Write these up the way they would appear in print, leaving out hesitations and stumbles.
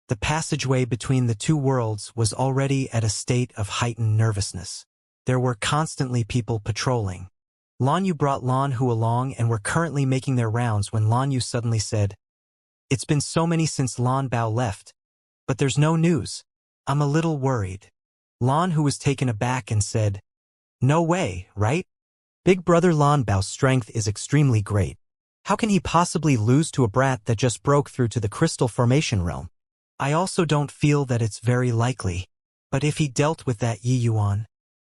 The passageway between the two worlds was already at a state of heightened nervousness. There were constantly people patrolling. Lan Yu brought Lan Hu along and were currently making their rounds when Lan Yu suddenly said, "It's been so many since Lan Bao left, but there's no news. I'm a little worried." Lan Hu was taken aback and said, "No way, right? Big brother Lan Bao's strength is extremely great. How can he possibly lose to a brat that just broke through to the crystal formation realm? I also don't feel that it's very likely, but if he dealt with that Yi Yuan,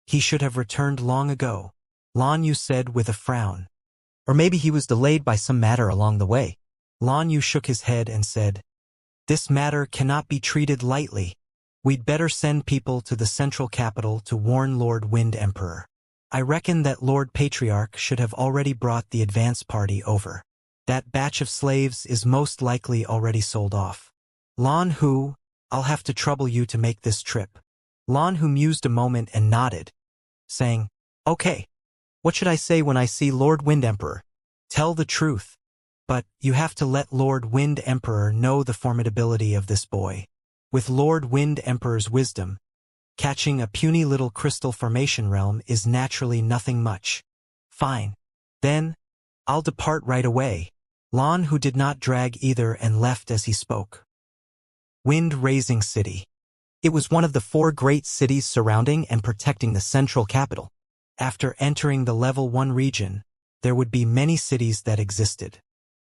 he should have returned long ago," Lan Yu said with a frown. "Or maybe he was delayed by some matter along the way." Lan Yu shook his head and said, "This matter cannot be treated lightly. We'd better send people to the central capital to warn Lord Wind Emperor. I reckon that Lord Patriarch should have already brought the advance party over. That batch of slaves is most likely already sold off. Lan Hu, I'll have to trouble you to make this trip." Lan Hu mused a moment and nodded, saying, "Okay. What should I say when I see Lord Wind Emperor? Tell the truth. But you have to let Lord Wind Emperor know the formidability of this boy. With Lord Wind Emperor's wisdom, catching a puny little crystal formation realm is naturally nothing much." "Fine. Then, I'll depart right away." Lan Hu did not drag either and left as he spoke. Wind-raising city. It was one of the 4 great cities surrounding and protecting the central capital. After entering the level 1 region, there would be many cities that existed.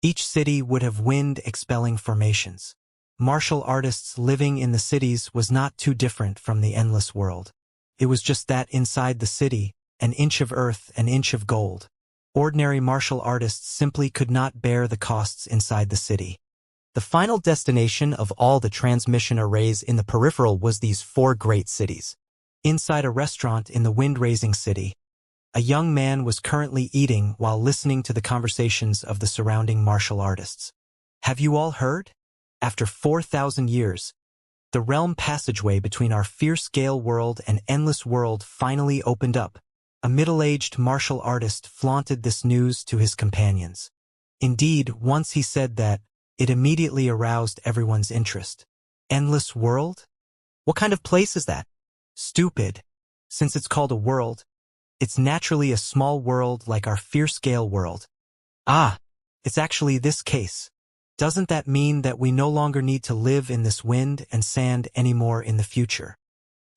Each city would have wind-expelling formations. Martial artists living in the cities was not too different from the endless world. It was just that inside the city, an inch of earth, an inch of gold. Ordinary martial artists simply could not bear the costs inside the city. The final destination of all the transmission arrays in the peripheral was these 4 great cities. Inside a restaurant in the wind-raising city, a young man was currently eating while listening to the conversations of the surrounding martial artists. "Have you all heard? After 4,000 years, the realm passageway between our fierce Gale world and endless world finally opened up." A middle-aged martial artist flaunted this news to his companions. Indeed, once he said that, it immediately aroused everyone's interest. "Endless world? What kind of place is that?" "Stupid. Since it's called a world, it's naturally a small world like our fierce Gale world." "Ah, it's actually this case. Doesn't that mean that we no longer need to live in this wind and sand anymore in the future?"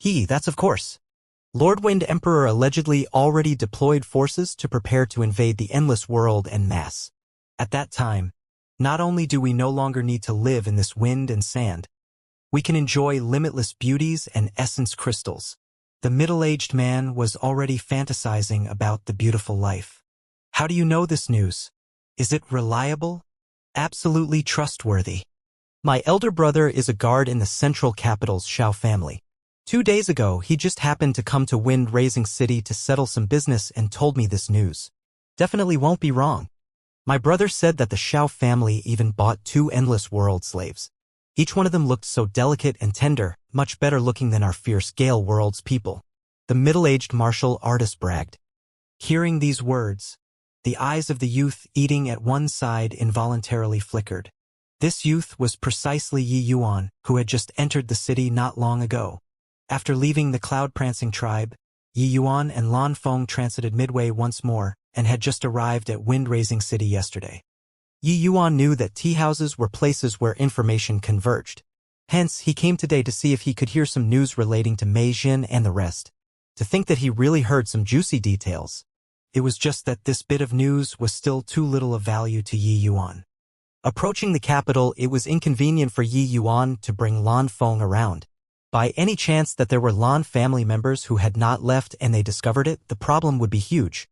That's of course. Lord Wind Emperor allegedly already deployed forces to prepare to invade the endless world en masse. At that time, not only do we no longer need to live in this wind and sand, we can enjoy limitless beauties and essence crystals. The middle-aged man was already fantasizing about the beautiful life. "How do you know this news? Is it reliable?" "Absolutely trustworthy. My elder brother is a guard in the central capital's Xiao family. 2 days ago, he just happened to come to Wind-Raising City to settle some business and told me this news. Definitely won't be wrong. My brother said that the Xiao family even bought 2 endless world slaves. Each one of them looked so delicate and tender, much better looking than our fierce Gale world's people." The middle-aged martial artist bragged. Hearing these words, the eyes of the youth eating at one side involuntarily flickered. This youth was precisely Yi Yuan, who had just entered the city not long ago. After leaving the cloud-prancing tribe, Yi Yuan and Lan Feng transited midway once more, and had just arrived at Wind-Raising City yesterday. Yi Yuan knew that tea-houses were places where information converged. Hence, he came today to see if he could hear some news relating to Mei Jin and the rest. To think that he really heard some juicy details. It was just that this bit of news was still too little of value to Yi Yuan. Approaching the capital, it was inconvenient for Yi Yuan to bring Lan Feng around. By any chance that there were Lan family members who had not left and they discovered it, the problem would be huge.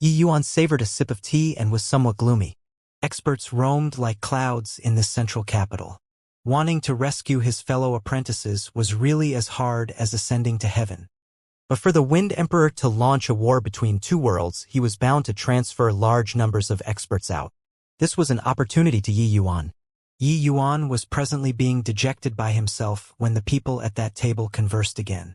Yi Yuan savored a sip of tea and was somewhat gloomy. Experts roamed like clouds in this central capital. Wanting to rescue his fellow apprentices was really as hard as ascending to heaven. But for the Wind Emperor to launch a war between 2 worlds, he was bound to transfer large numbers of experts out. This was an opportunity to Yi Yuan. Yi Yuan was presently being dejected by himself when the people at that table conversed again.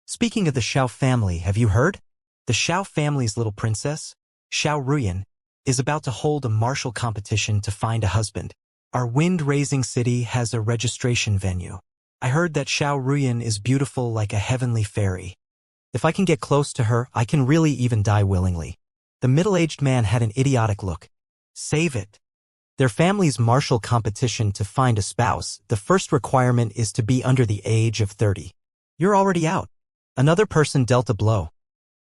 "Speaking of the Xiao family, have you heard? The Xiao family's little princess, Xiao Ruyan, is about to hold a martial competition to find a husband. Our wind-raising city has a registration venue. I heard that Xiao Ruyan is beautiful like a heavenly fairy. If I can get close to her, I can really even die willingly. The middle-aged man had an idiotic look. Save it. Their family's martial competition to find a spouse, the first requirement is to be under the age of 30. You're already out. Another person dealt a blow.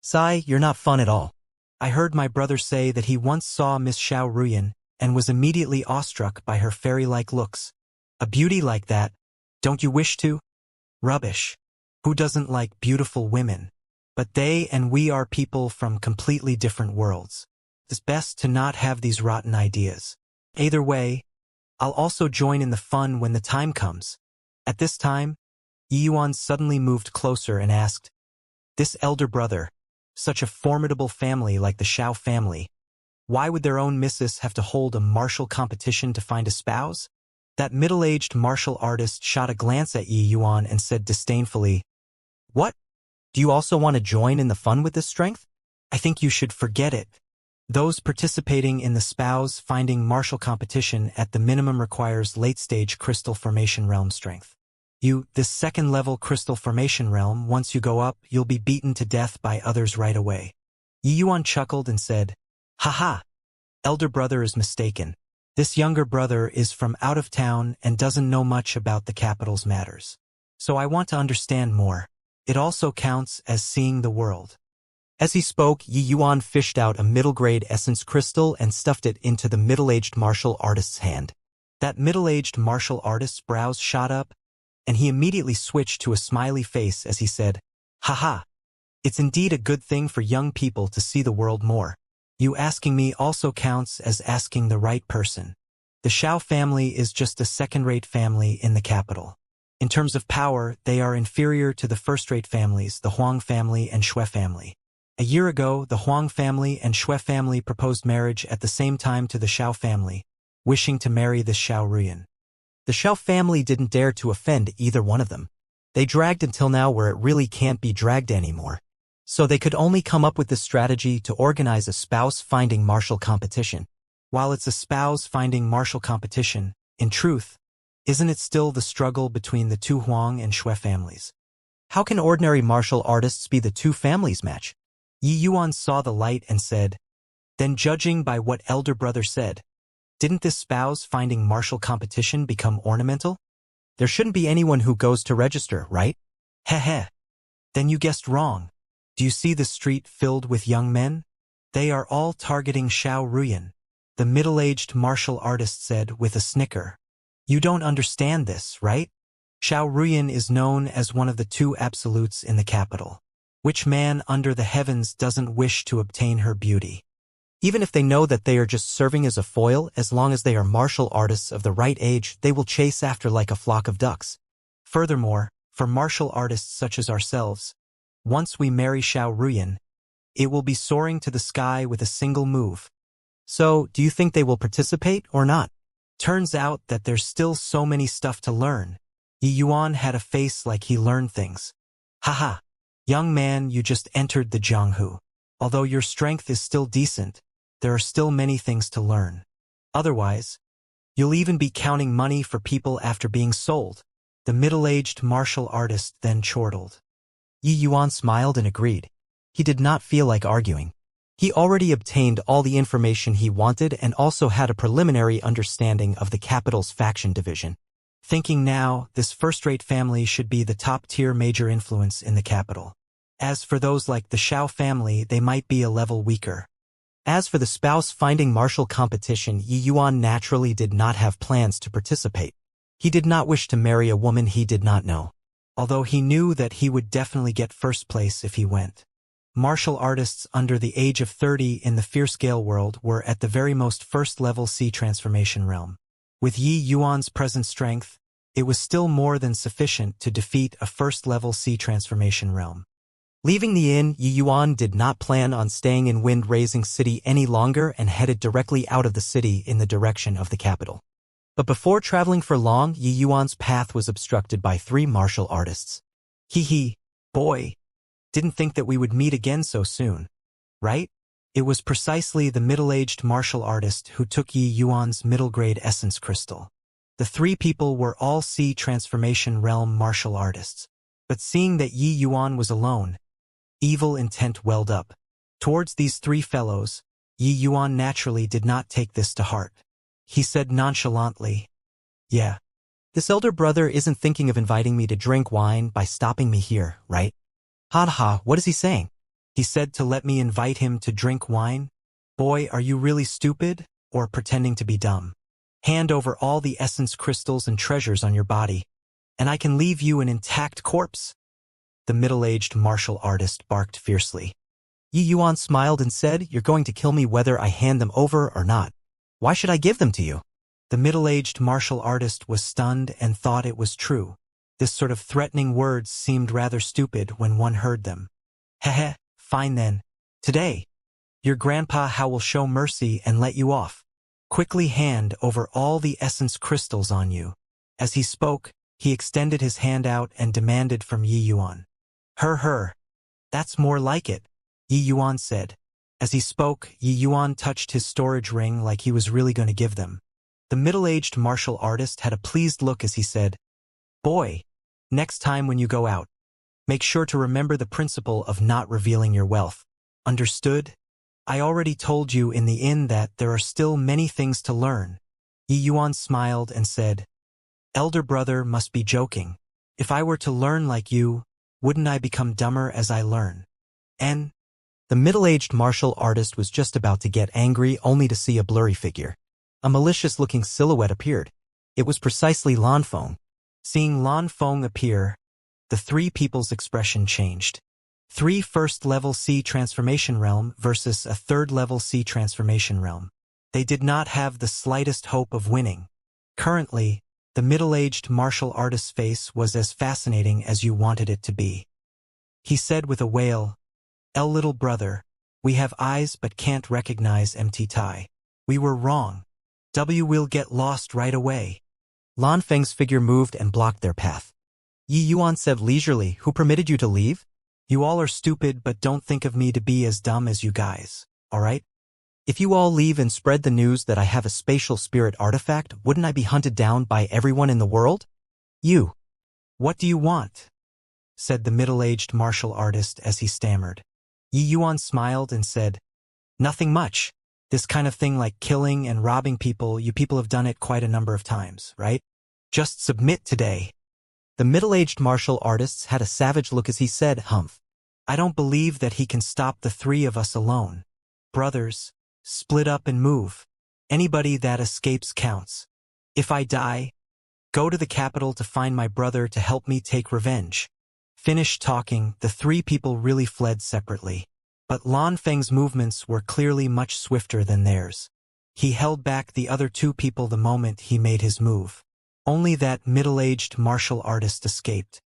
Sai, you're not fun at all. I heard my brother say that he once saw Miss Xiao Ruyan and was immediately awestruck by her fairy-like looks. A beauty like that, don't you wish to? Rubbish. Who doesn't like beautiful women? But they and we are people from completely different worlds. It's best to not have these rotten ideas. Either way, I'll also join in the fun when the time comes. At this time, Yuan suddenly moved closer and asked, "This elder brother, such a formidable family like the Xiao family, why would their own missus have to hold a martial competition to find a spouse?" That middle-aged martial artist shot a glance at Yi Yuan and said disdainfully, "What? Do you also want to join in the fun with this strength? I think you should forget it. Those participating in the spouse finding martial competition at the minimum requires late-stage crystal formation realm strength. This second-level crystal formation realm, once you go up, you'll be beaten to death by others right away." Yi Yuan chuckled and said, "Haha, elder brother is mistaken. This younger brother is from out of town and doesn't know much about the capital's matters. So I want to understand more. It also counts as seeing the world." As he spoke, Yi Yuan fished out a middle-grade essence crystal and stuffed it into the middle-aged martial artist's hand. That middle-aged martial artist's brows shot up, and he immediately switched to a smiley face as he said, "Haha, it's indeed a good thing for young people to see the world more. You asking me also counts as asking the right person. The Xiao family is just a second-rate family in the capital. In terms of power, they are inferior to the first-rate families, the Huang family and Shui family. A year ago, the Huang family and Shui family proposed marriage at the same time to the Xiao family, wishing to marry the Xiao Ruyan. The Xiao family didn't dare to offend either one of them. They dragged until now where it really can't be dragged anymore. So they could only come up with this strategy to organize a spouse-finding martial competition. While it's a spouse-finding martial competition, in truth, isn't it still the struggle between the two Huang and Shui families? How can ordinary martial artists be the two families' match? Yi Yuan saw the light and said, "Then judging by what elder brother said, didn't this spouse-finding martial competition become ornamental? There shouldn't be anyone who goes to register, right?" "Heh. Then you guessed wrong. Do you see the street filled with young men? They are all targeting Xiao Ruyan," the middle-aged martial artist said with a snicker. "You don't understand this, right? Xiao Ruyan is known as one of the two absolutes in the capital. Which man under the heavens doesn't wish to obtain her beauty? Even if they know that they are just serving as a foil, as long as they are martial artists of the right age, they will chase after like a flock of ducks. Furthermore, for martial artists such as ourselves, once we marry Xiao Ruyan, it will be soaring to the sky with a single move. So, do you think they will participate or not? Turns out that there's still so many stuff to learn." Yi Yuan had a face like he learned things. "Haha. Young man, you just entered the Jianghu. Although your strength is still decent, there are still many things to learn. Otherwise, you'll even be counting money for people after being sold." The middle-aged martial artist then chortled. Yi Yuan smiled and agreed. He did not feel like arguing. He already obtained all the information he wanted and also had a preliminary understanding of the capital's faction division. Thinking now, this first-rate family should be the top-tier major influence in the capital. As for those like the Xiao family, they might be a level weaker. As for the spouse-finding martial competition, Yi Yuan naturally did not have plans to participate. He did not wish to marry a woman he did not know, although he knew that he would definitely get first place if he went. Martial artists under the age of 30 in the fierce-scale world were at the very most first-level C transformation realm. With Yi Yuan's present strength, it was still more than sufficient to defeat a first-level C transformation realm. Leaving the inn, Yi Yuan did not plan on staying in Wind-Raising City any longer and headed directly out of the city in the direction of the capital. But before traveling for long, Yi Yuan's path was obstructed by 3 martial artists. "Hee, boy. Didn't think that we would meet again so soon. Right?" It was precisely the middle-aged martial artist who took Yi Yuan's middle-grade essence crystal. The three people were all Sea Transformation Realm martial artists. But seeing that Yi Yuan was alone, evil intent welled up. Towards these three fellows, Yi Yuan naturally did not take this to heart. He said nonchalantly, "Yeah, this elder brother isn't thinking of inviting me to drink wine by stopping me here, right? Ha ha, what is he saying? He said to let me invite him to drink wine? Boy, are you really stupid, or pretending to be dumb? Hand over all the essence crystals and treasures on your body, and I can leave you an intact corpse?" The middle-aged martial artist barked fiercely. Yi Yuan smiled and said, "You're going to kill me whether I hand them over or not. Why should I give them to you?" The middle-aged martial artist was stunned and thought it was true. This sort of threatening words seemed rather stupid when one heard them. Heh, fine then. Today, your grandpa How will show mercy and let you off. Quickly hand over all the essence crystals on you. As he spoke, he extended his hand out and demanded from Yi Yuan. Her. That's more like it, Yi Yuan said. As he spoke, Yi Yuan touched his storage ring like he was really going to give them. The middle-aged martial artist had a pleased look as he said, "Boy, next time when you go out, make sure to remember the principle of not revealing your wealth. Understood? I already told you in the inn that there are still many things to learn." Yi Yuan smiled and said, "Elder brother must be joking. If I were to learn like you, wouldn't I become dumber as I learn?" And the middle-aged martial artist was just about to get angry only to see a blurry figure. A malicious-looking silhouette appeared. It was precisely Lan Feng. Seeing Lan Feng appear, the three people's expression changed. 3 first-level Sea Transformation Realm versus a third-level Sea Transformation Realm. They did not have the slightest hope of winning. Currently, the middle-aged martial artist's face was as fascinating as you wanted it to be. He said with a wail, Little brother, we have eyes but can't recognize empty tie. We were wrong. We'll get lost right away." Lan Feng's figure moved and blocked their path. Yi Yuan said leisurely, "Who permitted you to leave? You all are stupid, but don't think of me to be as dumb as you guys, all right? If you all leave and spread the news that I have a spatial spirit artifact, wouldn't I be hunted down by everyone in the world? You. What do you want?" said the middle-aged martial artist as he stammered. Yi Yuan smiled and said, "Nothing much. This kind of thing like killing and robbing people, you people have done it quite a number of times, right? Just submit today." The middle-aged martial artist had a savage look as he said, "Humph. I don't believe that he can stop the three of us alone. Brothers, split up and move. Anybody that escapes counts. If I die, go to the capital to find my brother to help me take revenge." Finished talking, the three people really fled separately. But Lan Feng's movements were clearly much swifter than theirs. He held back the other two people the moment he made his move. Only that middle-aged martial artist escaped.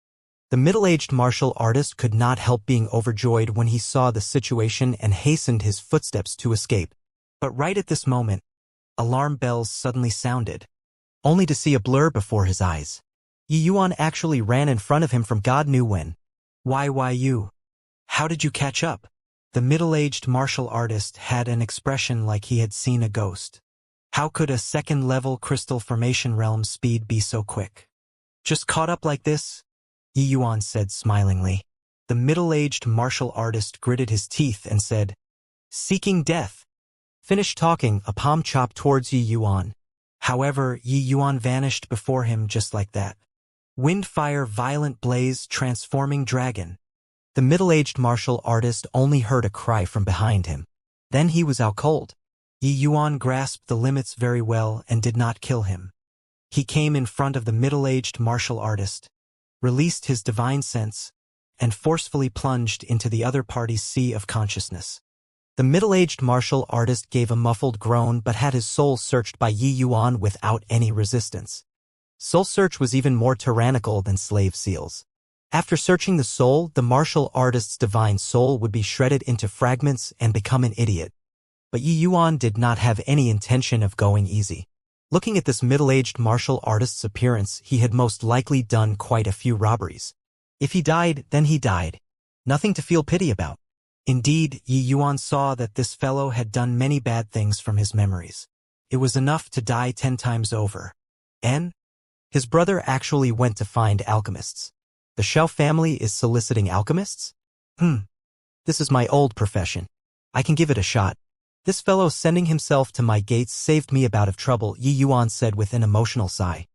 The middle-aged martial artist could not help being overjoyed when he saw the situation and hastened his footsteps to escape. But right at this moment, alarm bells suddenly sounded, only to see a blur before his eyes. Yi Yuan actually ran in front of him from God knew when. Why you? How did you catch up?" The middle-aged martial artist had an expression like he had seen a ghost. How could a second-level crystal formation realm speed be so quick? "Just caught up like this?" Yi Yuan said smilingly. The middle-aged martial artist gritted his teeth and said, "Seeking death." Finished talking, a palm chopped towards Yi Yuan. However, Yi Yuan vanished before him just like that. Wind, fire, violent blaze, transforming dragon. The middle-aged martial artist only heard a cry from behind him. Then he was out cold. Yi Yuan grasped the limits very well and did not kill him. He came in front of the middle-aged martial artist, released his divine sense, and forcefully plunged into the other party's sea of consciousness. The middle-aged martial artist gave a muffled groan but had his soul searched by Yi Yuan without any resistance. Soul search was even more tyrannical than slave seals. After searching the soul, the martial artist's divine soul would be shredded into fragments and become an idiot. But Yi Yuan did not have any intention of going easy. Looking at this middle-aged martial artist's appearance, he had most likely done quite a few robberies. If he died, then he died. Nothing to feel pity about. Indeed, Yi Yuan saw that this fellow had done many bad things from his memories. It was enough to die 10 times over. And His brother actually went to find alchemists. The Xiao family is soliciting alchemists? This is my old profession. I can give it a shot. This fellow sending himself to my gates saved me a bout of trouble, Yi Yuan said with an emotional sigh.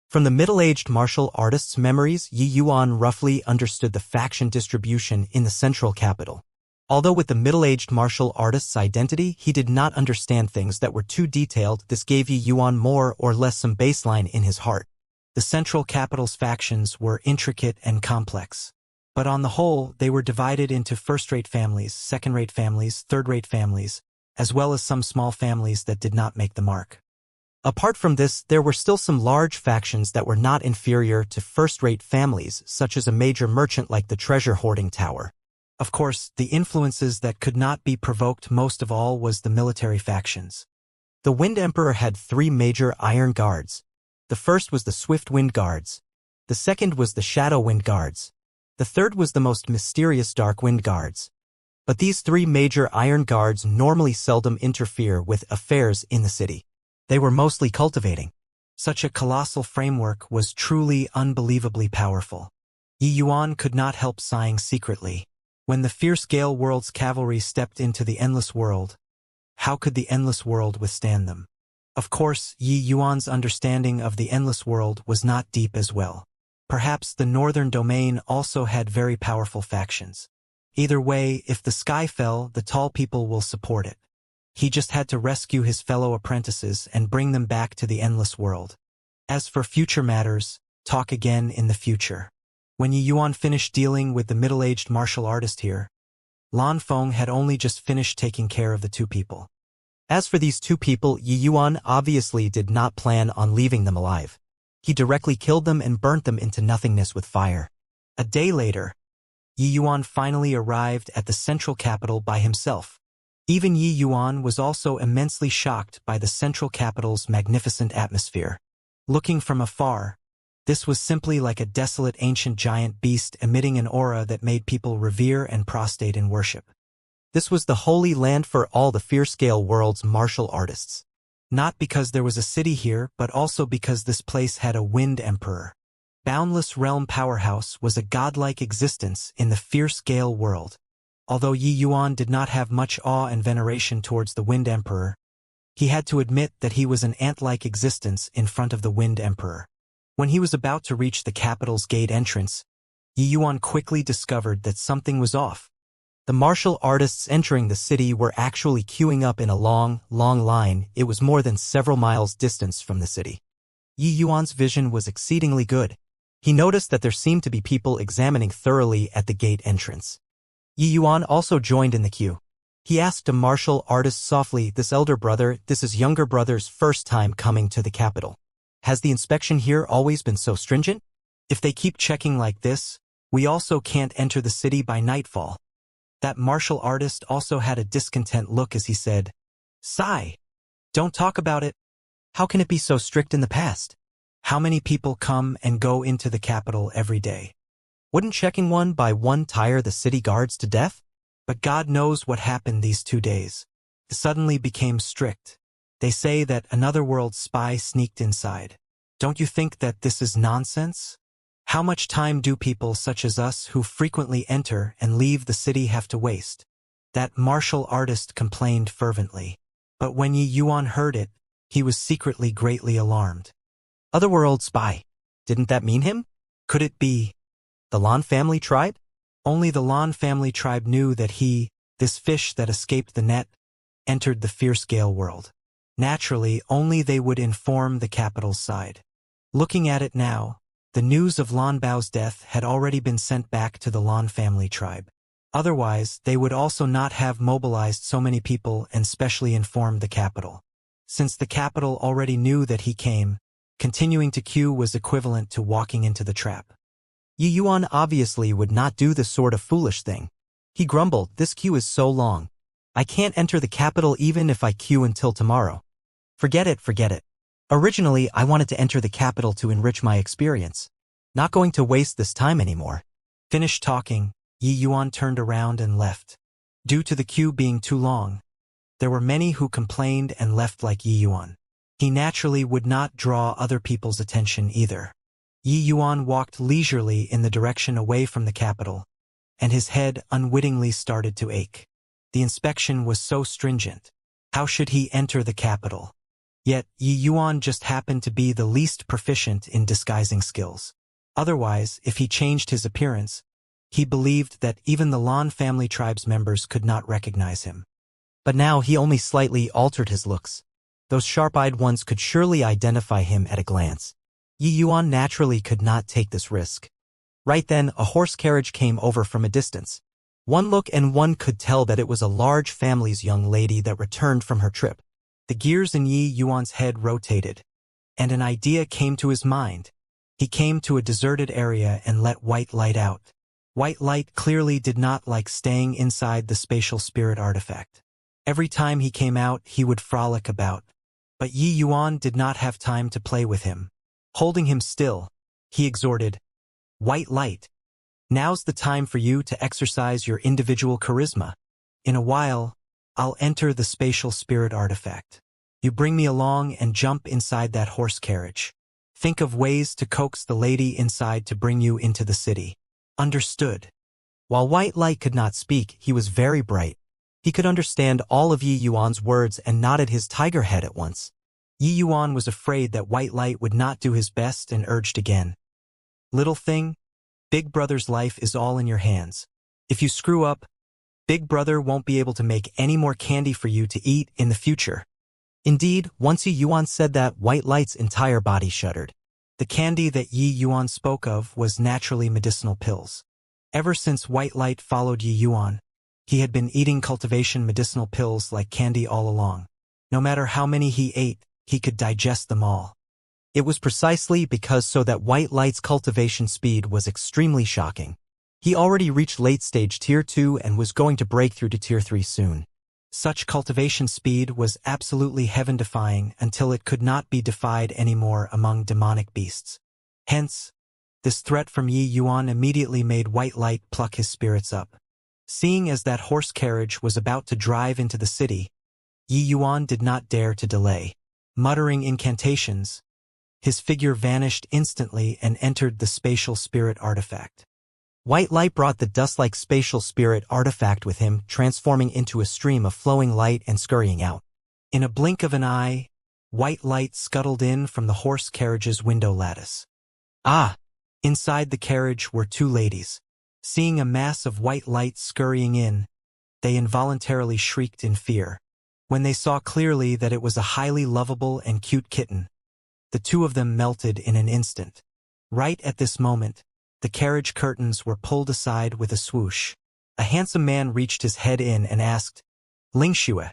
From the middle-aged martial artist's memories, Yi Yuan roughly understood the faction distribution in the central capital. Although with the middle-aged martial artist's identity, he did not understand things that were too detailed. This gave Yi Yuan more or less some baseline in his heart. The central capital's factions were intricate and complex. But on the whole, they were divided into first-rate families, second-rate families, third-rate families, as well as some small families that did not make the mark. Apart from this, there were still some large factions that were not inferior to first-rate families, such as a major merchant like the treasure-hoarding tower. Of course, the influences that could not be provoked most of all was the military factions. The Wind Emperor had 3 major Iron Guards. The first was the Swift Wind Guards. The second was the Shadow Wind Guards. The third was the most mysterious Dark Wind Guards. But these 3 major Iron Guards normally seldom interfere with affairs in the city. They were mostly cultivating. Such a colossal framework was truly unbelievably powerful. Yi Yuan could not help sighing secretly. When the fierce Gale World's cavalry stepped into the Endless World, how could the Endless World withstand them? Of course, Yi Yuan's understanding of the Endless World was not deep as well. Perhaps the Northern Domain also had very powerful factions. Either way, if the sky fell, the tall people will support it. He just had to rescue his fellow apprentices and bring them back to the Endless World. As for future matters, talk again in the future. When Yi Yuan finished dealing with the middle-aged martial artist here, Lan Feng had only just finished taking care of the 2 people. As for these 2 people, Yi Yuan obviously did not plan on leaving them alive. He directly killed them and burnt them into nothingness with fire. A day later, Yi Yuan finally arrived at the central capital by himself. Even Yi Yuan was also immensely shocked by the central capital's magnificent atmosphere. Looking from afar, this was simply like a desolate ancient giant beast emitting an aura that made people revere and prostrate in worship. This was the holy land for all the fierce Gale World's martial artists. Not because there was a city here, but also because this place had a Wind Emperor. Boundless Realm Powerhouse was a godlike existence in the fierce Gale World. Although Yi Yuan did not have much awe and veneration towards the Wind Emperor, he had to admit that he was an ant-like existence in front of the Wind Emperor. When he was about to reach the capital's gate entrance, Yi Yuan quickly discovered that something was off. The martial artists entering the city were actually queuing up in a long, long line. It was more than several miles distance from the city. Yi Yuan's vision was exceedingly good. He noticed that there seemed to be people examining thoroughly at the gate entrance. Yi Yuan also joined in the queue. He asked a martial artist softly, "This elder brother, this is younger brother's first time coming to the capital. Has the inspection here always been so stringent? If they keep checking like this, we also can't enter the city by nightfall." That martial artist also had a discontent look as he said, "Sigh. Don't talk about it. How can it be so strict in the past? How many people come and go into the capital every day? Wouldn't checking one by one tire the city guards to death? But God knows what happened these 2 days. It suddenly became strict. They say that another world spy sneaked inside. Don't you think that this is nonsense? How much time do people such as us who frequently enter and leave the city have to waste?" That martial artist complained fervently. But when Yi Yuan heard it, he was secretly greatly alarmed. Otherworld spy. Didn't that mean him? Could it be the Lan family tribe? Only the Lan family tribe knew that he, this fish that escaped the net, entered the fierce Gale World. Naturally, only they would inform the capital's side. Looking at it now, the news of Lan Bao's death had already been sent back to the Lan family tribe. Otherwise, they would also not have mobilized so many people and specially informed the capital. Since the capital already knew that he came, continuing to queue was equivalent to walking into the trap. Yi Yuan obviously would not do this sort of foolish thing. He grumbled, "This queue is so long. I can't enter the capital even if I queue until tomorrow. Forget it, forget it. Originally, I wanted to enter the capital to enrich my experience. Not going to waste this time anymore." Finished talking, Yi Yuan turned around and left. Due to the queue being too long, there were many who complained and left like Yi Yuan. He naturally would not draw other people's attention either. Yi Yuan walked leisurely in the direction away from the capital, and his head unwittingly started to ache. The inspection was so stringent. How should he enter the capital? Yet, Yi Yuan just happened to be the least proficient in disguising skills. Otherwise, if he changed his appearance, he believed that even the Lan family tribe's members could not recognize him. But now he only slightly altered his looks. Those sharp-eyed ones could surely identify him at a glance. Yi Yuan naturally could not take this risk. Right then, a horse carriage came over from a distance. One look and one could tell that it was a large family's young lady that returned from her trip. The gears in Yi Yuan's head rotated, and an idea came to his mind. He came to a deserted area and let white light out. White light clearly did not like staying inside the spatial spirit artifact. Every time he came out, he would frolic about. But Yi Yuan did not have time to play with him. Holding him still, he exhorted, "White light, now's the time for you to exercise your individual charisma. In a while, I'll enter the spatial spirit artifact. You bring me along and jump inside that horse carriage. Think of ways to coax the lady inside to bring you into the city." Understood. While White Light could not speak, he was very bright. He could understand all of Yi Yuan's words and nodded his tiger head at once. Yi Yuan was afraid that White Light would not do his best and urged again. "Little thing, Big Brother's life is all in your hands. If you screw up, Big Brother won't be able to make any more candy for you to eat in the future." Indeed, once Yi Yuan said that, White Light's entire body shuddered. The candy that Yi Yuan spoke of was naturally medicinal pills. Ever since White Light followed Yi Yuan, he had been eating cultivation medicinal pills like candy all along. No matter how many he ate, he could digest them all. It was precisely because so that White Light's cultivation speed was extremely shocking. He already reached late-stage Tier 2 and was going to break through to Tier 3 soon. Such cultivation speed was absolutely heaven-defying until it could not be defied anymore among demonic beasts. Hence, this threat from Yi Yuan immediately made White Light pluck his spirits up. Seeing as that horse carriage was about to drive into the city, Yi Yuan did not dare to delay. Muttering incantations, his figure vanished instantly and entered the spatial spirit artifact. White Light brought the dust-like spatial spirit artifact with him, transforming into a stream of flowing light and scurrying out. In a blink of an eye, White Light scuttled in from the horse carriage's window lattice. Ah! Inside the carriage were two ladies. Seeing a mass of white light scurrying in, they involuntarily shrieked in fear. When they saw clearly that it was a highly lovable and cute kitten, the two of them melted in an instant. Right at this moment, the carriage curtains were pulled aside with a swoosh. A handsome man reached his head in and asked, "Lingxue,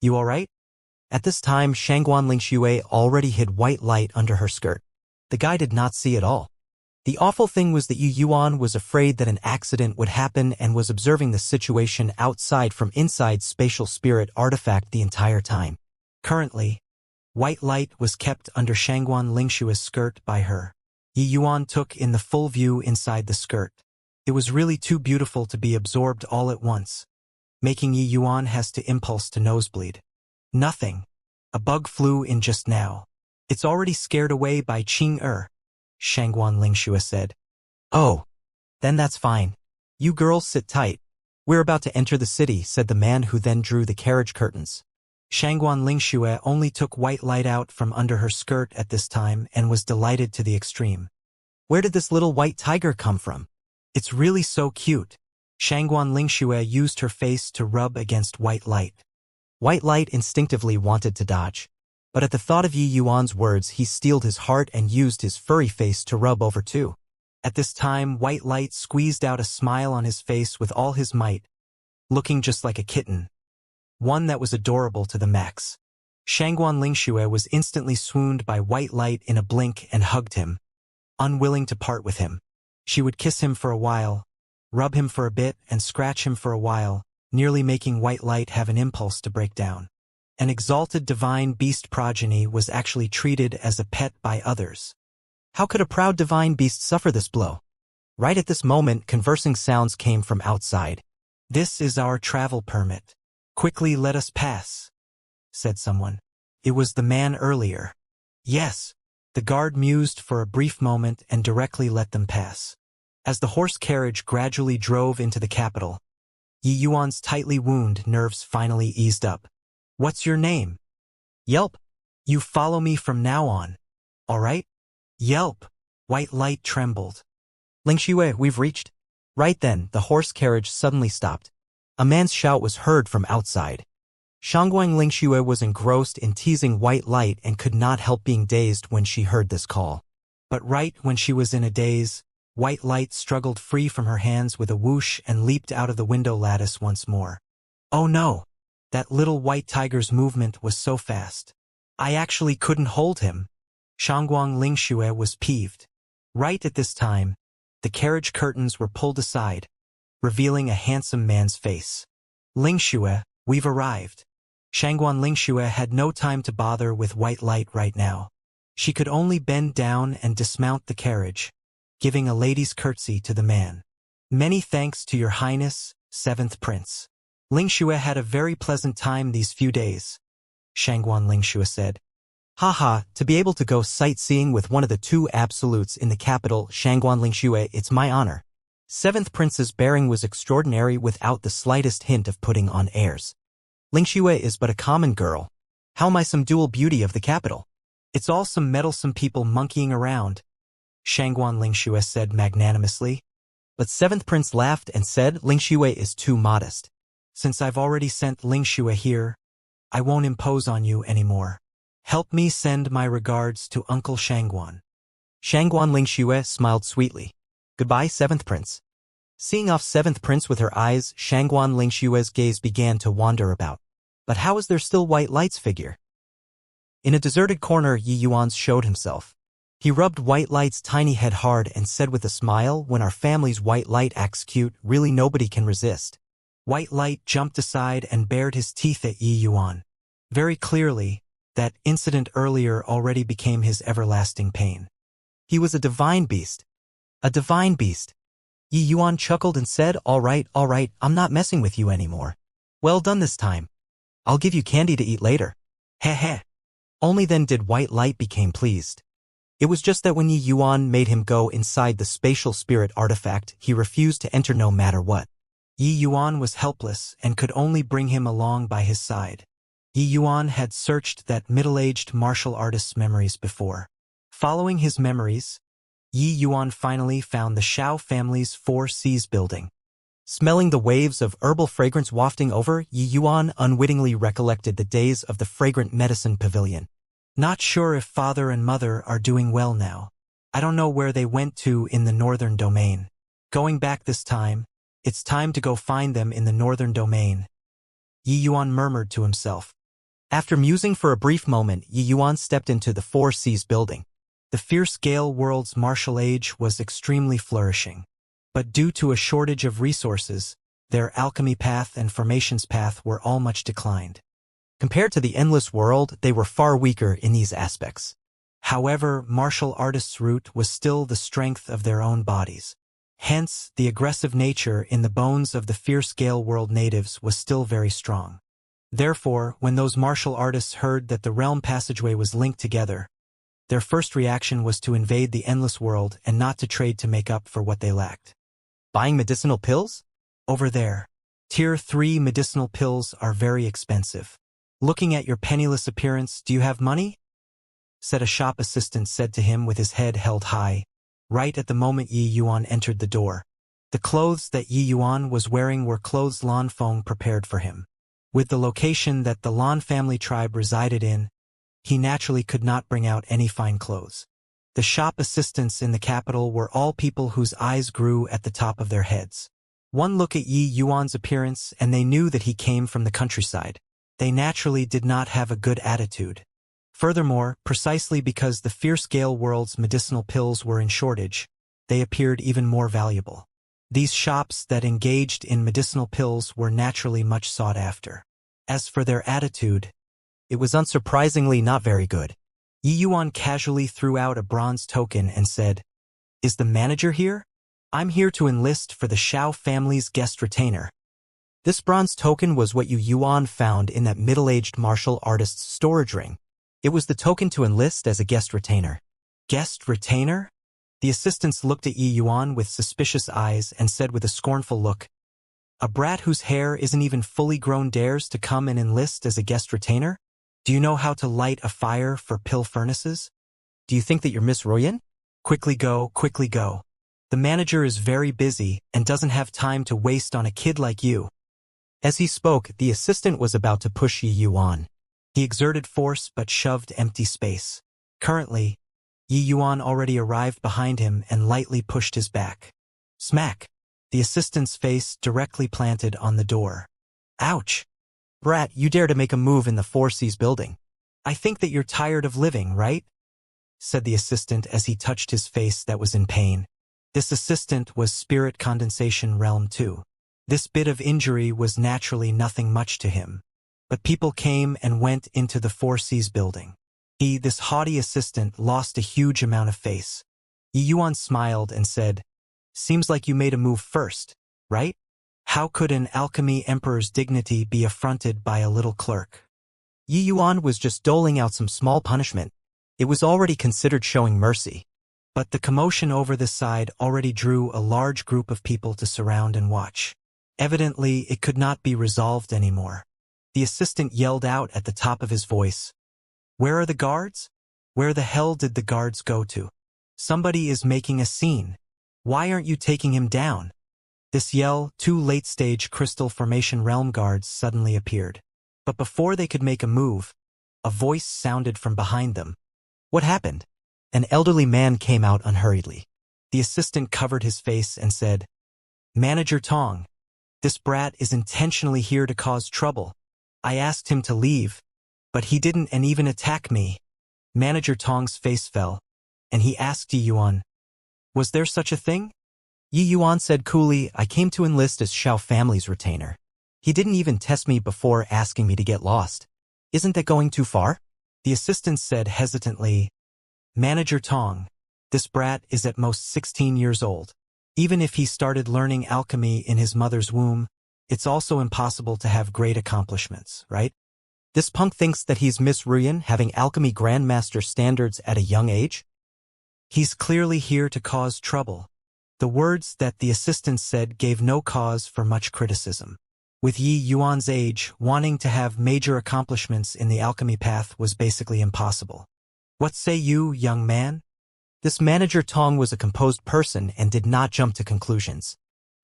you all right?" At this time, Shangguan Lingxue already hid White Light under her skirt. The guy did not see it all. The awful thing was that Yi Yuan was afraid that an accident would happen and was observing the situation outside from inside spatial spirit artifact the entire time. Currently, White Light was kept under Shangguan Lingshua's skirt by her. Yi Yuan took in the full view inside the skirt. It was really too beautiful to be absorbed all at once, making Yi Yuan has to impulse to nosebleed. "Nothing. A bug flew in just now. It's already scared away by Qing Shangguan Lingxue said. "Oh, then that's fine. You girls sit tight. We're about to enter the city," said the man who then drew the carriage curtains. Shangguan Lingxue only took White Light out from under her skirt at this time and was delighted to the extreme. "Where did this little white tiger come from? It's really so cute." Shangguan Lingxue used her face to rub against White Light. White Light instinctively wanted to dodge, but at the thought of Yi Yuan's words, he steeled his heart and used his furry face to rub over too. At this time, White Light squeezed out a smile on his face with all his might, looking just like a kitten. One that was adorable to the max. Shangguan Lingxue was instantly swooned by White Light in a blink and hugged him, unwilling to part with him. She would kiss him for a while, rub him for a bit, and scratch him for a while, nearly making White Light have an impulse to break down. An exalted divine beast progeny was actually treated as a pet by others. How could a proud divine beast suffer this blow? Right at this moment, conversing sounds came from outside. "This is our travel permit. Quickly let us pass," said someone. It was the man earlier. Yes. The guard mused for a brief moment and directly let them pass. As the horse carriage gradually drove into the capital, Yi Yuan's tightly wounded nerves finally eased up. What's your name? Yelp. You follow me from now on. All right? Yelp. White light trembled. Lingxue, we've reached. Right then, the horse carriage suddenly stopped. A man's shout was heard from outside. Shangguang Lingxue was engrossed in teasing White Light and could not help being dazed when she heard this call. But right when she was in a daze, White Light struggled free from her hands with a whoosh and leaped out of the window lattice once more. Oh no! That little white tiger's movement was so fast. I actually couldn't hold him. Shangguang Lingxue was peeved. Right at this time, the carriage curtains were pulled aside, revealing a handsome man's face. Lingxue, we've arrived. Shangguan Lingxue had no time to bother with White Light right now. She could only bend down and dismount the carriage, giving a lady's curtsy to the man. Many thanks to your highness, seventh prince. Lingxue had a very pleasant time these few days, Shangguan Lingxue said. Haha, to be able to go sightseeing with one of the two absolutes in the capital, Shangguan Lingxue, it's my honor. Seventh prince's bearing was extraordinary without the slightest hint of putting on airs. Lingxue is but a common girl. How am I some dual beauty of the capital? It's all some meddlesome people monkeying around, Shangguan Lingxue said magnanimously. But seventh prince laughed and said, Lingxue is too modest. Since I've already sent Lingxue here, I won't impose on you anymore. Help me send my regards to Uncle Shangguan. Shangguan Lingxue smiled sweetly. Goodbye, seventh prince. Seeing off seventh prince with her eyes, Shangguan Lingxue's gaze began to wander about. But how is there still White Light's figure? In a deserted corner, Yi Yuan showed himself. He rubbed White Light's tiny head hard and said with a smile, when our family's White Light acts cute, really nobody can resist. White Light jumped aside and bared his teeth at Yi Yuan. Very clearly, that incident earlier already became his everlasting pain. He was a divine beast. A divine beast. Yi Yuan chuckled and said, all right, I'm not messing with you anymore. Well done this time. I'll give you candy to eat later. Heh heh. Only then did White Light become pleased. It was just that when Yi Yuan made him go inside the spatial spirit artifact, he refused to enter no matter what. Yi Yuan was helpless and could only bring him along by his side. Yi Yuan had searched that middle-aged martial artist's memories before. Following his memories, Yi Yuan finally found the Shao family's 4 Seas building. Smelling the waves of herbal fragrance wafting over, Yi Yuan unwittingly recollected the days of the fragrant medicine pavilion. Not sure if father and mother are doing well now. I don't know where they went to in the northern domain. Going back this time, it's time to go find them in the northern domain. Yi Yuan murmured to himself. After musing for a brief moment, Yi Yuan stepped into the 4 Seas building. The fierce Gale world's martial age was extremely flourishing. But due to a shortage of resources, their alchemy path and formations path were all much declined. Compared to the endless world, they were far weaker in these aspects. However, martial artists' root was still the strength of their own bodies. Hence, the aggressive nature in the bones of the fierce Gale world natives was still very strong. Therefore, when those martial artists heard that the realm passageway was linked together, their first reaction was to invade the endless world and not to trade to make up for what they lacked. Buying medicinal pills? Over there. Tier 3 medicinal pills are very expensive. Looking at your penniless appearance, do you have money? Said a shop assistant said to him with his head held high, right at the moment Yi Yuan entered the door. The clothes that Yi Yuan was wearing were clothes Lan Feng prepared for him. With the location that the Lan family tribe resided in, he naturally could not bring out any fine clothes. The shop assistants in the capital were all people whose eyes grew at the top of their heads. One look at Yi Yuan's appearance and they knew that he came from the countryside. They naturally did not have a good attitude. Furthermore, precisely because the fierce Gale world's medicinal pills were in shortage, they appeared even more valuable. These shops that engaged in medicinal pills were naturally much sought after. As for their attitude, it was unsurprisingly not very good. Yi Yuan casually threw out a bronze token and said, "Is the manager here? I'm here to enlist for the Shao family's guest retainer." This bronze token was what Yu Yuan found in that middle-aged martial artist's storage ring. It was the token to enlist as a guest retainer. Guest retainer? The assistants looked at Yi Yuan with suspicious eyes and said with a scornful look, "A brat whose hair isn't even fully grown dares to come and enlist as a guest retainer? Do you know how to light a fire for pill furnaces? Do you think that you're Miss Ruyan? Quickly go, quickly go. The manager is very busy and doesn't have time to waste on a kid like you." As he spoke, the assistant was about to push Yi Yuan. He exerted force but shoved empty space. Currently, Yi Yuan already arrived behind him and lightly pushed his back. Smack! The assistant's face directly planted on the door. Ouch! Brat, you dare to make a move in the Four Seas building. I think that you're tired of living, right? Said the assistant as he touched his face that was in pain. This assistant was Spirit Condensation Realm 2. This bit of injury was naturally nothing much to him. But people came and went into the Four Seas building. He, this haughty assistant, lost a huge amount of face. Yi Yuan smiled and said, "Seems like you made a move first, right? How could an alchemy emperor's dignity be affronted by a little clerk?" Yi Yuan was just doling out some small punishment. It was already considered showing mercy. But the commotion over this side already drew a large group of people to surround and watch. Evidently, it could not be resolved anymore. The assistant yelled out at the top of his voice, "Where are the guards? Where the hell did the guards go to? Somebody is making a scene. Why aren't you taking him down?" This yell, 2 late-stage crystal formation realm guards suddenly appeared. But before they could make a move, a voice sounded from behind them. "What happened?" An elderly man came out unhurriedly. The assistant covered his face and said, "Manager Tong, this brat is intentionally here to cause trouble. I asked him to leave, but he didn't and even attack me." Manager Tong's face fell, and he asked Yi Yuan, "Was there such a thing?" Yi Yuan said coolly, "I came to enlist as Xiao family's retainer. He didn't even test me before asking me to get lost. Isn't that going too far?" The assistant said hesitantly, "Manager Tong, this brat is at most 16 years old. Even if he started learning alchemy in his mother's womb, it's also impossible to have great accomplishments, right? This punk thinks that he's Miss Ruyan, having alchemy grandmaster standards at a young age? He's clearly here to cause trouble." The words that the assistant said gave no cause for much criticism. With Yi Yuan's age, wanting to have major accomplishments in the alchemy path was basically impossible. "What say you, young man?" This Manager Tong was a composed person and did not jump to conclusions.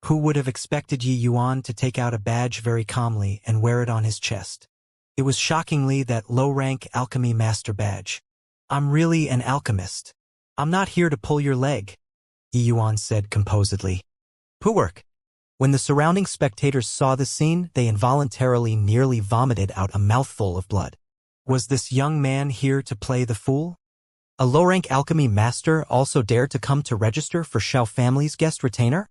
Who would have expected Yi Yuan to take out a badge very calmly and wear it on his chest? It was shockingly that low-rank alchemy master badge. "I'm really an alchemist. I'm not here to pull your leg," Yi Yuan said composedly. "Poowork." When the surrounding spectators saw the scene, they involuntarily nearly vomited out a mouthful of blood. Was this young man here to play the fool? A low-rank alchemy master also dared to come to register for Xiao family's guest retainer?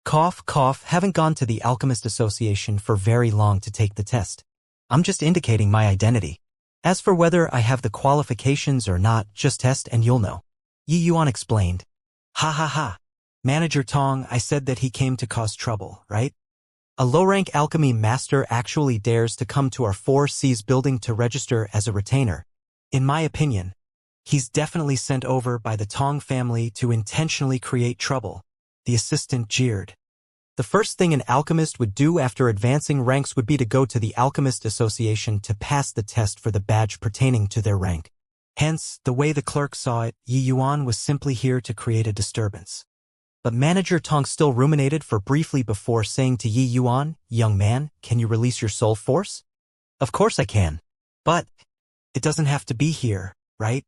Cough, cough, haven't gone to the Alchemist Association for very long to take the test. I'm just indicating my identity. As for whether I have the qualifications or not, just test and you'll know. Yi Yuan explained. Ha ha ha. Manager Tong, I said that he came to cause trouble, right? A low-rank alchemy master actually dares to come to our Four Seas building to register as a retainer. In my opinion, he's definitely sent over by the Tong family to intentionally create trouble. The assistant jeered. The first thing an alchemist would do after advancing ranks would be to go to the Alchemist Association to pass the test for the badge pertaining to their rank. Hence, the way the clerk saw it, Yi Yuan was simply here to create a disturbance. But Manager Tong still ruminated for briefly before saying to Yi Yuan, "Young man, can you release your soul force?" "Of course I can. But it doesn't have to be here, right?"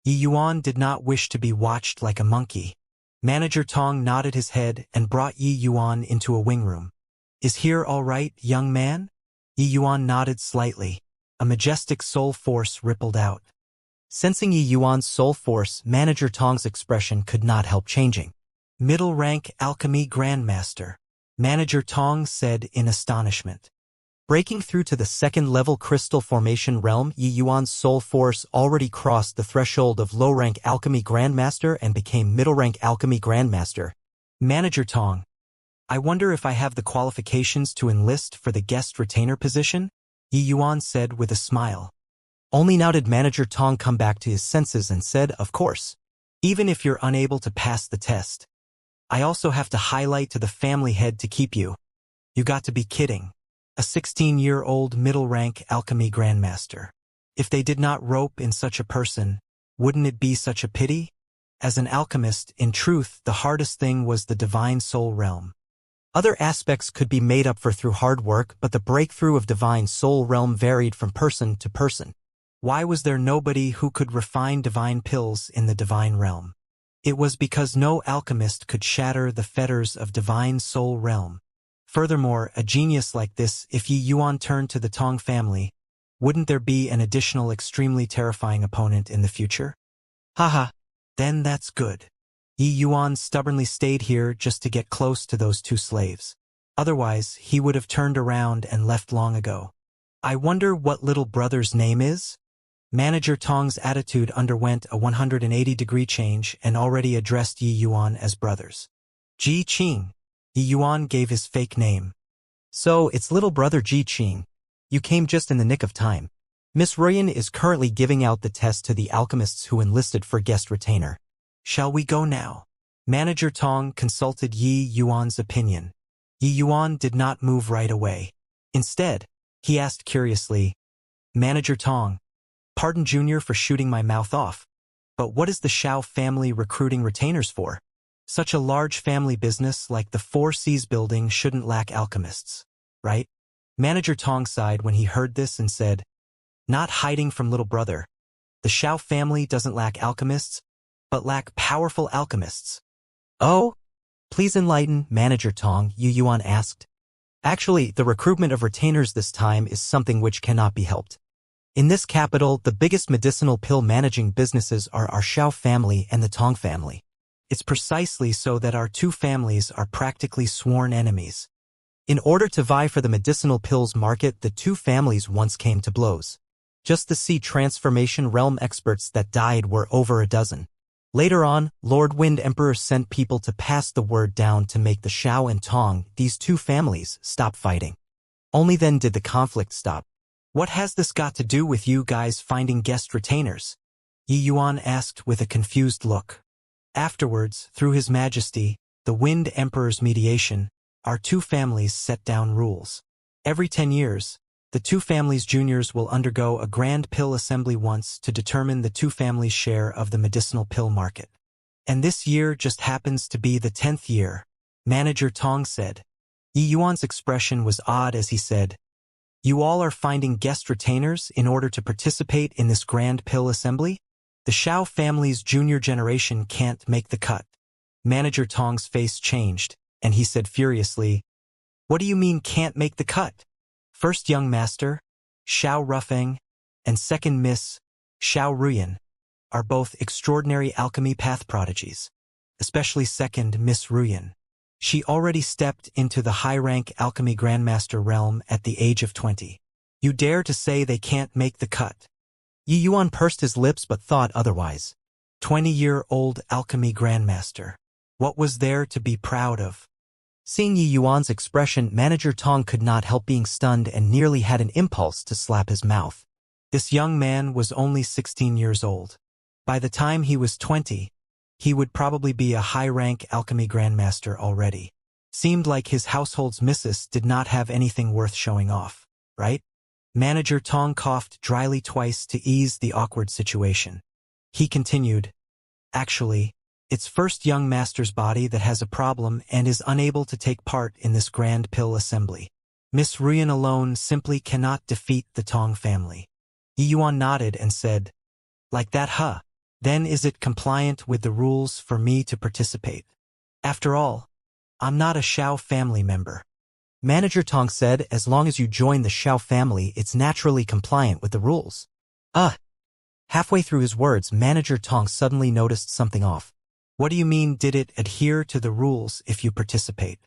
Yi Yuan did not wish to be watched like a monkey. Manager Tong nodded his head and brought Yi Yuan into a wing room. "Is here all right, young man?" Yi Yuan nodded slightly. A majestic soul force rippled out. Sensing Yi Yuan's soul force, Manager Tong's expression could not help changing. "Middle-rank alchemy grandmaster," Manager Tong said in astonishment. Breaking through to the second-level crystal formation realm, Yi Yuan's soul force already crossed the threshold of low-rank alchemy grandmaster and became middle-rank alchemy grandmaster. "Manager Tong, I wonder if I have the qualifications to enlist for the guest retainer position?" Yi Yuan said with a smile. Only now did Manager Tong come back to his senses and said, of course. Even if you're unable to pass the test, I also have to highlight to the family head to keep you. You got to be kidding. A 16-year-old middle-rank alchemy grandmaster. If they did not rope in such a person, wouldn't it be such a pity? As an alchemist, in truth, the hardest thing was the divine soul realm. Other aspects could be made up for through hard work, but the breakthrough of divine soul realm varied from person to person. Why was there nobody who could refine divine pills in the divine realm? It was because no alchemist could shatter the fetters of divine soul realm. Furthermore, a genius like this, if Yi Yuan turned to the Tong family, wouldn't there be an additional extremely terrifying opponent in the future? Haha, then that's good. Yi Yuan stubbornly stayed here just to get close to those two slaves. Otherwise, he would have turned around and left long ago. I wonder what little brother's name is? Manager Tong's attitude underwent a 180-degree change and already addressed Yi Yuan as brothers. Ji Qing. Yi Yuan gave his fake name. So, it's little brother Ji Qing. You came just in the nick of time. Miss Ruyan is currently giving out the test to the alchemists who enlisted for guest retainer. Shall we go now? Manager Tong consulted Yi Yuan's opinion. Yi Yuan did not move right away. Instead, he asked curiously, Manager Tong, pardon Junior for shooting my mouth off, but what is the Shao family recruiting retainers for? Such a large family business like the Four Seas building shouldn't lack alchemists, right? Manager Tong sighed when he heard this and said, not hiding from little brother. The Shao family doesn't lack alchemists, but lack powerful alchemists. Oh? Please enlighten, Manager Tong, Yi Yuan asked. Actually, the recruitment of retainers this time is something which cannot be helped. In this capital, the biggest medicinal pill managing businesses are our Shao family and the Tong family. It's precisely so that our two families are practically sworn enemies. In order to vie for the medicinal pills market, the two families once came to blows. Just the sea transformation realm experts that died were over a dozen. Later on, Lord Wind Emperor sent people to pass the word down to make the Shao and Tong, these two families, stop fighting. Only then did the conflict stop. What has this got to do with you guys finding guest retainers? Yi Yuan asked with a confused look. Afterwards, through His Majesty, the Wind Emperor's mediation, our two families set down rules. Every 10 years, the two families' juniors will undergo a grand pill assembly once to determine the two families' share of the medicinal pill market. And this year just happens to be the 10th year, Manager Tong said. Yi Yuan's expression was odd as he said, you all are finding guest retainers in order to participate in this grand pill assembly? The Shao family's junior generation can't make the cut. Manager Tong's face changed, and he said furiously, what do you mean can't make the cut? First young master, Shao Rufeng, and second Miss, Shao Ruyan, are both extraordinary alchemy path prodigies, especially second Miss Ruyan. She already stepped into the high-rank alchemy grandmaster realm at the age of 20. You dare to say they can't make the cut? Yi Yuan pursed his lips but thought otherwise. 20-year-old alchemy grandmaster. What was there to be proud of? Seeing Yi Yuan's expression, Manager Tong could not help being stunned and nearly had an impulse to slap his mouth. This young man was only 16 years old. By the time he was 20, he would probably be a high-rank alchemy grandmaster already. Seemed like his household's missus did not have anything worth showing off, right? Manager Tong coughed dryly twice to ease the awkward situation. He continued, actually, it's first young master's body that has a problem and is unable to take part in this grand pill assembly. Miss Ruyan alone simply cannot defeat the Tong family. Yi Yuan nodded and said, like that, huh? Then is it compliant with the rules for me to participate? After all, I'm not a Shao family member. Manager Tong said, as long as you join the Shao family, it's naturally compliant with the rules. Halfway through his words, Manager Tong suddenly noticed something off. What do you mean, did it adhere to the rules if you participate?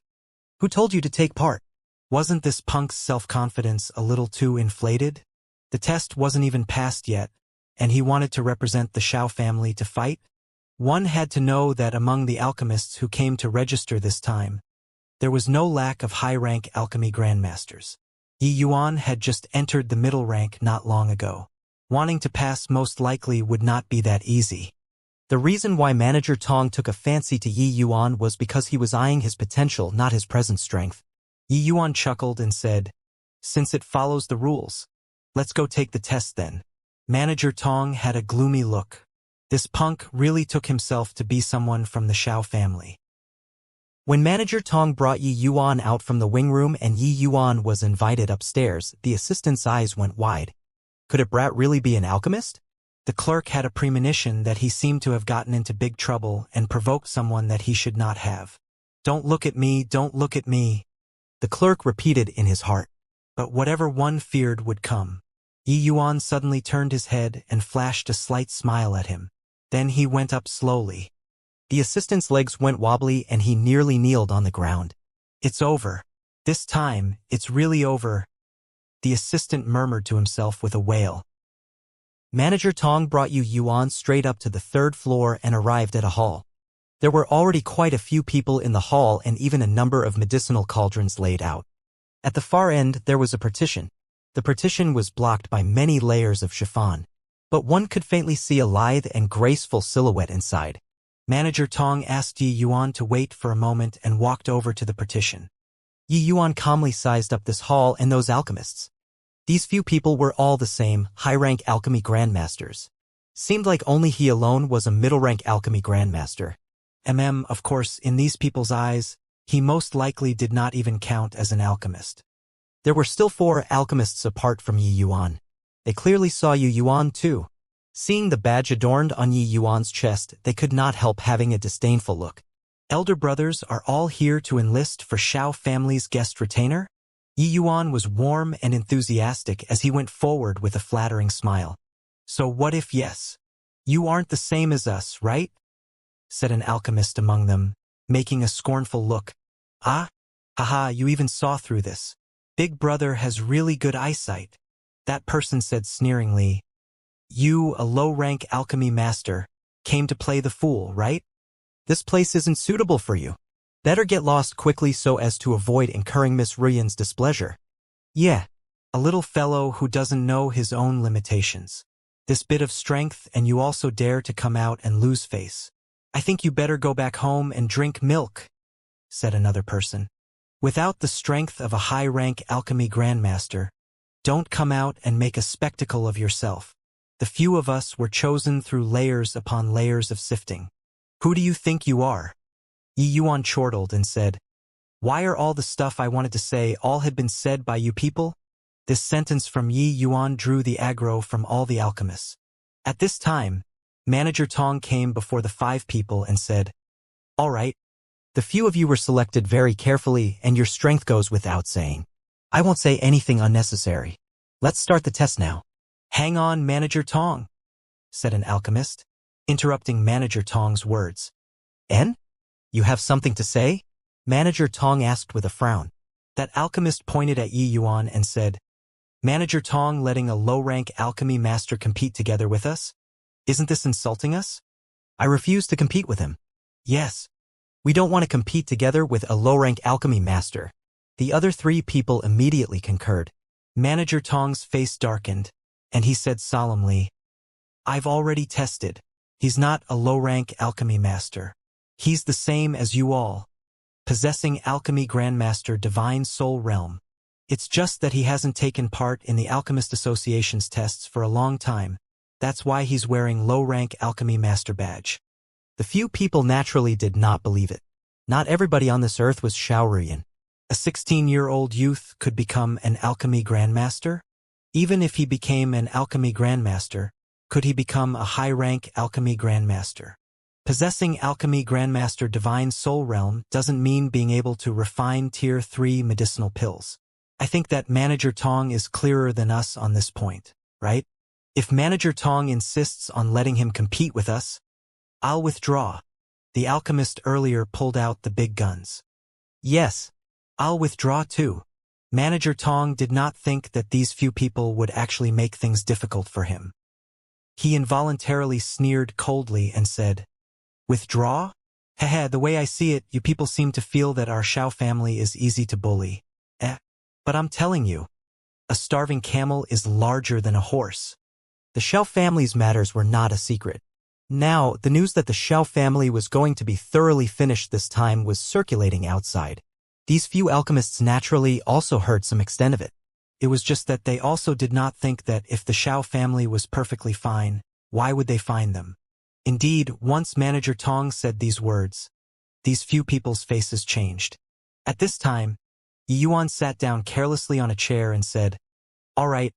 Who told you to take part? Wasn't this punk's self-confidence a little too inflated? The test wasn't even passed yet, and he wanted to represent the Shao family to fight? One had to know that among the alchemists who came to register this time, there was no lack of high-rank alchemy grandmasters. Yi Yuan had just entered the middle rank not long ago. Wanting to pass most likely would not be that easy. The reason why Manager Tong took a fancy to Yi Yuan was because he was eyeing his potential, not his present strength. Yi Yuan chuckled and said, "Since it follows the rules, let's go take the test then." Manager Tong had a gloomy look. This punk really took himself to be someone from the Xiao family. When Manager Tong brought Yi Yuan out from the wing room and Yi Yuan was invited upstairs, the assistant's eyes went wide. Could a brat really be an alchemist? The clerk had a premonition that he seemed to have gotten into big trouble and provoked someone that he should not have. "Don't look at me, don't look at me," the clerk repeated in his heart. But whatever one feared would come. Yi Yuan suddenly turned his head and flashed a slight smile at him. Then he went up slowly. The assistant's legs went wobbly and he nearly kneeled on the ground. "It's over. This time, it's really over," the assistant murmured to himself with a wail. Manager Tong brought Yi Yuan straight up to the third floor and arrived at a hall. There were already quite a few people in the hall and even a number of medicinal cauldrons laid out. At the far end, there was a partition. The partition was blocked by many layers of chiffon, but one could faintly see a lithe and graceful silhouette inside. Manager Tong asked Yi Yuan to wait for a moment and walked over to the partition. Yi Yuan calmly sized up this hall and those alchemists. These few people were all the same, high-rank alchemy grandmasters. Seemed like only he alone was a middle-rank alchemy grandmaster. Of course, in these people's eyes, he most likely did not even count as an alchemist. There were still 4 alchemists apart from Yi Yuan. They clearly saw Yi Yuan too. Seeing the badge adorned on Yi Yuan's chest, they could not help having a disdainful look. "Elder brothers are all here to enlist for Xiao family's guest retainer?" Yi Yuan was warm and enthusiastic as he went forward with a flattering smile. "So what if yes? You aren't the same as us, right?" said an alchemist among them, making a scornful look. "Ah? Haha, you even saw through this. Big brother has really good eyesight," that person said sneeringly. "You, a low-rank alchemy master, came to play the fool, right? This place isn't suitable for you. Better get lost quickly so as to avoid incurring Miss Ruyan's displeasure." "Yeah, a little fellow who doesn't know his own limitations. This bit of strength and you also dare to come out and lose face. I think you better go back home and drink milk," said another person. "Without the strength of a high-rank alchemy grandmaster, don't come out and make a spectacle of yourself. The few of us were chosen through layers upon layers of sifting. Who do you think you are?" Yi Yuan chortled and said, "Why are all the stuff I wanted to say all had been said by you people?" This sentence from Yi Yuan drew the aggro from all the alchemists. At this time, Manager Tong came before the 5 people and said, "All right. The few of you were selected very carefully and your strength goes without saying. I won't say anything unnecessary. Let's start the test now." "Hang on, Manager Tong," said an alchemist, interrupting Manager Tong's words. "En? You have something to say?" Manager Tong asked with a frown. That alchemist pointed at Yi Yuan and said, "Manager Tong letting a low-rank alchemy master compete together with us? Isn't this insulting us? I refuse to compete with him." "Yes. We don't want to compete together with a low-rank alchemy master." The other 3 people immediately concurred. Manager Tong's face darkened, and he said solemnly, "I've already tested. He's not a low-rank alchemy master. He's the same as you all. Possessing Alchemy Grandmaster Divine Soul Realm. It's just that he hasn't taken part in the Alchemist Association's tests for a long time. That's why he's wearing low-rank Alchemy Master badge." The few people naturally did not believe it. Not everybody on this earth was Shaorian. A 16-year-old youth could become an Alchemy Grandmaster? Even if he became an Alchemy Grandmaster, could he become a high-rank Alchemy Grandmaster? Possessing Alchemy Grandmaster Divine Soul Realm doesn't mean being able to refine Tier 3 medicinal pills. I think that Manager Tong is clearer than us on this point, right? If Manager Tong insists on letting him compete with us, I'll withdraw. The alchemist earlier pulled out the big guns. "Yes, I'll withdraw too." Manager Tong did not think that these few people would actually make things difficult for him. He involuntarily sneered coldly and said, "Withdraw? Heh, the way I see it, you people seem to feel that our Xiao family is easy to bully. But I'm telling you, a starving camel is larger than a horse. The Xiao family's matters were not a secret. Now, the news that the Xiao family was going to be thoroughly finished this time was circulating outside. These few alchemists naturally also heard some extent of it. It was just that they also did not think that if the Xiao family was perfectly fine, why would they find them? Indeed, once Manager Tong said these words, these few people's faces changed. At this time, Yi Yuan sat down carelessly on a chair and said, all right,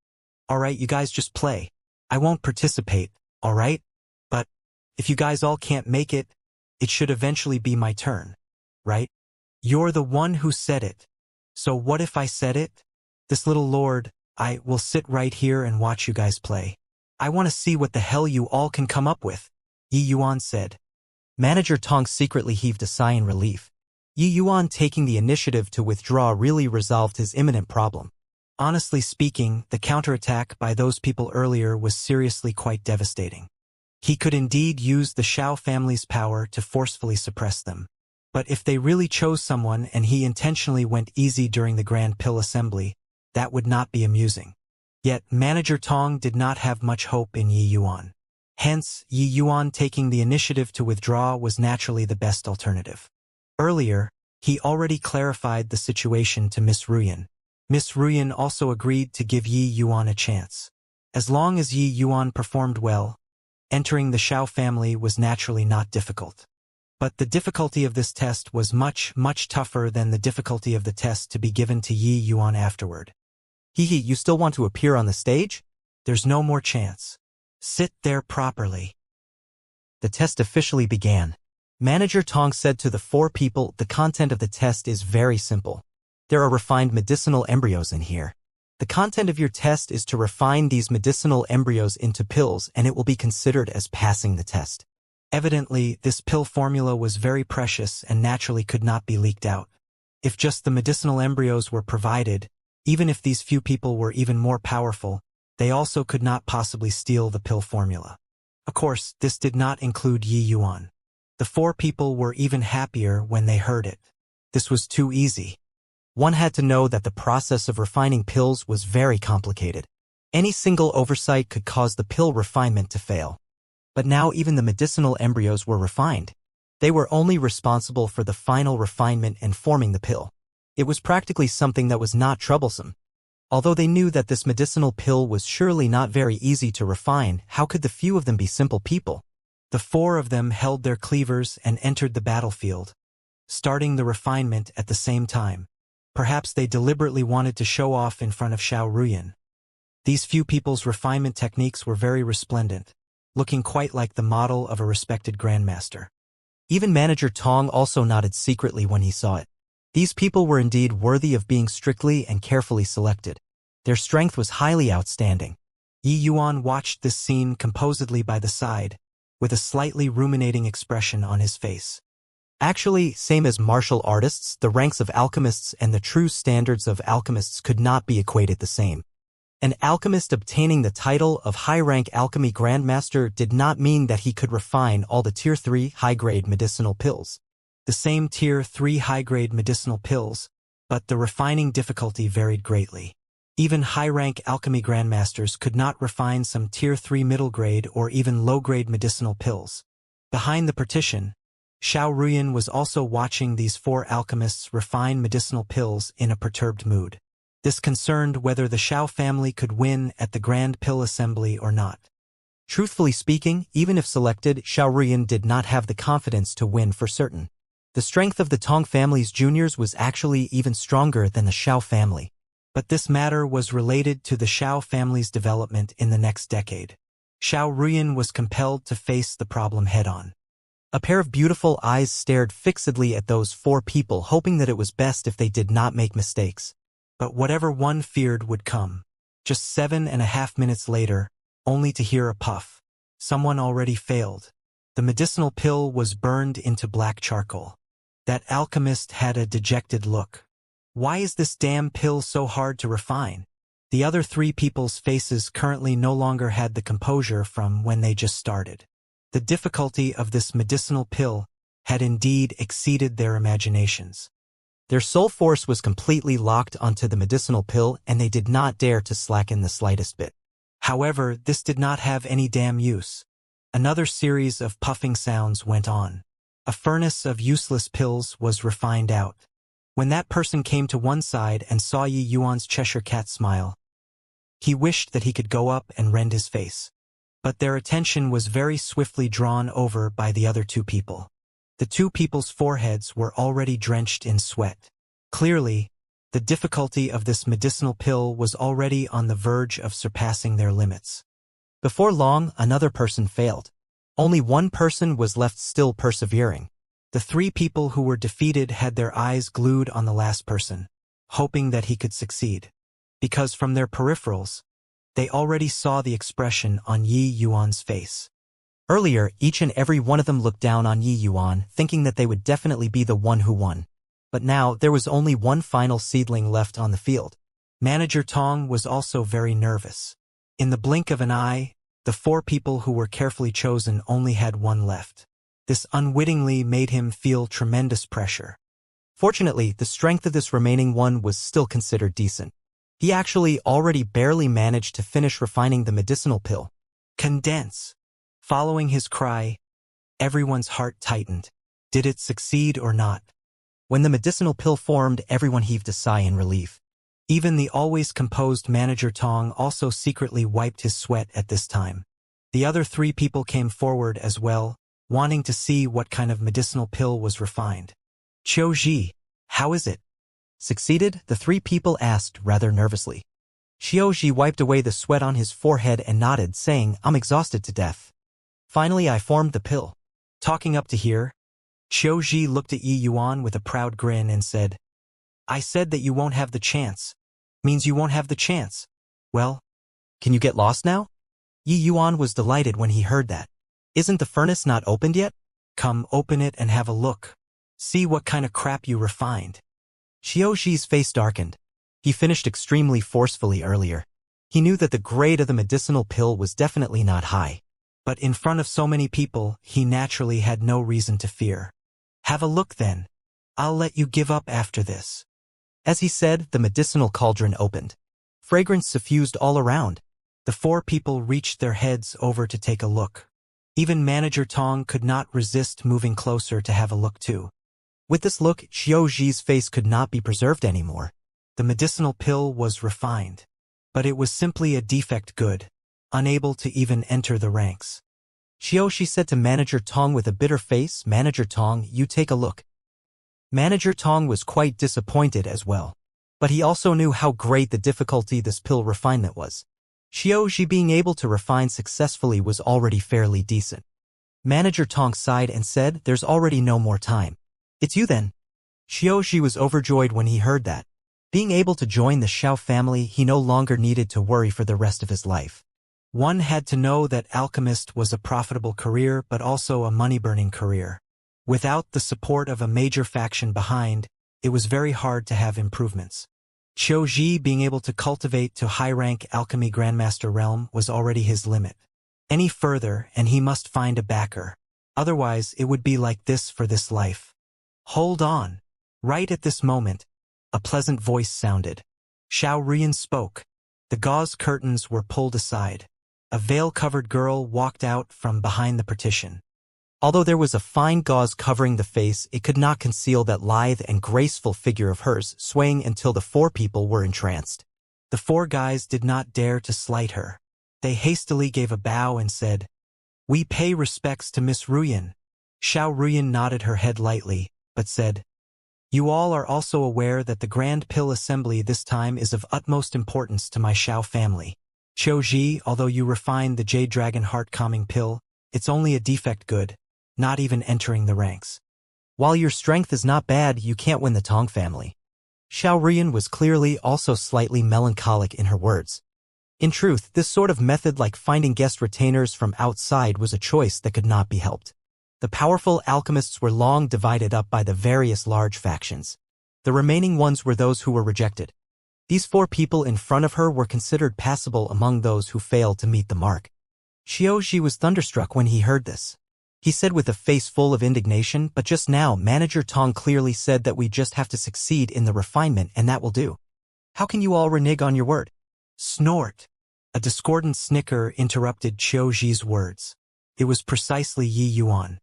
you guys just play. I won't participate, all right? But if you guys all can't make it, it should eventually be my turn, right? You're the one who said it. So what if I said it? This little lord, I will sit right here and watch you guys play. I want to see what the hell you all can come up with, Yi Yuan said. Manager Tong secretly heaved a sigh in relief. Yi Yuan taking the initiative to withdraw really resolved his imminent problem. Honestly speaking, the counterattack by those people earlier was seriously quite devastating. He could indeed use the Xiao family's power to forcefully suppress them. But if they really chose someone and he intentionally went easy during the Grand Pill Assembly, that would not be amusing. Yet, Manager Tong did not have much hope in Yi Yuan. Hence, Yi Yuan taking the initiative to withdraw was naturally the best alternative. Earlier, he already clarified the situation to Miss Ruyan. Miss Ruyan also agreed to give Yi Yuan a chance. As long as Yi Yuan performed well, entering the Xiao family was naturally not difficult. But the difficulty of this test was much, much tougher than the difficulty of the test to be given to Yi Yuan afterward. Hee, you still want to appear on the stage? There's no more chance. Sit there properly. The test officially began. Manager Tong said to the four people, the content of the test is very simple. There are refined medicinal embryos in here. The content of your test is to refine these medicinal embryos into pills, and it will be considered as passing the test. Evidently, this pill formula was very precious and naturally could not be leaked out. If just the medicinal embryos were provided, even if these few people were even more powerful, they also could not possibly steal the pill formula. Of course, this did not include Yi Yuan. The four people were even happier when they heard it. This was too easy. One had to know that the process of refining pills was very complicated. Any single oversight could cause the pill refinement to fail. But now even the medicinal embryos were refined. They were only responsible for the final refinement and forming the pill. It was practically something that was not troublesome. Although they knew that this medicinal pill was surely not very easy to refine, how could the few of them be simple people? The four of them held their cleavers and entered the battlefield, starting the refinement at the same time. Perhaps they deliberately wanted to show off in front of Xiao Ruyan. These few people's refinement techniques were very resplendent, looking quite like the model of a respected grandmaster. Even Manager Tong also nodded secretly when he saw it. These people were indeed worthy of being strictly and carefully selected. Their strength was highly outstanding. Yi Yuan watched this scene composedly by the side, with a slightly ruminating expression on his face. Actually, same as martial artists, the ranks of alchemists and the true standards of alchemists could not be equated the same. An alchemist obtaining the title of high-rank alchemy grandmaster did not mean that he could refine all the Tier 3 high-grade medicinal pills. The same Tier 3 high-grade medicinal pills, but the refining difficulty varied greatly. Even high-rank alchemy grandmasters could not refine some Tier 3 middle-grade or even low-grade medicinal pills. Behind the partition, Xiao Ruyan was also watching these four alchemists refine medicinal pills in a perturbed mood. This concerned whether the Xiao family could win at the Grand Pill Assembly or not. Truthfully speaking, even if selected, Xiao Ruyan did not have the confidence to win for certain. The strength of the Tong family's juniors was actually even stronger than the Xiao family. But this matter was related to the Xiao family's development in the next decade. Xiao Ruyan was compelled to face the problem head-on. A pair of beautiful eyes stared fixedly at those four people, hoping that it was best if they did not make mistakes. But whatever one feared would come. Just 7.5 minutes later, only to hear a puff. Someone already failed. The medicinal pill was burned into black charcoal. That alchemist had a dejected look. Why is this damn pill so hard to refine? The other three people's faces currently no longer had the composure from when they just started. The difficulty of this medicinal pill had indeed exceeded their imaginations. Their soul force was completely locked onto the medicinal pill, and they did not dare to slacken the slightest bit. However, this did not have any damn use. Another series of puffing sounds went on. A furnace of useless pills was refined out. When that person came to one side and saw Yi Yuan's Cheshire Cat smile, he wished that he could go up and rend his face. But their attention was very swiftly drawn over by the other two people. The two people's foreheads were already drenched in sweat. Clearly, the difficulty of this medicinal pill was already on the verge of surpassing their limits. Before long, another person failed. Only one person was left still persevering. The three people who were defeated had their eyes glued on the last person, hoping that he could succeed. Because from their peripherals, they already saw the expression on Yi Yuan's face. Earlier, each and every one of them looked down on Yi Yuan, thinking that they would definitely be the one who won. But now, there was only one final seedling left on the field. Manager Tong was also very nervous. In the blink of an eye, the four people who were carefully chosen only had one left. This unwittingly made him feel tremendous pressure. Fortunately, the strength of this remaining one was still considered decent. He actually already barely managed to finish refining the medicinal pill. Condense. Following his cry, everyone's heart tightened. Did it succeed or not? When the medicinal pill formed, everyone heaved a sigh in relief. Even the always composed Manager Tong also secretly wiped his sweat at this time. The other three people came forward as well, wanting to see what kind of medicinal pill was refined. Qiu Ji, how is it? Succeeded? The three people asked rather nervously. Qiu Ji wiped away the sweat on his forehead and nodded, saying, I'm exhausted to death. Finally, I formed the pill. Talking up to here, Qiu Ji looked at Yi Yuan with a proud grin and said, I said that you won't have the chance. Means you won't have the chance. Well, can you get lost now? Yi Yuan was delighted when he heard that. Isn't the furnace not opened yet? Come open it and have a look. See what kind of crap you refined. Qiu Ji's face darkened. He finished extremely forcefully earlier. He knew that the grade of the medicinal pill was definitely not high. But in front of so many people, he naturally had no reason to fear. Have a look then. I'll let you give up after this. As he said, the medicinal cauldron opened. Fragrance suffused all around. The four people reached their heads over to take a look. Even Manager Tong could not resist moving closer to have a look too. With this look, Qiu Ji's face could not be preserved anymore. The medicinal pill was refined. But it was simply a defect good, unable to even enter the ranks. Qiu Ji said to Manager Tong with a bitter face, Manager Tong, you take a look. Manager Tong was quite disappointed as well. But he also knew how great the difficulty this pill refinement was. Qiu Ji being able to refine successfully was already fairly decent. Manager Tong sighed and said, there's already no more time. It's you then. Qiu Ji was overjoyed when he heard that. Being able to join the Xiao family, he no longer needed to worry for the rest of his life. One had to know that alchemist was a profitable career but also a money-burning career. Without the support of a major faction behind, it was very hard to have improvements. Qiu Ji being able to cultivate to high-rank alchemy grandmaster realm was already his limit. Any further and he must find a backer. Otherwise it would be like this for this life. Hold on. Right at this moment, a pleasant voice sounded. Xiao Rian spoke. The gauze curtains were pulled aside. A veil-covered girl walked out from behind the partition. Although there was a fine gauze covering the face, it could not conceal that lithe and graceful figure of hers, swaying until the four people were entranced. The four guys did not dare to slight her. They hastily gave a bow and said, We pay respects to Miss Ruyan. Xiao Ruyan nodded her head lightly, but said, You all are also aware that the Grand Pill Assembly this time is of utmost importance to my Xiao family. Qiu Ji, although you refined the Jade Dragon Heart Calming Pill, it's only a defect good, not even entering the ranks. While your strength is not bad, you can't win the Tong family. Xiao Rian was clearly also slightly melancholic in her words. In truth, this sort of method like finding guest retainers from outside was a choice that could not be helped. The powerful alchemists were long divided up by the various large factions. The remaining ones were those who were rejected. These four people in front of her were considered passable among those who failed to meet the mark. Qiu Ji was thunderstruck when he heard this. He said with a face full of indignation, but just now Manager Tong clearly said that we just have to succeed in the refinement and that will do. How can you all renege on your word? Snort. A discordant snicker interrupted Qiu Zhi's words. It was precisely Yi Yuan.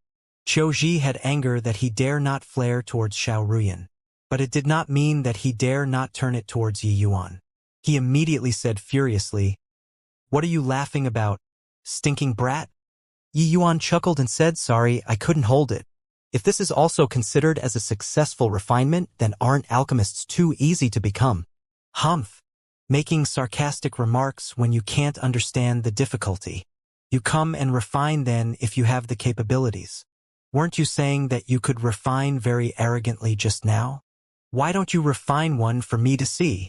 Qiu Zhi had anger that he dare not flare towards Xiao Ruyan. But it did not mean that he dare not turn it towards Yi Yuan. He immediately said furiously, "What are you laughing about, stinking brat?" Yi Yuan chuckled and said, "Sorry, I couldn't hold it. If this is also considered as a successful refinement, then aren't alchemists too easy to become?" Humph. Making sarcastic remarks when you can't understand the difficulty. You come and refine then if you have the capabilities. Weren't you saying that you could refine very arrogantly just now? Why don't you refine one for me to see?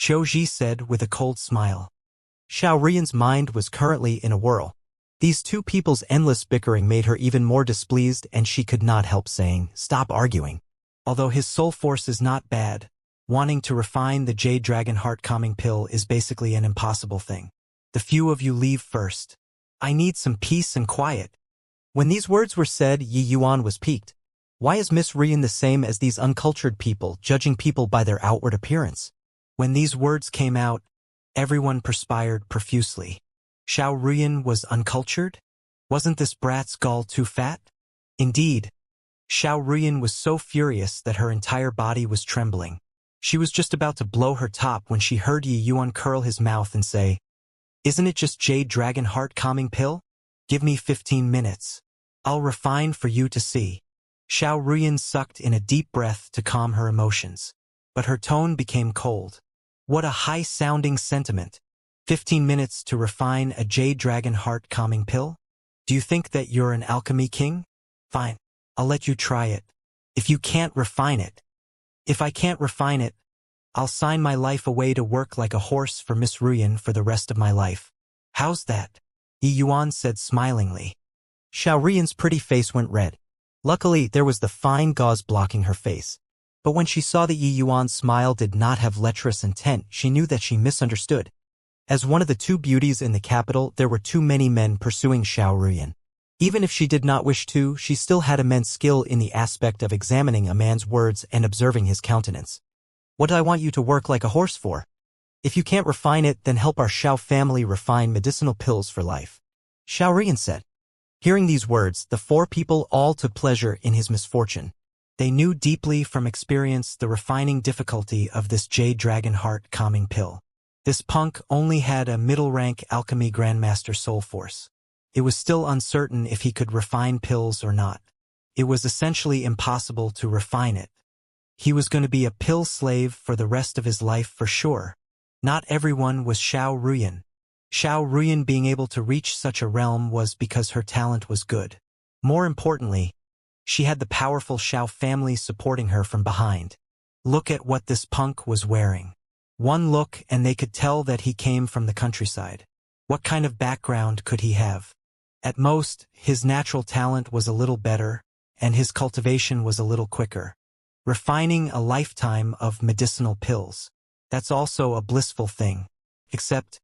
Qiu Zhi said with a cold smile. Xiao Ruyan's mind was currently in a whirl. These two people's endless bickering made her even more displeased, and she could not help saying, "Stop arguing." Although his soul force is not bad, wanting to refine the Jade Dragon Heart calming pill is basically an impossible thing. The few of you leave first. I need some peace and quiet. When these words were said, Yi Yuan was piqued. Why is Miss Ruyan the same as these uncultured people, judging people by their outward appearance? When these words came out, everyone perspired profusely. Xiao Ruyan was uncultured? Wasn't this brat's gall too fat? Indeed. Xiao Ruyan was so furious that her entire body was trembling. She was just about to blow her top when she heard Yi Yuan curl his mouth and say, "Isn't it just Jade Dragon Heart calming pill? Give me 15 minutes. I'll refine for you to see." Xiao Ruyan sucked in a deep breath to calm her emotions. But her tone became cold. What a high-sounding sentiment. 15 minutes to refine a Jade Dragon Heart calming pill? Do you think that you're an alchemy king? Fine. I'll let you try it. If you can't refine it. If I can't refine it, I'll sign my life away to work like a horse for Miss Ruyan for the rest of my life. How's that? Yi Yuan said smilingly. Xiao Ruyan's pretty face went red. Luckily, there was the fine gauze blocking her face. But when she saw that Yi Yuan's smile did not have lecherous intent, she knew that she misunderstood. As one of the two beauties in the capital, there were too many men pursuing Xiao Ruyan. Even if she did not wish to, she still had immense skill in the aspect of examining a man's words and observing his countenance. What do I want you to work like a horse for? If you can't refine it, then help our Xiao family refine medicinal pills for life. Xiao Ruyan said. Hearing these words, the four people all took pleasure in his misfortune. They knew deeply from experience the refining difficulty of this Jade Dragon Heart calming pill. This punk only had a middle-rank alchemy grandmaster soul force. It was still uncertain if he could refine pills or not. It was essentially impossible to refine it. He was going to be a pill slave for the rest of his life for sure. Not everyone was Xiao Ruyan. Xiao Ruyan being able to reach such a realm was because her talent was good. More importantly, she had the powerful Xiao family supporting her from behind. Look at what this punk was wearing. One look and they could tell that he came from the countryside. What kind of background could he have? At most, his natural talent was a little better, and his cultivation was a little quicker. Refining a lifetime of medicinal pills. That's also a blissful thing. Except,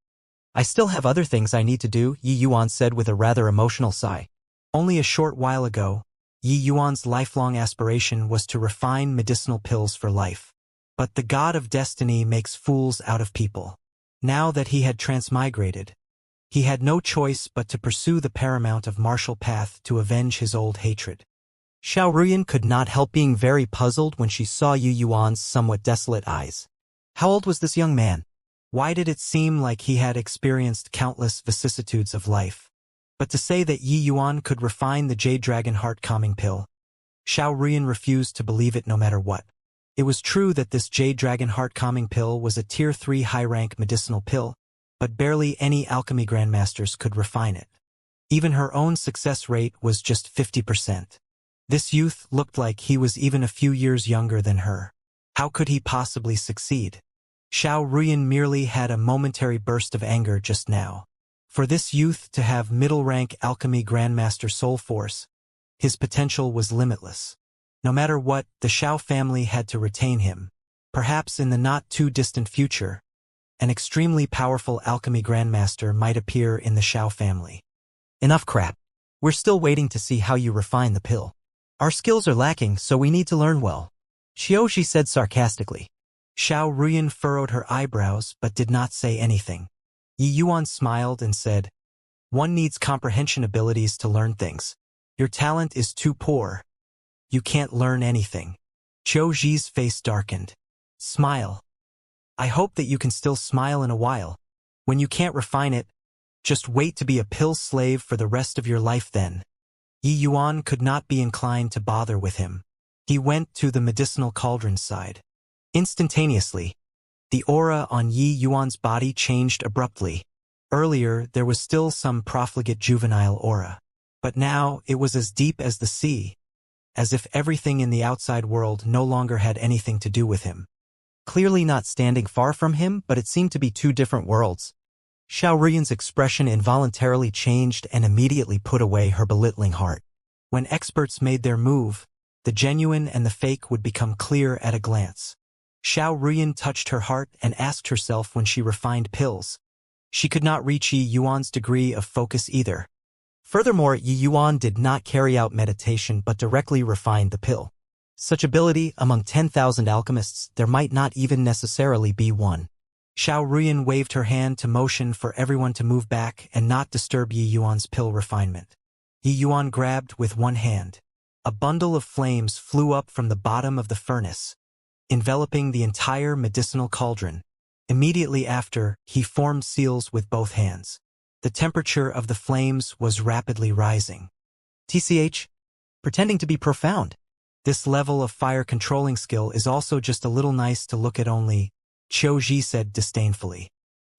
I still have other things I need to do, Yi Yuan said with a rather emotional sigh. Only a short while ago, Yi Yuan's lifelong aspiration was to refine medicinal pills for life. But the god of destiny makes fools out of people. Now that he had transmigrated, he had no choice but to pursue the paramount of martial path to avenge his old hatred. Xiao Ruyan could not help being very puzzled when she saw Yi Yuan's somewhat desolate eyes. How old was this young man? Why did it seem like he had experienced countless vicissitudes of life? But to say that Yi Yuan could refine the Jade Dragon Heart calming pill, Xiao Ruyan refused to believe it no matter what. It was true that this Jade Dragon Heart calming pill was a Tier 3 high-rank medicinal pill, but barely any alchemy grandmasters could refine it. Even her own success rate was just 50%. This youth looked like he was even a few years younger than her. How could he possibly succeed? Xiao Ruyan merely had a momentary burst of anger just now. For this youth to have middle-rank alchemy grandmaster soul force, his potential was limitless. No matter what, the Xiao family had to retain him. Perhaps in the not-too-distant future, an extremely powerful alchemy grandmaster might appear in the Xiao family. Enough crap. We're still waiting to see how you refine the pill. Our skills are lacking, so we need to learn well. Xiaoxi said sarcastically. Xiao Ruyan furrowed her eyebrows but did not say anything. Yi Yuan smiled and said, "One needs comprehension abilities to learn things. Your talent is too poor. You can't learn anything." Qiu Zhi's face darkened. "Smile. I hope that you can still smile in a while. When you can't refine it, just wait to be a pill slave for the rest of your life then." Yi Yuan could not be inclined to bother with him. He went to the medicinal cauldron's side. Instantaneously, the aura on Yi Yuan's body changed abruptly. Earlier, there was still some profligate juvenile aura. But now, it was as deep as the sea, as if everything in the outside world no longer had anything to do with him. Clearly not standing far from him, but it seemed to be two different worlds. Xiao Ruyan's expression involuntarily changed and immediately put away her belittling heart. When experts made their move, the genuine and the fake would become clear at a glance. Xiao Ruyan touched her heart and asked herself when she refined pills. She could not reach Yi Yuan's degree of focus either. Furthermore, Yi Yuan did not carry out meditation but directly refined the pill. Such ability, among 10,000 alchemists, there might not even necessarily be one. Xiao Ruyan waved her hand to motion for everyone to move back and not disturb Yi Yuan's pill refinement. Yi Yuan grabbed with one hand. A bundle of flames flew up from the bottom of the furnace, enveloping the entire medicinal cauldron. Immediately after, he formed seals with both hands. The temperature of the flames was rapidly rising. TCH, pretending to be profound. This level of fire controlling skill is also just a little nice to look at only, Qiu Zhi said disdainfully.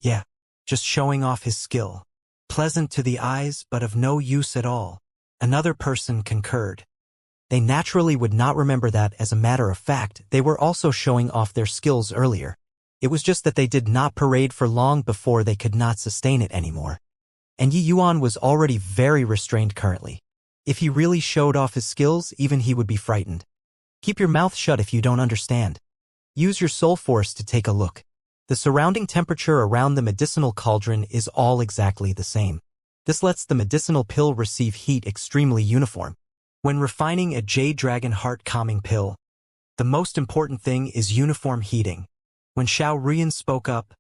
Yeah, just showing off his skill. Pleasant to the eyes but of no use at all. Another person concurred. They naturally would not remember that. As a matter of fact, they were also showing off their skills earlier. It was just that they did not parade for long before they could not sustain it anymore. And Yi Yuan was already very restrained currently. If he really showed off his skills, even he would be frightened. Keep your mouth shut if you don't understand. Use your soul force to take a look. The surrounding temperature around the medicinal cauldron is all exactly the same. This lets the medicinal pill receive heat extremely uniform. When refining a Jade Dragon Heart calming pill, the most important thing is uniform heating. When Xiao Ruyan spoke up,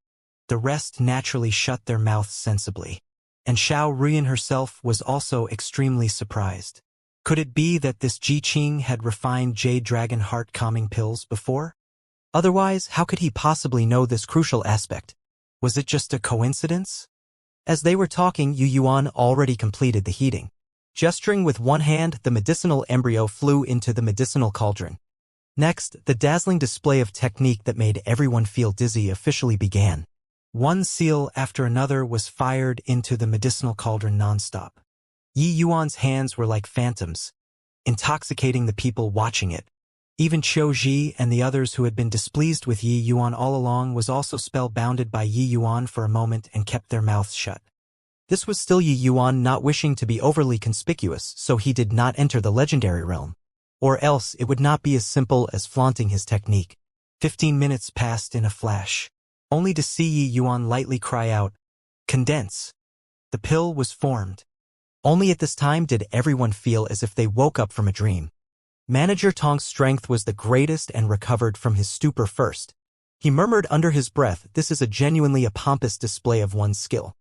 the rest naturally shut their mouths sensibly. And Xiao Ruyan herself was also extremely surprised. Could it be that this Ji Qing had refined Jade Dragon Heart calming pills before? Otherwise, how could he possibly know this crucial aspect? Was it just a coincidence? As they were talking, Yu Yuan already completed the heating. Gesturing with one hand, the medicinal embryo flew into the medicinal cauldron. Next, the dazzling display of technique that made everyone feel dizzy officially began. One seal after another was fired into the medicinal cauldron nonstop. Yi Yuan's hands were like phantoms, intoxicating the people watching it. Even Qiu Zhi and the others who had been displeased with Yi Yuan all along was also spellbounded by Yi Yuan for a moment and kept their mouths shut. This was still Yi Yuan not wishing to be overly conspicuous, so he did not enter the legendary realm. Or else it would not be as simple as flaunting his technique. 15 minutes passed in a flash, only to see Yi Yuan lightly cry out, "Condense!" The pill was formed. Only at this time did everyone feel as if they woke up from a dream. Manager Tong's strength was the greatest and recovered from his stupor first. He murmured under his breath, "This is genuinely a pompous display of one's skill."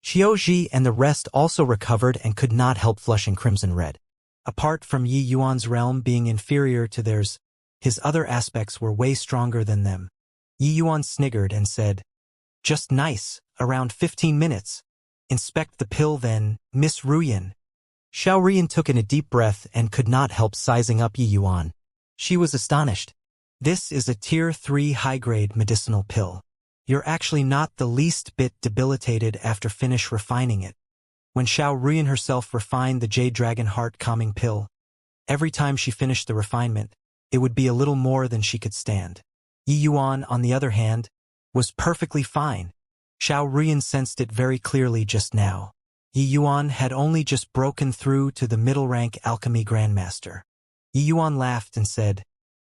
Qiu Zhi and the rest also recovered and could not help flushing crimson red. Apart from Yi Yuan's realm being inferior to theirs, his other aspects were way stronger than them. Yi Yuan sniggered and said, "Just nice, around 15 minutes. Inspect the pill then, Miss Ruyan." Xiao Ruyan took in a deep breath and could not help sizing up Yi Yuan. She was astonished. "This is a Tier 3 high-grade medicinal pill. You're actually not the least bit debilitated after finish refining it." When Xiao Ruyan herself refined the Jade Dragon Heart calming pill, every time she finished the refinement, it would be a little more than she could stand. Yi Yuan, on the other hand, was perfectly fine. Xiao Ruyan sensed it very clearly just now. Yi Yuan had only just broken through to the middle-rank alchemy grandmaster. Yi Yuan laughed and said,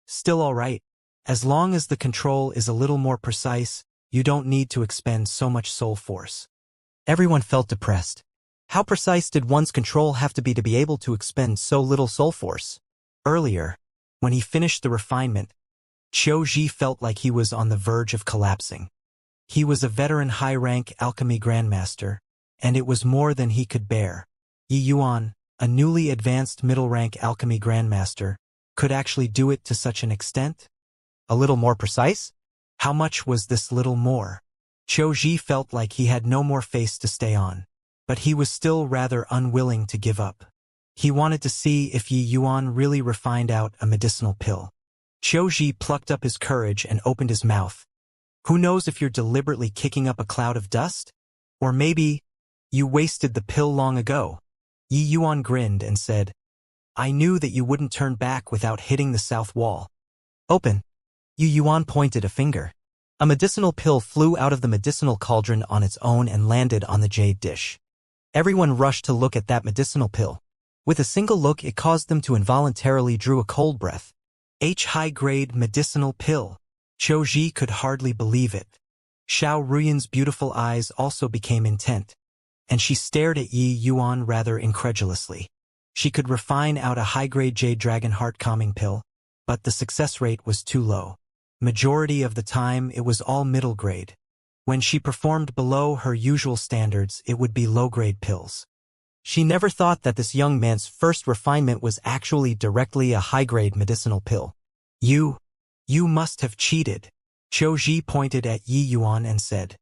"Still all right. As long as the control is a little more precise, you don't need to expend so much soul force." Everyone felt depressed. How precise did one's control have to be able to expend so little soul force? Earlier, when he finished the refinement, Qiu Zhi felt like he was on the verge of collapsing. He was a veteran high-rank alchemy grandmaster, and it was more than he could bear. Yi Yuan, a newly advanced middle-rank alchemy grandmaster, could actually do it to such an extent? A little more precise? How much was this little more? Qiu Ji felt like he had no more face to stay on, but he was still rather unwilling to give up. He wanted to see if Yi Yuan really refined out a medicinal pill. Qiu Ji plucked up his courage and opened his mouth. Who knows if you're deliberately kicking up a cloud of dust? Or maybe you wasted the pill long ago. Yi Yuan grinned and said, I knew that you wouldn't turn back without hitting the south wall. Open. Yi Yuan pointed a finger. A medicinal pill flew out of the medicinal cauldron on its own and landed on the jade dish. Everyone rushed to look at that medicinal pill. With a single look, it caused them to involuntarily draw a cold breath. High-grade medicinal pill. Qiu Ji could hardly believe it. Xiao Ruyan's beautiful eyes also became intent, and she stared at Yi Yuan rather incredulously. She could refine out a high-grade Jade Dragon Heart calming pill, but the success rate was too low. Majority of the time, it was all middle grade. When she performed below her usual standards, it would be low-grade pills. She never thought that this young man's first refinement was actually directly a high-grade medicinal pill. You must have cheated. Qiu Ji pointed at Yi Yuan and said.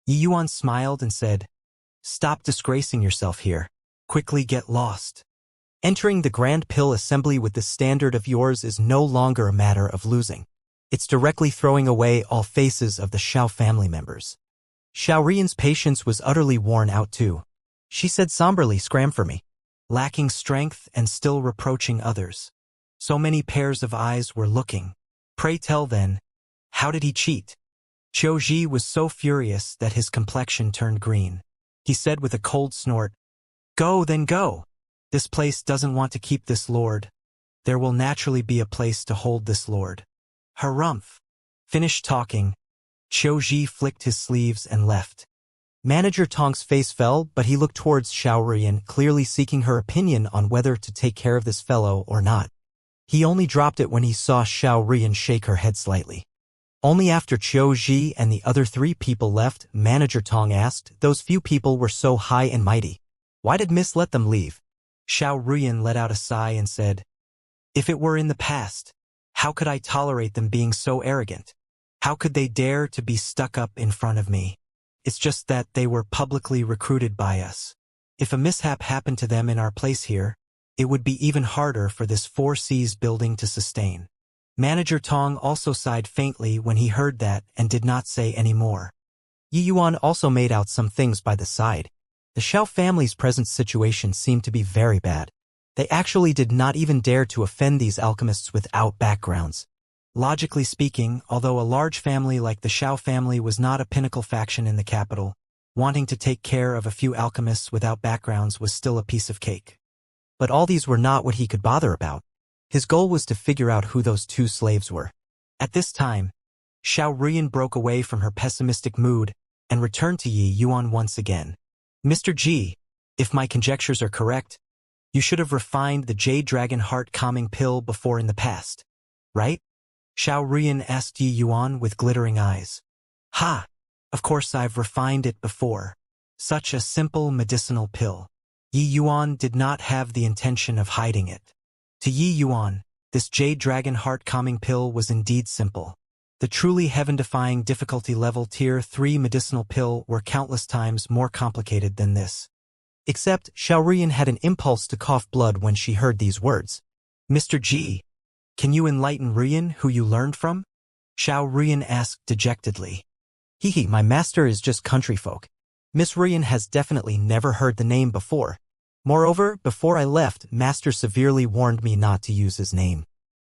Yi Yuan smiled and said, Stop disgracing yourself here. Quickly get lost. Entering the Grand Pill Assembly with this standard of yours is no longer a matter of losing. It's directly throwing away all faces of the Xiao family members. Xiao Rian's patience was utterly worn out too. She said somberly, Scram for me. Lacking strength and still reproaching others. So many pairs of eyes were looking. Pray tell then, how did he cheat? Qiu Ji was so furious that his complexion turned green. He said with a cold snort, Go then go. This place doesn't want to keep this lord. There will naturally be a place to hold this lord. Harumph. Finished talking. Qiu Ji flicked his sleeves and left. Manager Tong's face fell, but he looked towards Xiao Rian, clearly seeking her opinion on whether to take care of this fellow or not. He only dropped it when he saw Xiao Rian shake her head slightly. Only after Qiu Ji and the other 3 people left, Manager Tong asked, Those few people were so high and mighty. Why did Miss let them leave? Xiao Rian let out a sigh and said, If it were in the past, how could I tolerate them being so arrogant? How could they dare to be stuck up in front of me? It's just that they were publicly recruited by us. If a mishap happened to them in our place here, it would be even harder for this 4Cs building to sustain. Manager Tong also sighed faintly when he heard that and did not say any more. Yi Yuan also made out some things by the side. The Xiao family's present situation seemed to be very bad. They actually did not even dare to offend these alchemists without backgrounds. Logically speaking, although a large family like the Xiao family was not a pinnacle faction in the capital, wanting to take care of a few alchemists without backgrounds was still a piece of cake. But all these were not what he could bother about. His goal was to figure out who those 2 slaves were. At this time, Xiao Rian broke away from her pessimistic mood and returned to Yi Yuan once again. Mr. Ji, if my conjectures are correct, you should have refined the Jade Dragon Heart calming pill before in the past, right? Xiao Rian asked Yi Yuan with glittering eyes. Ha! Of course I've refined it before. Such a simple medicinal pill. Yi Yuan did not have the intention of hiding it. To Yi Yuan, this Jade Dragon Heart calming pill was indeed simple. The truly heaven-defying difficulty level Tier 3 medicinal pill were countless times more complicated than this. Except, Xiao Rian had an impulse to cough blood when she heard these words. Mr. Ji, can you enlighten Rian who you learned from? Xiao Rian asked dejectedly. Hee, my master is just country folk. Miss Rian has definitely never heard the name before. Moreover, before I left, Master severely warned me not to use his name.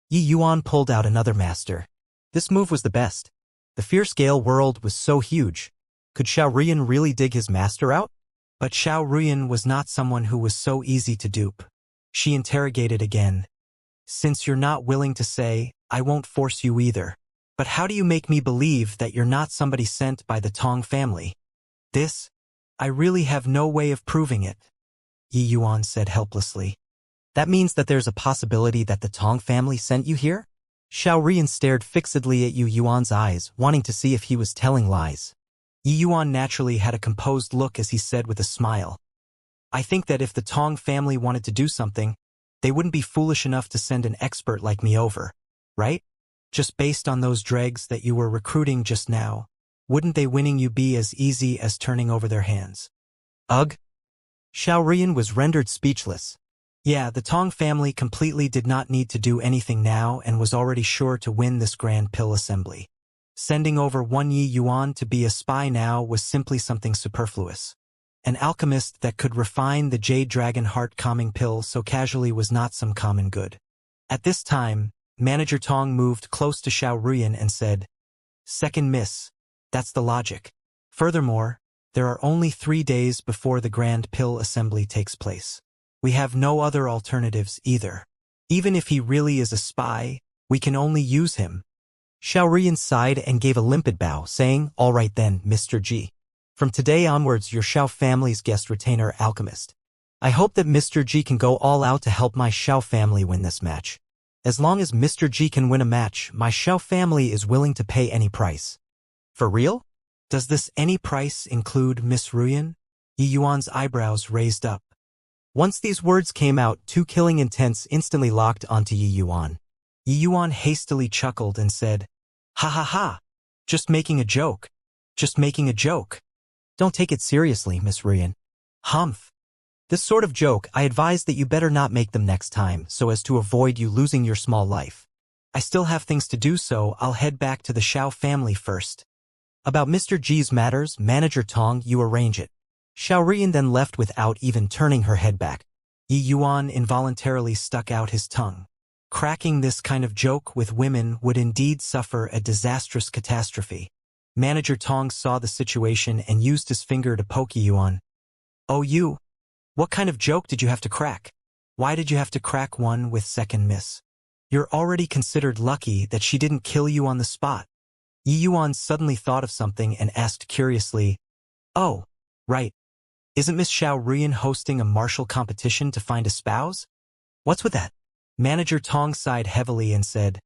Yi Yuan pulled out another master. This move was the best. The fierce Gale world was so huge. Could Xiao Rian really dig his master out? But Xiao Rian was not someone who was so easy to dupe. She interrogated again. Since you're not willing to say, I won't force you either. But how do you make me believe that you're not somebody sent by the Tong family? I really have no way of proving it. Yi Yuan said helplessly. That means that there's a possibility that the Tong family sent you here? Xiao Rian stared fixedly at Yi Yuan's eyes, wanting to see if he was telling lies. Yi Yuan naturally had a composed look as he said with a smile. I think that if the Tong family wanted to do something, they wouldn't be foolish enough to send an expert like me over, right? Just based on those dregs that you were recruiting just now, wouldn't they winning you be as easy as turning over their hands? Ugh! Xiaorian was rendered speechless. Yeah, the Tong family completely did not need to do anything now and was already sure to win this grand pill assembly. Sending over one Yi Yuan to be a spy now was simply something superfluous. An alchemist that could refine the Jade Dragon Heart calming pill so casually was not some common good. At this time, Manager Tong moved close to Xiaorian and said, "Second miss. That's the logic. Furthermore, there are only 3 days before the grand pill assembly takes place. We have no other alternatives either. Even if he really is a spy, we can only use him." Xiaorian sighed and gave a limpid bow, saying, "All right then, Mr. G. From today onwards, you're Xiao family's guest retainer alchemist. I hope that Mr. G can go all out to help my Xiao family win this match. As long as Mr. G can win a match, my Xiao family is willing to pay any price." "For real? Does this any price include Miss Ruyan?" Yi Yuan's eyebrows raised up. Once these words came out, two killing intents instantly locked onto Yi Yuan. Yi Yuan hastily chuckled and said, "Ha ha ha! Just making a joke. Just making a joke. Don't take it seriously, Miss Ruyan." "Humph. This sort of joke, I advise that you better not make them next time so as to avoid you losing your small life. I still have things to do, so I'll head back to the Xiao family first. About Mr. G's matters, Manager Tong, you arrange it." Xiaorian then left without even turning her head back. Yi Yuan involuntarily stuck out his tongue. Cracking this kind of joke with women would indeed suffer a disastrous catastrophe. Manager Tong saw the situation and used his finger to poke Yi Yuan. "Oh you? What kind of joke did you have to crack? Why did you have to crack one with second miss? You're already considered lucky that she didn't kill you on the spot." Yi Yuan suddenly thought of something and asked curiously, "Oh, right. Isn't Miss Xiaorian hosting a martial competition to find a spouse? What's with that?" Manager Tong sighed heavily and said,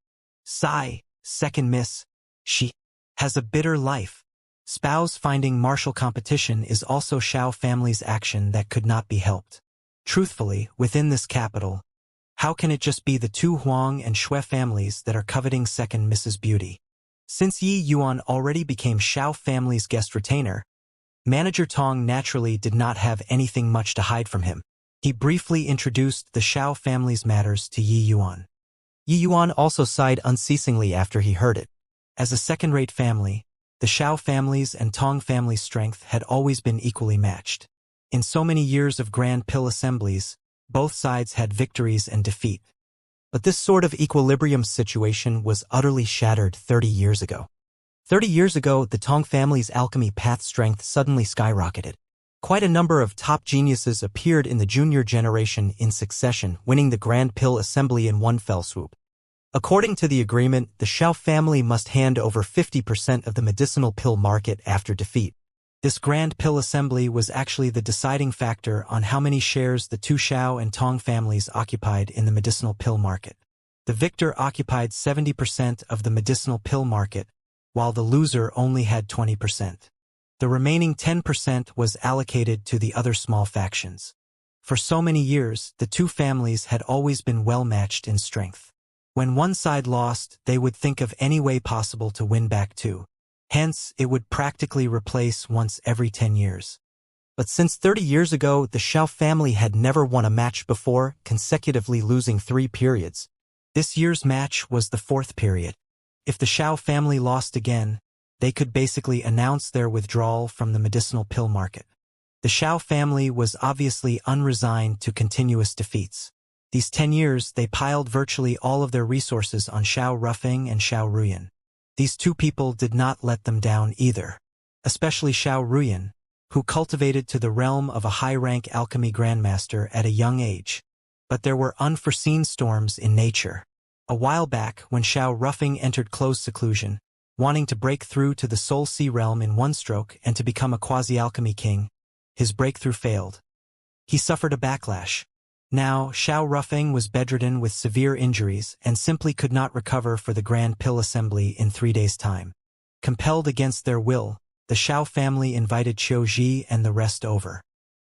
"Sigh, second miss. She has a bitter life. Spouse finding martial competition is also Xiao family's action that could not be helped. Truthfully, within this capital, how can it just be the two Huang and Shui families that are coveting second Mrs. Beauty?" Since Yi Yuan already became Xiao family's guest retainer, Manager Tong naturally did not have anything much to hide from him. He briefly introduced the Xiao family's matters to Yi Yuan. Yi Yuan also sighed unceasingly after he heard it. As a second-rate family, the Xiao family's and Tong family's strength had always been equally matched. In so many years of grand pill assemblies, both sides had victories and defeat. But this sort of equilibrium situation was utterly shattered 30 years ago. 30 years ago, the Tong family's alchemy path strength suddenly skyrocketed. Quite a number of top geniuses appeared in the junior generation in succession, winning the Grand Pill Assembly in one fell swoop. According to the agreement, the Xiao family must hand over 50% of the medicinal pill market after defeat. This Grand Pill Assembly was actually the deciding factor on how many shares the two Xiao and Tong families occupied in the medicinal pill market. The victor occupied 70% of the medicinal pill market, while the loser only had 20%. The remaining 10% was allocated to the other small factions. For so many years, the two families had always been well matched in strength. When one side lost, they would think of any way possible to win back too. Hence, it would practically replace once every 10 years. But since 30 years ago, the Xiao family had never won a match before, consecutively losing 3 periods. This year's match was the 4th period. If the Xiao family lost again, they could basically announce their withdrawal from the medicinal pill market. The Xiao family was obviously unresigned to continuous defeats. These 10 years, they piled virtually all of their resources on Xiao Ruffing and Xiao Ruyan. These two people did not let them down either, especially Xiao Ruyan, who cultivated to the realm of a high-rank alchemy grandmaster at a young age. But there were unforeseen storms in nature. A while back, when Xiao Ruffing entered closed seclusion, wanting to break through to the Soul Sea realm in one stroke and to become a quasi-alchemy king, his breakthrough failed. He suffered a backlash. Now, Xiao Ruffing was bedridden with severe injuries and simply could not recover for the Grand Pill Assembly in 3 days' time. Compelled against their will, the Xiao family invited Qiu and the rest over.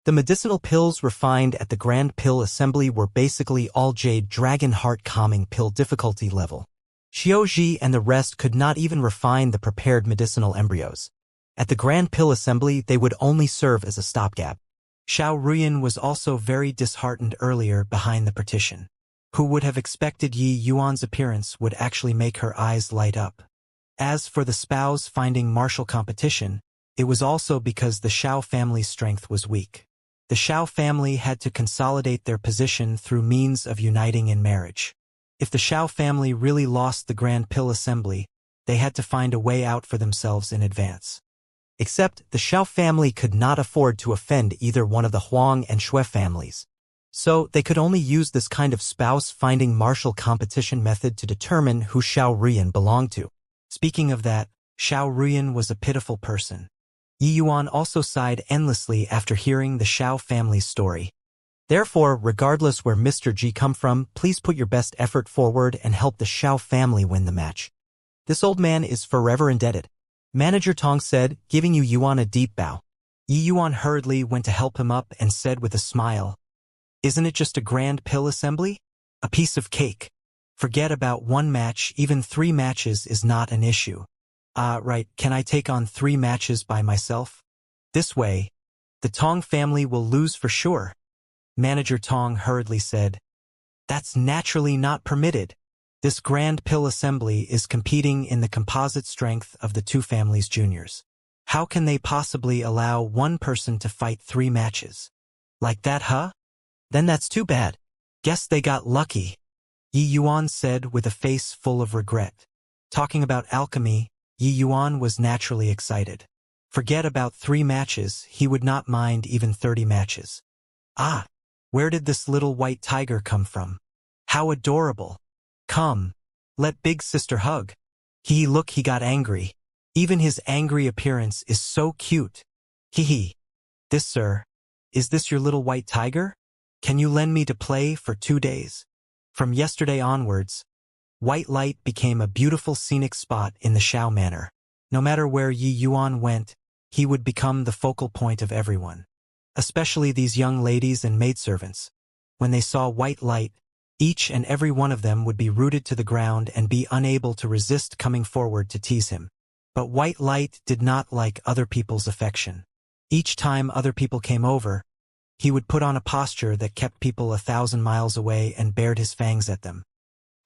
The medicinal pills refined at the Grand Pill Assembly were basically all Jade Dragon Heart calming pill difficulty level. Qiu and the rest could not even refine the prepared medicinal embryos. At the Grand Pill Assembly, they would only serve as a stopgap. Xiao Ruyan was also very disheartened earlier behind the partition. Who would have expected Yi Yuan's appearance would actually make her eyes light up. As for the spouse finding martial competition, it was also because the Xiao family's strength was weak. The Xiao family had to consolidate their position through means of uniting in marriage. If the Xiao family really lost the Grand Pill Assembly, they had to find a way out for themselves in advance. Except the Xiao family could not afford to offend either one of the Huang and Shui families. So they could only use this kind of spouse-finding martial competition method to determine who Xiao Ruyan belonged to. Speaking of that, Xiao Ruyan was a pitiful person. Yi Yuan also sighed endlessly after hearing the Xiao family's story. Therefore, regardless where Mr. G come from, please put your best effort forward and help the Xiao family win the match. This old man is forever indebted. Manager Tong said, giving Yi Yuan a deep bow. Yi Yuan hurriedly went to help him up and said with a smile, "Isn't it just a Grand Pill Assembly? A piece of cake. Forget about one match, even 3 matches is not an issue." Right, can I take on 3 matches by myself? This way, the Tong family will lose for sure. Manager Tong hurriedly said, "That's naturally not permitted. This Grand Pill Assembly is competing in the composite strength of the 2 families' juniors. How can they possibly allow one person to fight 3 matches? Like that, huh? Then that's too bad. Guess they got lucky," Yi Yuan said with a face full of regret. Talking about alchemy, Yi Yuan was naturally excited. Forget about 3 matches, he would not mind even 30 matches. Where did this little white tiger come from? How adorable. Come, let big sister hug. Look, he got angry. Even his angry appearance is so cute. Hee. This, sir, is this your little white tiger? Can you lend me to play for 2 days? From yesterday onwards, White Light became a beautiful scenic spot in the Xiao Manor. No matter where Yi Yuan went, he would become the focal point of everyone. Especially these young ladies and maidservants. When they saw White Light, each and every one of them would be rooted to the ground and be unable to resist coming forward to tease him. But White Light did not like other people's affection. Each time other people came over, he would put on a posture that kept people 1,000 miles away and bared his fangs at them.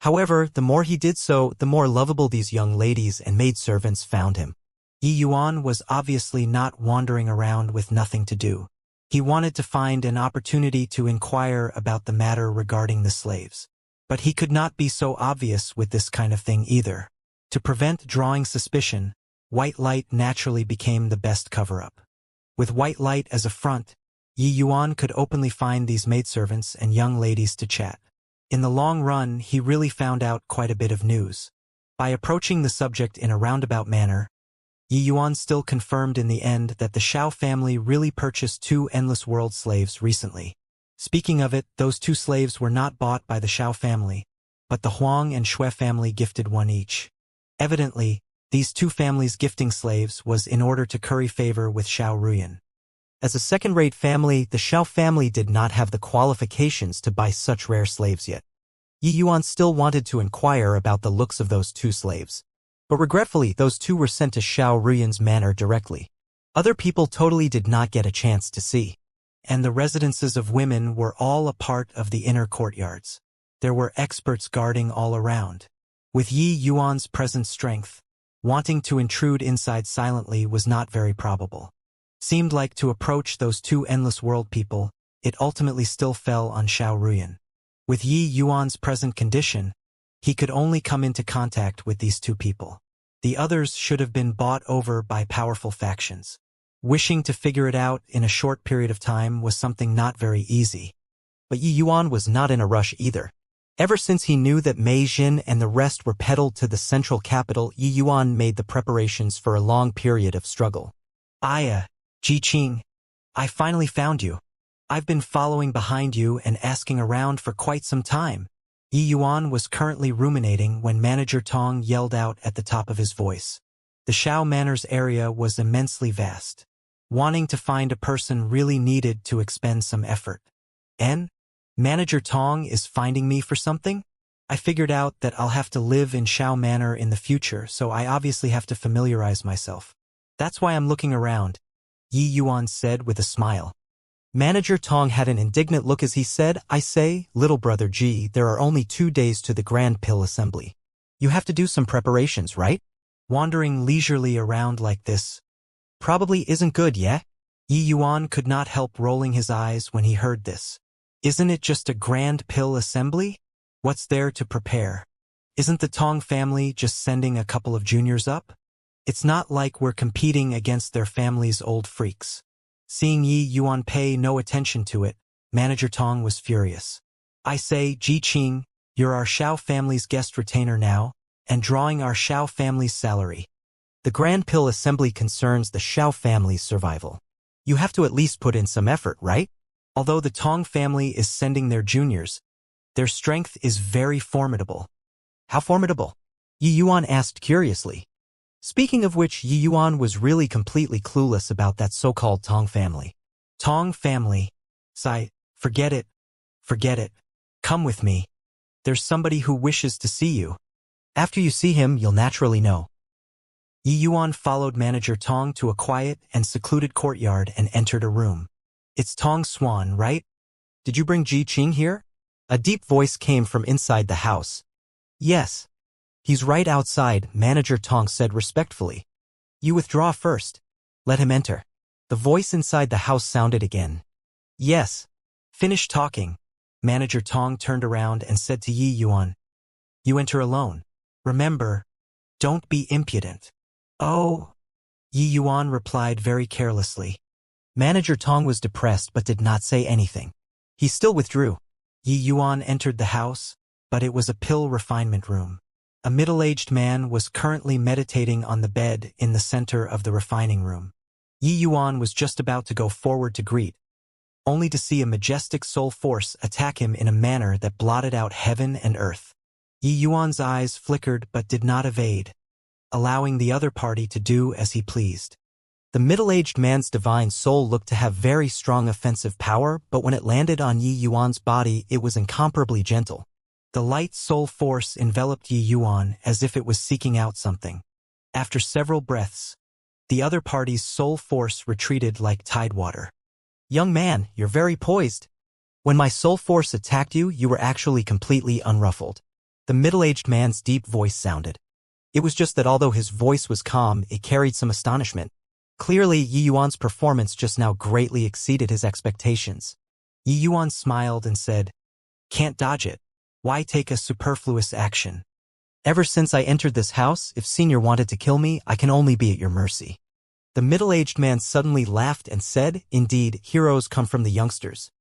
However, the more he did so, the more lovable these young ladies and maidservants found him. Yi Yuan was obviously not wandering around with nothing to do. He wanted to find an opportunity to inquire about the matter regarding the slaves. But he could not be so obvious with this kind of thing either. To prevent drawing suspicion, White Light naturally became the best cover-up. With White Light as a front, Yi Yuan could openly find these maidservants and young ladies to chat. In the long run, he really found out quite a bit of news. By approaching the subject in a roundabout manner, Yi Yuan still confirmed in the end that the Xiao family really purchased 2 Endless World slaves recently. Speaking of it, those 2 slaves were not bought by the Xiao family, but the Huang and Shui family gifted 1 each. Evidently, these 2 families gifting slaves was in order to curry favor with Xiao Ruyan. As a second-rate family, the Xiao family did not have the qualifications to buy such rare slaves yet. Yi Yuan still wanted to inquire about the looks of those 2 slaves. But regretfully, those 2 were sent to Xiao Ruyan's manor directly. Other people totally did not get a chance to see. And the residences of women were all a part of the inner courtyards. There were experts guarding all around. With Yi Yuan's present strength, wanting to intrude inside silently was not very probable. Seemed like to approach those 2 Endless World people, it ultimately still fell on Xiao Ruyan. With Yi Yuan's present condition, he could only come into contact with these 2 people. The others should have been bought over by powerful factions. Wishing to figure it out in a short period of time was something not very easy. But Yi Yuan was not in a rush either. Ever since he knew that Mei Jin and the rest were peddled to the central capital, Yi Yuan made the preparations for a long period of struggle. Ji Qing, I finally found you. I've been following behind you and asking around for quite some time. Yi Yuan was currently ruminating when Manager Tong yelled out at the top of his voice. The Shao Manor's area was immensely vast. Wanting to find a person really needed to expend some effort. And Manager Tong is finding me for something? I figured out that I'll have to live in Shao Manor in the future, so I obviously have to familiarize myself. That's why I'm looking around, Yi Yuan said with a smile. Manager Tong had an indignant look as he said, I say, little brother Ji, there are only 2 days to the Grand Pill Assembly. You have to do some preparations, right? Wandering leisurely around like this probably isn't good, yeah? Yi Yuan could not help rolling his eyes when he heard this. Isn't it just a Grand Pill Assembly? What's there to prepare? Isn't the Tong family just sending a couple of juniors up? It's not like we're competing against their family's old freaks. Seeing Yi Yuan pay no attention to it, Manager Tong was furious. I say, Ji Qing, you're our Shao family's guest retainer now, and drawing our Shao family's salary. The Grand Pill Assembly concerns the Shao family's survival. You have to at least put in some effort, right? Although the Tong family is sending their juniors, their strength is very formidable. How formidable? Yi Yuan asked curiously. Speaking of which, Yi Yuan was really completely clueless about that so-called Tong family. Tong family. Sigh, forget it. Forget it. Come with me. There's somebody who wishes to see you. After you see him, you'll naturally know. Yi Yuan followed Manager Tong to a quiet and secluded courtyard and entered a room. It's Tong Swan, right? Did you bring Ji Qing here? A deep voice came from inside the house. Yes. He's right outside, Manager Tong said respectfully. You withdraw first. Let him enter. The voice inside the house sounded again. Yes. Finish talking. Manager Tong turned around and said to Yi Yuan. You enter alone. Remember, don't be impudent. Oh. Yi Yuan replied very carelessly. Manager Tong was depressed but did not say anything. He still withdrew. Yi Yuan entered the house, but it was a pill refinement room. A middle-aged man was currently meditating on the bed in the center of the refining room. Yi Yuan was just about to go forward to greet, only to see a majestic soul force attack him in a manner that blotted out heaven and earth. Yi Yuan's eyes flickered but did not evade, allowing the other party to do as he pleased. The middle-aged man's divine soul looked to have very strong offensive power, but when it landed on Yi Yuan's body, it was incomparably gentle. The light soul force enveloped Yi Yuan as if it was seeking out something. After several breaths, the other party's soul force retreated like tidewater. Young man, you're very poised. When my soul force attacked you, you were actually completely unruffled. The middle-aged man's deep voice sounded. It was just that although his voice was calm, it carried some astonishment. Clearly, Yi Yuan's performance just now greatly exceeded his expectations. Yi Yuan smiled and said, Can't dodge it. Why take a superfluous action? Ever since I entered this house, if Senior wanted to kill me, I can only be at your mercy. The middle-aged man suddenly laughed and said, Indeed, heroes come from the youngsters.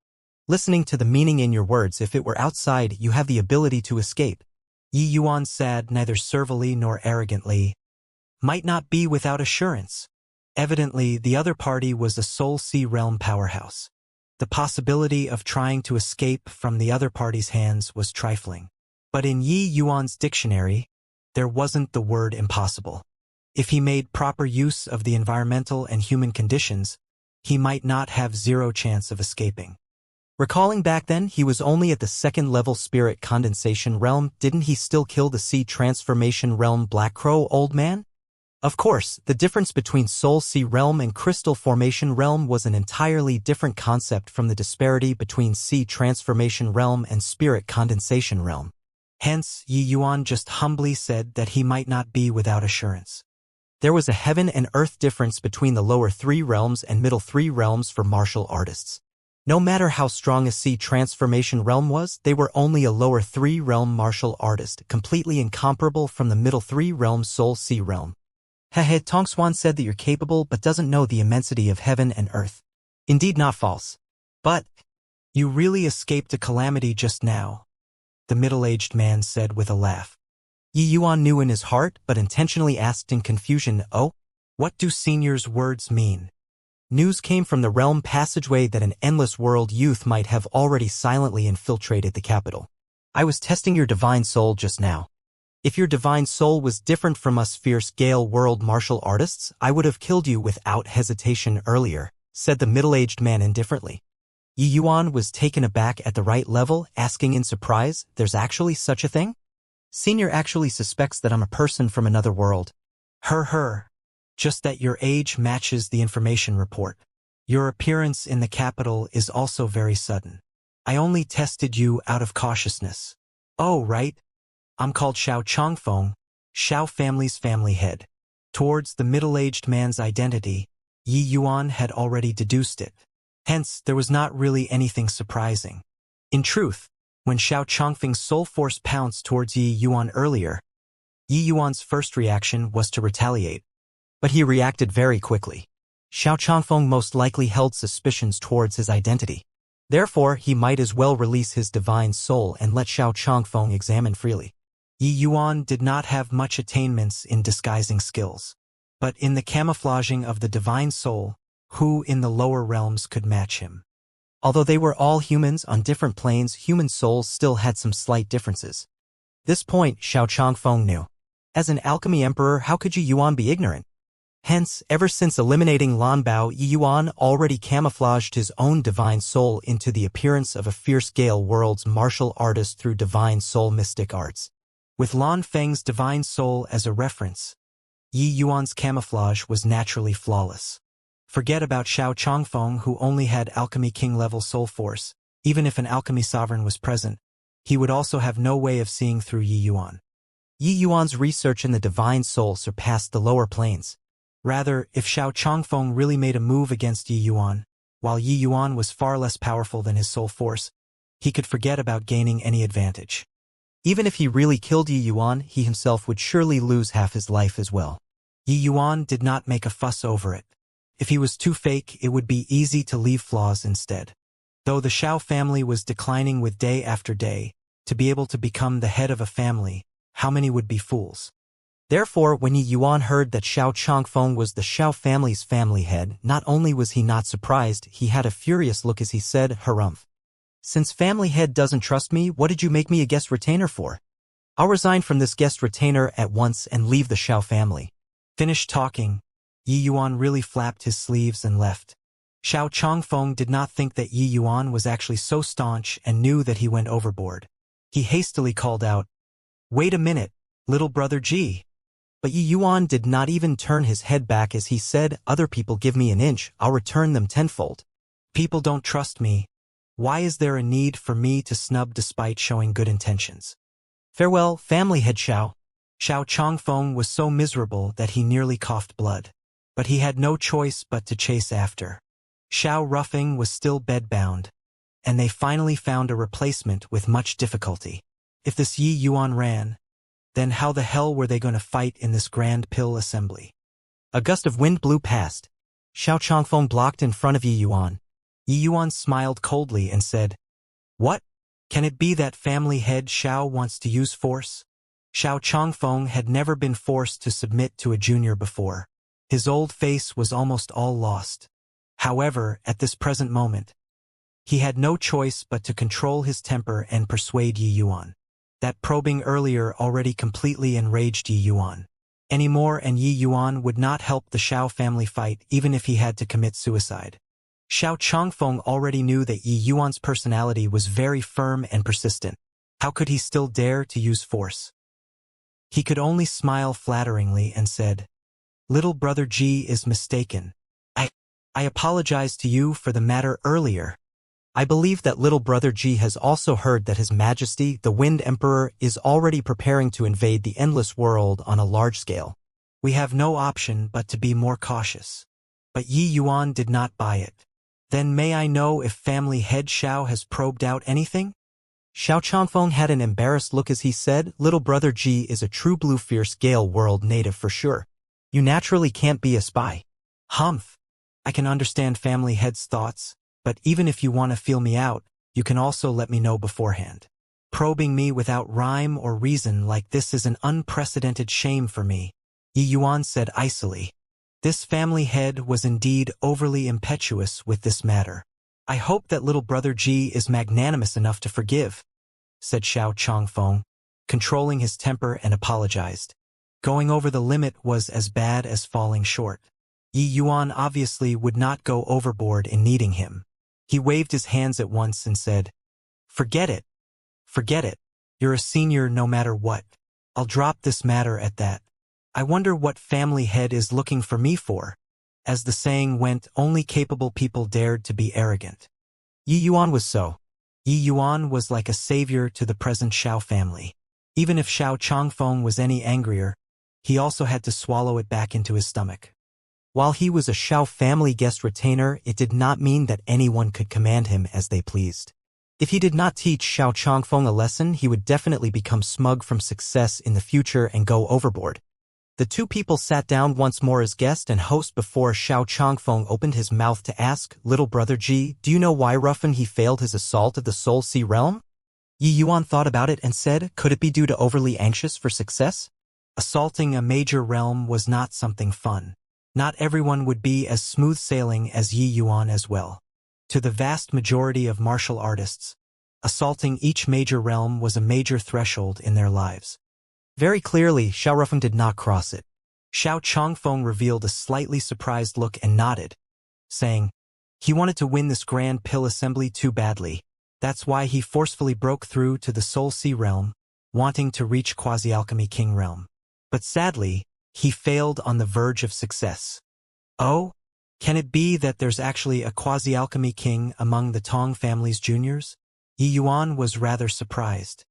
Listening to the meaning in your words, if it were outside, you have the ability to escape. Yi Yuan said neither servilely nor arrogantly, Might not be without assurance. Evidently, the other party was a Soul Sea realm powerhouse. The possibility of trying to escape from the other party's hands was trifling. But in Yi Yuan's dictionary, there wasn't the word impossible. If he made proper use of the environmental and human conditions, he might not have zero chance of escaping. Recalling back then, he was only at the second-level spirit condensation realm. Didn't he still kill the sea transformation realm Black Crow, old man? Of course, the difference between Soul Sea realm and Crystal Formation realm was an entirely different concept from the disparity between Sea Transformation realm and Spirit Condensation realm. Hence, Yi Yuan just humbly said that he might not be without assurance. There was a heaven and earth difference between the lower 3 realms and middle 3 realms for martial artists. No matter how strong a Sea Transformation realm was, they were only a lower 3 realm martial artist, completely incomparable from the middle 3 realm Soul Sea realm. Hehe, Tong Swan said that you're capable but doesn't know the immensity of heaven and earth. Indeed not false. But you really escaped a calamity just now, the middle-aged man said with a laugh. Yi Yuan knew in his heart but intentionally asked in confusion, Oh? What do Senior's words mean? News came from the realm passageway that an endless world youth might have already silently infiltrated the capital. I was testing your divine soul just now. If your divine soul was different from us fierce Gale world martial artists, I would have killed you without hesitation earlier, said the middle-aged man indifferently. Yi Yuan was taken aback at the right level, asking in surprise, there's actually such a thing? Senior actually suspects that I'm a person from another world. Her. Just that your age matches the information report. Your appearance in the capital is also very sudden. I only tested you out of cautiousness. Oh, right. I'm called Xiao Chongfeng, Xiao family's family head. Towards the middle-aged man's identity, Yi Yuan had already deduced it. Hence, there was not really anything surprising. In truth, when Xiao Chongfeng's soul force pounced towards Yi Yuan earlier, Yi Yuan's first reaction was to retaliate. But he reacted very quickly. Xiao Chongfeng most likely held suspicions towards his identity. Therefore, he might as well release his divine soul and let Xiao Chongfeng examine freely. Yi Yuan did not have much attainments in disguising skills. But in the camouflaging of the divine soul, who in the lower realms could match him? Although they were all humans on different planes, human souls still had some slight differences. This point Xiao Chongfeng knew. As an alchemy emperor, how could Yi Yuan be ignorant? Hence, ever since eliminating Lan Bao, Yi Yuan already camouflaged his own divine soul into the appearance of a fierce Gale world's martial artist through divine soul mystic arts. With Lan Feng's divine soul as a reference, Yi Yuan's camouflage was naturally flawless. Forget about Xiao Chongfeng, who only had Alchemy King level soul force. Even if an Alchemy Sovereign was present, he would also have no way of seeing through Yi Yuan. Yi Yuan's research in the divine soul surpassed the lower planes. Rather, if Xiao Chongfeng really made a move against Yi Yuan, while Yi Yuan was far less powerful than his soul force, he could forget about gaining any advantage. Even if he really killed Yi Yuan, he himself would surely lose half his life as well. Yi Yuan did not make a fuss over it. If he was too fake, it would be easy to leave flaws instead. Though the Xiao family was declining with day after day, to be able to become the head of a family, how many would be fools? Therefore, when Yi Yuan heard that Xiao Chongfeng was the Xiao family's family head, not only was he not surprised, he had a furious look as he said, Harumph. Since family head doesn't trust me, what did you make me a guest retainer for? I'll resign from this guest retainer at once and leave the Xiao family. Finished talking, Yi Yuan really flapped his sleeves and left. Xiao Chongfeng did not think that Yi Yuan was actually so staunch and knew that he went overboard. He hastily called out, "Wait a minute, little brother Ji." But Yi Yuan did not even turn his head back as he said, "Other people give me an inch, I'll return them tenfold. People don't trust me. Why is there a need for me to snub despite showing good intentions? Farewell, family head Xiao." Xiao Chongfeng was so miserable that he nearly coughed blood. But he had no choice but to chase after. Xiao Ruffing was still bedbound, and they finally found a replacement with much difficulty. If this Yi Yuan ran, then how the hell were they going to fight in this grand pill assembly? A gust of wind blew past. Xiao Chongfeng blocked in front of Yi Yuan. Yi Yuan smiled coldly and said, "What? Can it be that family head Xiao wants to use force?" Xiao Chongfeng had never been forced to submit to a junior before. His old face was almost all lost. However, at this present moment, he had no choice but to control his temper and persuade Yi Yuan. That probing earlier already completely enraged Yi Yuan. Anymore, and Yi Yuan would not help the Xiao family fight even if he had to commit suicide. Xiao Chongfeng already knew that Yi Yuan's personality was very firm and persistent. How could he still dare to use force? He could only smile flatteringly and said, "Little brother Ji is mistaken. I apologize to you for the matter earlier. I believe that little brother Ji has also heard that His Majesty, the Wind Emperor, is already preparing to invade the Endless World on a large scale. We have no option but to be more cautious." But Yi Yuan did not buy it. "Then may I know if family head Xiao has probed out anything?" Xiao Chongfeng had an embarrassed look as he said, "Little brother Ji is a true blue fierce Gale world native for sure. You naturally can't be a spy." "Humph. I can understand family head's thoughts, but even if you want to feel me out, you can also let me know beforehand. Probing me without rhyme or reason like this is an unprecedented shame for me," Yi Yuan said icily. This family head was indeed overly impetuous with this matter. "I hope that little brother Ji is magnanimous enough to forgive," said Xiao Chongfeng. controlling his temper, and apologized. Going over the limit was as bad as falling short. Yi Yuan obviously would not go overboard in needing him. He waved his hands at once and said, "Forget it. Forget it. You're a senior no matter what. I'll drop this matter at that. I wonder what family head is looking for me for." As the saying went, only capable people dared to be arrogant. Yi Yuan was so. Yi Yuan was like a savior to the present Xiao family. Even if Xiao Changfeng was any angrier, he also had to swallow it back into his stomach. While he was a Xiao family guest retainer, it did not mean that anyone could command him as they pleased. If he did not teach Xiao Changfeng a lesson, he would definitely become smug from success in the future and go overboard. The two people sat down once more as guest and host before Xiao Changfeng opened his mouth to ask, "Little brother Ji, do you know why Ruffin he failed his assault of the Soul Sea realm?" Yi Yuan thought about it and said, "Could it be due to overly anxious for success?" Assaulting a major realm was not something fun. Not everyone would be as smooth sailing as Yi Yuan as well. To the vast majority of martial artists, assaulting each major realm was a major threshold in their lives. Very clearly, Xiao Ruffin did not cross it. Xiao Changfeng revealed a slightly surprised look and nodded, saying, "He wanted to win this grand pill assembly too badly. That's why he forcefully broke through to the Soul Sea realm, wanting to reach Quasi-Alchemy King realm. But sadly, he failed on the verge of success." Oh? Can it be that there's actually a Quasi-Alchemy King among the Tong family's juniors? Yi Yuan was rather surprised.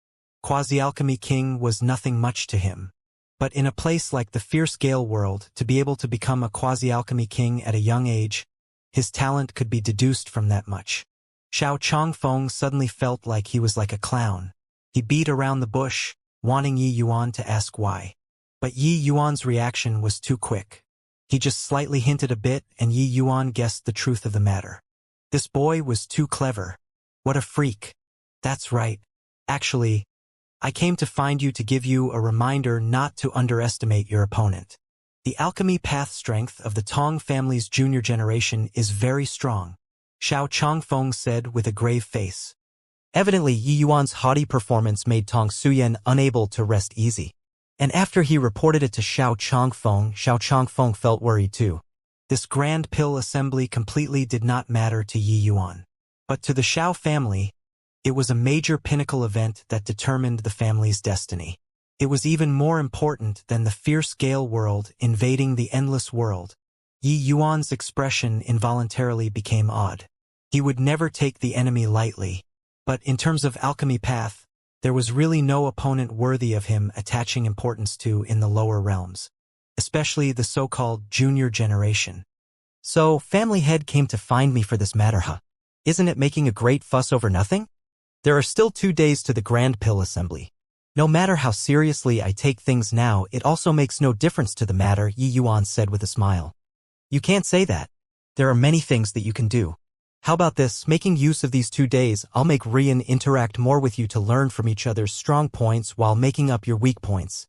Quasi-Alchemy King was nothing much to him. But in a place like the Fierce Gale world, to be able to become a Quasi-Alchemy King at a young age, his talent could be deduced from that much. Xiao Changfeng suddenly felt like he was like a clown. He beat around the bush, wanting Yi Yuan to ask why. But Yi Yuan's reaction was too quick. He just slightly hinted a bit, and Yi Yuan guessed the truth of the matter. This boy was too clever. What a freak. That's right. Actually, I came to find you to give you a reminder not to underestimate your opponent. The alchemy path strength of the Tong family's junior generation is very strong, Xiao Changfeng said with a grave face. Evidently, Yi Yuan's haughty performance made Tong Suyen unable to rest easy. And after he reported it to Xiao Changfeng felt worried too. This grand pill assembly completely did not matter to Yi Yuan. But to the Xiao family, it was a major pinnacle event that determined the family's destiny. It was even more important than the Fierce Gale world invading the Endless world. Yi Yuan's expression involuntarily became odd. He would never take the enemy lightly. But in terms of alchemy path, there was really no opponent worthy of him attaching importance to in the lower realms, especially the so-called junior generation. So, family head came to find me for this matter, huh? Isn't it making a great fuss over nothing? There are still 2 days to the Grand Pill Assembly. No matter how seriously I take things now, it also makes no difference to the matter, Yi Yuan said with a smile. You can't say that. There are many things that you can do. How about this, making use of these 2 days, I'll make Rian interact more with you to learn from each other's strong points while making up your weak points.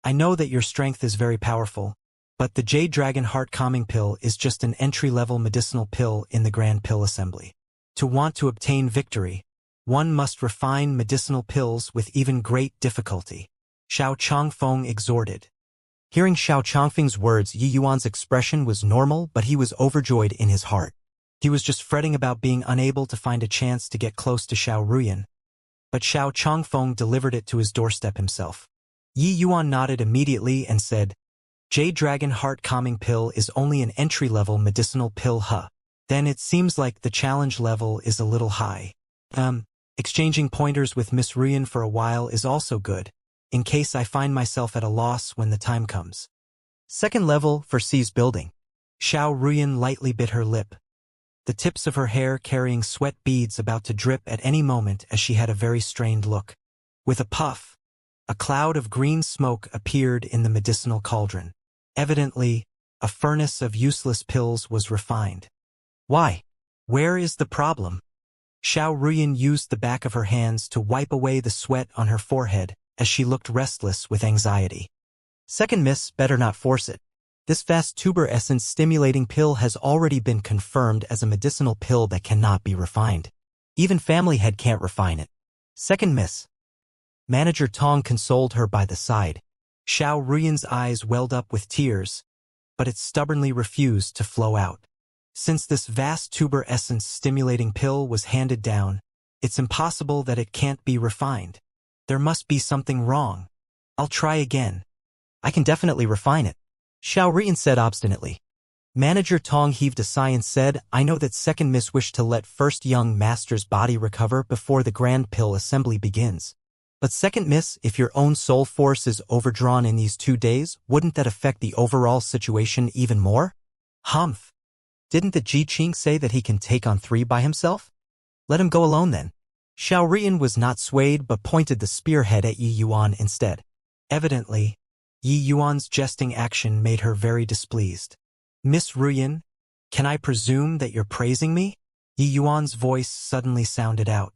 I know that your strength is very powerful, but the Jade Dragon Heart Calming Pill is just an entry-level medicinal pill in the Grand Pill Assembly. To want to obtain victory, one must refine medicinal pills with even great difficulty, Xiao Changfeng exhorted. Hearing Xiao Changfeng's words, Yi Yuan's expression was normal, but he was overjoyed in his heart. He was just fretting about being unable to find a chance to get close to Xiao Ruyan. But Xiao Changfeng delivered it to his doorstep himself. Yi Yuan nodded immediately and said, Jade Dragon Heart Calming Pill is only an entry-level medicinal pill, huh? Then it seems like the challenge level is a little high. Exchanging pointers with Miss Ruyan for a while is also good, in case I find myself at a loss when the time comes. Second level foresees building. Xiao Ruyan lightly bit her lip, the tips of her hair carrying sweat beads about to drip at any moment as she had a very strained look. With a puff, a cloud of green smoke appeared in the medicinal cauldron. Evidently, a furnace of useless pills was refined. Why? Where is the problem? Xiao Ruyan used the back of her hands to wipe away the sweat on her forehead as she looked restless with anxiety. Second miss, better not force it. This fast tuber essence stimulating pill has already been confirmed as a medicinal pill that cannot be refined. Even family head can't refine it. Second miss. Manager Tong consoled her by the side. Xiao Ruyan's eyes welled up with tears, but it stubbornly refused to flow out. Since this vast tuber essence stimulating pill was handed down, it's impossible that it can't be refined. There must be something wrong. I'll try again. I can definitely refine it, Xiao Ruyan said obstinately. Manager Tong heaved a sigh and said, I know that second miss wished to let first young master's body recover before the grand pill assembly begins. But second miss, if your own soul force is overdrawn in these 2 days, wouldn't that affect the overall situation even more? Humph. Didn't the Ji Qing say that he can take on 3 by himself? Let him go alone then. Xiao Ruyan was not swayed but pointed the spearhead at Yi Yuan instead. Evidently, Yi Yuan's jesting action made her very displeased. Miss Ruyan, can I presume that you're praising me? Yi Yuan's voice suddenly sounded out.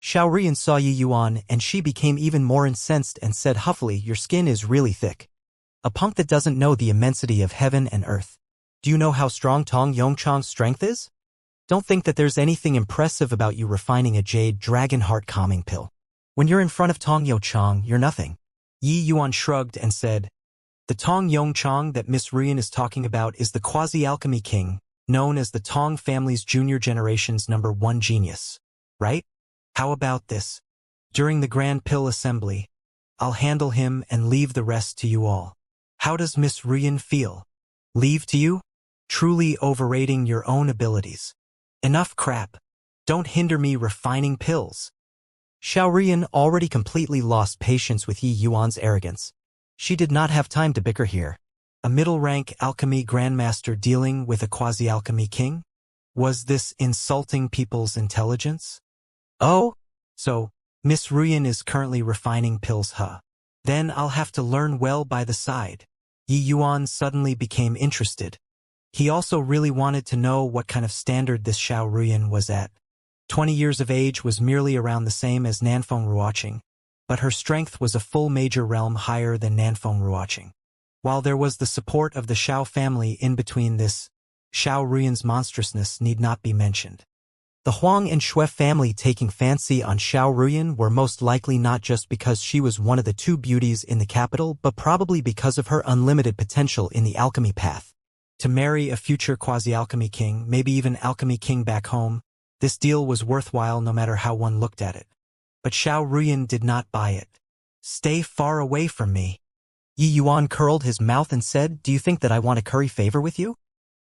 Xiao Ruyan saw Yi Yuan and she became even more incensed and said huffily, your skin is really thick. A punk that doesn't know the immensity of heaven and earth. Do you know how strong Tong Yongchang's strength is? Don't think that there's anything impressive about you refining a jade dragon heart calming pill. When you're in front of Tong Yongchang, you're nothing. Yi Yuan shrugged and said, the Tong Yongchang that Miss Ruyan is talking about is the quasi-alchemy king, known as the Tong family's junior generation's #1 genius. Right? How about this? During the Grand Pill Assembly, I'll handle him and leave the rest to you all. How does Miss Ruyan feel? Leave to you? Truly overrating your own abilities. Enough crap. Don't hinder me refining pills. Xiao Ruyan already completely lost patience with Yi Yuan's arrogance. She did not have time to bicker here. A middle-rank alchemy grandmaster dealing with a quasi-alchemy king? Was this insulting people's intelligence? Oh? So, Miss Ruyan is currently refining pills, huh? Then I'll have to learn well by the side. Yi Yuan suddenly became interested. He also really wanted to know what kind of standard this Xiao Ruyan was at. 20 years of age was merely around the same as Nanfeng Ruoqing, but her strength was a full major realm higher than Nanfeng Ruoqing. While there was the support of the Xiao family in between, this Xiao Ruyan's monstrousness need not be mentioned. The Huang and Xue family taking fancy on Xiao Ruyan were most likely not just because she was one of the 2 beauties in the capital, but probably because of her unlimited potential in the alchemy path. To marry a future quasi-alchemy king, maybe even alchemy king back home, this deal was worthwhile no matter how one looked at it. But Xiao Ruyan did not buy it. Stay far away from me. Yi Yuan curled his mouth and said, do you think that I want to curry favor with you?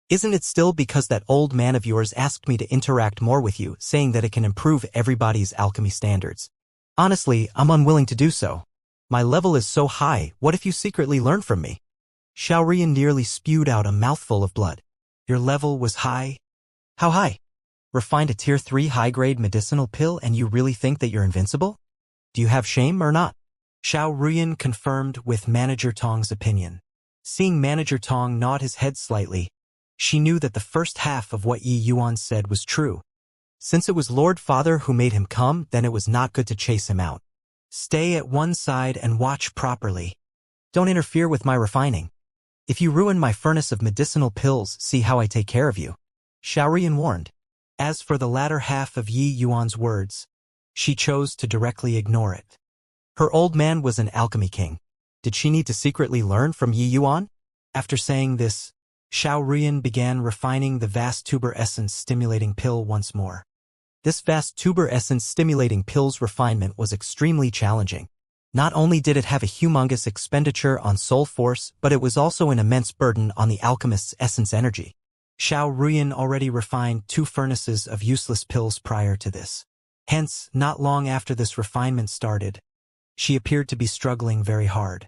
Isn't it still because that old man of yours asked me to interact more with you, saying that it can improve everybody's alchemy standards? Honestly, I'm unwilling to do so. My level is so high, what if you secretly learn from me? Xiao Ruyan nearly spewed out a mouthful of blood. Your level was high? How high? Refined a tier 3 high-grade medicinal pill and you really think that you're invincible? Do you have shame or not? Xiao Ruyan confirmed with Manager Tong's opinion. Seeing Manager Tong nod his head slightly, she knew that the first half of what Yi Yuan said was true. Since it was Lord Father who made him come, then it was not good to chase him out. Stay at one side and watch properly. Don't interfere with my refining. If you ruin my furnace of medicinal pills, see how I take care of you. Xiao Ruyan warned. As for the latter half of Yi Yuan's words, she chose to directly ignore it. Her old man was an alchemy king. Did she need to secretly learn from Yi Yuan? After saying this, Xiao Ruyan began refining the vast tuber essence stimulating pill once more. This vast tuber essence stimulating pill's refinement was extremely challenging. Not only did it have a humongous expenditure on soul force, but it was also an immense burden on the alchemist's essence energy. Xiao Ruyan already refined 2 furnaces of useless pills prior to this. Hence, not long after this refinement started, she appeared to be struggling very hard.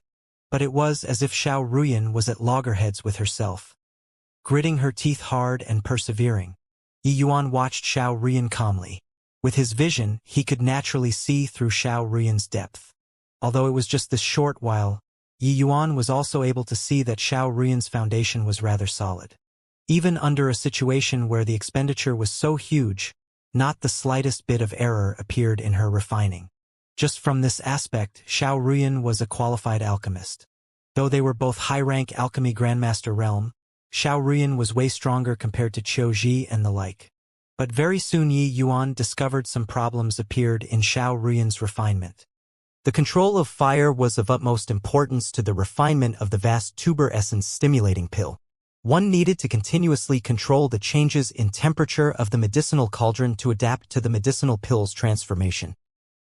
But it was as if Xiao Ruyan was at loggerheads with herself. Gritting her teeth hard and persevering, Yi Yuan watched Xiao Ruyan calmly. With his vision, he could naturally see through Xiao Ruyan's depth. Although it was just this short while, Yi Yuan was also able to see that Xiao Ruyan's foundation was rather solid. Even under a situation where the expenditure was so huge, not the slightest bit of error appeared in her refining. Just from this aspect, Xiao Ruyan was a qualified alchemist. Though they were both high-rank alchemy grandmaster realm, Xiao Ruyan was way stronger compared to Qiu Ji and the like. But very soon Yi Yuan discovered some problems appeared in Xiao Ruyan's refinement. The control of fire was of utmost importance to the refinement of the vast tuber essence stimulating pill. One needed to continuously control the changes in temperature of the medicinal cauldron to adapt to the medicinal pill's transformation.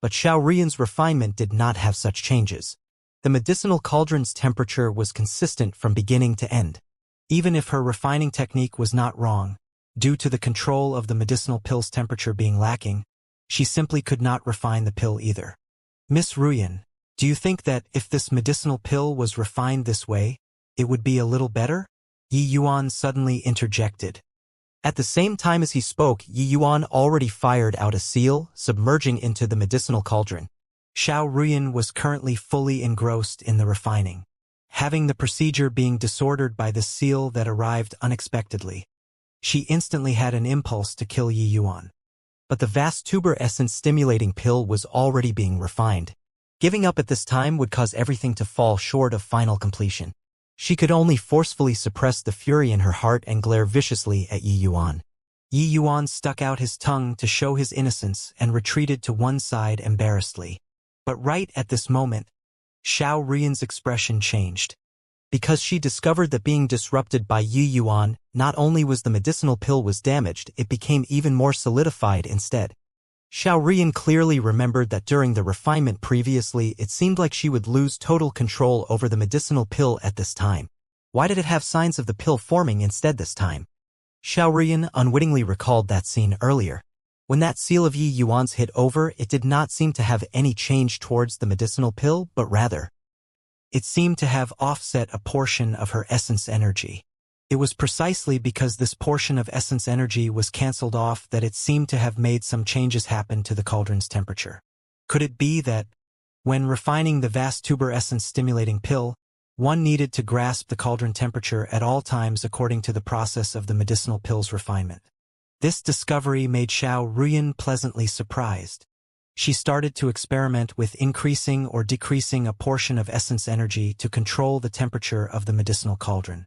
But Xiaoruyan's refinement did not have such changes. The medicinal cauldron's temperature was consistent from beginning to end. Even if her refining technique was not wrong, due to the control of the medicinal pill's temperature being lacking, she simply could not refine the pill either. Miss Ruyan, do you think that if this medicinal pill was refined this way, it would be a little better? Yi Yuan suddenly interjected. At the same time as he spoke, Yi Yuan already fired out a seal, submerging into the medicinal cauldron. Xiaoruyan was currently fully engrossed in the refining, having the procedure being disordered by the seal that arrived unexpectedly. She instantly had an impulse to kill Yi Yuan. But the vast tuber essence stimulating pill was already being refined. Giving up at this time would cause everything to fall short of final completion. She could only forcefully suppress the fury in her heart and glare viciously at Yi Yuan. Yi Yuan stuck out his tongue to show his innocence and retreated to one side embarrassedly. But right at this moment, Xiaoruyan's expression changed. Because she discovered that being disrupted by Yi Yuan, not only was the medicinal pill was damaged, it became even more solidified instead. Xiaoruyan clearly remembered that during the refinement previously it seemed like she would lose total control over the medicinal pill at this time. Why did it have signs of the pill forming instead this time? Xiaoruyan unwittingly recalled that scene earlier. When that seal of Yi Yuan's hit over, it did not seem to have any change towards the medicinal pill, but rather, it seemed to have offset a portion of her essence energy. It was precisely because this portion of essence energy was cancelled off that it seemed to have made some changes happen to the cauldron's temperature. Could it be that, when refining the vast tuber essence stimulating pill, one needed to grasp the cauldron temperature at all times according to the process of the medicinal pill's refinement? This discovery made Xiaoruyan pleasantly surprised. She started to experiment with increasing or decreasing a portion of essence energy to control the temperature of the medicinal cauldron.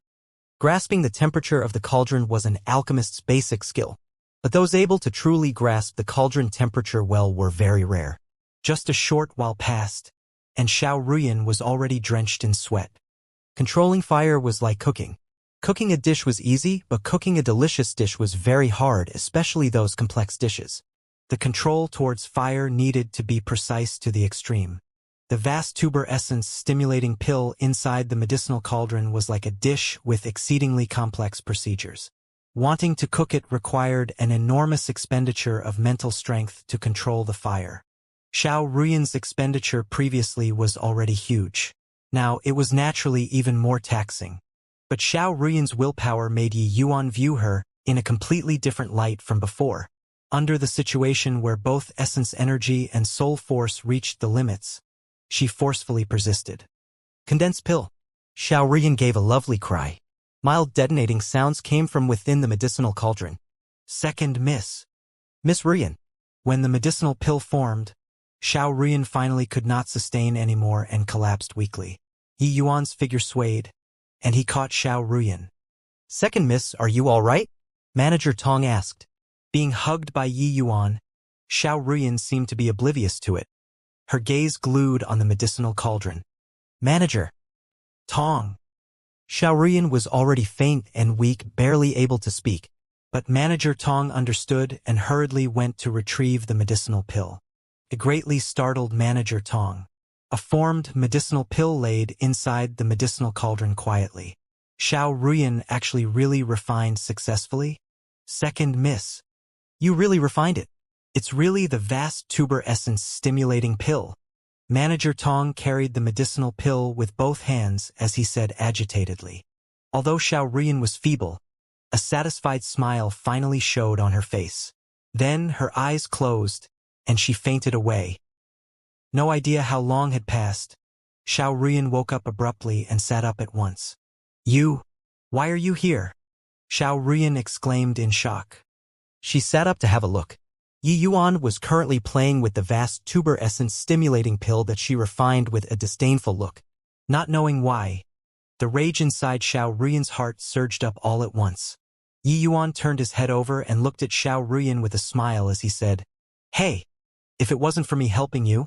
Grasping the temperature of the cauldron was an alchemist's basic skill, but those able to truly grasp the cauldron temperature well were very rare. Just a short while passed, and Xiaoruyan was already drenched in sweat. Controlling fire was like cooking. Cooking a dish was easy, but cooking a delicious dish was very hard, especially those complex dishes. The control towards fire needed to be precise to the extreme. The vast tuber essence stimulating pill inside the medicinal cauldron was like a dish with exceedingly complex procedures. Wanting to cook it required an enormous expenditure of mental strength to control the fire. Xiaoruyan's expenditure previously was already huge. Now it was naturally even more taxing. But Xiaoruyan's willpower made Yi Yuan view her in a completely different light from before. Under the situation where both essence energy and soul force reached the limits, she forcefully persisted. Condensed pill. Xiaoruyan gave a lovely cry. Mild detonating sounds came from within the medicinal cauldron. Second miss. Miss Ruyan. When the medicinal pill formed, Xiaoruyan finally could not sustain anymore and collapsed weakly. Yi Yuan's figure swayed, and he caught Xiaoruyan. Second miss, are you all right? Manager Tong asked. Being hugged by Yi Yuan, Xiaoruyan seemed to be oblivious to it, her gaze glued on the medicinal cauldron. Manager Tong. Xiaoruyan was already faint and weak, barely able to speak, but Manager Tong understood and hurriedly went to retrieve the medicinal pill. It greatly startled Manager Tong. A formed medicinal pill laid inside the medicinal cauldron quietly. Xiaoruyan actually really refined successfully? Second miss. You really refined it. It's really the vast tuber essence stimulating pill. Manager Tong carried the medicinal pill with both hands as he said agitatedly. Although Xiaoruyan was feeble, a satisfied smile finally showed on her face. Then her eyes closed, and she fainted away. No idea how long had passed. Xiaoruyan woke up abruptly and sat up at once. You? Why are you here? Xiaoruyan exclaimed in shock. She sat up to have a look. Yi Yuan was currently playing with the vast tuber essence stimulating pill that she refined with a disdainful look. Not knowing why, the rage inside Xiaoruyan's heart surged up all at once. Yi Yuan turned his head over and looked at Xiaoruyan with a smile as he said, Hey, if it wasn't for me helping you,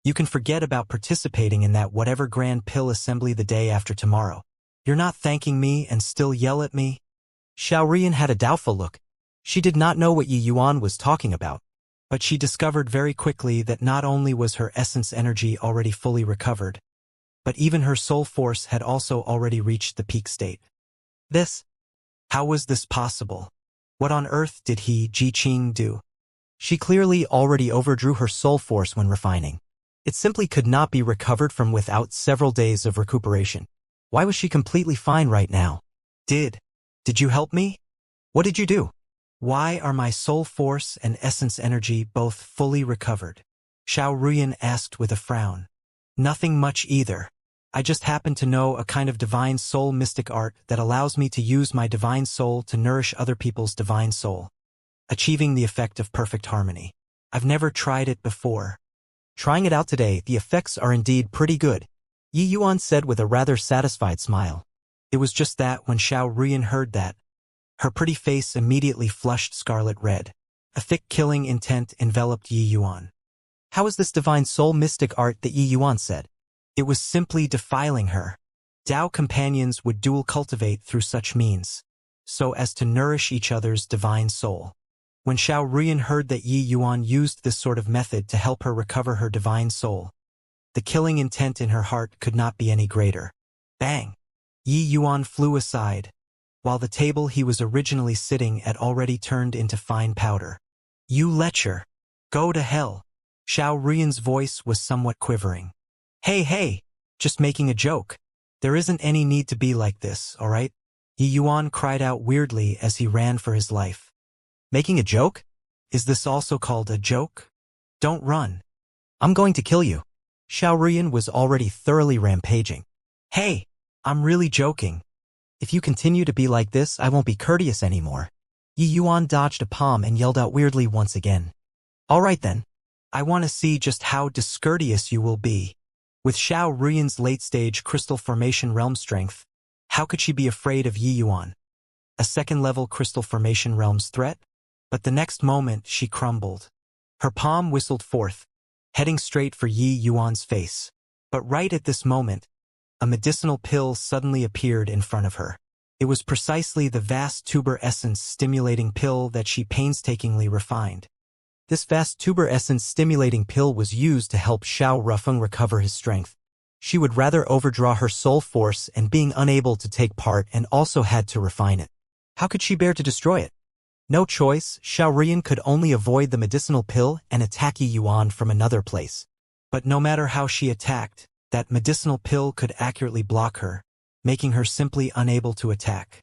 You can forget about participating in that whatever grand pill assembly the day after tomorrow. You're not thanking me and still yell at me? Xiaorian had a doubtful look. She did not know what Yi Yuan was talking about, but she discovered very quickly that not only was her essence energy already fully recovered, but even her soul force had also already reached the peak state. How was this possible? What on earth did Ji Qing do? She clearly already overdrew her soul force when refining. It simply could not be recovered from without several days of recuperation. Why was she completely fine right now? Did you help me? What did you do? Why are my soul force and essence energy both fully recovered? Xiao Ruyan asked with a frown. Nothing much either. I just happen to know a kind of divine soul mystic art that allows me to use my divine soul to nourish other people's divine soul, achieving the effect of perfect harmony. I've never tried it before. Trying it out today, the effects are indeed pretty good, Yi Yuan said with a rather satisfied smile. It was just that when Xiao Ruyan heard that, her pretty face immediately flushed scarlet red. A thick killing intent enveloped Yi Yuan. How is this divine soul mystic art that Yi Yuan said? It was simply defiling her. Dao companions would dual cultivate through such means, so as to nourish each other's divine soul. When Xiao Ruyan heard that Yi Yuan used this sort of method to help her recover her divine soul, the killing intent in her heart could not be any greater. Bang! Yi Yuan flew aside, while the table he was originally sitting at already turned into fine powder. You lecher! Go to hell! Xiao Ruyan's voice was somewhat quivering. Hey, just making a joke. There isn't any need to be like this, all right? Yi Yuan cried out weirdly as he ran for his life. Making a joke? Is this also called a joke? Don't run. I'm going to kill you. Xiao Ruyan was already thoroughly rampaging. Hey, I'm really joking. If you continue to be like this, I won't be courteous anymore. Yi Yuan dodged a palm and yelled out weirdly once again. All right then. I want to see just how discourteous you will be. With Xiao Ruyan's late-stage crystal formation realm strength, how could she be afraid of Yi Yuan? A second-level crystal formation realm's threat? But the next moment she crumbled. Her palm whistled forth, heading straight for Yi Yuan's face. But right at this moment, a medicinal pill suddenly appeared in front of her. It was precisely the vast tuber essence stimulating pill that she painstakingly refined. This vast tuber essence stimulating pill was used to help Xiao Rufeng recover his strength. She would rather overdraw her soul force and being unable to take part and also had to refine it. How could she bear to destroy it? No choice, Xiao Ruyan could only avoid the medicinal pill and attack Yi Yuan from another place. But no matter how she attacked, that medicinal pill could accurately block her, making her simply unable to attack.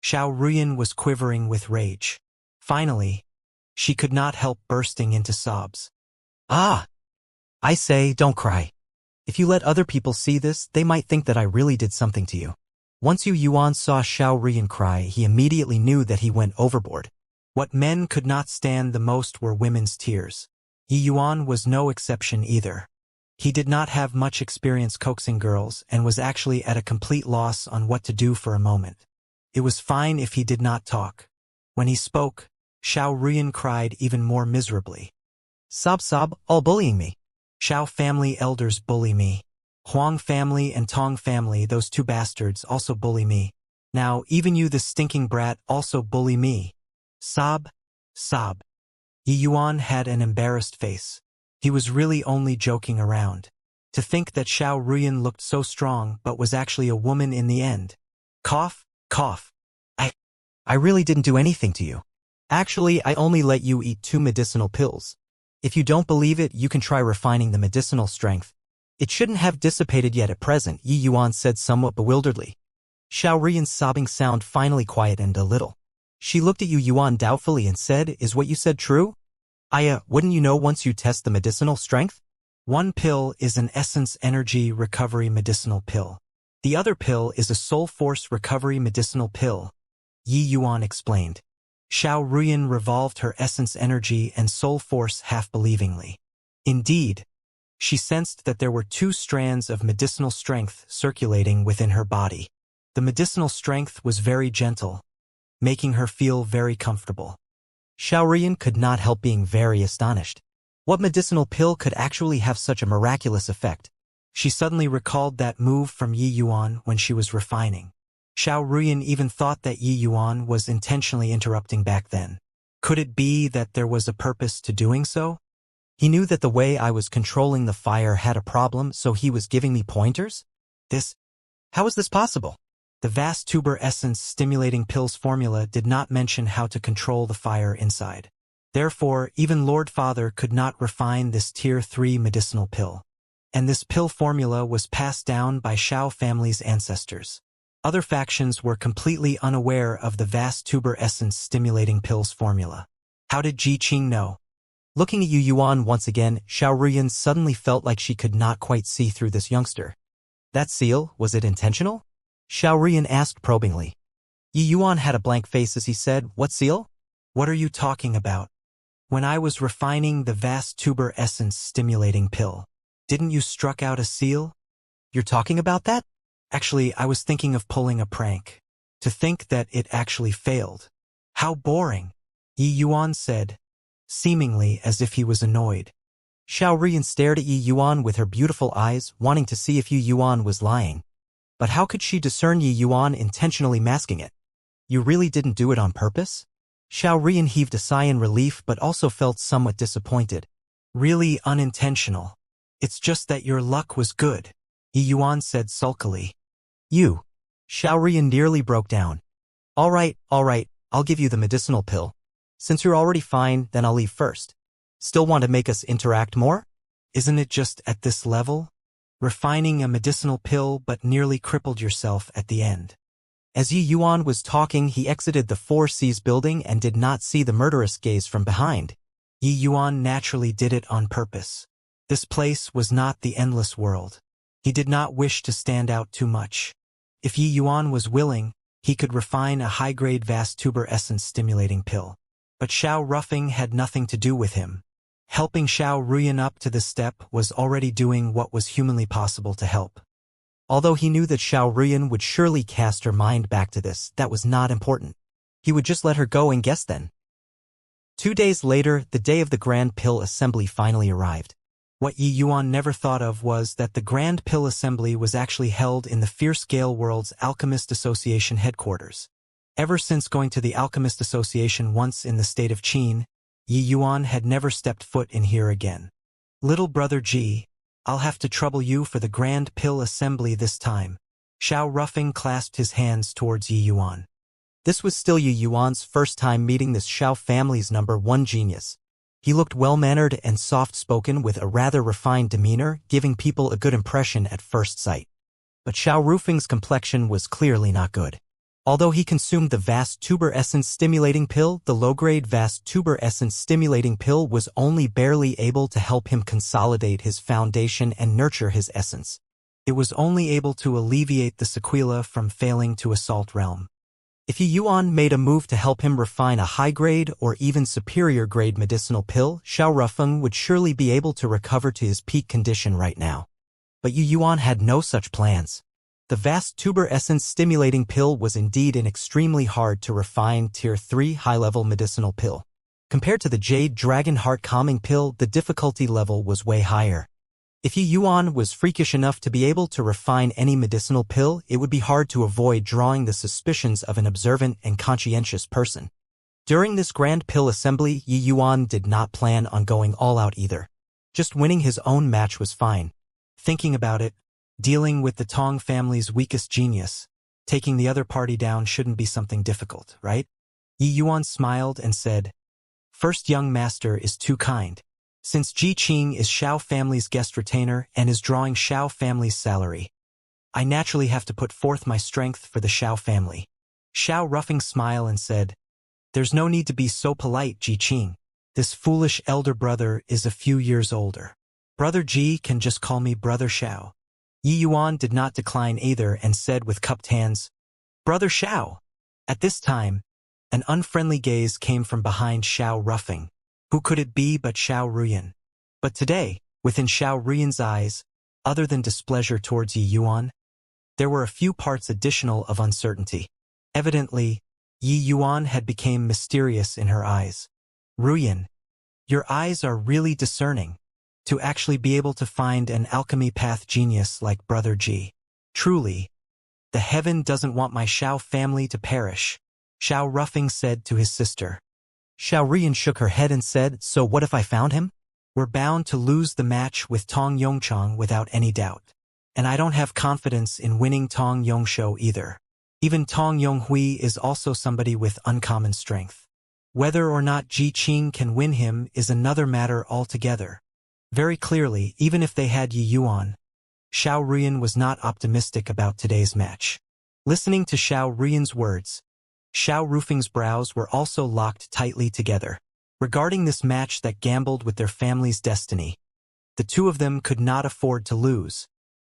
Xiao Ruyan was quivering with rage. Finally, she could not help bursting into sobs. Ah! I say, don't cry. If you let other people see this, they might think that I really did something to you. Once Yi Yuan saw Xiao Ruyan cry, he immediately knew that he went overboard. What men could not stand the most were women's tears. Yi Yuan was no exception either. He did not have much experience coaxing girls and was actually at a complete loss on what to do for a moment. It was fine if he did not talk. When he spoke, Xiao Ruyan cried even more miserably. Sob, all bullying me. Xiao family elders bully me. Huang family and Tong family, those two bastards, also bully me. Now, even you, the stinking brat, also bully me. Sob. Yi Yuan had an embarrassed face. He was really only joking around. To think that Xiao Ruyan looked so strong but was actually a woman in the end. Cough. I really didn't do anything to you. Actually, I only let you eat 2 medicinal pills. If you don't believe it, you can try refining the medicinal strength. It shouldn't have dissipated yet at present, Yi Yuan said somewhat bewilderedly. Xiao Ruyan's sobbing sound finally quietened a little. She looked at Yi Yuan doubtfully and said, Is what you said true? Wouldn't you know once you test the medicinal strength? One pill is an essence energy recovery medicinal pill. The other pill is a soul force recovery medicinal pill, Yi Yuan explained. Xiao Ruyan revolved her essence energy and soul force half-believingly. Indeed, she sensed that there were 2 strands of medicinal strength circulating within her body. The medicinal strength was very gentle, making her feel very comfortable. Xiao Ruyan could not help being very astonished. What medicinal pill could actually have such a miraculous effect? She suddenly recalled that move from Yi Yuan when she was refining. Xiao Ruyan even thought that Yi Yuan was intentionally interrupting back then. Could it be that there was a purpose to doing so? He knew that the way I was controlling the fire had a problem, so he was giving me pointers? How is this possible? The vast tuber essence stimulating pills formula did not mention how to control the fire inside. Therefore, even Lord Father could not refine this Tier 3 medicinal pill. And this pill formula was passed down by Xiao family's ancestors. Other factions were completely unaware of the vast tuber essence stimulating pills formula. How did Ji Qing know? Looking at Yu Yuan once again, Xiao Ruyan suddenly felt like she could not quite see through this youngster. That seal, was it intentional? Xiao Ruyan asked probingly. Yu Yuan had a blank face as he said, "What seal? What are you talking about?" "When I was refining the vast tuber essence stimulating pill. Didn't you struck out a seal?" "You're talking about that?" "Actually, I was thinking of pulling a prank. To think that it actually failed. How boring," Yi Yuan said, seemingly as if he was annoyed. Xiao Ruyan stared at Yi Yuan with her beautiful eyes, wanting to see if Yi Yuan was lying. But how could she discern Yi Yuan intentionally masking it? "You really didn't do it on purpose?" Xiao Ruyan heaved a sigh in relief but also felt somewhat disappointed. "Really unintentional. It's just that your luck was good," Yi Yuan said sulkily. "You." Xiao Ruyan nearly broke down. All right, I'll give you the medicinal pill. Since you're already fine, then I'll leave first. Still want to make us interact more? Isn't it just at this level? Refining a medicinal pill but nearly crippled yourself at the end." As Yi Yuan was talking, he exited the 4Cs building and did not see the murderous gaze from behind. Yi Yuan naturally did it on purpose. This place was not the endless world. He did not wish to stand out too much. If Yi Yuan was willing, he could refine a high-grade vast tuber essence stimulating pill. But Xiao Ruffing had nothing to do with him. Helping Xiao Ruyan up to this step was already doing what was humanly possible to help. Although he knew that Xiao Ruyan would surely cast her mind back to this, that was not important. He would just let her go and guess then. 2 days later, the day of the Grand Pill Assembly finally arrived. What Yi Yuan never thought of was that the Grand Pill Assembly was actually held in the Fierce Gale World's Alchemist Association headquarters. Ever since going to the Alchemist Association once in the state of Qin, Yi Yuan had never stepped foot in here again. "Little brother Ji, I'll have to trouble you for the Grand Pill Assembly this time." Xiao Ruffing clasped his hands towards Yi Yuan. This was still Yi Yuan's first time meeting this Xiao family's #1 genius. He looked well-mannered and soft-spoken with a rather refined demeanor, giving people a good impression at first sight. But Xiao Ruffing's complexion was clearly not good. Although he consumed the vast tuber essence stimulating pill, the low-grade vast tuber essence stimulating pill was only barely able to help him consolidate his foundation and nurture his essence. It was only able to alleviate the sequela from failing to assault realm. If Yi Yuan made a move to help him refine a high-grade or even superior-grade medicinal pill, Xiao Ruffing would surely be able to recover to his peak condition right now. But Yi Yuan had no such plans. The vast tuber essence stimulating pill was indeed an extremely hard to refine Tier 3 high-level medicinal pill. Compared to the Jade Dragon Heart calming pill, the difficulty level was way higher. If Yi Yuan was freakish enough to be able to refine any medicinal pill, it would be hard to avoid drawing the suspicions of an observant and conscientious person. During this Grand Pill Assembly, Yi Yuan did not plan on going all out either. Just winning his own match was fine. Thinking about it, dealing with the Tong family's weakest genius, taking the other party down shouldn't be something difficult, right? Yi Yuan smiled and said, "First young master is too kind. Since Ji Qing is Xiao family's guest retainer and is drawing Xiao family's salary, I naturally have to put forth my strength for the Xiao family." Xiao Ruffing smiled and said, "There's no need to be so polite, Ji Qing. This foolish elder brother is a few years older. Brother Ji can just call me Brother Xiao." Yi Yuan did not decline either and said with cupped hands, "Brother Xiao." At this time, an unfriendly gaze came from behind Xiao Ruffing. Who could it be but Xiao Ruyan? But today, within Xiao Ruyan's eyes, other than displeasure towards Yi Yuan, there were a few parts additional of uncertainty. Evidently, Yi Yuan had become mysterious in her eyes. "Ruyan, Your eyes are really discerning. To actually be able to find an alchemy path genius like Brother G. Truly, the heaven doesn't want my Xiao family to perish, Xiao Ruffing said to his sister. Xiao Rian shook her head and said, so what if I found him? We're bound to lose the match with Tong Yongchang without any doubt. And I don't have confidence in winning Tong Yongsho either. Even Tong Yonghui is also somebody with uncommon strength. Whether or not Ji Qing can win him is another matter altogether. Very clearly, even if they had Yi Yuan, Xiao Rian was not optimistic about today's match. Listening to Xiao Rian's words, Xiao Rufing's brows were also locked tightly together. Regarding this match that gambled with their family's destiny, the two of them could not afford to lose.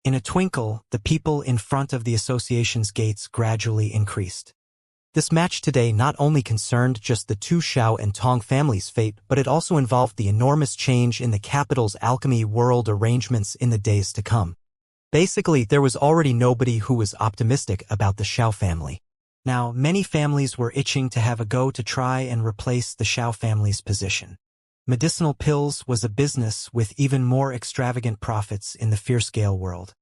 In a twinkle, the people in front of the association's gates gradually increased. This match today not only concerned just the two Xiao and Tong families' fate, but it also involved the enormous change in the capital's alchemy world arrangements in the days to come. Basically, there was already nobody who was optimistic about the Xiao family. Now, many families were itching to have a go to try and replace the Xiao family's position. Medicinal pills was a business with even more extravagant profits in the Fierce Gale world.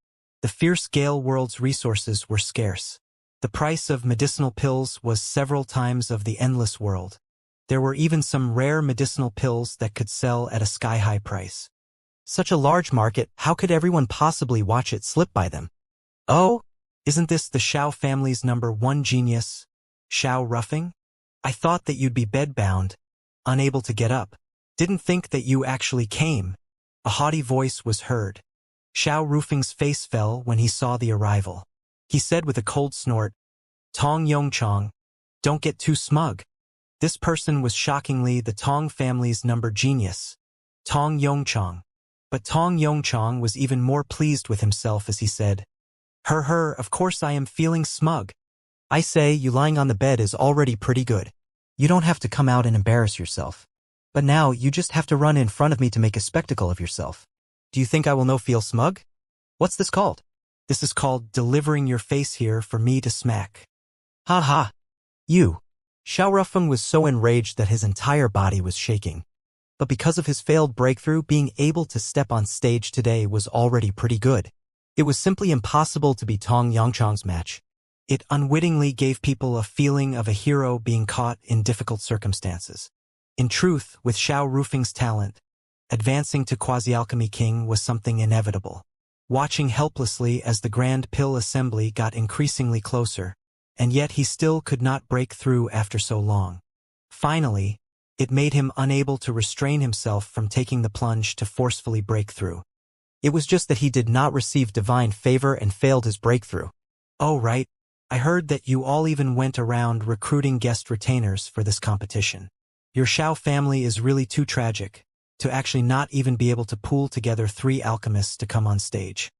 The Fierce Gale world's resources were scarce. The price of medicinal pills was several times of the Endless world. There were even some rare medicinal pills that could sell at a sky-high price. Such a large market, how could everyone possibly watch it slip by them? Oh, isn't this the Xiao family's #1 genius, Xiao Ruffing? I thought that you'd be bedbound, unable to get up. Didn't think that you actually came. A haughty voice was heard. Xiao Rufing's face fell when he saw the arrival. He said with a cold snort, Tong Yongchang, don't get too smug. This person was shockingly the Tong family's number genius, Tong Yongchang. But Tong Yongchang was even more pleased with himself as he said, of course I am feeling smug. I say, you lying on the bed is already pretty good. You don't have to come out and embarrass yourself. But now you just have to run in front of me to make a spectacle of yourself. Do you think I will feel smug? What's this called? This is called delivering your face here for me to smack. Ha ha. You. Xiao Rufeng was so enraged that his entire body was shaking. But because of his failed breakthrough, being able to step on stage today was already pretty good. It was simply impossible to be Tong Yongchang's match. It unwittingly gave people a feeling of a hero being caught in difficult circumstances. In truth, with Xiao Rufing's talent, advancing to Quasi-Alchemy King was something inevitable. Watching helplessly as the Grand Pill Assembly got increasingly closer, and yet he still could not break through after so long. Finally, it made him unable to restrain himself from taking the plunge to forcefully break through. It was just that he did not receive divine favor and failed his breakthrough. Oh right, I heard that you all even went around recruiting guest retainers for this competition. Your Xiao family is really too tragic to actually not even be able to pool together 3 alchemists to come on stage.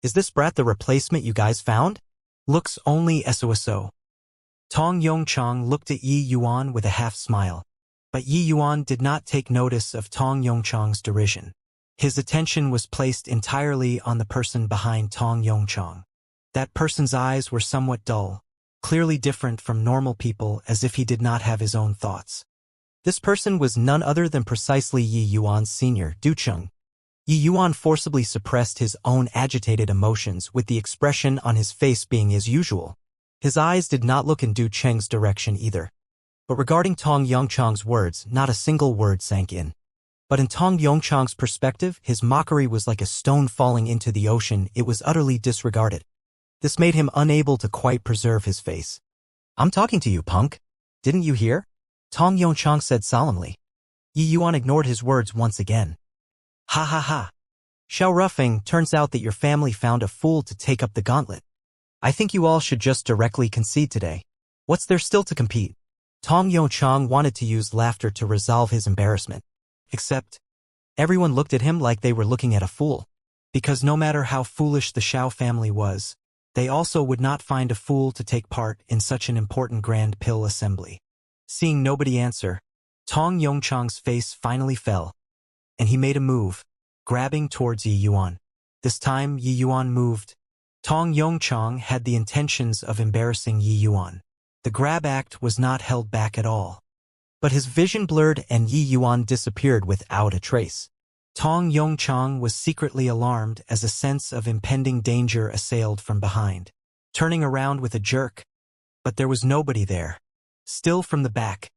Is this brat the replacement you guys found? Looks only SOSO. Tong Yongchang looked at Yi Yuan with a half-smile. But Yi Yuan did not take notice of Tong Yongchang's derision. His attention was placed entirely on the person behind Tong Yongchang. That person's eyes were somewhat dull, clearly different from normal people, as if he did not have his own thoughts. This person was none other than precisely Yi Yuan's senior, Du Cheng. Yi Yuan forcibly suppressed his own agitated emotions with the expression on his face being as usual. His eyes did not look in Du Cheng's direction either. But regarding Tong Yongchang's words, not a single word sank in. But in Tong Yongchang's perspective, his mockery was like a stone falling into the ocean. It was utterly disregarded. This made him unable to quite preserve his face. I'm talking to you, punk. Didn't you hear? Tong Yongchang said solemnly. Yi Yuan ignored his words once again. Ha ha ha. Xiao Rufeng, turns out that your family found a fool to take up the gauntlet. I think you all should just directly concede today. What's there still to compete? Tong Yongchang wanted to use laughter to resolve his embarrassment. Except, everyone looked at him like they were looking at a fool. Because no matter how foolish the Xiao family was, they also would not find a fool to take part in such an important Grand Pill Assembly. Seeing nobody answer, Tong Yongchang's face finally fell, and he made a move, grabbing towards Yi Yuan. This time, Yi Yuan moved. Tong Yongchang had the intentions of embarrassing Yi Yuan. The grab act was not held back at all. But his vision blurred and Yi Yuan disappeared without a trace. Tong Yongchang was secretly alarmed as a sense of impending danger assailed from behind. Turning around with a jerk, but there was nobody there. Still from the back,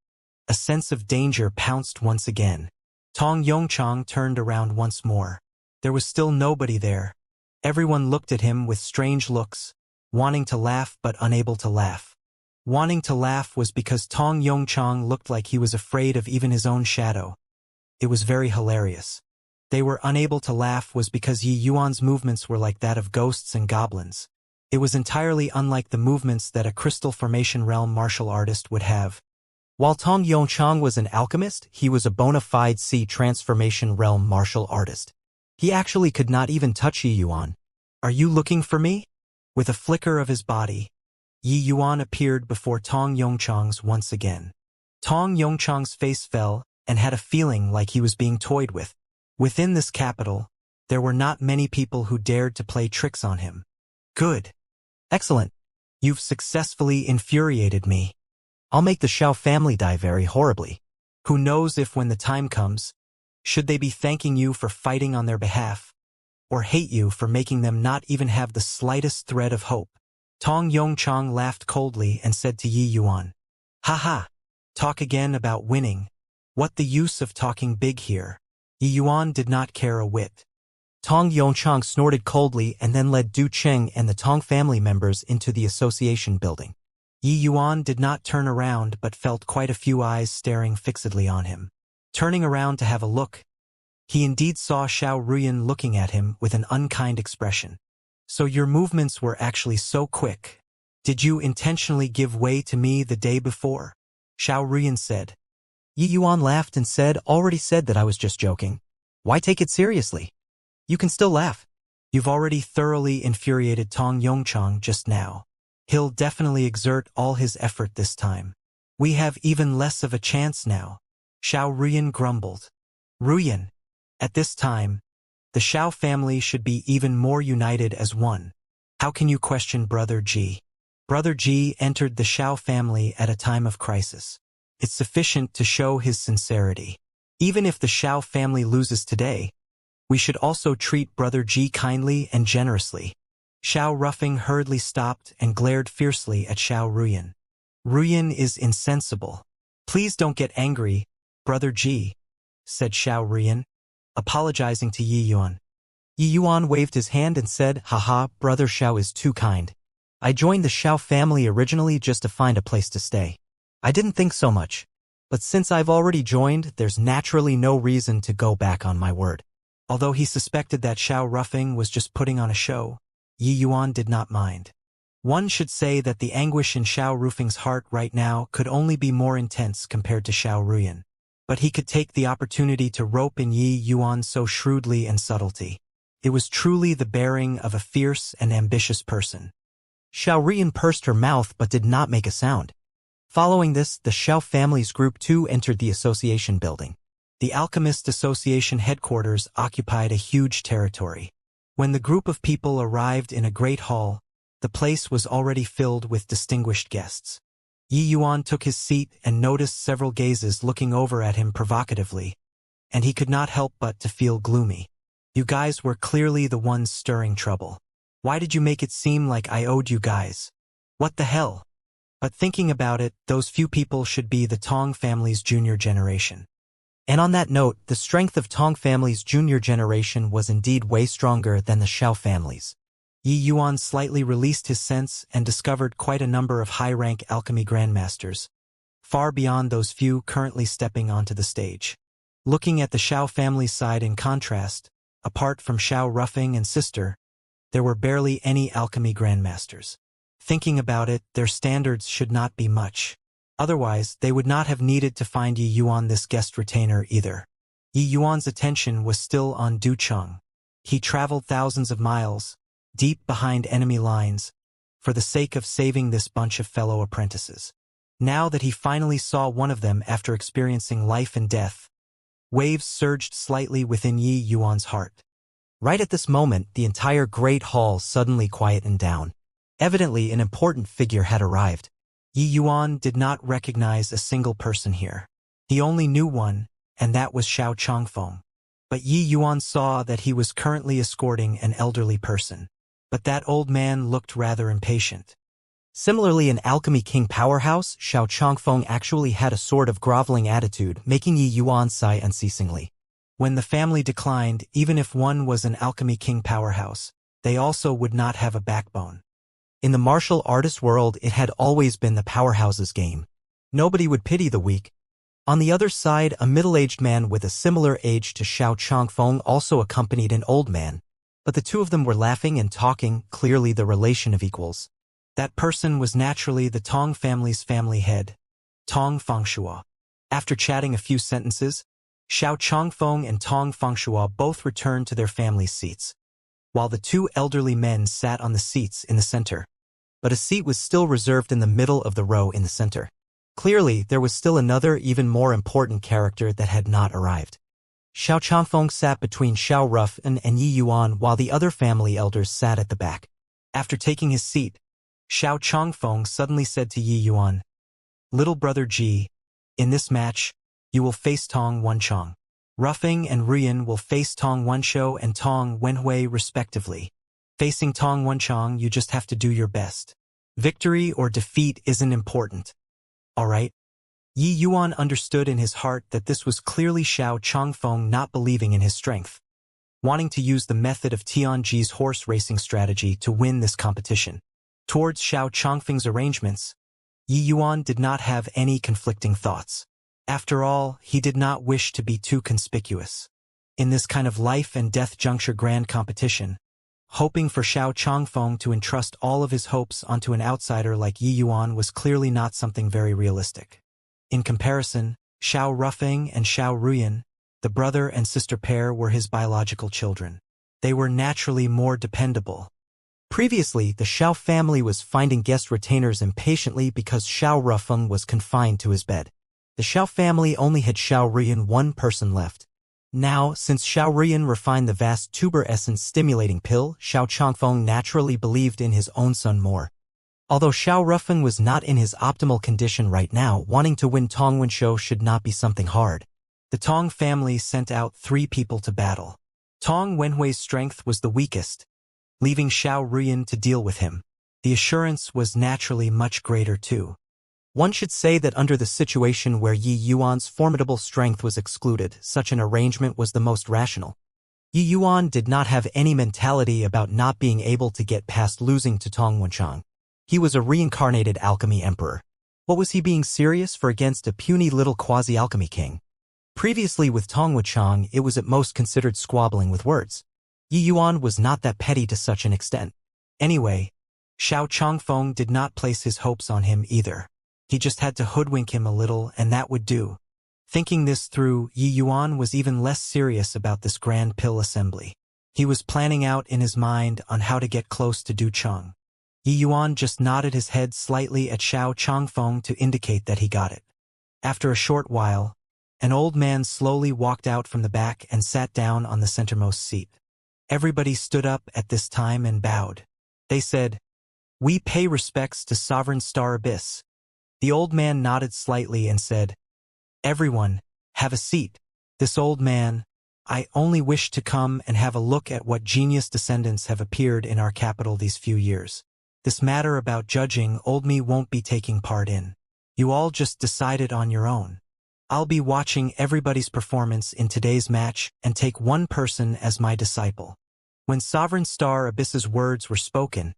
a sense of danger pounced once again. Tong Yongchang turned around once more. There was still nobody there. Everyone looked at him with strange looks, wanting to laugh but unable to laugh. Wanting to laugh was because Tong Yongchang looked like he was afraid of even his own shadow. It was very hilarious. They were unable to laugh was because Yi Yuan's movements were like that of ghosts and goblins. It was entirely unlike the movements that a crystal formation realm martial artist would have. While Tong Yongchang was an alchemist, he was a bona fide transformation realm martial artist. He actually could not even touch Yi Yuan. "Are you looking for me?" With a flicker of his body, Yi Yuan appeared before Tong Yongchang's once again. Tong Yongchang's face fell and had a feeling like he was being toyed with. Within this capital, there were not many people who dared to play tricks on him. "Good. Excellent. You've successfully infuriated me. I'll make the Xiao family die very horribly. Who knows if when the time comes, should they be thanking you for fighting on their behalf, or hate you for making them not even have the slightest thread of hope." Tong Yongchang laughed coldly and said to Yi Yuan, "Ha. Talk again about winning. What the use of talking big here?" Yi Yuan did not care a whit. Tong Yongchang snorted coldly and then led Du Cheng and the Tong family members into the association building. Yi Yuan did not turn around but felt quite a few eyes staring fixedly on him. Turning around to have a look, he indeed saw Xiao Ruyan looking at him with an unkind expression. "So your movements were actually so quick. Did you intentionally give way to me the day before?" Xiao Ruyan said. Yi Yuan laughed and said, "Already said that I was just joking. Why take it seriously? You can still laugh. You've already thoroughly infuriated Tong Yongchang just now. He'll definitely exert all his effort this time. We have even less of a chance now." Xiao Ruyan grumbled. "Ruyan, at this time, the Xiao family should be even more united as one. How can you question Brother Ji?" Brother Ji entered the Xiao family at a time of crisis. It's sufficient to show his sincerity. Even if the Xiao family loses today, we should also treat Brother Ji kindly and generously. Xiao Ruffing hurriedly stopped and glared fiercely at Xiao Ruyan. "Ruyan is insensible. Please don't get angry, Brother Ji," said Xiao Ruyan, apologizing to Yi Yuan. Yi Yuan waved his hand and said, "Haha, Brother Xiao is too kind. I joined the Xiao family originally just to find a place to stay. I didn't think so much. But since I've already joined, there's naturally no reason to go back on my word." Although he suspected that Xiao Ruffing was just putting on a show, Yi Yuan did not mind. One should say that the anguish in Xiao Ruffing's heart right now could only be more intense compared to Xiao Ruyan. But he could take the opportunity to rope in Yi Yuan so shrewdly and subtlety. It was truly the bearing of a fierce and ambitious person. Xiao Ruyan pursed her mouth but did not make a sound. Following this, the Xiao family's Group 2 entered the association building. The Alchemist Association headquarters occupied a huge territory. When the group of people arrived in a great hall, the place was already filled with distinguished guests. Yi Yuan took his seat and noticed several gazes looking over at him provocatively, and he could not help but to feel gloomy. You guys were clearly the ones stirring trouble. Why did you make it seem like I owed you guys? What the hell? But thinking about it, those few people should be the Tong family's junior generation. And on that note, the strength of Tong family's junior generation was indeed way stronger than the Xiao family's. Yi Yuan slightly released his sense and discovered quite a number of high-rank alchemy grandmasters, far beyond those few currently stepping onto the stage. Looking at the Xiao family's side in contrast, apart from Xiao Ruffing and sister, there were barely any alchemy grandmasters. Thinking about it, their standards should not be much. Otherwise, they would not have needed to find Yi Yuan this guest retainer either. Yi Yuan's attention was still on Du Cheng. He traveled thousands of miles, deep behind enemy lines, for the sake of saving this bunch of fellow apprentices. Now that he finally saw one of them after experiencing life and death, waves surged slightly within Yi Yuan's heart. Right at this moment, the entire great hall suddenly quietened down. Evidently, an important figure had arrived. Yi Yuan did not recognize a single person here. He only knew one, and that was Xiao Changfeng. But Yi Yuan saw that he was currently escorting an elderly person. But that old man looked rather impatient. Similarly, in Alchemy King Powerhouse, Xiao Changfeng actually had a sort of groveling attitude, making Yi Yuan sigh unceasingly. When the family declined, even if one was an Alchemy King Powerhouse, they also would not have a backbone. In the martial artist world, it had always been the powerhouses game. Nobody would pity the weak. On the other side, a middle-aged man with a similar age to Xiao Changfeng also accompanied an old man, but the two of them were laughing and talking, clearly the relation of equals. That person was naturally the Tong family's family head, Tong Fangshua. After chatting a few sentences, Xiao Changfeng and Tong Fangshua both returned to their family seats, while the two elderly men sat on the seats in the center. But a seat was still reserved in the middle of the row in the center. Clearly, there was still another, even more important character that had not arrived. Xiao Changfeng sat between Xiao Ruffin and Yi Yuan while the other family elders sat at the back. After taking his seat, Xiao Changfeng suddenly said to Yi Yuan, "Little brother Ji, in this match, you will face Tong Wenchang. Ruffing and Ruyan will face Tong Wenshou and Tong Wenhui respectively. Facing Tong Wenchang, you just have to do your best. Victory or defeat isn't important. All right?" Yi Yuan understood in his heart that this was clearly Xiao Changfeng not believing in his strength, wanting to use the method of Tianji's horse racing strategy to win this competition. Towards Xiao Changfeng's arrangements, Yi Yuan did not have any conflicting thoughts. After all, he did not wish to be too conspicuous. In this kind of life and death juncture grand competition, hoping for Xiao Changfeng to entrust all of his hopes onto an outsider like Yi Yuan was clearly not something very realistic. In comparison, Xiao Ruffing and Xiao Ruyan, the brother and sister pair, were his biological children. They were naturally more dependable. Previously, the Xiao family was finding guest retainers impatiently because Xiao Ruffing was confined to his bed. The Xiao family only had Xiao Ruyan one person left. Now, since Xiao Ruyan refined the vast tuber essence stimulating pill, Xiao Changfeng naturally believed in his own son more. Although Xiao Ruffing was not in his optimal condition right now, wanting to win Tong Wenshou should not be something hard. The Tong family sent out 3 people to battle. Tong Wenhui's strength was the weakest, leaving Xiao Ruyan to deal with him. The assurance was naturally much greater too. One should say that under the situation where Yi Yuan's formidable strength was excluded, such an arrangement was the most rational. Yi Yuan did not have any mentality about not being able to get past losing to Tong Wenchang. He was a reincarnated alchemy emperor. What was he being serious for against a puny little quasi-alchemy king? Previously with Tong Wenchang, it was at most considered squabbling with words. Yi Yuan was not that petty to such an extent. Anyway, Xiao Changfeng did not place his hopes on him either. He just had to hoodwink him a little and that would do. Thinking this through, Yi Yuan was even less serious about this grand pill assembly. He was planning out in his mind on how to get close to Du Cheng. Yi Yuan just nodded his head slightly at Xiao Changfeng to indicate that he got it. After a short while, an old man slowly walked out from the back and sat down on the centermost seat. Everybody stood up at this time and bowed. They said, "We pay respects to Sovereign Star Abyss." The old man nodded slightly and said, "Everyone, have a seat." This old man, "I only wish to come and have a look at what genius descendants have appeared in our capital these few years. This matter about judging old me won't be taking part in. You all just decided on your own. I'll be watching everybody's performance in today's match and take one person as my disciple." When Sovereign Star Abyss's words were spoken,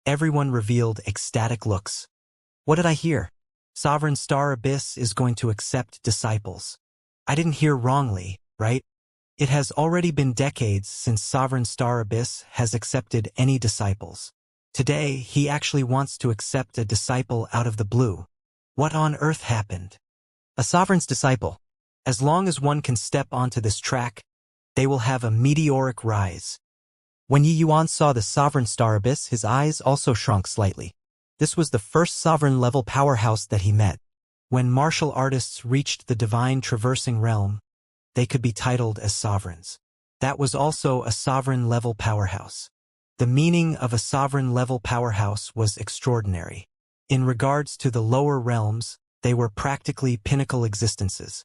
everyone revealed ecstatic looks. What did I hear? Sovereign Star Abyss is going to accept disciples. I didn't hear wrongly, right? It has already been decades since Sovereign Star Abyss has accepted any disciples. Today, he actually wants to accept a disciple out of the blue. What on earth happened? A sovereign's disciple. As long as one can step onto this track, they will have a meteoric rise. When Yi Yuan saw the Sovereign Star Abyss, his eyes also shrunk slightly. This was the first sovereign-level powerhouse that he met. When martial artists reached the divine traversing realm, they could be titled as sovereigns. That was also a sovereign-level powerhouse. The meaning of a sovereign-level powerhouse was extraordinary. In regards to the lower realms, They were practically pinnacle existences.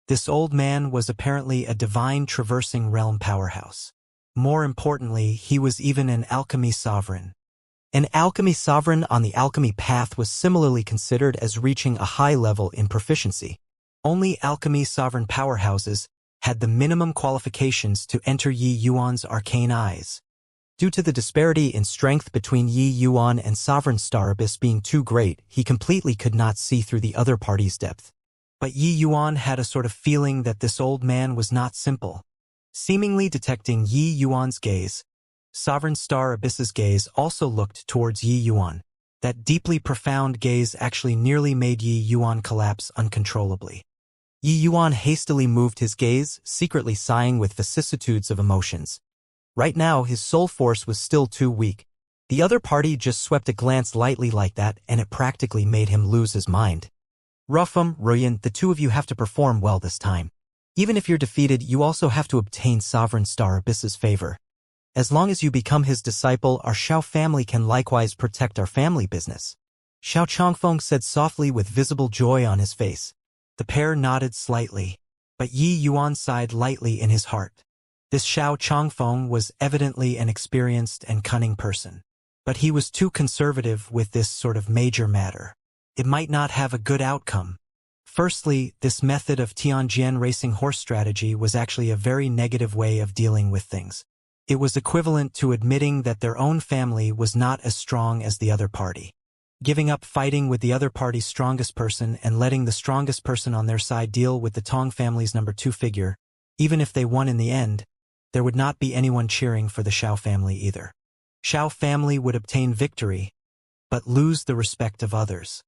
This old man was apparently a divine traversing realm powerhouse. More importantly, he was even an alchemy sovereign. An alchemy sovereign on the alchemy path was similarly considered as reaching a high level in proficiency. Only alchemy sovereign powerhouses had the minimum qualifications to enter Yi Yuan's arcane eyes. Due to the disparity in strength between Yi Yuan and Sovereign Star Abyss being too great, he completely could not see through the other party's depth. But Yi Yuan had a sort of feeling that this old man was not simple. Seemingly detecting Yi Yuan's gaze, Sovereign Star Abyss's gaze also looked towards Yi Yuan. That deeply profound gaze actually nearly made Yi Yuan collapse uncontrollably. Yi Yuan hastily moved his gaze, secretly sighing with vicissitudes of emotions. Right now, his soul force was still too weak. The other party just swept a glance lightly like that, and it practically made him lose his mind. Ruffum, Ruyan, the two of you have to perform well this time. Even if you're defeated, you also have to obtain Sovereign Star Abyss's favor. As long as you become his disciple, our Xiao family can likewise protect our family business. Xiao Changfeng said softly with visible joy on his face. The pair nodded slightly, but Yi Yuan sighed lightly in his heart. This Xiao Changfeng was evidently an experienced and cunning person. But he was too conservative with this sort of major matter. It might not have a good outcome. Firstly, this method of Tianjian racing horse strategy was actually a very negative way of dealing with things. It was equivalent to admitting that their own family was not as strong as the other party. Giving up fighting with the other party's strongest person and letting the strongest person on their side deal with the Tong family's number 2 figure, even if they won in the end, there would not be anyone cheering for the Xiao family either. Xiao family would obtain victory, but lose the respect of others.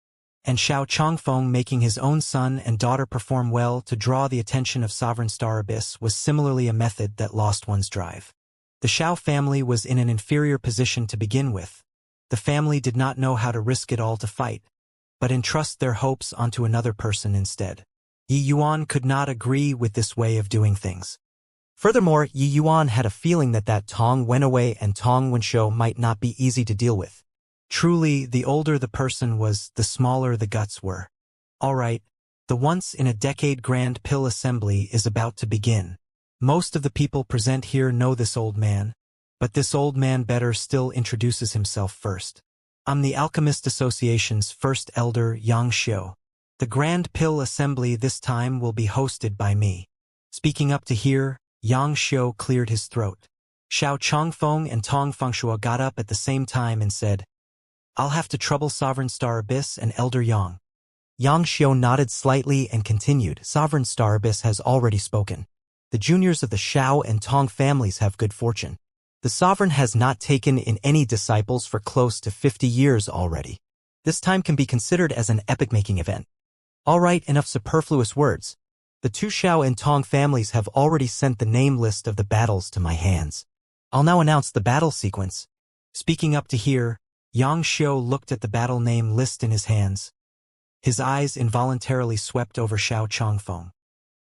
And Xiao Changfeng making his own son and daughter perform well to draw the attention of Sovereign Star Abyss was similarly a method that lost one's drive. The Xiao family was in an inferior position to begin with. The family did not know how to risk it all to fight, but entrust their hopes onto another person instead. Yi Yuan could not agree with this way of doing things. Furthermore, Yi Yuan had a feeling that Tong Wenwei and Tong Wenshou might not be easy to deal with. Truly, the older the person was, the smaller the guts were. Alright, the once-in-a-decade Grand Pill Assembly is about to begin. Most of the people present here know this old man, but this old man better still introduces himself first. I'm the Alchemist Association's first elder, Xianxia. The Grand Pill Assembly this time will be hosted by me. Speaking up to here, Xianxia cleared his throat. Xiao Changfeng and Tong Fengshua got up at the same time and said, I'll have to trouble Sovereign Star Abyss and Elder Yang. Xianxia nodded slightly and continued, Sovereign Star Abyss has already spoken. The juniors of the Xiao and Tong families have good fortune. The sovereign has not taken in any disciples for close to 50 years already. This time can be considered as an epoch-making event. All right, enough superfluous words. The two Xiao and Tong families have already sent the name list of the battles to my hands. I'll now announce the battle sequence. Speaking up to here, Yang Xiu looked at the battle name list in his hands. His eyes involuntarily swept over Xiao Changfeng.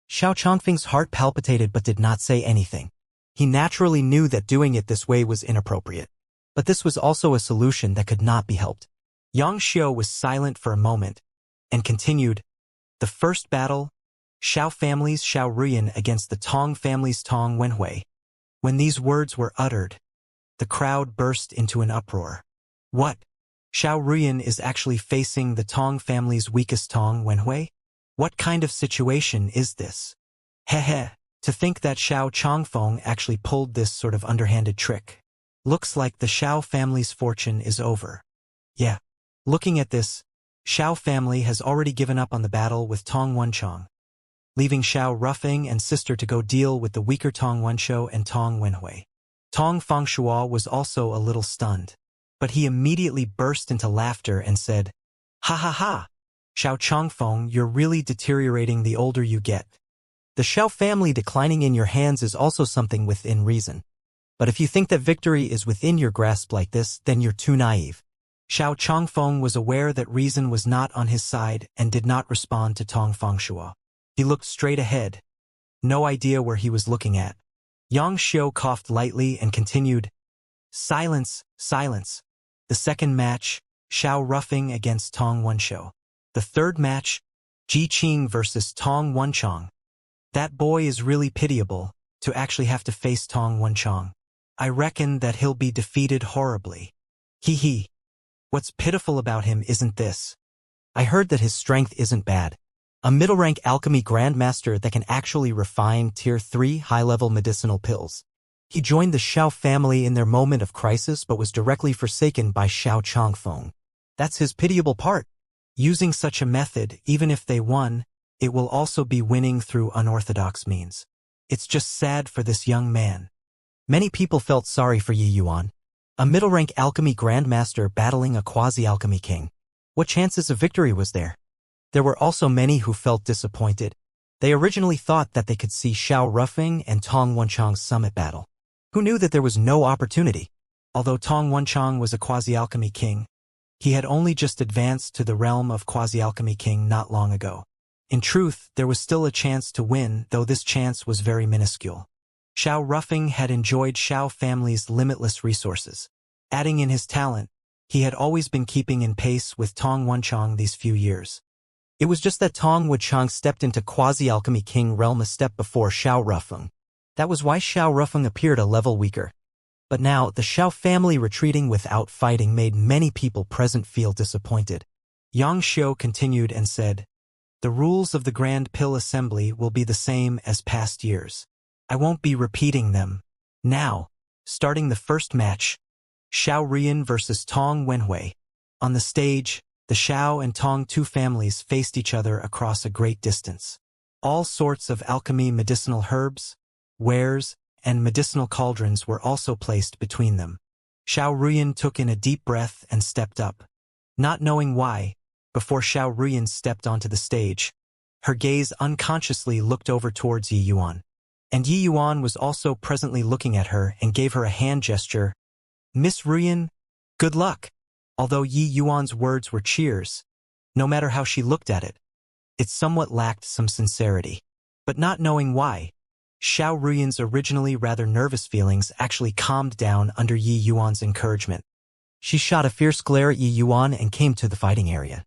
Xiao Changfeng's heart palpitated but did not say anything. He naturally knew that doing it this way was inappropriate. But this was also a solution that could not be helped. Yang Xiu was silent for a moment, and continued, the first battle, Xiao family's Xiao Ruyan against the Tong family's Tong Wenhui. When these words were uttered, the crowd burst into an uproar. What? Xiao Ruyan is actually facing the Tong family's weakest Tong Wenhui? What kind of situation is this? Heh. To think that Xiao Changfeng actually pulled this sort of underhanded trick. Looks like the Xiao family's fortune is over. Yeah. Looking at this, Xiao family has already given up on the battle with Tong Wenchong, leaving Xiao Ruffing and sister to go deal with the weaker Tong Wenshou and Tong Wenhui. Tong Fengshua was also a little stunned, but he immediately burst into laughter and said, Ha ha ha! Xiao Changfeng, you're really deteriorating the older you get. The Xiao family declining in your hands is also something within reason. But if you think that victory is within your grasp like this, then you're too naive. Xiao Changfeng was aware that reason was not on his side and did not respond to Tong Fengshua. He looked straight ahead. No idea where he was looking at. Yang Xiu coughed lightly and continued, Silence, silence. The second match, Xiao Ruffing against Tong Wenshou. The third match, Ji Qing versus Tong Wenchang. That boy is really pitiable, to actually have to face Tong Wenchang. I reckon that he'll be defeated horribly. Hee hee. What's pitiful about him isn't this. I heard that his strength isn't bad. A middle-rank alchemy grandmaster that can actually refine Tier 3 high-level medicinal pills. He joined the Xiao family in their moment of crisis but was directly forsaken by Xiao Changfeng. That's his pitiable part. Using such a method, even if they won, it will also be winning through unorthodox means. It's just sad for this young man. Many people felt sorry for Yi Yuan, a middle-rank alchemy grandmaster battling a quasi-alchemy king. What chances of victory was there? There were also many who felt disappointed. They originally thought that they could see Xiao Rufeng and Tong Wenchang's summit battle. Who knew that there was no opportunity? Although Tong Wenchang was a quasi-alchemy king, he had only just advanced to the realm of quasi-alchemy king not long ago. In truth, there was still a chance to win, though this chance was very minuscule. Xiao Rufeng had enjoyed Xiao family's limitless resources. Adding in his talent, he had always been keeping in pace with Tong Wenchang these few years. It was just that Tong Wenchang stepped into quasi-alchemy king realm a step before Xiao Rufeng. That was why Xiao Rufeng appeared a level weaker. But now, the Xiao family retreating without fighting made many people present feel disappointed. Yang Xiu continued and said, "The rules of the Grand Pill Assembly will be the same as past years. I won't be repeating them. Now, starting the first match, Xiao Rian versus Tong Wenhui. On the stage, the Xiao and Tong two families faced each other across a great distance. All sorts of alchemy medicinal herbs, wares, and medicinal cauldrons were also placed between them. Xiao Ruyan took in a deep breath and stepped up. Not knowing why, before Xiao Ruyan stepped onto the stage, her gaze unconsciously looked over towards Yi Yuan. And Yi Yuan was also presently looking at her and gave her a hand gesture. "Miss Ruyan, good luck." Although Yi Yuan's words were cheers, no matter how she looked at it, it somewhat lacked some sincerity. But not knowing why, Xiao Ruyan's originally rather nervous feelings actually calmed down under Yi Yuan's encouragement. She shot a fierce glare at Yi Yuan and came to the fighting area.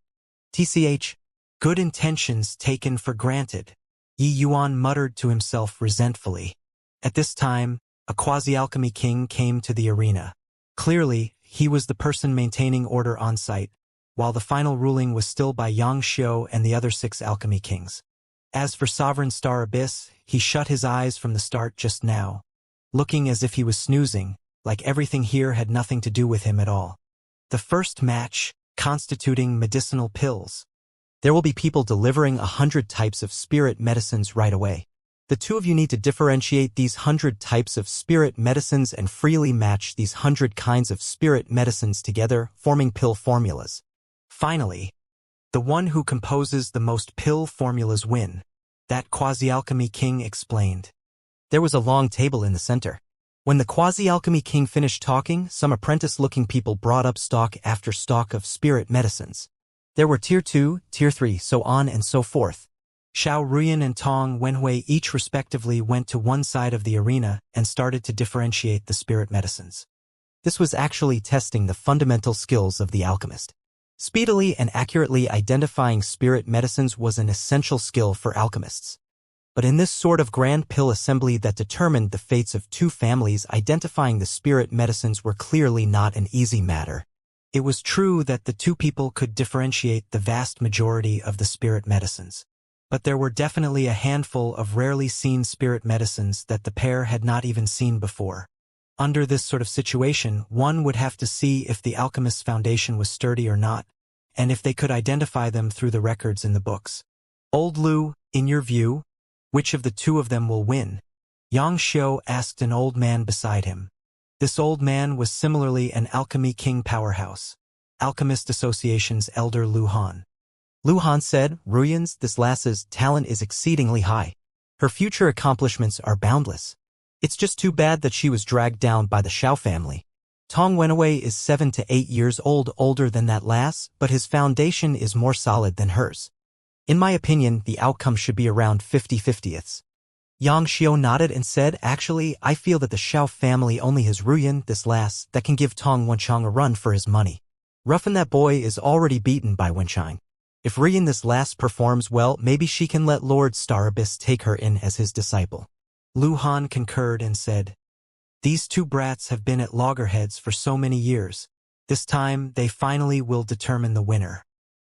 "TCH, good intentions taken for granted," Yi Yuan muttered to himself resentfully. At this time, a quasi-alchemy king came to the arena. Clearly, he was the person maintaining order on site, while the final ruling was still by Yang Xiu and the other 6 alchemy kings. As for Sovereign Star Abyss, he shut his eyes from the start just now, looking as if he was snoozing, like everything here had nothing to do with him at all. The first match, constituting medicinal pills. There will be people delivering 100 types of spirit medicines right away. The two of you need to differentiate these 100 types of spirit medicines and freely match these 100 kinds of spirit medicines together, forming pill formulas. Finally, the one who composes the most pill formulas win, that quasi-alchemy king explained. There was a long table in the center. When the quasi-alchemy king finished talking, some apprentice-looking people brought up stock after stock of spirit medicines. There were Tier 2, Tier 3, so on and so forth. Xiao Ruyan and Tong Wenhui each respectively went to one side of the arena and started to differentiate the spirit medicines. This was actually testing the fundamental skills of the alchemist. Speedily and accurately identifying spirit medicines was an essential skill for alchemists. But in this sort of grand pill assembly that determined the fates of 2 families, identifying the spirit medicines were clearly not an easy matter. It was true that the 2 people could differentiate the vast majority of the spirit medicines. But there were definitely a handful of rarely seen spirit medicines that the pair had not even seen before. Under this sort of situation, one would have to see if the alchemist's foundation was sturdy or not, and if they could identify them through the records in the books. "Old Lu, in your view, which of the 2 of them will win?" Yang Xiu asked an old man beside him. This old man was similarly an alchemy king powerhouse, Alchemist Association's elder Lu Han. Lu Han said, "Ruyan's, this lass's talent is exceedingly high. Her future accomplishments are boundless. It's just too bad that she was dragged down by the Xiao family. Tong Wenhui is 7 to 8 years old, older than that lass, but his foundation is more solid than hers. In my opinion, the outcome should be around 50-50ths. Yang Xiu nodded and said, "Actually, I feel that the Xiao family only has Ruyan, this lass, that can give Tong Wenchang a run for his money. Roughen that boy is already beaten by Wenchang. If Rian this last performs well, maybe she can let Lord Starabis take her in as his disciple. Lu Han concurred and said, "These two brats have been at loggerheads for so many years. This time, they finally will determine the winner.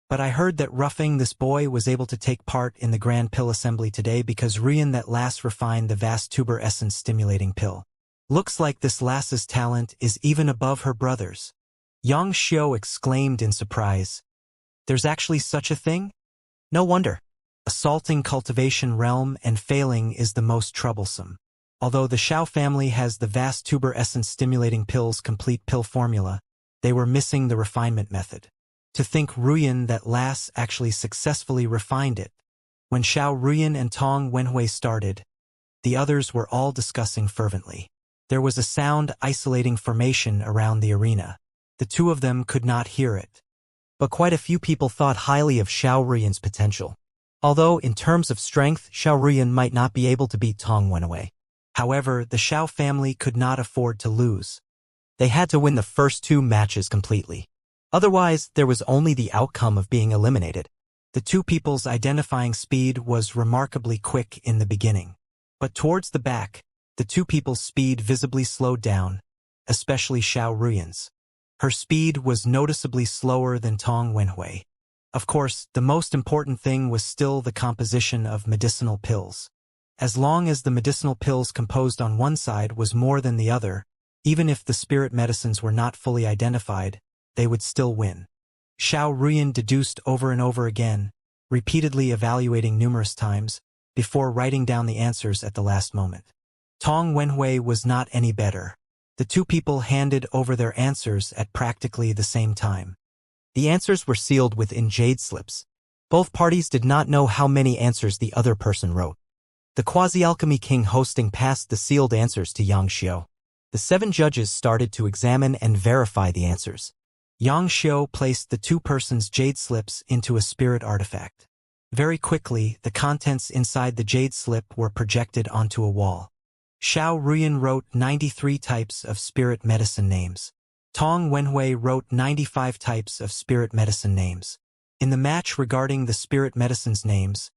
But I heard that roughing this boy was able to take part in the Grand Pill Assembly today because Rian that lass refined the vast tuber essence stimulating pill. Looks like this lass's talent is even above her brother's." Xianxia exclaimed in surprise. "There's actually such a thing? No wonder. Assaulting cultivation realm and failing is the most troublesome. Although the Xiao family has the vast tuber essence stimulating pill's complete pill formula, they were missing the refinement method. To think Ruyan that lass actually successfully refined it. When Xiao Ruyan and Tong Wenhui started, the others were all discussing fervently. There was a sound isolating formation around the arena. The two of them could not hear it. But quite a few people thought highly of Xiao Ruyan's potential. Although, in terms of strength, Xiao Ruyan might not be able to beat Tong Wenhui. However, the Xiao family could not afford to lose. They had to win the first two matches completely. Otherwise, there was only the outcome of being eliminated. The two people's identifying speed was remarkably quick in the beginning. But towards the back, the two people's speed visibly slowed down, especially Xiao Ruyan's. Her speed was noticeably slower than Tong Wenhui. Of course, the most important thing was still the composition of medicinal pills. As long as the medicinal pills composed on one side was more than the other, even if the spirit medicines were not fully identified, they would still win. Xiao Ruyan deduced over and over again, repeatedly evaluating numerous times, before writing down the answers at the last moment. Tong Wenhui was not any better. The two people handed over their answers at practically the same time. The answers were sealed within jade slips. Both parties did not know how many answers the other person wrote. The Quasi-Alchemy King hosting passed the sealed answers to Xianxia. The 7 judges started to examine and verify the answers. Xianxia placed the two persons' jade slips into a spirit artifact. Very quickly, the contents inside the jade slip were projected onto a wall. Xiao Ruyan wrote 93 types of spirit medicine names. Tong Wenhui wrote 95 types of spirit medicine names. In the match regarding the spirit medicine's names,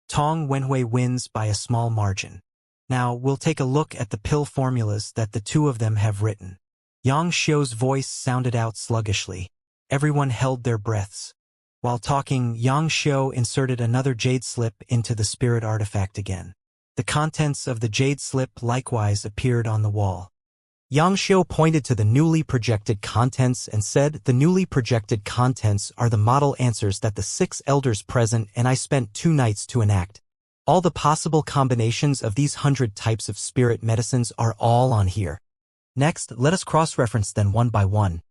Tong Wenhui wins by a small margin. Now, we'll take a look at the pill formulas that the two of them have written. Xiao's voice sounded out sluggishly. Everyone held their breaths. While talking, Xiao inserted another jade slip into the spirit artifact again. The contents of the jade slip likewise appeared on the wall. Xiao pointed to the newly projected contents and said, "The newly projected contents are the model answers that the 6 elders present and I spent 2 nights to enact. All the possible combinations of these 100 types of spirit medicines are all on here. Next, let us cross-reference them one by one.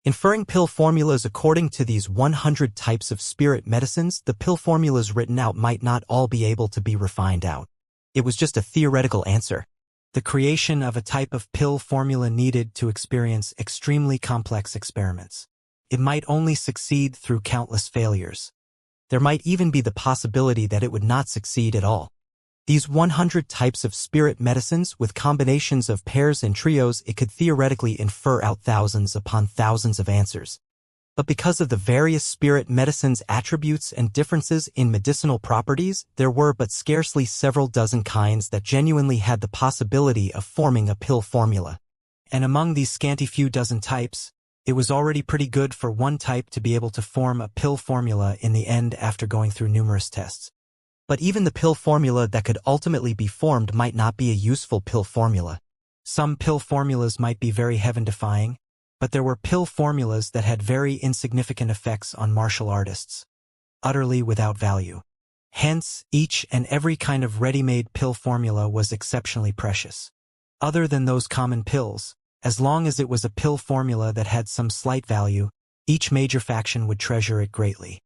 Inferring pill formulas according to these 100 types of spirit medicines, the pill formulas written out might not all be able to be refined out. It was just a theoretical answer. The creation of a type of pill formula needed to experience extremely complex experiments. It might only succeed through countless failures. There might even be the possibility that it would not succeed at all. These 100 types of spirit medicines with combinations of pairs and trios, it could theoretically infer out thousands upon thousands of answers. But because of the various spirit medicines' attributes and differences in medicinal properties, there were but scarcely several dozen kinds that genuinely had the possibility of forming a pill formula. And among these scanty few dozen types, it was already pretty good for one type to be able to form a pill formula in the end after going through numerous tests. But even the pill formula that could ultimately be formed might not be a useful pill formula. Some pill formulas might be very heaven-defying, but there were pill formulas that had very insignificant effects on martial artists, utterly without value. Hence, each and every kind of ready-made pill formula was exceptionally precious. Other than those common pills, as long as it was a pill formula that had some slight value, each major faction would treasure it greatly.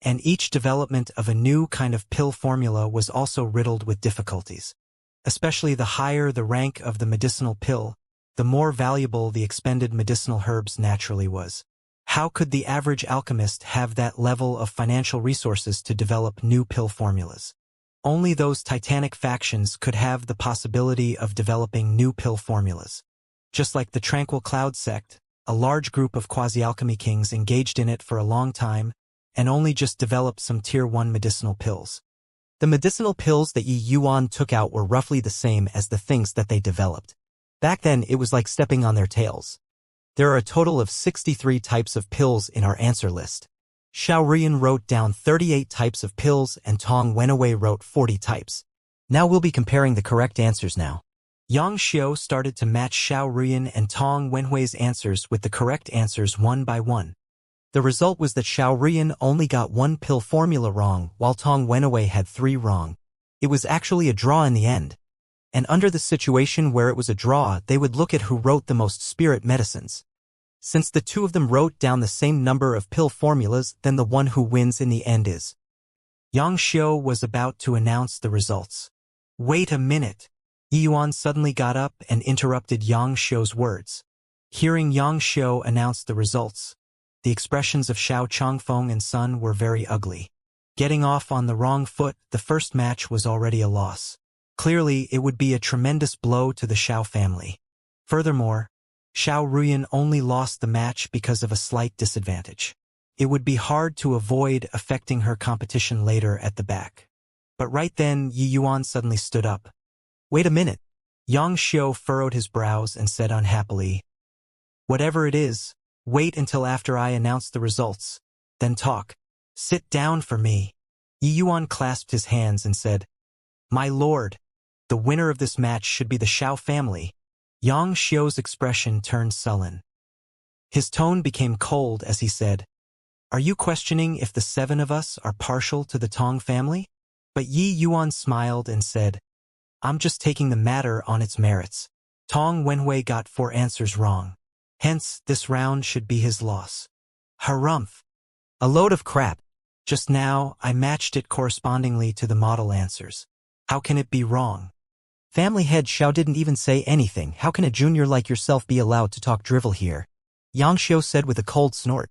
And each development of a new kind of pill formula was also riddled with difficulties. Especially the higher the rank of the medicinal pill, the more valuable the expended medicinal herbs naturally was. How could the average alchemist have that level of financial resources to develop new pill formulas? Only those titanic factions could have the possibility of developing new pill formulas. Just like the Tranquil Cloud sect, a large group of quasi-alchemy kings engaged in it for a long time, and only just developed some Tier 1 medicinal pills. The medicinal pills that Yi Yuan took out were roughly the same as the things that they developed. Back then, it was like stepping on their tails. There are a total of 63 types of pills in our answer list. Xiao Rian wrote down 38 types of pills and Tong Wenwei wrote 40 types. Now we'll be comparing the correct answers now. Yang Xiao started to match Xiao Rian and Tong Wenhui's answers with the correct answers one by one. The result was that Xiao Rian only got one pill formula wrong, while Tong Wenhui had 3 wrong. It was actually a draw in the end. And under the situation where it was a draw, they would look at who wrote the most spirit medicines. Since the two of them wrote down the same number of pill formulas, then the one who wins in the end is. Yang Xiao was about to announce the results. Wait a minute. Yi Yuan suddenly got up and interrupted Yang Xiao's words. Hearing Yang Xiao announce the results, the expressions of Xiao Changfeng and Sun were very ugly. Getting off on the wrong foot, the first match was already a loss. Clearly, it would be a tremendous blow to the Xiao family. Furthermore, Xiao Ruyan only lost the match because of a slight disadvantage. It would be hard to avoid affecting her competition later at the back. But right then, Yi Yuan suddenly stood up. Wait a minute. Yang Xiao furrowed his brows and said unhappily, whatever it is, wait until after I announce the results, then talk. Sit down for me. Yi Yuan clasped his hands and said, my lord, the winner of this match should be the Xiao family. Yang Xiao's expression turned sullen. His tone became cold as he said, are you questioning if the 7 of us are partial to the Tong family? But Yi Yuan smiled and said, I'm just taking the matter on its merits. Tong Wenhui got 4 answers wrong. Hence, this round should be his loss. Harumph. A load of crap. Just now, I matched it correspondingly to the model answers. How can it be wrong? Family head Xiao didn't even say anything. How can a junior like yourself be allowed to talk drivel here? Yang Xiao said with a cold snort.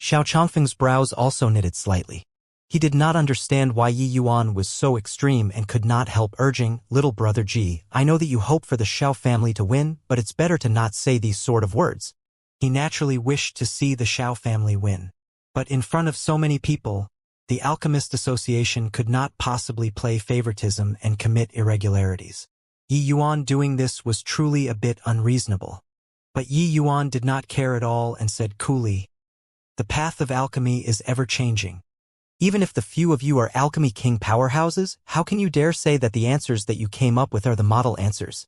Xiao Changfeng's brows also knitted slightly. He did not understand why Yi Yuan was so extreme and could not help urging, little brother Ji, I know that you hope for the Xiao family to win, but it's better to not say these sort of words. He naturally wished to see the Xiao family win. But in front of so many people, the Alchemist Association could not possibly play favoritism and commit irregularities. Yi Yuan doing this was truly a bit unreasonable. But Yi Yuan did not care at all and said coolly, the path of alchemy is ever-changing. Even if the few of you are Alchemy King powerhouses, how can you dare say that the answers that you came up with are the model answers?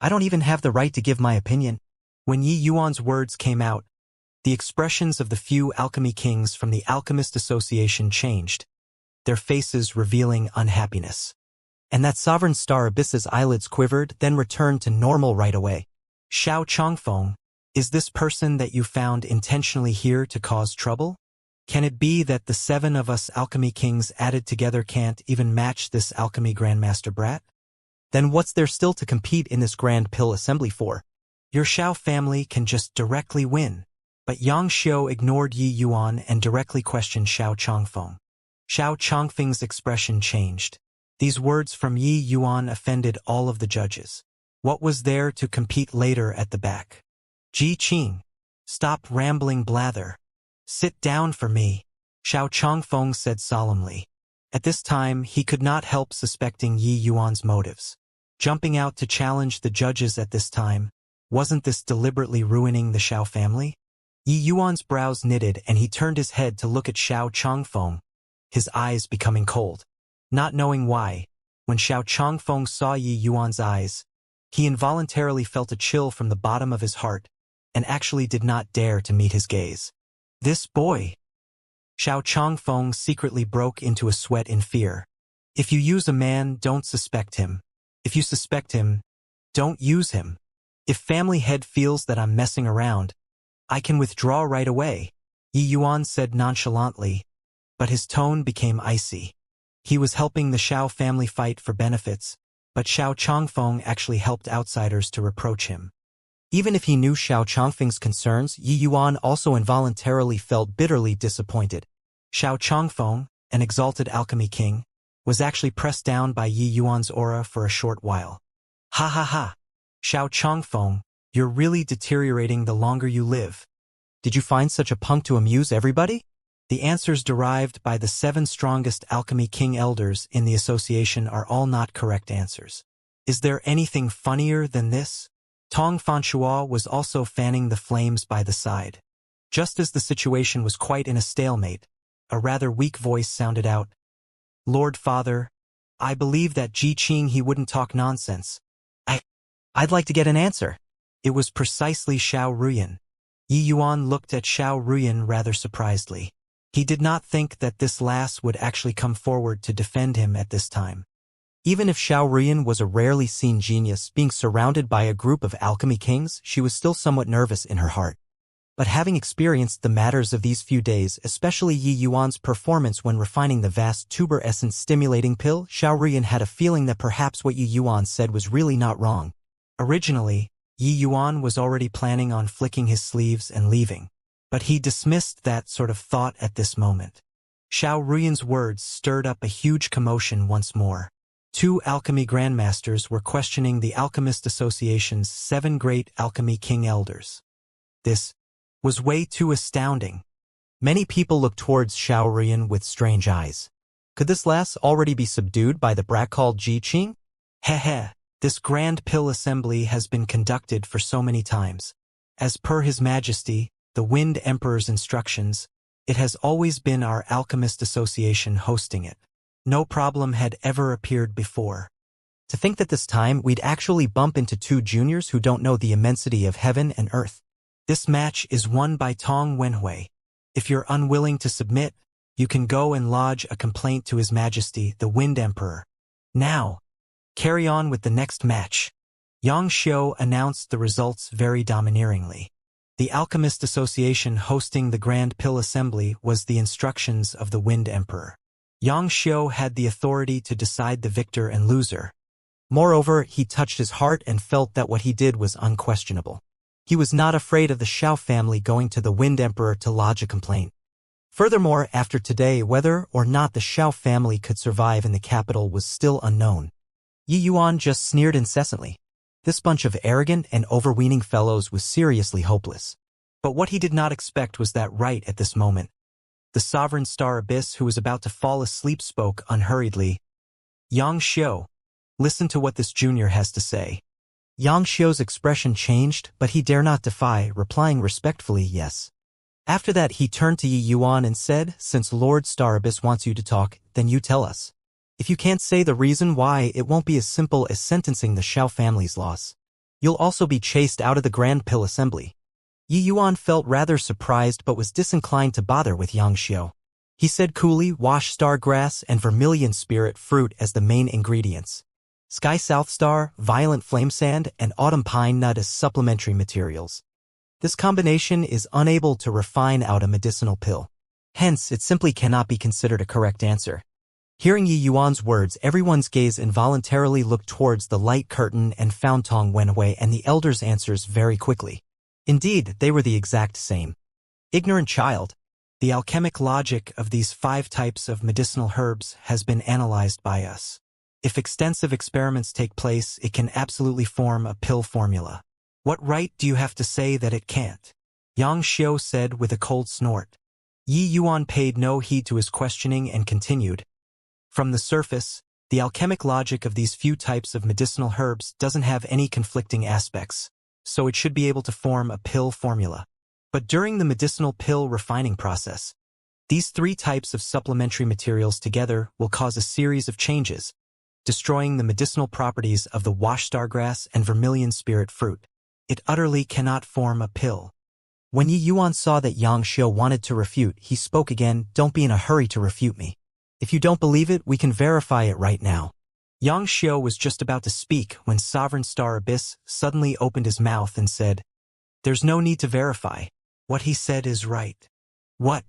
I don't even have the right to give my opinion. When Yi Yuan's words came out, the expressions of the few Alchemy Kings from the Alchemist Association changed, their faces revealing unhappiness. And that Sovereign Star Abyss's eyelids quivered, then returned to normal right away. Xiao Changfeng, is this person that you found intentionally here to cause trouble? Can it be that the 7 of us Alchemy Kings added together can't even match this Alchemy Grandmaster brat? Then what's there still to compete in this Grand Pill Assembly for? Your Xiao family can just directly win. But Yang Xiao ignored Yi Yuan and directly questioned Xiao Changfeng. Xiao Changfeng's expression changed. These words from Yi Yuan offended all of the judges. What was there to compete later at the back? Ji Qing, stop rambling blather. Sit down for me, Xiao Changfeng said solemnly. At this time, he could not help suspecting Yi Yuan's motives. Jumping out to challenge the judges at this time, wasn't this deliberately ruining the Xiao family? Yi Yuan's brows knitted and he turned his head to look at Xiao Changfeng, his eyes becoming cold. Not knowing why, when Xiao Changfeng saw Yi Yuan's eyes, he involuntarily felt a chill from the bottom of his heart and actually did not dare to meet his gaze. This boy. Xiao Changfeng secretly broke into a sweat in fear. If you use a man, don't suspect him. If you suspect him, don't use him. If family head feels that I'm messing around, I can withdraw right away, Yi Yuan said nonchalantly, but his tone became icy. He was helping the Xiao family fight for benefits, but Xiao Changfeng actually helped outsiders to reproach him. Even if he knew Xiao Changfeng's concerns, Yi Yuan also involuntarily felt bitterly disappointed. Xiao Changfeng, an exalted alchemy king, was actually pressed down by Yi Yuan's aura for a short while. Ha ha ha! Xiao Changfeng, you're really deteriorating the longer you live. Did you find such a punk to amuse everybody? The answers derived by the 7 strongest alchemy king elders in the association are all not correct answers. Is there anything funnier than this? Tong Fanchua was also fanning the flames by the side. Just as the situation was quite in a stalemate, a rather weak voice sounded out, "Lord Father, I believe that Ji Qing he wouldn't talk nonsense. I'd like to get an answer." It was precisely Xiao Ruyan. Yi Yuan looked at Xiao Ruyan rather surprisedly. He did not think that this lass would actually come forward to defend him at this time. Even if Xiao Ruyan was a rarely seen genius being surrounded by a group of alchemy kings, she was still somewhat nervous in her heart. But having experienced the matters of these few days, especially Yi Yuan's performance when refining the vast tuber essence stimulating pill, Xiao Ruyan had a feeling that perhaps what Yi Yuan said was really not wrong. Originally, Yi Yuan was already planning on flicking his sleeves and leaving, but he dismissed that sort of thought at this moment. Xiao Ruyan's words stirred up a huge commotion once more. 2 alchemy grandmasters were questioning the Alchemist Association's 7 great alchemy king elders. This was way too astounding. Many people looked towards Xiao Ruyan with strange eyes. Could this lass already be subdued by the brat called Ji Qing? Heh. This grand pill assembly has been conducted for so many times. As per His Majesty, the Wind Emperor's instructions, it has always been our Alchemist Association hosting it. No problem had ever appeared before. To think that this time we'd actually bump into 2 juniors who don't know the immensity of heaven and earth. This match is won by Tong Wenhui. If you're unwilling to submit, you can go and lodge a complaint to His Majesty, the Wind Emperor. Now, carry on with the next match. Xianxia announced the results very domineeringly. The Alchemist Association hosting the Grand Pill Assembly was the instructions of the Wind Emperor. Xianxia had the authority to decide the victor and loser. Moreover, he touched his heart and felt that what he did was unquestionable. He was not afraid of the Xiao family going to the Wind Emperor to lodge a complaint. Furthermore, after today, whether or not the Xiao family could survive in the capital was still unknown. Yi Yuan just sneered incessantly. This bunch of arrogant and overweening fellows was seriously hopeless. But what he did not expect was that right at this moment, the Sovereign Star Abyss, who was about to fall asleep, spoke unhurriedly. "Xianxia, listen to what this junior has to say." Xiao's expression changed, but he dare not defy, replying respectfully, "Yes." After that he turned to Yi Yuan and said, "Since Lord Star Abyss wants you to talk, then you tell us. If you can't say the reason why, it won't be as simple as sentencing the Xiao family's loss. You'll also be chased out of the Grand Pill Assembly." Yi Yuan felt rather surprised but was disinclined to bother with Xianxia. He said coolly, "Wash star grass and vermilion spirit fruit as the main ingredients. Sky South Star, Violent Flame Sand, and Autumn Pine Nut as supplementary materials. This combination is unable to refine out a medicinal pill. Hence, it simply cannot be considered a correct answer." Hearing Yi Yuan's words, everyone's gaze involuntarily looked towards the light curtain and found Tong Wenhui and the elders' answers very quickly. Indeed, they were the exact same. Ignorant child. The alchemic logic of these 5 types of medicinal herbs has been analyzed by us. If extensive experiments take place, it can absolutely form a pill formula. What right do you have to say that it can't? Xianxia said with a cold snort. Yi Yuan paid no heed to his questioning and continued. From the surface, the alchemic logic of these few types of medicinal herbs doesn't have any conflicting aspects, so it should be able to form a pill formula. But during the medicinal pill refining process, these 3 types of supplementary materials together will cause a series of changes, destroying the medicinal properties of the wash stargrass and vermilion spirit fruit. It utterly cannot form a pill. When Yi Yuan saw that Xianxia wanted to refute, he spoke again, "Don't be in a hurry to refute me. If you don't believe it, we can verify it right now." Xianxia was just about to speak when Sovereign Star Abyss suddenly opened his mouth and said, "There's no need to verify. What he said is right." "What?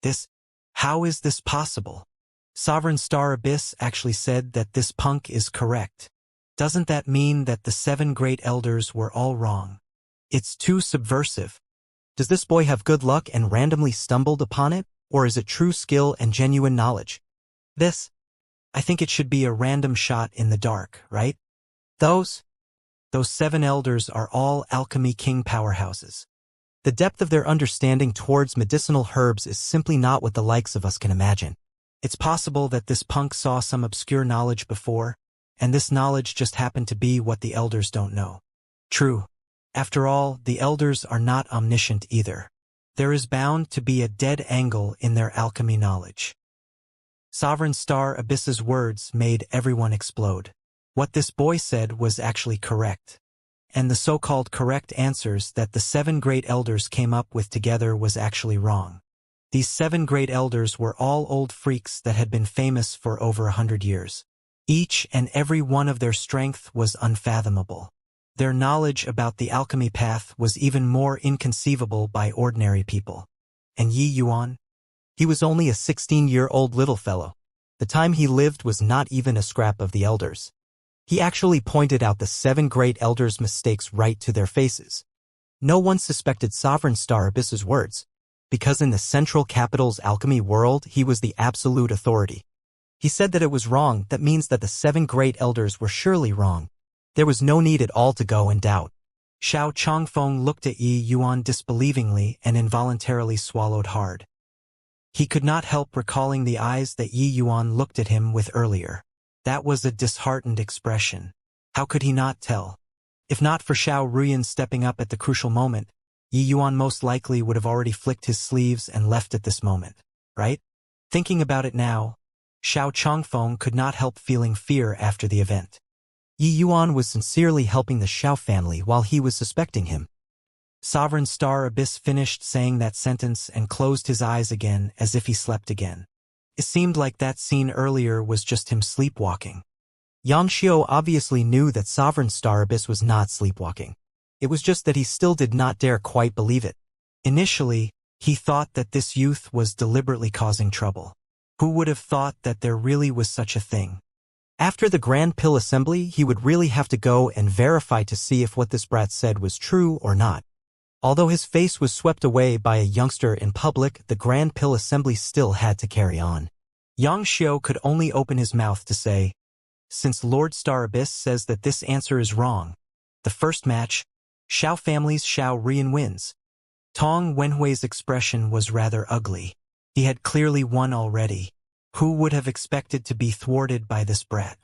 This? How is this possible?" Sovereign Star Abyss actually said that this punk is correct. Doesn't that mean that the 7 great elders were all wrong? It's too subversive. Does this boy have good luck and randomly stumbled upon it, or is it true skill and genuine knowledge? I think it should be a random shot in the dark, right? Those 7 elders are all alchemy king powerhouses. The depth of their understanding towards medicinal herbs is simply not what the likes of us can imagine. It's possible that this punk saw some obscure knowledge before, and this knowledge just happened to be what the elders don't know. True. After all, the elders are not omniscient either. There is bound to be a dead angle in their alchemy knowledge. Sovereign Star Abyss's words made everyone explode. What this boy said was actually correct. And the so-called correct answers that the 7 great elders came up with together was actually wrong. These 7 great elders were all old freaks that had been famous for over 100 years. Each and every one of their strength was unfathomable. Their knowledge about the alchemy path was even more inconceivable by ordinary people. And Yi Yuan? He was only a 16-year-old little fellow. The time he lived was not even a scrap of the elders. He actually pointed out the 7 great elders' mistakes right to their faces. No one suspected Sovereign Star Abyss's words, because in the central capital's alchemy world he was the absolute authority. He said that it was wrong. That means that the 7 great elders were surely wrong. There was no need at all to go in doubt. Xiao Chongfeng looked at Yi Yuan disbelievingly and involuntarily swallowed hard. He could not help recalling the eyes that Yi Yuan looked at him with earlier. That was a disheartened expression. How could he not tell? If not for Xiao Ruyan stepping up at the crucial moment, Yi Yuan most likely would have already flicked his sleeves and left at this moment, right? Thinking about it now, Xiao Chongfeng could not help feeling fear after the event. Yi Yuan was sincerely helping the Xiao family while he was suspecting him. Sovereign Star Abyss finished saying that sentence and closed his eyes again as if he slept again. It seemed like that scene earlier was just him sleepwalking. Xianxia obviously knew that Sovereign Star Abyss was not sleepwalking. It was just that he still did not dare quite believe it. Initially, he thought that this youth was deliberately causing trouble. Who would have thought that there really was such a thing? After the Grand Pill Assembly, he would really have to go and verify to see if what this brat said was true or not. Although his face was swept away by a youngster in public, the Grand Pill Assembly still had to carry on. Yang Xiao could only open his mouth to say, since Lord Star Abyss says that this answer is wrong. The first match, Xiao family's Xiao Rian wins. Tong Wenhui's expression was rather ugly. He had clearly won already. Who would have expected to be thwarted by this brat?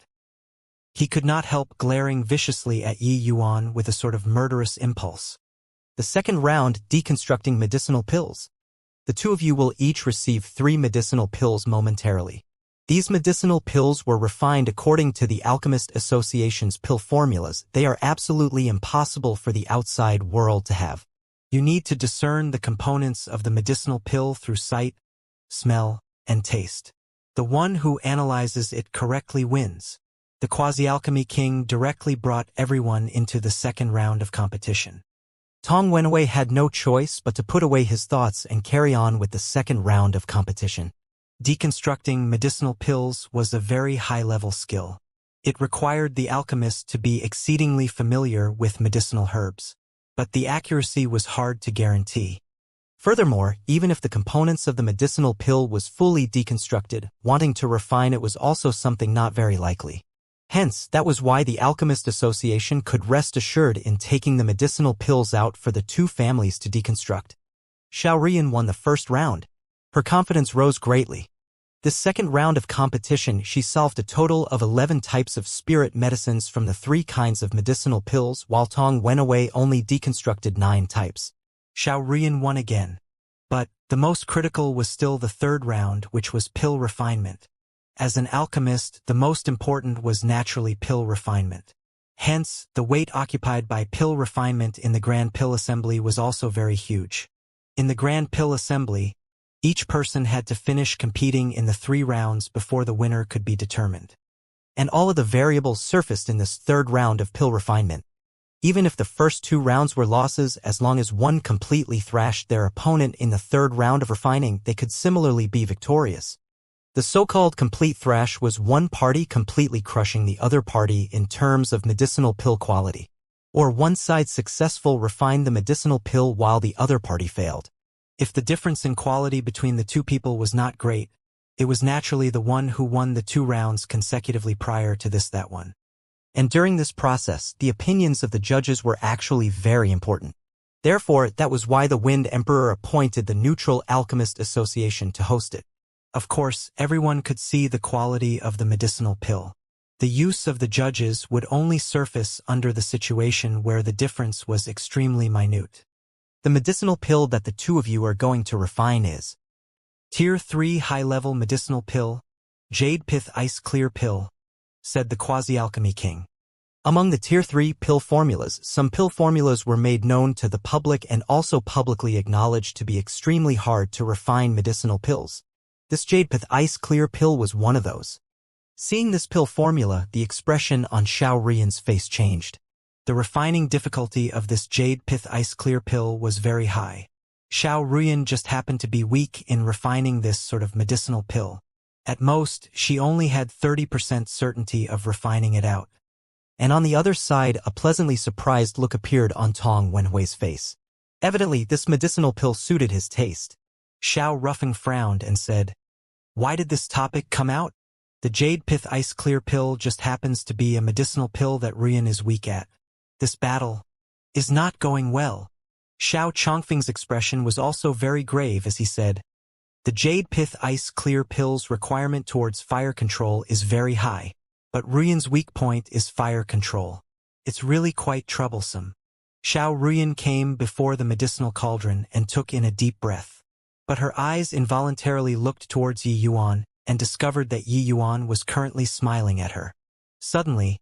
He could not help glaring viciously at Yi Yuan with a sort of murderous impulse. The second round, deconstructing medicinal pills. The 2 of you will each receive 3 medicinal pills momentarily. These medicinal pills were refined according to the Alchemist Association's pill formulas. They are absolutely impossible for the outside world to have. You need to discern the components of the medicinal pill through sight, smell, and taste. The one who analyzes it correctly wins. The Quasi-Alchemy King directly brought everyone into the second round of competition. Tong Wenhui had no choice but to put away his thoughts and carry on with the second round of competition. Deconstructing medicinal pills was a very high-level skill. It required the alchemist to be exceedingly familiar with medicinal herbs. But the accuracy was hard to guarantee. Furthermore, even if the components of the medicinal pill was fully deconstructed, wanting to refine it was also something not very likely. Hence, that was why the Alchemist Association could rest assured in taking the medicinal pills out for the 2 families to deconstruct. Xiao Rian won the first round. Her confidence rose greatly. This second round of competition, she solved a total of 11 types of spirit medicines from the 3 kinds of medicinal pills, while Tong Wenhui only deconstructed 9 types. Xiao Rian won again. But the most critical was still the third round, which was pill refinement. As an alchemist, the most important was naturally pill refinement. Hence, the weight occupied by pill refinement in the Grand Pill Assembly was also very huge. In the Grand Pill Assembly, each person had to finish competing in the 3 rounds before the winner could be determined. And all of the variables surfaced in this third round of pill refinement. Even if the first 2 rounds were losses, as long as one completely thrashed their opponent in the third round of refining, they could similarly be victorious. The so-called complete thrash was one party completely crushing the other party in terms of medicinal pill quality. Or one side successful refined the medicinal pill while the other party failed. If the difference in quality between the 2 people was not great, it was naturally the one who won the 2 rounds consecutively prior to this that one. And during this process, the opinions of the judges were actually very important. Therefore, that was why the Wind Emperor appointed the Neutral Alchemist Association to host it. Of course, everyone could see the quality of the medicinal pill. The use of the judges would only surface under the situation where the difference was extremely minute. The medicinal pill that the two of you are going to refine is Tier 3 High-Level Medicinal Pill, Jade Pith Ice Clear Pill, said the Quasi-Alchemy King. Among the Tier 3 pill formulas, some pill formulas were made known to the public and also publicly acknowledged to be extremely hard to refine medicinal pills. This Jade Pith Ice Clear Pill was one of those. Seeing this pill formula, the expression on Xiao Ruiyan's face changed. The refining difficulty of this Jade Pith Ice Clear Pill was very high. Xiao Ruiyan just happened to be weak in refining this sort of medicinal pill. At most, she only had 30% certainty of refining it out. And on the other side, a pleasantly surprised look appeared on Tong Wenhui's face. Evidently, this medicinal pill suited his taste. Xiao Ruffing frowned and said, "Why did this topic come out? The Jade Pith Ice Clear Pill just happens to be a medicinal pill that Ruiyan is weak at. This battle is not going well." Xiao Chongfeng's expression was also very grave as he said, "The Jade Pith Ice Clear Pill's requirement towards fire control is very high. But Ruiyan's weak point is fire control. It's really quite troublesome." Xiao Ruiyan came before the medicinal cauldron and took in a deep breath. But her eyes involuntarily looked towards Yi Yuan and discovered that Yi Yuan was currently smiling at her. Suddenly,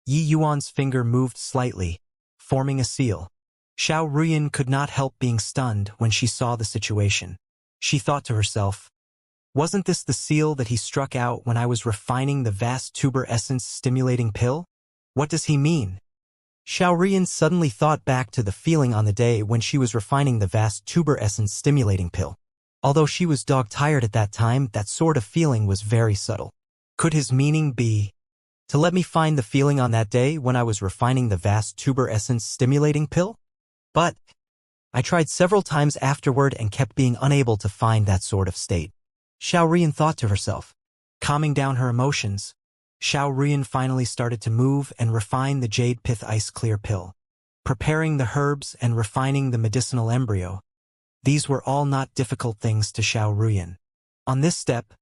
Yi Yuan's finger moved slightly, forming a seal. Xiao Ruiyan could not help being stunned when she saw the situation. She thought to herself, "Wasn't this the seal that he struck out when I was refining the vast tuber essence stimulating pill? What does he mean?" Xiao Ruiyan suddenly thought back to the feeling on the day when she was refining the vast tuber essence stimulating pill. Although she was dog-tired at that time, that sort of feeling was very subtle. Could his meaning be, to let me find the feeling on that day when I was refining the vast tuber essence stimulating pill? But I tried several times afterward and kept being unable to find that sort of state. Xiao Ruiyan thought to herself. Calming down her emotions, Xiao Ruiyan finally started to move and refine the Jade Pith Ice Clear Pill. Preparing the herbs and refining the medicinal embryo, these were all not difficult things to Xiao Ruiyan. On this step,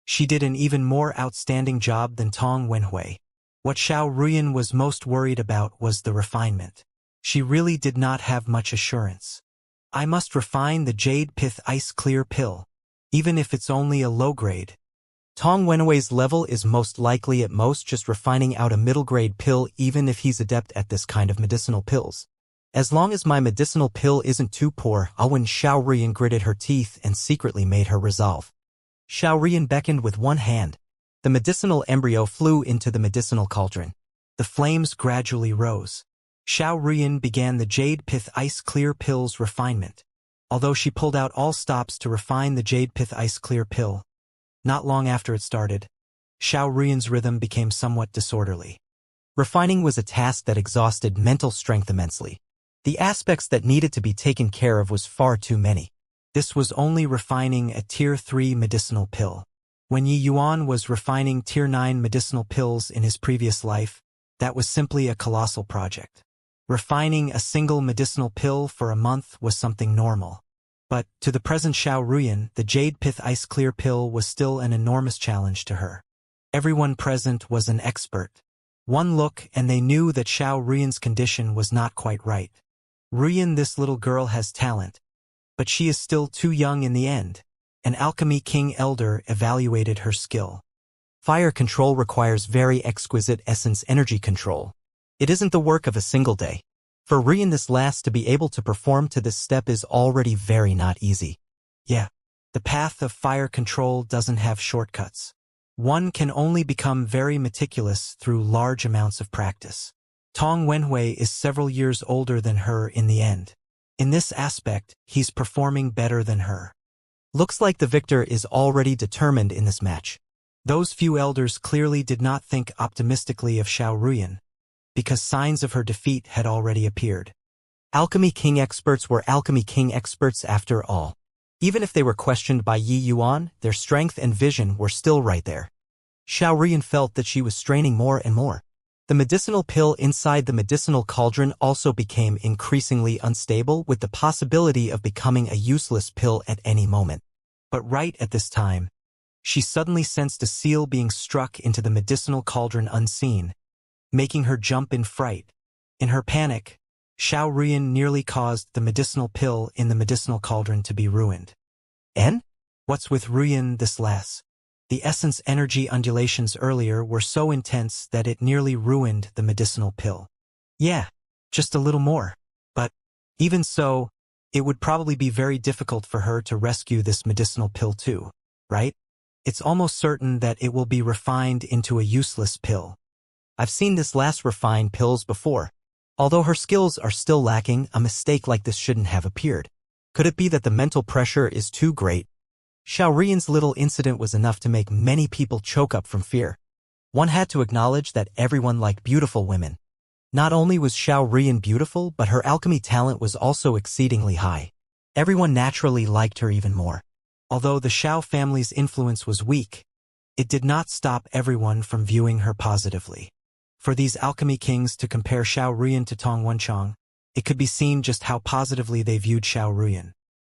she did an even more outstanding job than Tong Wenhui. What Xiao Ruiyan was most worried about was the refinement. She really did not have much assurance. "I must refine the Jade Pith Ice Clear Pill, even if it's only a low-grade. Tong Wenhui's level is most likely at most just refining out a middle-grade pill even if he's adept at this kind of medicinal pills. As long as my medicinal pill isn't too poor, I'll win." Xiao Ruiyan gritted her teeth and secretly made her resolve. Xiao Ruiyan beckoned with one hand. The medicinal embryo flew into the medicinal cauldron. The flames gradually rose. Xiao Ruiyan began the Jade Pith Ice Clear Pill's refinement. Although she pulled out all stops to refine the Jade Pith Ice Clear Pill, not long after it started, Xiao Ruiyan's rhythm became somewhat disorderly. Refining was a task that exhausted mental strength immensely. The aspects that needed to be taken care of was far too many. This was only refining a Tier 3 medicinal pill. When Yi Yuan was refining Tier 9 medicinal pills in his previous life, that was simply a colossal project. Refining a single medicinal pill for a month was something normal. But, to the present Xiao Ruiyan, the Jade Pith Ice Clear Pill was still an enormous challenge to her. Everyone present was an expert. One look and they knew that Xiao Ruiyan's condition was not quite right. "Ruiyan, this little girl has talent, but she is still too young in the end." An Alchemy King Elder evaluated her skill. Fire control requires very exquisite essence energy control. It isn't the work of a single day. For Ruiyan, this last to be able to perform to this step is already very not easy. Yeah, the path of fire control doesn't have shortcuts. One can only become very meticulous through large amounts of practice. Tong Wenhui is several years older than her in the end. In this aspect, he's performing better than her. Looks like the victor is already determined in this match. Those few elders clearly did not think optimistically of Xiao Ruiyan, because signs of her defeat had already appeared. Alchemy King experts were Alchemy King experts after all. Even if they were questioned by Yi Yuan, their strength and vision were still right there. Xiao Ruiyan felt that she was straining more and more. The medicinal pill inside the medicinal cauldron also became increasingly unstable, with the possibility of becoming a useless pill at any moment. But right at this time, she suddenly sensed a seal being struck into the medicinal cauldron unseen, making her jump in fright. In her panic, Xiao Ruyan nearly caused the medicinal pill in the medicinal cauldron to be ruined. And? What's with Ruyan this less? The essence energy undulations earlier were so intense that it nearly ruined the medicinal pill. Yeah, just a little more. But, even so, it would probably be very difficult for her to rescue this medicinal pill too, right? It's almost certain that it will be refined into a useless pill. I've seen this last refined pills before. Although her skills are still lacking, a mistake like this shouldn't have appeared. Could it be that the mental pressure is too great? Xiao Ruyan's little incident was enough to make many people choke up from fear. One had to acknowledge that everyone liked beautiful women. Not only was Xiao Ruyan beautiful, but her alchemy talent was also exceedingly high. Everyone naturally liked her even more. Although the Xiao family's influence was weak, it did not stop everyone from viewing her positively. For these alchemy kings to compare Xiao Ruyan to Tong Wenchang, it could be seen just how positively they viewed Xiao Ruyan.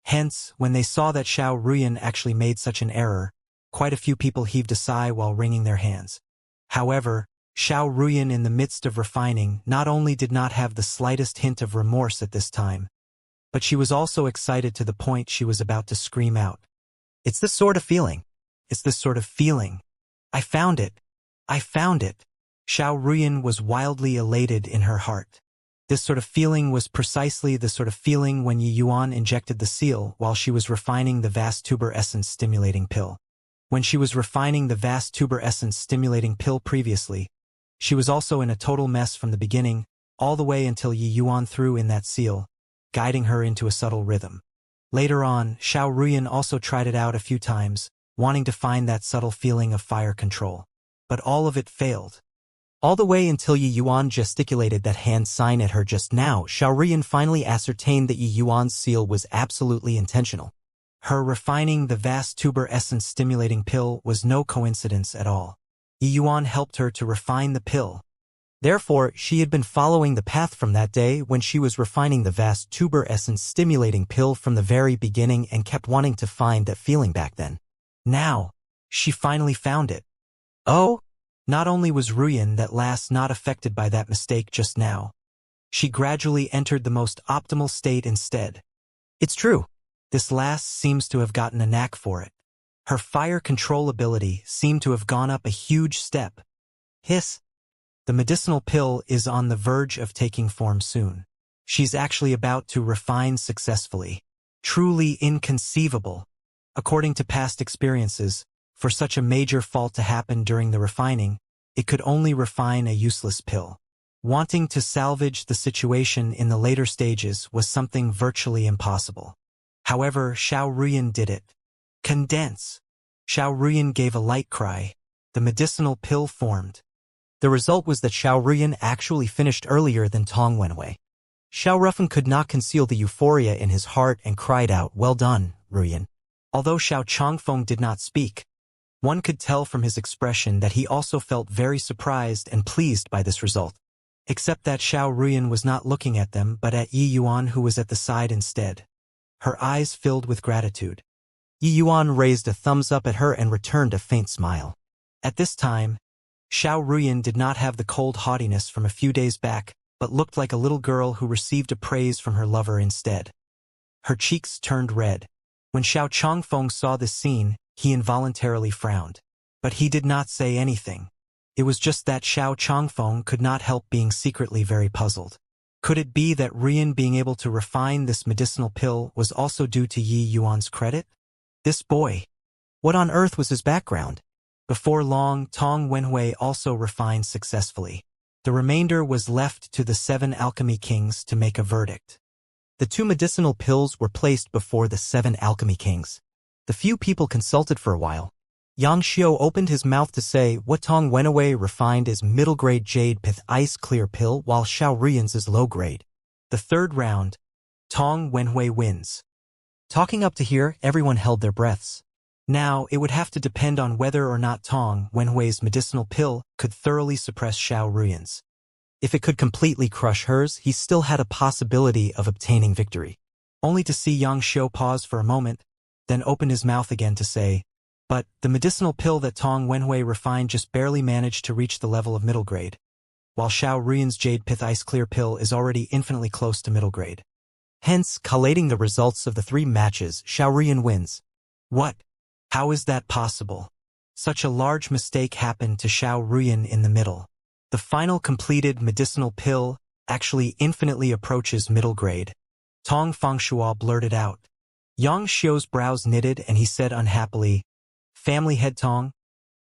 Hence, when they saw that Xiao Ruyan actually made such an error, quite a few people heaved a sigh while wringing their hands. However, Xiao Ruyan in the midst of refining not only did not have the slightest hint of remorse at this time, but she was also excited to the point she was about to scream out. It's this sort of feeling. It's this sort of feeling. I found it. I found it. Xiao Ruyan was wildly elated in her heart. This sort of feeling was precisely the sort of feeling when Yi Yuan injected the seal while she was refining the vast tuber essence stimulating pill. When she was refining the vast tuber essence stimulating pill previously, she was also in a total mess from the beginning, all the way until Yi Yuan threw in that seal, guiding her into a subtle rhythm. Later on, Xiao Ruyan also tried it out a few times, wanting to find that subtle feeling of fire control. But all of it failed. All the way until Yi Yuan gesticulated that hand sign at her just now, Xiao Ruyan finally ascertained that Yi Yuan's seal was absolutely intentional. Her refining the vast tuber essence stimulating pill was no coincidence at all. Yi Yuan helped her to refine the pill. Therefore, she had been following the path from that day when she was refining the vast tuber essence stimulating pill from the very beginning and kept wanting to find that feeling back then. Now, she finally found it. Oh? Not only was Ruyan that last not affected by that mistake just now, she gradually entered the most optimal state instead. It's true, this last seems to have gotten a knack for it. Her fire control ability seemed to have gone up a huge step. Hiss. The medicinal pill is on the verge of taking form soon. She's actually about to refine successfully. Truly inconceivable. According to past experiences, for such a major fault to happen during the refining, it could only refine a useless pill. Wanting to salvage the situation in the later stages was something virtually impossible. However, Xiao Ruyan did it. Condense. Xiao Ruyan gave a light cry. The medicinal pill formed. The result was that Xiao Ruyan actually finished earlier than Tong Wenwei. Xiao Ruffin could not conceal the euphoria in his heart and cried out, "Well done, Ruyan." Although Xiao Chongfeng did not speak, one could tell from his expression that he also felt very surprised and pleased by this result. Except that Xiao Ruyan was not looking at them but at Yi Yuan, who was at the side instead. Her eyes filled with gratitude. Yi Yuan raised a thumbs up at her and returned a faint smile. At this time, Xiao Ruyan did not have the cold haughtiness from a few days back, but looked like a little girl who received a praise from her lover instead. Her cheeks turned red. When Xiao Chongfeng saw this scene, he involuntarily frowned. But he did not say anything. It was just that Xiao Chongfeng could not help being secretly very puzzled. Could it be that Ruyan being able to refine this medicinal pill was also due to Yi Yuan's credit? This boy. What on earth was his background? Before long, Tong Wenhui also refined successfully. The remainder was left to the 7 alchemy kings to make a verdict. The 2 medicinal pills were placed before the 7 alchemy kings. The few people consulted for a while. Xianxia opened his mouth to say what Tong Wenhui refined is middle-grade jade pith ice clear pill while Xiao Ruyan's is low-grade. The 3rd round, Tong Wenhui wins. Talking up to here, everyone held their breaths. Now, it would have to depend on whether or not Tong Wenhui's medicinal pill could thoroughly suppress Xiao Ruyan's. If it could completely crush hers, he still had a possibility of obtaining victory. Only to see Yang Xiu pause for a moment, then open his mouth again to say, "But the medicinal pill that Tong Wenhui refined just barely managed to reach the level of middle grade, while Xiao Ruyan's Jade Pith Ice Clear pill is already infinitely close to middle grade. Hence, collating the results of the 3 matches, Xiao Ruyan wins." What? How is that possible? Such a large mistake happened to Xiao Ruyan in the middle. The final completed medicinal pill actually infinitely approaches middle grade. Tong Fangshua blurted out. Yang Xiu's brows knitted and he said unhappily, "Family head Tong,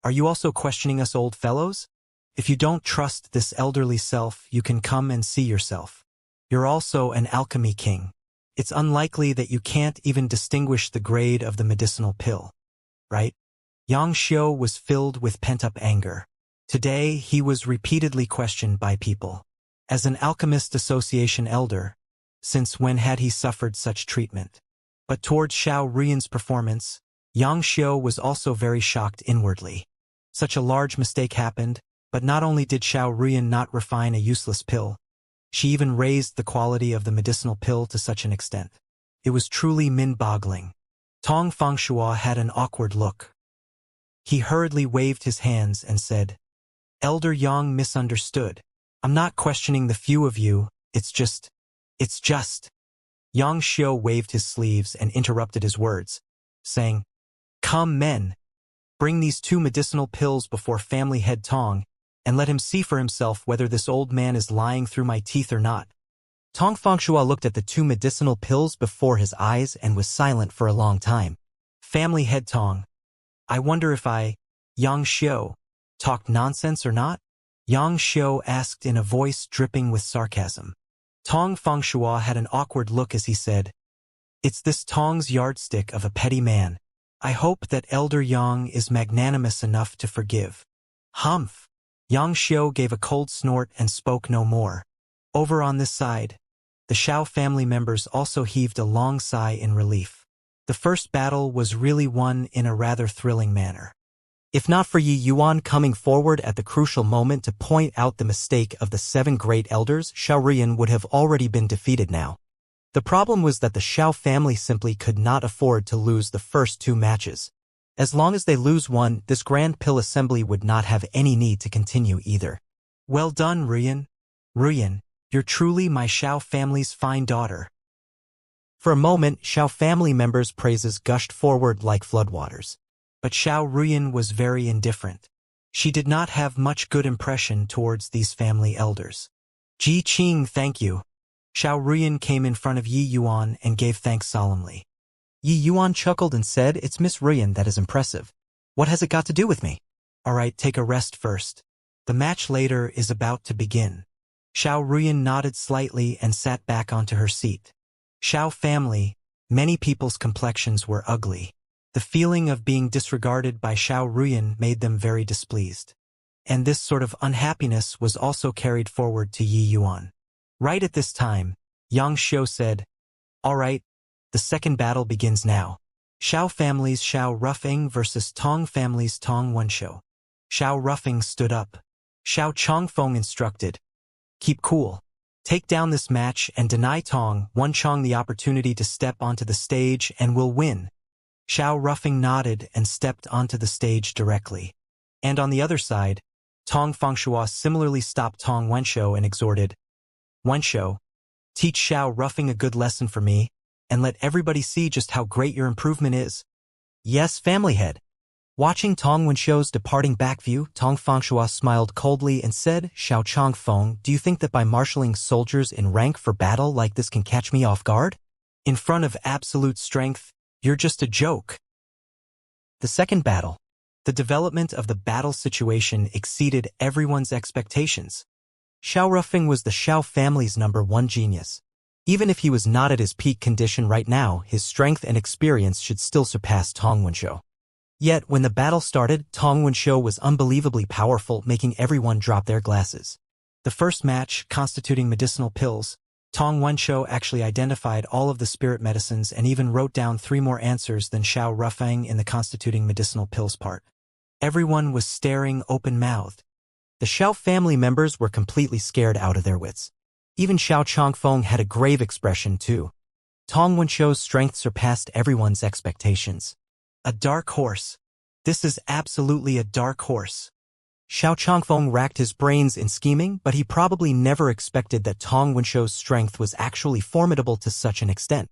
are you also questioning us old fellows? If you don't trust this elderly self, you can come and see yourself. You're also an alchemy king. It's unlikely that you can't even distinguish the grade of the medicinal pill. Right?" Yang Xiu was filled with pent-up anger. Today, he was repeatedly questioned by people. As an Alchemist Association elder, since when had he suffered such treatment? But towards Xiao Ruyan's performance, Yang Xiu was also very shocked inwardly. Such a large mistake happened, but not only did Xiao Ruyan not refine a useless pill, she even raised the quality of the medicinal pill to such an extent. It was truly mind-boggling. Tong Fangshua had an awkward look. He hurriedly waved his hands and said, "Elder Yang misunderstood. I'm not questioning the few of you, it's just. Yang Xiu waved his sleeves and interrupted his words, saying, "Come men, bring these 2 medicinal pills before family head Tong, and let him see for himself whether this old man is lying through my teeth or not." Tong Fangshua looked at the 2 medicinal pills before his eyes and was silent for a long time. "Family head Tong, I wonder if Yang Xiu, talked nonsense or not?" Yang Xiu asked in a voice dripping with sarcasm. Tong Fangshua had an awkward look as he said, "It's this Tong's yardstick of a petty man. I hope that Elder Yang is magnanimous enough to forgive." Humph! Yang Xiu gave a cold snort and spoke no more. Over on this side, the Xiao family members also heaved a long sigh in relief. The first battle was really won in a rather thrilling manner. If not for Yi Yuan coming forward at the crucial moment to point out the mistake of the 7 great elders, Xiao Ruyan would have already been defeated now. The problem was that the Xiao family simply could not afford to lose the first 2 matches. As long as they lose one, this Grand Pill Assembly would not have any need to continue either. "Well done, Ruyan. Ruyan, you're truly my Xiao family's fine daughter." For a moment, Xiao family members' praises gushed forward like floodwaters. But Xiao Ruyan was very indifferent. She did not have much good impression towards these family elders. "Ji Qing, thank you." Xiao Ruyan came in front of Yi Yuan and gave thanks solemnly. Yi Yuan chuckled and said, "It's Miss Ruyan that is impressive. What has it got to do with me?" "All right, take a rest first. The match later is about to begin." Xiao Ruyan nodded slightly and sat back onto her seat. Xiao family, many people's complexions were ugly. The feeling of being disregarded by Xiao Ruyan made them very displeased. And this sort of unhappiness was also carried forward to Yi Yuan. Right at this time, Yang Xiu said, "All right, the second battle begins now. Xiao family's Xiao Ruffing versus Tong family's Tong Wenshou." Xiao Ruffing stood up. Xiao Chongfeng instructed, "Keep cool. Take down this match and deny Tong Wenchong the opportunity to step onto the stage and we'll win." Xiao Ruffing nodded and stepped onto the stage directly. And on the other side, Tong Fangshua similarly stopped Tong Wenshou and exhorted, "Wenshou, teach Xiao Ruffing a good lesson for me, and let everybody see just how great your improvement is." "Yes, family head." Watching Tong Wenshou's departing back view, Tong Fangshua smiled coldly and said, "Xiao Chongfeng, do you think that by marshalling soldiers in rank for battle like this can catch me off guard? In front of absolute strength, you're just a joke." The second battle. The development of the battle situation exceeded everyone's expectations. Xiao Ruffing was the Xiao family's #1 genius. Even if he was not at his peak condition right now, his strength and experience should still surpass Tong Wenshou. Yet, when the battle started, Tong Wenshou was unbelievably powerful, making everyone drop their glasses. The first match, constituting medicinal pills, Tong Wenshou actually identified all of the spirit medicines and even wrote down 3 more answers than Xiao Rufang in the constituting medicinal pills part. Everyone was staring open-mouthed. The Xiao family members were completely scared out of their wits. Even Xiao Chongfeng had a grave expression too. Tong Wenshou's strength surpassed everyone's expectations. A dark horse. This is absolutely a dark horse. Xiao Chongfeng racked his brains in scheming, but he probably never expected that Tong Wenshou's strength was actually formidable to such an extent.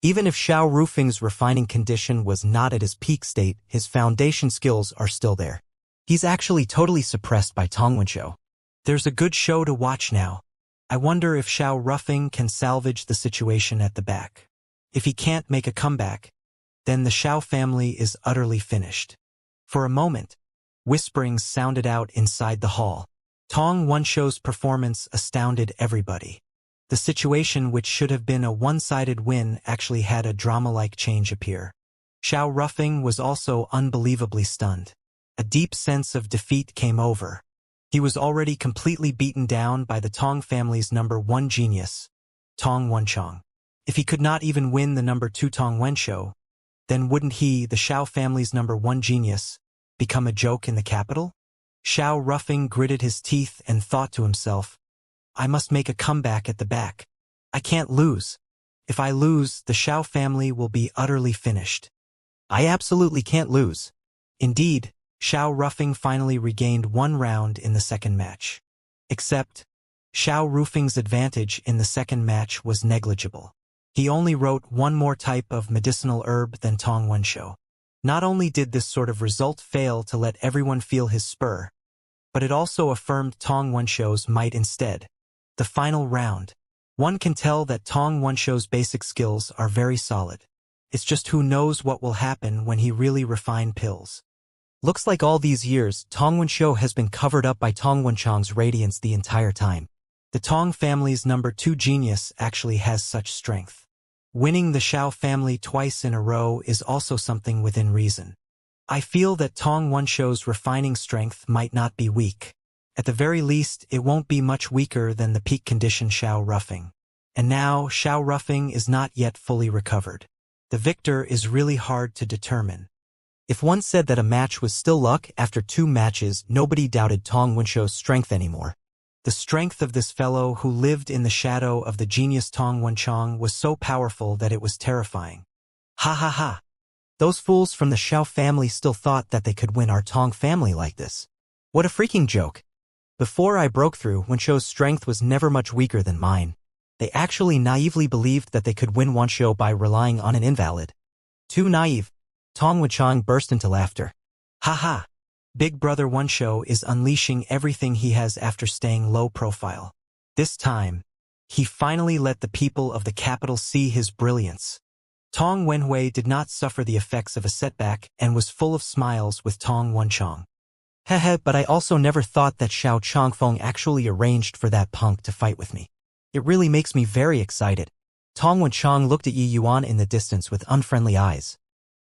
Even if Xiao Rufeng's refining condition was not at his peak state, his foundation skills are still there. He's actually totally suppressed by Tong Wenshou. There's a good show to watch now. I wonder if Xiao Rufeng can salvage the situation at the back. If he can't make a comeback, then the Xiao family is utterly finished. For a moment, whisperings sounded out inside the hall. Tong Wenshou's performance astounded everybody. The situation which should have been a one-sided win actually had a drama-like change appear. Xiao Rufeng was also unbelievably stunned. A deep sense of defeat came over. He was already completely beaten down by the Tong family's number 1 genius, Tong Wenchang. If he could not even win the number 2 Tong Wenshou, then wouldn't he, the Xiao family's number 1 genius, become a joke in the capital? Xiao Rufeng gritted his teeth and thought to himself, I must make a comeback at the back. I can't lose. If I lose, the Xiao family will be utterly finished. I absolutely can't lose. Indeed, Xiao Rufeng finally regained 1 round in the second match. Except, Xiao Rufeng's advantage in the second match was negligible. He only wrote 1 more type of medicinal herb than Tong Wenshou. Not only did this sort of result fail to let everyone feel his spur, but it also affirmed Tong Wenshou's might instead. The final round. One can tell that Tong Wenshou's basic skills are very solid. It's just who knows what will happen when he really refined pills. Looks like all these years, Tong Wenshou has been covered up by Tong Wenchang's radiance the entire time. The Tong family's number 2 genius actually has such strength. Winning the Xiao family twice in a row is also something within reason. I feel that Tong Wenshou's refining strength might not be weak. At the very least, it won't be much weaker than the peak condition Xiao Rufeng. And now, Xiao Rufeng is not yet fully recovered. The victor is really hard to determine. If one said that a match was still luck after 2 matches, nobody doubted Tong Wenshou's strength anymore. The strength of this fellow who lived in the shadow of the genius Tong Wenchang was so powerful that it was terrifying. Ha ha ha. Those fools from the Xiao family still thought that they could win our Tong family like this. What a freaking joke. Before I broke through, Wenshou's strength was never much weaker than mine. They actually naively believed that they could win Wenshou by relying on an invalid. Too naive. Tong Wenchang burst into laughter. Ha ha. Big brother Wenshou is unleashing everything he has after staying low profile. This time, he finally let the people of the capital see his brilliance. Tong Wenhui did not suffer the effects of a setback and was full of smiles with Tong Wenchang. Heh, but I also never thought that Xiao Chongfeng actually arranged for that punk to fight with me. It really makes me very excited. Tong Wenchang looked at Yi Yuan in the distance with unfriendly eyes.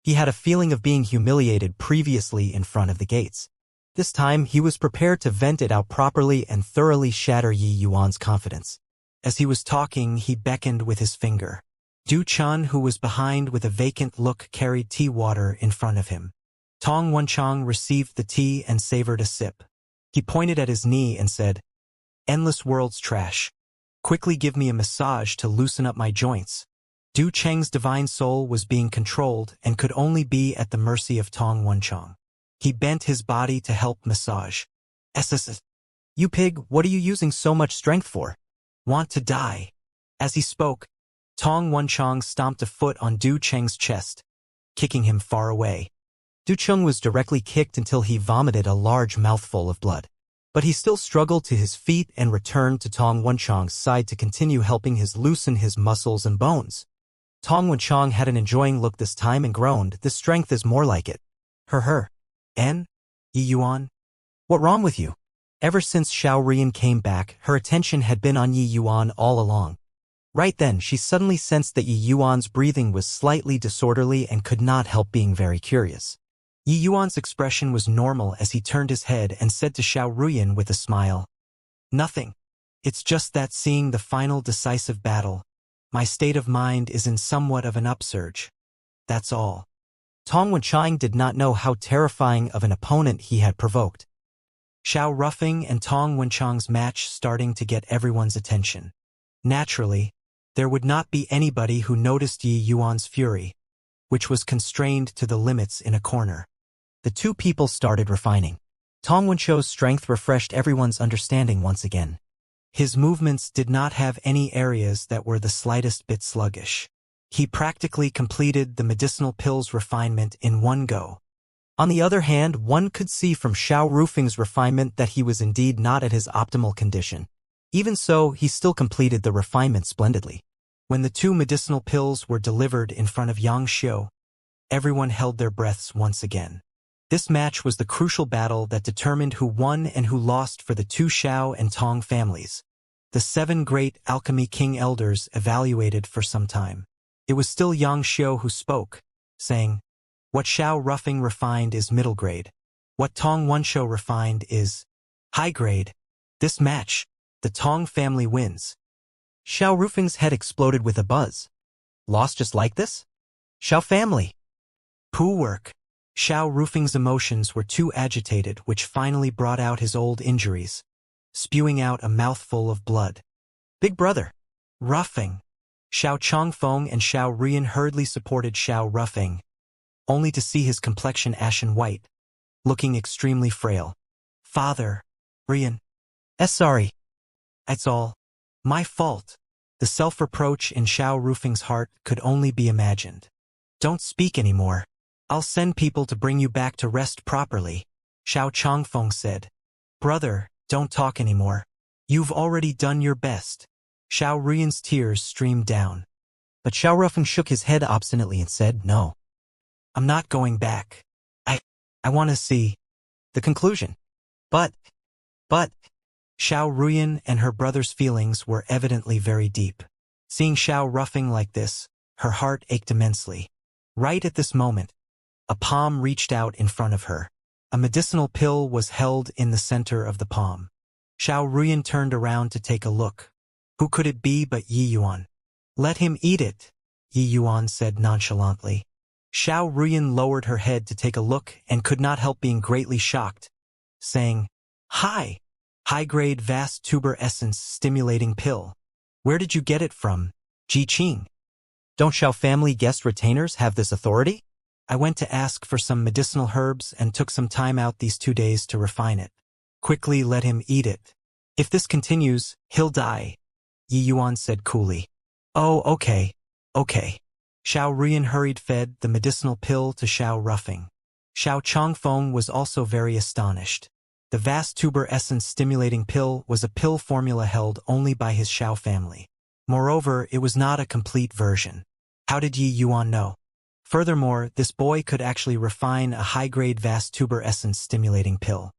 He had a feeling of being humiliated previously in front of the gates. This time, he was prepared to vent it out properly and thoroughly shatter Yi Yuan's confidence. As he was talking, he beckoned with his finger. Du Chun, who was behind with a vacant look, carried tea water in front of him. Tong Wenchang received the tea and savored a sip. He pointed at his knee and said, "Endless world's trash. Quickly give me a massage to loosen up my joints." Du Cheng's divine soul was being controlled and could only be at the mercy of Tong Wenchang. He bent his body to help massage. "SSS. You pig, what are you using so much strength for? Want to die?" As he spoke, Tong Wenchang stomped a foot on Du Cheng's chest, kicking him far away. Du Cheng was directly kicked until he vomited a large mouthful of blood. But he still struggled to his feet and returned to Tong Wenchang's side to continue helping his loosen his muscles and bones. Tong Wenchang had an enjoying look this time and groaned, "This strength is more like it." Her. N? Yi Yuan? What wrong with you? Ever since Xiao Rian came back, her attention had been on Yi Yuan all along. Right then, she suddenly sensed that Yi Yuan's breathing was slightly disorderly and could not help being very curious. Yi Yuan's expression was normal as he turned his head and said to Xiao Ruyan with a smile, "Nothing." It's just that seeing the final decisive battle, my state of mind is in somewhat of an upsurge. That's all. Tong Wenchang did not know how terrifying of an opponent he had provoked. Xiao Ruffing and Tong Wenchang's match starting to get everyone's attention. Naturally, there would not be anybody who noticed Yi Yuan's fury, which was constrained to the limits in a corner. The two people started refining. Tong Wenchou's strength refreshed everyone's understanding once again. His movements did not have any areas that were the slightest bit sluggish. He practically completed the medicinal pills refinement in one go. On the other hand, one could see from Xiao Rufing's refinement that he was indeed not at his optimal condition. Even so, he still completed the refinement splendidly. When the two medicinal pills were delivered in front of Xianxia, everyone held their breaths once again. This match was the crucial battle that determined who won and who lost for the two Xiao and Tong families. The 7 great alchemy king elders evaluated for some time. It was still Xianxia who spoke, saying, "What Xiao Ruffing refined is middle grade. What Tong Wenchou refined is high grade. This match, the Tong family wins." Xiao Rufing's head exploded with a buzz. Lost just like this? Xiao family. Poo work. Xiao Rufing's emotions were too agitated, which finally brought out his old injuries, spewing out a mouthful of blood. Big brother. Ruffing. Xiao Chongfeng and Xiao Rian hurriedly supported Xiao Ruffing, only to see his complexion ashen white, looking extremely frail. Father. Rian. Sorry. It's all my fault. The self-reproach in Xiao Rufing's heart could only be imagined. Don't speak anymore. I'll send people to bring you back to rest properly, Xiao Chongfeng said. Brother, don't talk anymore. You've already done your best. Xiao Rian's tears streamed down. But Xiao Ruffing shook his head obstinately and said, "No. I'm not going back. I want to see the conclusion." But, Xiao Ruyan and her brother's feelings were evidently very deep. Seeing Xiao Ruffing like this, her heart ached immensely. Right at this moment, a palm reached out in front of her. A medicinal pill was held in the center of the palm. Xiao Ruyan turned around to take a look. Who could it be but Yi Yuan? "Let him eat it," Yi Yuan said nonchalantly. Xiao Ruyan lowered her head to take a look and could not help being greatly shocked, saying, High-grade vast tuber essence stimulating pill. Where did you get it from, Ji Qing? Don't Xiao family guest retainers have this authority? I went to ask for some medicinal herbs and took some time out these 2 days to refine it. Quickly let him eat it. If this continues, he'll die, Yi Yuan said coolly. Oh, okay. Xiao Rian hurried fed the medicinal pill to Xiao Ruffing. Xiao Chongfeng was also very astonished. The vast tuber essence stimulating pill was a pill formula held only by his Xiao family. Moreover, it was not a complete version. How did Yi Yuan know? Furthermore, this boy could actually refine a high-grade vast tuber essence stimulating pill.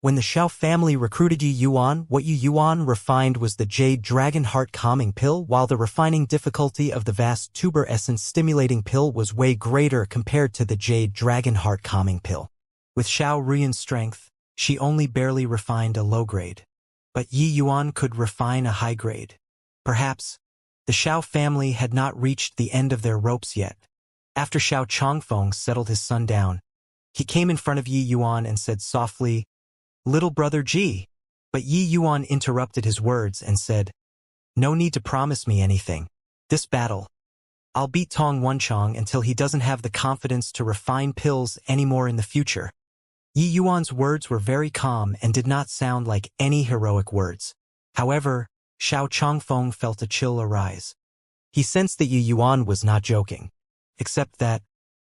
When the Xiao family recruited Yi Yuan, what Yi Yuan refined was the Jade Dragon Heart Calming Pill, while the refining difficulty of the vast tuber essence stimulating pill was way greater compared to the Jade Dragon Heart Calming Pill. With Xiao Rian's strength, she only barely refined a low grade. But Yi Yuan could refine a high grade. Perhaps, the Xiao family had not reached the end of their ropes yet. After Xiao Chongfeng settled his son down, he came in front of Yi Yuan and said softly, "Little brother Ji." But Yi Yuan interrupted his words and said, "No need to promise me anything. This battle, I'll beat Tong Wenchang until he doesn't have the confidence to refine pills anymore in the future." Yi Yuan's words were very calm and did not sound like any heroic words. However, Xiao Chongfeng felt a chill arise. He sensed that Yi Yuan was not joking. Except that,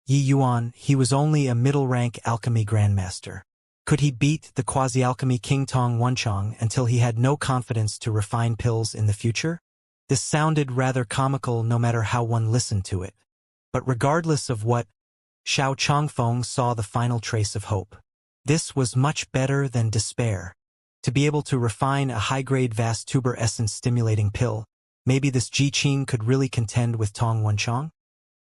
Yi Yuan, he was only a middle-rank alchemy grandmaster. Could he beat the quasi-alchemy king Tong Wenchang until he had no confidence to refine pills in the future? This sounded rather comical no matter how one listened to it. But regardless of what, Xiao Chongfeng saw the final trace of hope. This was much better than despair. To be able to refine a high-grade vast tuber essence stimulating pill, maybe this Ji Qing could really contend with Tong Wenchang?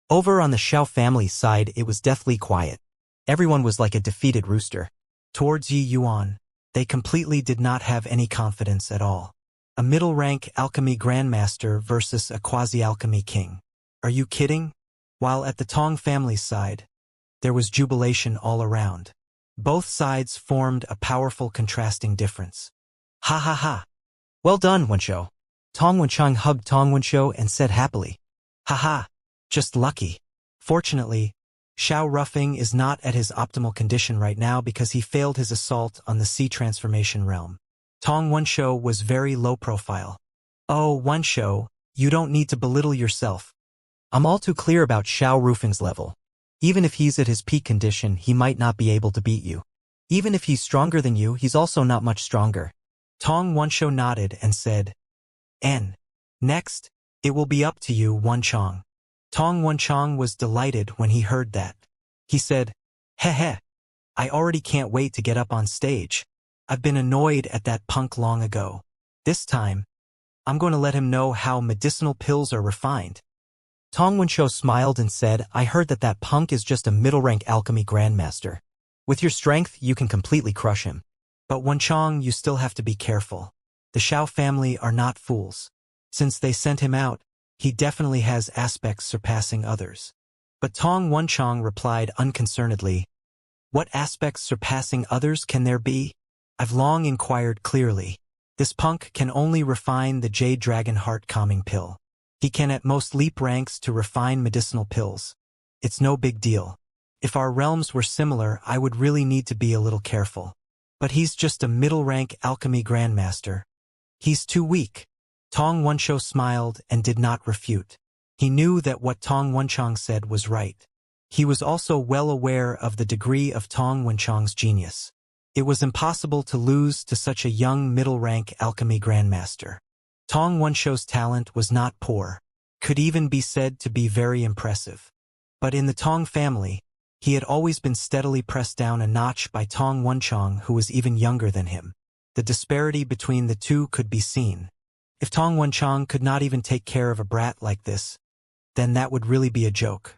Over on the Xiao family side, it was deathly quiet. Everyone was like a defeated rooster. Towards Yi Yuan, They completely did not have any confidence at all. A middle-rank alchemy grandmaster versus a quasi-alchemy king. Are you kidding? While at the Tong family's side, there was jubilation all around. Both sides formed a powerful contrasting difference. Ha ha ha. Well done, Wenshou. Tong Wenchang hugged Tong Wenshou and said happily. Ha ha. Just lucky. Fortunately, Xiao Ruffing is not at his optimal condition right now because he failed his assault on the sea transformation realm. Tong Wenshou was very low profile. Oh, Wenshou, you don't need to belittle yourself. I'm all too clear about Xiao Rufing's level. Even if he's at his peak condition, he might not be able to beat you. Even if he's stronger than you, he's also not much stronger. Tong Wenshou nodded and said, N. Next, it will be up to you, Wenchang. Tong Wenchang was delighted when he heard that. He said, Heh. I already can't wait to get up on stage. I've been annoyed at that punk long ago. This time, I'm going to let him know how medicinal pills are refined. Tong Wenshou smiled and said, I heard that punk is just a middle-rank alchemy grandmaster. With your strength, you can completely crush him. But Wenchang, you still have to be careful. The Xiao family are not fools. Since they sent him out, he definitely has aspects surpassing others. But Tong Wenchang replied unconcernedly, What aspects surpassing others can there be? I've long inquired clearly. This punk can only refine the Jade Dragon Heart calming pill. He can at most leap ranks to refine medicinal pills. It's no big deal. If our realms were similar, I would really need to be a little careful. But he's just a middle-rank alchemy grandmaster. He's too weak. Tong Wenshou smiled and did not refute. He knew that what Tong Wenchang said was right. He was also well aware of the degree of Tong Wenchang's genius. It was impossible to lose to such a young middle-rank alchemy grandmaster. Tong Wenshou's talent was not poor, could even be said to be very impressive. But in the Tong family, he had always been steadily pressed down a notch by Tong Wenchang, who was even younger than him. The disparity between the two could be seen. If Tong Wenchang could not even take care of a brat like this, then that would really be a joke.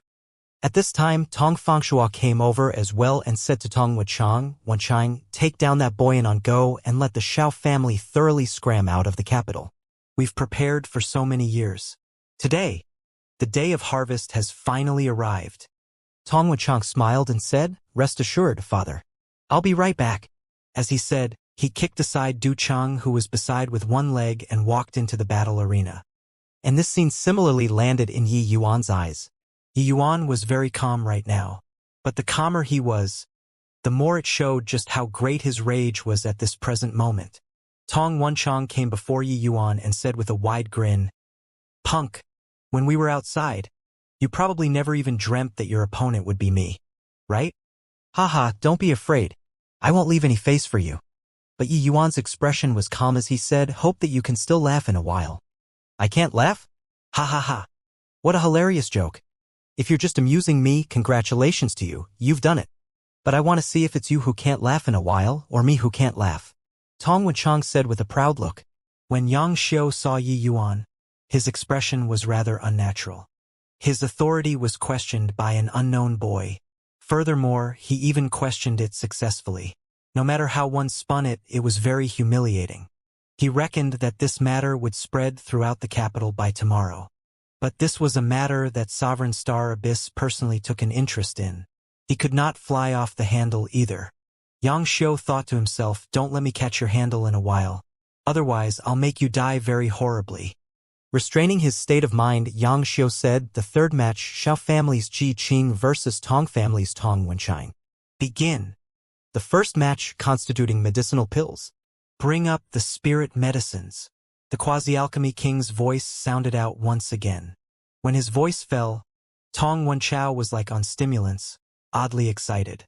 At this time, Tong Fangshua came over as well and said to Tong Wenchang, take down that boy and on go and let the Xiao family thoroughly scram out of the capital. We've prepared for so many years. Today, the day of harvest has finally arrived. Tong Wenchang smiled and said, Rest assured, father. I'll be right back. As he said, he kicked aside Du Chang, who was beside with one leg, and walked into the battle arena. And this scene similarly landed in Yi Yuan's eyes. Yi Yuan was very calm right now. But the calmer he was, the more it showed just how great his rage was at this present moment. Tong Wenchang came before Yi Yuan and said with a wide grin, Punk, when we were outside, you probably never even dreamt that your opponent would be me, right? Haha, don't be afraid. I won't leave any face for you. But Yi Yuan's expression was calm as he said, Hope that you can still laugh in a while. I can't laugh? Ha ha ha. What a hilarious joke. If you're just amusing me, congratulations to you, you've done it. But I want to see if it's you who can't laugh in a while, or me who can't laugh. Tong Wenchang said with a proud look. When Yang Xiu saw Yi Yuan, his expression was rather unnatural. His authority was questioned by an unknown boy. Furthermore, he even questioned it successfully. No matter how one spun it, it was very humiliating. He reckoned that this matter would spread throughout the capital by tomorrow. But this was a matter that Sovereign Star Abyss personally took an interest in. He could not fly off the handle either. Yang Xiu thought to himself, Don't let me catch your handle in a while. Otherwise, I'll make you die very horribly. Restraining his state of mind, Yang Xiu said, The third match, Xiao family's Ji Qing versus Tong family's Tong Wenchang. Begin. The first match constituting medicinal pills. Bring up the spirit medicines. The quasi-alchemy king's voice sounded out once again. When his voice fell, Tong Wenchao was like on stimulants, oddly excited.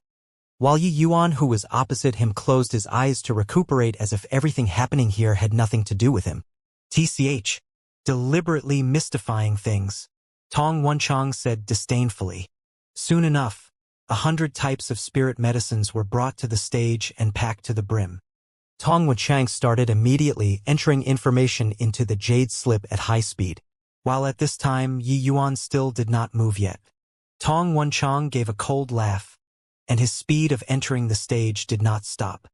While Yi Yuan, who was opposite him, closed his eyes to recuperate as if everything happening here had nothing to do with him. TCH. Deliberately mystifying things. Tong Wenchang said disdainfully. Soon enough, 100 types of spirit medicines were brought to the stage and packed to the brim. Tong Wenchang started immediately entering information into the jade slip at high speed. While at this time Yi Yuan still did not move yet. Tong Wenchang gave a cold laugh, and his speed of entering the stage did not stop.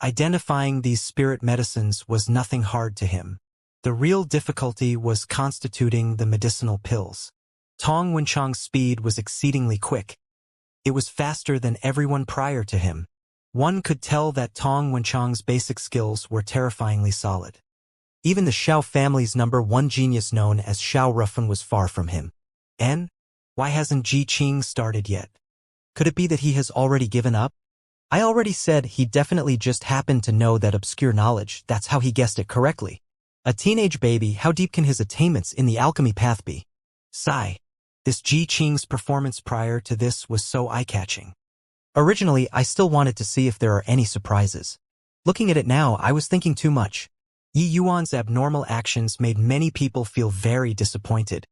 Identifying these spirit medicines was nothing hard to him. The real difficulty was constituting the medicinal pills. Tong Wenchang's speed was exceedingly quick. It was faster than everyone prior to him. One could tell that Tong Wenchang's basic skills were terrifyingly solid. Even the Xiao family's #1 genius known as Xiao Rufan was far from him. And why hasn't Ji Qing started yet? Could it be that he has already given up? I already said he definitely just happened to know that obscure knowledge. That's how he guessed it correctly. A teenage baby, how deep can his attainments in the alchemy path be? Sigh. This Ji Qing's performance prior to this was so eye-catching. Originally, I still wanted to see if there are any surprises. Looking at it now, I was thinking too much. Yi Yuan's abnormal actions made many people feel very disappointed.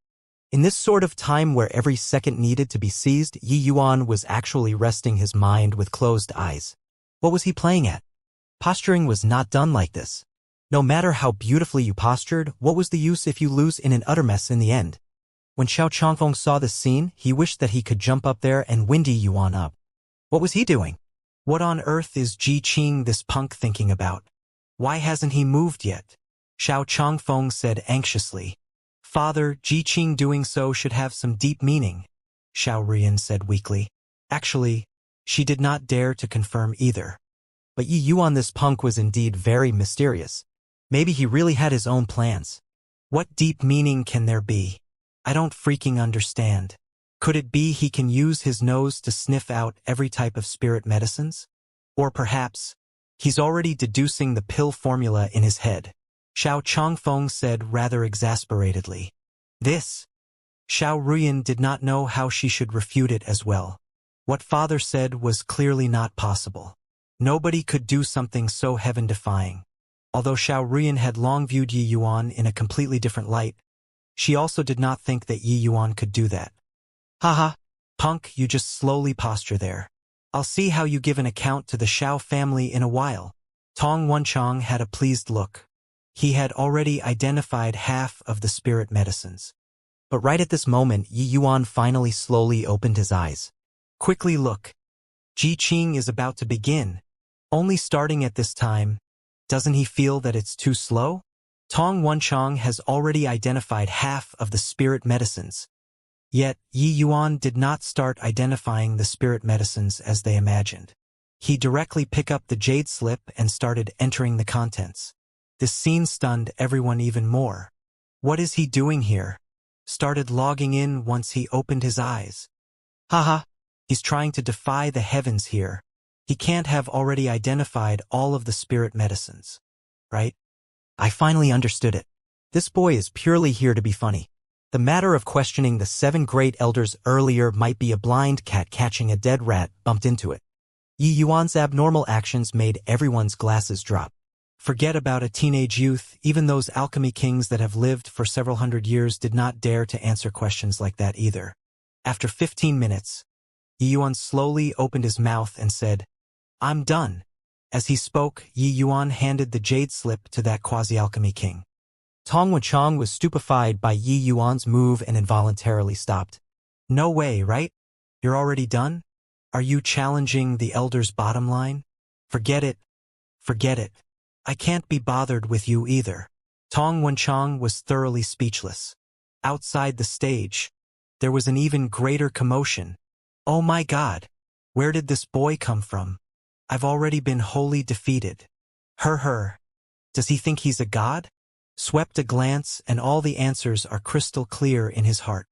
In this sort of time where every second needed to be seized, Yi Yuan was actually resting his mind with closed eyes. What was he playing at? Posturing was not done like this. No matter how beautifully you postured, what was the use if you lose in an utter mess in the end? When Xiao Changfeng saw this scene, he wished that he could jump up there and wind Yi Yuan up. What was he doing? What on earth is Ji Qing this punk thinking about? Why hasn't he moved yet? Xiao Changfeng said anxiously. Father, Ji Qing doing so should have some deep meaning, Xiao Rian said weakly. Actually, she did not dare to confirm either. But Yi Yuan this punk was indeed very mysterious. Maybe he really had his own plans. What deep meaning can there be? I don't freaking understand. Could it be he can use his nose to sniff out every type of spirit medicines? Or perhaps, he's already deducing the pill formula in his head. Xiao Changfeng said rather exasperatedly. This? Xiao Ruyan did not know how she should refute it as well. What father said was clearly not possible. Nobody could do something so heaven-defying. Although Xiao Ruyan had long viewed Yi Yuan in a completely different light, she also did not think that Yi Yuan could do that. Haha, punk, you just slowly posture there. I'll see how you give an account to the Xiao family in a while. Tong Wenchang had a pleased look. He had already identified half of the spirit medicines. But right at this moment, Yi Yuan finally slowly opened his eyes. Quickly look. Ji Qing is about to begin. Only starting at this time. Doesn't he feel that it's too slow? Tong Wenchang has already identified half of the spirit medicines. Yet, Yi Yuan did not start identifying the spirit medicines as they imagined. He directly picked up the jade slip and started entering the contents. This scene stunned everyone even more. What is he doing here? Started logging in once he opened his eyes. Haha, he's trying to defy the heavens here. He can't have already identified all of the spirit medicines. Right? I finally understood it. This boy is purely here to be funny. The matter of questioning the 7 great elders earlier might be a blind cat catching a dead rat bumped into it. Yi Yuan's abnormal actions made everyone's glasses drop. Forget about a teenage youth, even those alchemy kings that have lived for several hundred years did not dare to answer questions like that either. After 15 minutes, Yi Yuan slowly opened his mouth and said, I'm done. As he spoke, Yi Yuan handed the jade slip to that quasi-alchemy king. Tong Wenchang was stupefied by Yi Yuan's move and involuntarily stopped. No way, right? You're already done? Are you challenging the elder's bottom line? Forget it. Forget it. I can't be bothered with you either. Tong Wenchang was thoroughly speechless. Outside the stage, there was an even greater commotion. Oh my God! Where did this boy come from? I've already been wholly defeated. Her. Does he think he's a god? Swept a glance and all the answers are crystal clear in his heart.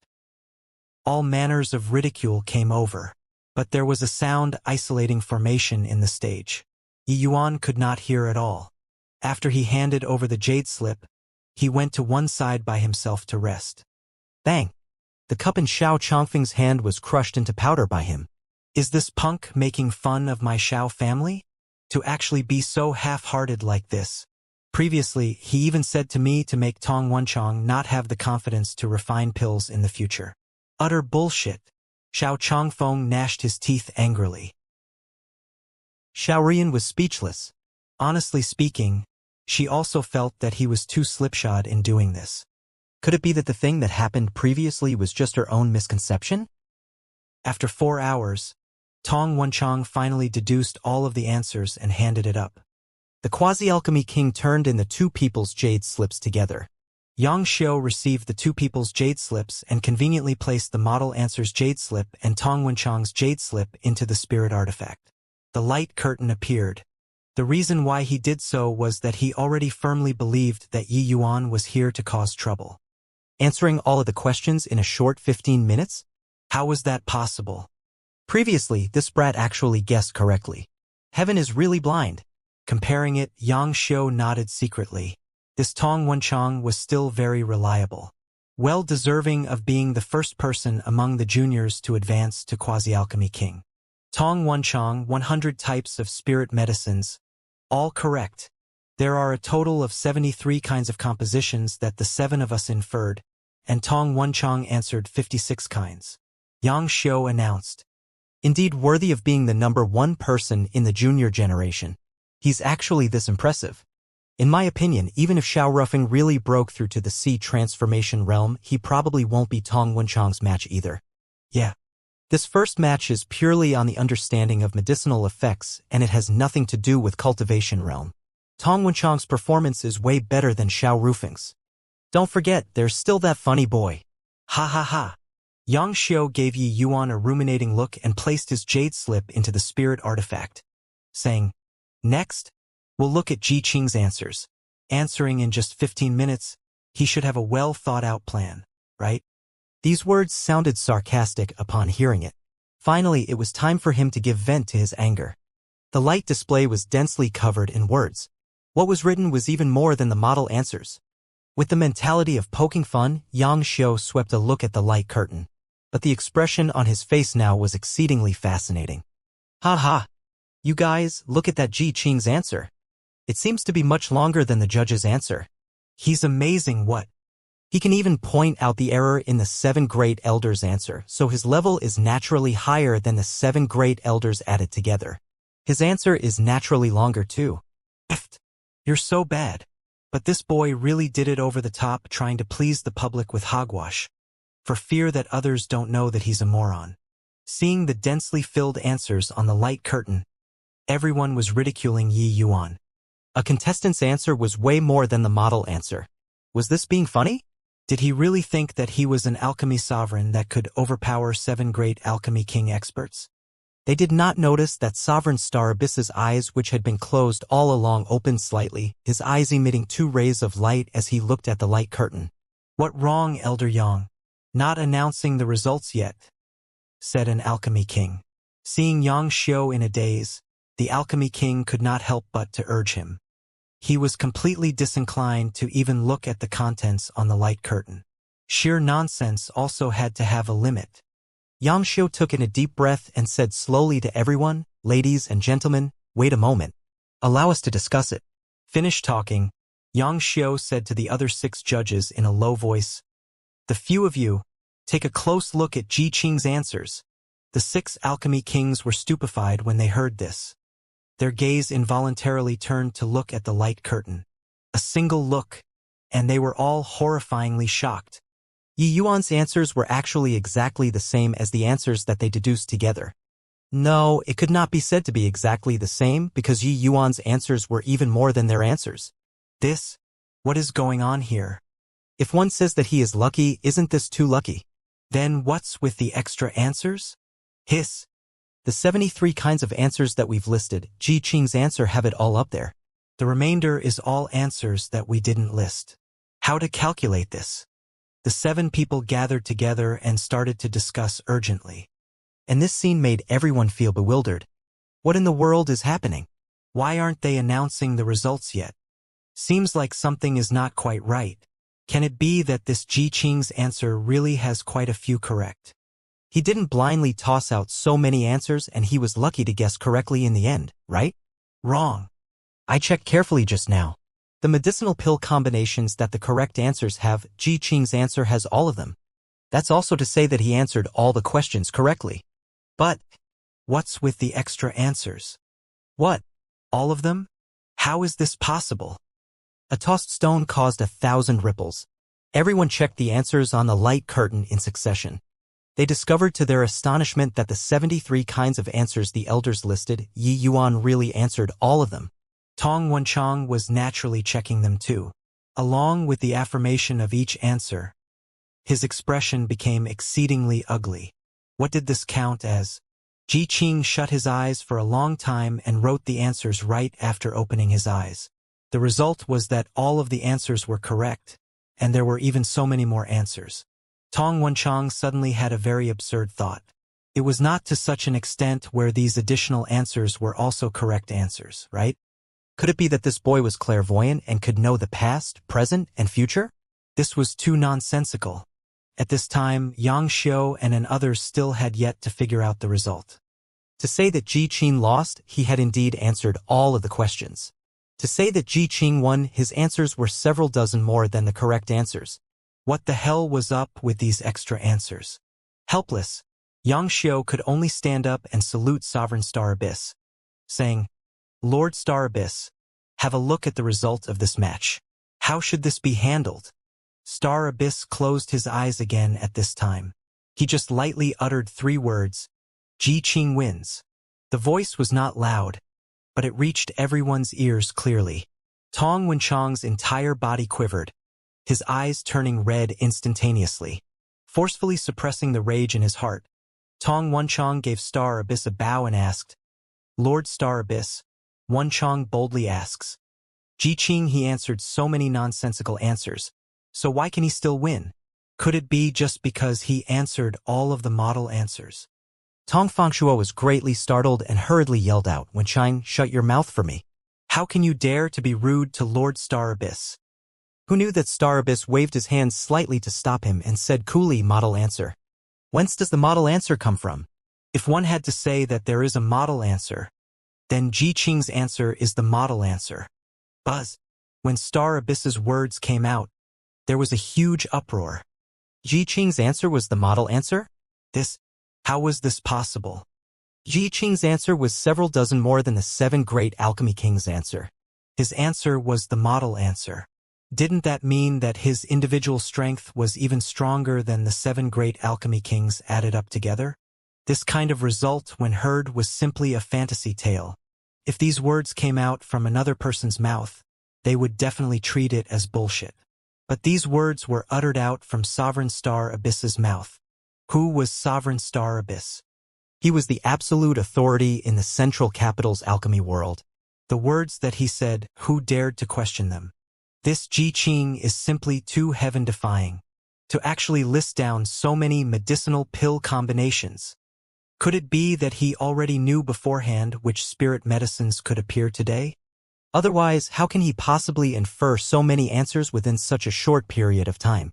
All manners of ridicule came over, but there was a sound isolating formation in the stage. Yi Yuan could not hear at all. After he handed over the jade slip, he went to one side by himself to rest. Bang! The cup in Xiao Changfeng's hand was crushed into powder by him. Is this punk making fun of my Xiao family? To actually be so half-hearted like this. Previously, he even said to me to make Tong Wenchang not have the confidence to refine pills in the future. Utter bullshit. Xiao Changfeng gnashed his teeth angrily. Xiao Rian was speechless. Honestly speaking, she also felt that he was too slipshod in doing this. Could it be that the thing that happened previously was just her own misconception? After 4 hours, Tong Wenchang finally deduced all of the answers and handed it up. The quasi-alchemy king turned in the two people's jade slips together. Xianxia received the two people's jade slips and conveniently placed the model answer's jade slip and Tong Wenchang's jade slip into the spirit artifact. The light curtain appeared. The reason why he did so was that he already firmly believed that Yi Yuan was here to cause trouble. Answering all of the questions in a short 15 minutes? How was that possible? Previously, this brat actually guessed correctly. Heaven is really blind. Comparing it, Xianxia nodded secretly. This Tong Wenchang was still very reliable. Well deserving of being the first person among the juniors to advance to quasi-alchemy king. Tong Wenchang, 100 types of spirit medicines. All correct. There are a total of 73 kinds of compositions that the 7 of us inferred, and Tong Wenchang answered 56 kinds. Xianxia announced. Indeed worthy of being the #1 person in the junior generation. He's actually this impressive. In my opinion, even if Xiao Rufeng really broke through to the sea transformation realm, he probably won't be Tong Wenchang's match either. Yeah. This first match is purely on the understanding of medicinal effects, and it has nothing to do with cultivation realm. Tong Wenchang's performance is way better than Xiao Rufeng's. Don't forget, there's still that funny boy. Ha ha ha. Xianxia gave Yi Yuan a ruminating look and placed his jade slip into the spirit artifact, saying, "Next, we'll look at Ji Qing's answers. Answering in just 15 minutes, he should have a well-thought-out plan, right?" These words sounded sarcastic upon hearing it. Finally, it was time for him to give vent to his anger. The light display was densely covered in words. What was written was even more than the model answers. With the mentality of poking fun, Xianxia swept a look at the light curtain. But the expression on his face now was exceedingly fascinating. Ha ha! You guys, look at that Ji Qing's answer. It seems to be much longer than the judge's answer. He's amazing what? He can even point out the error in the 7 great elders' answer, so his level is naturally higher than the 7 great elders added together. His answer is naturally longer too. Pfft. You're so bad. But this boy really did it over the top trying to please the public with hogwash, for fear that others don't know that he's a moron. Seeing the densely filled answers on the light curtain, everyone was ridiculing Yi Yuan. A contestant's answer was way more than the model answer. Was this being funny? Did he really think that he was an alchemy sovereign that could overpower 7 great alchemy king experts? They did not notice that Sovereign Star Abyss's eyes, which had been closed all along, opened slightly, his eyes emitting 2 rays of light as he looked at the light curtain. "What wrong, Elder Yang? Not announcing the results yet," said an alchemy king. Seeing Xianxia in a daze, the alchemy king could not help but to urge him. He was completely disinclined to even look at the contents on the light curtain. Sheer nonsense also had to have a limit. Xianxia took in a deep breath and said slowly to everyone, "Ladies and gentlemen, wait a moment. Allow us to discuss it." Finished talking, Xianxia said to the other 6 judges in a low voice, "The few of you, take a close look at Ji Qing's answers." The 6 alchemy kings were stupefied when they heard this. Their gaze involuntarily turned to look at the light curtain. A single look, and they were all horrifyingly shocked. Yi Yuan's answers were actually exactly the same as the answers that they deduced together. No, it could not be said to be exactly the same because Yi Yuan's answers were even more than their answers. What is going on here? If one says that he is lucky, isn't this too lucky? Then what's with the extra answers? Hiss. The 73 kinds of answers that we've listed, Ji Qing's answer have it all up there. The remainder is all answers that we didn't list. How to calculate this? The 7 people gathered together and started to discuss urgently. And this scene made everyone feel bewildered. What in the world is happening? Why aren't they announcing the results yet? Seems like something is not quite right. Can it be that this Ji Qing's answer really has quite a few correct? He didn't blindly toss out so many answers and he was lucky to guess correctly in the end, right? Wrong. I checked carefully just now. The medicinal pill combinations that the correct answers have, Ji Qing's answer has all of them. That's also to say that he answered all the questions correctly. But what's with the extra answers? What? All of them? How is this possible? A tossed stone caused 1,000 ripples. Everyone checked the answers on the light curtain in succession. They discovered to their astonishment that the 73 kinds of answers the elders listed, Yi Yuan really answered all of them. Tong Wenchang was naturally checking them too. Along with the affirmation of each answer, his expression became exceedingly ugly. What did this count as? Ji Qing shut his eyes for a long time and wrote the answers right after opening his eyes. The result was that all of the answers were correct, and there were even so many more answers. Tong Wenchang suddenly had a very absurd thought. It was not to such an extent where these additional answers were also correct answers, right? Could it be that this boy was clairvoyant and could know the past, present, and future? This was too nonsensical. At this time, Xianxia and others still had yet to figure out the result. To say that Ji Qing lost, he had indeed answered all of the questions. To say that Ji Qing won, his answers were several dozen more than the correct answers. What the hell was up with these extra answers? Helpless, Xianxia could only stand up and salute Sovereign Star Abyss, saying, "Lord Star Abyss, have a look at the result of this match. How should this be handled?" Star Abyss closed his eyes again at this time. He just lightly uttered 3 words, "Ji Qing wins." The voice was not loud, but it reached everyone's ears clearly. Tong Wenchang's entire body quivered, his eyes turning red instantaneously. Forcefully suppressing the rage in his heart, Tong Wenchang gave Star Abyss a bow and asked, "Lord Star Abyss." Wenchang boldly asks, "Ji Qing, he answered so many nonsensical answers, so why can he still win? Could it be just because he answered all of the model answers?" Tong Fangshua was greatly startled and hurriedly yelled out, "Wenchang, shut your mouth for me. How can you dare to be rude to Lord Star Abyss?" Who knew that Star Abyss waved his hand slightly to stop him and said coolly, "Model answer. Whence does the model answer come from? If one had to say that there is a model answer, then Ji Qing's answer is the model answer." Buzz. When Star Abyss's words came out, there was a huge uproar. Ji Qing's answer was the model answer? How was this possible? Ji Qing's answer was several dozen more than the 7 great alchemy kings' answer. His answer was the model answer. Didn't that mean that his individual strength was even stronger than the 7 great alchemy kings added up together? This kind of result, when heard, was simply a fantasy tale. If these words came out from another person's mouth, they would definitely treat it as bullshit. But these words were uttered out from Sovereign Star Abyss's mouth. Who was Sovereign Star Abyss? He was the absolute authority in the Central Capital's alchemy world. The words that he said, who dared to question them? This Ji Qing is simply too heaven-defying. To actually list down so many medicinal pill combinations. Could it be that he already knew beforehand which spirit medicines could appear today? Otherwise, how can he possibly infer so many answers within such a short period of time?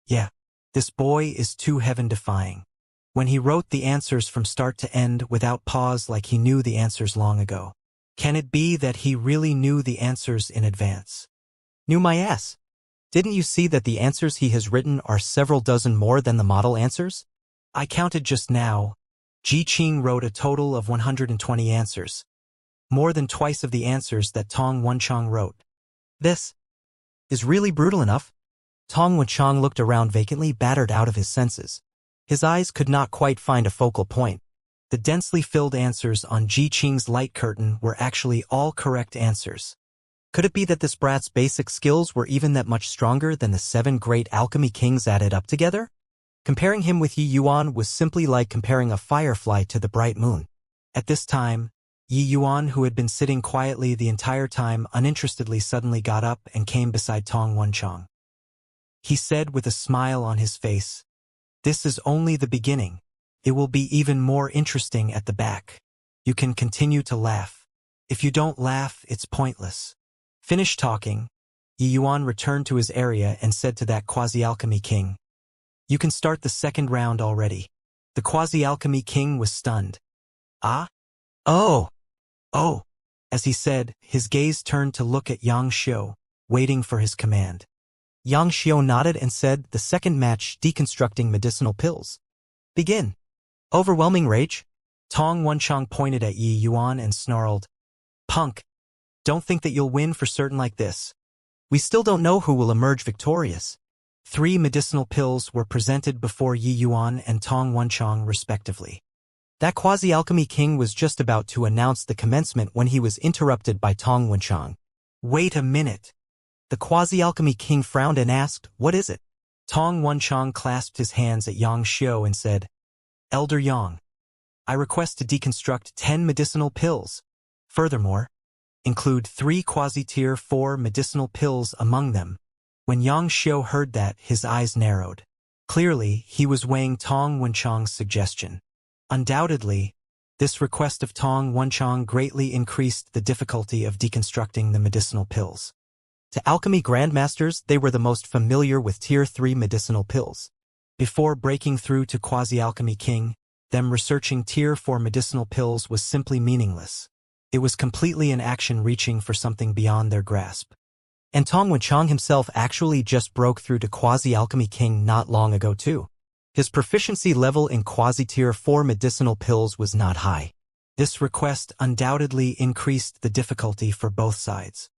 Yeah, this boy is too heaven-defying. When he wrote the answers from start to end without pause like he knew the answers long ago. Can it be that he really knew the answers in advance? Knew my ass. Didn't you see that the answers he has written are several dozen more than the model answers? I counted just now. Ji Qing wrote a total of 120 answers. More than twice of the answers that Tong Wenchang wrote. This is really brutal enough. Tong Wenchang looked around vacantly, battered out of his senses. His eyes could not quite find a focal point. The densely filled answers on Ji Qing's light curtain were actually all correct answers. Could it be that this brat's basic skills were even that much stronger than the 7 great alchemy kings added up together? Comparing him with Yi Yuan was simply like comparing a firefly to the bright moon. At this time, Yi Yuan, who had been sitting quietly the entire time uninterestedly, suddenly got up and came beside Tong Wenchang. He said with a smile on his face, "This is only the beginning. It will be even more interesting at the back. You can continue to laugh. If you don't laugh, it's pointless." Finished talking, Yi Yuan returned to his area and said to that quasi-alchemy king, "You can start the second round already." The quasi-alchemy king was stunned. "Ah? Oh! Oh!" As he said, his gaze turned to look at Xianxia, waiting for his command. Xianxia nodded and said, "The second match, deconstructing medicinal pills. Begin." Overwhelming rage? Tong Wenchang pointed at Yi Yuan and snarled, "Punk! Don't think that you'll win for certain like this. We still don't know who will emerge victorious." 3 medicinal pills were presented before Yi Yuan and Tong Wenchang respectively. That quasi-alchemy king was just about to announce the commencement when he was interrupted by Tong Wenchang. Wait a minute. The quasi-alchemy king frowned and asked, what is it? Tong Wenchang clasped his hands at Xianxia and said, Elder Yang, I request to deconstruct 10 medicinal pills. Furthermore, include 3 quasi-tier 4 medicinal pills among them. When Xianxia heard that, his eyes narrowed. Clearly, he was weighing Tong Wenchang's suggestion. Undoubtedly, this request of Tong Wenchang greatly increased the difficulty of deconstructing the medicinal pills. To alchemy grandmasters, they were the most familiar with tier 3 medicinal pills. Before breaking through to quasi-alchemy king, them researching tier 4 medicinal pills was simply meaningless. It was completely an action reaching for something beyond their grasp. And Tong Wenchang himself actually just broke through to quasi-alchemy king not long ago too. His proficiency level in quasi-tier 4 medicinal pills was not high. This request undoubtedly increased the difficulty for both sides.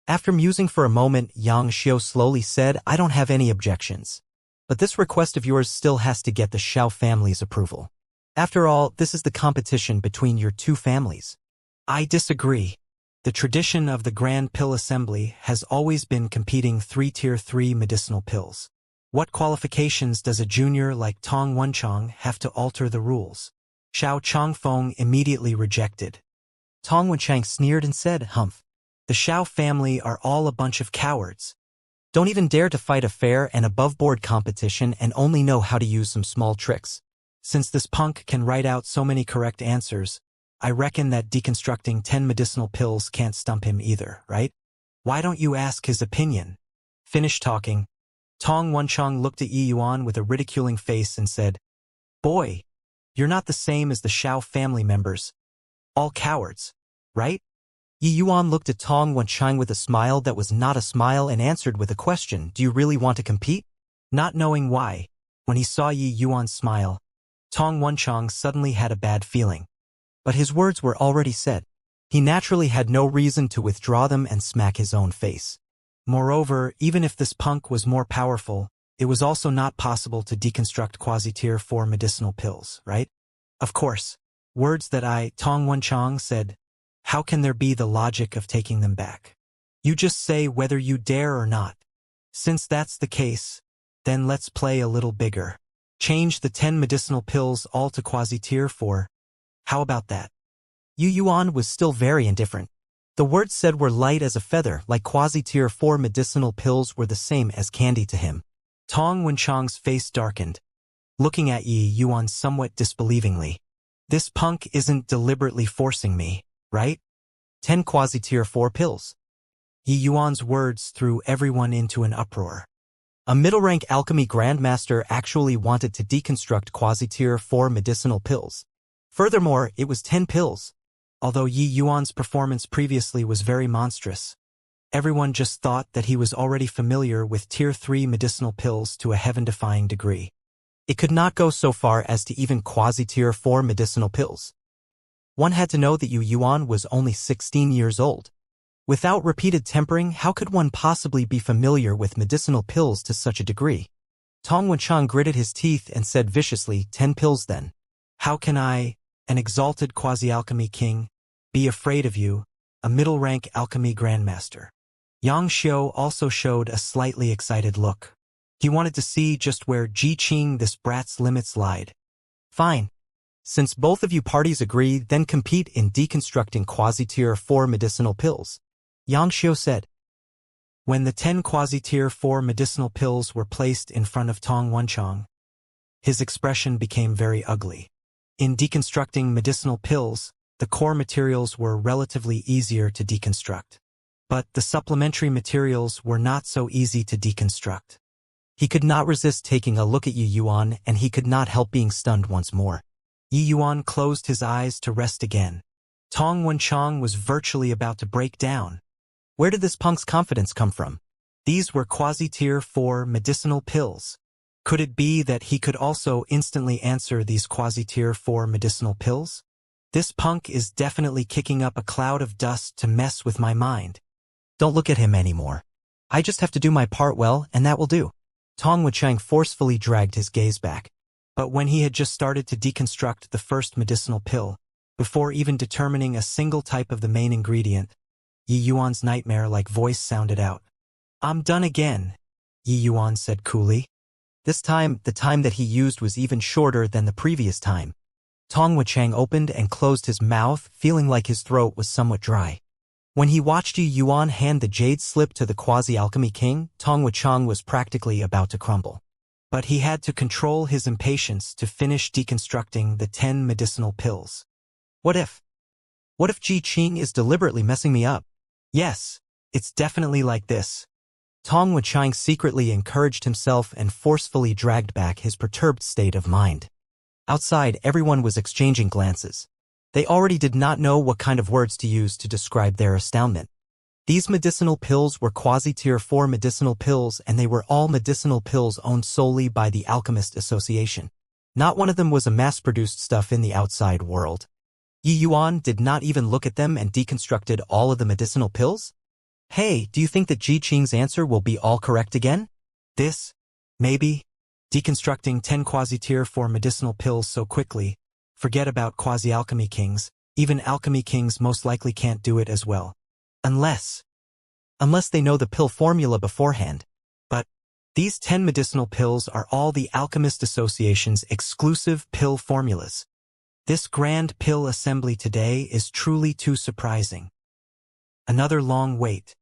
After musing for a moment, Xianxia slowly said, I don't have any objections. But this request of yours still has to get the Xiao family's approval. After all, this is the competition between your 2 families. I disagree. The tradition of the Grand Pill Assembly has always been competing 3 tier 3 medicinal pills. What qualifications does a junior like Tong Wenchang have to alter the rules? Xiao Changfeng immediately rejected. Tong Wenchang sneered and said, Humph. The Xiao family are all a bunch of cowards. Don't even dare to fight a fair and above-board competition and only know how to use some small tricks. Since this punk can write out so many correct answers, I reckon that deconstructing 10 medicinal pills can't stump him either, right? Why don't you ask his opinion? Finish talking. Tong Wenchang looked at Yi Yuan with a ridiculing face and said, Boy, you're not the same as the Xiao family members. All cowards, right? Yi Yuan looked at Tong Wenchang with a smile that was not a smile and answered with a question, Do you really want to compete? Not knowing why, when he saw Yi Yuan's smile, Tong Wenchang suddenly had a bad feeling. But his words were already said. He naturally had no reason to withdraw them and smack his own face. Moreover, even if this punk was more powerful, it was also not possible to deconstruct quasi-tier 4 medicinal pills, right? Of course. Words that Tong Wenchang said, how can there be the logic of taking them back? You just say whether you dare or not. Since that's the case, then let's play a little bigger. Change the 10 medicinal pills all to quasi-tier 4. How about that? Yi Yuan was still very indifferent. The words said were light as a feather, like quasi-tier 4 medicinal pills were the same as candy to him. Tong Wenchang's face darkened, looking at Yi Yuan somewhat disbelievingly. This punk isn't deliberately forcing me, right? 10 quasi-tier 4 pills. Yi Yuan's words threw everyone into an uproar. A middle-rank alchemy grandmaster actually wanted to deconstruct quasi-tier 4 medicinal pills. Furthermore, it was 10 pills. Although Yi Yuan's performance previously was very monstrous, everyone just thought that he was already familiar with tier 3 medicinal pills to a heaven-defying degree. It could not go so far as to even quasi-tier 4 medicinal pills. One had to know that Yi Yuan was only 16 years old. Without repeated tempering, how could one possibly be familiar with medicinal pills to such a degree? Tong Wenchang gritted his teeth and said viciously, 10 pills then. How can I, an exalted quasi-alchemy king, be afraid of you, a middle-rank alchemy grandmaster? Xianxia also showed a slightly excited look. He wanted to see just where Ji Qing this brat's limits lied. Fine. Since both of you parties agree, then compete in deconstructing quasi-tier 4 medicinal pills. Xianxia said. When the 10 quasi-tier 4 medicinal pills were placed in front of Tong Wenchang, his expression became very ugly. In deconstructing medicinal pills, the core materials were relatively easier to deconstruct. But the supplementary materials were not so easy to deconstruct. He could not resist taking a look at Yi Yuan, and he could not help being stunned once more. Yi Yuan closed his eyes to rest again. Tong Wenchang was virtually about to break down. Where did this punk's confidence come from? These were quasi-tier 4 medicinal pills. Could it be that he could also instantly answer these quasi-tier 4 medicinal pills? This punk is definitely kicking up a cloud of dust to mess with my mind. Don't look at him anymore. I just have to do my part well, and that will do. Tong Wenchang forcefully dragged his gaze back. But when he had just started to deconstruct the first medicinal pill, before even determining a single type of the main ingredient, Yi Yuan's nightmare-like voice sounded out. "I'm done again," Yi Yuan said coolly. This time, the time that he used was even shorter than the previous time. Tong Wuchang opened and closed his mouth, feeling like his throat was somewhat dry. When he watched Yi Yuan hand the jade slip to the quasi-alchemy king, Tong Wuchang was practically about to crumble. But he had to control his impatience to finish deconstructing the 10 medicinal pills. What if Ji Qing is deliberately messing me up? Yes, it's definitely like this. Tong Wuchang secretly encouraged himself and forcefully dragged back his perturbed state of mind. Outside, everyone was exchanging glances. They already did not know what kind of words to use to describe their astoundment. These medicinal pills were quasi-tier 4 medicinal pills, and they were all medicinal pills owned solely by the Alchemist Association. Not one of them was a mass-produced stuff in the outside world. Yi Yuan did not even look at them and deconstructed all of the medicinal pills? Hey, do you think that Ji Qing's answer will be all correct again? This? Maybe? Deconstructing 10 quasi-tier 4 medicinal pills so quickly. Forget about quasi-alchemy kings. Even alchemy kings most likely can't do it as well. Unless they know the pill formula beforehand. But these 10 medicinal pills are all the Alchemist Association's exclusive pill formulas. This grand pill assembly today is truly too surprising. Another long wait.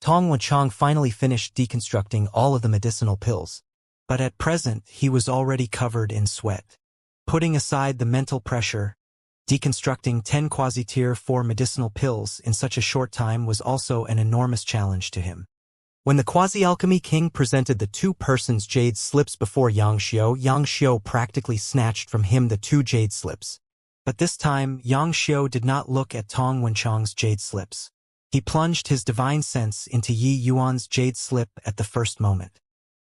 Tong Wuchang finally finished deconstructing all of the medicinal pills. But at present, he was already covered in sweat. Putting aside the mental pressure, deconstructing 10 quasi-tier 4 medicinal pills in such a short time was also an enormous challenge to him. When the quasi-alchemy king presented the 2 persons jade slips before Xianxia practically snatched from him the 2 jade slips. But this time, Xianxia did not look at Tong Wuchang's jade slips. He plunged his divine sense into Yi Yuan's jade slip at the first moment.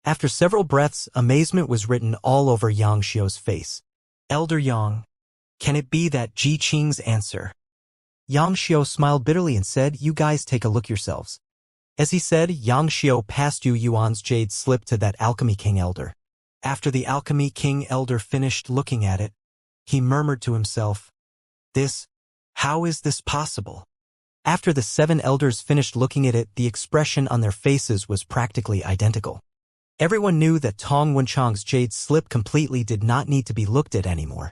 After several breaths, amazement was written all over Xiao's face. "Elder Yang, can it be that Ji Qing's answer?" Xiao smiled bitterly and said, "You guys take a look yourselves." As he said, Xiao passed Yu Yuan's jade slip to that alchemy king elder. After the alchemy king elder finished looking at it, he murmured to himself, How is this possible?" After the 7 elders finished looking at it, the expression on their faces was practically identical. Everyone knew that Tong Wuchang's jade slip completely did not need to be looked at anymore.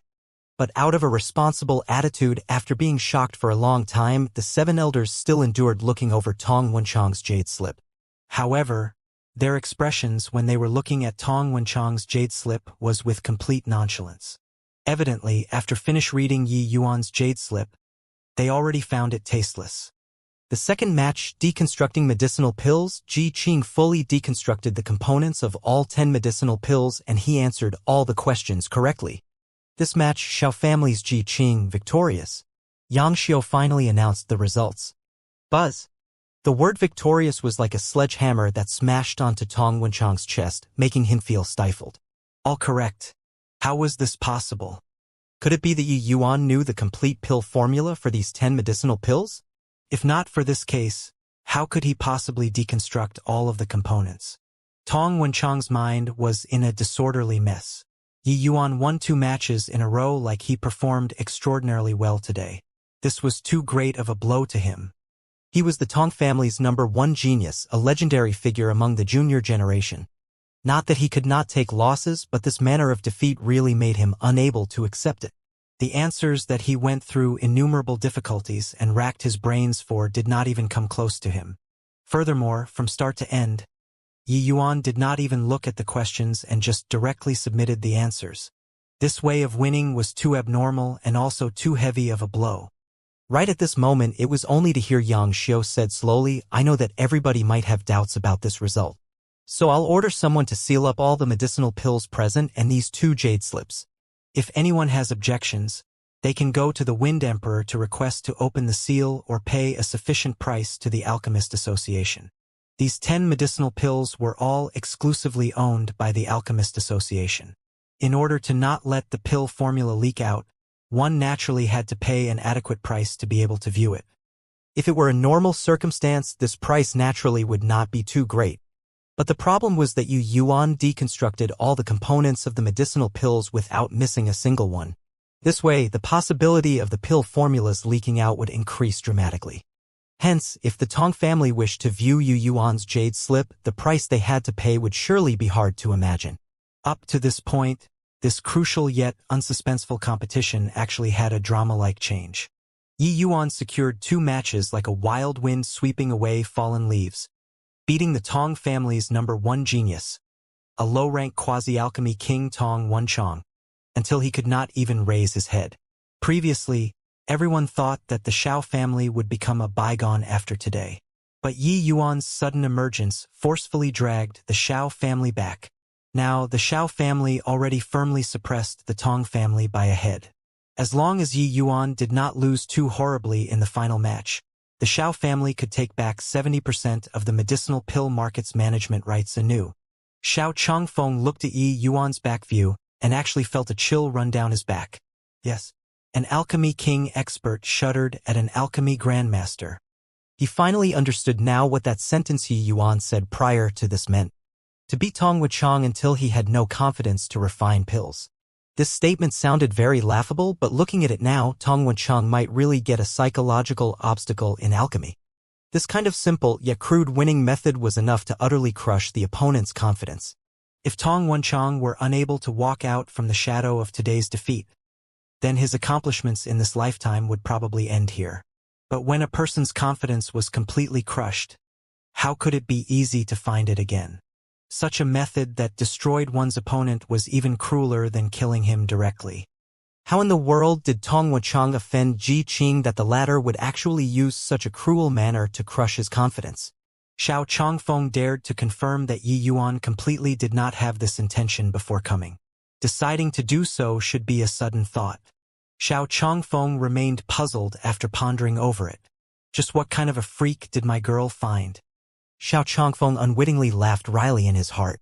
But out of a responsible attitude, after being shocked for a long time, the 7 elders still endured looking over Tong Wuchang's jade slip. However, their expressions when they were looking at Tong Wuchang's jade slip was with complete nonchalance. Evidently, after finish reading Yi Yuan's jade slip, they already found it tasteless. The second match, deconstructing medicinal pills, Ji Qing fully deconstructed the components of all 10 medicinal pills and he answered all the questions correctly. This match, Xiao family's Ji Qing victorious. Xianxia finally announced the results. Buzz. The word victorious was like a sledgehammer that smashed onto Tong Wuchang's chest, making him feel stifled. All correct. How was this possible? Could it be that Yi Yuan knew the complete pill formula for these 10 medicinal pills? If not for this case, how could he possibly deconstruct all of the components? Tong Wuchang's mind was in a disorderly mess. Yi Yuan won 2 matches in a row like he performed extraordinarily well today. This was too great of a blow to him. He was the Tong family's #1 genius, a legendary figure among the junior generation. Not that he could not take losses, but this manner of defeat really made him unable to accept it. The answers that he went through innumerable difficulties and racked his brains for did not even come close to him. Furthermore, from start to end, Yi Yuan did not even look at the questions and just directly submitted the answers. This way of winning was too abnormal and also too heavy of a blow. Right at this moment, it was only to hear Xianxia said slowly, "I know that everybody might have doubts about this result. So I'll order someone to seal up all the medicinal pills present and these 2 jade slips. If anyone has objections, they can go to the Wind Emperor to request to open the seal or pay a sufficient price to the Alchemist Association." These 10 medicinal pills were all exclusively owned by the Alchemist Association. In order to not let the pill formula leak out, one naturally had to pay an adequate price to be able to view it. If it were a normal circumstance, this price naturally would not be too great. But the problem was that Yu Yuan deconstructed all the components of the medicinal pills without missing a single one. This way, the possibility of the pill formulas leaking out would increase dramatically. Hence, if the Tong family wished to view Yu Yuan's jade slip, the price they had to pay would surely be hard to imagine. Up to this point, this crucial yet unsuspenseful competition actually had a drama-like change. Yi Yuan secured 2 matches like a wild wind sweeping away fallen leaves, beating the Tong family's #1 genius, a low-rank quasi-alchemy king Tong Wenchang, until he could not even raise his head. Previously, everyone thought that the Shao family would become a bygone after today. But Yi Yuan's sudden emergence forcefully dragged the Shao family back. Now, the Shao family already firmly suppressed the Tong family by a head. As long as Yi Yuan did not lose too horribly in the final match, the Shao family could take back 70% of the medicinal pill market's management rights anew. Xiao Changfeng looked at Yi Yuan's back view and actually felt a chill run down his back. Yes, an alchemy king expert shuddered at an alchemy grandmaster. He finally understood now what that sentence Yi Yuan said prior to this meant. To beat Tong Wuchang until he had no confidence to refine pills. This statement sounded very laughable, but looking at it now, Tong Wuchang might really get a psychological obstacle in alchemy. This kind of simple yet crude winning method was enough to utterly crush the opponent's confidence. If Tong Wuchang were unable to walk out from the shadow of today's defeat, then his accomplishments in this lifetime would probably end here. But when a person's confidence was completely crushed, how could it be easy to find it again? Such a method that destroyed one's opponent was even crueler than killing him directly. How in the world did Tong Wuchang offend Ji Qing that the latter would actually use such a cruel manner to crush his confidence? Xiao Changfeng dared to confirm that Yi Yuan completely did not have this intention before coming. Deciding to do so should be a sudden thought. Xiao Changfeng remained puzzled after pondering over it. Just what kind of a freak did my girl find? Xiao Changfeng unwittingly laughed wryly in his heart.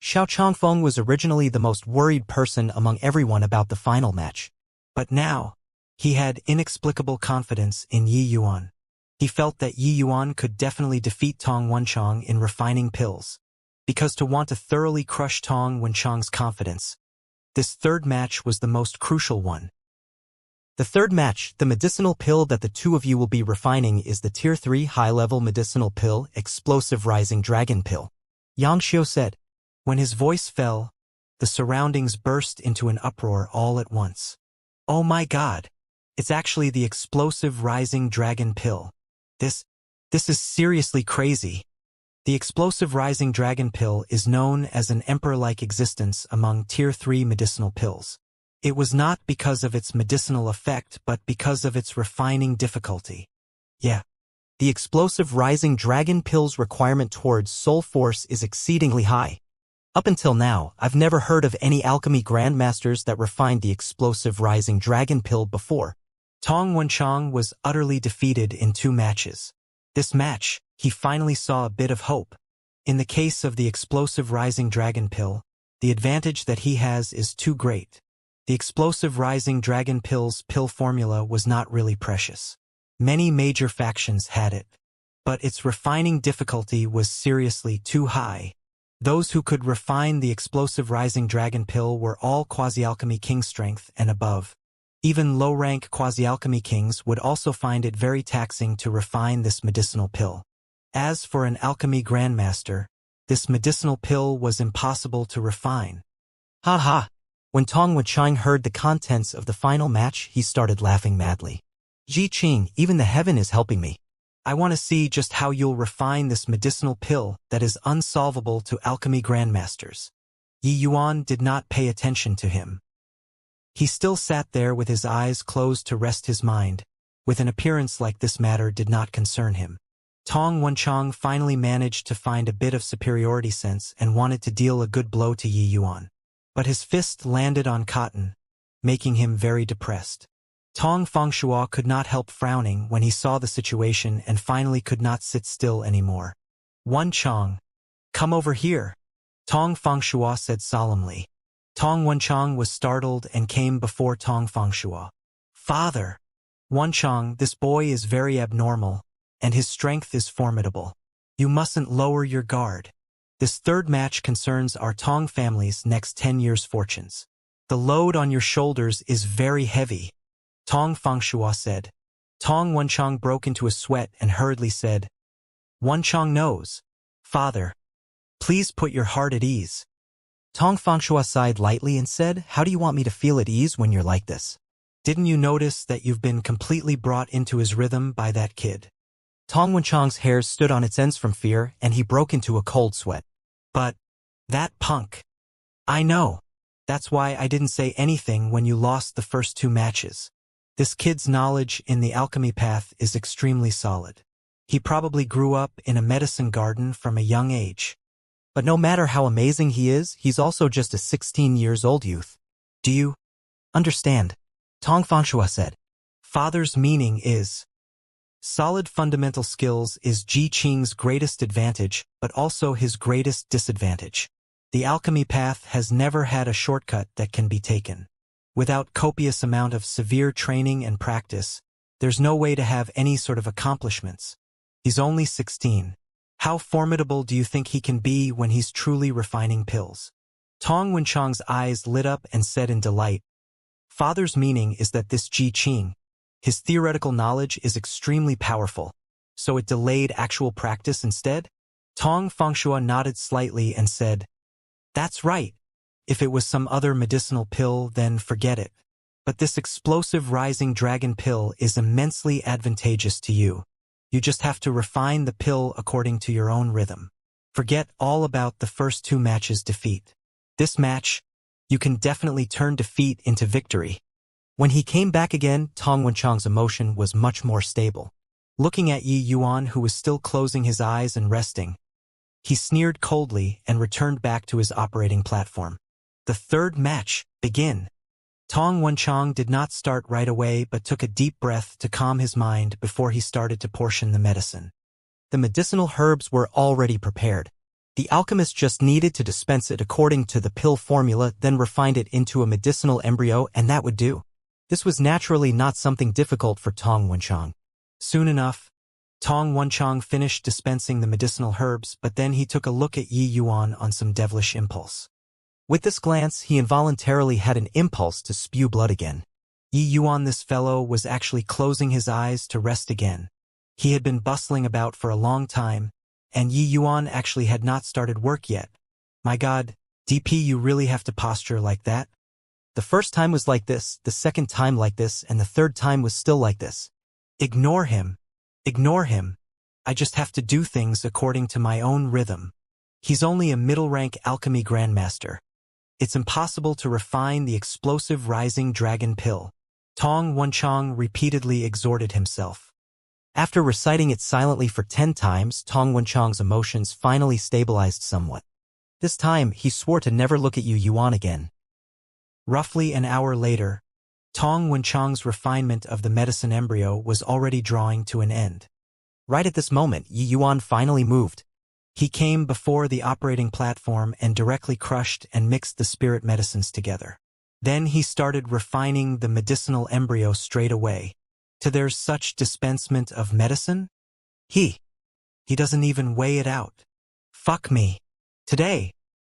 Xiao Changfeng was originally the most worried person among everyone about the final match. But now, he had inexplicable confidence in Yi Yuan. He felt that Yi Yuan could definitely defeat Tong Wuchang in refining pills. Because to want to thoroughly crush Tong Wuchang's confidence, this third match was the most crucial one. The third match, the medicinal pill that the two of you will be refining, is the Tier 3 high-level medicinal pill, Explosive Rising Dragon Pill. Xianxia said. When his voice fell, the surroundings burst into an uproar all at once. Oh my god! It's actually the Explosive Rising Dragon Pill. This is seriously crazy. The Explosive Rising Dragon Pill is known as an emperor-like existence among Tier 3 medicinal pills. It was not because of its medicinal effect, but because of its refining difficulty. Yeah. The Explosive Rising Dragon Pill's requirement towards soul force is exceedingly high. Up until now, I've never heard of any alchemy grandmasters that refined the Explosive Rising Dragon Pill before. Tong Wuchang was utterly defeated in 2 matches. This match, he finally saw a bit of hope. In the case of the Explosive Rising Dragon Pill, the advantage that he has is too great. The Explosive Rising Dragon Pill's pill formula was not really precious. Many major factions had it. But its refining difficulty was seriously too high. Those who could refine the Explosive Rising Dragon Pill were all quasi-alchemy king strength and above. Even low-rank quasi-alchemy kings would also find it very taxing to refine this medicinal pill. As for an alchemy grandmaster, this medicinal pill was impossible to refine. Ha ha! When Tong Wuchang heard the contents of the final match, he started laughing madly. Ji Qing, even the heaven is helping me. I want to see just how you'll refine this medicinal pill that is unsolvable to alchemy grandmasters. Yi Yuan did not pay attention to him. He still sat there with his eyes closed to rest his mind, with an appearance like this matter did not concern him. Tong Wuchang finally managed to find a bit of superiority sense and wanted to deal a good blow to Yi Yuan. But his fist landed on cotton, making him very depressed. Tong Fengshua could not help frowning when he saw the situation and finally could not sit still anymore. Wuchang, come over here, Tong Fengshua said solemnly. Tong Wuchang was startled and came before Tong Fengshua. Father! Wuchang, this boy is very abnormal, and his strength is formidable. You mustn't lower your guard. This third match concerns our Tong family's next 10 years' fortunes. The load on your shoulders is very heavy, Tong Fangshua said. Tong Wenchang broke into a sweat and hurriedly said, Wenchang knows. Father, please put your heart at ease. Tong Fangshua sighed lightly and said, How do you want me to feel at ease when you're like this? Didn't you notice that you've been completely brought into his rhythm by that kid? Tong Wenchang's hairs stood on its ends from fear, and he broke into a cold sweat. But that punk. I know. That's why I didn't say anything when you lost the first 2 matches. This kid's knowledge in the alchemy path is extremely solid. He probably grew up in a medicine garden from a young age. But no matter how amazing he is, he's also just a 16-years-old youth. Do you understand? Tong Fangshua said. Father's meaning is, solid fundamental skills is Ji Qing's greatest advantage, but also his greatest disadvantage. The alchemy path has never had a shortcut that can be taken. Without copious amount of severe training and practice, there's no way to have any sort of accomplishments. He's only 16. How formidable do you think he can be when he's truly refining pills? Tong Wenchang's eyes lit up and said in delight, Father's meaning is that this Ji Qing, his theoretical knowledge is extremely powerful, so it delayed actual practice instead? Tong Fangshua nodded slightly and said, That's right. If it was some other medicinal pill, then forget it. But this explosive rising dragon pill is immensely advantageous to you. You just have to refine the pill according to your own rhythm. Forget all about the first 2 matches' defeat. This match, you can definitely turn defeat into victory. When he came back again, Tong Wenchang's emotion was much more stable. Looking at Yi Yuan, who was still closing his eyes and resting, he sneered coldly and returned back to his operating platform. The third match, begin. Tong Wenchang did not start right away but took a deep breath to calm his mind before he started to portion the medicine. The medicinal herbs were already prepared. The alchemist just needed to dispense it according to the pill formula, then refined it into a medicinal embryo, and that would do. This was naturally not something difficult for Tong Wenchang. Soon enough, Tong Wenchang finished dispensing the medicinal herbs, but then he took a look at Yi Yuan on some devilish impulse. With this glance, he involuntarily had an impulse to spew blood again. Yi Yuan, this fellow, was actually closing his eyes to rest again. He had been bustling about for a long time, and Yi Yuan actually had not started work yet. My God, DP, you really have to posture like that? The first time was like this, the second time like this, and the third time was still like this. Ignore him. Ignore him. I just have to do things according to my own rhythm. He's only a middle-rank alchemy grandmaster. It's impossible to refine the explosive rising dragon pill. Tong Wenchang repeatedly exhorted himself. After reciting it silently for 10 times, Tong Wenchang's emotions finally stabilized somewhat. This time, he swore to never look at Yi Yuan again. Roughly an hour later, Tong Wenchang's refinement of the medicine embryo was already drawing to an end. Right at this moment, Yi Yuan finally moved. He came before the operating platform and directly crushed and mixed the spirit medicines together. Then he started refining the medicinal embryo straight away. To there's such dispensement of medicine? He doesn't even weigh it out. Fuck me. Today,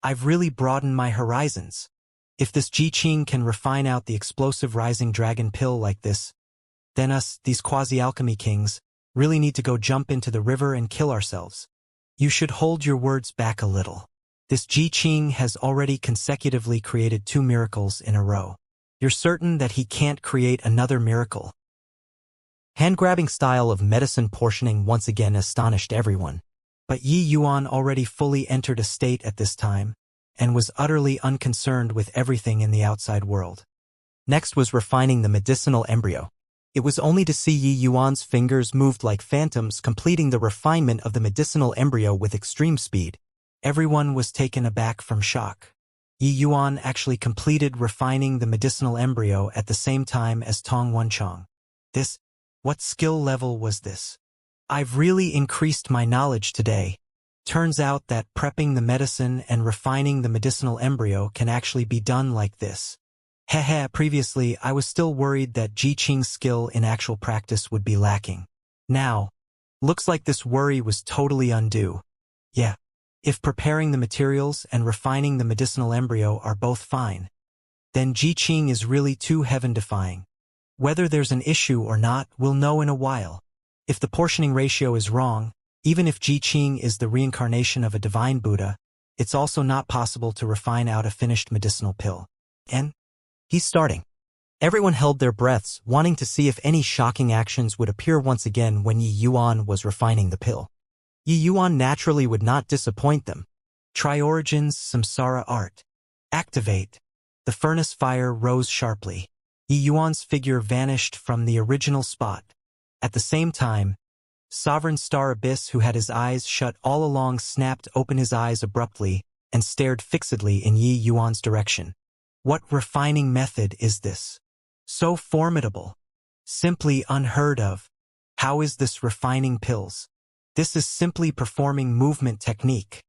I've really broadened my horizons. If this Ji Qing can refine out the explosive rising dragon pill like this, then us, these quasi-alchemy kings, really need to go jump into the river and kill ourselves. You should hold your words back a little. This Ji Qing has already consecutively created 2 miracles in a row. You're certain that he can't create another miracle? Hand-grabbing style of medicine portioning once again astonished everyone. But Yi Yuan already fully entered a state at this time, and was utterly unconcerned with everything in the outside world. Next was refining the medicinal embryo. It was only to see Yi Yuan's fingers moved like phantoms, completing the refinement of the medicinal embryo with extreme speed. Everyone was taken aback from shock. Yi Yuan actually completed refining the medicinal embryo at the same time as Tong Wenchang. What skill level was this? I've really increased my knowledge today. Turns out that prepping the medicine and refining the medicinal embryo can actually be done like this. Heh, previously I was still worried that Ji Qing's skill in actual practice would be lacking. Now, looks like this worry was totally undue. Yeah, If preparing the materials and refining the medicinal embryo are both fine, then Ji Qing is really too heaven-defying. Whether there's an issue or not, we'll know in a while. If the portioning ratio is wrong, even if Ji Qing is the reincarnation of a divine Buddha, it's also not possible to refine out a finished medicinal pill. And he's starting. Everyone held their breaths, wanting to see if any shocking actions would appear once again when Yi Yuan was refining the pill. Yi Yuan naturally would not disappoint them. Tri-Origins Samsara Art. Activate. The furnace fire rose sharply. Yi Yuan's figure vanished from the original spot. At the same time, Sovereign Star Abyss, who had his eyes shut all along, snapped open his eyes abruptly and stared fixedly in Yi Yuan's direction. What refining method is this? So formidable. Simply unheard of. How is this refining pills? This is simply performing movement technique.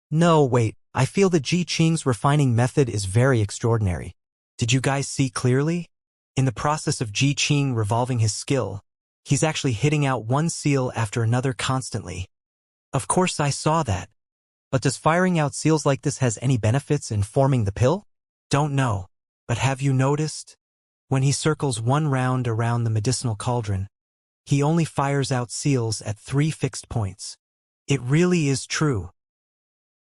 No, wait, I feel that Ji Qing's refining method is very extraordinary. Did you guys see clearly? In the process of Ji Qing revolving his skill, he's actually hitting out one seal after another constantly. Of course I saw that. But does firing out seals like this has any benefits in forming the pill? Don't know. But have you noticed? When he circles one round around the medicinal cauldron, he only fires out seals at 3 fixed points. It really is true.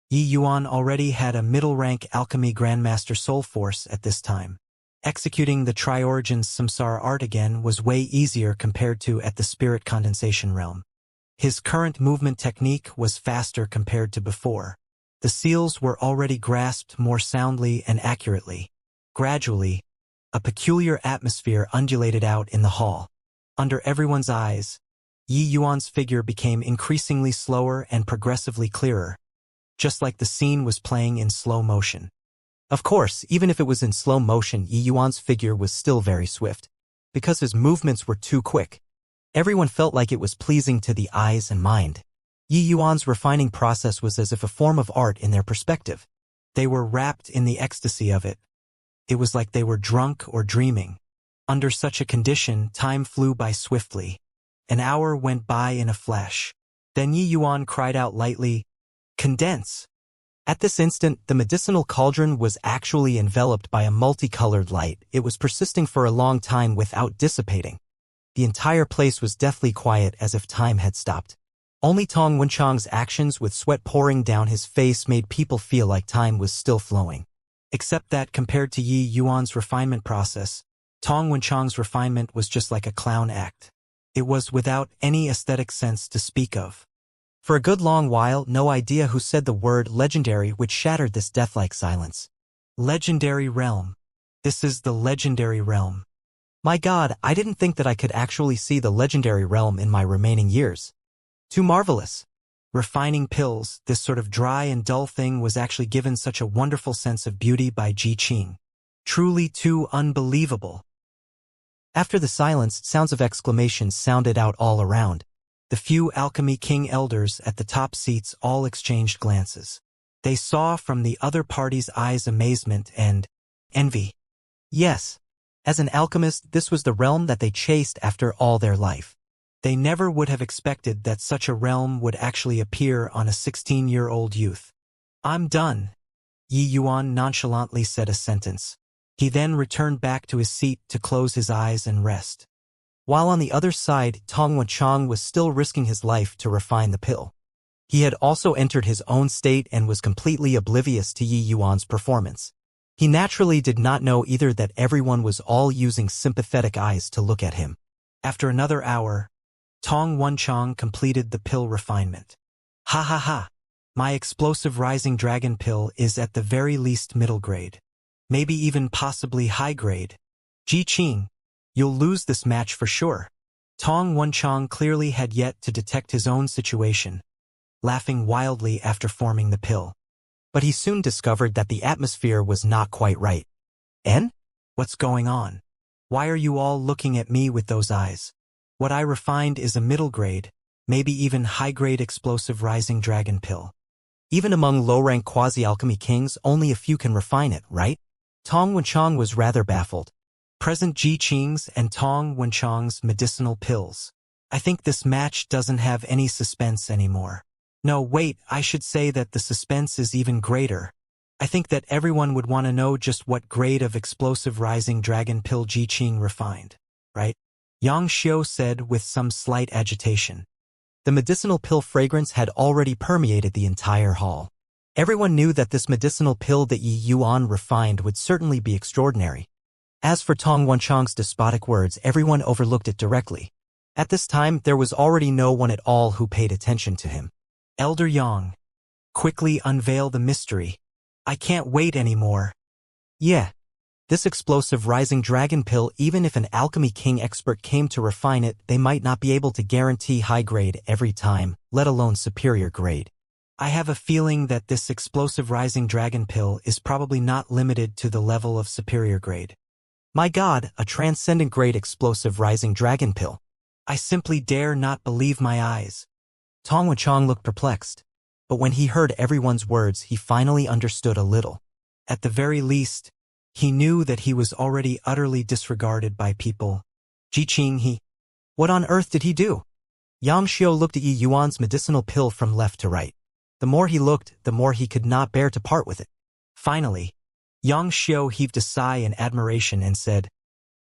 Yi Yuan already had a middle-rank alchemy grandmaster soul force at this time. Executing the Tri-Origins Samsara Art again was way easier compared to at the spirit condensation realm. His current movement technique was faster compared to before. The seals were already grasped more soundly and accurately. Gradually, a peculiar atmosphere undulated out in the hall. Under everyone's eyes, Yi Yuan's figure became increasingly slower and progressively clearer, just like the scene was playing in slow motion. Of course, even if it was in slow motion, Yi Yuan's figure was still very swift, because his movements were too quick. Everyone felt like it was pleasing to the eyes and mind. Yi Yuan's refining process was as if a form of art in their perspective. They were wrapped in the ecstasy of it. It was like they were drunk or dreaming. Under such a condition, time flew by swiftly. An hour went by in a flash. Then Yi Yuan cried out lightly, "Condense!" At this instant, the medicinal cauldron was actually enveloped by a multicolored light. It was persisting for a long time without dissipating. The entire place was deathly quiet, as if time had stopped. Only Tong Wenchang's actions, with sweat pouring down his face, made people feel like time was still flowing. Except that compared to Yi Yuan's refinement process, Tong Wenchang's refinement was just like a clown act. It was without any aesthetic sense to speak of. For a good long while, no idea who said the word legendary, which shattered this deathlike silence. Legendary realm. This is the legendary realm. My God, I didn't think that I could actually see the legendary realm in my remaining years. Too marvelous. Refining pills, this sort of dry and dull thing, was actually given such a wonderful sense of beauty by Ji Qing. Truly too unbelievable. After the silence, sounds of exclamations sounded out all around. The few Alchemy King elders at the top seats all exchanged glances. They saw from the other party's eyes amazement and envy. Yes, as an alchemist, this was the realm that they chased after all their life. They never would have expected that such a realm would actually appear on a 16-year-old youth. "I'm done," Yi Yuan nonchalantly said a sentence. He then returned back to his seat to close his eyes and rest. While on the other side, Tong Wenchang was still risking his life to refine the pill. He had also entered his own state and was completely oblivious to Yi Yuan's performance. He naturally did not know either that everyone was all using sympathetic eyes to look at him. After another hour, Tong Wenchang completed the pill refinement. Ha ha ha! My explosive rising dragon pill is at the very least middle grade. Maybe even possibly high grade. Ji Qing, you'll lose this match for sure. Tong Wenchang clearly had yet to detect his own situation, laughing wildly after forming the pill. But he soon discovered that the atmosphere was not quite right. "En? What's going on? Why are you all looking at me with those eyes? What I refined is a middle grade, maybe even high grade explosive rising dragon pill. Even among low-rank quasi-alchemy kings, only a few can refine it, right?" Tong Wenchang was rather baffled. Present Ji Qing's and Tong Wenchang's medicinal pills. I think this match doesn't have any suspense anymore. No, wait, I should say that the suspense is even greater. I think that everyone would want to know just what grade of explosive rising dragon pill Ji-Qing refined, right? Xianxia said with some slight agitation. The medicinal pill fragrance had already permeated the entire hall. Everyone knew that this medicinal pill that Yi Yuan refined would certainly be extraordinary. As for Tong Wenchang's despotic words, everyone overlooked it directly. At this time, there was already no one at all who paid attention to him. Elder Yang, quickly unveil the mystery. I can't wait anymore. Yeah. This explosive rising dragon pill, even if an alchemy king expert came to refine it, they might not be able to guarantee high grade every time, let alone superior grade. I have a feeling that this explosive rising dragon pill is probably not limited to the level of superior grade. My God, a transcendent grade explosive rising dragon pill. I simply dare not believe my eyes. Tong Wenchang looked perplexed, but when he heard everyone's words, he finally understood a little. At the very least, he knew that he was already utterly disregarded by people. Ji-Qing, what on earth did he do? Xianxia looked at Yi Yuan's medicinal pill from left to right. The more he looked, the more he could not bear to part with it. Finally, Xianxia heaved a sigh in admiration and said,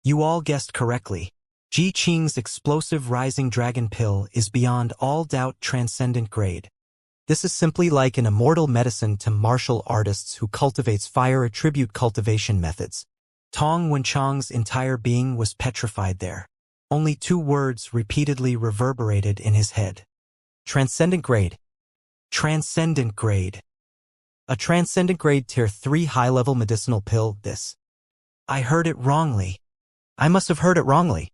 You all guessed correctly. Ji-Qing's explosive rising dragon pill is beyond all doubt transcendent grade. This is simply like an immortal medicine to martial artists who cultivates fire attribute cultivation methods. Tong Wenchang's entire being was petrified there. Only two words repeatedly reverberated in his head. Transcendent grade. Transcendent grade. A transcendent grade tier 3 high-level medicinal pill, this. I heard it wrongly. I must have heard it wrongly.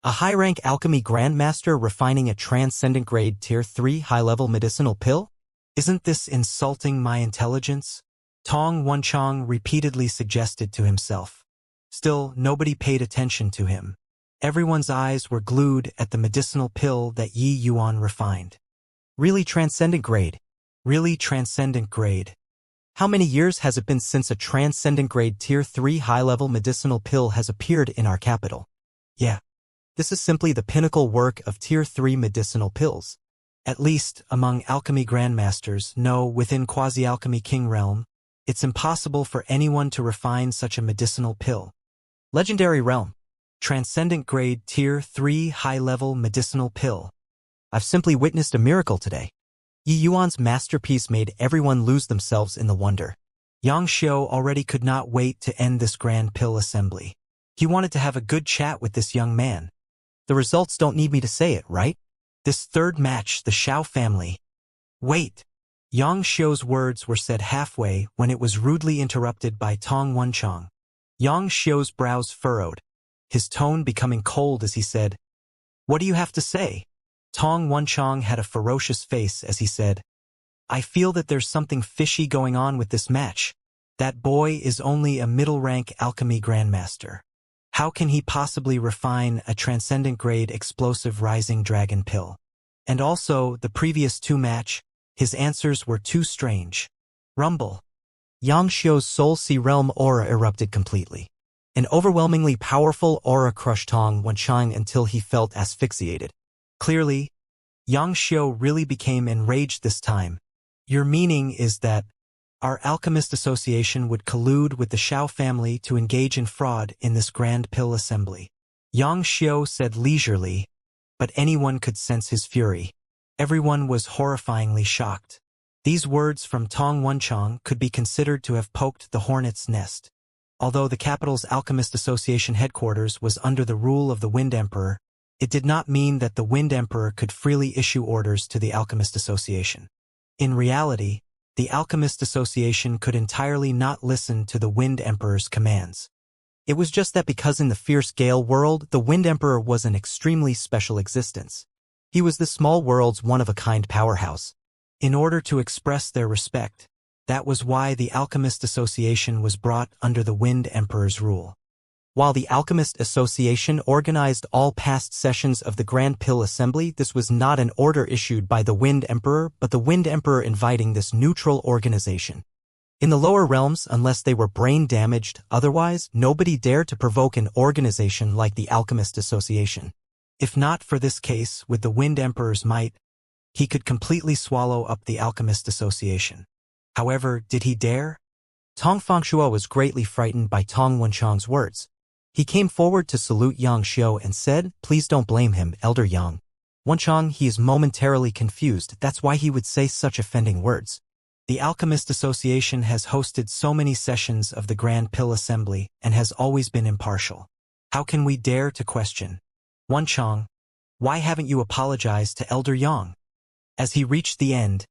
A high-rank alchemy grandmaster refining a transcendent grade tier 3 high-level medicinal pill? Isn't this insulting my intelligence? Tong Wenchang repeatedly suggested to himself. Still, nobody paid attention to him. Everyone's eyes were glued at the medicinal pill that Yi Yuan refined. Really transcendent grade. Really transcendent grade. How many years has it been since a transcendent grade tier 3 high-level medicinal pill has appeared in our capital? Yeah. This is simply the pinnacle work of tier 3 medicinal pills. At least, among alchemy grandmasters, no, within quasi-alchemy king realm, it's impossible for anyone to refine such a medicinal pill. Legendary realm. Transcendent grade tier 3 high-level medicinal pill. I've simply witnessed a miracle today. Yi Yuan's masterpiece made everyone lose themselves in the wonder. Xianxia already could not wait to end this grand pill assembly. He wanted to have a good chat with this young man. The results don't need me to say it, right? This third match, the Xiao family. Wait. Xiao's words were said halfway when it was rudely interrupted by Tong Wenchang. Xiao's brows furrowed, his tone becoming cold as he said, What do you have to say? Tong Wenchang had a ferocious face as he said, I feel that there's something fishy going on with this match. That boy is only a middle-rank alchemy grandmaster. How can he possibly refine a transcendent grade explosive rising dragon pill? And also, the previous two match, his answers were too strange. Rumble. Xiao's Soul Sea Realm aura erupted completely. An overwhelmingly powerful aura crushed Tong Wenchang until he felt asphyxiated. Clearly, Xianxia really became enraged this time. Your meaning is that our alchemist association would collude with the Xiao family to engage in fraud in this grand pill assembly. Xianxia said leisurely, but anyone could sense his fury. Everyone was horrifyingly shocked. These words from Tong Wenchang could be considered to have poked the hornet's nest. Although the capital's Alchemist Association headquarters was under the rule of the Wind Emperor, it did not mean that the Wind Emperor could freely issue orders to the Alchemist Association. In reality, the Alchemist Association could entirely not listen to the Wind Emperor's commands. It was just that because in the fierce Gale world, the Wind Emperor was an extremely special existence. He was the small world's one-of-a-kind powerhouse. In order to express their respect, that was why the Alchemist Association was brought under the Wind Emperor's rule. While the Alchemist Association organized all past sessions of the Grand Pill Assembly, this was not an order issued by the Wind Emperor, but the Wind Emperor inviting this neutral organization. In the lower realms, unless they were brain-damaged, otherwise, nobody dared to provoke an organization like the Alchemist Association. If not for this case, with the Wind Emperor's might, He could completely swallow up the Alchemist Association. However, did he dare? Tong Fangshua was greatly frightened by Tong Wenchang's words. He came forward to salute Yang Xiu and said, "Please don't blame him, Elder Yang. Wenchang, he is momentarily confused, that's why he would say such offending words. The Alchemist Association has hosted so many sessions of the Grand Pill Assembly and has always been impartial. How can we dare to question? Wenchang, why haven't you apologized to Elder Yang?" As he reached the end,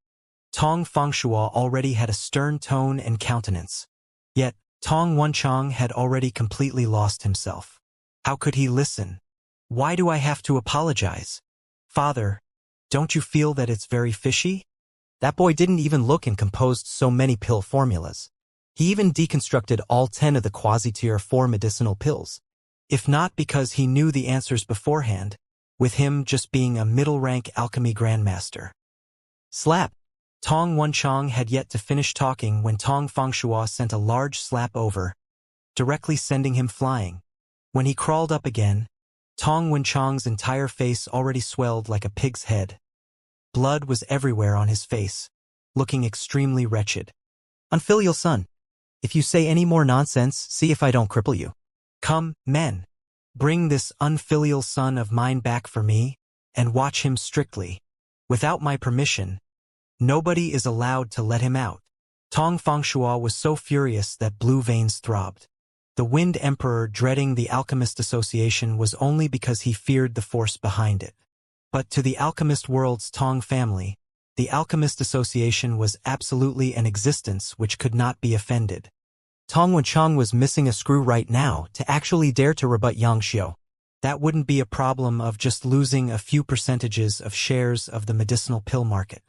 Tong Fangshua already had a stern tone and countenance. Yet, Tong Wenchang had already completely lost himself. How could he listen? "Why do I have to apologize? Father, don't you feel that it's very fishy? That boy didn't even look and composed so many pill formulas. He even deconstructed all 10 of the quasi-tier 4 medicinal pills. If not because he knew the answers beforehand, with him just being a middle-rank alchemy grandmaster." Slap! Tong Wenchang had yet to finish talking when Tong Fangshua sent a large slap over, directly sending him flying. When he crawled up again, Tong Wenchang's entire face already swelled like a pig's head. Blood was everywhere on his face, looking extremely wretched. "Unfilial son, if you say any more nonsense, see if I don't cripple you. Come, men, bring this unfilial son of mine back for me, and watch him strictly. Without my permission, nobody is allowed to let him out." Tong Fangshua was so furious that blue veins throbbed. The Wind Emperor dreading the Alchemist Association was only because he feared the force behind it. But to the Alchemist world's Tong family, the Alchemist Association was absolutely an existence which could not be offended. Tong Wenchang was missing a screw right now to actually dare to rebut Yang Xiu. That wouldn't be a problem of just losing a few percentages of shares of the medicinal pill market.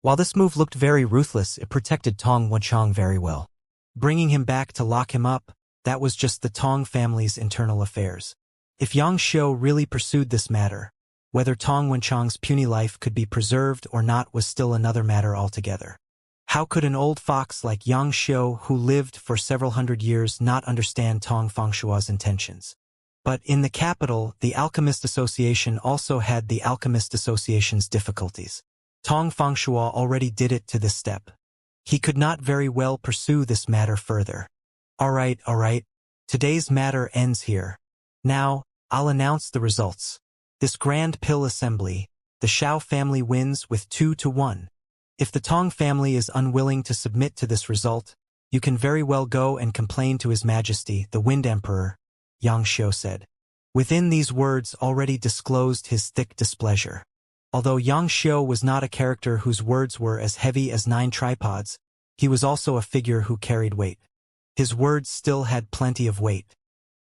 While this move looked very ruthless, it protected Tong Wenchang very well. Bringing him back to lock him up, that was just the Tong family's internal affairs. If Yang Xiu really pursued this matter, whether Tong Wenchang's puny life could be preserved or not was still another matter altogether. How could an old fox like Yang Xiu, who lived for several hundred years, not understand Tong Fangshua's intentions? But in the capital, the Alchemist Association also had the Alchemist Association's difficulties. Tong Fangshua already did it to this step. He could not very well pursue this matter further. All right. Today's matter ends here. Now, I'll announce the results. This Grand Pill Assembly, the Xiao family wins with 2-1. If the Tong family is unwilling to submit to this result, you can very well go and complain to His Majesty, the Wind Emperor, Yang Xiu said. Within these words already disclosed his thick displeasure. Although Yang Xiu was not a character whose words were as heavy as 9 tripods, he was also a figure who carried weight. His words still had plenty of weight.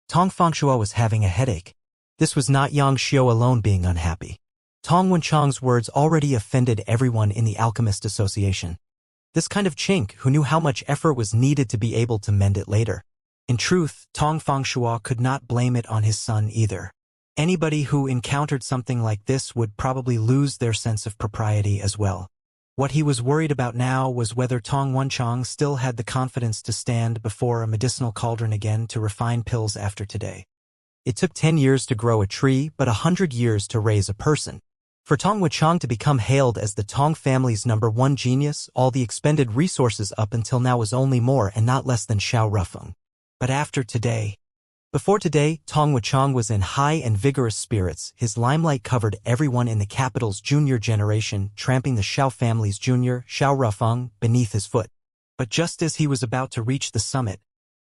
Tong Fangshua was having a headache. This was not Yang Xiu alone being unhappy. Tong Wenchang's words already offended everyone in the Alchemist Association. This kind of chink who knew how much effort was needed to be able to mend it later. In truth, Tong Fangshua could not blame it on his son either. Anybody who encountered something like this would probably lose their sense of propriety as well. What he was worried about now was whether Tong Wenchang still had the confidence to stand before a medicinal cauldron again to refine pills after today. It took 10 years to grow a tree, but 100 years to raise a person. For Tong Wenchang to become hailed as the Tong family's #1 genius, all the expended resources up until now was only more and not less than Xiao Rufeng. But before today, Tong Wenchang was in high and vigorous spirits. His limelight covered everyone in the capital's junior generation, tramping the Xiao family's junior, Xiao Rufeng, beneath his foot. But just as he was about to reach the summit,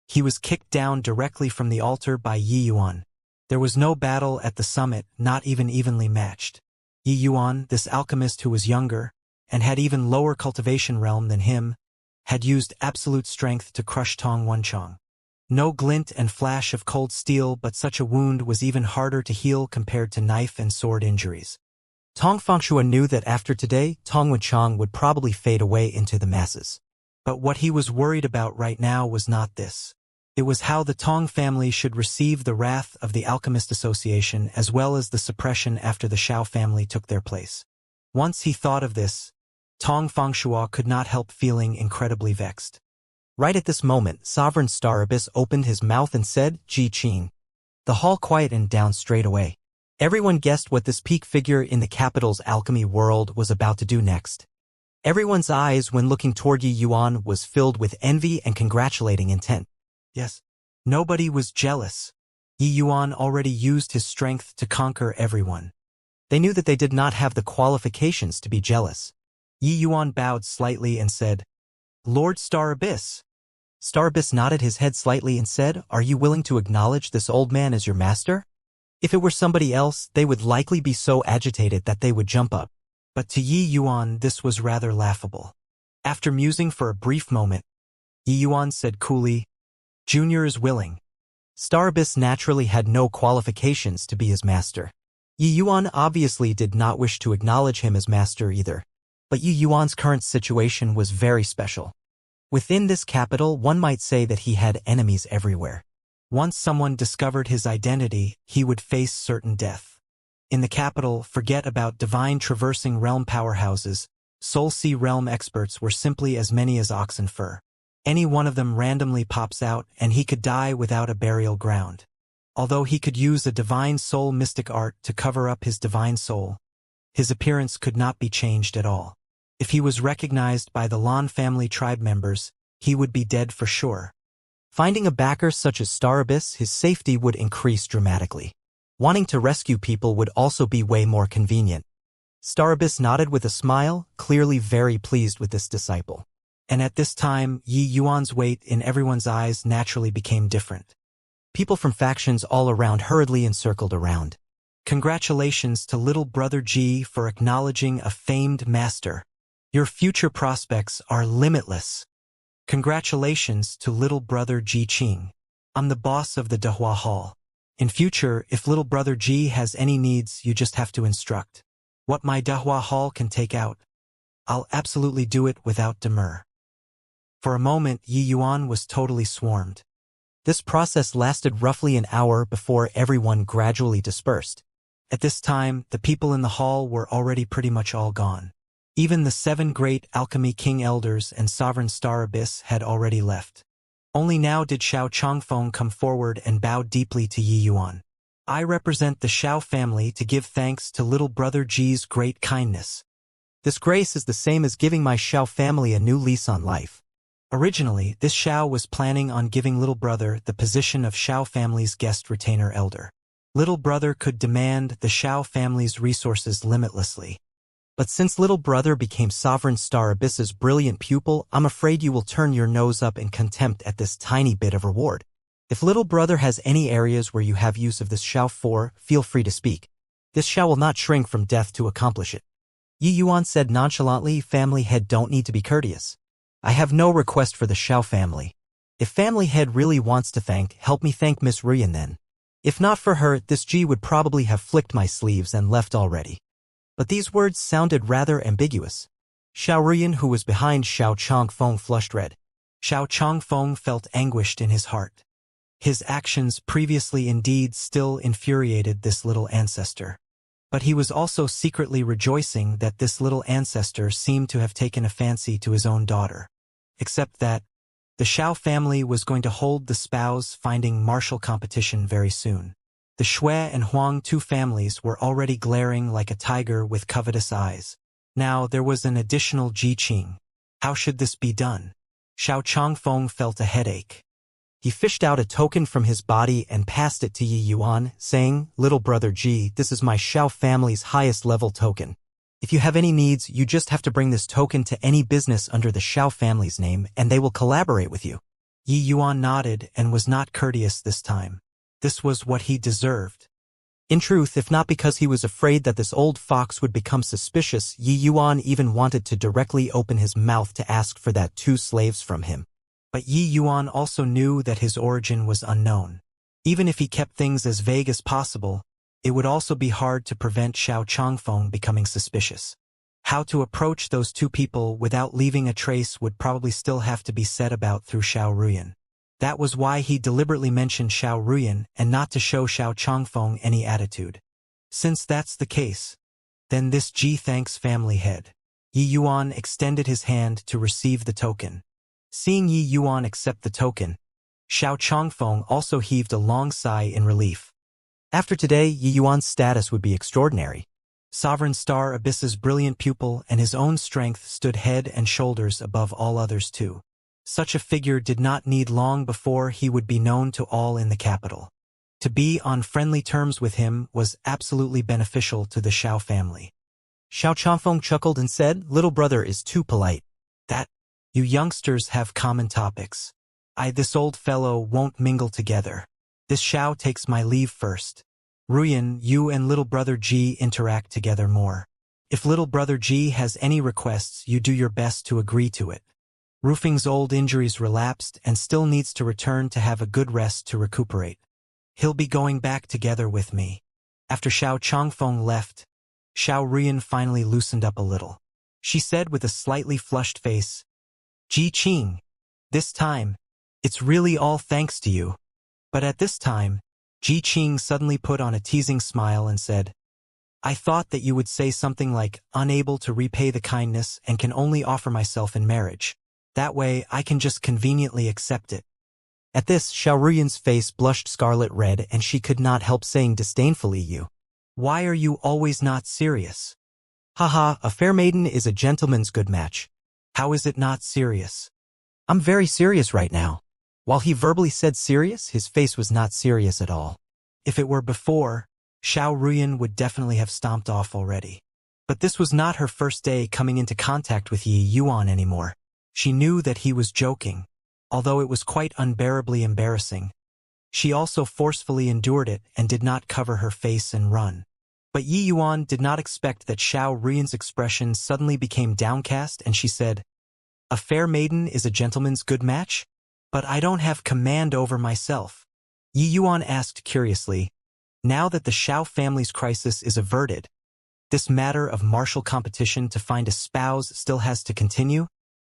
he was kicked down directly from the altar by Yi Yuan. There was no battle at the summit, not even evenly matched. Yi Yuan, this alchemist who was younger, and had even lower cultivation realm than him, had used absolute strength to crush Tong Wenchang. No glint and flash of cold steel, but such a wound was even harder to heal compared to knife and sword injuries. Tong Fangshua knew that after today, Tong Wenchang would probably fade away into the masses. But what he was worried about right now was not this. It was how the Tong family should receive the wrath of the Alchemist Association as well as the suppression after the Xiao family took their place. Once he thought of this, Tong Fangshua could not help feeling incredibly vexed. Right at this moment, Sovereign Star Abyss opened his mouth and said, "Ji Qing." The hall quietened down straight away. Everyone guessed what this peak figure in the capital's alchemy world was about to do next. Everyone's eyes when looking toward Yi Yuan was filled with envy and congratulating intent. Yes, nobody was jealous. Yi Yuan already used his strength to conquer everyone. They knew that they did not have the qualifications to be jealous. Yi Yuan bowed slightly and said, "Lord Star Abyss." Star Abyss nodded his head slightly and said, "Are you willing to acknowledge this old man as your master?" If it were somebody else, they would likely be so agitated that they would jump up. But to Yi Yuan, this was rather laughable. After musing for a brief moment, Yi Yuan said coolly, "Junior is willing." Star Abyss naturally had no qualifications to be his master. Yi Yuan obviously did not wish to acknowledge him as master either. But Yi Yuan's current situation was very special. Within this capital, one might say that he had enemies everywhere. Once someone discovered his identity, he would face certain death. In the capital, forget about divine traversing realm powerhouses. Soul Sea realm experts were simply as many as oxen fur. Any one of them randomly pops out, and he could die without a burial ground. Although he could use a divine soul mystic art to cover up his divine soul, his appearance could not be changed at all. If he was recognized by the Lan family tribe members, he would be dead for sure. Finding a backer such as Star Abyss, his safety would increase dramatically. Wanting to rescue people would also be way more convenient. Star Abyss nodded with a smile, clearly very pleased with this disciple. And at this time, Yi Yuan's weight in everyone's eyes naturally became different. People from factions all around hurriedly encircled around. Congratulations to little brother Ji for acknowledging a famed master. Your future prospects are limitless. Congratulations to little brother Ji Qing. I'm the boss of the Dehua Hall. In future, if little brother Ji has any needs, you just have to instruct. What my Dehua Hall can take out, I'll absolutely do it without demur. For a moment, Yi Yuan was totally swarmed. This process lasted roughly an hour before everyone gradually dispersed. At this time, the people in the hall were already pretty much all gone. Even the 7 great alchemy king elders and sovereign Star Abyss had already left. Only now did Xiao Chongfeng come forward and bow deeply to Yi Yuan. I represent the Xiao family to give thanks to little brother Ji's great kindness. This grace is the same as giving my Xiao family a new lease on life. Originally, this Xiao was planning on giving little brother the position of Xiao family's guest retainer elder. Little brother could demand the Xiao family's resources limitlessly. But since little brother became sovereign Star Abyss's brilliant pupil, I'm afraid you will turn your nose up in contempt at this tiny bit of reward. If little brother has any areas where you have use of this Xiao for, feel free to speak. This Xiao will not shrink from death to accomplish it. Yi Yuan said nonchalantly, family head don't need to be courteous. I have no request for the Xiao family. If family head really wants to thank, help me thank Miss Ruyan then. If not for her, this G would probably have flicked my sleeves and left already. But these words sounded rather ambiguous. Xiao Ruyan, who was behind Xiao Chongfeng, flushed red. Xiao Chongfeng felt anguished in his heart. His actions previously indeed still infuriated this little ancestor. But he was also secretly rejoicing that this little ancestor seemed to have taken a fancy to his own daughter. Except that the Xiao family was going to hold the spouse finding martial competition very soon. The Shui and Huang, 2 families, were already glaring like a tiger with covetous eyes. Now there was an additional Ji Qing. How should this be done? Xiao Chongfeng felt a headache. He fished out a token from his body and passed it to Yi Yuan, saying, "Little brother Ji, this is my Xiao family's highest level token. If you have any needs, you just have to bring this token to any business under the Xiao family's name, and they will collaborate with you." Yi Yuan nodded and was not courteous this time. This was what he deserved. In truth, if not because he was afraid that this old fox would become suspicious, Yi Yuan even wanted to directly open his mouth to ask for that 2 slaves from him. But Yi Yuan also knew that his origin was unknown. Even if he kept things as vague as possible, it would also be hard to prevent Xiao Chongfeng becoming suspicious. How to approach those 2 people without leaving a trace would probably still have to be said about through Xiao Ruyan. That was why he deliberately mentioned Xiao Ruyan and not to show Xiao Chongfeng any attitude. Since that's the case, then this Ji thanks family head. Yi Yuan extended his hand to receive the token. Seeing Yi Yuan accept the token, Xiao Chongfeng also heaved a long sigh in relief. After today, Yi Yuan's status would be extraordinary. Sovereign Star Abyss's brilliant pupil and his own strength stood head and shoulders above all others too. Such a figure did not need long before he would be known to all in the capital. To be on friendly terms with him was absolutely beneficial to the Xiao family. Xiao Changfeng chuckled and said, "Little brother is too polite. That, you youngsters have common topics. This old fellow won't mingle together. This Xiao takes my leave first. Ruyan, you and little brother Ji interact together more. If little brother Ji has any requests, you do your best to agree to it." Rufing's old injuries relapsed and still needs to return to have a good rest to recuperate. He'll be going back together with me. After Xiao Changfeng left, Xiao Ruyan finally loosened up a little. She said with a slightly flushed face, "Ji Qing, this time, it's really all thanks to you." But at this time, Ji Qing suddenly put on a teasing smile and said, "I thought that you would say something like, unable to repay the kindness and can only offer myself in marriage. That way I can just conveniently accept it." At this, Xiao Ruyan's face blushed scarlet red and she could not help saying disdainfully, "You. Why are you always not serious?" "Haha, a fair maiden is a gentleman's good match. How is it not serious?" "I'm very serious right now." While he verbally said serious, his face was not serious at all. If it were before, Xiao Ruyan would definitely have stomped off already. But this was not her first day coming into contact with Yi Yuan anymore. She knew that he was joking, although it was quite unbearably embarrassing. She also forcefully endured it and did not cover her face and run. But Yi Yuan did not expect that Xiao Ruyan's expression suddenly became downcast and she said, "A fair maiden is a gentleman's good match? But I don't have command over myself." Yi Yuan asked curiously, "Now that the Xiao family's crisis is averted, this matter of martial competition to find a spouse still has to continue?"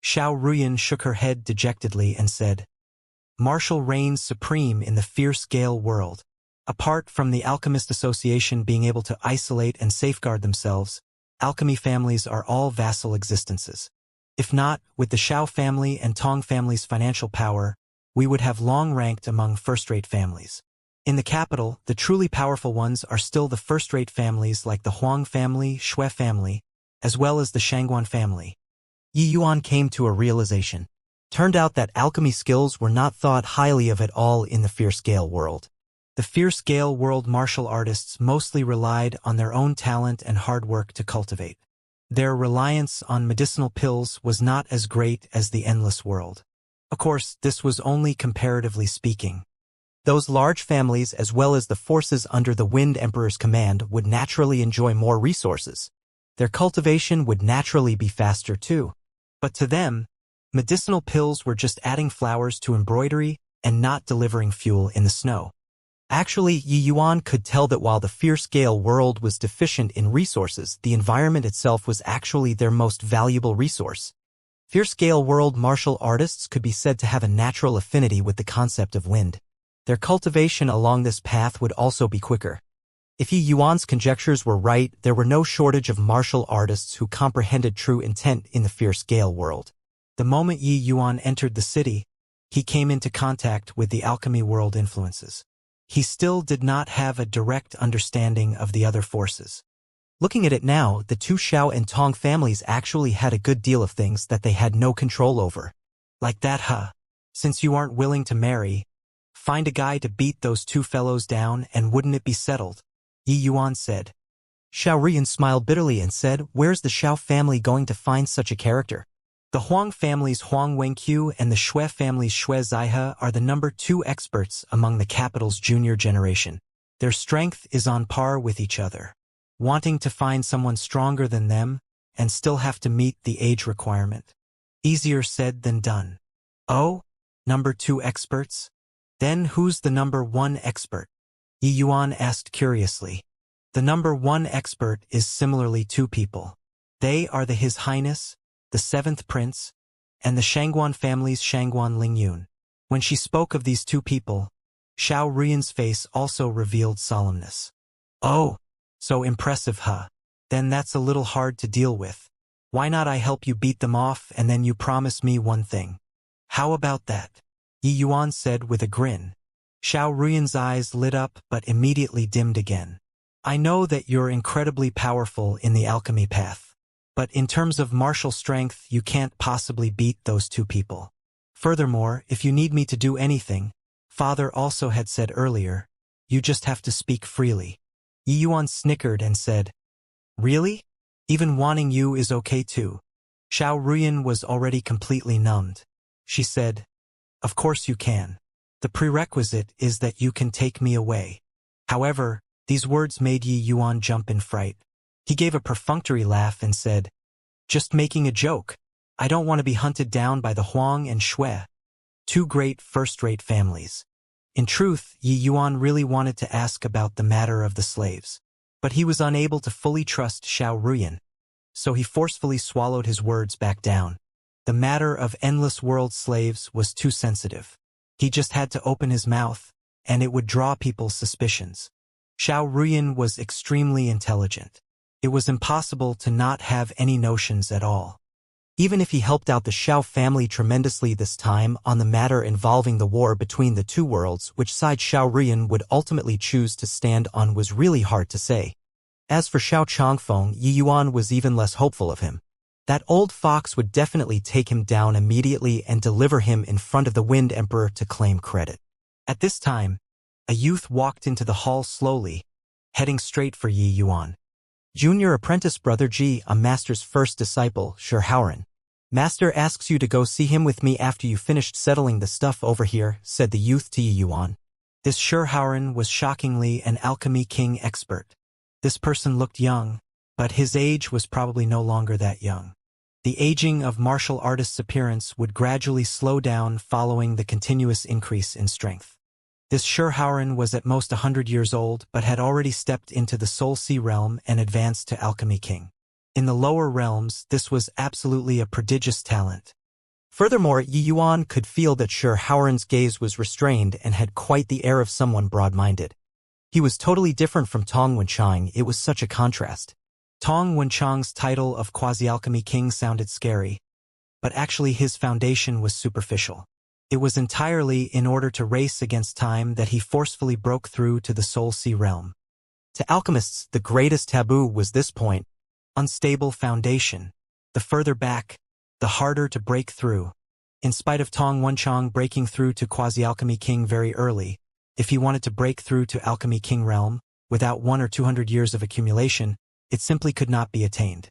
Xiao Ruyan shook her head dejectedly and said, "Martial reigns supreme in the fierce Gale world. Apart from the Alchemist Association being able to isolate and safeguard themselves, alchemy families are all vassal existences. If not, with the Xiao family and Tong family's financial power, we would have long ranked among first-rate families. In the capital, the truly powerful ones are still the first-rate families like the Huang family, Shui family, as well as the Shangguan family." Yi Yuan came to a realization. Turned out that alchemy skills were not thought highly of at all in the Fierce Gale world. The Fierce Gale world martial artists mostly relied on their own talent and hard work to cultivate. Their reliance on medicinal pills was not as great as the Endless world. Of course, this was only comparatively speaking. Those large families as well as the forces under the Wind Emperor's command would naturally enjoy more resources. Their cultivation would naturally be faster too. But to them, medicinal pills were just adding flowers to embroidery and not delivering fuel in the snow. Actually, Yi Yuan could tell that while the Fierce Gale world was deficient in resources, the environment itself was actually their most valuable resource. Fierce Gale world martial artists could be said to have a natural affinity with the concept of wind. Their cultivation along this path would also be quicker. If Yi Yuan's conjectures were right, there were no shortage of martial artists who comprehended true intent in the Fierce Gale world. The moment Yi Yuan entered the city, he came into contact with the alchemy world influences. He still did not have a direct understanding of the other forces. Looking at it now, the two Xiao and Tong families actually had a good deal of things that they had no control over. Like that, huh? Since you aren't willing to marry, find a guy to beat those two fellows down and wouldn't it be settled? Yi Yuan said. Xiao Ruyan smiled bitterly and said, "Where's the Xiao family going to find such a character?" The Huang family's Huang Wenqiu and the Shui family's Shui Zaihe are the number 2 experts among the capital's junior generation. Their strength is on par with each other. Wanting to find someone stronger than them and still have to meet the age requirement. Easier said than done. Oh? Number 2 experts? Then who's the number 1 expert? Yi Yuan asked curiously. The number 1 expert is similarly 2 people. They are the His Highness, the 7th Prince, and the Shangguan family's Shangguan Lingyun. When she spoke of these 2 people, Xiao Ruyan's face also revealed solemnness. Oh, so impressive, huh? Then that's a little hard to deal with. Why not I help you beat them off and then you promise me one thing? How about that? Yi Yuan said with a grin. Xiao Ruyan's eyes lit up but immediately dimmed again. I know that you're incredibly powerful in the alchemy path. But in terms of martial strength, you can't possibly beat those two people. Furthermore, if you need me to do anything, Father also had said earlier, you just have to speak freely. Yi Yuan snickered and said, Really? Even wanting you is okay too. Xiao Ruyan was already completely numbed. She said, Of course you can. The prerequisite is that you can take me away. However, these words made Yi Yuan jump in fright. He gave a perfunctory laugh and said, Just making a joke. I don't want to be hunted down by the Huang and Shui, two great first-rate families. In truth, Yi Yuan really wanted to ask about the matter of the slaves. But he was unable to fully trust Xiao Ruyan, so he forcefully swallowed his words back down. The matter of endless world slaves was too sensitive. He just had to open his mouth, and it would draw people's suspicions. Xiao Ruyan was extremely intelligent. It was impossible to not have any notions at all. Even if he helped out the Xiao family tremendously this time on the matter involving the war between the two worlds, which side Xiao Ruyan would ultimately choose to stand on was really hard to say. As for Xiao Changfeng, Yi Yuan was even less hopeful of him. That old fox would definitely take him down immediately and deliver him in front of the Wind Emperor to claim credit. At this time, a youth walked into the hall slowly, heading straight for Yi Yuan. Junior apprentice Brother Ji, a master's first disciple, Shi Haoran. Master asks you to go see him with me after you finished settling the stuff over here, said the youth to Yi Yuan. This Shi Haoran was shockingly an alchemy king expert. This person looked young, but his age was probably no longer that young. The aging of martial artist's appearance would gradually slow down following the continuous increase in strength. This Shi Haoran was at most 100 years old but had already stepped into the Soul Sea realm and advanced to Alchemy King. In the lower realms, this was absolutely a prodigious talent. Furthermore, Yi Yuan could feel that Shi Haoran's gaze was restrained and had quite the air of someone broad-minded. He was totally different from Tong Wenchang. It was such a contrast. Tong Wenchang's title of Quasi-Alchemy King sounded scary, but actually his foundation was superficial. It was entirely in order to race against time that he forcefully broke through to the Soul Sea realm. To alchemists, the greatest taboo was this point: unstable foundation. The further back, the harder to break through. In spite of Tong Wenchang breaking through to Quasi-Alchemy King very early, if he wanted to break through to Alchemy King realm, without 100 or 200 years of accumulation, it simply could not be attained.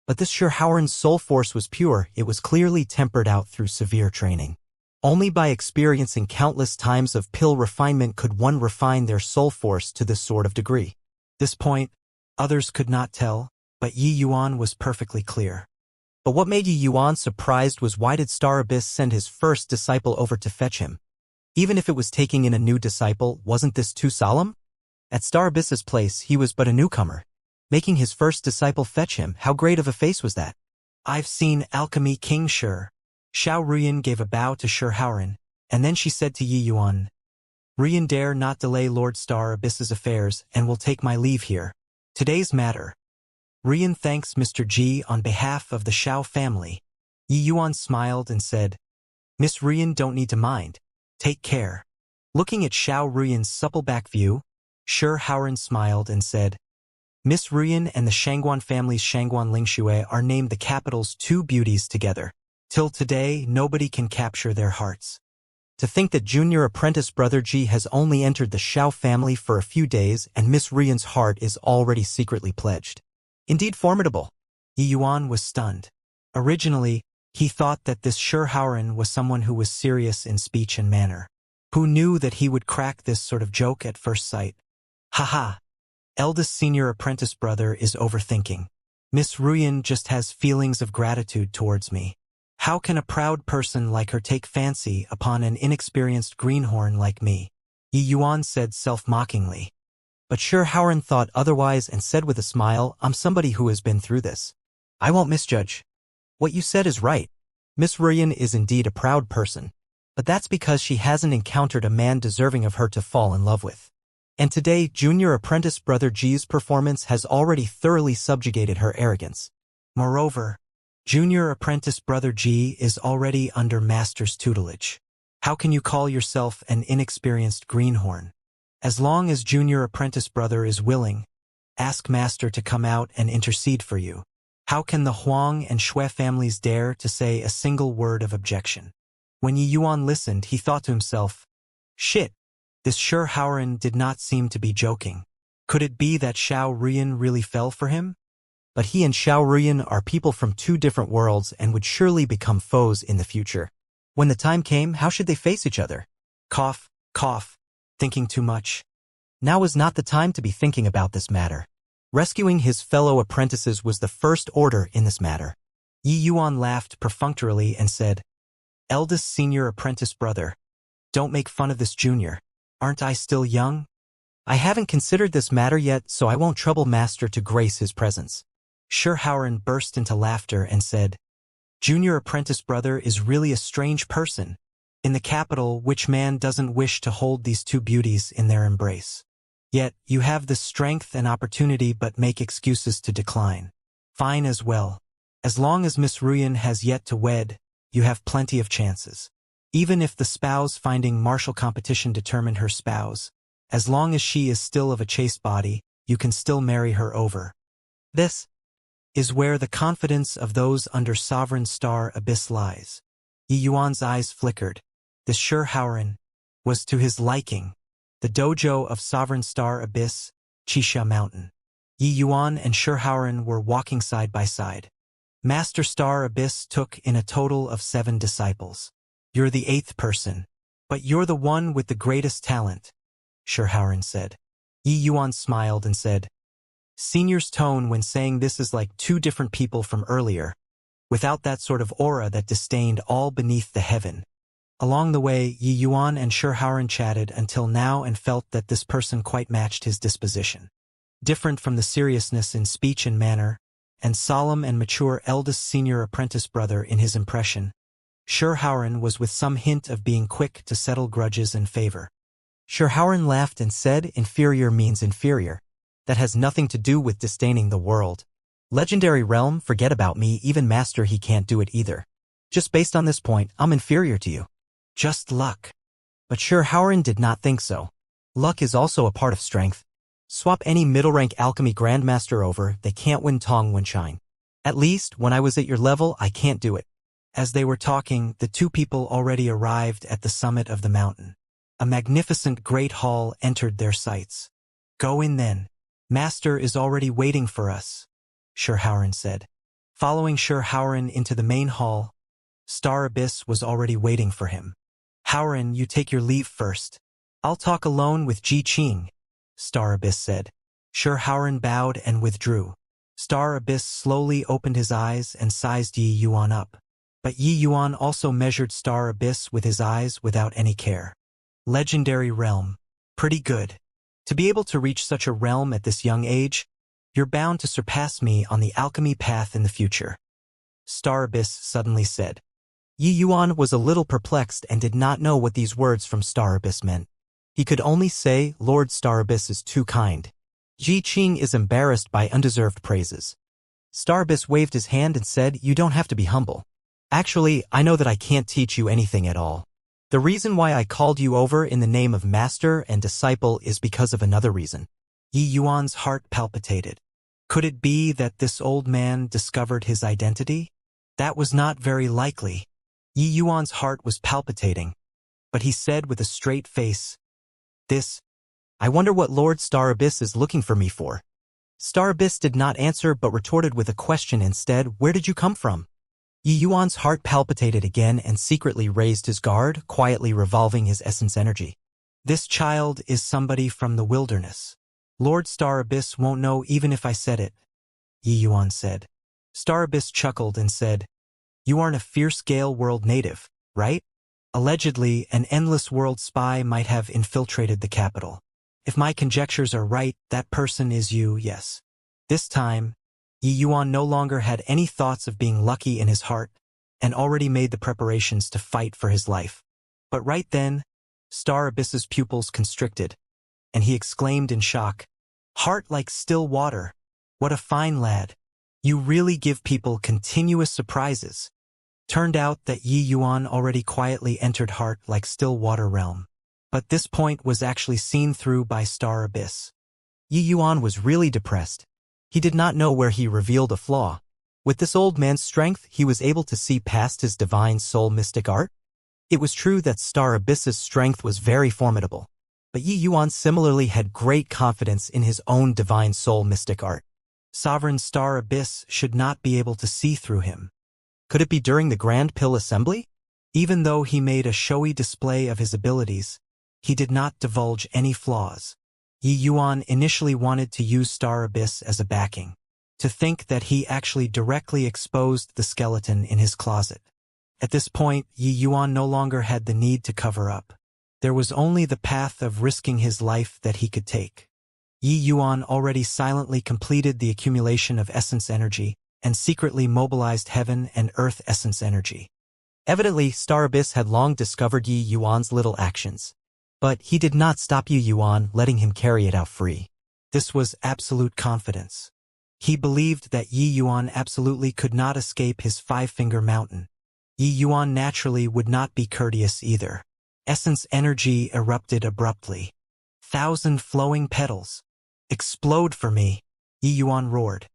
But this Shi Haoran's soul force was pure. It was clearly tempered out through severe training. Only by experiencing countless times of pill refinement could one refine their soul force to this sort of degree. This point, others could not tell, but Yi Yuan was perfectly clear. But what made Yi Yuan surprised was why did Star Abyss send his first disciple over to fetch him? Even if it was taking in a new disciple, wasn't this too solemn? At Star Abyss's place, he was but a newcomer. Making his first disciple fetch him, how great of a face was that? I've seen Alchemy King Shi. Xiao Ruyan gave a bow to Shi Haoran, and then she said to Yi Yuan, Ruyan dare not delay Lord Star Abyss's affairs and will take my leave here. Today's matter. Ruyan thanks Mr. Ji on behalf of the Xiao family. Yi Yuan smiled and said, Miss Ruyan don't need to mind. Take care. Looking at Xiao Ruyan's supple back view, Shi Haoran smiled and said, Miss Ruyan and the Shangguan family's Shangguan Lingshui are named the capital's two beauties together. Till today, nobody can capture their hearts. To think that junior apprentice Brother Ji has only entered the Xiao family for a few days and Miss Ruyan's heart is already secretly pledged. Indeed formidable. Yi Yuan was stunned. Originally, he thought that this Shi Haoran was someone who was serious in speech and manner. Who knew that he would crack this sort of joke at first sight? Haha. Eldest senior apprentice brother is overthinking. Miss Ruyan just has feelings of gratitude towards me. How can a proud person like her take fancy upon an inexperienced greenhorn like me? Yi Yuan said self-mockingly. But Shi Haoran thought otherwise and said with a smile, I'm somebody who has been through this. I won't misjudge. What you said is right. Miss Ruyan is indeed a proud person. But that's because she hasn't encountered a man deserving of her to fall in love with. And today, junior apprentice Brother Ji's performance has already thoroughly subjugated her arrogance. Moreover, junior apprentice Brother Ji is already under master's tutelage. How can you call yourself an inexperienced greenhorn? As long as junior apprentice brother is willing, ask master to come out and intercede for you. How can the Huang and Shui families dare to say a single word of objection? When Yi Yuan listened, he thought to himself, shit, this Shi Haoran did not seem to be joking. Could it be that Xiao Ruyan really fell for him? But he and Xiao Ruyan are people from two different worlds and would surely become foes in the future. When the time came, how should they face each other? Cough, cough, thinking too much. Now was not the time to be thinking about this matter. Rescuing his fellow apprentices was the first order in this matter. Yi Yuan laughed perfunctorily and said, eldest senior apprentice brother, don't make fun of this junior. Aren't I still young? I haven't considered this matter yet, so I won't trouble master to grace his presence. Shi Haoran burst into laughter and said, junior apprentice brother is really a strange person. In the capital, which man doesn't wish to hold these two beauties in their embrace? Yet, you have the strength and opportunity but make excuses to decline. Fine as well. As long as Miss Ruyan has yet to wed, you have plenty of chances. Even if the spouse finding martial competition determine her spouse, as long as she is still of a chaste body, you can still marry her over. This is where the confidence of those under sovereign star abyss lies. Yi Yuan's eyes flickered. The Shi Haoran was to his liking. The dojo of Sovereign Star Abyss, Qixia Mountain. Yi Yuan and Shi Haoran were walking side by side. Master Star Abyss took in a total of 7 disciples. You're the 8th person, but you're the one with the greatest talent, Shi Haoran said. Yi Yuan smiled and said, senior's tone when saying this is like 2 different people from earlier, without that sort of aura that disdained all beneath the heaven. Along the way, Yi Yuan and Shi Haoran chatted until now and felt that this person quite matched his disposition. Different from the seriousness in speech and manner, and solemn and mature eldest senior apprentice brother in his impression, Shi Haoran was with some hint of being quick to settle grudges and favor. Shi Haoran laughed and said, inferior means inferior. That has nothing to do with disdaining the world. Legendary realm, forget about me, even master he can't do it either. Just based on this point, I'm inferior to you. Just luck. But Shi Haoran did not think so. Luck is also a part of strength. Swap any middle-rank alchemy grandmaster over, they can't win Tong Wenshine. At least, when I was at your level, I can't do it. As they were talking, the 2 people already arrived at the summit of the mountain. A magnificent great hall entered their sights. Go in then. Master is already waiting for us, Shi Haoran said. Following Shi Haoran into the main hall, Star Abyss was already waiting for him. Haoran, you take your leave first. I'll talk alone with Ji Qing, Star Abyss said. Shi Haoran bowed and withdrew. Star Abyss slowly opened his eyes and sized Yi Yuan up. But Yi Yuan also measured Star Abyss with his eyes without any care. Legendary realm. Pretty good. To be able to reach such a realm at this young age, you're bound to surpass me on the alchemy path in the future, Star Abyss suddenly said. Yi Yuan was a little perplexed and did not know what these words from Star Abyss meant. He could only say, Lord Star Abyss is too kind. Ji Qing is embarrassed by undeserved praises. Star Abyss waved his hand and said, you don't have to be humble. Actually, I know that I can't teach you anything at all. The reason why I called you over in the name of master and disciple is because of another reason. Yi Yuan's heart palpitated. Could it be that this old man discovered his identity? That was not very likely. Yi Yuan's heart was palpitating, but he said with a straight face, I wonder what Lord Star Abyss is looking for me for. Star Abyss did not answer but retorted with a question instead, where did you come from? Yi Yuan's heart palpitated again and secretly raised his guard, quietly revolving his essence energy. This child is somebody from the wilderness. Lord Star Abyss won't know even if I said it, Yi Yuan said. Star Abyss chuckled and said, you aren't a fierce Gale world native, right? Allegedly, an endless world spy might have infiltrated the capital. If my conjectures are right, that person is you, yes. This time, Yi Yuan no longer had any thoughts of being lucky in his heart, and already made the preparations to fight for his life. But right then, Star Abyss's pupils constricted, and he exclaimed in shock, heart like still water. What a fine lad. You really give people continuous surprises. Turned out that Yi Yuan already quietly entered heart like still water realm. But this point was actually seen through by Star Abyss. Yi Yuan was really depressed. He did not know where he revealed a flaw. With this old man's strength, he was able to see past his divine soul mystic art. It was true that Star Abyss's strength was very formidable, but Yi Yuan similarly had great confidence in his own divine soul mystic art. Sovereign Star Abyss should not be able to see through him. Could it be during the Grand Pill Assembly? Even though he made a showy display of his abilities, he did not divulge any flaws. Yi Yuan initially wanted to use Star Abyss as a backing. To think that he actually directly exposed the skeleton in his closet. At this point, Yi Yuan no longer had the need to cover up. There was only the path of risking his life that he could take. Yi Yuan already silently completed the accumulation of essence energy and secretly mobilized heaven and earth essence energy. Evidently, Star Abyss had long discovered Yi Yuan's little actions. But he did not stop Yi Yuan, letting him carry it out free. This was absolute confidence. He believed that Yi Yuan absolutely could not escape his five-finger mountain. Yi Yuan naturally would not be courteous either. Essence energy erupted abruptly. 1,000 flowing petals. Explode for me, Yi Yuan roared.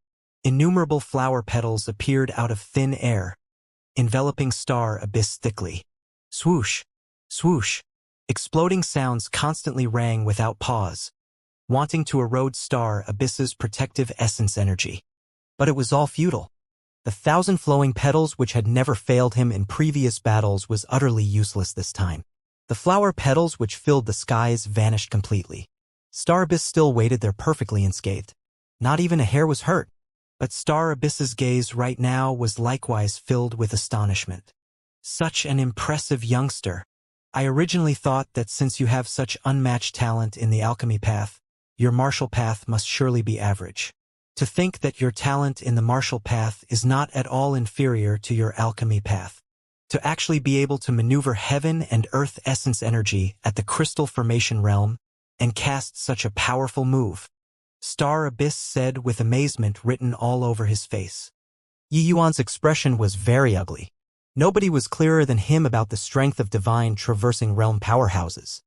Innumerable flower petals appeared out of thin air, enveloping Star Abyss thickly. Swoosh, swoosh. Exploding sounds constantly rang without pause, wanting to erode Star Abyss's protective essence energy. But it was all futile. The 1,000 flowing petals which had never failed him in previous battles was utterly useless this time. The flower petals which filled the skies vanished completely. Star Abyss still waited there perfectly unscathed. Not even a hair was hurt. But Star Abyss's gaze right now was likewise filled with astonishment. Such an impressive youngster. I originally thought that since you have such unmatched talent in the alchemy path, your martial path must surely be average. To think that your talent in the martial path is not at all inferior to your alchemy path. To actually be able to maneuver heaven and earth essence energy at the crystal formation realm and cast such a powerful move. Star Abyss said with amazement written all over his face. Yi Yuan's expression was very ugly. Nobody was clearer than him about the strength of divine traversing realm powerhouses.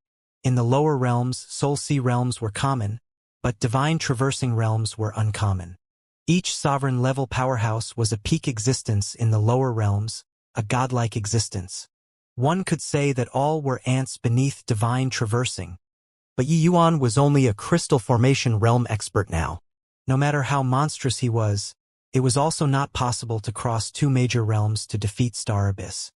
In the lower realms, soul sea realms were common, but divine traversing realms were uncommon. Each sovereign level powerhouse was a peak existence in the lower realms, a godlike existence. One could say that all were ants beneath divine traversing. But Yi Yuan was only a crystal formation realm expert now. No matter how monstrous he was, it was also not possible to cross two major realms to defeat Star Abyss.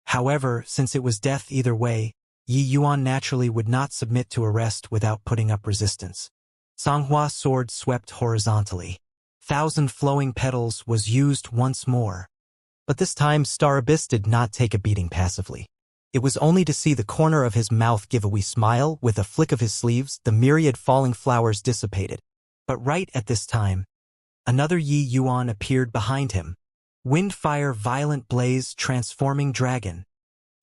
However, since it was death either way, Yi Yuan naturally would not submit to arrest without putting up resistance. Sanghua's sword swept horizontally. 1,000 flowing petals was used once more. But this time Star Abyss did not take a beating passively. It was only to see the corner of his mouth give a wee smile. With a flick of his sleeves, the myriad falling flowers dissipated. But right at this time, another Yi Yuan appeared behind him. Windfire violent blaze transforming dragon.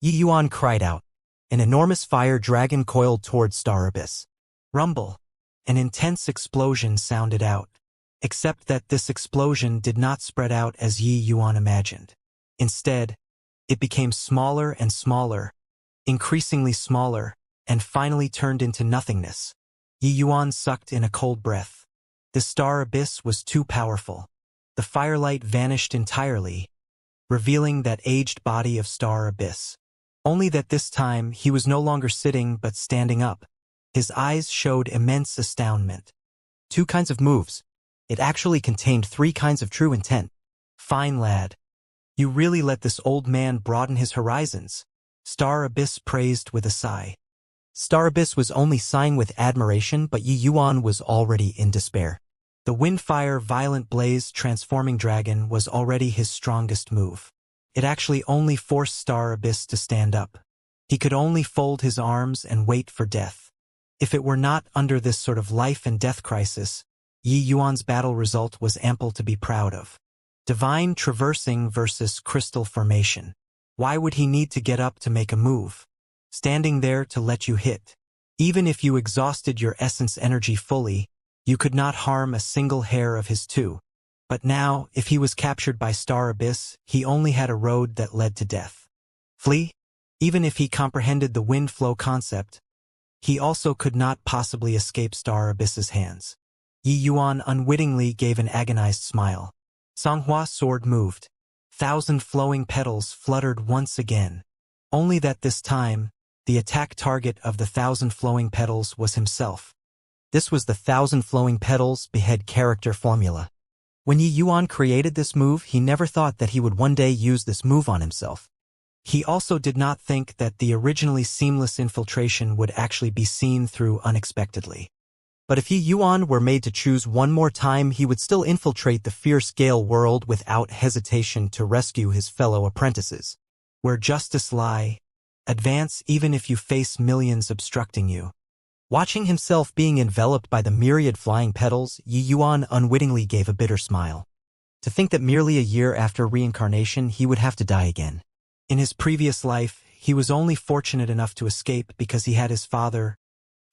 Yi Yuan cried out. An enormous fire dragon coiled toward Star Abyss. Rumble. An intense explosion sounded out. Except that this explosion did not spread out as Yi Yuan imagined. Instead, it became smaller and smaller, increasingly smaller, and finally turned into nothingness. Yi Yuan sucked in a cold breath. The Star Abyss was too powerful. The firelight vanished entirely, revealing that aged body of Star Abyss. Only that this time he was no longer sitting but standing up. His eyes showed immense astoundment. 2 kinds of moves. It actually contained 3 kinds of true intent. Fine lad. You really let this old man broaden his horizons, Star Abyss praised with a sigh. Star Abyss was only sighing with admiration, but Yi Yuan was already in despair. The Windfire Violent Blaze Transforming Dragon was already his strongest move. It actually only forced Star Abyss to stand up. He could only fold his arms and wait for death. If it were not under this sort of life and death crisis, Yi Yuan's battle result was ample to be proud of. Divine traversing versus crystal formation. Why would he need to get up to make a move? Standing there to let you hit. Even if you exhausted your essence energy fully, you could not harm a single hair of his too. But now, if he was captured by Star Abyss, he only had a road that led to death. Flee? Even if he comprehended the wind flow concept, he also could not possibly escape Star Abyss's hands. Yi Yuan unwittingly gave an agonized smile. Songhua's sword moved. 1,000 flowing petals fluttered once again. Only that this time, the attack target of the 1,000 flowing petals was himself. This was the 1,000 flowing petals behead character formula. When Yi Yuan created this move, he never thought that he would one day use this move on himself. He also did not think that the originally seamless infiltration would actually be seen through unexpectedly. But if Yi Yuan were made to choose one more time, he would still infiltrate the fierce Gale world without hesitation to rescue his fellow apprentices. Where justice lie, advance even if you face millions obstructing you. Watching himself being enveloped by the myriad flying petals, Yi Yuan unwittingly gave a bitter smile. To think that merely a year after reincarnation he would have to die again. In his previous life, he was only fortunate enough to escape because he had his father,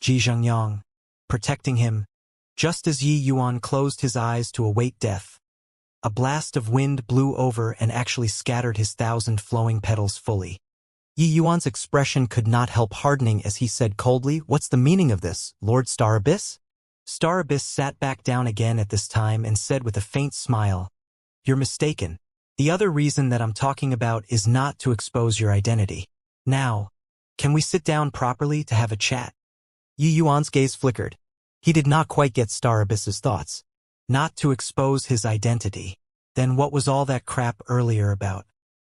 Ji Zhengyang, protecting him. Just as Yi Yuan closed his eyes to await death, a blast of wind blew over and actually scattered his 1,000 flowing petals fully. Yi Yuan's expression could not help hardening as he said coldly, "What's the meaning of this, Lord Star Abyss?" Star Abyss sat back down again at this time and said with a faint smile, "You're mistaken. The other reason that I'm talking about is not to expose your identity. Now, can we sit down properly to have a chat?" Yi Yuan's gaze flickered. He did not quite get Star Abyss's thoughts. Not to expose his identity. Then what was all that crap earlier about?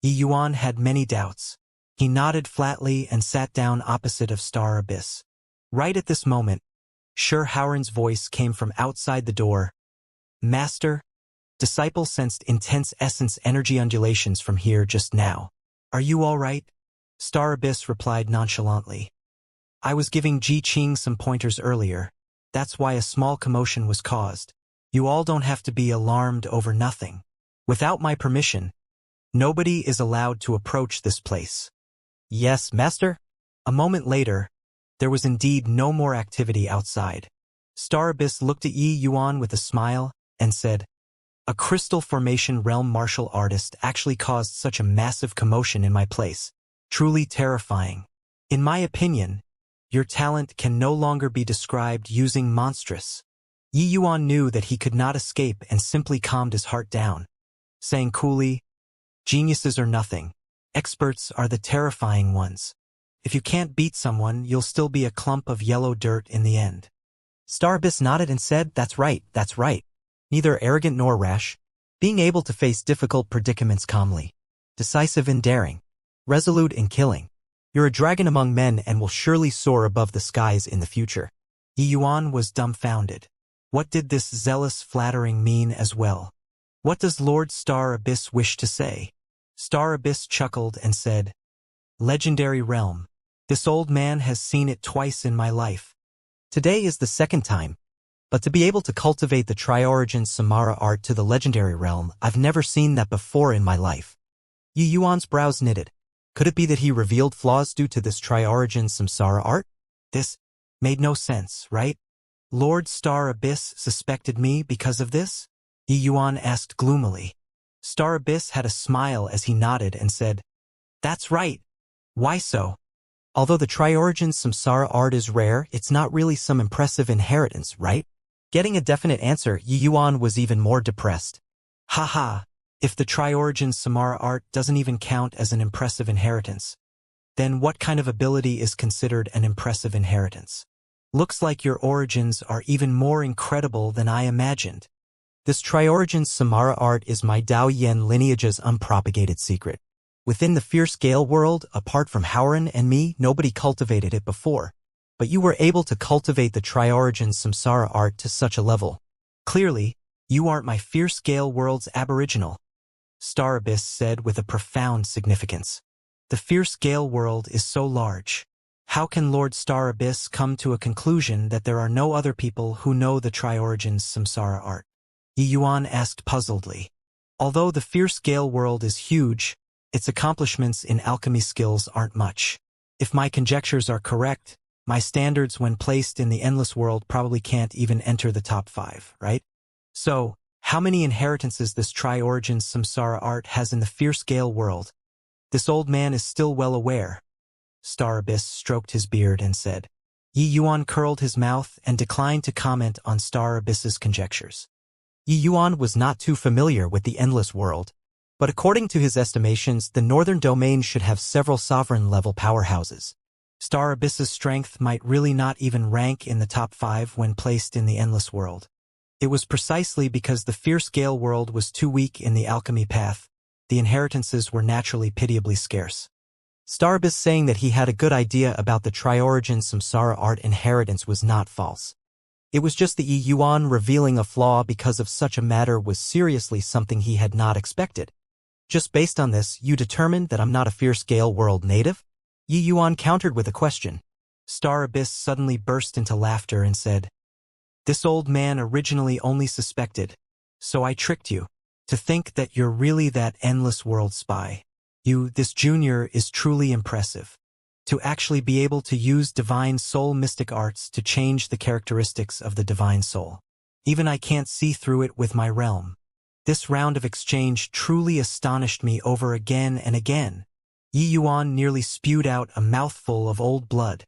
Yi Yuan had many doubts. He nodded flatly and sat down opposite of Star Abyss. Right at this moment, Shi Haoran's voice came from outside the door. "Master?" Disciple sensed intense essence energy undulations from here just now. "Are you all right?" Star Abyss replied nonchalantly. "I was giving Ji Qing some pointers earlier. That's why a small commotion was caused. You all don't have to be alarmed over nothing. Without my permission, nobody is allowed to approach this place." "Yes, master." A moment later, there was indeed no more activity outside. Star Abyss looked at Yi Yuan with a smile and said, "A crystal formation realm martial artist actually caused such a massive commotion in my place. Truly terrifying. In my opinion, your talent can no longer be described using monstrous." Yi Yuan knew that he could not escape and simply calmed his heart down, saying coolly, "Geniuses are nothing. Experts are the terrifying ones. If you can't beat someone, you'll still be a clump of yellow dirt in the end." Star Abyss nodded and said, "That's right, that's right. Neither arrogant nor rash. Being able to face difficult predicaments calmly. Decisive in daring. Resolute in killing. You're a dragon among men and will surely soar above the skies in the future." Yi Yuan was dumbfounded. What did this zealous flattering mean as well? What does Lord Star Abyss wish to say? Star Abyss chuckled and said, "Legendary realm. This old man has seen it twice in my life. Today is the second time. But to be able to cultivate the Tri-Origin Samara art to the legendary realm, I've never seen that before in my life." Yi Yuan's brows knitted. Could it be that he revealed flaws due to this Tri-Origin Samsara art? This made no sense, right? Lord Star Abyss suspected me because of this? Yi Yuan asked gloomily. Star Abyss had a smile as he nodded and said, "That's right. Why so? Although the Tri-Origin Samsara art is rare, it's not really some impressive inheritance, right?" Getting a definite answer, Yi Yuan was even more depressed. Haha, if the Tri-Origin Samara art doesn't even count as an impressive inheritance, then what kind of ability is considered an impressive inheritance? Looks like your origins are even more incredible than I imagined. This Tri-Origin Samara art is my Dao Yen lineage's unpropagated secret. Within the fierce Gale world, apart from Haoran and me, nobody cultivated it before. But you were able to cultivate the Tri-Origin Samsara art to such a level. Clearly, you aren't my fierce Gale world's aboriginal. Star Abyss said with a profound significance. The fierce Gale world is so large. How can Lord Star Abyss come to a conclusion that there are no other people who know the Tri-Origins Samsara art? Yi Yuan asked puzzledly. Although the fierce Gale world is huge, its accomplishments in alchemy skills aren't much. If my conjectures are correct, my standards when placed in the endless world probably can't even enter the top 5, right? So, How many inheritances this tri-origin samsara art has in the fierce-scale world? This old man is still well aware. Star Abyss stroked his beard and said. Yi Yuan curled his mouth and declined to comment on Star Abyss's conjectures. Yi Yuan was not too familiar with the endless world, but according to his estimations, the northern domain should have several sovereign-level powerhouses. Star Abyss's strength might really not even rank in the top 5 when placed in the endless world. It was precisely because the fierce-scale world was too weak in the alchemy path, the inheritances were naturally pitiably scarce. Star Abyss saying that he had a good idea about the tri-origin samsara art inheritance was not false. It was just the Yi Yuan revealing a flaw because of such a matter was seriously something he had not expected. Just based on this, you determined that I'm not a fierce-scale world native? Yi Yuan countered with a question. Star Abyss suddenly burst into laughter and said, This old man originally only suspected, so I tricked you, to think that you're really that endless world spy. This junior is truly impressive. To actually be able to use divine soul mystic arts to change the characteristics of the divine soul. Even I can't see through it with my realm. This round of exchange truly astonished me over again and again. Yi Yuan nearly spewed out a mouthful of old blood.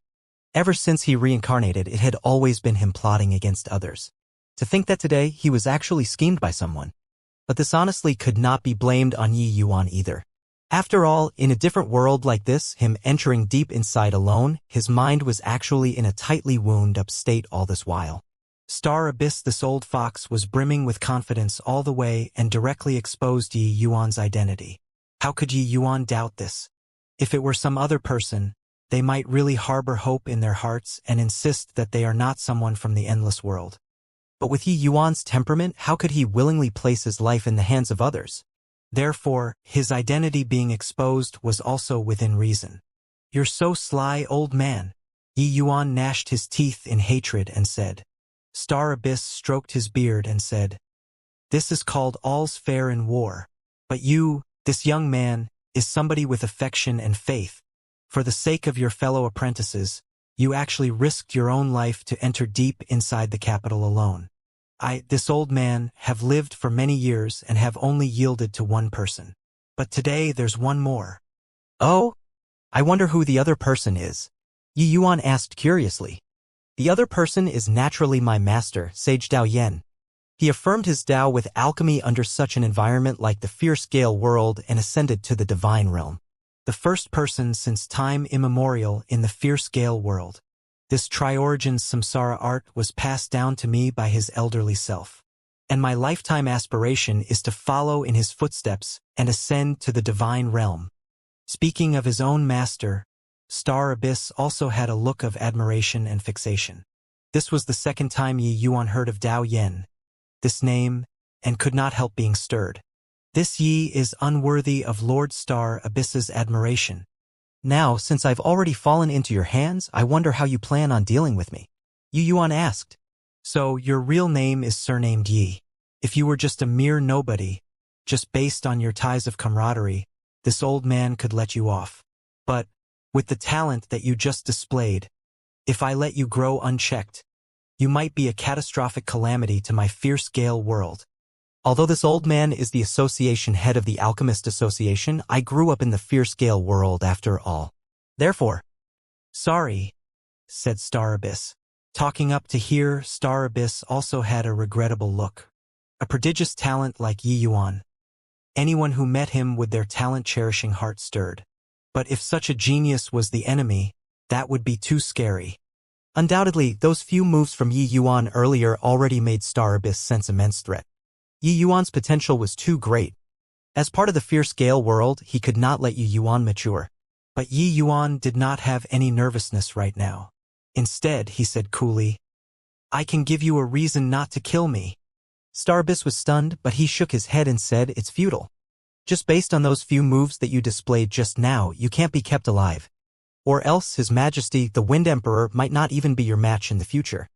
Ever since he reincarnated, it had always been him plotting against others. To think that today he was actually schemed by someone. But this honestly could not be blamed on Yi Yuan either. After all, in a different world like this, him entering deep inside alone, his mind was actually in a tightly wound-up state all this while. Star Abyss, this old fox, was brimming with confidence all the way and directly exposed Yi Yuan's identity. How could Yi Yuan doubt this? If it were some other person, they might really harbor hope in their hearts and insist that they are not someone from the endless world. But with Yi Yuan's temperament, how could he willingly place his life in the hands of others? Therefore, his identity being exposed was also within reason. You're so sly, old man. Yi Yuan gnashed his teeth in hatred and said. Star Abyss stroked his beard and said, This is called all's fair in war. But you, this young man, is somebody with affection and faith. For the sake of your fellow apprentices, you actually risked your own life to enter deep inside the capital alone. This old man, have lived for many years and have only yielded to one person. But today there's one more. Oh? I wonder who the other person is. Yi Yuan asked curiously. The other person is naturally my master, Sage Dao Yen. He affirmed his Dao with alchemy under such an environment like the fierce-scale world and ascended to the divine realm. The first person since time immemorial in the fierce-scale world. This tri-origin samsara art was passed down to me by his elderly self. And my lifetime aspiration is to follow in his footsteps and ascend to the divine realm. Speaking of his own master, Star Abyss also had a look of admiration and fixation. This was the second time Yi Yuan heard of Dao Yen, this name, and could not help being stirred. This Yi is unworthy of Lord Star Abyss's admiration. Now, since I've already fallen into your hands, I wonder how you plan on dealing with me. Yi Yuan asked. So, your real name is surnamed Yi. If you were just a mere nobody, just based on your ties of camaraderie, this old man could let you off. But, with the talent that you just displayed, if I let you grow unchecked, you might be a catastrophic calamity to my fierce-scale world. Although this old man is the association head of the Alchemist Association, I grew up in the fierce-scale world after all. Therefore, sorry, said Star Abyss. Talking up to here, Star Abyss also had a regrettable look. A prodigious talent like Yi Yuan. Anyone who met him with their talent-cherishing heart stirred. But if such a genius was the enemy, that would be too scary. Undoubtedly, those few moves from Yi Yuan earlier already made Star Abyss sense immense threat. Yi Yuan's potential was too great. As part of the fierce-scale world, he could not let Yi Yuan mature. But Yi Yuan did not have any nervousness right now. Instead, he said coolly, I can give you a reason not to kill me. Star Abyss was stunned, but he shook his head and said, It's futile. Just based on those few moves that you displayed just now, you can't be kept alive. Or else His Majesty, the Wind Emperor, might not even be your match in the future.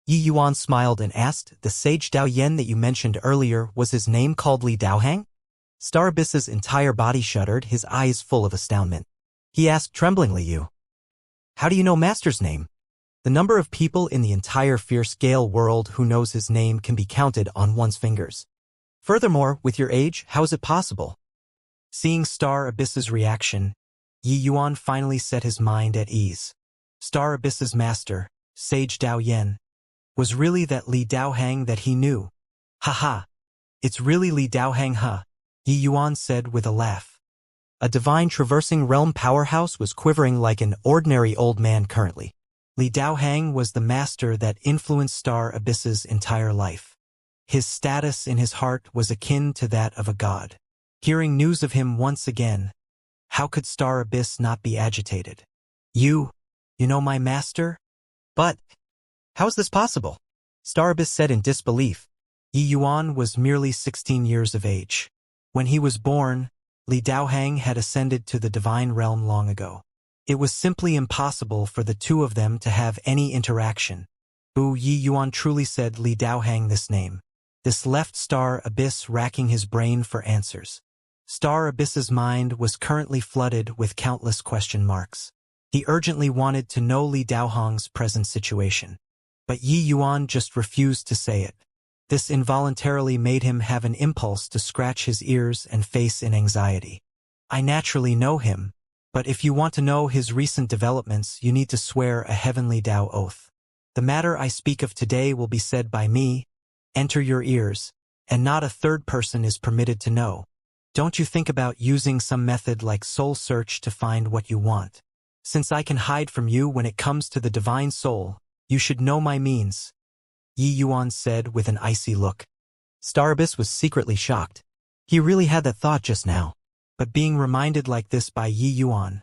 Yi Yuan smiled and asked, The sage Dao Yen that you mentioned earlier, was his name called Li Daohang? Star Abyss's entire body shuddered, his eyes full of astoundment. He asked tremblingly, How do you know Master's name? The number of people in the entire fierce-scale world who knows his name can be counted on one's fingers. Furthermore, with your age, how is it possible? Seeing Star Abyss's reaction, Yi Yuan finally set his mind at ease. Star Abyss's master, Sage Dao Yen, was really that Li Daohang that he knew. Haha, it's really Li Daohang, huh? Yi Yuan said with a laugh. A divine traversing realm powerhouse was quivering like an ordinary old man currently. Li Daohang was the master that influenced Star Abyss's entire life. His status in his heart was akin to that of a god. Hearing news of him once again, how could Star Abyss not be agitated? You know my master? But how is this possible? Star Abyss said in disbelief. Yi Yuan was merely 16 years of age. When he was born, Li Daohang had ascended to the divine realm long ago. It was simply impossible for the two of them to have any interaction. Yi Yuan truly said Li Daohang this name. This left Star Abyss racking his brain for answers. Star Abyss's mind was currently flooded with countless question marks. He urgently wanted to know Li Daohang's present situation. But Yi Yuan just refused to say it. This involuntarily made him have an impulse to scratch his ears and face in anxiety. I naturally know him, but if you want to know his recent developments, you need to swear a heavenly Dao oath. The matter I speak of today will be said by me, enter your ears, and not a third person is permitted to know. Don't you think about using some method like soul search to find what you want. Since I can hide from you when it comes to the divine soul, you should know my means. Yi Yuan said with an icy look. Star Abyss was secretly shocked. He really had that thought just now. But being reminded like this by Yi Yuan,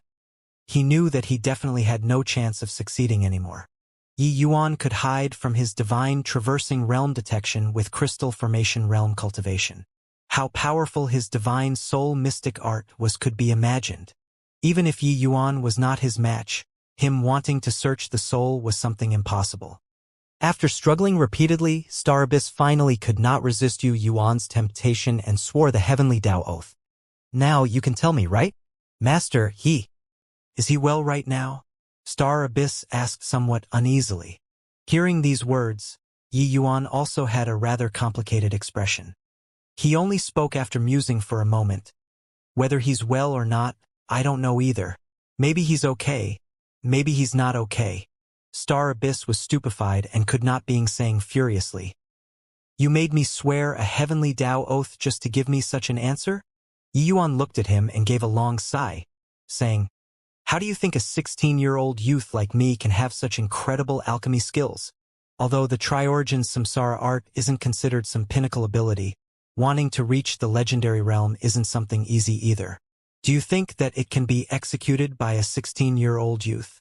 he knew that he definitely had no chance of succeeding anymore. Yi Yuan could hide from his divine traversing realm detection with crystal formation realm cultivation. How powerful his divine soul mystic art was could be imagined. Even if Yi Yuan was not his match, him wanting to search the soul was something impossible. After struggling repeatedly, Star Abyss finally could not resist Yi Yuan's temptation and swore the heavenly Dao oath. Now you can tell me, right? Master, is he well right now? Star Abyss asked somewhat uneasily. Hearing these words, Yi Yuan also had a rather complicated expression. He only spoke after musing for a moment. Whether he's well or not, I don't know either. Maybe he's okay. Maybe he's not okay. Star Abyss was stupefied and could not being saying furiously. You made me swear a heavenly Dao oath just to give me such an answer? Yi Yuan looked at him and gave a long sigh, saying, how do you think a 16-year-old youth like me can have such incredible alchemy skills? Although the Tri-Origin Samsara art isn't considered some pinnacle ability, wanting to reach the legendary realm isn't something easy either. Do you think that it can be executed by a 16-year-old youth?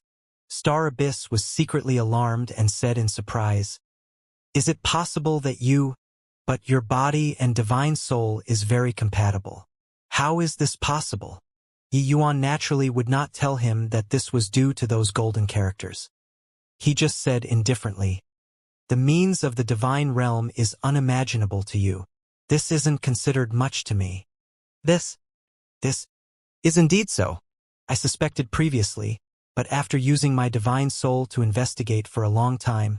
Star Abyss was secretly alarmed and said in surprise, is it possible that but your body and divine soul is very compatible. How is this possible? Yi Yuan naturally would not tell him that this was due to those golden characters. He just said indifferently, the means of the divine realm is unimaginable to you. This isn't considered much to me. This is indeed so. I suspected previously, but after using my divine soul to investigate for a long time,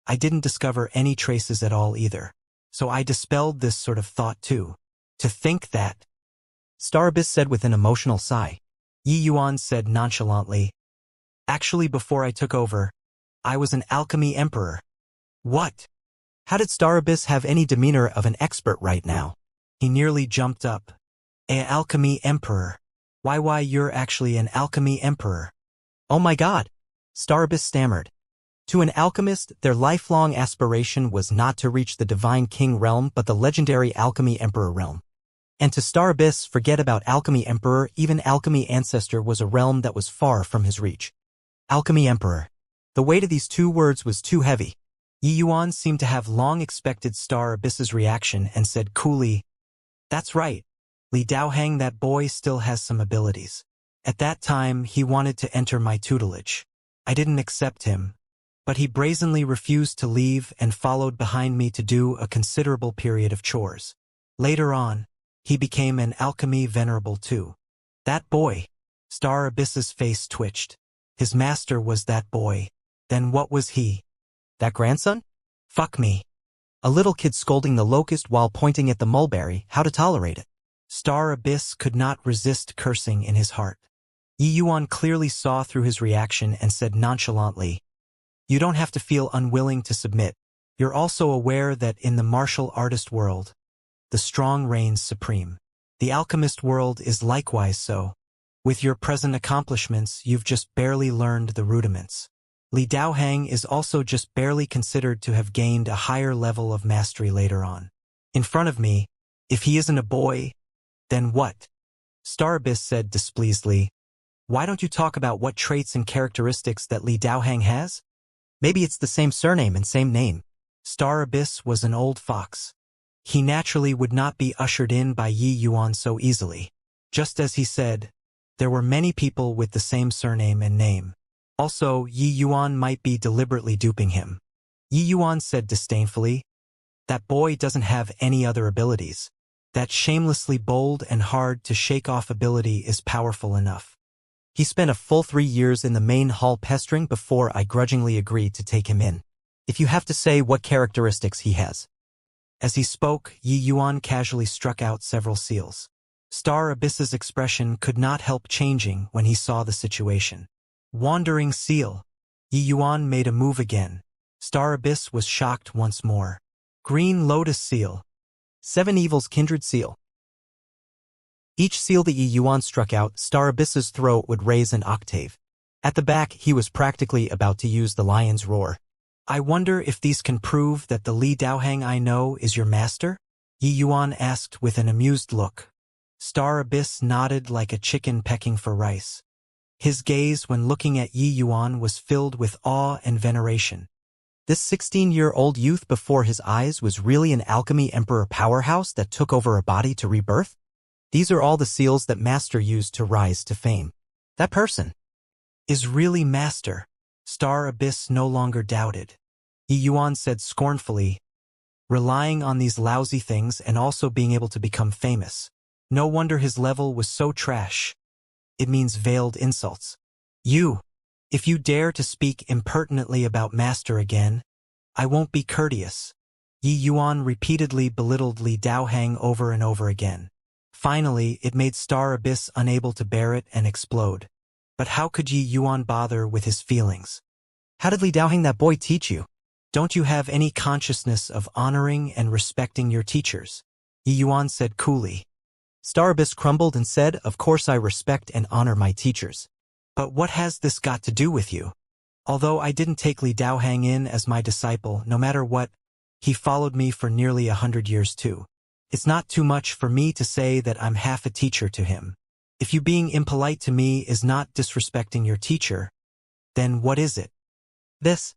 I didn't discover any traces at all either. So I dispelled this sort of thought too. To think that, Star Abyss said with an emotional sigh. Yi Yuan said nonchalantly, actually before I took over, I was an alchemy emperor. What? How did Star Abyss have any demeanor of an expert right now? He nearly jumped up. An alchemy emperor. Why you're actually an alchemy emperor. Oh my god! Star Abyss stammered. To an alchemist, their lifelong aspiration was not to reach the divine king realm but the legendary alchemy emperor realm. And to Star Abyss, forget about alchemy emperor, even alchemy ancestor was a realm that was far from his reach. Alchemy emperor. The weight of these two words was too heavy. Yi Yuan seemed to have long expected Star Abyss's reaction and said coolly, that's right. Li Daohang, that boy still has some abilities. At that time, he wanted to enter my tutelage. I didn't accept him, but he brazenly refused to leave and followed behind me to do a considerable period of chores. Later on, he became an alchemy venerable too. That boy. Star Abyss's face twitched. His master was that boy. Then what was he? That grandson? Fuck me. A little kid scolding the locust while pointing at the mulberry, how to tolerate it? Star Abyss could not resist cursing in his heart. Yi Yuan clearly saw through his reaction and said nonchalantly, "You don't have to feel unwilling to submit. You're also aware that in the martial artist world, the strong reigns supreme. The alchemist world is likewise so. With your present accomplishments, you've just barely learned the rudiments. Li Daohang is also just barely considered to have gained a higher level of mastery later on. In front of me, if he isn't a boy, then what?" Star Abyss said displeasedly, "Why don't you talk about what traits and characteristics that Li Daohang has? Maybe it's the same surname and same name." Star Abyss was an old fox. He naturally would not be ushered in by Yi Yuan so easily. Just as he said, there were many people with the same surname and name. Also, Yi Yuan might be deliberately duping him. Yi Yuan said disdainfully, "That boy doesn't have any other abilities. That shamelessly bold and hard to shake off ability is powerful enough. He spent a full 3 years in the main hall pestering before I grudgingly agreed to take him in. If you have to say what characteristics he has." As he spoke, Yi Yuan casually struck out several seals. Star Abyss's expression could not help changing when he saw the situation. Wandering seal. Yi Yuan made a move again. Star Abyss was shocked once more. Green lotus seal. Seven evils kindred seal. Each seal that Yi Yuan struck out, Star Abyss's throat would raise an octave. At the back, he was practically about to use the lion's roar. "I wonder if these can prove that the Li Daohang I know is your master?" Yi Yuan asked with an amused look. Star Abyss nodded like a chicken pecking for rice. His gaze when looking at Yi Yuan was filled with awe and veneration. This 16-year-old youth before his eyes was really an alchemy emperor powerhouse that took over a body to rebirth? These are all the seals that Master used to rise to fame. That person is really Master. Star Abyss no longer doubted. Yi Yuan said scornfully, "Relying on these lousy things and also being able to become famous. No wonder his level was so trash. It means veiled insults. If you dare to speak impertinently about Master again, I won't be courteous." Yi Yuan repeatedly belittled Li Daohang over and over again. Finally, it made Star Abyss unable to bear it and explode. But how could Yi Yuan bother with his feelings? How did Li Daohang that boy teach you? Don't you have any consciousness of honoring and respecting your teachers? Yi Yuan said coolly. Star Abyss crumbled and said, "Of course I respect and honor my teachers. But what has this got to do with you? Although I didn't take Li Daohang in as my disciple, no matter what, he followed me for nearly 100 years too. It's not too much for me to say that I'm half a teacher to him. If you being impolite to me is not disrespecting your teacher, then what is it?" This.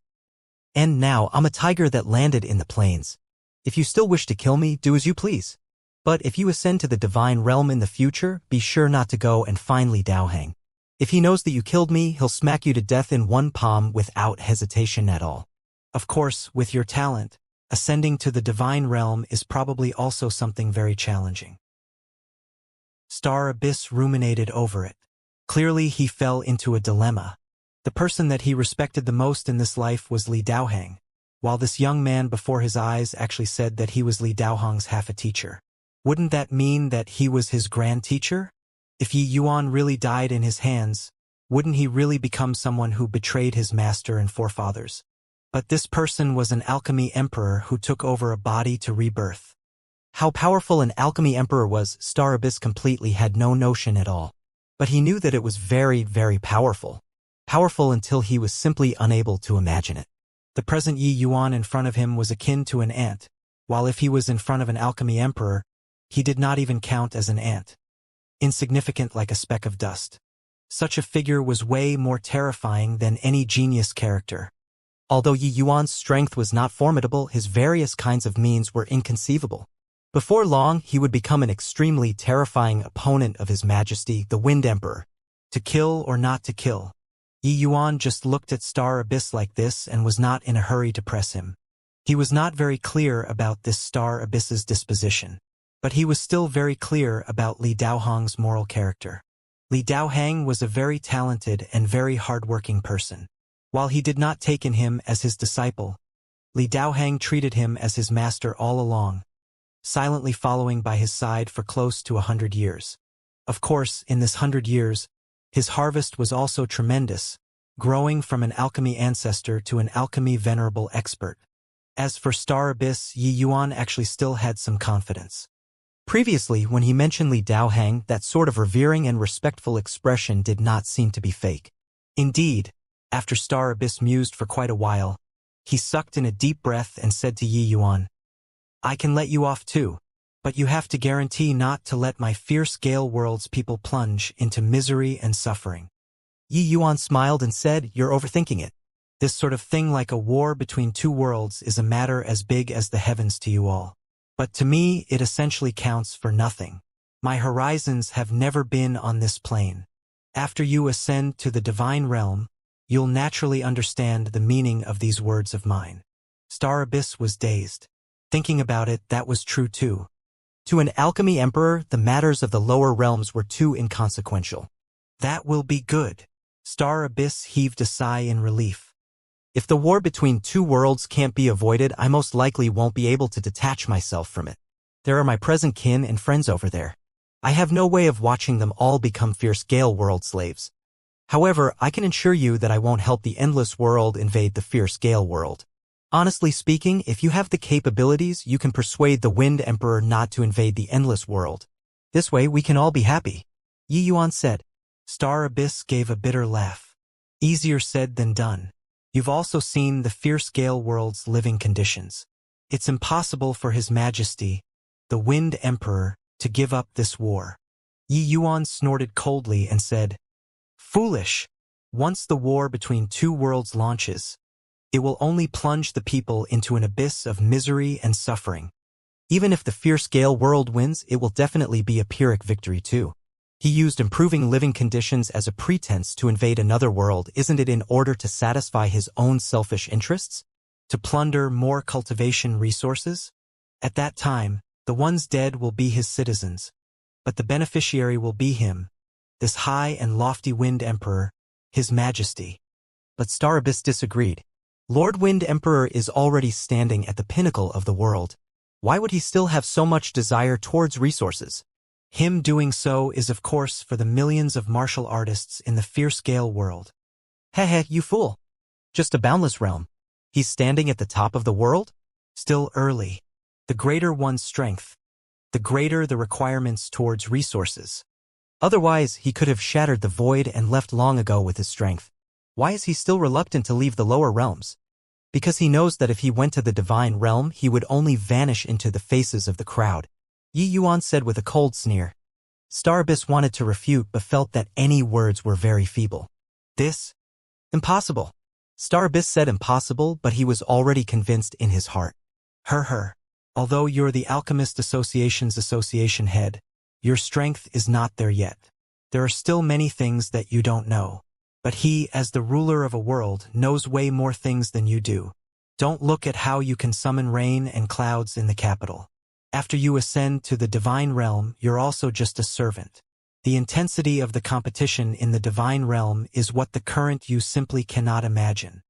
And now I'm a tiger that landed in the plains. If you still wish to kill me, do as you please. But if you ascend to the divine realm in the future, be sure not to go and find Li Daohang. If he knows that you killed me, he'll smack you to death in one palm without hesitation at all. Of course, with your talent, ascending to the divine realm is probably also something very challenging. Star Abyss ruminated over it. Clearly he fell into a dilemma. The person that he respected the most in this life was Li Daohang, while this young man before his eyes actually said that he was Li Daohang's half a teacher. Wouldn't that mean that he was his grand teacher? If Yi Yuan really died in his hands, wouldn't he really become someone who betrayed his master and forefathers? But this person was an alchemy emperor who took over a body to rebirth. How powerful an alchemy emperor was, Star Abyss completely had no notion at all. But he knew that it was very, very powerful. Powerful until he was simply unable to imagine it. The present Yi Yuan in front of him was akin to an ant, while if he was in front of an alchemy emperor, he did not even count as an ant. Insignificant like a speck of dust. Such a figure was way more terrifying than any genius character. Although Yi Yuan's strength was not formidable, his various kinds of means were inconceivable. Before long, he would become an extremely terrifying opponent of His Majesty, the Wind Emperor. To kill or not to kill? Yi Yuan just looked at Star Abyss like this and was not in a hurry to press him. He was not very clear about this Star Abyss's disposition. But he was still very clear about Li Daohang's moral character. Li Daohang was a very talented and very hard-working person. While he did not take in him as his disciple, Li Daohang treated him as his master all along, silently following by his side for close to 100 years. Of course, in this 100 years, his harvest was also tremendous, growing from an alchemy ancestor to an alchemy venerable expert. As for Star Abyss, Yi Yuan actually still had some confidence. Previously, when he mentioned Li Daohang, that sort of revering and respectful expression did not seem to be fake. Indeed, after Star Abyss mused for quite a while, he sucked in a deep breath and said to Yi Yuan, "I can let you off too, but you have to guarantee not to let my fierce Gale World's people plunge into misery and suffering." Yi Yuan smiled and said, "You're overthinking it. This sort of thing like a war between two worlds is a matter as big as the heavens to you all. But to me, it essentially counts for nothing. My horizons have never been on this plane. After you ascend to the divine realm, you'll naturally understand the meaning of these words of mine." Star Abyss was dazed. Thinking about it, that was true too. To an alchemy emperor, the matters of the lower realms were too inconsequential. "That will be good." Star Abyss heaved a sigh in relief. "If the war between two worlds can't be avoided, I most likely won't be able to detach myself from it. There are my present kin and friends over there. I have no way of watching them all become fierce Gale World slaves. However, I can assure you that I won't help the Endless World invade the fierce Gale World. Honestly speaking, if you have the capabilities, you can persuade the Wind Emperor not to invade the Endless World. This way we can all be happy," Yi Yuan said. Star Abyss gave a bitter laugh. "Easier said than done. You've also seen the fierce Gale World's living conditions. It's impossible for His Majesty, the Wind Emperor, to give up this war." Yi Yuan snorted coldly and said, "Foolish! Once the war between two worlds launches, it will only plunge the people into an abyss of misery and suffering. Even if the fierce Gale World wins, it will definitely be a Pyrrhic victory too. He used improving living conditions as a pretense to invade another world, isn't it, in order to satisfy his own selfish interests? To plunder more cultivation resources? At that time, the ones dead will be his citizens, but the beneficiary will be him, this high and lofty Wind Emperor, His Majesty." But Star Abyss disagreed. Lord Wind Emperor is already standing at the pinnacle of the world. Why would he still have so much desire towards resources? Him doing so is of course for the millions of martial artists in the fierce Gale World. Heh, you fool. Just a boundless realm. He's standing at the top of the world? Still early. The greater one's strength, the greater the requirements towards resources. Otherwise, he could have shattered the void and left long ago with his strength. Why is he still reluctant to leave the lower realms? Because he knows that if he went to the divine realm, he would only vanish into the faces of the crowd, Yi Yuan said with a cold sneer. Star Abyss wanted to refute but felt that any words were very feeble. "This? Impossible." Star Abyss said impossible, but he was already convinced in his heart. Her. Although you're the Alchemist Association's association head, your strength is not there yet. There are still many things that you don't know. But he, as the ruler of a world, knows way more things than you do. Don't look at how you can summon rain and clouds in the capital. After you ascend to the divine realm, you're also just a servant. The intensity of the competition in the divine realm is what the current you simply cannot imagine.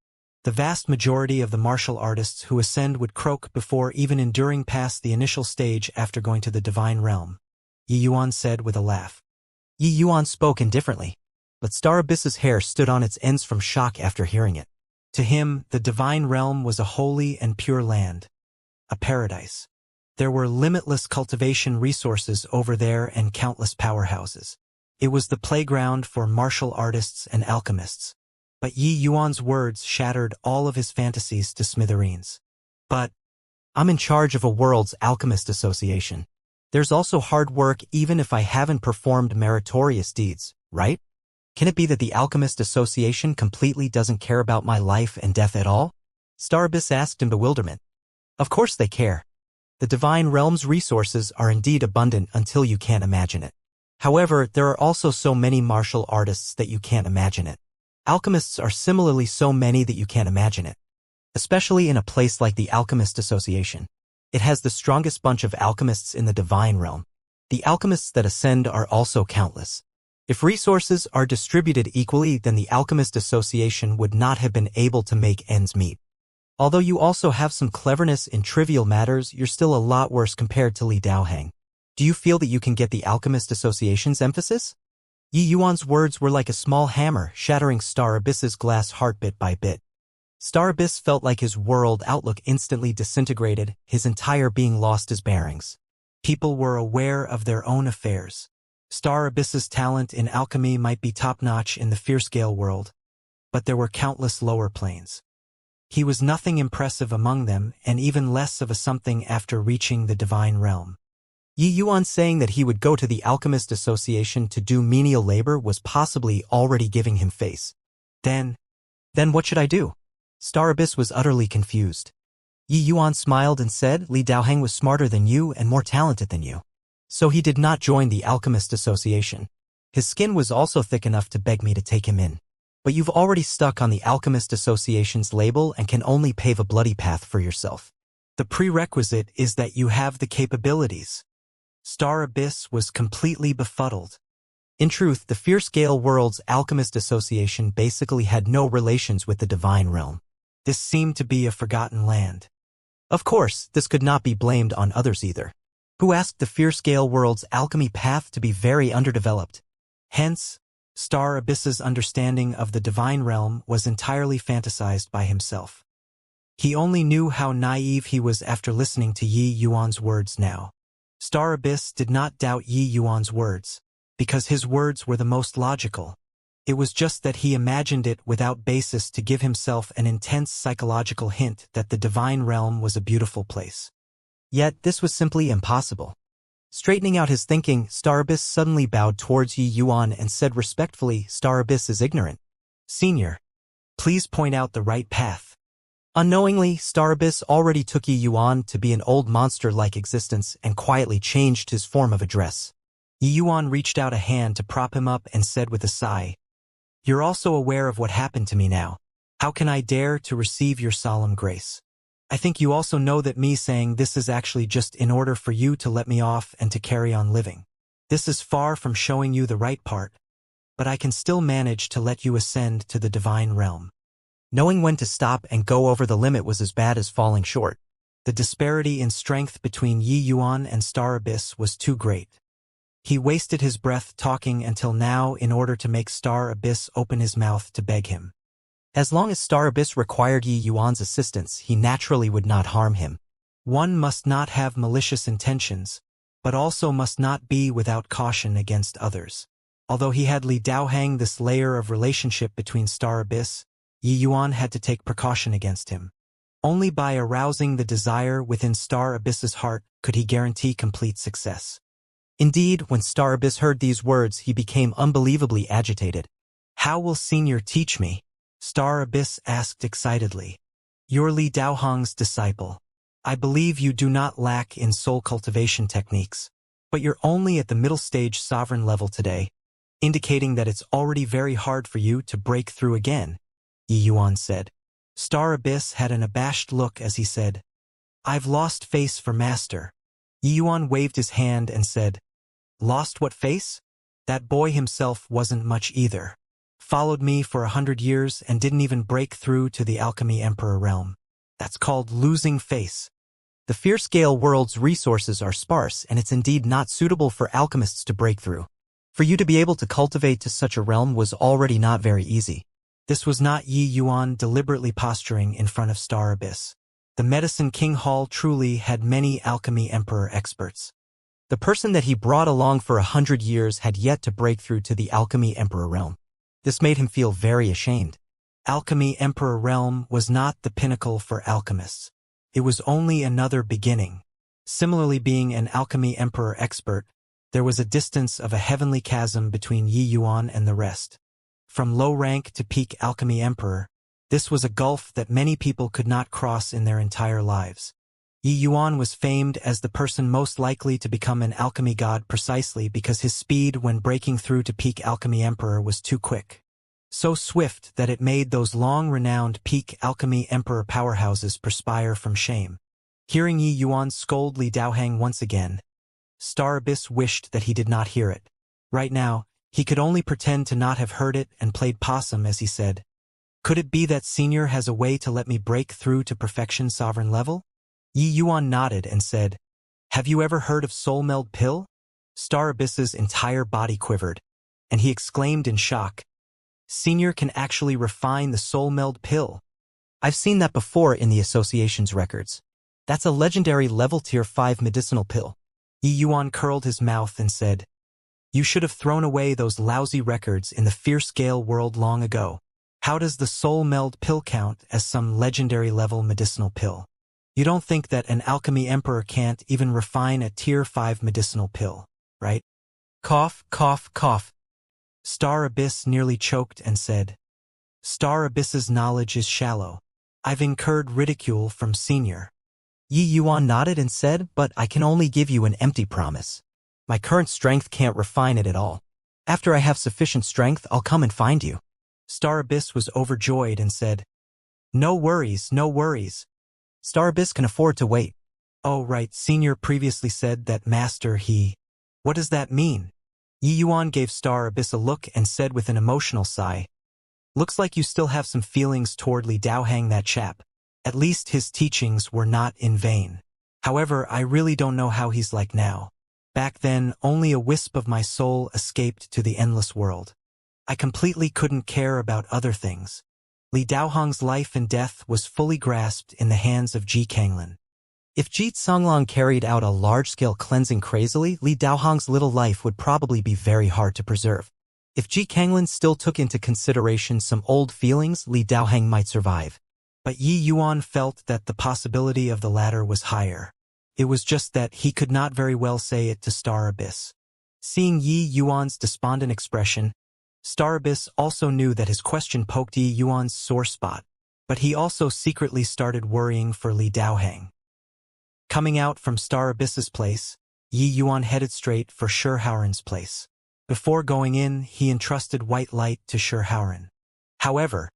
The vast majority of the martial artists who ascend would croak before even enduring past the initial stage after going to the divine realm, Yi Yuan said with a laugh. Yi Yuan spoke indifferently, but Star Abyss's hair stood on its ends from shock after hearing it. To him, the divine realm was a holy and pure land, a paradise. There were limitless cultivation resources over there and countless powerhouses. It was the playground for martial artists and alchemists. But Yi Yuan's words shattered all of his fantasies to smithereens. "But I'm in charge of a world's alchemist association. There's also hard work even if I haven't performed meritorious deeds, right? Can it be that the Alchemist Association completely doesn't care about my life and death at all?" Star Abyss asked in bewilderment. Of course they care. The Divine Realm's resources are indeed abundant until you can't imagine it. However, there are also so many martial artists that you can't imagine it. Alchemists are similarly so many that you can't imagine it. Especially in a place like the Alchemist Association. It has the strongest bunch of alchemists in the Divine Realm. The alchemists that ascend are also countless. If resources are distributed equally, then the Alchemist Association would not have been able to make ends meet. Although you also have some cleverness in trivial matters, you're still a lot worse compared to Li Daohang. Do you feel that you can get the Alchemist Association's emphasis? Yi Yuan's words were like a small hammer, shattering Star Abyss's glass heart bit by bit. Star Abyss felt like his world outlook instantly disintegrated, his entire being lost his bearings. People were aware of their own affairs. Star Abyss's talent in alchemy might be top-notch in the Fearscale world, but there were countless lower planes. He was nothing impressive among them, and even less of a something after reaching the divine realm. Yi Yuan saying that he would go to the Alchemist Association to do menial labor was possibly already giving him face. Then what should I do? Star Abyss was utterly confused. Yi Yuan smiled and said Li Daohang was smarter than you and more talented than you. So he did not join the Alchemist Association. His skin was also thick enough to beg me to take him in. But you've already stuck on the Alchemist Association's label and can only pave a bloody path for yourself. The prerequisite is that you have the capabilities. Star Abyss was completely befuddled. In truth, the Fearscale world's Alchemist Association basically had no relations with the divine realm. This seemed to be a forgotten land. Of course, this could not be blamed on others either, who asked the Fearscale world's alchemy path to be very underdeveloped. Hence, Star Abyss's understanding of the divine realm was entirely fantasized by himself. He only knew how naive he was after listening to Yi Yuan's words now. Star Abyss did not doubt Yi Yuan's words, because his words were the most logical. It was just that he imagined it without basis to give himself an intense psychological hint that the divine realm was a beautiful place. Yet this was simply impossible. Straightening out his thinking, Star Abyss suddenly bowed towards Yi Yuan and said respectfully, Star Abyss is ignorant. Senior, please point out the right path. Unknowingly, Star Abyss already took Yi Yuan to be an old monster-like existence and quietly changed his form of address. Yi Yuan reached out a hand to prop him up and said with a sigh, You're also aware of what happened to me now. How can I dare to receive your solemn grace? I think you also know that me saying this is actually just in order for you to let me off and to carry on living. This is far from showing you the right part, but I can still manage to let you ascend to the divine realm. Knowing when to stop and go over the limit was as bad as falling short. The disparity in strength between Yi Yuan and Star Abyss was too great. He wasted his breath talking until now in order to make Star Abyss open his mouth to beg him. As long as Star Abyss required Yi Yuan's assistance, he naturally would not harm him. One must not have malicious intentions, but also must not be without caution against others. Although he had Li Daohang this layer of relationship between Star Abyss, Yi Yuan had to take precaution against him. Only by arousing the desire within Star Abyss's heart could he guarantee complete success. Indeed, when Star Abyss heard these words, he became unbelievably agitated. How will Senior teach me? Star Abyss asked excitedly. You're Li Daohang's disciple. I believe you do not lack in soul cultivation techniques, but you're only at the middle stage sovereign level today, indicating that it's already very hard for you to break through again, Yi Yuan said. Star Abyss had an abashed look as he said, I've lost face for Master. Yi Yuan waved his hand and said, Lost what face? That boy himself wasn't much either. Followed me for 100 years and didn't even break through to the Alchemy Emperor realm. That's called losing face. The Fearscale world's resources are sparse, and it's indeed not suitable for alchemists to break through. For you to be able to cultivate to such a realm was already not very easy. This was not Yi Yuan deliberately posturing in front of Star Abyss. The Medicine King Hall truly had many Alchemy Emperor experts. The person that he brought along for 100 years had yet to break through to the Alchemy Emperor realm. This made him feel very ashamed. Alchemy Emperor realm was not the pinnacle for alchemists. It was only another beginning. Similarly, being an Alchemy Emperor expert, there was a distance of a heavenly chasm between Yi Yuan and the rest. From low rank to peak Alchemy Emperor, this was a gulf that many people could not cross in their entire lives. Yi Yuan was famed as the person most likely to become an alchemy god precisely because his speed when breaking through to peak Alchemy Emperor was too quick. So swift that it made those long-renowned peak Alchemy Emperor powerhouses perspire from shame. Hearing Yi Yuan scold Li Daohang once again, Star Abyss wished that he did not hear it. Right now, he could only pretend to not have heard it and played possum as he said, Could it be that Senior has a way to let me break through to perfection sovereign level? Yi Yuan nodded and said, have you ever heard of Soul Meld Pill? Star Abyss's entire body quivered, and he exclaimed in shock, Senior can actually refine the Soul Meld Pill. I've seen that before in the Association's records. That's a legendary level tier 5 medicinal pill. Yi Yuan curled his mouth and said, you should have thrown away those lousy records in the Fierce Gale world long ago. How does the Soul Meld Pill count as some legendary level medicinal pill? You don't think that an alchemy emperor can't even refine a tier 5 medicinal pill, right? Cough, cough, cough. Star Abyss nearly choked and said, Star Abyss's knowledge is shallow. I've incurred ridicule from Senior. Yi Yuan nodded and said, but I can only give you an empty promise. My current strength can't refine it at all. After I have sufficient strength, I'll come and find you. Star Abyss was overjoyed and said, no worries, no worries. Star Abyss can afford to wait. Oh right, Senior previously said that Master What does that mean? Yi Yuan gave Star Abyss a look and said with an emotional sigh, looks like you still have some feelings toward Li Daohang, that chap. At least his teachings were not in vain. However, I really don't know how he's like now. Back then, only a wisp of my soul escaped to the endless world. I completely couldn't care about other things. Li Daohang's life and death was fully grasped in the hands of Ji Kanglin. If Ji Songlong carried out a large-scale cleansing crazily, Li Daohang's little life would probably be very hard to preserve. If Ji Kanglin still took into consideration some old feelings, Li Daohang might survive. But Yi Yuan felt that the possibility of the latter was higher. It was just that he could not very well say it to Star Abyss. Seeing Yi Yuan's despondent expression, Star Abyss also knew that his question poked Yi Yuan's sore spot, but he also secretly started worrying for Li Daohang. Coming out from Star Abyss's place, Yi Yuan headed straight for Shihauren's place. Before going in, he entrusted white light to Shihauren. However,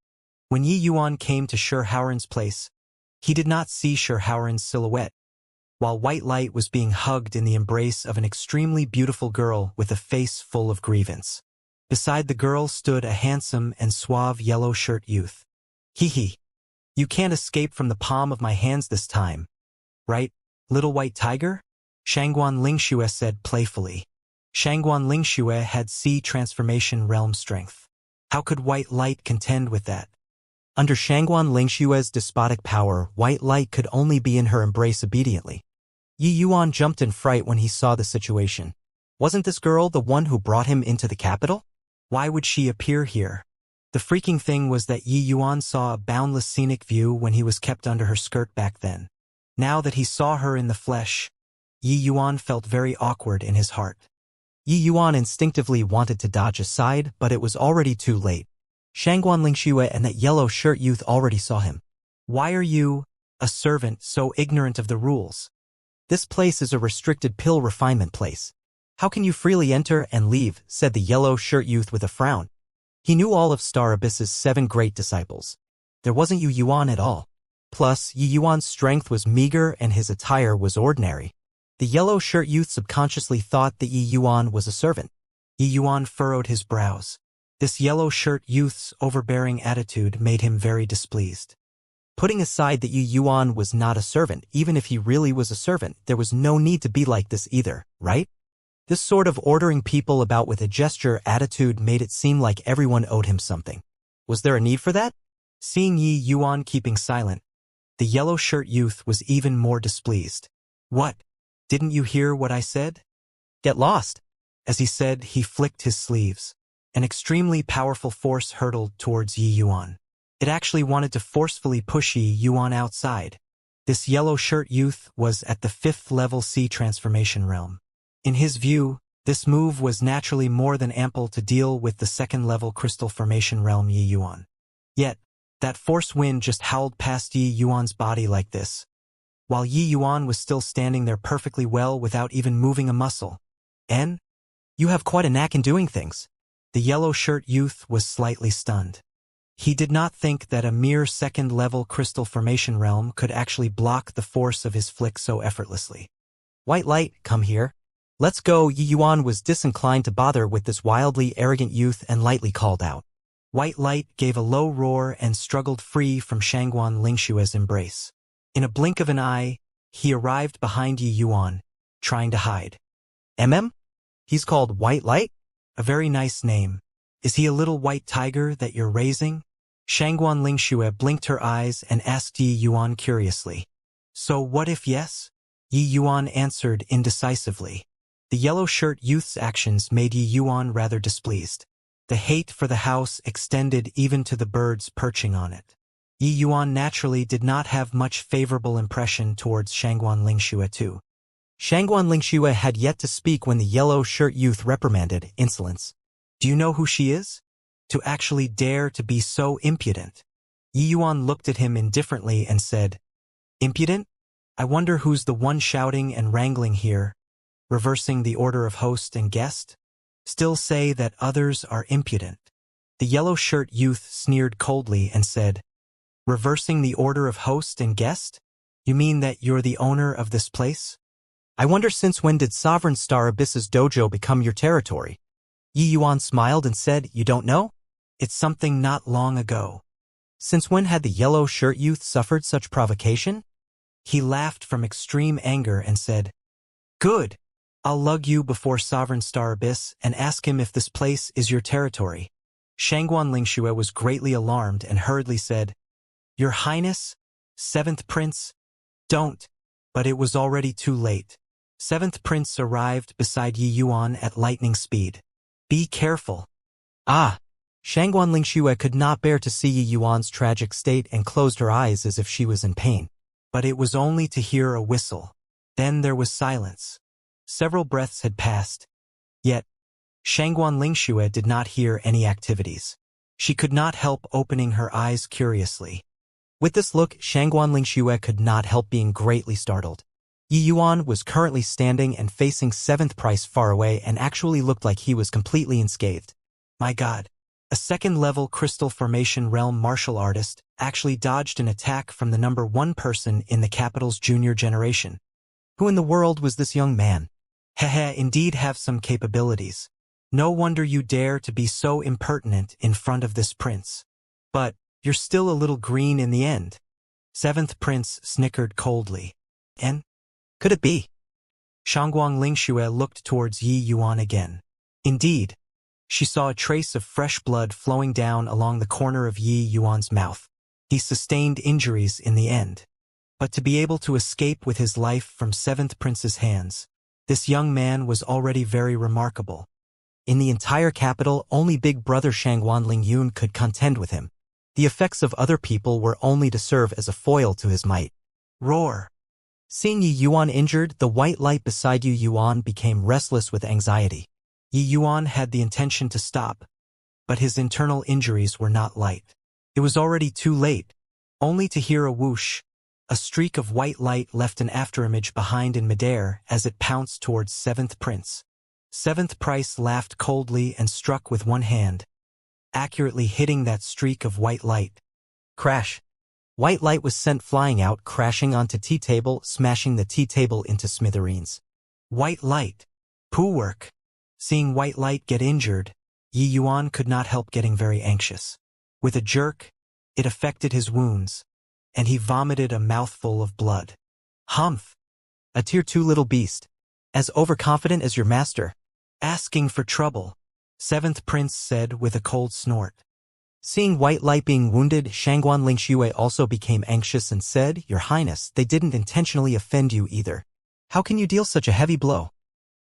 when Yi Yuan came to Shihauren's place, he did not see Shihauren's silhouette. While white light was being hugged in the embrace of an extremely beautiful girl with a face full of grievance. Beside the girl stood a handsome and suave yellow-shirt youth. Hee. You can't escape from the palm of my hands this time, right, little white tiger? Shangguan Lingxue said playfully. Shangguan Lingxue had sea transformation realm strength. How could white light contend with that? Under Shangguan Lingxue's despotic power, white light could only be in her embrace obediently. Yi Yuan jumped in fright when he saw the situation. Wasn't this girl the one who brought him into the capital? Why would she appear here? The freaking thing was that Yi Yuan saw a boundless scenic view when he was kept under her skirt back then. Now that he saw her in the flesh, Yi Yuan felt very awkward in his heart. Yi Yuan instinctively wanted to dodge aside, but it was already too late. Shangguan Lingxue and that yellow-shirt youth already saw him. Why are you, a servant, so ignorant of the rules? This place is a restricted pill refinement place. How can you freely enter and leave, said the yellow-shirt youth with a frown. He knew all of Star Abyss's 7 great disciples. There wasn't Yi Yuan at all. Plus, Yi Yuan's strength was meager and his attire was ordinary. The yellow-shirt youth subconsciously thought that Yi Yuan was a servant. Yi Yuan furrowed his brows. This yellow-shirt youth's overbearing attitude made him very displeased. Putting aside that Yi Yuan was not a servant, even if he really was a servant, there was no need to be like this either, right? This sort of ordering people about with a gesture attitude made it seem like everyone owed him something. Was there a need for that? Seeing Yi Yuan keeping silent, the yellow-shirt youth was even more displeased. What? Didn't you hear what I said? Get lost. As he said, he flicked his sleeves. An extremely powerful force hurtled towards Yi Yuan. It actually wanted to forcefully push Yi Yuan outside. This yellow-shirt youth was at the 5th level sea transformation realm. In his view, this move was naturally more than ample to deal with the 2nd level crystal formation realm Yi Yuan. Yet, that force wind just howled past Yi Yuan's body like this, while Yi Yuan was still standing there perfectly well without even moving a muscle. "En? You have quite a knack in doing things." The yellow-shirt youth was slightly stunned. He did not think that a mere 2nd level crystal formation realm could actually block the force of his flick so effortlessly. White light, come here. Let's go. Yi Yuan was disinclined to bother with this wildly arrogant youth and lightly called out. White Light gave a low roar and struggled free from Shangguan Lingshue's embrace. In a blink of an eye, he arrived behind Yi Yuan, trying to hide. He's called White Light? A very nice name. Is he a little white tiger that you're raising? Shangguan Lingxue blinked her eyes and asked Yi Yuan curiously. So what if yes? Yi Yuan answered indecisively. The yellow shirt youth's actions made Yi Yuan rather displeased. The hate for the house extended even to the birds perching on it. Yi Yuan naturally did not have much favorable impression towards Shangguan Lingxue too. Shangguan Lingxue had yet to speak when the yellow shirt youth reprimanded insolence. Do you know who she is? To actually dare to be so impudent. Yi Yuan looked at him indifferently and said, Impudent? I wonder who's the one shouting and wrangling here, reversing the order of host and guest? Still say that others are impudent. The yellow shirt youth sneered coldly and said, Reversing the order of host and guest? You mean that you're the owner of this place? I wonder since when did Sovereign Star Abyss's dojo become your territory? Yi Yuan smiled and said, You don't know? It's something not long ago. Since when had the yellow shirt youth suffered such provocation? He laughed from extreme anger and said, Good. I'll lug you before Sovereign Star Abyss and ask him if this place is your territory. Shangguan Lingxue was greatly alarmed and hurriedly said, Your Highness, Seventh Prince, don't. But it was already too late. Seventh Prince arrived beside Yi Yuan at lightning speed. Be careful. Ah! Shangguan Lingxue could not bear to see Yi Yuan's tragic state and closed her eyes as if she was in pain. But it was only to hear a whistle. Then there was silence. Several breaths had passed. Yet, Shangguan Lingxue did not hear any activities. She could not help opening her eyes curiously. With this look, Shangguan Lingxue could not help being greatly startled. Yi Yuan was currently standing and facing Seventh Price far away and actually looked like he was completely unscathed. My God. A second-level crystal formation realm martial artist actually dodged an attack from the number 1 person in the capital's junior generation. Who in the world was this young man? Hehe, indeed have some capabilities. No wonder you dare to be so impertinent in front of this prince. But you're still a little green in the end. Seventh Prince snickered coldly. And? Could it be? Shangguan Lingxue looked towards Yi Yuan again. Indeed, she saw a trace of fresh blood flowing down along the corner of Yi Yuan's mouth. He sustained injuries in the end. But to be able to escape with his life from Seventh Prince's hands, this young man was already very remarkable. In the entire capital, only big brother Shangguan Lingyun could contend with him. The effects of other people were only to serve as a foil to his might. Roar! Seeing Yi Yuan injured, the white light beside Yi Yuan became restless with anxiety. Yi Yuan had the intention to stop, but his internal injuries were not light. It was already too late, only to hear a whoosh. A streak of white light left an afterimage behind in midair as it pounced towards Seventh Prince. Seventh Price laughed coldly and struck with one hand, accurately hitting that streak of white light. Crash! White light was sent flying out, crashing onto tea table, smashing the tea table into smithereens. White light! Poo work! Seeing white light get injured, Yi Yuan could not help getting very anxious. With a jerk, it affected his wounds, and he vomited a mouthful of blood. Humph! A tier 2 little beast. As overconfident as your master. Asking for trouble, Seventh Prince said with a cold snort. Seeing white light being wounded, Shangguan Lingxue also became anxious and said, Your Highness, they didn't intentionally offend you either. How can you deal such a heavy blow?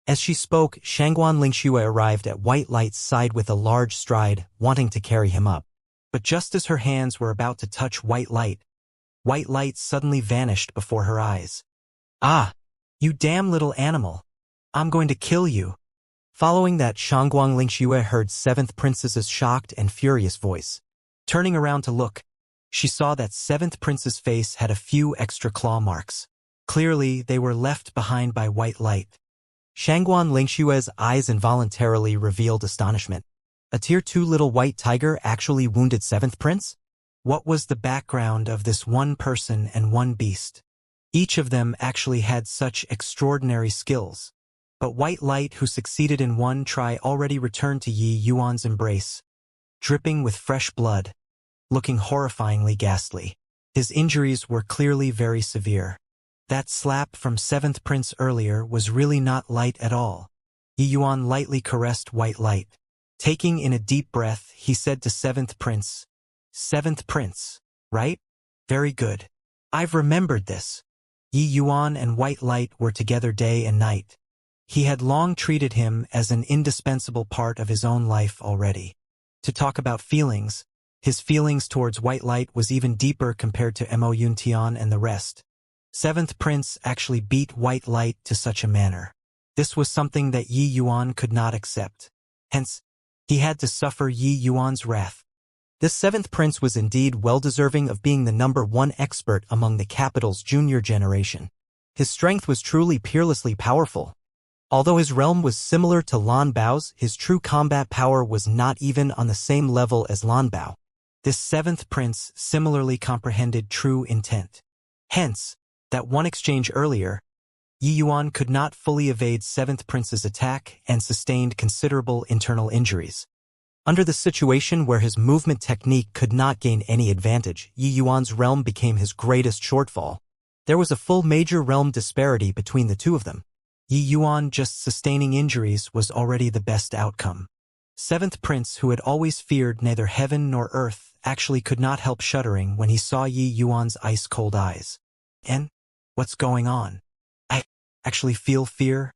As she spoke, Shangguan Lingxue arrived at white light's side with a large stride, wanting to carry him up. But just as her hands were about to touch white light suddenly vanished before her eyes. Ah! You damn little animal! I'm going to kill you! Following that, Shangguan Lingxue heard Seventh Prince's shocked and furious voice. Turning around to look, she saw that Seventh Prince's face had a few extra claw marks. Clearly, they were left behind by white light. Shangguan Lingxue's eyes involuntarily revealed astonishment. A tier 2 little white tiger actually wounded Seventh Prince? What was the background of this one person and one beast? Each of them actually had such extraordinary skills. But White Light, who succeeded in one try, already returned to Yi Yuan's embrace. dripping with fresh blood, looking horrifyingly ghastly. His injuries were clearly very severe. That slap from 7th Prince earlier was really not light at all. Yi Yuan lightly caressed White Light. Taking in a deep breath, he said to 7th Prince, "7th Prince, right? Very good. I've remembered this." Yi Yuan and White Light were together day and night. He had long treated him as an indispensable part of his own life already. To talk about feelings, his feelings towards White Light was even deeper compared to Mo Yuntian and the rest. 7th Prince actually beat White Light to such a manner. This was something that Yi Yuan could not accept. Hence, he had to suffer Yi Yuan's wrath. This 7th Prince was indeed well-deserving of being the #1 expert among the capital's junior generation. His strength was truly peerlessly powerful. Although his realm was similar to Lan Bao's, his true combat power was not even on the same level as Lan Bao. This 7th Prince similarly comprehended true intent. Hence, that one exchange earlier, Yi Yuan could not fully evade 7th Prince's attack and sustained considerable internal injuries. Under the situation where his movement technique could not gain any advantage, Yi Yuan's realm became his greatest shortfall. There was a full major realm disparity between the two of them. Yi Yuan just sustaining injuries was already the best outcome. 7th Prince, who had always feared neither heaven nor earth, actually could not help shuddering when he saw Yi Yuan's ice-cold eyes. "And? What's going on? I actually feel fear?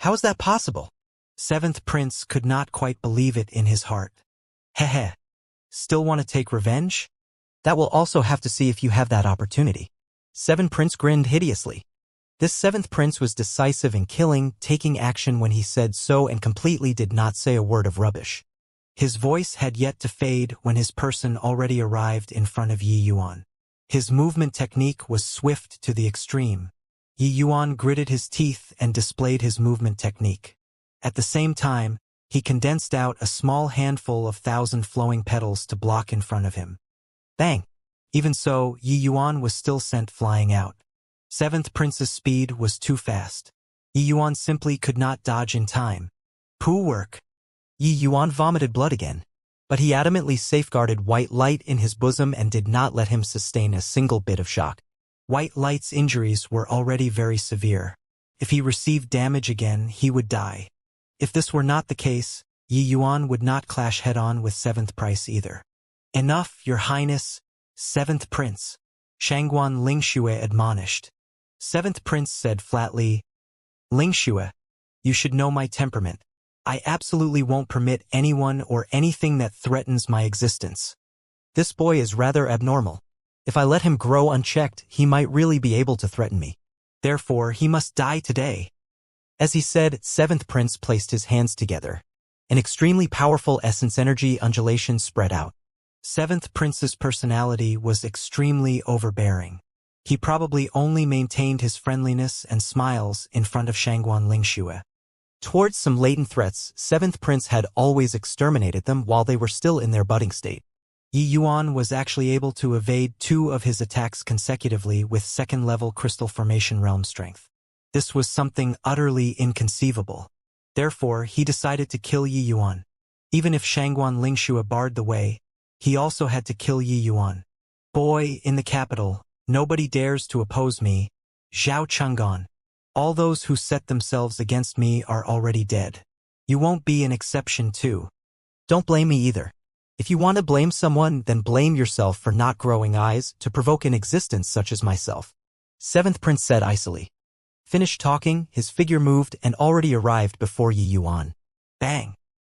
How is that possible?" 7th Prince could not quite believe it in his heart. "Heh. Still want to take revenge? That will also have to see if you have that opportunity." 7th Prince grinned hideously. This 7th Prince was decisive in killing, taking action when he said so, and completely did not say a word of rubbish. His voice had yet to fade when his person already arrived in front of Yi Yuan. His movement technique was swift to the extreme. Yi Yuan gritted his teeth and displayed his movement technique. At the same time, he condensed out a small handful of 1,000 flowing petals to block in front of him. Bang! Even so, Yi Yuan was still sent flying out. 7th Prince's speed was too fast. Yi Yuan simply could not dodge in time. Pooh work! Yi Yuan vomited blood again. But he adamantly safeguarded White Light in his bosom and did not let him sustain a single bit of shock. White Light's injuries were already very severe. If he received damage again, he would die. If this were not the case, Yi Yuan would not clash head-on with 7th Prince either. "Enough, Your Highness, 7th Prince," Shangguan Lingxue admonished. 7th Prince said flatly, "Lingxue, you should know my temperament. I absolutely won't permit anyone or anything that threatens my existence. This boy is rather abnormal. If I let him grow unchecked, he might really be able to threaten me. Therefore, he must die today." As he said, 7th Prince placed his hands together. An extremely powerful essence energy undulation spread out. 7th Prince's personality was extremely overbearing. He probably only maintained his friendliness and smiles in front of Shangguan Lingxue. Towards some latent threats, 7th Prince had always exterminated them while they were still in their budding state. Yi Yuan was actually able to evade 2 of his attacks consecutively with 2nd-level crystal formation realm strength. This was something utterly inconceivable. Therefore, he decided to kill Yi Yuan. Even if Shangguan Lingxue barred the way, he also had to kill Yi Yuan. "Boy, in the capital, nobody dares to oppose me. Zhao Chang'an. All those who set themselves against me are already dead. You won't be an exception too. Don't blame me either. If you want to blame someone, then blame yourself for not growing eyes to provoke an existence such as myself," 7th Prince said icily. Finished talking, his figure moved and already arrived before Yi Yuan. Bang!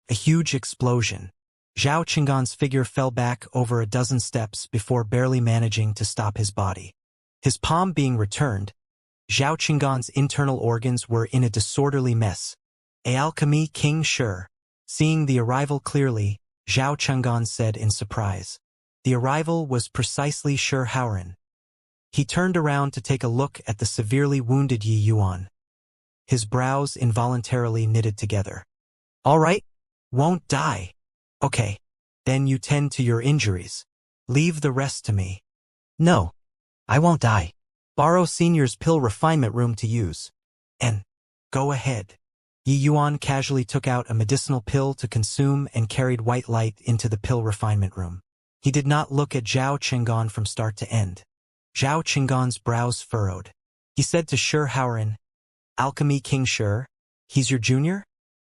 A huge explosion. Zhao Qinggan's figure fell back over a dozen steps before barely managing to stop his body. His palm being returned, Zhao Qinggan's internal organs were in a disorderly mess. "A alchemy king sure." Seeing the arrival clearly, Zhao Qinggan said in surprise. The arrival was precisely Shi Haoran. He turned around to take a look at the severely wounded Yi Yuan. His brows involuntarily knitted together. "All right? Won't die. Okay. Then you tend to your injuries. Leave the rest to me." "No. I won't die. Borrow Senior's pill refinement room to use." "And go ahead." Yi Yuan casually took out a medicinal pill to consume and carried white light into the pill refinement room. He did not look at Zhao Qinggan from start to end. Zhao Qinggan's brows furrowed. He said to Shi Haoran, "Alchemy King Shi, he's your junior?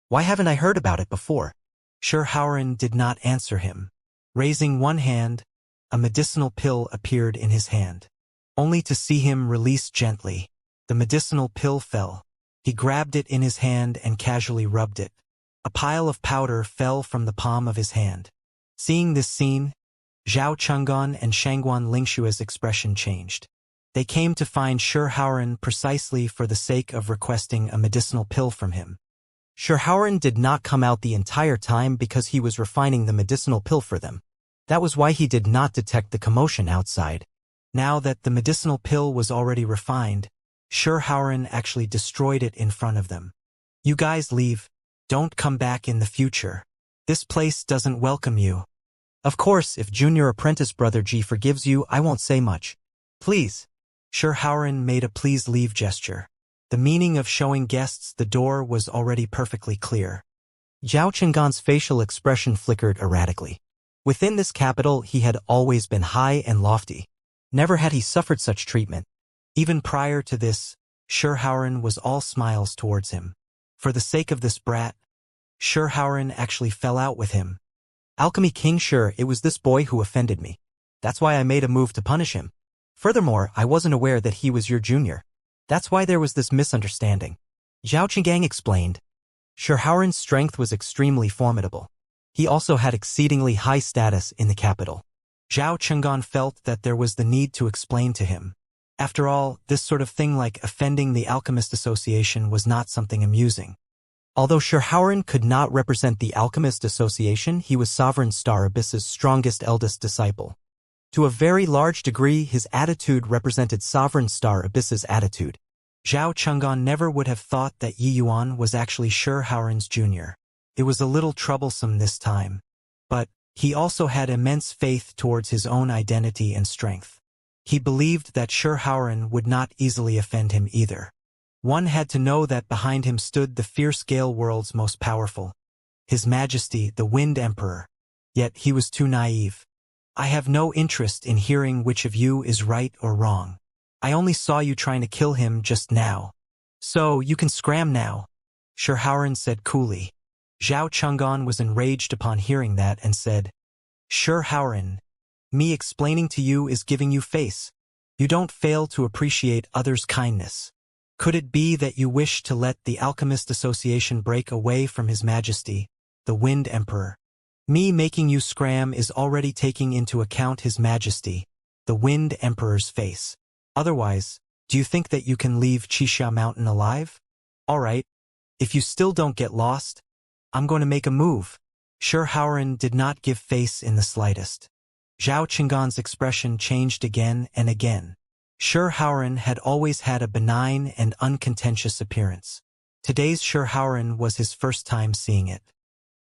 Why haven't I heard about it before?" Shi Haoran did not answer him. Raising one hand, a medicinal pill appeared in his hand. Only to see him release gently. The medicinal pill fell. He grabbed it in his hand and casually rubbed it. A pile of powder fell from the palm of his hand. Seeing this scene, Zhao Chenggan and Shangguan Lingshua's expression changed. They came to find Shi Haoran precisely for the sake of requesting a medicinal pill from him. Shi Haoran did not come out the entire time because he was refining the medicinal pill for them. That was why he did not detect the commotion outside. Now that the medicinal pill was already refined, Shi Haoran actually destroyed it in front of them. "You guys leave. Don't come back in the future. This place doesn't welcome you." "Of course, if Junior Apprentice Brother G forgives you, I won't say much. Please." Shi Haoran made a please leave gesture. The meaning of showing guests the door was already perfectly clear. Zhao Qinggan's facial expression flickered erratically. Within this capital, he had always been high and lofty. Never had he suffered such treatment. Even prior to this, Shi Haoran was all smiles towards him. For the sake of this brat, Shi Haoran actually fell out with him. "Alchemy King Shi, it was this boy who offended me. That's why I made a move to punish him. Furthermore, I wasn't aware that he was your junior. That's why there was this misunderstanding." Zhao Qinggang explained. Shi Haoran's strength was extremely formidable. He also had exceedingly high status in the capital. Zhao Qinggan felt that there was the need to explain to him. After all, this sort of thing like offending the Alchemist Association was not something amusing. Although Shi Haoran could not represent the Alchemist Association, he was Sovereign Star Abyss's strongest eldest disciple. To a very large degree, his attitude represented Sovereign Star Abyss's attitude. Zhao Chenggan never would have thought that Yi Yuan was actually Shi Haoran's junior. It was a little troublesome this time. But he also had immense faith towards his own identity and strength. He believed that Shi Haoran would not easily offend him either. One had to know that behind him stood the fierce Gale world's most powerful, His Majesty, the Wind Emperor. Yet he was too naive. "I have no interest in hearing which of you is right or wrong. I only saw you trying to kill him just now. So you can scram now," Shi Haoran said coolly. Zhao Chenggan was enraged upon hearing that and said, "Shi Haoran, me explaining to you is giving you face. You don't fail to appreciate others' kindness. Could it be that you wish to let the Alchemist Association break away from His Majesty, the Wind Emperor? Me making you scram is already taking into account His Majesty, the Wind Emperor's face. Otherwise, do you think that you can leave Qixia Mountain alive? All right, if you still don't get lost, I'm going to make a move." Shi Haoran did not give face in the slightest. Zhao Qinggan's expression changed again and again. Shi Haoran had always had a benign and uncontentious appearance. Today's Shi Haoran was his first time seeing it.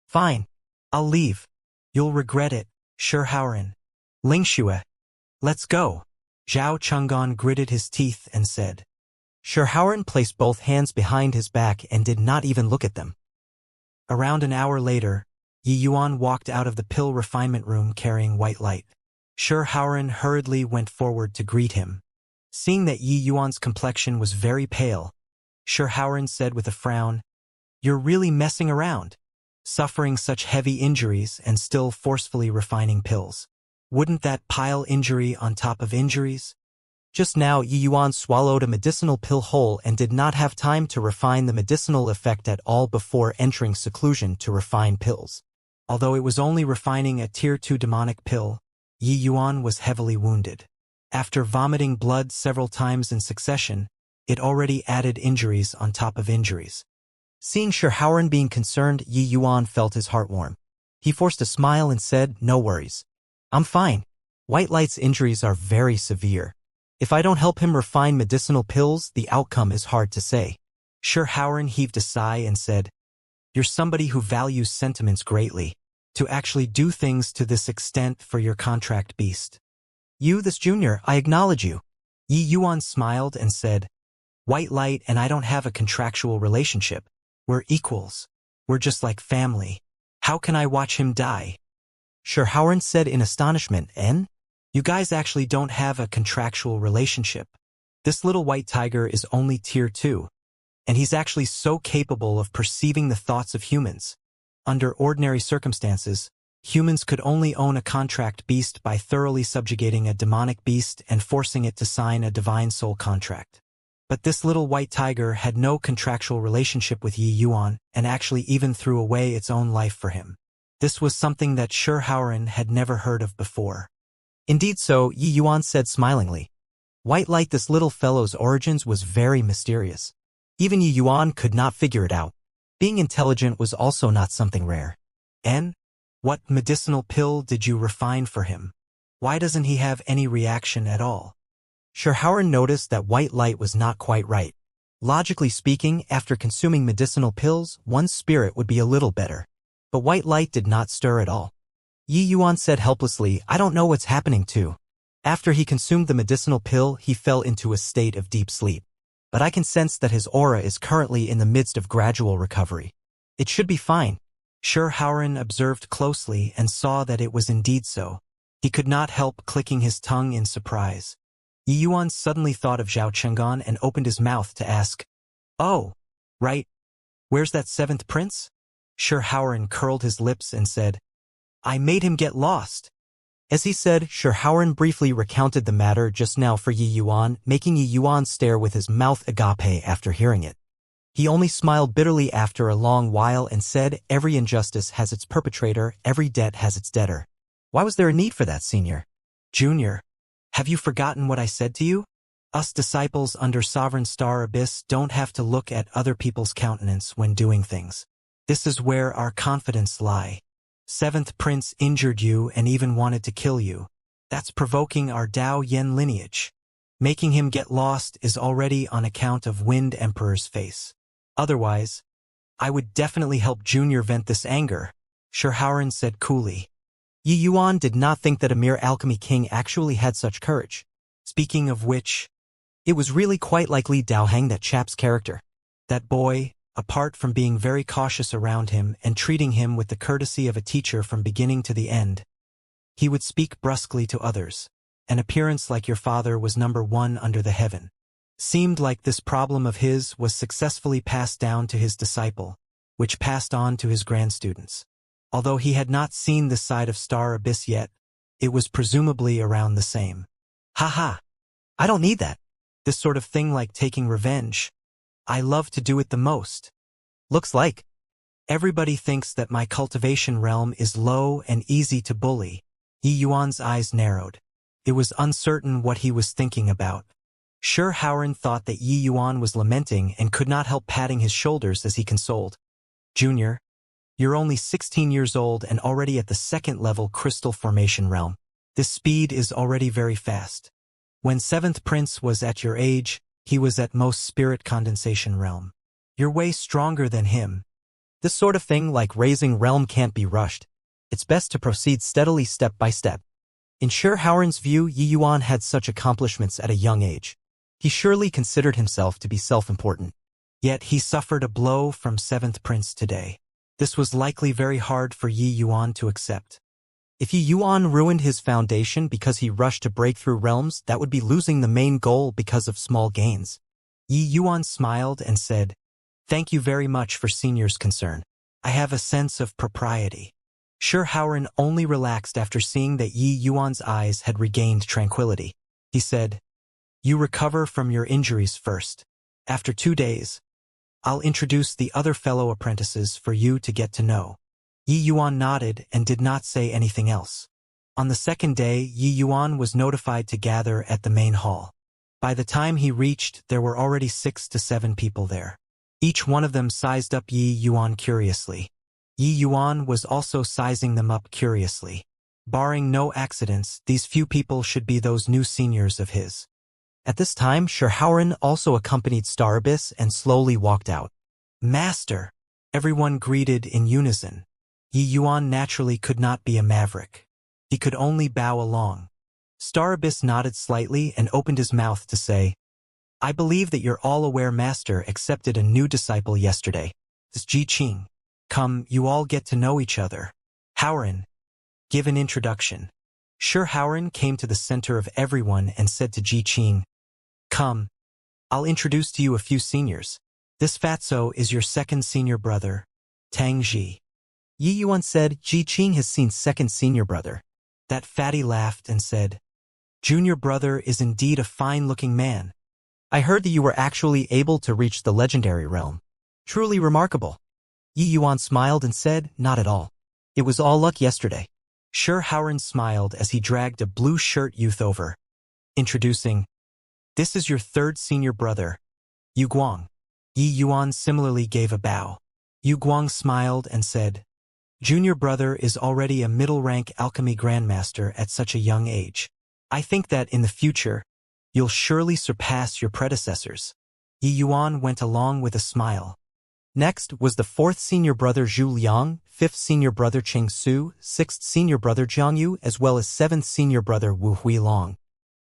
"Fine. I'll leave. You'll regret it, Shi Haoran. Lingxue. Let's go." Zhao Chenggan gritted his teeth and said. Shi Haoran placed both hands behind his back and did not even look at them. Around an hour later, Yi Yuan walked out of the pill refinement room carrying white light. Shi Haoran hurriedly went forward to greet him. Seeing that Yi Yuan's complexion was very pale, Shi Haoran said with a frown, "You're really messing around, suffering such heavy injuries and still forcefully refining pills. Wouldn't that pile injury on top of injuries?" Just now Yi Yuan swallowed a medicinal pill whole and did not have time to refine the medicinal effect at all before entering seclusion to refine pills. Although it was only refining a Tier 2 demonic pill, Yi Yuan was heavily wounded. After vomiting blood several times in succession, it already added injuries on top of injuries. Seeing Shi Haoran being concerned, Yi Yuan felt his heart warm. He forced a smile and said, "No worries. I'm fine. White Light's injuries are very severe. If I don't help him refine medicinal pills, the outcome is hard to say." Shi Haoran heaved a sigh and said, "You're somebody who values sentiments greatly. To actually do things to this extent for your contract beast. You, this junior, I acknowledge you." Yi Yuan smiled and said, "White Light and I don't have a contractual relationship. We're equals. We're just like family. How can I watch him die? Xianxia said in astonishment, "En? You guys actually don't have a contractual relationship. This little white tiger is only tier 2, and he's actually so capable of perceiving the thoughts of humans. Under ordinary circumstances, humans could only own a contract beast by thoroughly subjugating a demonic beast and forcing it to sign a divine soul contract. But this little white tiger had no contractual relationship with Yi Yuan and actually even threw away its own life for him. This was something that Xianxia had never heard of before. Indeed so, Yi Yuan said smilingly. White light, this little fellow's origins was very mysterious. Even Yi Yuan could not figure it out. Being intelligent was also not something rare. And what medicinal pill did you refine for him? Why doesn't he have any reaction at all? Xianxia noticed that white light was not quite right. Logically speaking, after consuming medicinal pills, one's spirit would be a little better. But white light did not stir at all. Yi Yuan said helplessly, I don't know what's happening too. After he consumed the medicinal pill, he fell into a state of deep sleep. But I can sense that his aura is currently in the midst of gradual recovery. It should be fine. Xianxia observed closely and saw that it was indeed so. He could not help clicking his tongue in surprise. Yi Yuan suddenly thought of Zhao Cheng'an and opened his mouth to ask, Oh, right. Where's that 7th prince? Xianxia curled his lips and said, I made him get lost. As he said, Xianxia briefly recounted the matter just now for Yi Yuan, making Yi Yuan stare with his mouth agape after hearing it. He only smiled bitterly after a long while and said, Every injustice has its perpetrator, every debt has its debtor. Why was there a need for that, Senior? Junior, have you forgotten what I said to you? Us disciples under Sovereign Star Abyss don't have to look at other people's countenance when doing things. This is where our confidence lie. 7th Prince injured you and even wanted to kill you. That's provoking our Dao Yen lineage. Making him get lost is already on account of Wind Emperor's face. Otherwise, I would definitely help Junior vent this anger, Xianxia said coolly. Yi Yuan did not think that a mere alchemy king actually had such courage. Speaking of which, it was really quite likely Dao Heng, that chap's character. That boy, apart from being very cautious around him and treating him with the courtesy of a teacher from beginning to the end, he would speak brusquely to others. An appearance like your father was number 1 under the heaven. Seemed like this problem of his was successfully passed down to his disciple, which passed on to his grandstudents. Although he had not seen this side of Star Abyss yet, it was presumably around the same. Haha. I don't need that. This sort of thing, like taking revenge, I love to do it the most. Looks like. Everybody thinks that my cultivation realm is low and easy to bully. Yi Yuan's eyes narrowed. It was uncertain what he was thinking about. Xianxia thought that Yi Yuan was lamenting and could not help patting his shoulders as he consoled. Junior, you're only 16 years old and already at the 2nd level crystal formation realm. This speed is already very fast. When 7th Prince was at your age, he was at most spirit condensation realm. You're way stronger than him. This sort of thing, like raising realm, can't be rushed. It's best to proceed steadily, step by step. In Xianxia's view, Yi Yuan had such accomplishments at a young age. He surely considered himself to be self-important. Yet he suffered a blow from 7th Prince today. This was likely very hard for Yi Yuan to accept. If Yi Yuan ruined his foundation because he rushed to break through realms, that would be losing the main goal because of small gains. Yi Yuan smiled and said, Thank you very much for Senior's concern. I have a sense of propriety. Xianxia only relaxed after seeing that Yi Yuan's eyes had regained tranquility. He said, You recover from your injuries first. After 2 days, I'll introduce the other fellow apprentices for you to get to know. Yi Yuan nodded and did not say anything else. On the 2nd day, Yi Yuan was notified to gather at the main hall. By the time he reached, there were already 6 to 7 people there. Each one of them sized up Yi Yuan curiously. Yi Yuan was also sizing them up curiously. Barring no accidents, these few people should be those new seniors of his. At this time, Xianxia also accompanied Star Abyss and slowly walked out. Master! Everyone greeted in unison. Yi Yuan naturally could not be a maverick. He could only bow along. Star Abyss nodded slightly and opened his mouth to say, I believe that you're all aware Master accepted a new disciple yesterday. This Ji Qing. Come, you all get to know each other. Howren. Give an introduction. Sure, Howren came to the center of everyone and said to Ji Qing, come, I'll introduce to you a few seniors. This fatso is your second senior brother, Tang Ji. Yi Yuan said, Ji Qing has seen second senior brother. That fatty laughed and said, junior brother is indeed a fine-looking man. I heard that you were actually able to reach the legendary realm. Truly remarkable. Yi Yuan smiled and said, not at all. It was all luck yesterday. Sure, Howren smiled as he dragged a blue-shirt youth over, introducing, this is your third senior brother, Yu Guang. Yi Yuan similarly gave a bow. Yu Guang smiled and said, junior brother is already a middle-rank alchemy grandmaster at such a young age. I think that in the future, you'll surely surpass your predecessors. Yi Yuan went along with a smile. Next was the fourth senior brother Zhu Liang, fifth senior brother Cheng Su, sixth senior brother Jiang Yu, as well as seventh senior brother Wu Huilong.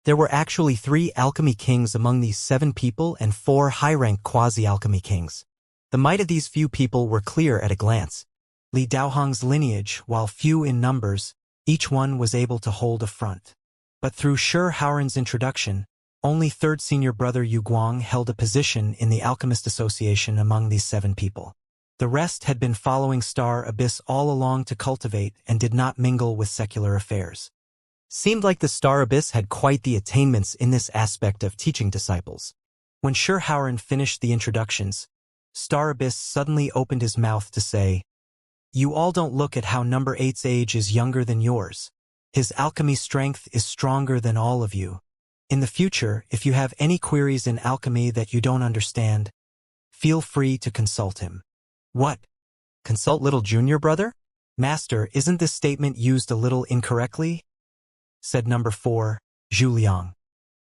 There were actually 3 alchemy kings among these 7 people and 4 high-rank quasi-alchemy kings. The might of these few people were clear at a glance. Li Daohong's lineage, while few in numbers, each one was able to hold a front. But through Sure Howren's introduction, only third senior brother Yu Guang held a position in the Alchemist Association among these 7 people. The rest had been following Star Abyss all along to cultivate and did not mingle with secular affairs. Seemed like the Star Abyss had quite the attainments in this aspect of teaching disciples. When Sure Howren finished the introductions, Star Abyss suddenly opened his mouth to say, you all don't look at how number 8's age is younger than yours. His alchemy strength is stronger than all of you. In the future, if you have any queries in alchemy that you don't understand, feel free to consult him. What? Consult little junior brother? Master, isn't this statement used a little incorrectly? Said number 4, Zhu Liang.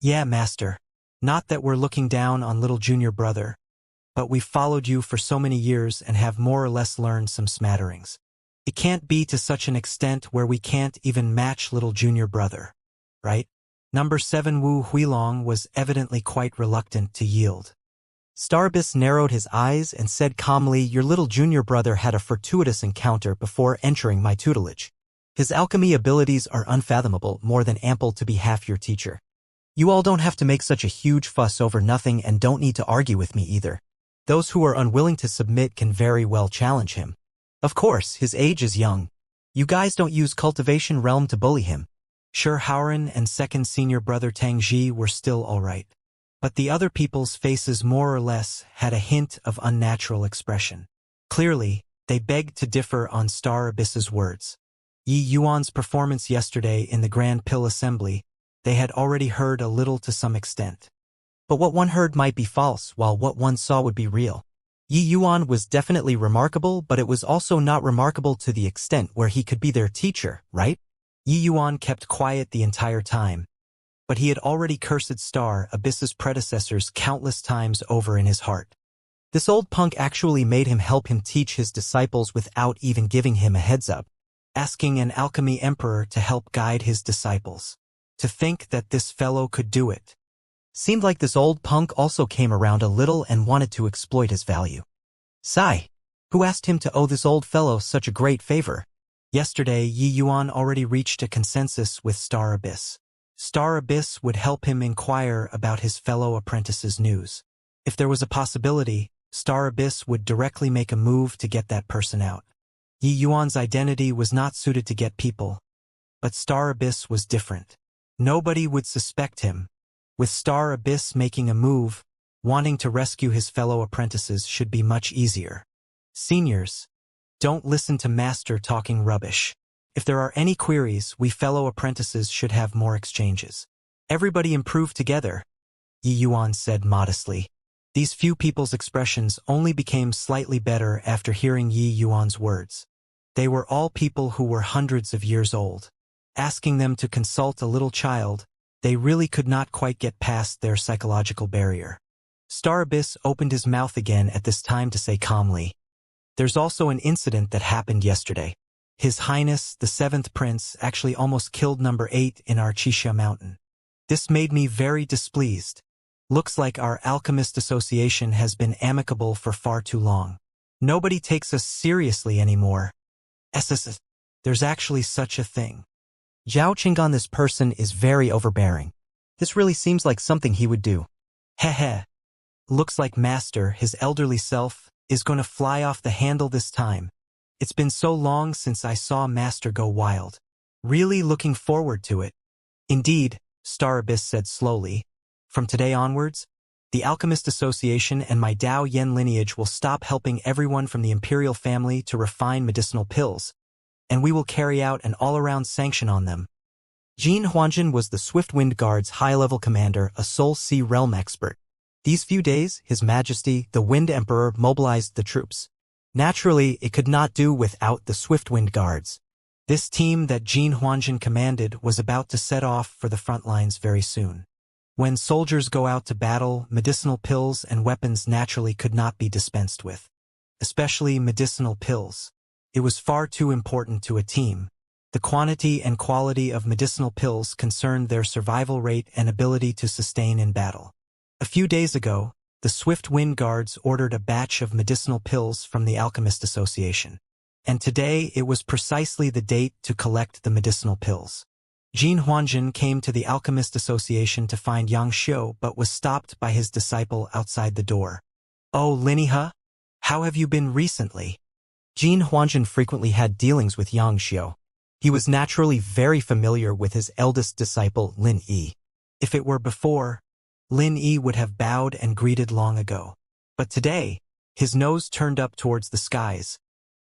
Yeah, master. Not that we're looking down on little junior brother, but we've followed you for so many years and have more or less learned some smatterings. It can't be to such an extent where we can't even match little junior brother, right? Number 7 Wu Huilong was evidently quite reluctant to yield. Star Abyss narrowed his eyes and said calmly, your little junior brother had a fortuitous encounter before entering my tutelage. His alchemy abilities are unfathomable, more than ample to be half your teacher. You all don't have to make such a huge fuss over nothing and don't need to argue with me either. Those who are unwilling to submit can very well challenge him. Of course, his age is young. You guys don't use Cultivation realm to bully him. Sure, Howren and second senior brother Tang Ji were still all right. But the other people's faces more or less had a hint of unnatural expression. Clearly, they begged to differ on Star Abyss's words. Yi Yuan's performance yesterday in the Grand Pill Assembly, they had already heard a little to some extent. But what one heard might be false, while what one saw would be real. Yi Yuan was definitely remarkable, but it was also not remarkable to the extent where he could be their teacher, right? Yi Yuan kept quiet the entire time, but he had already cursed Star Abyss's predecessors countless times over in his heart. This old punk actually made him help him teach his disciples without even giving him a heads up, asking an alchemy emperor to help guide his disciples. To think that this fellow could do it. Seemed like this old punk also came around a little and wanted to exploit his value. Sai, who asked him to owe this old fellow such a great favor? Yesterday, Yi Yuan already reached a consensus with Star Abyss. Star Abyss would help him inquire about his fellow apprentice's news. If there was a possibility, Star Abyss would directly make a move to get that person out. Yi Yuan's identity was not suited to get people, but Star Abyss was different. Nobody would suspect him. With Star Abyss making a move, wanting to rescue his fellow apprentices should be much easier. Seniors, don't listen to Master talking rubbish. If there are any queries, we fellow apprentices should have more exchanges. Everybody improve together, Yi Yuan said modestly. These few people's expressions only became slightly better after hearing Yi Yuan's words. They were all people who were hundreds of years old. Asking them to consult a little child, they really could not quite get past their psychological barrier. Star Abyss opened his mouth again at this time to say calmly, there's also an incident that happened yesterday. His Highness, the 7th Prince, actually almost killed number 8 in our Xianxia mountain. This made me very displeased. Looks like our Alchemist Association has been amicable for far too long. Nobody takes us seriously anymore. SSS. There's actually such a thing. Zhao Qinggan, this person is very overbearing. This really seems like something he would do. Heh. Looks like Master, his elderly self, is going to fly off the handle this time. It's been so long since I saw Master go wild. Really looking forward to it. Indeed, Star Abyss said slowly. From today onwards, the Alchemist Association and my Dao Yen lineage will stop helping everyone from the Imperial family to refine medicinal pills, and we will carry out an all-around sanction on them. Jin Huanjin was the Swiftwind Guard's high-level commander, a Soul Sea realm expert. These few days, His Majesty, the Wind Emperor, mobilized the troops. Naturally, it could not do without the Swiftwind Guards. This team that Jin Huanjin commanded was about to set off for the front lines very soon. When soldiers go out to battle, medicinal pills and weapons naturally could not be dispensed with. Especially medicinal pills. It was far too important to a team. The quantity and quality of medicinal pills concerned their survival rate and ability to sustain in battle. A few days ago, the Swift Wind Guards ordered a batch of medicinal pills from the Alchemist Association. And today it was precisely the date to collect the medicinal pills. Jin Huanjin came to the Alchemist Association to find Xianxia but was stopped by his disciple outside the door. Oh, Linnie, how have you been recently? Jin Huanjin frequently had dealings with Xianxia. He was naturally very familiar with his eldest disciple, Lin Yi. If it were before, Lin Yi would have bowed and greeted long ago. But today, his nose turned up towards the skies,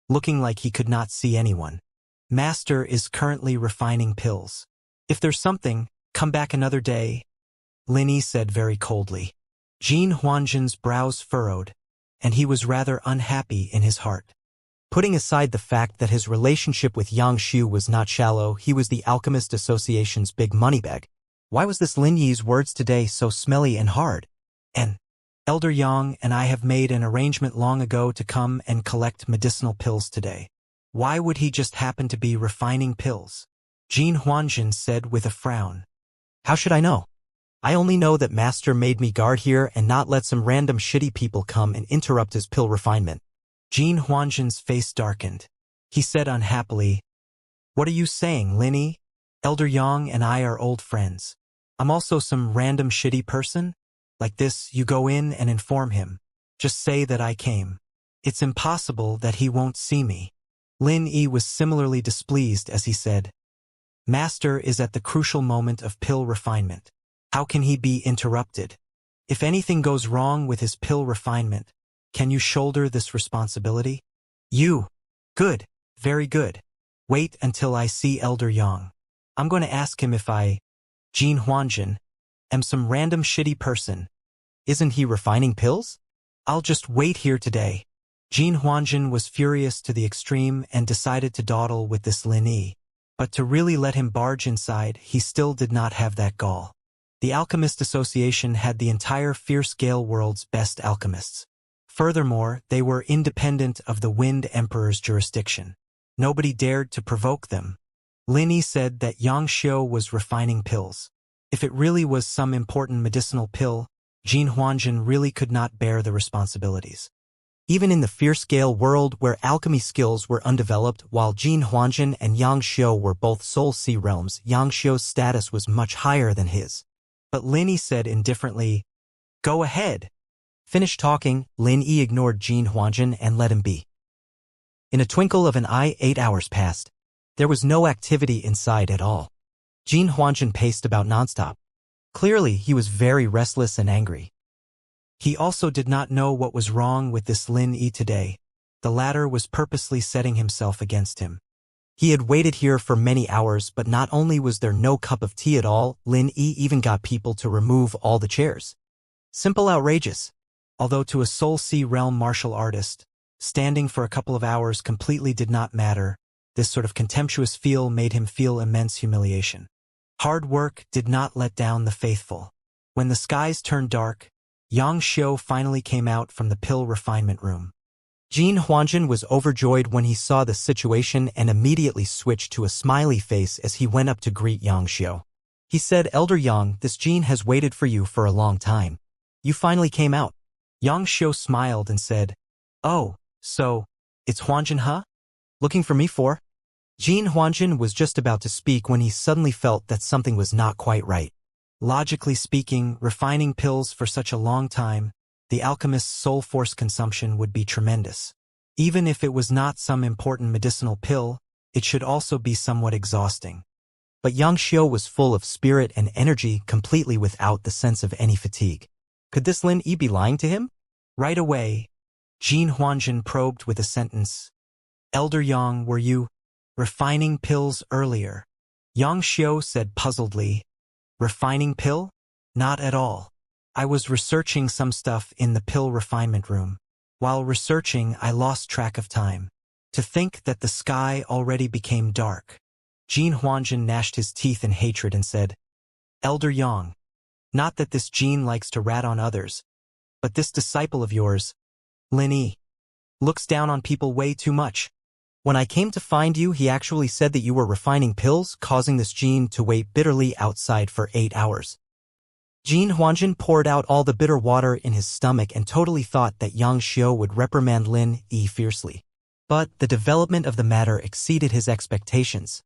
looking like he could not see anyone. Master is currently refining pills. If there's something, come back another day, Lin Yi said very coldly. Jin Huanjin's brows furrowed, and he was rather unhappy in his heart. Putting aside the fact that his relationship with Xianxia was not shallow, he was the Alchemist Association's big money bag. Why was this Lin Yi's words today so smelly and hard? And Elder Yang and I have made an arrangement long ago to come and collect medicinal pills today. Why would he just happen to be refining pills? Jin Huanjin said with a frown. How should I know? I only know that Master made me guard here and not let some random shitty people come and interrupt his pill refinement. Jin Huanjin's face darkened. He said unhappily, What are you saying, Linnie? Elder Yang and I are old friends. I'm also some random shitty person? Like this, you go in and inform him. Just say that I came. It's impossible that he won't see me. Lin Yi was similarly displeased as he said, Master is at the crucial moment of pill refinement. How can he be interrupted? If anything goes wrong with his pill refinement, can you shoulder this responsibility? You. Good. Very good. Wait until I see Elder Yang. I'm going to ask him if I, Jin Huanjin, am some random shitty person. Isn't he refining pills? I'll just wait here today. Jin Huanjin was furious to the extreme and decided to dawdle with this Lin Yi. But to really let him barge inside, he still did not have that gall. The Alchemist Association had the entire Fierce Gale world's best alchemists. Furthermore, they were independent of the Wind Emperor's jurisdiction. Nobody dared to provoke them. Lin Yi said that Xianxia was refining pills. If it really was some important medicinal pill, Jin Huanjin really could not bear the responsibilities. Even in the Fierce Gale world where alchemy skills were undeveloped, while Jin Huanjin and Xianxia were both Soul Sea realms, Xianxia's status was much higher than his. But Lin Yi said indifferently, Go ahead. Finished talking, Lin Yi ignored Jin Huanjin and let him be. In a twinkle of an eye, 8 hours passed. There was no activity inside at all. Jin Huanjin paced about nonstop. Clearly, he was very restless and angry. He also did not know what was wrong with this Lin Yi today. The latter was purposely setting himself against him. He had waited here for many hours, but not only was there no cup of tea at all, Lin Yi even got people to remove all the chairs. Simple outrageous. Although to a Soul Sea realm martial artist, standing for a couple of hours completely did not matter, this sort of contemptuous feel made him feel immense humiliation. Hard work did not let down the faithful. When the skies turned dark, Xianxia finally came out from the pill refinement room. Jin Huanjin was overjoyed when he saw the situation and immediately switched to a smiley face as he went up to greet Xianxia. He said, Elder Yang, this Jin has waited for you for a long time. You finally came out. Xianxia smiled and said, Oh, So, it's Huanjin, huh? Looking for me for? Jin Huanjin was just about to speak when he suddenly felt that something was not quite right. Logically speaking, refining pills for such a long time, the alchemist's soul force consumption would be tremendous. Even if it was not some important medicinal pill, it should also be somewhat exhausting. But Xianxia was full of spirit and energy, completely without the sense of any fatigue. Could this Lin Yi be lying to him? Right away, Jin Huanjin probed with a sentence. Elder Yang, were you refining pills earlier? Yang Xiao said puzzledly. Refining pill? Not at all. I was researching some stuff in the pill refinement room. While researching, I lost track of time. To think that the sky already became dark. Jin Huanjin gnashed his teeth in hatred and said, Elder Yang, not that this Jin likes to rat on others, but this disciple of yours, Lin Yi, looks down on people way too much. When I came to find you, he actually said that you were refining pills, causing this Jin to wait bitterly outside for 8 hours. Jin Huanjin poured out all the bitter water in his stomach and totally thought that Yang Xiao would reprimand Lin Yi fiercely. But the development of the matter exceeded his expectations.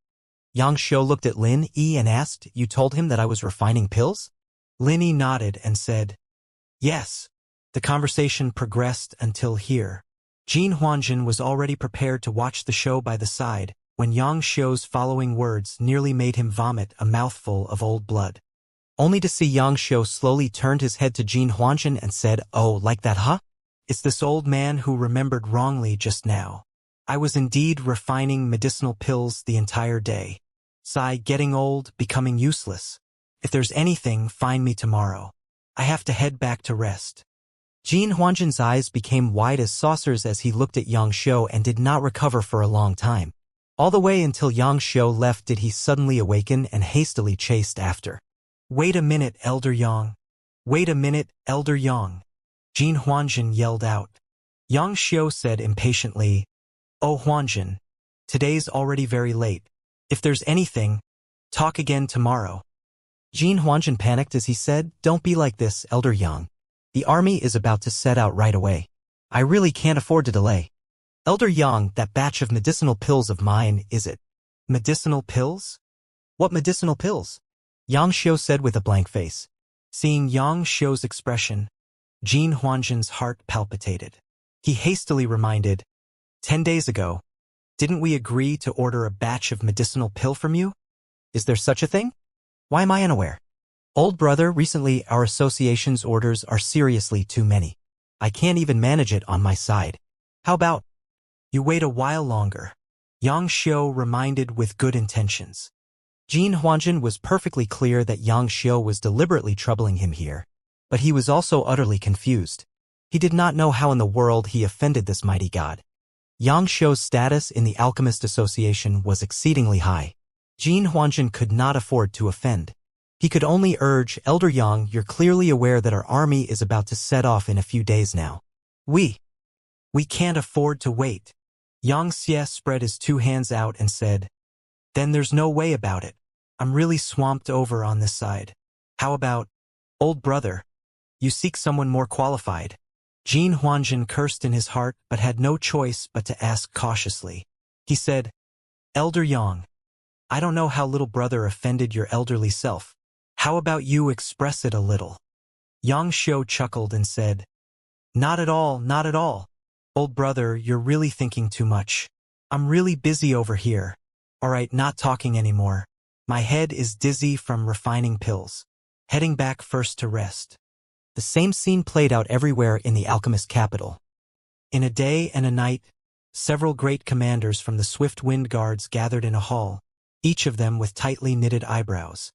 Yang Xiao looked at Lin Yi and asked, You told him that I was refining pills? Lin Yi nodded and said, Yes. The conversation progressed until here. Jin Huanjin was already prepared to watch the show by the side when Yang Xiao's following words nearly made him vomit a mouthful of old blood. Only to see Yang Xiao slowly turned his head to Jin Huanjin and said, Oh, like that, huh? It's this old man who remembered wrongly just now. I was indeed refining medicinal pills the entire day. Sigh, getting old, becoming useless. If there's anything, find me tomorrow. I have to head back to rest. Jin Huanjin's eyes became wide as saucers as he looked at Yang Xiao and did not recover for a long time. All the way until Yang Xiao left did he suddenly awaken and hastily chased after. Wait a minute, Elder Yang. Wait a minute, Elder Yang. Jin Huanjin yelled out. Yang Xiao said impatiently, Oh Huanjin, today's already very late. If there's anything, talk again tomorrow. Jin Huanjin panicked as he said, Don't be like this, Elder Yang. The army is about to set out right away. I really can't afford to delay. Elder Yang, that batch of medicinal pills of mine, is it? Medicinal pills? What medicinal pills? Yang Xiao said with a blank face. Seeing Yang Xiao's expression, Jin Huanjin's heart palpitated. He hastily reminded, 10 days ago, didn't we agree to order a batch of medicinal pill from you? Is there such a thing? Why am I unaware? Old brother, recently our association's orders are seriously too many. I can't even manage it on my side. How about? You wait a while longer. Yang Xiao reminded with good intentions. Jin Huanjin was perfectly clear that Yang Xiao was deliberately troubling him here. But he was also utterly confused. He did not know how in the world he offended this mighty god. Yang Xiao's status in the Alchemist Association was exceedingly high. Jin Huanjin could not afford to offend. He could only urge, Elder Yang, you're clearly aware that our army is about to set off in a few days now. We can't afford to wait. Xianxia spread his 2 hands out and said, Then there's no way about it. I'm really swamped over on this side. How about, old brother, you seek someone more qualified? Jin Huanjin cursed in his heart but had no choice but to ask cautiously. He said, Elder Yang, I don't know how little brother offended your elderly self. How about you express it a little? Yang Xiao chuckled and said, Not at all, not at all. Old brother, you're really thinking too much. I'm really busy over here. All right, not talking anymore. My head is dizzy from refining pills. Heading back first to rest. The same scene played out everywhere in the alchemist capital. In a day and a night, several great commanders from the Swift Wind Guards gathered in a hall, each of them with tightly knitted eyebrows.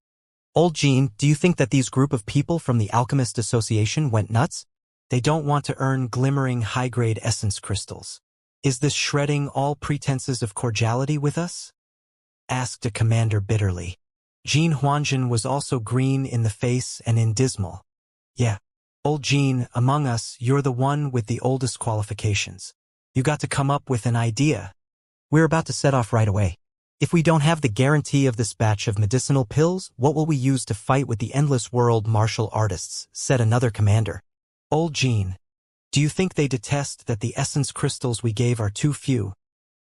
Old Jin, do you think that these group of people from the Alchemist Association went nuts? They don't want to earn glimmering high-grade essence crystals. Is this shredding all pretenses of cordiality with us? Asked a commander bitterly. Jin Huanjin was also green in the face and in dismal. Yeah. Old Jin, among us, you're the one with the oldest qualifications. You got to come up with an idea. We're about to set off right away. If we don't have the guarantee of this batch of medicinal pills, what will we use to fight with the endless world martial artists, said another commander. Old Jin, Do you think they detest that the essence crystals we gave are too few,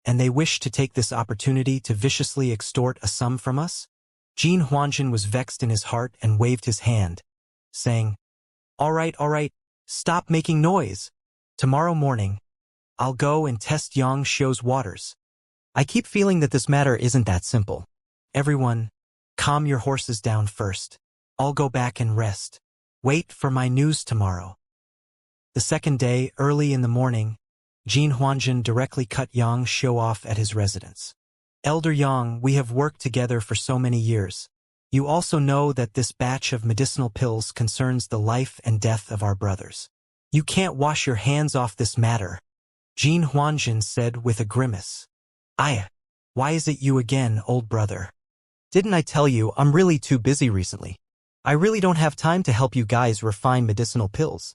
and they wish to take this opportunity to viciously extort a sum from us? Jin Huanjin was vexed in his heart and waved his hand, saying, all right, stop making noise. Tomorrow morning, I'll go and test Xianxia's waters. I keep feeling that this matter isn't that simple. Everyone, calm your horses down first. I'll go back and rest. Wait for my news tomorrow. The second day, early in the morning, Jin Huanjin directly cut Xianxia off at his residence. Elder Yang, we have worked together for so many years. You also know that this batch of medicinal pills concerns the life and death of our brothers. You can't wash your hands off this matter, Jin Huanjin said with a grimace. Why is it you again, old brother? Didn't I tell you I'm really too busy recently? I really don't have time to help you guys refine medicinal pills.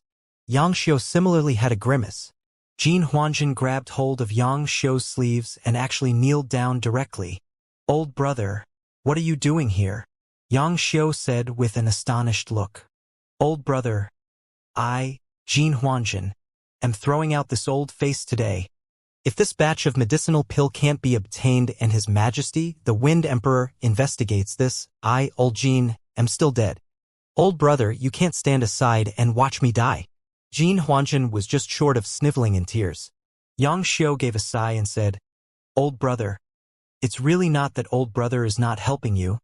Xianxia similarly had a grimace. Jin Huanjin grabbed hold of Xiao's sleeves and actually kneeled down directly. Old brother, what are you doing here? Xianxia said with an astonished look. Old brother, Jin Huanjin, am throwing out this old face today. If this batch of medicinal pill can't be obtained and His Majesty, the Wind Emperor, investigates this, old Jin, am still dead. Old brother, you can't stand aside and watch me die. Jin Huanjin was just short of sniveling in tears. Xianxia gave a sigh and said, Old brother, it's really not that old brother is not helping you,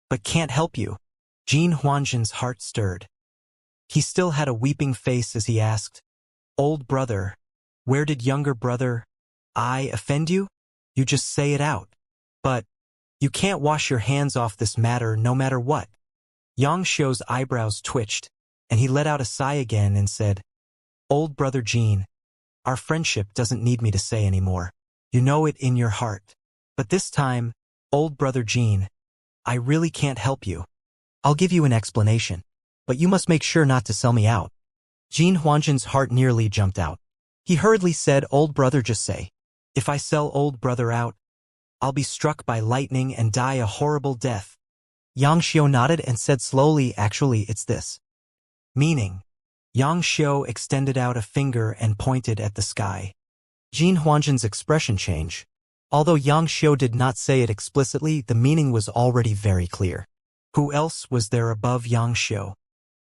but can't help you. Jin Huanjin's heart stirred. He still had a weeping face as he asked, Old brother, where did younger brother, offend you? You just say it out. But you can't wash your hands off this matter no matter what. Xiao's eyebrows twitched, and he let out a sigh again and said, Old brother Jin, our friendship doesn't need me to say anymore. You know it in your heart. But this time, old brother Jin, I really can't help you. I'll give you an explanation, but you must make sure not to sell me out. Jin Huanjin's heart nearly jumped out. He hurriedly said, Old brother, just say. If I sell old brother out, I'll be struck by lightning and die a horrible death. Xianxia nodded and said slowly, actually, it's this. Meaning, Xianxia extended out a finger and pointed at the sky. Jin Huanjin's expression changed. Although Xianxia did not say it explicitly, the meaning was already very clear. Who else was there above Xianxia?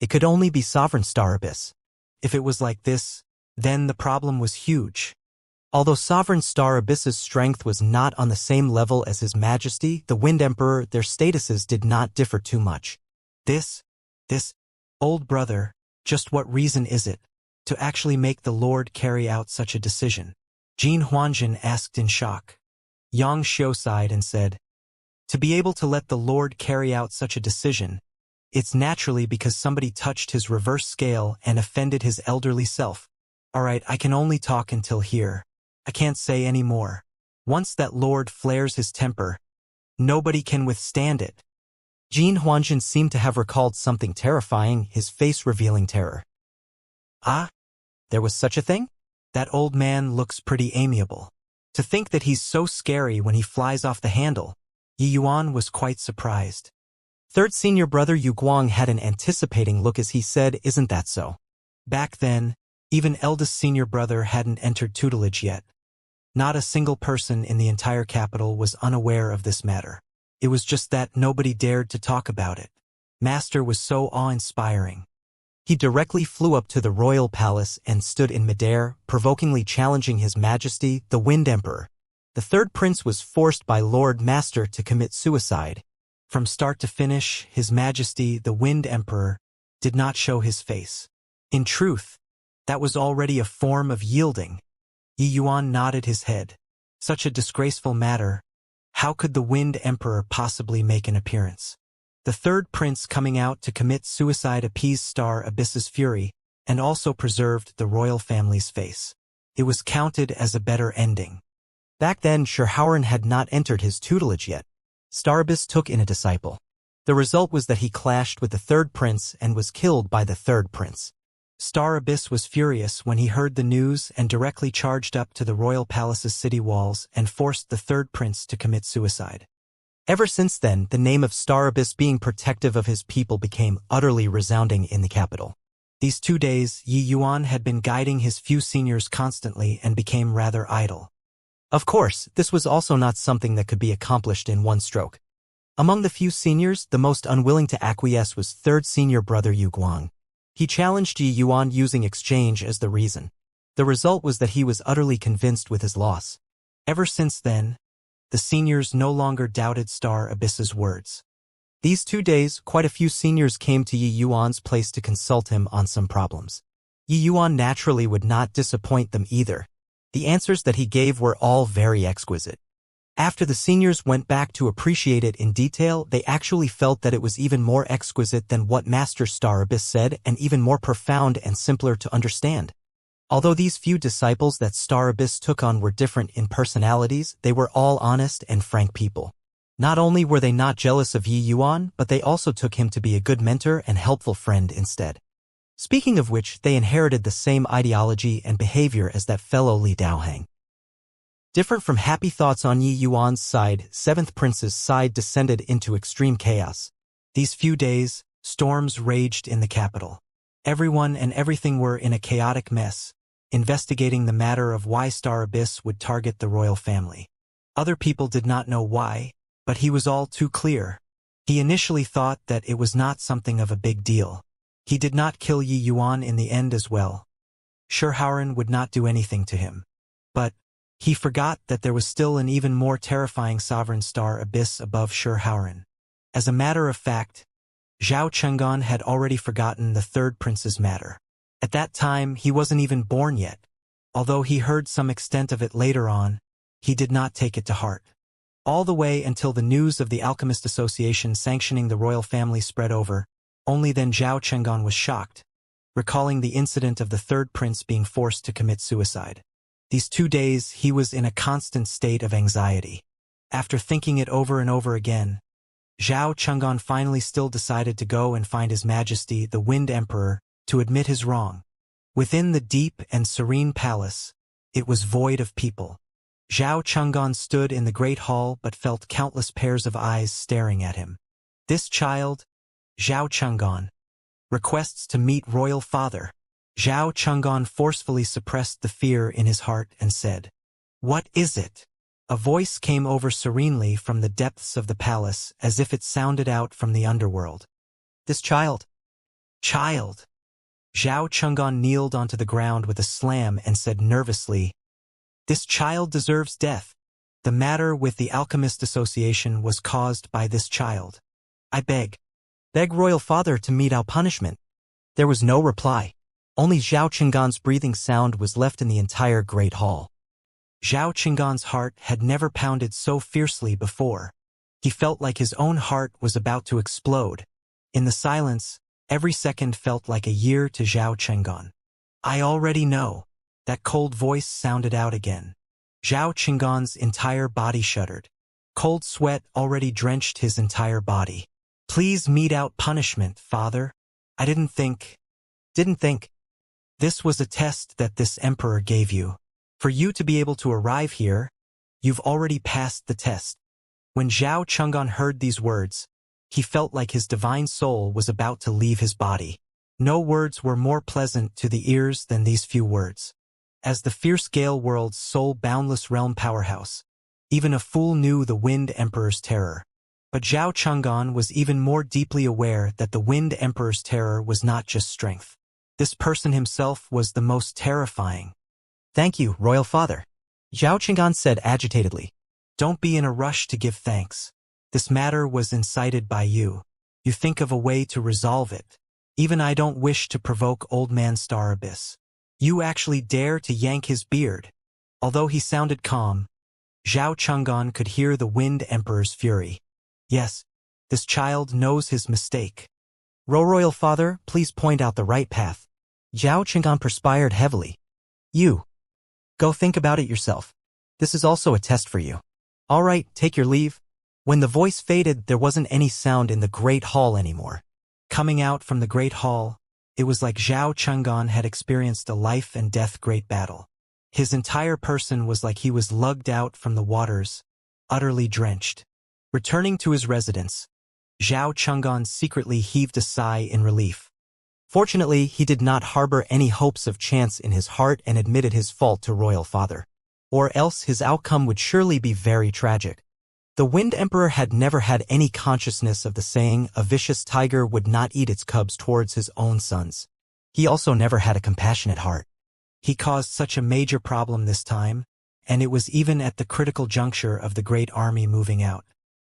It could only be Sovereign Star Abyss. If it was like this, then the problem was huge. Although Sovereign Star Abyss's strength was not on the same level as His Majesty, the Wind Emperor, their statuses did not differ too much. This, old brother, just what reason is it to actually make the Lord carry out such a decision? Jin Huanjin asked in shock. Xianxia sighed and said, to be able to let the Lord carry out such a decision, it's naturally because somebody touched his reverse scale and offended his elderly self. All right, I can only talk until here. I can't say any more. Once that Lord flares his temper, nobody can withstand it. Jin Huanjin seemed to have recalled something terrifying, his face revealing terror. There was such a thing? That old man looks pretty amiable. To think that he's so scary when he flies off the handle. Yi Yuan was quite surprised. Third senior brother Yu Guang had an anticipating look as he said, isn't that so? Back then, even eldest senior brother hadn't entered tutelage yet. Not a single person in the entire capital was unaware of this matter. It was just that nobody dared to talk about it. Master was so awe-inspiring. He directly flew up to the royal palace and stood in midair, provokingly challenging His Majesty, the Wind Emperor. The third prince was forced by Lord Master to commit suicide. From start to finish, His Majesty, the Wind Emperor, did not show his face. In truth, that was already a form of yielding. Yi Yuan nodded his head. Such a disgraceful matter. How could the Wind Emperor possibly make an appearance? The third prince coming out to commit suicide appeased Star Abyss's fury and also preserved the royal family's face. It was counted as a better ending. Back then, Shirhauern had not entered his tutelage yet. Star Abyss took in a disciple. The result was that he clashed with the third prince and was killed by the third prince. Star Abyss was furious when he heard the news and directly charged up to the royal palace's city walls and forced the third prince to commit suicide. Ever since then, the name of Star Abyss being protective of his people became utterly resounding in the capital. These 2 days, Yi Yuan had been guiding his few seniors constantly and became rather idle. Of course, this was also not something that could be accomplished in one stroke. Among the few seniors, the most unwilling to acquiesce was third senior brother Yu Guang. He challenged Yi Yuan using exchange as the reason. The result was that he was utterly convinced with his loss. Ever since then, the seniors no longer doubted Star Abyss's words. These 2 days, quite a few seniors came to Yi Yuan's place to consult him on some problems. Yi Yuan naturally would not disappoint them either. The answers that he gave were all very exquisite. After the seniors went back to appreciate it in detail, they actually felt that it was even more exquisite than what Master Star Abyss said and even more profound and simpler to understand. Although these few disciples that Star Abyss took on were different in personalities, they were all honest and frank people. Not only were they not jealous of Yi Yuan, but they also took him to be a good mentor and helpful friend instead. Speaking of which, they inherited the same ideology and behavior as that fellow Li Daohang. Different from happy thoughts on Yi Yuan's side, Seventh Prince's side descended into extreme chaos. These few days, storms raged in the capital. Everyone and everything were in a chaotic mess, investigating the matter of why Star Abyss would target the royal family. Other people did not know why, but he was all too clear. He initially thought that it was not something of a big deal. He did not kill Yi Yuan in the end as well. Shurhauren would not do anything to him. But he forgot that there was still an even more terrifying sovereign Star Abyss above Shurhauren. As a matter of fact, Zhao Cheng'an had already forgotten the third prince's matter. At that time, he wasn't even born yet. Although he heard some extent of it later on, he did not take it to heart. All the way until the news of the Alchemist Association sanctioning the royal family spread over, only then Zhao Cheng'an was shocked, recalling the incident of the third prince being forced to commit suicide. These 2 days, he was in a constant state of anxiety. After thinking it over and over again, Zhao Cheng'an finally still decided to go and find His Majesty, the Wind Emperor, to admit his wrong. Within the deep and serene palace, it was void of people. Zhao Cheng'an stood in the great hall but felt countless pairs of eyes staring at him. This child, Zhao Cheng'an, requests to meet royal father. Zhao Cheng'an forcefully suppressed the fear in his heart and said, "What is it?" A voice came over serenely from the depths of the palace as if it sounded out from the underworld. "This child." "Child." Zhao Cheng'an kneeled onto the ground with a slam and said nervously, "This child deserves death. The matter with the Alchemist Association was caused by this child. I beg royal father to mete out punishment." There was no reply. Only Zhao Cheng'an's breathing sound was left in the entire great hall. Zhao Cheng'an's heart had never pounded so fiercely before. He felt like his own heart was about to explode. In the silence, every second felt like a year to Zhao Cheng'an. "I already know." That cold voice sounded out again. Zhao Cheng'an's entire body shuddered. Cold sweat already drenched his entire body. "Please mete out punishment, father. I didn't think. This was a test that this emperor gave you. For you to be able to arrive here, you've already passed the test." When Zhao Cheng'an heard these words, he felt like his divine soul was about to leave his body. No words were more pleasant to the ears than these few words. As the fierce Gale World's sole boundless realm powerhouse, even a fool knew the Wind Emperor's terror. But Zhao Cheng'an was even more deeply aware that the Wind Emperor's terror was not just strength. This person himself was the most terrifying. "Thank you, royal father," Zhao Cheng'an said agitatedly. "Don't be in a rush to give thanks. This matter was incited by you. You think of a way to resolve it. Even I don't wish to provoke old man Star Abyss. You actually dare to yank his beard." Although he sounded calm, Zhao Cheng'an could hear the Wind Emperor's fury. Yes, this child knows his mistake. Royal father, please point out the right path." Zhao Cheng'an perspired heavily. "You. Go think about it yourself. This is also a test for you. All right, take your leave." When the voice faded, there wasn't any sound in the great hall anymore. Coming out from the great hall, it was like Zhao Cheng'an had experienced a life and death great battle. His entire person was like he was lugged out from the waters, utterly drenched. Returning to his residence, Zhao Cheng'an secretly heaved a sigh in relief. Fortunately, he did not harbor any hopes of chance in his heart and admitted his fault to royal father. Or else his outcome would surely be very tragic. The Wind Emperor had never had any consciousness of the saying, a vicious tiger would not eat its cubs towards his own sons. He also never had a compassionate heart. He caused such a major problem this time, and it was even at the critical juncture of the great army moving out.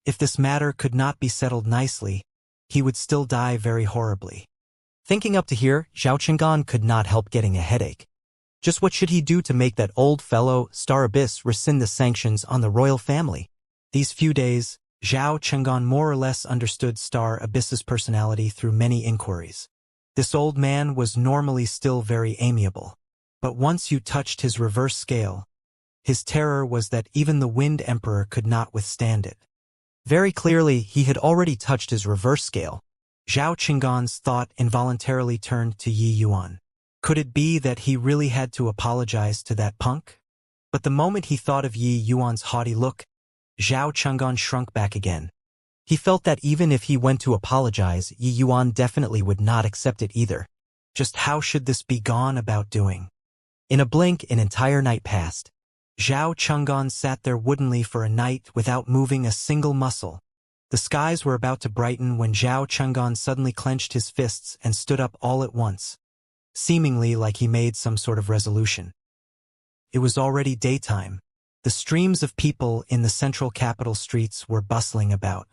If this matter could not be settled nicely, he would still die very horribly. Thinking up to here, Zhao Cheng'an could not help getting a headache. Just what should he do to make that old fellow, Star Abyss, rescind the sanctions on the royal family? These few days, Zhao Cheng'an more or less understood Star Abyss's personality through many inquiries. This old man was normally still very amiable. But once you touched his reverse scale, his terror was that even the Wind Emperor could not withstand it. Very clearly, he had already touched his reverse scale. Zhao Cheng'an's thought involuntarily turned to Yi Yuan. Could it be that he really had to apologize to that punk? But the moment he thought of Yi Yuan's haughty look, Zhao Cheng'an shrunk back again. He felt that even if he went to apologize, Yi Yuan definitely would not accept it either. Just how should this be gone about doing? In a blink, an entire night passed. Zhao Cheng'an sat there woodenly for a night without moving a single muscle. The skies were about to brighten when Zhao Cheng'an suddenly clenched his fists and stood up all at once, seemingly like he made some sort of resolution. It was already daytime. The streams of people in the central capital streets were bustling about.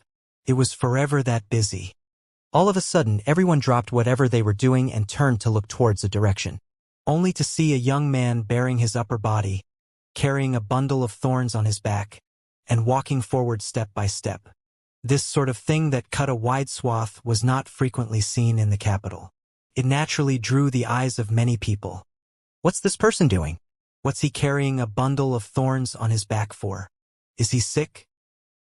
It was forever that busy. All of a sudden, everyone dropped whatever they were doing and turned to look towards a direction. Only to see a young man bearing his upper body, carrying a bundle of thorns on his back, and walking forward step by step. This sort of thing that cut a wide swath was not frequently seen in the capital. It naturally drew the eyes of many people. What's this person doing? What's he carrying a bundle of thorns on his back for? Is he sick?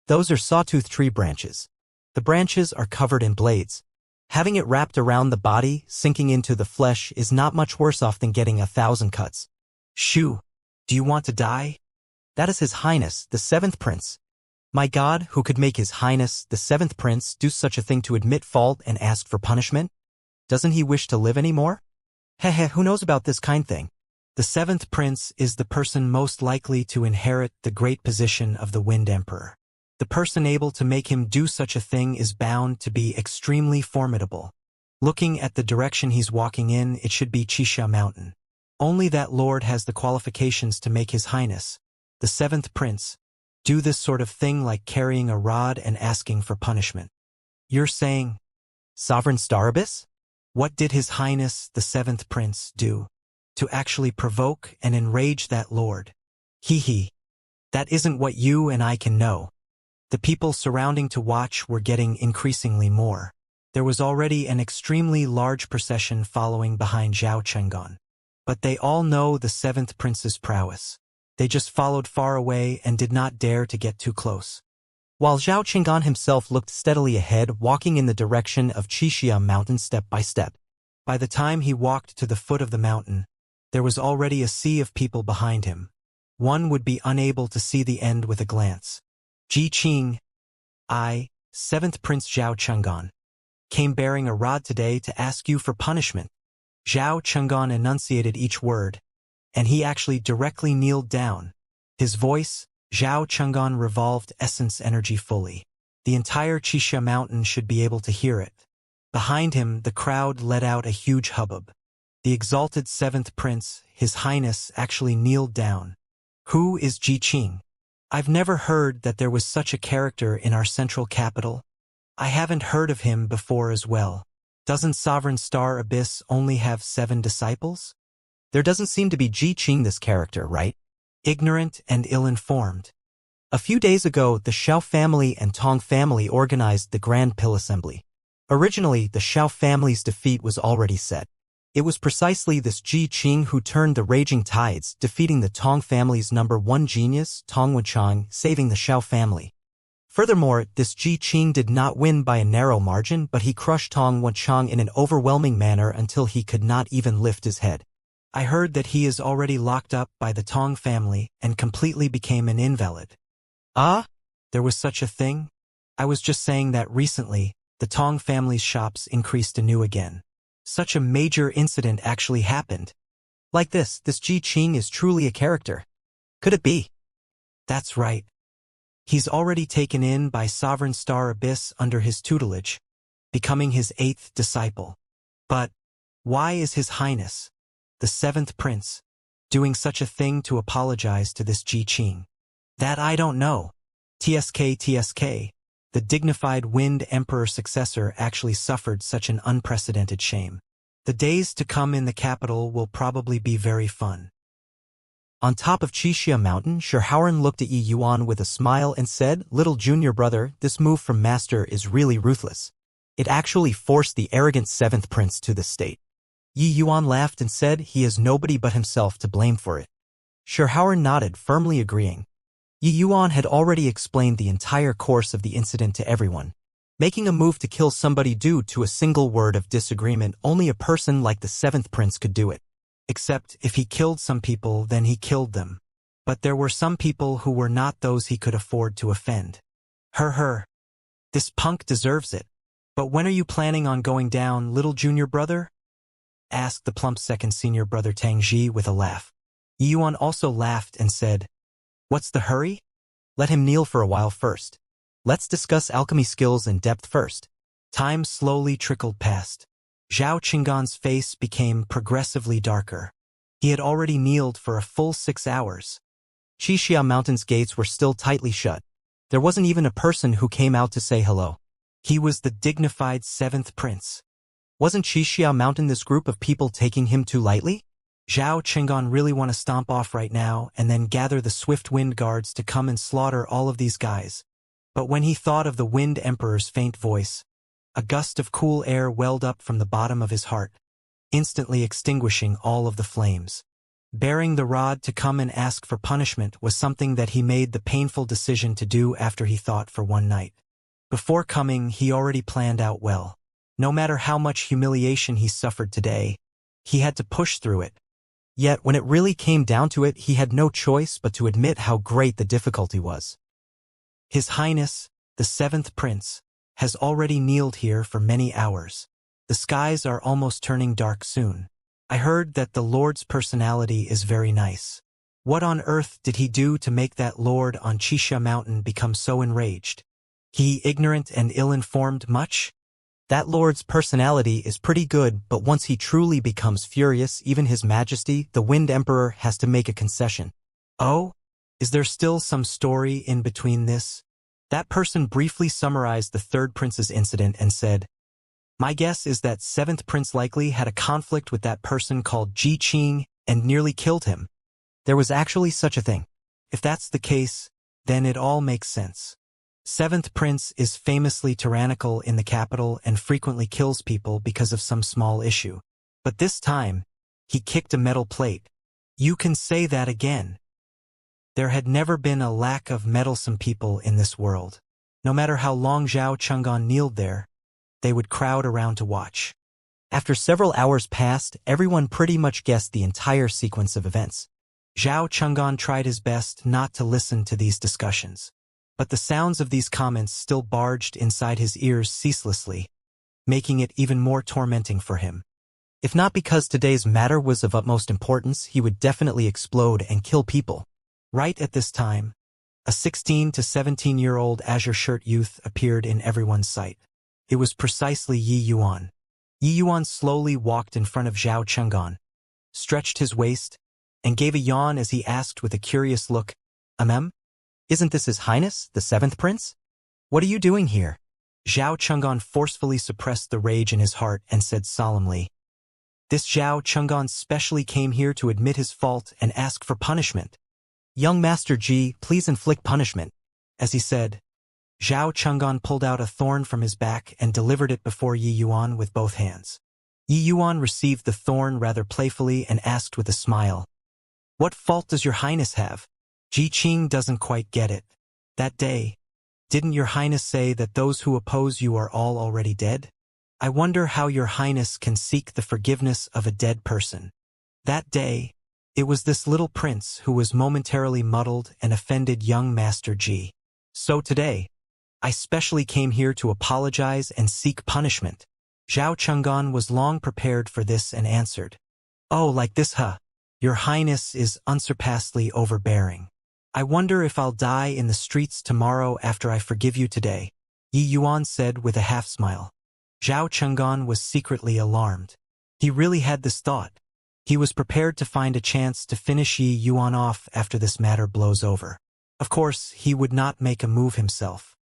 Those are sawtooth tree branches. The branches are covered in blades. Having it wrapped around the body, sinking into the flesh, is not much worse off than getting 1,000 cuts. Shoo! Do you want to die? That is His Highness, the 7th Prince. My God, who could make His Highness, the 7th Prince, do such a thing to admit fault and ask for punishment? Doesn't he wish to live anymore? Heh, who knows about this kind thing? The 7th Prince is the person most likely to inherit the great position of the Wind Emperor. The person able to make him do such a thing is bound to be extremely formidable. Looking at the direction he's walking in, it should be Xianxia Mountain. Only that lord has the qualifications to make His Highness, the 7th Prince, do this sort of thing like carrying a rod and asking for punishment. You're saying, Sovereign Star Abyss? What did His Highness, the 7th Prince, do to actually provoke and enrage that lord? Hee. That isn't what you and I can know. The people surrounding to watch were getting increasingly more. There was already an extremely large procession following behind Zhao Cheng'an. But they all know the 7th Prince's prowess. They just followed far away and did not dare to get too close. While Zhao Cheng'an himself looked steadily ahead, walking in the direction of Xianxia Mountain step by step. By the time he walked to the foot of the mountain, there was already a sea of people behind him. One would be unable to see the end with a glance. Ji Qing, I, 7th Prince Zhao Cheng'an, came bearing a rod today to ask you for punishment. Zhao Cheng'an enunciated each word, and he actually directly kneeled down. His voice, Zhao Cheng'an, revolved essence energy fully. The entire Xianxia Mountain should be able to hear it. Behind him, the crowd let out a huge hubbub. The exalted 7th Prince, His Highness, actually kneeled down. Who is Ji Qing? I've never heard that there was such a character in our central capital. I haven't heard of him before as well. Doesn't Sovereign Star Abyss only have 7 disciples? There doesn't seem to be Ji Qing this character, right? Ignorant and ill-informed. A few days ago, the Xiao family and Tong family organized the Grand Pill Assembly. Originally, the Xiao family's defeat was already set. It was precisely this Ji Qing who turned the raging tides, defeating the Tong family's #1 genius, Tong Wuchang, saving the Xiao family. Furthermore, this Ji Qing did not win by a narrow margin, but he crushed Tong Wuchang in an overwhelming manner until he could not even lift his head. I heard that he is already locked up by the Tong family and completely became an invalid. Ah? There was such a thing? I was just saying that recently, the Tong family's shops increased anew again. Such a major incident actually happened. Like this Ji Qing is truly a character. Could it be? That's right. He's already taken in by Sovereign Star Abyss under his tutelage, becoming his 8th disciple. But why is His Highness, the 7th Prince, doing such a thing to apologize to this Ji Qing? That I don't know. TSK, the dignified Wind Emperor successor actually suffered such an unprecedented shame. The days to come in the capital will probably be very fun. On top of Xianxia Mountain, Shirhauern looked at Yi Yuan with a smile and said, "Little junior brother, this move from Master is really ruthless. It actually forced the arrogant 7th Prince to this state." Yi Yuan laughed and said he has nobody but himself to blame for it. Shirhauern nodded, firmly agreeing. Yi Yuan had already explained the entire course of the incident to everyone. Making a move to kill somebody due to a single word of disagreement, only a person like the 7th Prince could do it. Except if he killed some people, then he killed them. But there were some people who were not those he could afford to offend. This punk deserves it. But when are you planning on going down, little junior brother? Asked the plump second senior brother Tang Ji with a laugh. Yi Yuan also laughed and said, "What's the hurry? Let him kneel for a while first. Let's discuss alchemy skills in depth first." Time slowly trickled past. Zhao Qinggan's face became progressively darker. He had already kneeled for a full 6 hours. Xianxia Mountain's gates were still tightly shut. There wasn't even a person who came out to say hello. He was the dignified 7th Prince. Wasn't Xianxia Mountain this group of people taking him too lightly? Zhao Qinggan really want to stomp off right now and then gather the swift wind guards to come and slaughter all of these guys. But when he thought of the Wind Emperor's faint voice, a gust of cool air welled up from the bottom of his heart, instantly extinguishing all of the flames. Bearing the rod to come and ask for punishment was something that he made the painful decision to do after he thought for one night. Before coming, he already planned out well. No matter how much humiliation he suffered today, he had to push through it. Yet when it really came down to it, he had no choice but to admit how great the difficulty was. His Highness, the 7th Prince, has already kneeled here for many hours. The skies are almost turning dark soon. I heard that the Lord's personality is very nice. What on earth did he do to make that Lord on Xianxia Mountain become so enraged? He ignorant and ill-informed much? That Lord's personality is pretty good, but once he truly becomes furious, even His Majesty, the Wind Emperor, has to make a concession. Oh? Is there still some story in between this? That person briefly summarized the 3rd Prince's incident and said, "My guess is that 7th Prince likely had a conflict with that person called Ji Qing and nearly killed him." There was actually such a thing. If that's the case, then it all makes sense. 7th Prince is famously tyrannical in the capital and frequently kills people because of some small issue. But this time, he kicked a metal plate. You can say that again. There had never been a lack of meddlesome people in this world. No matter how long Zhao Qinggan kneeled there, they would crowd around to watch. After several hours passed, everyone pretty much guessed the entire sequence of events. Zhao Qinggan tried his best not to listen to these discussions. But the sounds of these comments still barged inside his ears ceaselessly, making it even more tormenting for him. If not because today's matter was of utmost importance, he would definitely explode and kill people. Right at this time, a 16 to 17-year-old azure shirt youth appeared in everyone's sight. It was precisely Yi Yuan. Yi Yuan slowly walked in front of Zhao Qinggan, stretched his waist, and gave a yawn as he asked with a curious look, Isn't this His Highness, the 7th Prince? What are you doing here?" Zhao Qinggan forcefully suppressed the rage in his heart and said solemnly, "This Zhao Qinggan specially came here to admit his fault and ask for punishment." "Young Master Ji, please inflict punishment." As he said, Zhao Qinggan pulled out a thorn from his back and delivered it before Yi Yuan with both hands. Yi Yuan received the thorn rather playfully and asked with a smile, "What fault does your Highness have?" Ji Qing doesn't quite get it. That day, didn't your Highness say that those who oppose you are all already dead? I wonder how your Highness can seek the forgiveness of a dead person. That day, it was this little prince who was momentarily muddled and offended young Master Ji. So today, I specially came here to apologize and seek punishment. Zhao Cheng'an was long prepared for this and answered, "Oh, like this, huh? Your Highness is unsurpassedly overbearing. I wonder if I'll die in the streets tomorrow after I forgive you today," Yi Yuan said with a half-smile. Zhao Cheng'an was secretly alarmed. He really had this thought. He was prepared to find a chance to finish Yi Yuan off after this matter blows over. Of course, he would not make a move himself.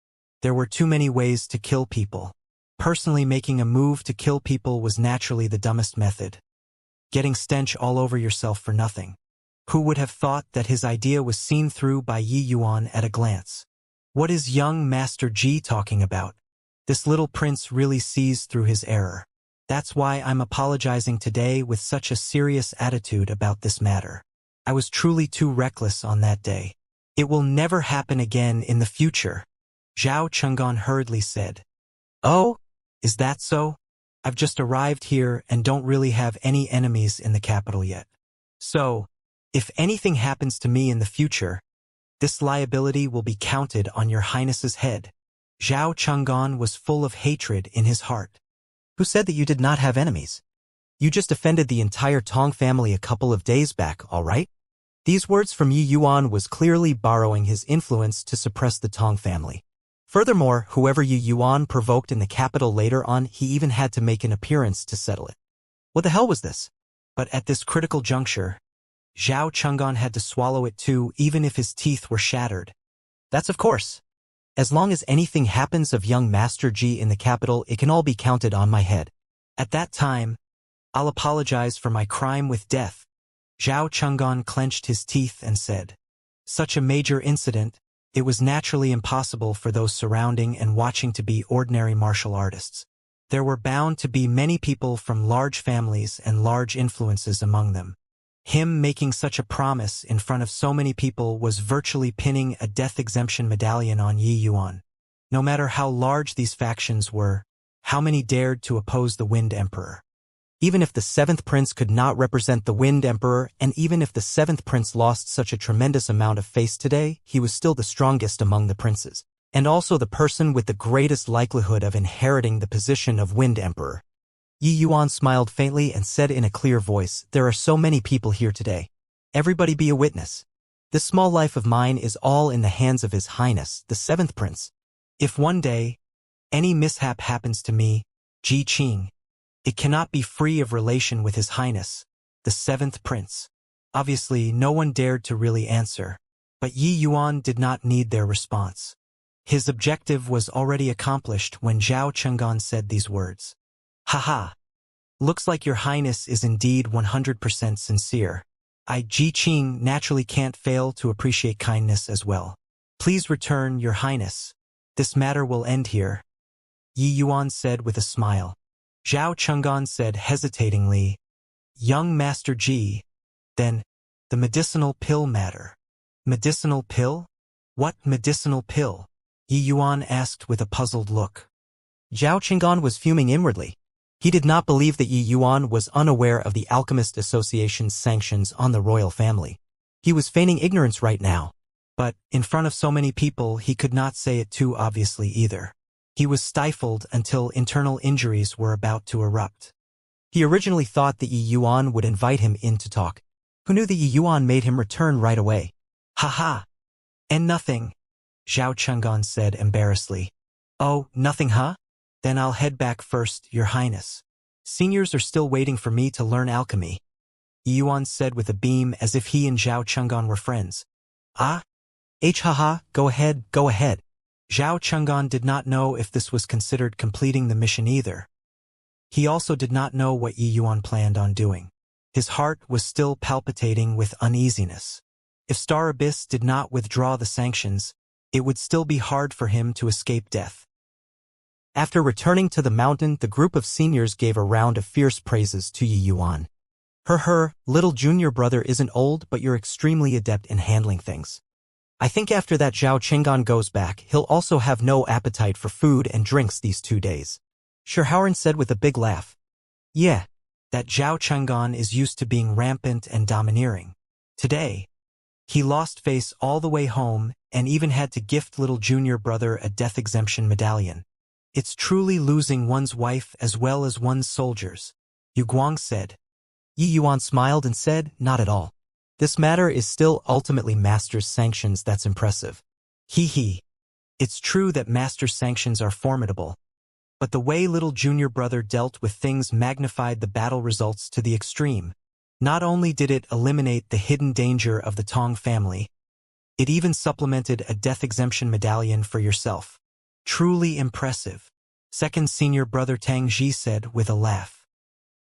There were too many ways to kill people. Personally, making a move to kill people was naturally the dumbest method. Getting stench all over yourself for nothing. Who would have thought that his idea was seen through by Yi Yuan at a glance? What is young Master Ji talking about? This little prince really sees through his error. That's why I'm apologizing today with such a serious attitude about this matter. I was truly too reckless on that day. It will never happen again in the future, Zhao Cheng'an hurriedly said. Oh? Is that so? I've just arrived here and don't really have any enemies in the capital yet. So, if anything happens to me in the future, this liability will be counted on your Highness's head. Zhao Cheng'an was full of hatred in his heart. Who said that you did not have enemies? You just offended the entire Tong family a couple of days back, all right? These words from Yi Yuan was clearly borrowing his influence to suppress the Tong family. Furthermore, whoever Yi Yuan provoked in the capital later on, he even had to make an appearance to settle it. What the hell was this? But at this critical juncture, Zhao Cheng'an had to swallow it too, even if his teeth were shattered. That's of course. As long as anything happens of young Master Ji in the capital, it can all be counted on my head. At that time, I'll apologize for my crime with death. Zhao Cheng'an clenched his teeth and said, "Such a major incident, it was naturally impossible for those surrounding and watching to be ordinary martial artists. There were bound to be many people from large families and large influences among them. Him making such a promise in front of so many people was virtually pinning a death exemption medallion on Yi Yuan. No matter how large these factions were, how many dared to oppose the Wind Emperor? Even if the 7th Prince could not represent the Wind Emperor, and even if the 7th Prince lost such a tremendous amount of face today, he was still the strongest among the princes, and also the person with the greatest likelihood of inheriting the position of Wind Emperor." Yi Yuan smiled faintly and said in a clear voice, "There are so many people here today. Everybody be a witness. This small life of mine is all in the hands of His Highness, the 7th Prince. If one day any mishap happens to me, Ji Qing, it cannot be free of relation with His Highness, the 7th Prince." Obviously, no one dared to really answer, but Yi Yuan did not need their response. His objective was already accomplished when Zhao Cheng'an said these words. "Haha. Looks like your Highness is indeed 100% sincere. I, Ji Qing, naturally can't fail to appreciate kindness as well. Please return, your Highness. This matter will end here," Yi Yuan said with a smile. Zhao Cheng'an said hesitatingly, "Young Master Ji, then, the medicinal pill matter." "Medicinal pill? What medicinal pill?" Yi Yuan asked with a puzzled look. Zhao Cheng'an was fuming inwardly. He did not believe that Yi Yuan was unaware of the Alchemist Association's sanctions on the royal family. He was feigning ignorance right now. But, in front of so many people, he could not say it too obviously either. He was stifled until internal injuries were about to erupt. He originally thought that Yi Yuan would invite him in to talk. Who knew that Yi Yuan made him return right away? "Haha. And nothing," Zhao Cheng'an said embarrassedly. "Oh, nothing, huh? Then I'll head back first, your Highness. Seniors are still waiting for me to learn alchemy," Yi Yuan said with a beam as if he and Zhao Cheng'an were friends. "Ah? Haha, go ahead, go ahead." Zhao Cheng'an did not know if this was considered completing the mission either. He also did not know what Yi Yuan planned on doing. His heart was still palpitating with uneasiness. If Star Abyss did not withdraw the sanctions, it would still be hard for him to escape death. After returning to the mountain, the group of seniors gave a round of fierce praises to Yi Yuan. Little junior brother isn't old, but you're extremely adept in handling things. I think after that Zhao Cheng'an goes back, he'll also have no appetite for food and drinks these 2 days. Shirhaoran said with a big laugh. Yeah, that Zhao Cheng'an is used to being rampant and domineering. Today, he lost face all the way home and even had to gift little junior brother a death exemption medallion. It's truly losing one's wife as well as one's soldiers, Yu Guang said. Yi Yuan smiled and said, not at all. This matter is still ultimately Master's sanctions that's impressive. He. It's true that Master's sanctions are formidable, but the way little junior brother dealt with things magnified the battle results to the extreme. Not only did it eliminate the hidden danger of the Tong family, it even supplemented a death exemption medallion for yourself. Truly impressive, second senior brother Tang Ji said with a laugh.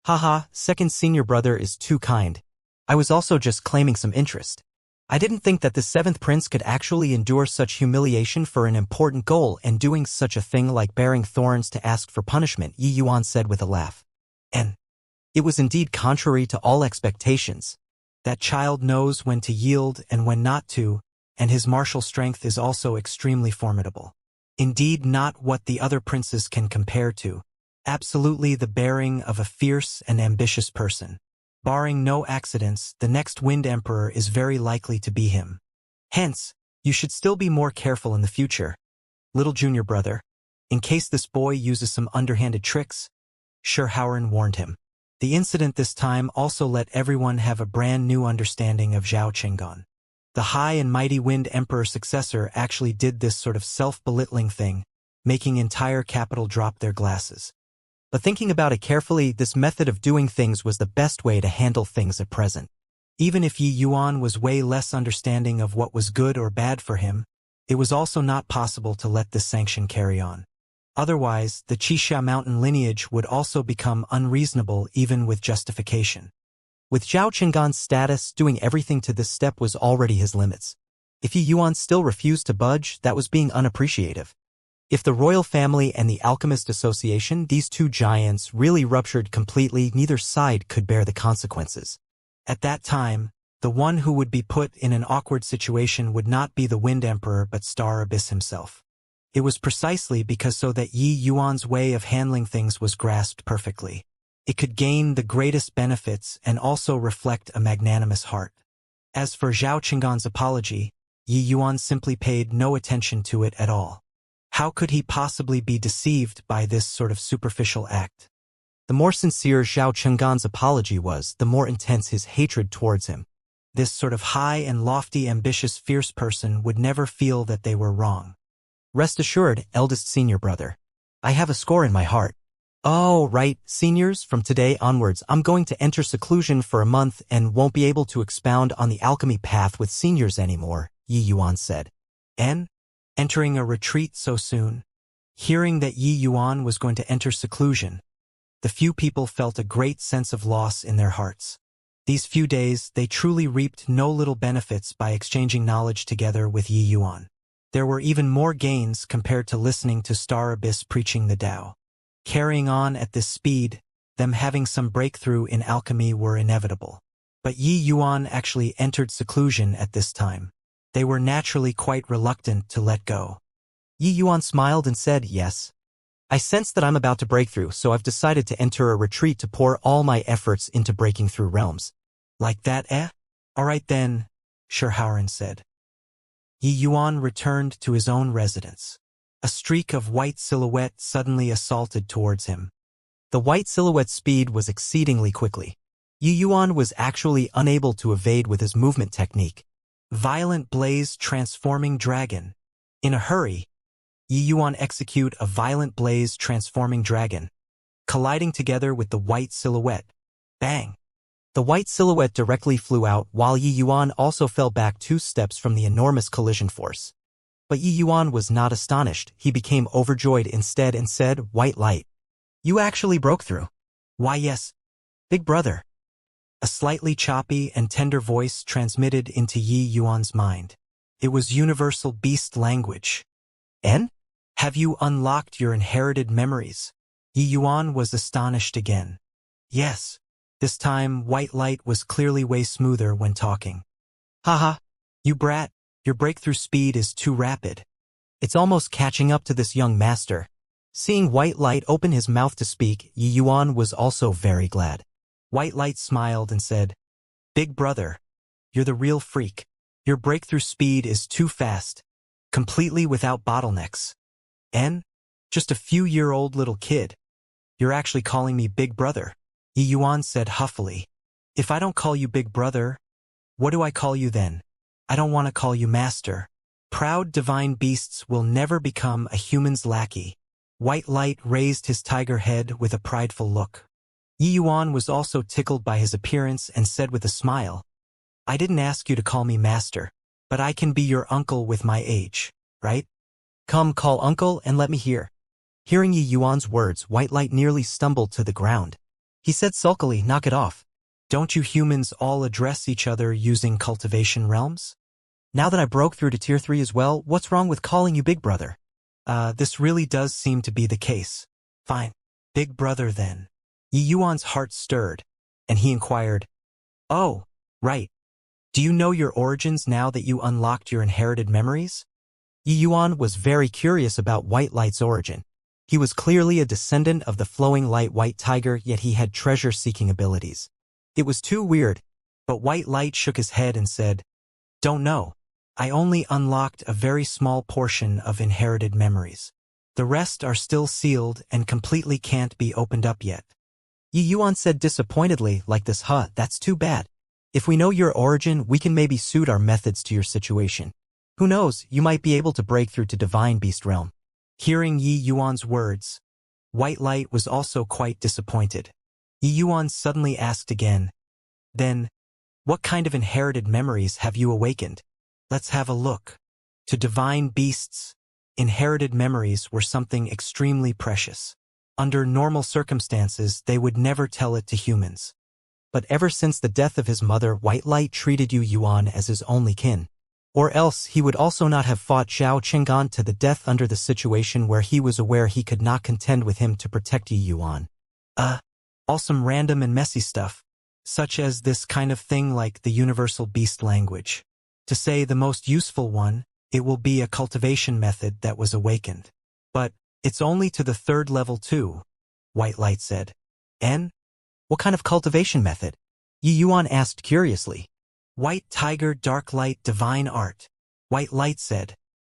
Haha, second senior brother is too kind. I was also just claiming some interest. I didn't think that the seventh prince could actually endure such humiliation for an important goal and doing such a thing like bearing thorns to ask for punishment, Yi Yuan said with a laugh. And it was indeed contrary to all expectations. That child knows when to yield and when not to, and his martial strength is also extremely formidable. Indeed not what the other princes can compare to. Absolutely the bearing of a fierce and ambitious person. Barring no accidents, the next Wind Emperor is very likely to be him. Hence, you should still be more careful in the future, little junior brother, in case this boy uses some underhanded tricks, Sherhauern warned him. The incident this time also let everyone have a brand new understanding of Zhao Qinggan. The high and mighty Wind Emperor successor actually did this sort of self-belittling thing, making entire capital drop their glasses. But thinking about it carefully, this method of doing things was the best way to handle things at present. Even if Yi Yuan was way less understanding of what was good or bad for him, it was also not possible to let this sanction carry on. Otherwise, the Qixia mountain lineage would also become unreasonable even with justification. With Zhao Qinggan's status, doing everything to this step was already his limits. If Yi Yuan still refused to budge, that was being unappreciative. If the royal family and the alchemist association, these two giants, really ruptured completely, neither side could bear the consequences. At that time, the one who would be put in an awkward situation would not be the Wind Emperor but Star Abyss himself. It was precisely because so that Yi Yuan's way of handling things was grasped perfectly. It could gain the greatest benefits and also reflect a magnanimous heart. As for Zhao Qinggan's apology, Yi Yuan simply paid no attention to it at all. How could he possibly be deceived by this sort of superficial act? The more sincere Zhao Qinggan's apology was, the more intense his hatred towards him. This sort of high and lofty, ambitious, fierce person would never feel that they were wrong. Rest assured, eldest senior brother. I have a score in my heart. Oh, right, seniors, from today onwards I'm going to enter seclusion for a month and won't be able to expound on the alchemy path with seniors anymore, Yi Yuan said. And? Entering a retreat so soon? Hearing that Yi Yuan was going to enter seclusion, the few people felt a great sense of loss in their hearts. These few days, they truly reaped no little benefits by exchanging knowledge together with Yi Yuan. There were even more gains compared to listening to Star Abyss preaching the Tao. Carrying on at this speed, them having some breakthrough in alchemy were inevitable. But Yi Yuan actually entered seclusion at this time. They were naturally quite reluctant to let go. Yi Yuan smiled and said, yes. I sense that I'm about to break through, so I've decided to enter a retreat to pour all my efforts into breaking through realms. Like that, eh? All right then, Sherhauern said. Yi Yuan returned to his own residence. A streak of white silhouette suddenly assaulted towards him. The white silhouette's speed was exceedingly quickly. Yi Yuan was actually unable to evade with his movement technique. Violent blaze transforming dragon. In a hurry, Yi Yuan execute a violent blaze transforming dragon, colliding together with the white silhouette. Bang! The white silhouette directly flew out, while Yi Yuan also fell back 2 steps from the enormous collision force. But Yi Yuan was not astonished. He became overjoyed instead and said, white light. You actually broke through. Why yes, big brother. A slightly choppy and tender voice transmitted into Yi Yuan's mind. It was universal beast language. En? Have you unlocked your inherited memories? Yi Yuan was astonished again. Yes. This time, white light was clearly way smoother when talking. Haha, you brat. Your breakthrough speed is too rapid. It's almost catching up to this young master. Seeing white light open his mouth to speak, Yi Yuan was also very glad. White light smiled and said, Big brother, you're the real freak. Your breakthrough speed is too fast, completely without bottlenecks. En? Just a few-year-old little kid. You're actually calling me Big Brother, Yi Yuan said huffily. If I don't call you Big Brother, what do I call you then? I don't want to call you Master. Proud divine beasts will never become a human's lackey. White Light raised his tiger head with a prideful look. Yi Yuan was also tickled by his appearance and said with a smile, I didn't ask you to call me Master, but I can be your uncle with my age, right? Come call uncle and let me hear. Hearing Yi Yuan's words, White Light nearly stumbled to the ground. He said sulkily, knock it off. Don't you humans all address each other using cultivation realms? Now that I broke through to Tier 3 as well, what's wrong with calling you Big Brother? This really does seem to be the case. Fine. Big Brother then. Yi Yuan's heart stirred, and he inquired, Oh, right. Do you know your origins now that you unlocked your inherited memories? Yi Yuan was very curious about White Light's origin. He was clearly a descendant of the flowing light white tiger, yet he had treasure-seeking abilities. It was too weird, but White Light shook his head and said, Don't know. I only unlocked a very small portion of inherited memories. The rest are still sealed and completely can't be opened up yet. Yi Yuan said disappointedly, like this, that's too bad. If we know your origin, we can maybe suit our methods to your situation. Who knows, you might be able to break through to Divine Beast Realm. Hearing Yi Yuan's words, White Light was also quite disappointed. Yi Yuan suddenly asked again, Then, what kind of inherited memories have you awakened? Let's have a look. To divine beasts, inherited memories were something extremely precious. Under normal circumstances, they would never tell it to humans. But ever since the death of his mother, White Light treated Yu Yuan as his only kin. Or else he would also not have fought Zhao Qinggan to the death under the situation where he was aware he could not contend with him to protect Yu Yuan. All some random and messy stuff, such as this kind of thing like the universal beast language. To say the most useful one, it will be a cultivation method that was awakened. But it's only to the 3rd level too, White Light said. N? What kind of cultivation method? Yi Yuan asked curiously. White Tiger Dark Light Divine Art, White Light said.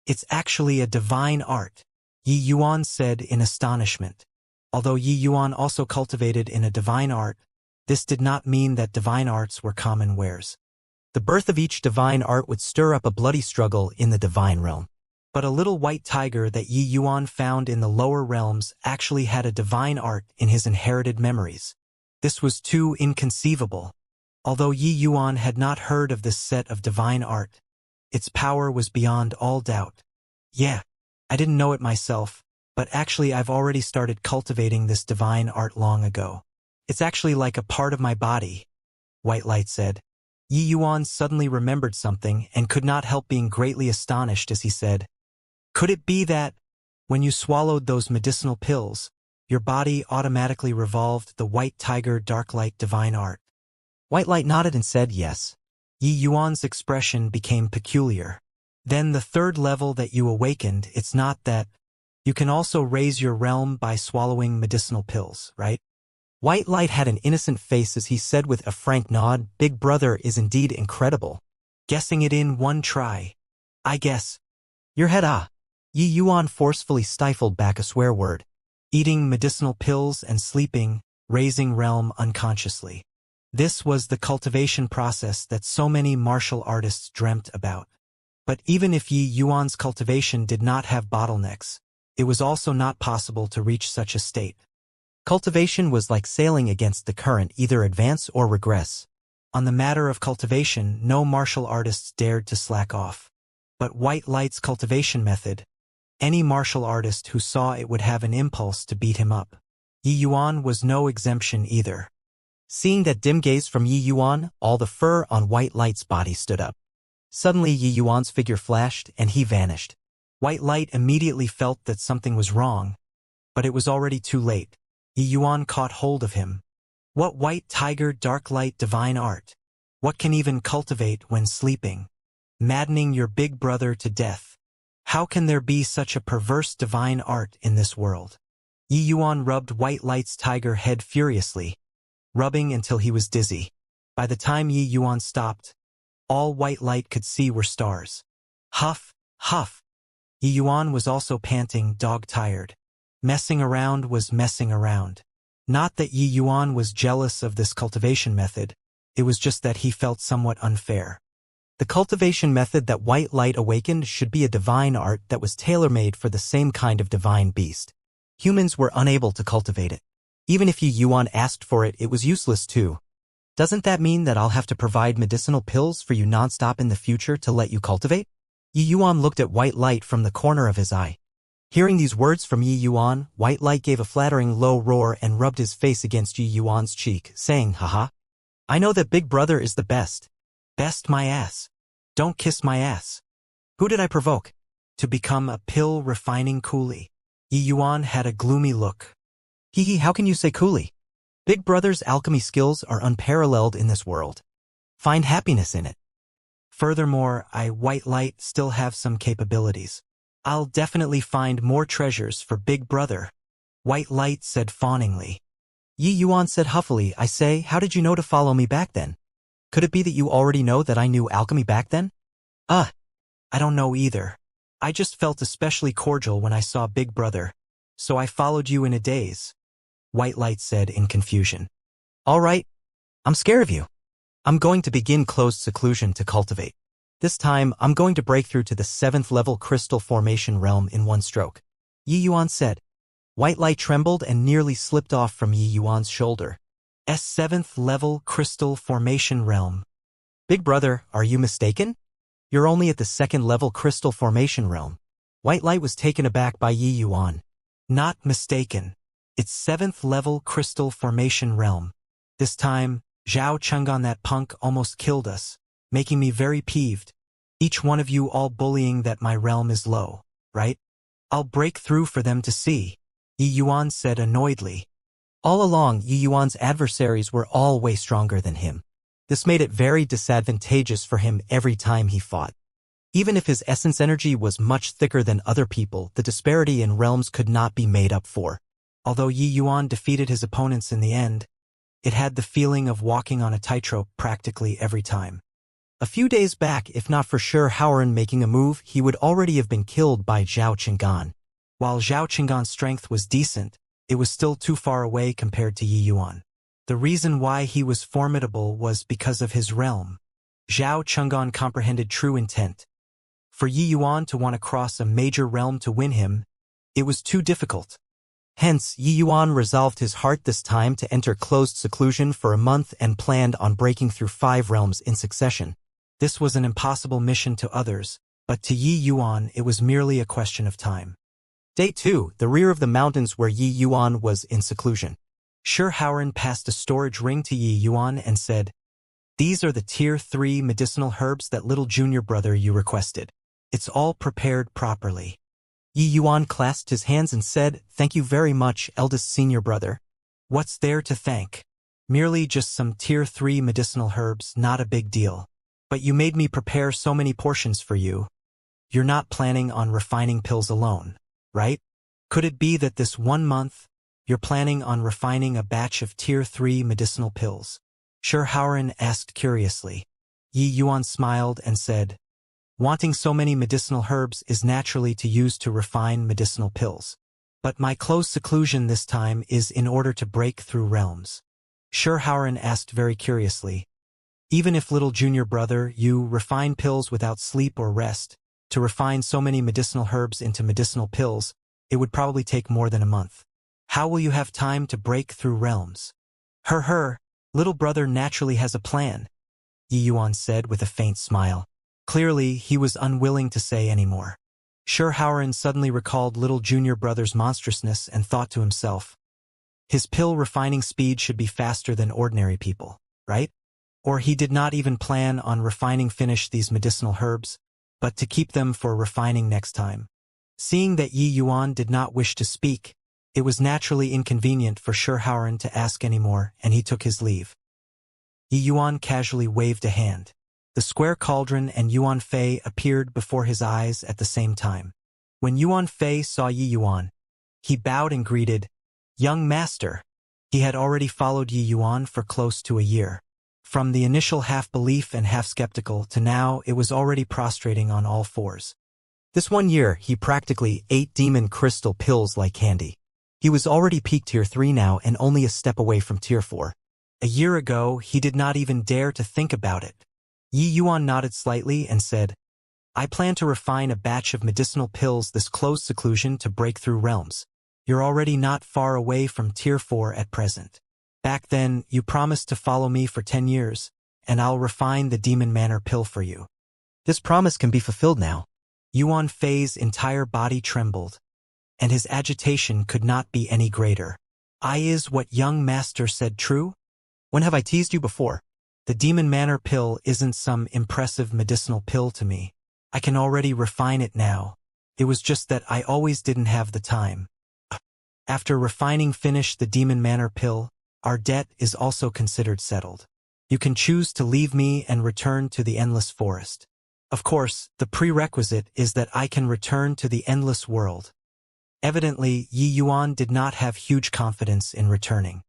It's actually a divine art, Yi Yuan said in astonishment. Although Yi Yuan also cultivated in a divine art, this did not mean that divine arts were common wares. The birth of each divine art would stir up a bloody struggle in the divine realm. But a little white tiger that Yi Yuan found in the lower realms actually had a divine art in his inherited memories. This was too inconceivable. Although Yi Yuan had not heard of this set of divine art, its power was beyond all doubt. Yeah, I didn't know it myself, but actually I've already started cultivating this divine art long ago. It's actually like a part of my body, White Light said. Yi Yuan suddenly remembered something and could not help being greatly astonished as he said, Could it be that, when you swallowed those medicinal pills, your body automatically revolved the White Tiger Dark Light Divine Art? White Light nodded and said yes. Yi Yuan's expression became peculiar. Then the 3rd level that you awakened, it's not that. You can also raise your realm by swallowing medicinal pills, right? White Light had an innocent face as he said with a frank nod, Big Brother is indeed incredible. Guessing it in one try. I guess. Your head Yi Yuan forcefully stifled back a swear word. Eating medicinal pills and sleeping, raising realm unconsciously. This was the cultivation process that so many martial artists dreamt about. But even if Yi Yuan's cultivation did not have bottlenecks, it was also not possible to reach such a state. Cultivation was like sailing against the current, either advance or regress. On the matter of cultivation, no martial artists dared to slack off. But White Light's cultivation method, any martial artist who saw it would have an impulse to beat him up. Yi Yuan was no exemption either. Seeing that dim gaze from Yi Yuan, all the fur on White Light's body stood up. Suddenly Yi Yuan's figure flashed and he vanished. White Light immediately felt that something was wrong, but it was already too late. Yi Yuan caught hold of him. What White Tiger Dark Light Divine Art? What can even cultivate when sleeping? Maddening your big brother to death. How can there be such a perverse divine art in this world? Yi Yuan rubbed White Light's tiger head furiously, rubbing until he was dizzy. By the time Yi Yuan stopped, all White Light could see were stars. Huff, huff. Yi Yuan was also panting, dog-tired. Messing around was messing around. Not that Yi Yuan was jealous of this cultivation method, it was just that he felt somewhat unfair. The cultivation method that white light awakened should be a divine art that was tailor-made for the same kind of divine beast. Humans were unable to cultivate it. Even if Yi Yuan asked for it, it was useless too. Doesn't that mean that I'll have to provide medicinal pills for you non-stop in the future to let you cultivate? Yi Yuan looked at white light from the corner of his eye. Hearing these words from Yi Yuan, white light gave a flattering low roar and rubbed his face against Yi Yuan's cheek, saying, "Haha. I know that Big Brother is the best. Best my ass. Don't kiss my ass. Who did I provoke? To become a pill refining coolie." Yi Yuan had a gloomy look. Hee, how can you say coolie? Big Brother's alchemy skills are unparalleled in this world. Find happiness in it. Furthermore, white light, still have some capabilities. I'll definitely find more treasures for Big Brother, white light said fawningly. Yi Yuan said huffily, I say, how did you know to follow me back then? Could it be that you already know that I knew alchemy back then? I don't know either. I just felt especially cordial when I saw Big Brother, so I followed you in a daze, white light said in confusion. All right, I'm scared of you. I'm going to begin closed seclusion to cultivate. This time, I'm going to break through to the 7th level crystal formation realm in one stroke. Yi Yuan said. White light trembled and nearly slipped off from Yi Yuan's shoulder. 7th level crystal formation realm. Big Brother, are you mistaken? You're only at the 2nd level crystal formation realm. White light was taken aback by Yi Yuan. Not mistaken. It's 7th level crystal formation realm. This time, Zhao Cheng'an, that punk, almost killed us, making me very peeved. Each one of you all bullying that my realm is low, right? I'll break through for them to see, Yi Yuan said annoyedly. All along, Yi Yuan's adversaries were all way stronger than him. This made it very disadvantageous for him every time he fought. Even if his essence energy was much thicker than other people, the disparity in realms could not be made up for. Although Yi Yuan defeated his opponents in the end, it had the feeling of walking on a tightrope practically every time. A few days back, if not for Haoran making a move, he would already have been killed by Zhao Cheng'an. While Zhao Cheng'an's strength was decent, it was still too far away compared to Yi Yuan. The reason why he was formidable was because of his realm. Zhao Cheng'an comprehended true intent. For Yi Yuan to want to cross a major realm to win him, it was too difficult. Hence, Yi Yuan resolved his heart this time to enter closed seclusion for a month and planned on breaking through 5 realms in succession. This was an impossible mission to others, but to Yi Yuan it was merely a question of time. Day 2, the rear of the mountains where Yi Yuan was in seclusion. Haoran passed a storage ring to Yi Yuan and said, These are the Tier 3 medicinal herbs that little junior brother you requested. It's all prepared properly. Yi Yuan clasped his hands and said, Thank you very much, eldest senior brother. What's there to thank? Merely just some Tier 3 medicinal herbs, not a big deal. But you made me prepare so many portions for you. You're not planning on refining pills alone, right? Could it be that this 1 month, you're planning on refining a batch of Tier 3 medicinal pills? Haoran asked curiously. Yi Yuan smiled and said, Wanting so many medicinal herbs is naturally to use to refine medicinal pills. But my closed seclusion this time is in order to break through realms. Haoran asked very curiously. Even if little junior brother, you refine pills without sleep or rest, to refine so many medicinal herbs into medicinal pills, it would probably take more than a month. How will you have time to break through realms? Little brother naturally has a plan, Yi Yuan said with a faint smile. Clearly, he was unwilling to say any more. Haoran suddenly recalled little junior brother's monstrousness and thought to himself, his pill refining speed should be faster than ordinary people, right? Or he did not even plan on finish these medicinal herbs, but to keep them for refining next time. Seeing that Yi Yuan did not wish to speak, it was naturally inconvenient for Haoran to ask any more, and he took his leave. Yi Yuan casually waved a hand. The square cauldron and Yuan Fei appeared before his eyes at the same time. When Yuan Fei saw Yi Yuan, he bowed and greeted, Young master. He had already followed Yi Yuan for close to a year. From the initial half-belief and half-skeptical to now, it was already prostrating on all fours. This 1 year, he practically ate demon crystal pills like candy. He was already peak tier 3 now and only a step away from tier 4. A year ago, he did not even dare to think about it. Yi Yuan nodded slightly and said, I plan to refine a batch of medicinal pills this close seclusion to break through realms. You're already not far away from tier 4 at present. Back then, you promised to follow me for 10 years, and I'll refine the demon manor pill for you. This promise can be fulfilled now. Yuan Fei's entire body trembled, and his agitation could not be any greater. Is what young master said true? When have I teased you before? The demon manor pill isn't some impressive medicinal pill to me. I can already refine it now. It was just that I always didn't have the time. After refining the demon manor pill, our debt is also considered settled. You can choose to leave me and return to the endless forest. Of course, the prerequisite is that I can return to the endless world. Evidently, Yi Yuan did not have huge confidence in returning.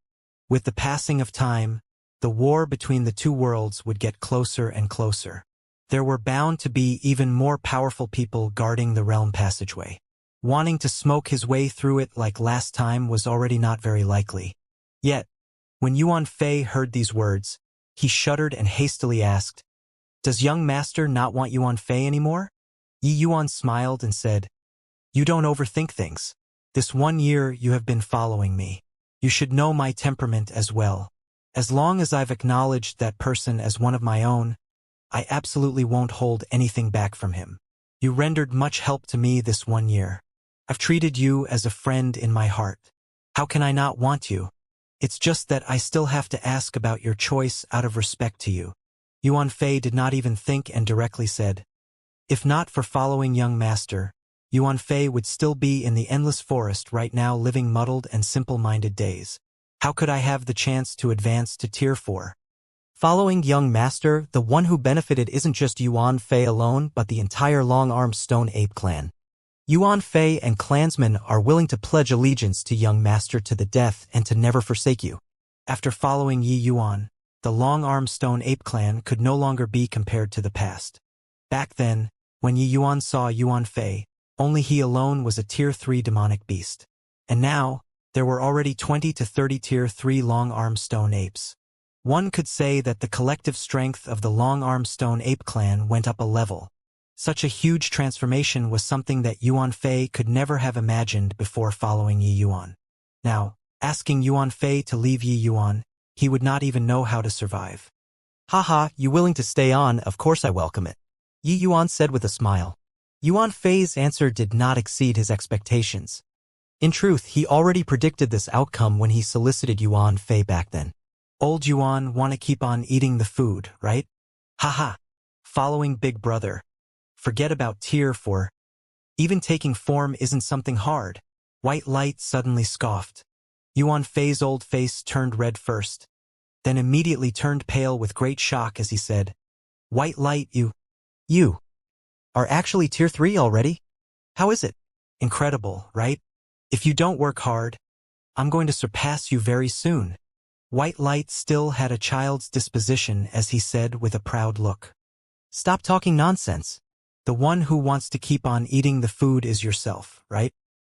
With the passing of time, the war between the two worlds would get closer and closer. There were bound to be even more powerful people guarding the realm passageway. Wanting to smoke his way through it like last time was already not very likely. Yet, when Yuan Fei heard these words, he shuddered and hastily asked, Does young master not want Yuan Fei anymore? Yi Yuan smiled and said, You don't overthink things. This 1 year you have been following me. You should know my temperament as well. As long as I've acknowledged that person as one of my own, I absolutely won't hold anything back from him. You rendered much help to me this 1 year. I've treated you as a friend in my heart. How can I not want you? It's just that I still have to ask about your choice out of respect to you. Yuan Fei did not even think and directly said, If not for following young master, Yuan Fei would still be in the endless forest right now living muddled and simple-minded days. How could I have the chance to advance to tier 4? Following young master, the one who benefited isn't just Yuan Fei alone but the entire long-armed stone ape clan. Yuan Fei and clansmen are willing to pledge allegiance to young master to the death and to never forsake you. After following Yi Yuan, the long-armed stone ape clan could no longer be compared to the past. Back then, when Yi Yuan saw Yuan Fei, only he alone was a tier 3 demonic beast. And now, there were already 20 to 30 tier 3 long-armed stone apes. One could say that the collective strength of the long-armed stone ape clan went up a level. Such a huge transformation was something that Yuan Fei could never have imagined before following Yi Yuan. Now, asking Yuan Fei to leave Yi Yuan, he would not even know how to survive. Haha, you willing to stay on? Of course I welcome it. Yi Yuan said with a smile. Yuan Fei's answer did not exceed his expectations. In truth, he already predicted this outcome when he solicited Yuan Fei back then. Old Yuan wanna keep on eating the food, right? Haha. Following Big Brother. Forget about tier 4. Even taking form isn't something hard. White Light suddenly scoffed. Yuan Fei's old face turned red first, then immediately turned pale with great shock as he said, White Light, You are actually tier 3 already? How is it? Incredible, right? If you don't work hard, I'm going to surpass you very soon. White Light still had a child's disposition as he said with a proud look. Stop talking nonsense. The one who wants to keep on eating the food is yourself, right?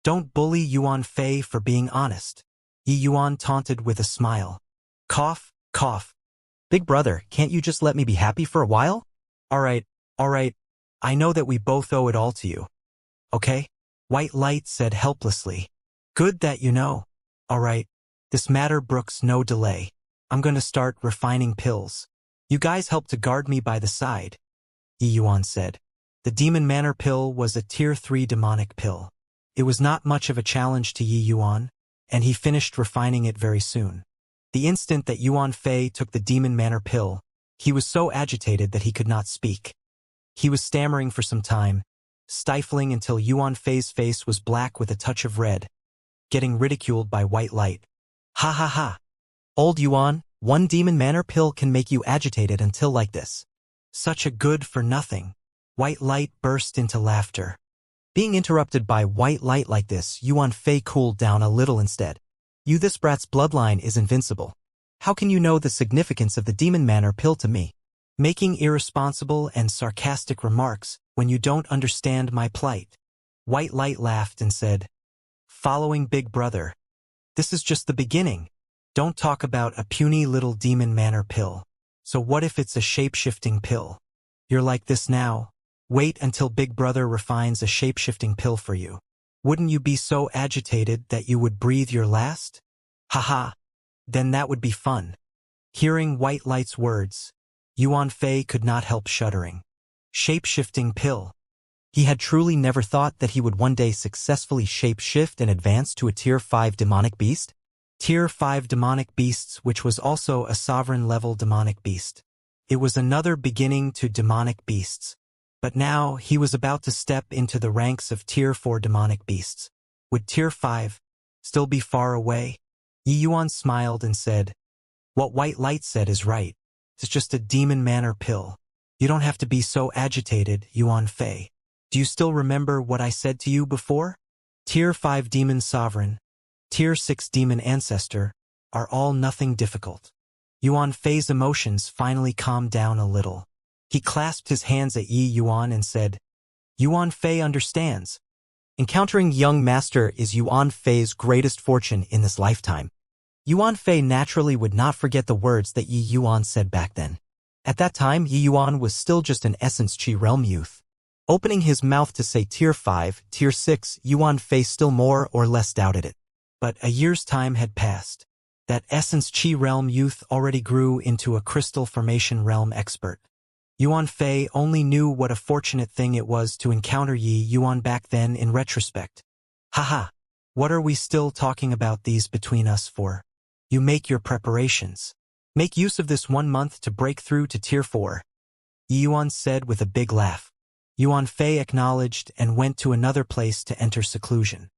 Don't bully Yuan Fei for being honest. Yi Yuan taunted with a smile. Cough, cough. Big brother, can't you just let me be happy for a while? Alright. I know that we both owe it all to you. Okay? White Light said helplessly. Good that you know. Alright. This matter brooks no delay. I'm going to start refining pills. You guys helped to guard me by the side, Yi Yuan said. The demon manor pill was a tier 3 demonic pill. It was not much of a challenge to Yi Yuan, and he finished refining it very soon. The instant that Yuan Fei took the demon manor pill, he was so agitated that he could not speak. He was stammering for some time, stifling until Yuan Fei's face was black with a touch of red, getting ridiculed by White Light. Ha ha ha. Old Yuan, one demon manor pill can make you agitated until like this. Such a good for nothing. White Light burst into laughter. Being interrupted by White Light like this, Yuan Fei cooled down a little instead. This brat's bloodline is invincible. How can you know the significance of the demon manor pill to me? Making irresponsible and sarcastic remarks when you don't understand my plight. White Light laughed and said, Following Big Brother, This is just the beginning. Don't talk about a puny little demon manor pill. So what if it's a shape-shifting pill? You're like this now. Wait until Big Brother refines a shape-shifting pill for you. Wouldn't you be so agitated that you would breathe your last? Haha. Then that would be fun. Hearing White Light's words, Yuan Fei could not help shuddering. Shape-shifting pill. He had truly never thought that he would one day successfully shape-shift and advance to a Tier 5 demonic beast. Tier 5 demonic beasts, which was also a sovereign-level demonic beast. It was another beginning to demonic beasts. But now he was about to step into the ranks of Tier 4 demonic beasts. Would Tier 5 still be far away? Yi Yuan smiled and said, "What White Light said is right. It's just a demon manor pill. You don't have to be so agitated, Yuan Fei. Do you still remember what I said to you before? Tier 5 demon sovereign, Tier 6 demon ancestor are all nothing difficult." Yuan Fei's emotions finally calmed down a little. He clasped his hands at Yi Yuan and said, "Yuan Fei understands. Encountering young master is Yuan Fei's greatest fortune in this lifetime." Yuan Fei naturally would not forget the words that Yi Yuan said back then. At that time, Yi Yuan was still just an Essence Chi realm youth. Opening his mouth to say Tier 5, Tier 6, Yuan Fei still more or less doubted it. But a year's time had passed. That Essence Chi realm youth already grew into a crystal formation realm expert. Yuan Fei only knew what a fortunate thing it was to encounter Yi Yuan back then in retrospect. Haha, what are we still talking about these between us for? You make your preparations. Make use of this 1 month to break through to Tier 4. Yi Yuan said with a big laugh. Yuan Fei acknowledged and went to another place to enter seclusion.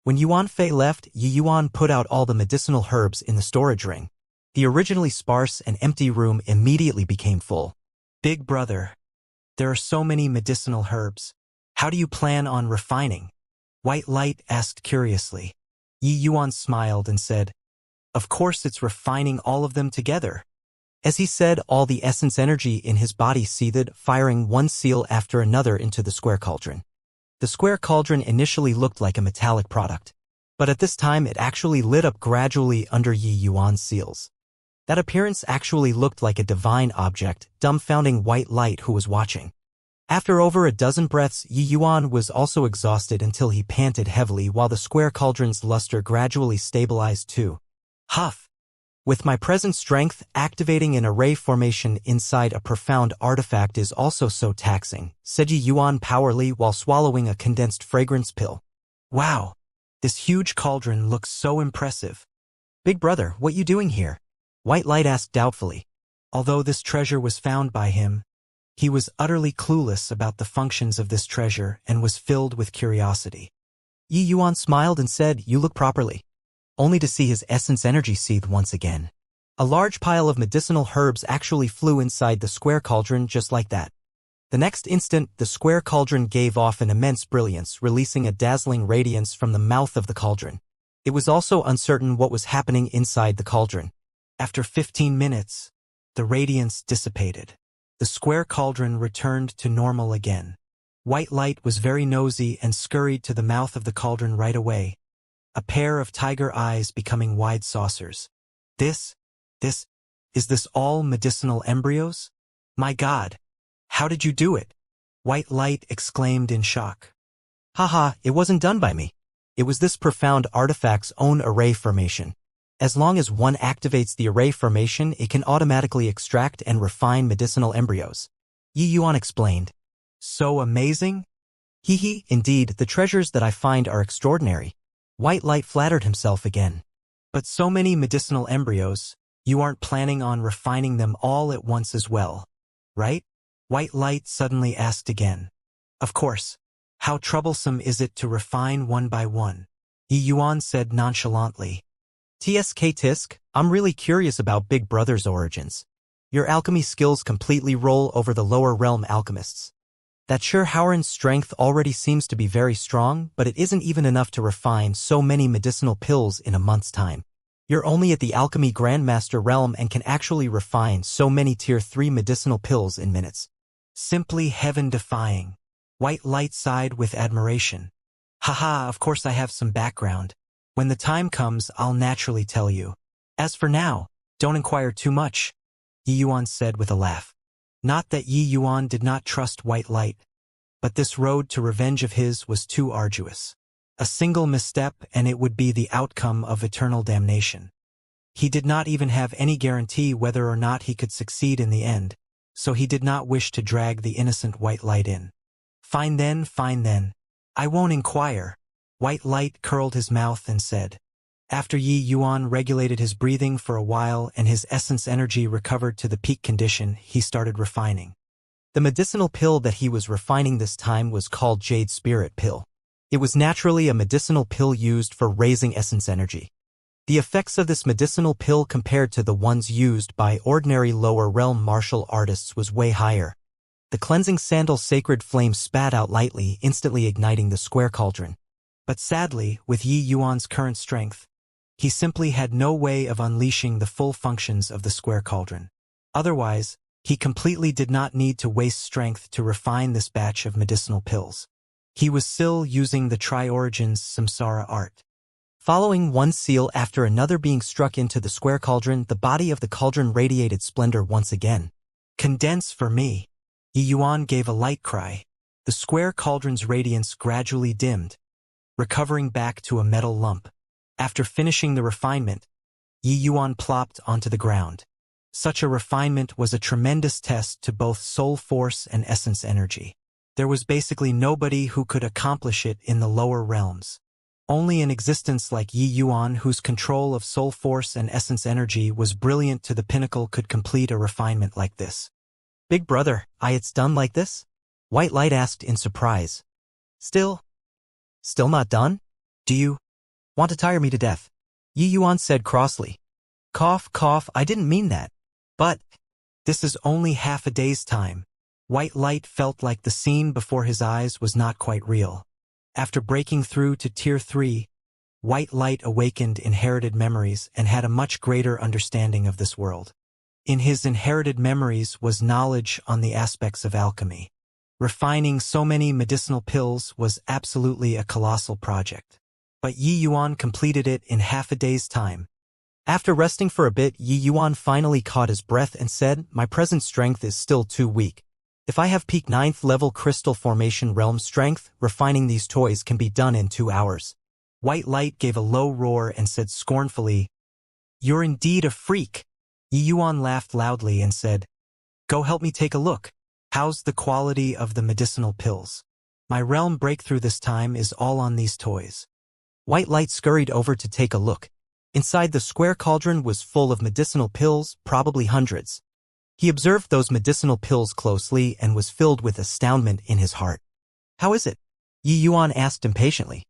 When Yuan Fei left, Yi Yuan put out all the medicinal herbs in the storage ring. The originally sparse and empty room immediately became full. Big Brother, there are so many medicinal herbs. How do you plan on refining? White Light asked curiously. Yi Yuan smiled and said, "Of course it's refining all of them together." As he said, all the essence energy in his body seethed, firing one seal after another into the square cauldron. The square cauldron initially looked like a metallic product, but at this time it actually lit up gradually under Yi Yuan's seals. That appearance actually looked like a divine object, dumbfounding White Light who was watching. After over a dozen breaths, Yi Yuan was also exhausted until he panted heavily while the square cauldron's luster gradually stabilized too. Huff! With my present strength, activating an array formation inside a profound artifact is also so taxing, said Yi Yuan powerfully while swallowing a condensed fragrance pill. Wow! This huge cauldron looks so impressive. Big Brother, what you doing here? White Light asked doubtfully. Although this treasure was found by him, he was utterly clueless about the functions of this treasure and was filled with curiosity. Yi Yuan smiled and said, "You look properly." Only to see his essence energy seethe once again. A large pile of medicinal herbs actually flew inside the square cauldron just like that. The next instant, the square cauldron gave off an immense brilliance, releasing a dazzling radiance from the mouth of the cauldron. It was also uncertain what was happening inside the cauldron. After 15 minutes, the radiance dissipated. The square cauldron returned to normal again. White Light was very nosy and scurried to the mouth of the cauldron right away, a pair of tiger eyes becoming wide saucers. Is this all medicinal embryos? My God! How did you do it? White Light exclaimed in shock. Haha, it wasn't done by me. It was this profound artifact's own array formation. As long as one activates the array formation, it can automatically extract and refine medicinal embryos. Yi Yuan explained. So amazing? Hee, indeed, the treasures that I find are extraordinary. White Light flattered himself again. But so many medicinal embryos, you aren't planning on refining them all at once as well, right? White Light suddenly asked again. Of course. How troublesome is it to refine one by one? Yi Yuan said nonchalantly. Tisk, I'm really curious about Big Brother's origins. Your alchemy skills completely roll over the lower realm alchemists. That sure Howren's strength already seems to be very strong, but it isn't even enough to refine so many medicinal pills in a month's time. You're only at the alchemy grandmaster realm and can actually refine so many tier 3 medicinal pills in minutes. Simply heaven-defying. White Light sighed with admiration. Haha, of course I have some background. When the time comes, I'll naturally tell you. As for now, don't inquire too much, Yi Yuan said with a laugh. Not that Yi Yuan did not trust white light, but this road to revenge of his was too arduous. A single misstep and it would be the outcome of eternal damnation. He did not even have any guarantee whether or not he could succeed in the end, so he did not wish to drag the innocent white light in. Fine then. I won't inquire. White light curled his mouth and said. After Yi Yuan regulated his breathing for a while and his essence energy recovered to the peak condition, he started refining. The medicinal pill that he was refining this time was called Jade Spirit Pill. It was naturally a medicinal pill used for raising essence energy. The effects of this medicinal pill compared to the ones used by ordinary lower realm martial artists was way higher. The cleansing sandal sacred flame spat out lightly, instantly igniting the square cauldron. But sadly, with Yi Yuan's current strength, he simply had no way of unleashing the full functions of the square cauldron. Otherwise, he completely did not need to waste strength to refine this batch of medicinal pills. He was still using the Tri-Origins Samsara art. Following one seal after another being struck into the square cauldron, the body of the cauldron radiated splendor once again. Condense for me. Yi Yuan gave a light cry. The square cauldron's radiance gradually dimmed, recovering back to a metal lump. After finishing the refinement, Yi Yuan plopped onto the ground. Such a refinement was a tremendous test to both soul force and essence energy. There was basically nobody who could accomplish it in the lower realms. Only an existence like Yi Yuan, whose control of soul force and essence energy was brilliant to the pinnacle, could complete a refinement like this. Big brother, it's done like this? White light asked in surprise. Still not done? Do you want to tire me to death? Yi Yuan said crossly. Cough, I didn't mean that. But this is only half a day's time. White light felt like the scene before his eyes was not quite real. After breaking through to Tier 3, White light awakened inherited memories and had a much greater understanding of this world. In his inherited memories was knowledge on the aspects of alchemy. Refining so many medicinal pills was absolutely a colossal project. But Yi Yuan completed it in half a day's time. After resting for a bit, Yi Yuan finally caught his breath and said, "My present strength is still too weak. If I have peak 9th level crystal formation realm strength, refining these toys can be done in 2 hours. White light gave a low roar and said scornfully, "You're indeed a freak." Yi Yuan laughed loudly and said, "Go help me take a look. How's the quality of the medicinal pills? My realm breakthrough this time is all on these toys." White light scurried over to take a look. Inside the square cauldron was full of medicinal pills, probably hundreds. He observed those medicinal pills closely and was filled with astoundment in his heart. "How is it?" Yi Yuan asked impatiently.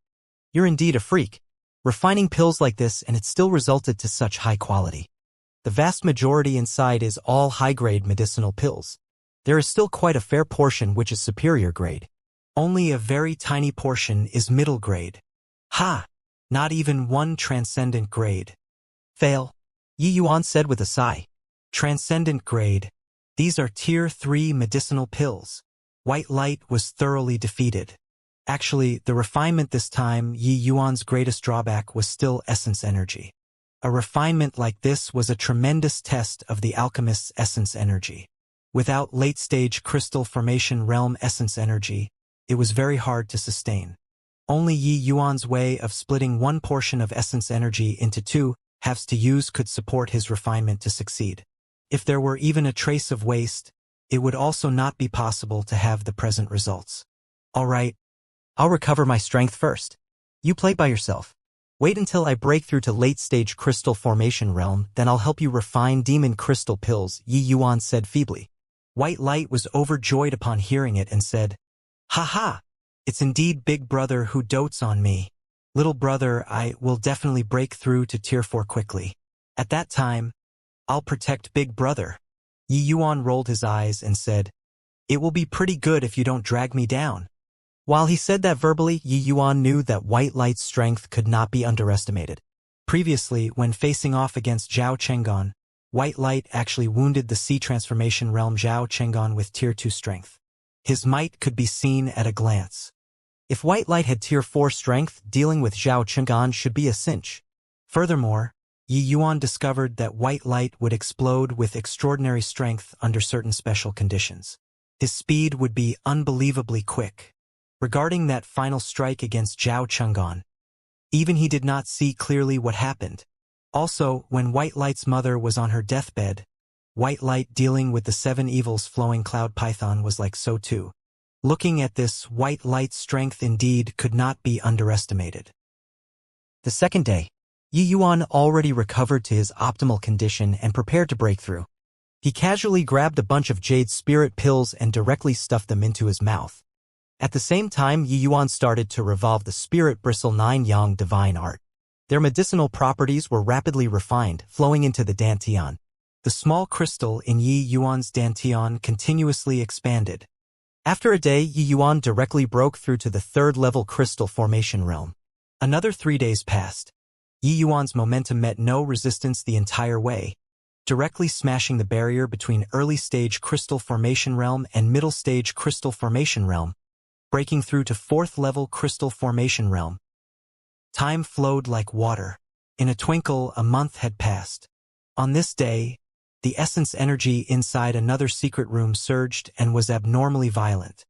"You're indeed a freak. Refining pills like this and it still resulted to such high quality. The vast majority inside is all high-grade medicinal pills. There is still quite a fair portion which is superior grade. Only a very tiny portion is middle grade. Ha! Not even one transcendent grade." "Fail," Yi Yuan said with a sigh. "Transcendent grade. These are Tier 3 medicinal pills." White light was thoroughly defeated. Actually, the refinement this time, Yi Yuan's greatest drawback was still essence energy. A refinement like this was a tremendous test of the alchemist's essence energy. Without late-stage crystal formation realm essence energy, it was very hard to sustain. Only Yi Yuan's way of splitting one portion of essence energy into 2 halves to use could support his refinement to succeed. If there were even a trace of waste, it would also not be possible to have the present results. "All right, I'll recover my strength first. You play by yourself. Wait until I break through to late-stage crystal formation realm, then I'll help you refine demon crystal pills," Yi Yuan said feebly. White light was overjoyed upon hearing it and said, "Ha ha! It's indeed Big Brother who dotes on me. Little brother, I will definitely break through to Tier 4 quickly. At that time, I'll protect Big Brother." Yi Yuan rolled his eyes and said, "It will be pretty good if you don't drag me down." While he said that verbally, Yi Yuan knew that White Light's strength could not be underestimated. Previously, when facing off against Zhao Cheng'an, White Light actually wounded the Sea Transformation Realm Zhao Cheng'an with Tier 2 strength. His might could be seen at a glance. If white light had tier 4 strength, dealing with Zhao Cheng'an should be a cinch. Furthermore, Yi Yuan discovered that white light would explode with extraordinary strength under certain special conditions. His speed would be unbelievably quick. Regarding that final strike against Zhao Cheng'an, even he did not see clearly what happened. Also, when White Light's mother was on her deathbed, White Light dealing with the 7 evils flowing cloud python was like so too. Looking at this, White Light's strength indeed could not be underestimated. The second day, Yi Yuan already recovered to his optimal condition and prepared to break through. He casually grabbed a bunch of jade spirit pills and directly stuffed them into his mouth. At the same time, Yi Yuan started to revolve the spirit bristle 9 yang divine art. Their medicinal properties were rapidly refined, flowing into the dantian. The small crystal in Yi Yuan's dantian continuously expanded. After a day, Yi Yuan directly broke through to the 3rd level crystal formation realm. Another 3 days passed. Yi Yuan's momentum met no resistance the entire way, directly smashing the barrier between early-stage crystal formation realm and middle-stage crystal formation realm, breaking through to 4th level crystal formation realm. Time flowed like water. In a twinkle, a month had passed. On this day, the essence energy inside another secret room surged and was abnormally violent.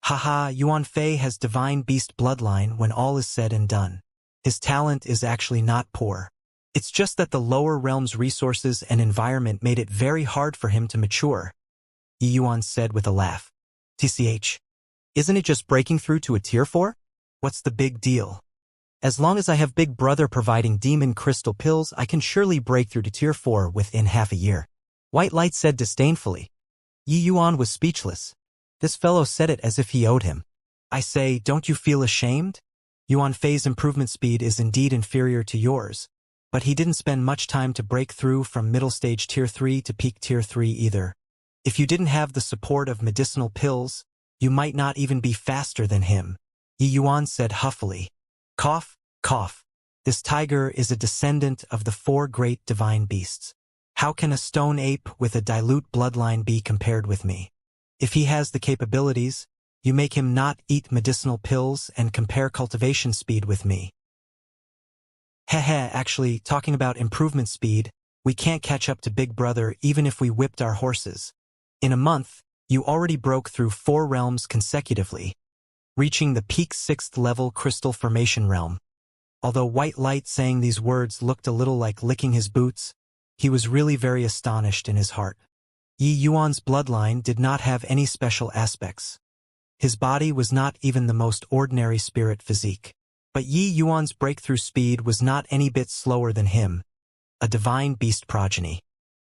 Haha, Yuan Fei has divine beast bloodline when all is said and done. His talent is actually not poor. It's just that the lower realm's resources and environment made it very hard for him to mature, Yi Yuan said with a laugh. TCH. Isn't it just breaking through to a tier 4? What's the big deal? As long as I have Big Brother providing demon crystal pills, I can surely break through to tier 4 within half a year. White Light said disdainfully. Yi Yuan was speechless. This fellow said it as if he owed him. I say, don't you feel ashamed? Yuan Fei's improvement speed is indeed inferior to yours, but he didn't spend much time to break through from middle stage tier 3 to peak tier 3 either. If you didn't have the support of medicinal pills, you might not even be faster than him, Yi Yuan said huffily. Cough, cough. This tiger is a descendant of the 4 great divine beasts. How can a stone ape with a dilute bloodline be compared with me? If he has the capabilities, you make him not eat medicinal pills and compare cultivation speed with me. Heh, actually, talking about improvement speed, we can't catch up to Big Brother even if we whipped our horses. In a month, you already broke through 4 realms consecutively, reaching the peak 6th level crystal formation realm. Although White Light saying these words looked a little like licking his boots, he was really very astonished in his heart. Yi Yuan's bloodline did not have any special aspects. His body was not even the most ordinary spirit physique. But Yi Yuan's breakthrough speed was not any bit slower than him, a divine beast progeny.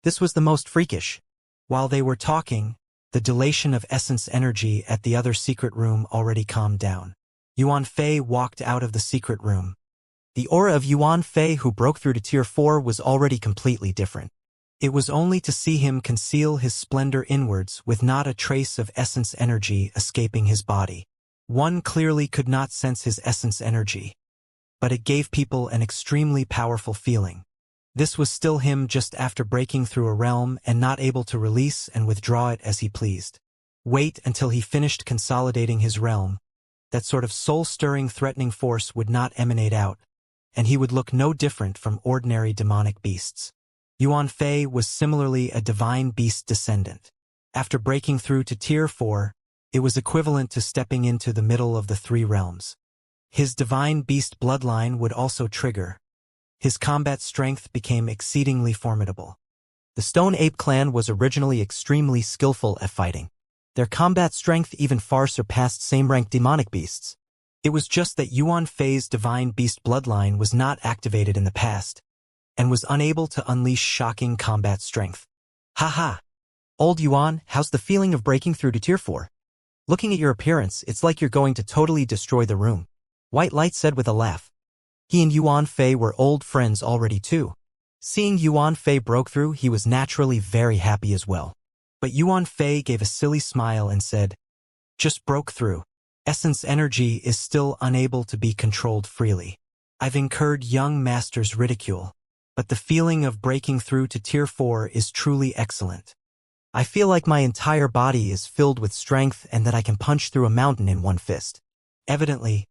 This was the most freakish. While they were talking, the dilation of essence energy at the other secret room already calmed down. Yuan Fei walked out of the secret room. The aura of Yuan Fei who broke through to tier 4 was already completely different. It was only to see him conceal his splendor inwards with not a trace of essence energy escaping his body. One clearly could not sense his essence energy, but it gave people an extremely powerful feeling. This was still him just after breaking through a realm and not able to release and withdraw it as he pleased. Wait until he finished consolidating his realm. That sort of soul-stirring threatening force would not emanate out, and he would look no different from ordinary demonic beasts. Yuan Fei was similarly a divine beast descendant. After breaking through to tier 4, it was equivalent to stepping into the middle of the 3 realms. His divine beast bloodline would also trigger. His combat strength became exceedingly formidable. The Stone Ape clan was originally extremely skillful at fighting. Their combat strength even far surpassed same-rank demonic beasts. It was just that Yuan Fei's divine beast bloodline was not activated in the past, and was unable to unleash shocking combat strength. Haha! Old Yuan, how's the feeling of breaking through to tier 4? Looking at your appearance, it's like you're going to totally destroy the room, White Light said with a laugh. He and Yuan Fei were old friends already too. Seeing Yuan Fei broke through, he was naturally very happy as well. But Yuan Fei gave a silly smile and said, just broke through. Essence energy is still unable to be controlled freely. I've incurred young master's ridicule, but the feeling of breaking through to tier 4 is truly excellent. I feel like my entire body is filled with strength and that I can punch through a mountain in one fist. Evidently,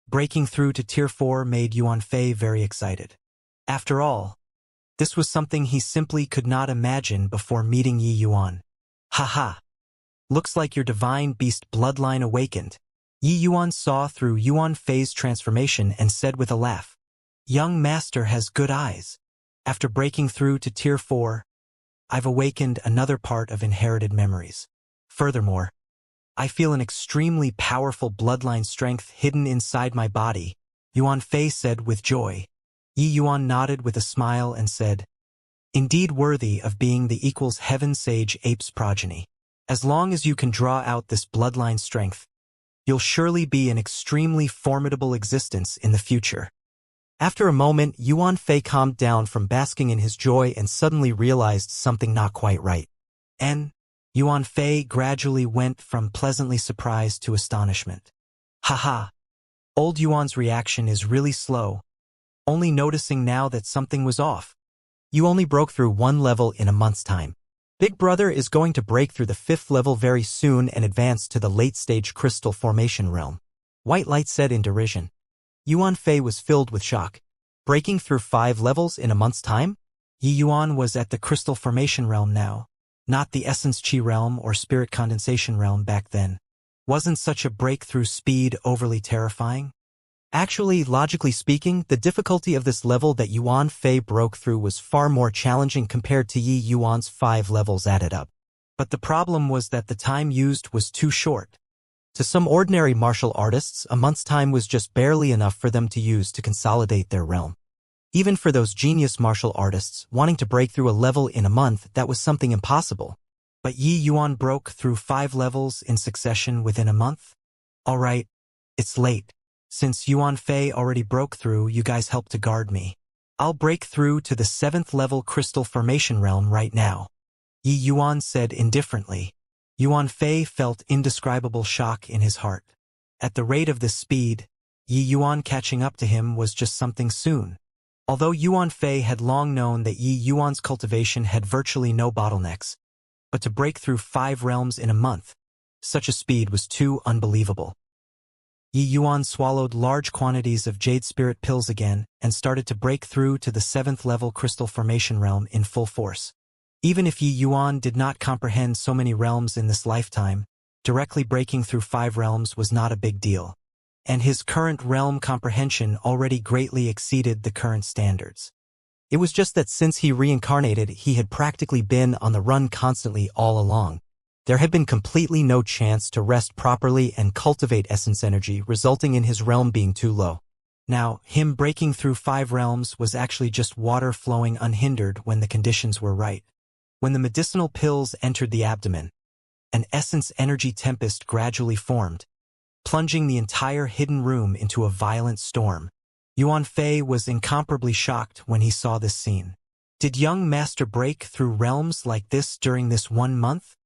breaking through to Tier 4 made Yuan Fei very excited. After all, this was something he simply could not imagine before meeting Yi Yuan. Haha. Looks like your divine beast bloodline awakened. Yi Yuan saw through Yuan Fei's transformation and said with a laugh, "Young master has good eyes. After breaking through to Tier 4, I've awakened another part of inherited memories. Furthermore, I feel an extremely powerful bloodline strength hidden inside my body," Yuan Fei said with joy. Yi Yuan nodded with a smile and said, "Indeed worthy of being the equals heaven sage ape's progeny. As long as you can draw out this bloodline strength, you'll surely be an extremely formidable existence in the future." After a moment, Yuan Fei calmed down from basking in his joy and suddenly realized something not quite right. And Yuan Fei gradually went from pleasantly surprised to astonishment. Haha, old Yuan's reaction is really slow, only noticing now that something was off. You only broke through 1 level in a month's time. Big Brother is going to break through the 5th level very soon and advance to the late-stage crystal formation realm. White Light said in derision. Yuan Fei was filled with shock. Breaking through 5 levels in a month's time? Yi Yuan was at the crystal formation realm now, not the essence chi realm or spirit condensation realm back then. Wasn't such a breakthrough speed overly terrifying? Actually, logically speaking, the difficulty of this level that Yuan Fei broke through was far more challenging compared to Yi Yuan's 5 levels added up. But the problem was that the time used was too short. To some ordinary martial artists, a month's time was just barely enough for them to use to consolidate their realm. Even for those genius martial artists, wanting to break through a level in a month, that was something impossible. But Yi Yuan broke through 5 levels in succession within a month? Alright, it's late. Since Yuan Fei already broke through, you guys help to guard me. I'll break through to the 7th level crystal formation realm right now. Yi Yuan said indifferently. Yuan Fei felt indescribable shock in his heart. At the rate of this speed, Yi Yuan catching up to him was just something soon. Although Yuan Fei had long known that Yi Yuan's cultivation had virtually no bottlenecks, but to break through 5 realms in a month, such a speed was too unbelievable. Yi Yuan swallowed large quantities of jade spirit pills again and started to break through to the 7th level crystal formation realm in full force. Even if Yi Yuan did not comprehend so many realms in this lifetime, directly breaking through 5 realms was not a big deal, and his current realm comprehension already greatly exceeded the current standards. It was just that since he reincarnated, he had practically been on the run constantly all along. There had been completely no chance to rest properly and cultivate essence energy, resulting in his realm being too low. Now, him breaking through 5 realms was actually just water flowing unhindered when the conditions were right. When the medicinal pills entered the abdomen, an essence energy tempest gradually formed, plunging the entire hidden room into a violent storm. Yuan Fei was incomparably shocked when he saw this scene. Did young master break through realms like this during this 1 month?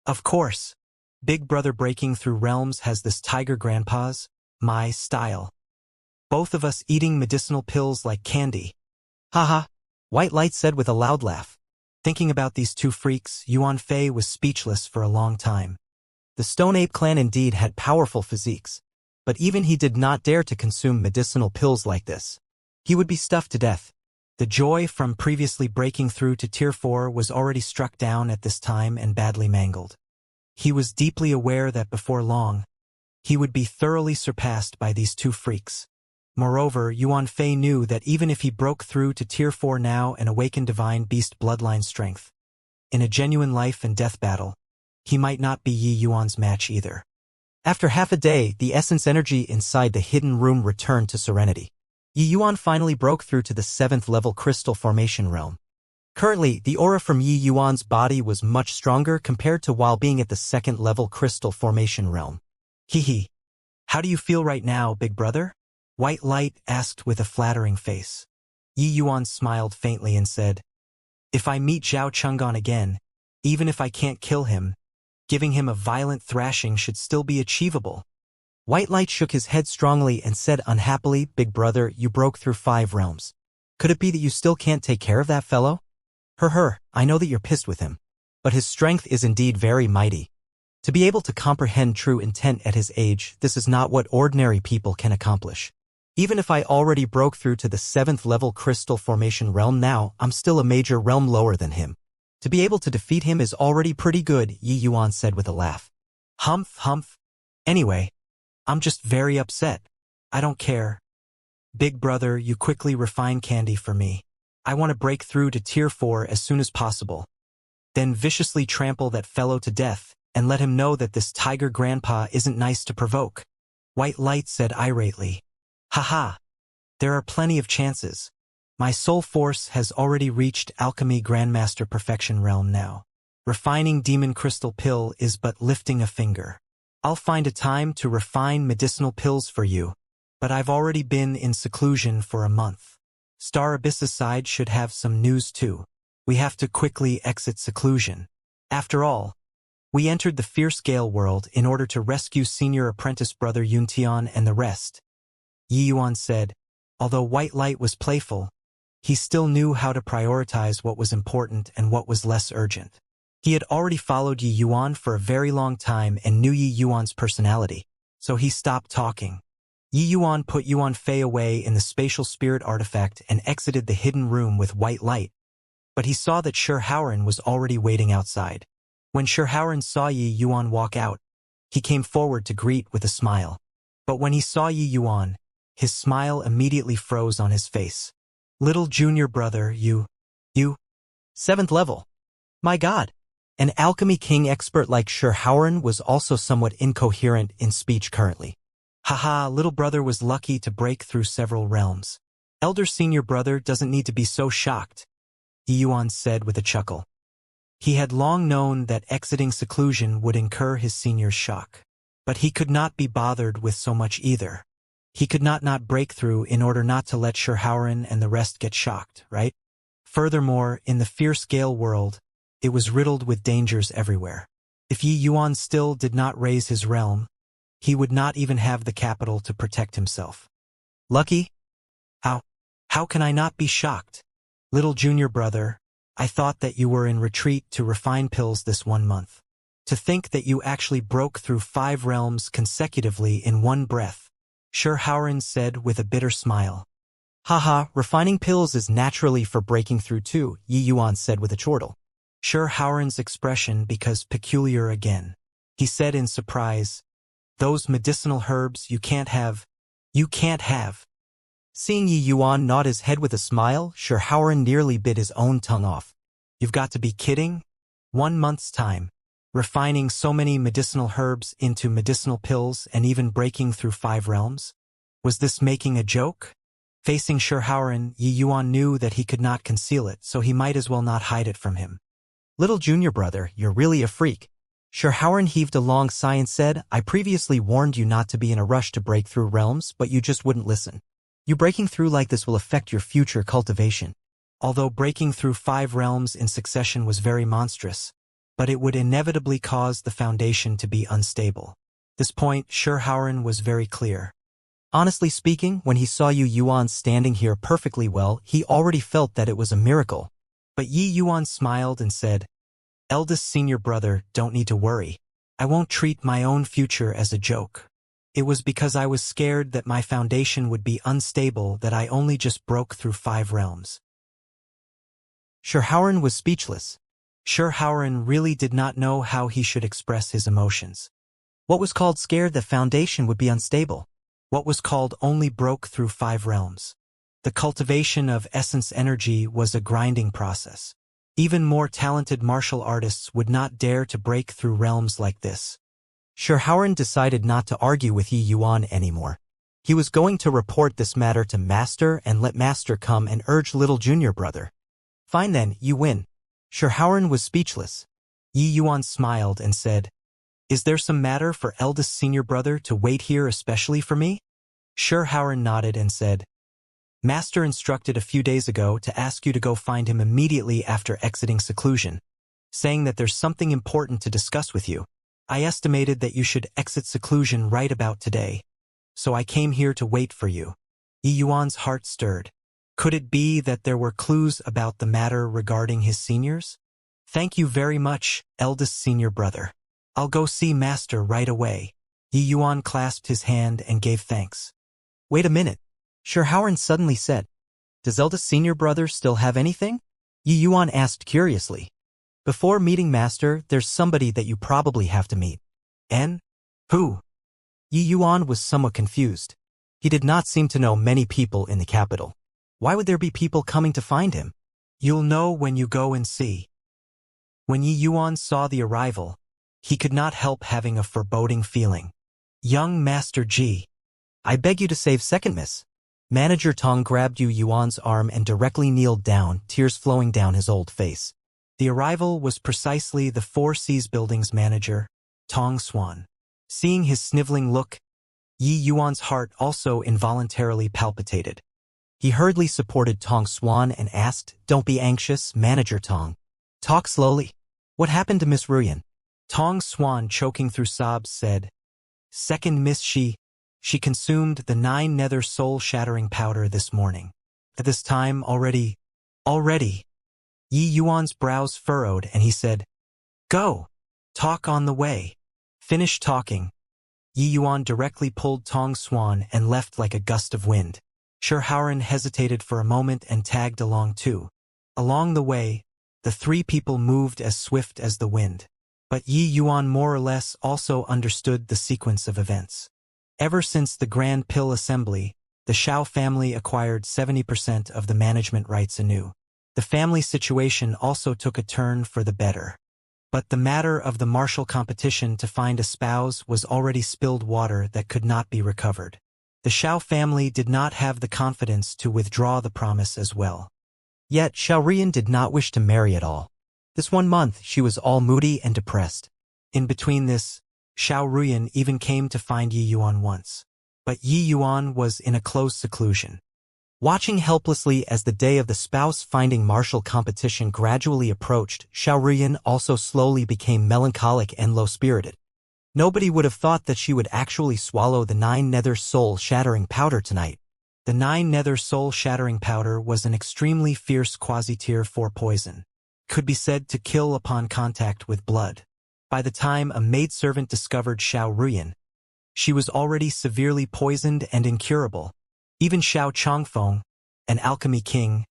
Of course. Big Brother breaking through realms has this tiger grandpa's, my style. Both of us eating medicinal pills like candy. Haha, White Light said with a loud laugh. Thinking about these 2 freaks, Yuan Fei was speechless for a long time. The Stone Ape clan indeed had powerful physiques, but even he did not dare to consume medicinal pills like this. He would be stuffed to death. The joy from previously breaking through to Tier 4 was already struck down at this time and badly mangled. He was deeply aware that before long, he would be thoroughly surpassed by these 2 freaks. Moreover, Yuan Fei knew that even if he broke through to Tier 4 now and awakened divine beast bloodline strength, in a genuine life and death battle, he might not be Yi Yuan's match either. After half a day, the essence energy inside the hidden room returned to serenity. Yi Yuan finally broke through to the 7th level crystal formation realm. Currently, the aura from Yi Yuan's body was much stronger compared to while being at the 2nd level crystal formation realm. Hee. How do you feel right now, big brother? White Light asked with a flattering face. Yi Yuan smiled faintly and said, If I meet Zhao Chang'an again, even if I can't kill him, giving him a violent thrashing should still be achievable. White Light shook his head strongly and said unhappily, Big brother, you broke through 5 realms. Could it be that you still can't take care of that fellow? I know that you're pissed with him, but his strength is indeed very mighty. To be able to comprehend true intent at his age, this is not what ordinary people can accomplish. Even if I already broke through to the 7th level crystal formation realm now, I'm still a major realm lower than him. To be able to defeat him is already pretty good, Yi Yuan said with a laugh. Humph, humph. Anyway, I'm just very upset. I don't care. Big brother, you quickly refine candy for me. I want to break through to tier 4 as soon as possible. Then viciously trample that fellow to death, and let him know that this tiger grandpa isn't nice to provoke. White Light said irately. Haha. There are plenty of chances. My soul force has already reached Alchemy Grandmaster Perfection realm now. Refining Demon Crystal Pill is but lifting a finger. I'll find a time to refine medicinal pills for you, but I've already been in seclusion for a month. Star Abyss's side should have some news too. We have to quickly exit seclusion. After all, we entered the Fierce Gale world in order to rescue senior apprentice brother Yuntian and the rest. Yi Yuan said, although White Light was playful, he still knew how to prioritize what was important and what was less urgent. He had already followed Yi Yuan for a very long time and knew Yi Yuan's personality, so he stopped talking. Yi Yuan put Yuan Fei away in the spatial spirit artifact and exited the hidden room with White Light, but he saw that Shi Haoran was already waiting outside. When Shi Haoran saw Yi Yuan walk out, he came forward to greet with a smile. But when he saw Yi Yuan, his smile immediately froze on his face. Little junior brother, you. 7th level. My God. An alchemy king expert like Shi Haoran was also somewhat incoherent in speech currently. Haha, little brother was lucky to break through several realms. Elder senior brother doesn't need to be so shocked, Yi Yuan said with a chuckle. He had long known that exiting seclusion would incur his senior's shock. But he could not be bothered with so much either. He could not break through in order not to let Shi Haoran and the rest get shocked, right? Furthermore, in the Fierce Gale world, it was riddled with dangers everywhere. If Yi Yuan still did not raise his realm, he would not even have the capital to protect himself. Lucky? How can I not be shocked? Little junior brother, I thought that you were in retreat to refine pills this 1 month. To think that you actually broke through 5 realms consecutively in one breath, Shi Haoran said with a bitter smile. Haha, refining pills is naturally for breaking through too, Yi Yuan said with a chortle. Shi Haoran's expression became peculiar again. He said in surprise, those medicinal herbs you can't have. You can't have. Seeing Yi Yuan nod his head with a smile, Shi Haoran nearly bit his own tongue off. You've got to be kidding? 1 month's time. Refining so many medicinal herbs into medicinal pills and even breaking through 5 realms? Was this making a joke? Facing Shi Haoran, Yi Yuan knew that he could not conceal it, so he might as well not hide it from him. Little junior brother, you're really a freak. Shi Haoran heaved a long sigh and said, I previously warned you not to be in a rush to break through realms, but you just wouldn't listen. You breaking through like this will affect your future cultivation. Although breaking through 5 realms in succession was very monstrous, but it would inevitably cause the foundation to be unstable. This point, Shi Haoran was very clear. Honestly speaking, when he saw Yi Yuan standing here perfectly well, he already felt that it was a miracle. But Yi Yuan smiled and said, Eldest senior brother, don't need to worry. I won't treat my own future as a joke. It was because I was scared that my foundation would be unstable that I only just broke through 5 realms. Shi Haoran was speechless. Shi Haoran really did not know how he should express his emotions. What was called scared that foundation would be unstable? What was called only broke through 5 realms? The cultivation of essence energy was a grinding process. Even more talented martial artists would not dare to break through realms like this. Shi Haoran decided not to argue with Yi Yuan anymore. He was going to report this matter to Master and let Master come and urge little junior brother. Fine then, you win. Shi Haoran was speechless. Yi Yuan smiled and said, Is there some matter for eldest senior brother to wait here especially for me? Shi Haoran nodded and said, Master instructed a few days ago to ask you to go find him immediately after exiting seclusion, saying that there's something important to discuss with you. I estimated that you should exit seclusion right about today, so I came here to wait for you. Yi Yuan's heart stirred. Could it be that there were clues about the matter regarding his seniors? Thank you very much, eldest senior brother. I'll go see Master right away. Yi Yuan clasped his hand and gave thanks. Wait a minute. Xianxia suddenly said. Does Zelda's senior brother still have anything? Yi Yuan asked curiously. Before meeting Master, there's somebody that you probably have to meet. And? Who? Yi Yuan was somewhat confused. He did not seem to know many people in the capital. Why would there be people coming to find him? You'll know when you go and see. When Yi Yuan saw the arrival, he could not help having a foreboding feeling. Young Master Ji. I beg you to save second, miss. Manager Tong grabbed Yi Yuan's arm and directly kneeled down, tears flowing down his old face. The arrival was precisely the Four Seas Building's manager, Tong Xuan. Seeing his sniveling look, Yi Yuan's heart also involuntarily palpitated. He hurriedly supported Tong Xuan and asked, Don't be anxious, Manager Tong. Talk slowly. What happened to Miss Ruyan? Tong Xuan, choking through sobs, said, Second Miss She consumed the 9 nether soul-shattering powder this morning. At this time already. Yi Yuan's brows furrowed and he said, Go. Talk on the way. Finish talking. Yi Yuan directly pulled Tong Xuan and left like a gust of wind. Xianxia hesitated for a moment and tagged along too. Along the way, the 3 people moved as swift as the wind. But Yi Yuan more or less also understood the sequence of events. Ever since the Grand Pill Assembly, the Xiao family acquired 70% of the management rights anew. The family situation also took a turn for the better. But the matter of the martial competition to find a spouse was already spilled water that could not be recovered. The Xiao family did not have the confidence to withdraw the promise as well. Yet Xiaorian did not wish to marry at all. This 1 month she was all moody and depressed. In between this, Xiaorian even came to find Yi Yuan once. But Yi Yuan was in a close seclusion. Watching helplessly as the day of the spouse-finding martial competition gradually approached, Xiaorian also slowly became melancholic and low-spirited. Nobody would have thought that she would actually swallow the 9 nether soul-shattering powder tonight. The 9 nether soul-shattering powder was an extremely fierce quasi-tier 4 poison. Could be said to kill upon contact with blood. By the time a maidservant discovered Xiaorian, she was already severely poisoned and incurable. Even Xiao Chongfeng, an alchemy king,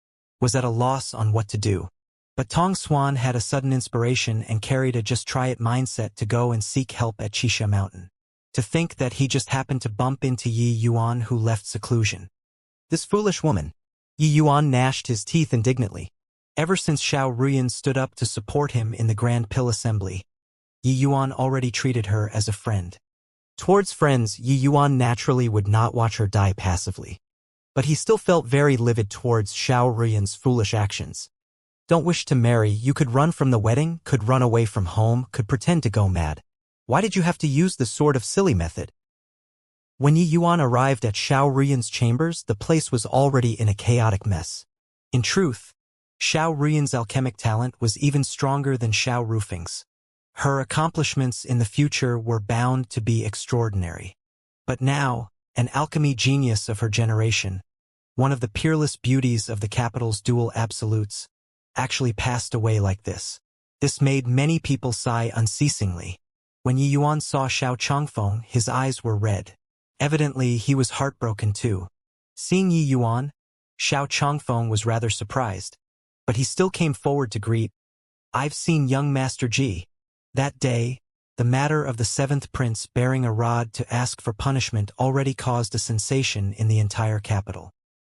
was at a loss on what to do. But Tong Xuan had a sudden inspiration and carried a just-try-it mindset to go and seek help at Qixia Mountain. To think that he just happened to bump into Yi Yuan who left seclusion. This foolish woman. Yi Yuan gnashed his teeth indignantly. Ever since Xiaorian stood up to support him in the Grand Pill Assembly, Yi Yuan already treated her as a friend. Towards friends, Yi Yuan naturally would not watch her die passively. But he still felt very livid towards Xiaorian's foolish actions. Don't wish to marry, you could run from the wedding, could run away from home, could pretend to go mad. Why did you have to use the sort of silly method? When Yi Yuan arrived at Xiaorian's chambers, the place was already in a chaotic mess. In truth, Xiaorian's alchemic talent was even stronger than Xiao Rufeng's. Her accomplishments in the future were bound to be extraordinary. But now, an alchemy genius of her generation, one of the peerless beauties of the capital's dual absolutes, actually passed away like this. This made many people sigh unceasingly. When Yi Yuan saw Xiao Chongfeng, his eyes were red. Evidently, he was heartbroken too. Seeing Yi Yuan, Xiao Chongfeng was rather surprised. But he still came forward to greet. I've seen young Master Ji. That day, the matter of the 7th prince bearing a rod to ask for punishment already caused a sensation in the entire capital.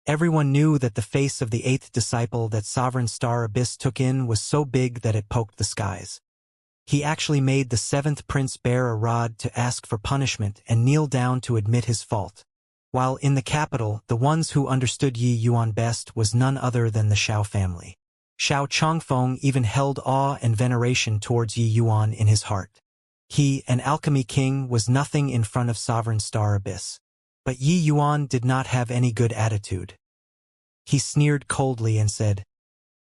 Everyone knew that the face of the 8th disciple that Sovereign Star Abyss took in was so big that it poked the skies. He actually made the 7th prince bear a rod to ask for punishment and kneel down to admit his fault. While in the capital, the ones who understood Yi Yuan best was none other than the Xiao family. Xiao Chongfeng even held awe and veneration towards Yi Yuan in his heart. He, an alchemy king, was nothing in front of Sovereign Star Abyss. But Yi Yuan did not have any good attitude. He sneered coldly and said,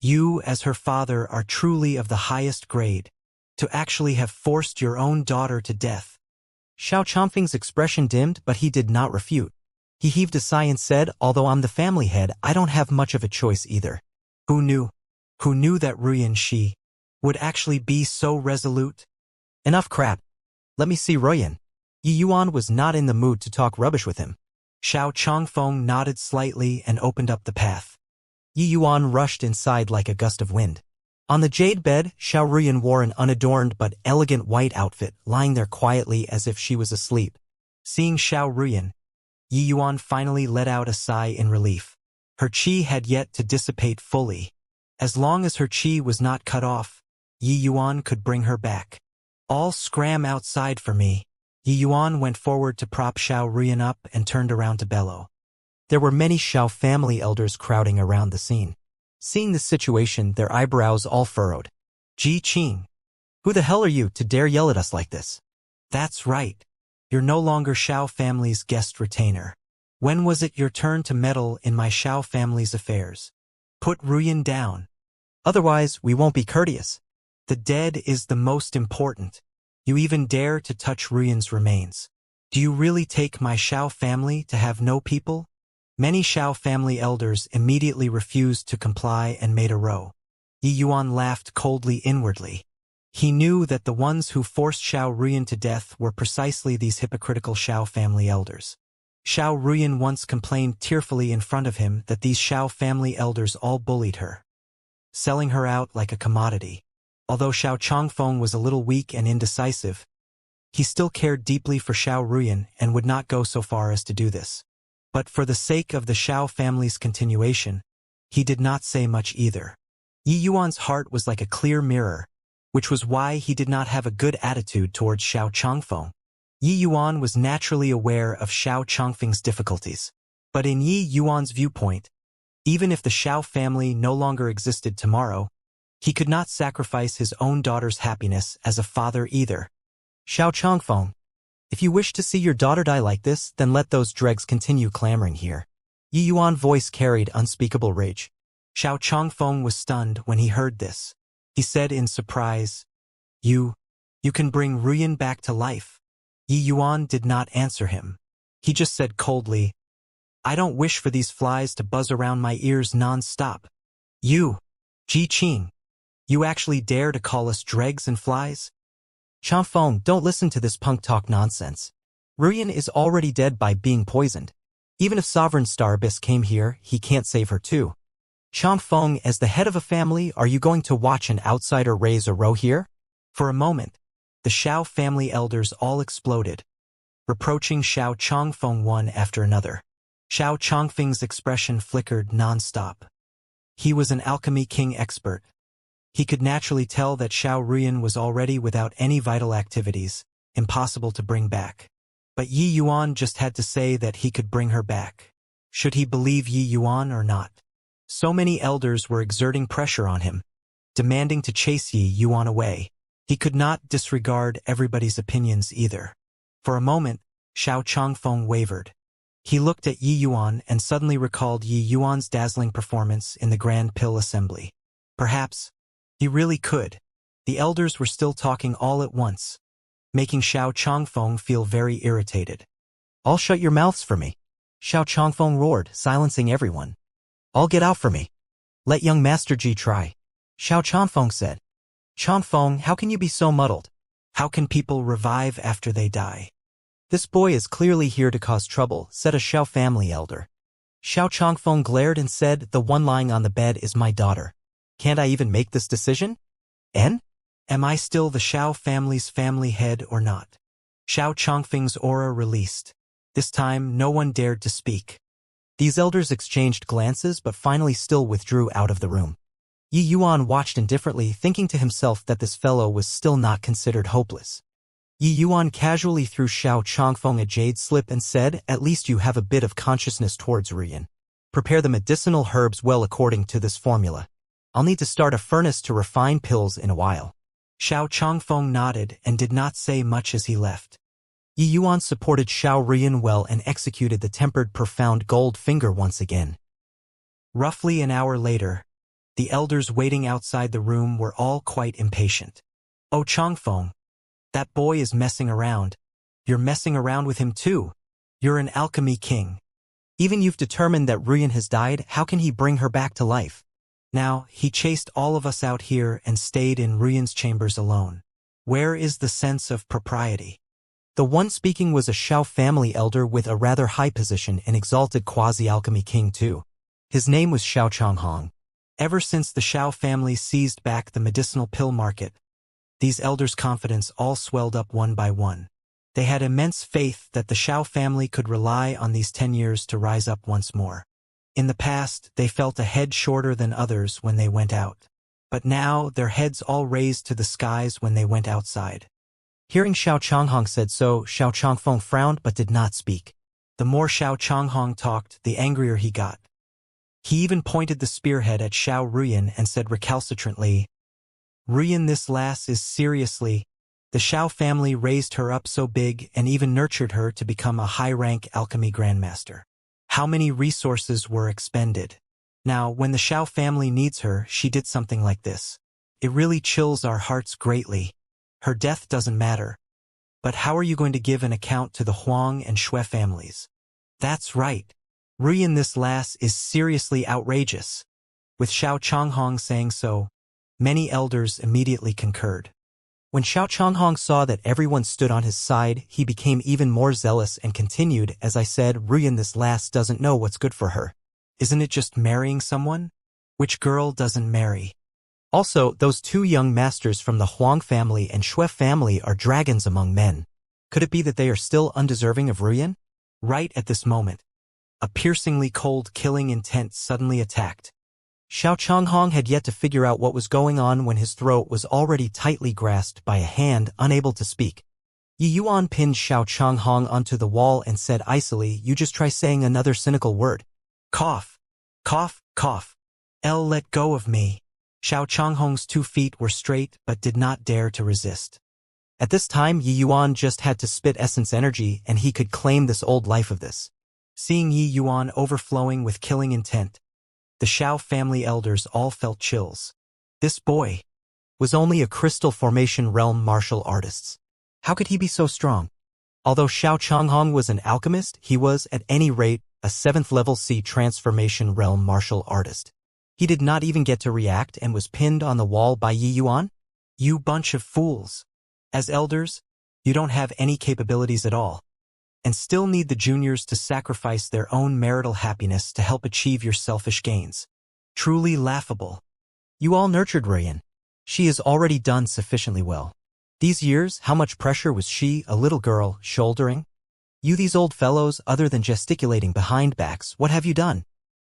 You, as her father, are truly of the highest grade. To actually have forced your own daughter to death. Xiao Chongfeng's expression dimmed, but he did not refute. He heaved a sigh and said, Although I'm the family head, I don't have much of a choice either. Who knew? Who knew that Ruyan Shi would actually be so resolute? Enough crap. Let me see Ruyan. Yi Yuan was not in the mood to talk rubbish with him. Xiao Changfeng nodded slightly and opened up the path. Yi Yuan rushed inside like a gust of wind. On the jade bed, Xiao Ruyan wore an unadorned but elegant white outfit, lying there quietly as if she was asleep. Seeing Xiao Ruyan, Yi Yuan finally let out a sigh in relief. Her qi had yet to dissipate fully. As long as her qi was not cut off, Yi Yuan could bring her back. All scram outside for me. Yi Yuan went forward to prop Xiao Ruyan up and turned around to bellow. There were many Xiao family elders crowding around the scene. Seeing the situation, their eyebrows all furrowed. Ji Qing. Who the hell are you to dare yell at us like this? That's right. You're no longer Xiao family's guest retainer. When was it your turn to meddle in my Xiao family's affairs? Put Ruyan down. Otherwise, we won't be courteous. The dead is the most important. You even dare to touch Ruyan's remains. Do you really take my Xiao family to have no people? Many Xiao family elders immediately refused to comply and made a row. Yi Yuan laughed coldly inwardly. He knew that the ones who forced Xiao Ruyan to death were precisely these hypocritical Xiao family elders. Xiao Ruyan once complained tearfully in front of him that these Xiao family elders all bullied her, selling her out like a commodity. Although Xiao Changfeng was a little weak and indecisive, he still cared deeply for Xiao Ruyan and would not go so far as to do this. But for the sake of the Xiao family's continuation, he did not say much either. Yi Yuan's heart was like a clear mirror, which was why he did not have a good attitude towards Xiao Changfeng. Yi Yuan was naturally aware of Xiao Changfeng's difficulties. But in Yi Yuan's viewpoint, even if the Xiao family no longer existed tomorrow, he could not sacrifice his own daughter's happiness as a father either. Xiao Changfeng, if you wish to see your daughter die like this, then let those dregs continue clamoring here. Yi Yuan's voice carried unspeakable rage. Xiao Changfeng was stunned when he heard this. He said in surprise, You can bring Ruyan back to life. Yi Yuan did not answer him. He just said coldly, I don't wish for these flies to buzz around my ears non-stop. You, Ji Qing, you actually dare to call us dregs and flies? Changfeng, don't listen to this punk talk nonsense. Ruyan is already dead by being poisoned. Even if Sovereign Star Abyss came here, he can't save her too. Changfeng, as the head of a family, are you going to watch an outsider raise a row here? For a moment, the Xiao family elders all exploded, reproaching Xiao Changfeng one after another. Xiao Changfeng's expression flickered non-stop. He was an alchemy king expert. He could naturally tell that Xiao Ruyan was already without any vital activities, impossible to bring back. But Yi Yuan just had to say that he could bring her back. Should he believe Yi Yuan or not? So many elders were exerting pressure on him, demanding to chase Yi Yuan away. He could not disregard everybody's opinions either. For a moment, Xiao Changfeng wavered. He looked at Yi Yuan and suddenly recalled Yi Yuan's dazzling performance in the Grand Pill Assembly. Perhaps he really could. The elders were still talking all at once, making Xiao Changfeng feel very irritated. All shut your mouths for me. Xiao Changfeng roared, silencing everyone. All get out for me. Let young Master Ji try. Xiao Changfeng said. Changfeng, how can you be so muddled? How can people revive after they die? This boy is clearly here to cause trouble, said a Xiao family elder. Xiao Changfeng glared and said, the one lying on the bed is my daughter. Can't I even make this decision? Am I still the Xiao family's family head or not? Xiao Changfeng's aura released. This time, no one dared to speak. These elders exchanged glances but finally still withdrew out of the room. Yi Yuan watched indifferently, thinking to himself that this fellow was still not considered hopeless. Yi Yuan casually threw Xiao Changfeng a jade slip and said, at least you have a bit of consciousness towards Ruyan. Prepare the medicinal herbs well according to this formula. I'll need to start a furnace to refine pills in a while. Xiao Changfeng nodded and did not say much as he left. Yi Yuan supported Xiao Ruyan well and executed the tempered profound gold finger once again. Roughly an hour later, the elders waiting outside the room were all quite impatient. Oh Changfeng, that boy is messing around. You're messing around with him too. You're an alchemy king. Even you've determined that Ruyan has died, how can he bring her back to life? Now, he chased all of us out here and stayed in Ruyan's chambers alone. Where is the sense of propriety? The one speaking was a Xiao family elder with a rather high position, an exalted quasi-alchemy king too. His name was Xiao Changhong. Ever since the Xiao family seized back the medicinal pill market, these elders' confidence all swelled up one by one. They had immense faith that the Xiao family could rely on these 10 years to rise up once more. In the past, they felt a head shorter than others when they went out. But now, their heads all raised to the skies when they went outside. Hearing Xiao Changhong said so, Xiao Changfeng frowned but did not speak. The more Xiao Changhong talked, the angrier he got. He even pointed the spearhead at Xiao Ruyan and said recalcitrantly, "Ruyan, this lass is seriously. The Xiao family raised her up so big and even nurtured her to become a high-rank alchemy grandmaster. How many resources were expended? Now, when the Xiao family needs her, she did something like this. It really chills our hearts greatly. Her death doesn't matter. But how are you going to give an account to the Huang and Shui families?" "That's right. Ruyan, this lass is seriously outrageous." With Xiao Changhong saying so, many elders immediately concurred. When Xiao Changhong saw that everyone stood on his side, he became even more zealous and continued, "As I said, Ruyan, this lass doesn't know what's good for her. Isn't it just marrying someone? Which girl doesn't marry? Also, those two young masters from the Huang family and Shui family are dragons among men. Could it be that they are still undeserving of Ruyan?" Right at this moment, a piercingly cold killing intent suddenly attacked. Xiao Changhong had yet to figure out what was going on when his throat was already tightly grasped by a hand, unable to speak. Yi Yuan pinned Xiao Changhong onto the wall and said icily, "You just try saying another cynical word." Cough. Cough, cough. Let go of me." Xiao Changhong's 2 feet were straight but did not dare to resist. At this time, Yi Yuan just had to spit essence energy and he could claim this old life of this. Seeing Yi Yuan overflowing with killing intent, the Xiao family elders all felt chills. This boy was only a crystal formation realm martial artist. How could he be so strong? Although Xiao Changhong was an alchemist, he was, at any rate, a 7th level C transformation realm martial artist. He did not even get to react and was pinned on the wall by Yi Yuan? "You bunch of fools. As elders, you don't have any capabilities at all, and still need the juniors to sacrifice their own marital happiness to help achieve your selfish gains. Truly laughable. You all nurtured Ruyan. She has already done sufficiently well. These years, how much pressure was she, a little girl, shouldering? You these old fellows, other than gesticulating behind backs, what have you done?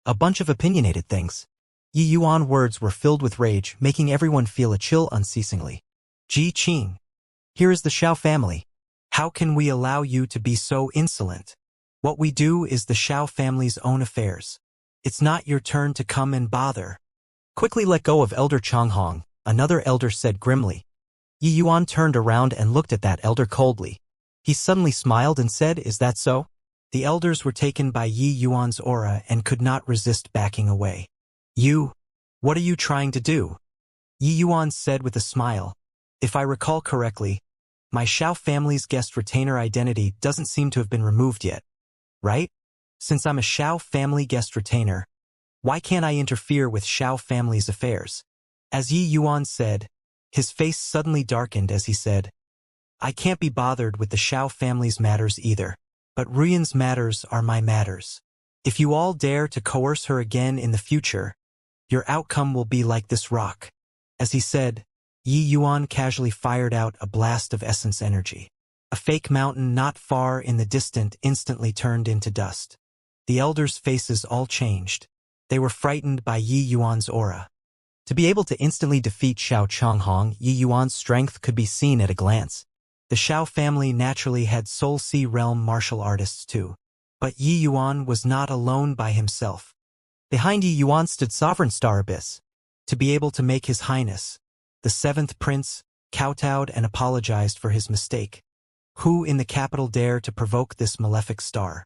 A bunch of opinionated things." Yi Yuan words were filled with rage, making everyone feel a chill unceasingly. "Ji Qing. Here is the Xiao family. How can we allow you to be so insolent? What we do is the Xiao family's own affairs. It's not your turn to come and bother." "Quickly let go of Elder Changhong," another elder said grimly. Yi Yuan turned around and looked at that elder coldly. He suddenly smiled and said, "Is that so?" The elders were taken by Yi Yuan's aura and could not resist backing away. What are you trying to do?" Yi Yuan said with a smile. "If I recall correctly, my Xiao family's guest retainer identity doesn't seem to have been removed yet, right? Since I'm a Xiao family guest retainer, why can't I interfere with Xiao family's affairs?" As Yi Yuan said, his face suddenly darkened as he said, "I can't be bothered with the Xiao family's matters either, but Ruyan's matters are my matters. If you all dare to coerce her again in the future, your outcome will be like this rock." As he said, Yi Yuan casually fired out a blast of essence energy. A fake mountain not far in the distance instantly turned into dust. The elders' faces all changed. They were frightened by Yi Yuan's aura. To be able to instantly defeat Xiao Changhong, Yi Yuan's strength could be seen at a glance. The Xiao family naturally had Soul Sea realm martial artists too. But Yi Yuan was not alone by himself. Behind Yi Yuan stood Sovereign Star Abyss. To be able to make His Highness, the 7th Prince, kowtowed and apologized for his mistake. Who in the capital dare to provoke this malefic star?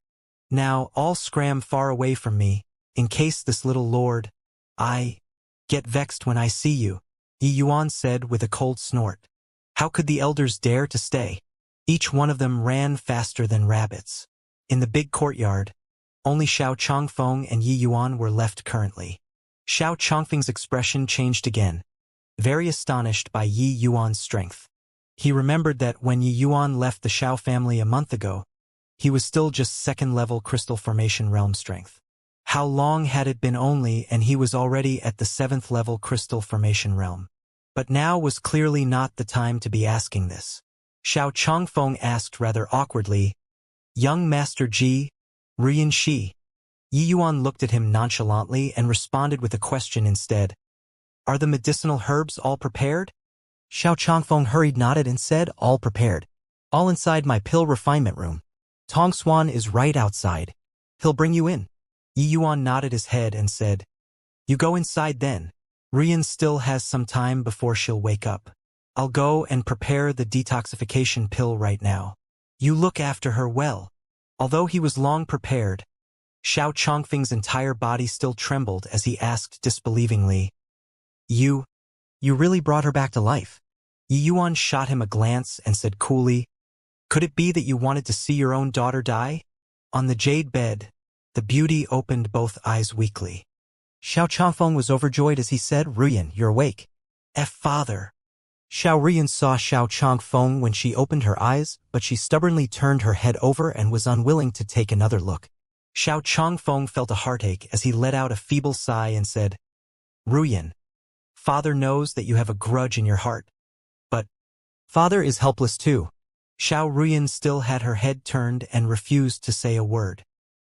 Now, all scram far away from me, in case this little lord, I, get vexed when I see you, Yi Yuan said with a cold snort. How could the elders dare to stay? Each one of them ran faster than rabbits. In the big courtyard, only Xiao Changfeng and Yi Yuan were left currently. Xiao Changfeng's expression changed again, very astonished by Yi Yuan's strength. He remembered that when Yi Yuan left the Xiao family a month ago, he was still just second-level crystal formation realm strength. How long had it been only and he was already at the 7th level crystal formation realm? But now was clearly not the time to be asking this. Xiao Changfeng asked rather awkwardly, "Young Master Ji, Ruyan Shi." Yi Yuan looked at him nonchalantly and responded with a question instead. "Are the medicinal herbs all prepared?" Xiao Changfeng hurried, nodded, and said, "All prepared. All inside my pill refinement room. Tong Xuan is right outside. He'll bring you in." Yi Yuan nodded his head and said, "You go inside then. Ruyan still has some time before she'll wake up. I'll go and prepare the detoxification pill right now. You look after her well." Although he was long prepared, Xiao Chongfeng's entire body still trembled as he asked disbelievingly, You really brought her back to life?" Yi Yuan shot him a glance and said coolly, "Could it be that you wanted to see your own daughter die?" On the jade bed, the beauty opened both eyes weakly. Xiao Changfeng was overjoyed as he said, "Ruyan, you're awake." Father." Xiao Ruyan saw Xiao Changfeng when she opened her eyes, but she stubbornly turned her head over and was unwilling to take another look. Xiao Changfeng felt a heartache as he let out a feeble sigh and said, "Ruyan, Father knows that you have a grudge in your heart. But Father is helpless too." Xiao Ruyan still had her head turned and refused to say a word.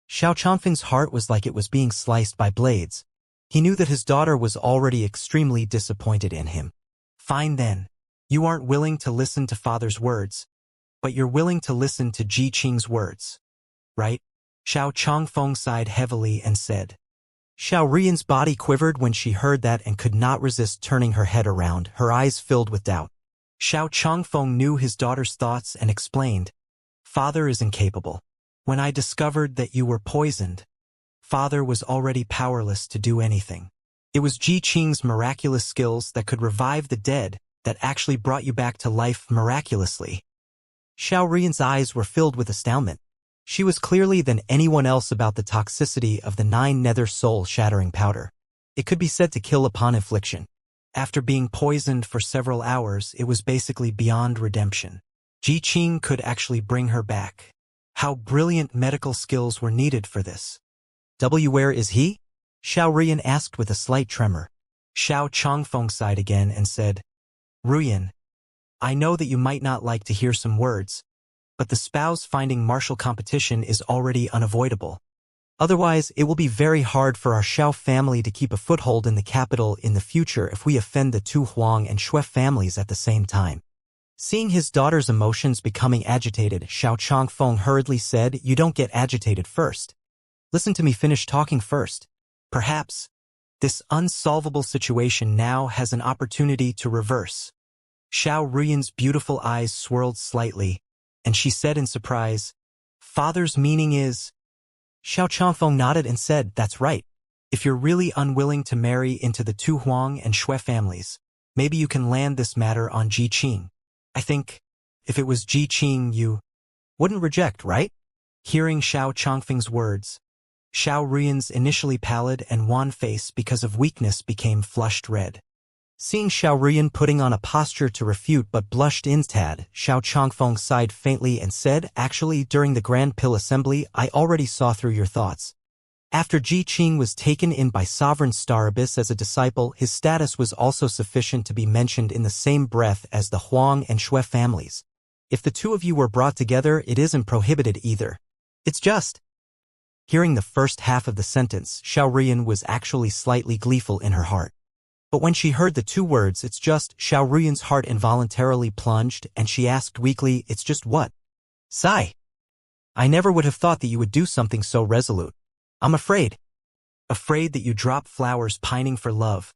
Xiao Changfeng's heart was like it was being sliced by blades. He knew that his daughter was already extremely disappointed in him. "Fine then. You aren't willing to listen to Father's words, but you're willing to listen to Ji Qing's words, right?" Xiao Changfeng sighed heavily and said. Xiao Ruyan's body quivered when she heard that and could not resist turning her head around, her eyes filled with doubt. Xiao Changfeng knew his daughter's thoughts and explained, "Father is incapable. When I discovered that you were poisoned, Father was already powerless to do anything. It was Ji Qing's miraculous skills that could revive the dead that actually brought you back to life miraculously." Xiao Ruyan's eyes were filled with astoundment. She was clearly than anyone else about the toxicity of the 9 nether soul-shattering powder. It could be said to kill upon infliction. After being poisoned for several hours, it was basically beyond redemption. Ji Qing could actually bring her back. How brilliant medical skills were needed for this. Where is he? Xiao Ruyan asked with a slight tremor. Xiao Changfeng sighed again and said, "Ruyan, I know that you might not like to hear some words, but the spouse finding martial competition is already unavoidable. Otherwise, it will be very hard for our Xiao family to keep a foothold in the capital in the future if we offend the Tu Huang and Xue families at the same time." Seeing his daughter's emotions becoming agitated, Xiao Changfeng hurriedly said, "You don't get agitated first. Listen to me finish talking first." Perhaps this unsolvable situation now has an opportunity to reverse. Xiao Ruyan's beautiful eyes swirled slightly, and she said in surprise, "Father's meaning is..." Xiao Changfeng nodded and said, "That's right. If you're really unwilling to marry into the Tu Huang and Xue families, maybe you can land this matter on Ji Qing. I think, if it was Ji Qing you wouldn't reject, right?" Hearing Xiao Changfeng's words, Xiao Ruyan's initially pallid and wan face because of weakness became flushed red. Seeing Xiao Ruyan putting on a posture to refute but blushed instead, Xiao Changfeng sighed faintly and said, "Actually, during the Grand Pill Assembly, I already saw through your thoughts. After Ji Qing was taken in by Sovereign Starabis as a disciple, his status was also sufficient to be mentioned in the same breath as the Huang and Xue families. If the two of you were brought together, it isn't prohibited either. It's just..." Hearing the first half of the sentence, Xiao Ruyan was actually slightly gleeful in her heart. But when she heard the 2 words, "it's just," Xiao Ruyan's heart involuntarily plunged, and she asked weakly, "It's just what?" "Sigh. I never would have thought that you would do something so resolute. I'm afraid." "Afraid that you drop flowers pining for love,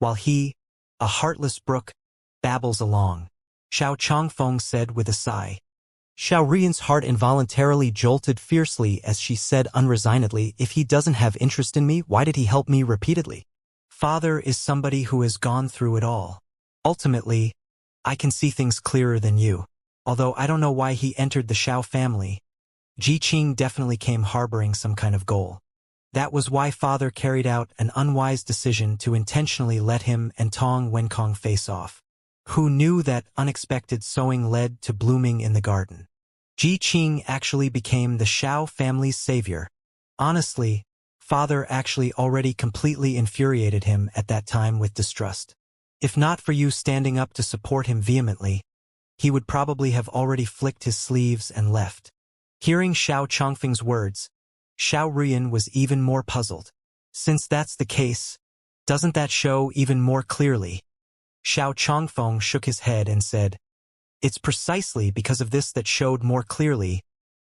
while he, a heartless brook, babbles along," Xiao Changfeng said with a sigh. Xiao Ruyan's heart involuntarily jolted fiercely as she said unresignedly, "If he doesn't have interest in me, why did he help me repeatedly?" "Father is somebody who has gone through it all. Ultimately, I can see things clearer than you. Although I don't know why he entered the Xiao family. Ji Qing definitely came harboring some kind of goal. That was why Father carried out an unwise decision to intentionally let him and Tong Wenkong face off. Who knew that unexpected sowing led to blooming in the garden? Ji Qing actually became the Shao family's savior. Honestly, father actually already completely infuriated him at that time with distrust. If not for you standing up to support him vehemently, he would probably have already flicked his sleeves and left. Hearing Xiao Chongfeng's words, Xiao Ruyan was even more puzzled. Since that's the case, doesn't that show even more clearly? Xiao Chongfeng shook his head and said, "It's precisely because of this that showed more clearly.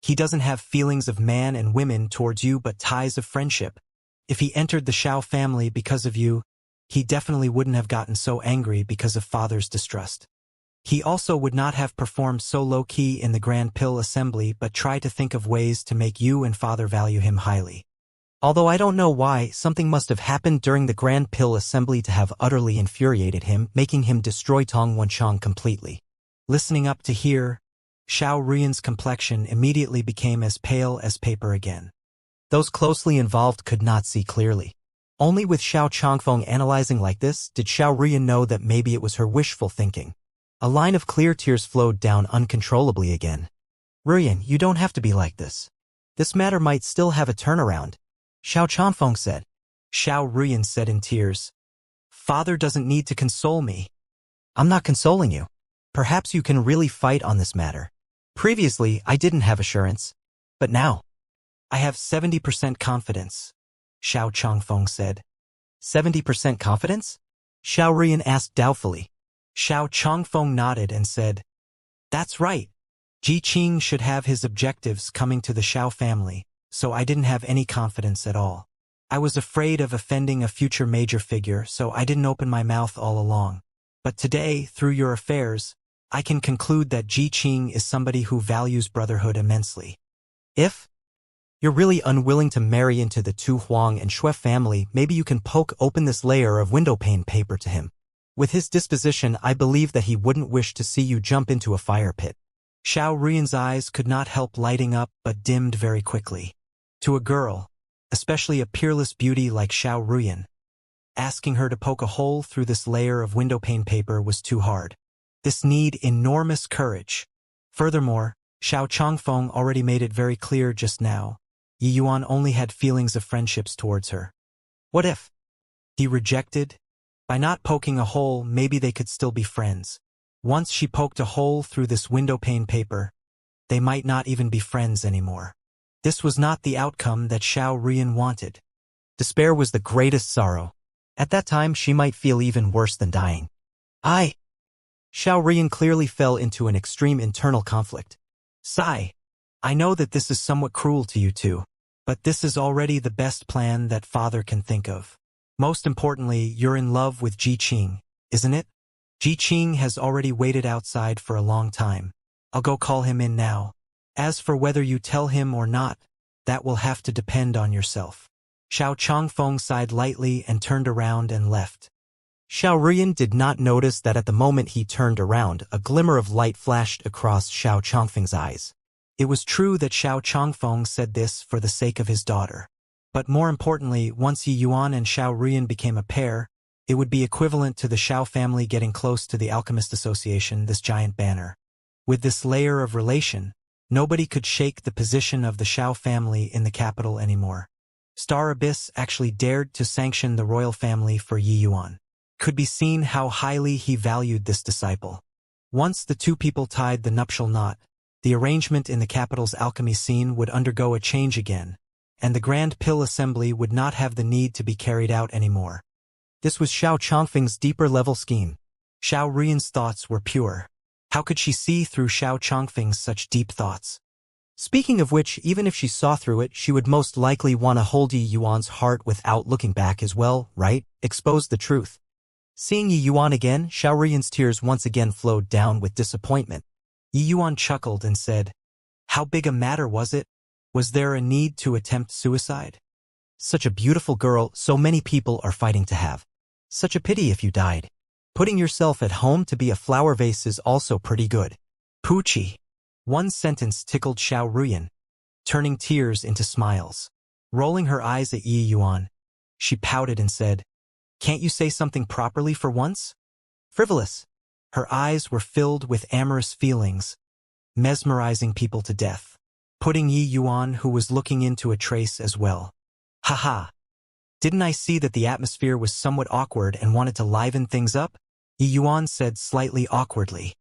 He doesn't have feelings of man and women towards you but ties of friendship. If he entered the Xiao family because of you, he definitely wouldn't have gotten so angry because of father's distrust. He also would not have performed so low-key in the Grand Pill Assembly but try to think of ways to make you and father value him highly. Although I don't know why, something must have happened during the Grand Pill Assembly to have utterly infuriated him, making him destroy Tong Wenchang completely." Listening up to hear, Xiao Ruyan's complexion immediately became as pale as paper again. Those closely involved could not see clearly. Only with Xiao Chongfeng analyzing like this did Xiao Ruyan know that maybe it was her wishful thinking. A line of clear tears flowed down uncontrollably again. "Ruyan, you don't have to be like this. This matter might still have a turnaround," Xiao Chongfeng said. Xiao Ruyan said in tears, "Father doesn't need to console me." "I'm not consoling you. Perhaps you can really fight on this matter. Previously, I didn't have assurance. But now, I have 70% confidence," Xiao Chongfeng said. 70% confidence? Xiao Ruyan asked doubtfully. Xiao Chongfeng nodded and said, "That's right. Ji Qing should have his objectives coming to the Xiao family, so I didn't have any confidence at all. I was afraid of offending a future major figure, so I didn't open my mouth all along. But today, through your affairs, I can conclude that Ji Qing is somebody who values brotherhood immensely. If you're really unwilling to marry into the Tu Huang and Shui family, maybe you can poke open this layer of windowpane paper to him. With his disposition, I believe that he wouldn't wish to see you jump into a fire pit." Xiao Ruyan's eyes could not help lighting up but dimmed very quickly. To a girl, especially a peerless beauty like Xiao Ruyan, asking her to poke a hole through this layer of windowpane paper was too hard. This need enormous courage. Furthermore, Xiao Chongfeng already made it very clear just now. Yi Yuan only had feelings of friendships towards her. What if he rejected? By not poking a hole, maybe they could still be friends. Once she poked a hole through this windowpane paper, they might not even be friends anymore. This was not the outcome that Xiao Ruyan wanted. Despair was the greatest sorrow. At that time, she might feel even worse than dying. Xiao Ruyan clearly fell into an extreme internal conflict. I know that this is somewhat cruel to you two, but this is already the best plan that father can think of. Most importantly, you're in love with Ji Qing, isn't it? Ji Qing has already waited outside for a long time. I'll go call him in now. As for whether you tell him or not, that will have to depend on yourself." Xiao Chongfeng sighed lightly and turned around and left. Xiao Ruyan did not notice that at the moment he turned around, a glimmer of light flashed across Xiao Chongfeng's eyes. It was true that Xiao Chongfeng said this for the sake of his daughter. But more importantly, once Yi Yuan and Xiao Ruyan became a pair, it would be equivalent to the Xiao family getting close to the Alchemist Association, this giant banner. With this layer of relation, nobody could shake the position of the Xiao family in the capital anymore. Star Abyss actually dared to sanction the royal family for Yi Yuan. Could be seen how highly he valued this disciple. Once the two people tied the nuptial knot, the arrangement in the capital's alchemy scene would undergo a change again, and the Grand Pill Assembly would not have the need to be carried out anymore. This was Xiao Chongfeng's deeper-level scheme. Xiao Ruyan's thoughts were pure. How could she see through Xiao Chongfeng's such deep thoughts? Speaking of which, even if she saw through it, she would most likely want to hold Yi Yuan's heart without looking back as well, right? Expose the truth. Seeing Yi Yuan again, Xiao Ruyan's tears once again flowed down with disappointment. Yi Yuan chuckled and said, "How big a matter was it? Was there a need to attempt suicide? Such a beautiful girl, so many people are fighting to have. Such a pity if you died. Putting yourself at home to be a flower vase is also pretty good." Poochie. One sentence tickled Xiao Ruyan, turning tears into smiles. Rolling her eyes at Yi Yuan, she pouted and said, "Can't you say something properly for once? Frivolous. Her eyes were filled with amorous feelings, mesmerizing people to death, putting Yi Yuan, who was looking into a trace as well. Haha. Didn't I see that the atmosphere was somewhat awkward and wanted to liven things up? Yi Yuan said slightly awkwardly.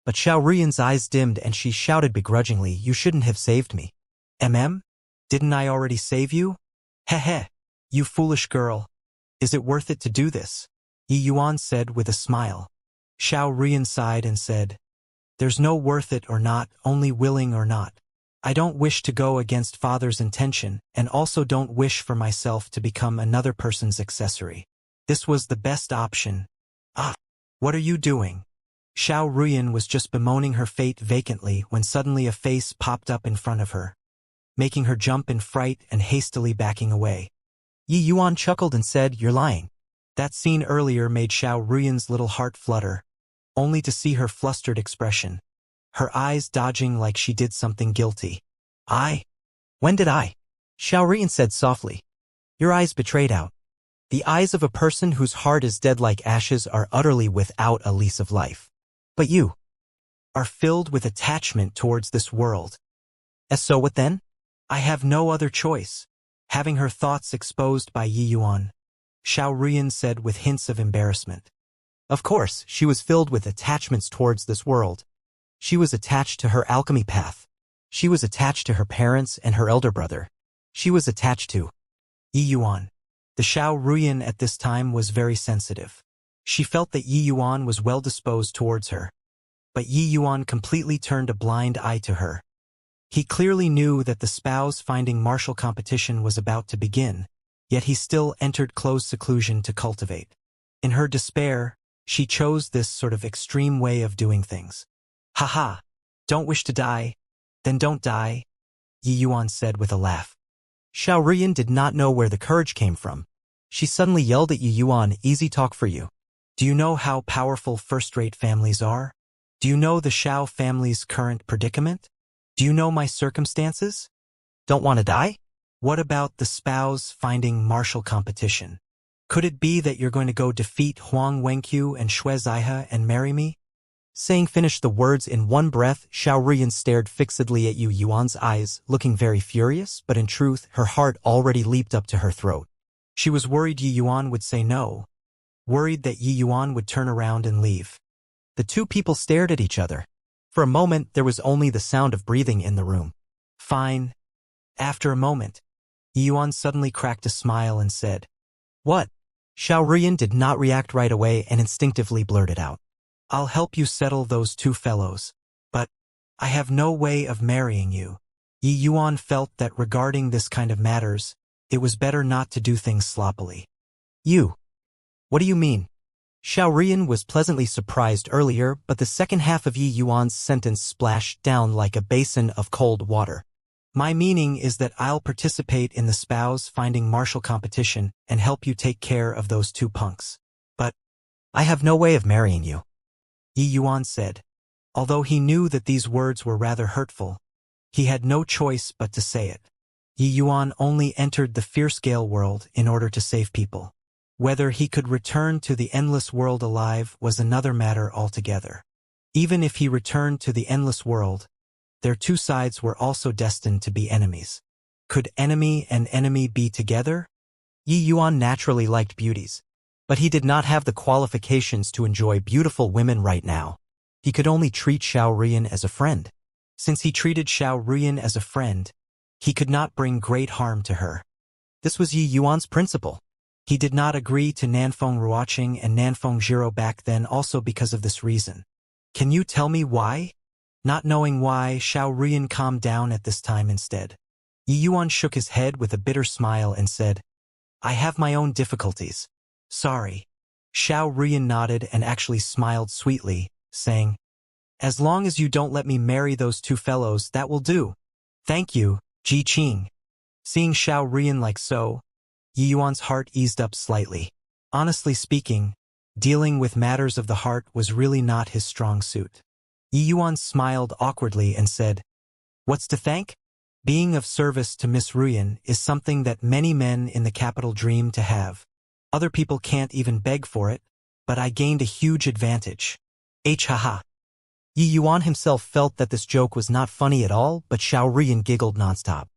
But Xiao Ruyan's eyes dimmed and she shouted begrudgingly, "You shouldn't have saved me." Didn't I already save you? Heh. You foolish girl. Is it worth it to do this? Yi Yuan said with a smile. Xiao Ruyan sighed and said, "There's no worth it or not, only willing or not. I don't wish to go against father's intention, and also don't wish for myself to become another person's accessory. This was the best option." Ah, what are you doing? Xiao Ruyan was just bemoaning her fate vacantly when suddenly a face popped up in front of her, making her jump in fright and hastily backing away. Yi Yuan chuckled and said, "You're lying." That scene earlier made Xiao Ruyan's little heart flutter, only to see her flustered expression, her eyes dodging like she did something guilty. When did I? Xiao Ruyan said softly. Your eyes betrayed out. The eyes of a person whose heart is dead like ashes are utterly without a lease of life. But you are filled with attachment towards this world. So what then? I have no other choice. Having her thoughts exposed by Yi Yuan, Xiao Ruyan said with hints of embarrassment. Of course, she was filled with attachments towards this world. She was attached to her alchemy path. She was attached to her parents and her elder brother. She was attached to Yi Yuan. The Xiao Ruyan at this time was very sensitive. She felt that Yi Yuan was well disposed towards her. But Yi Yuan completely turned a blind eye to her. He clearly knew that the spouse-finding martial competition was about to begin, yet he still entered close seclusion to cultivate. In her despair, she chose this sort of extreme way of doing things. Haha, don't wish to die? Then don't die, Yi Yuan said with a laugh. Xiao Ruyan did not know where the courage came from. She suddenly yelled at Yi Yuan, "Easy talk for you. Do you know how powerful first-rate families are? Do you know the Xiao family's current predicament? Do you know my circumstances? Don't want to die? What about the spouse-finding martial competition? Could it be that you're going to go defeat Huang Wenqiu and Xue Zaihe and marry me?" Saying finished the words in one breath, Xiao Ruyan stared fixedly at Yi Yuan's eyes, looking very furious, but in truth, her heart already leaped up to her throat. She was worried Yi Yuan would say no, worried that Yi Yuan would turn around and leave. The two people stared at each other. For a moment, there was only the sound of breathing in the room. Fine. After a moment, Yi Yuan suddenly cracked a smile and said, "What?" Xiao Ruyan did not react right away and instinctively blurted out, "I'll help you settle those two fellows. But I have no way of marrying you." Yi Yuan felt that regarding this kind of matters, it was better not to do things sloppily. "You? What do you mean?" Xiao Ruyan was pleasantly surprised earlier, but the second half of Yi Yuan's sentence splashed down like a basin of cold water. "My meaning is that I'll participate in the spouse-finding martial competition and help you take care of those two punks. But I have no way of marrying you," Yi Yuan said. Although he knew that these words were rather hurtful, he had no choice but to say it. Yi Yuan only entered the fierce-scale world in order to save people. Whether he could return to the endless world alive was another matter altogether. Even if he returned to the endless world, their two sides were also destined to be enemies. Could enemy and enemy be together? Yi Yuan naturally liked beauties, but he did not have the qualifications to enjoy beautiful women right now. He could only treat Xiao Ruyan as a friend. Since he treated Xiao Ruyan as a friend, he could not bring great harm to her. This was Yi Yuan's principle. He did not agree to Nanfeng Ruoqing and Nanfeng Zhiro back then also because of this reason. Can you tell me why? Not knowing why, Xiao Ruyan calmed down at this time instead. Yi Yuan shook his head with a bitter smile and said, "I have my own difficulties. Sorry." Xiao Ruyan nodded and actually smiled sweetly, saying, "As long as you don't let me marry those two fellows, that will do. Thank you, Ji Qing." Seeing Xiao Ruyan like so, Yi Yuan's heart eased up slightly. Honestly speaking, dealing with matters of the heart was really not his strong suit. Yi Yuan smiled awkwardly and said, "What's to thank? Being of service to Miss Ruyan is something that many men in the capital dream to have. Other people can't even beg for it, but I gained a huge advantage. Haha. Yi Yuan himself felt that this joke was not funny at all, but Xiao Rian giggled nonstop.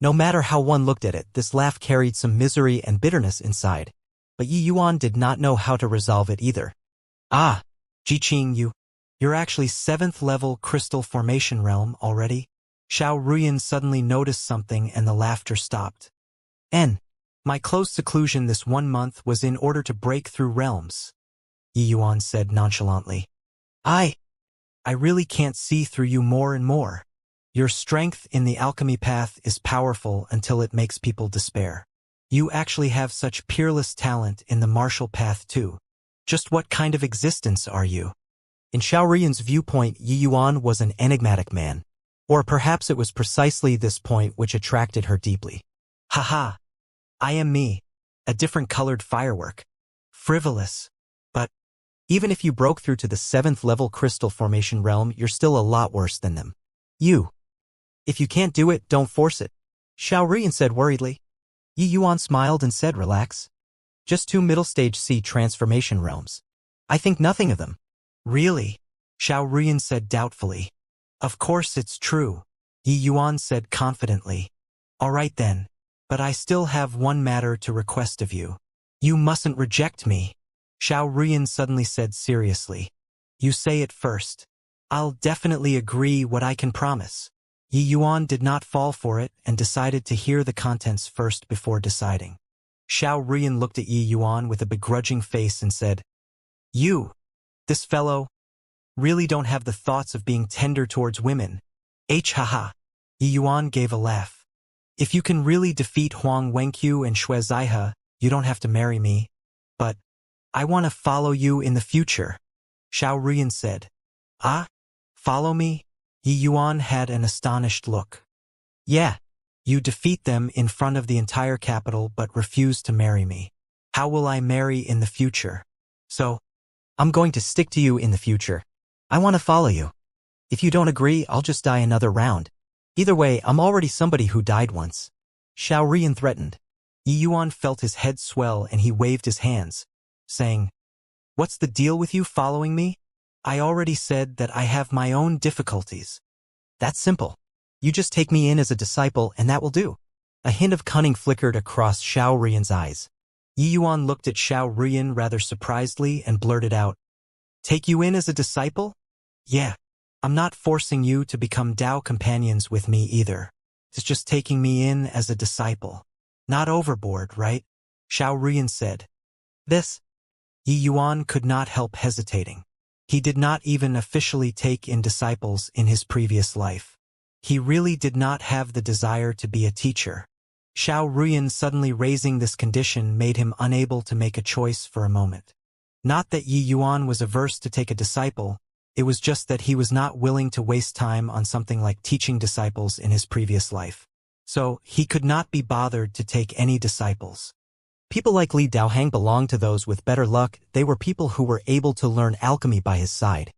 No matter how one looked at it, this laugh carried some misery and bitterness inside. But Yi Yuan did not know how to resolve it either. Ah, Jiqing, you're actually 7th level crystal formation realm already? Xiao Ruyan suddenly noticed something and the laughter stopped. My close seclusion this 1 month was in order to break through realms, Yi Yuan said nonchalantly. I really can't see through you more and more. Your strength in the alchemy path is powerful until it makes people despair. You actually have such peerless talent in the martial path too. Just what kind of existence are you? In Xiao Rian's viewpoint, Yi Yuan was an enigmatic man. Or perhaps it was precisely this point which attracted her deeply. Haha. I am me. A different colored firework. Frivolous. But even if you broke through to the 7th level crystal formation realm, you're still a lot worse than them. If you can't do it, don't force it, Xiao Rian said worriedly. Yi Yuan smiled and said, relax. Just 2 middle stage C transformation realms. I think nothing of them. Really? Xiao Rian said doubtfully. Of course it's true, Yi Yuan said confidently. All right then. But I still have one matter to request of you. You mustn't reject me, Xiao Rian suddenly said seriously. You say it first. I'll definitely agree what I can promise. Yi Yuan did not fall for it and decided to hear the contents first before deciding. Xiao Rian looked at Yi Yuan with a begrudging face and said, this fellow, really don't have the thoughts of being tender towards women. Haha. Yi Yuan gave a laugh. If you can really defeat Huang Wenqiu and Xue Zaihe, you don't have to marry me. But I want to follow you in the future, Xiao Rian said. Ah? Follow me? Yi Yuan had an astonished look. Yeah. You defeat them in front of the entire capital but refuse to marry me. How will I marry in the future? So, I'm going to stick to you in the future. I want to follow you. If you don't agree, I'll just die another round. Either way, I'm already somebody who died once, Xiao Rian threatened. Yi Yuan felt his head swell and he waved his hands, saying, What's the deal with you following me? I already said that I have my own difficulties. That's simple. You just take me in as a disciple and that will do. A hint of cunning flickered across Xiao Rian's eyes. Yi Yuan looked at Xiao Rian rather surprisedly and blurted out, Take you in as a disciple? Yeah. I'm not forcing you to become Dao companions with me either. It's just taking me in as a disciple. Not overboard, right? Xiao Rian said. This? Yi Yuan could not help hesitating. He did not even officially take in disciples in his previous life. He really did not have the desire to be a teacher. Xiao Rian suddenly raising this condition made him unable to make a choice for a moment. Not that Yi Yuan was averse to take a disciple, it was just that he was not willing to waste time on something like teaching disciples in his previous life. So, he could not be bothered to take any disciples. People like Li Daohang belonged to those with better luck. They were people who were able to learn alchemy by his side.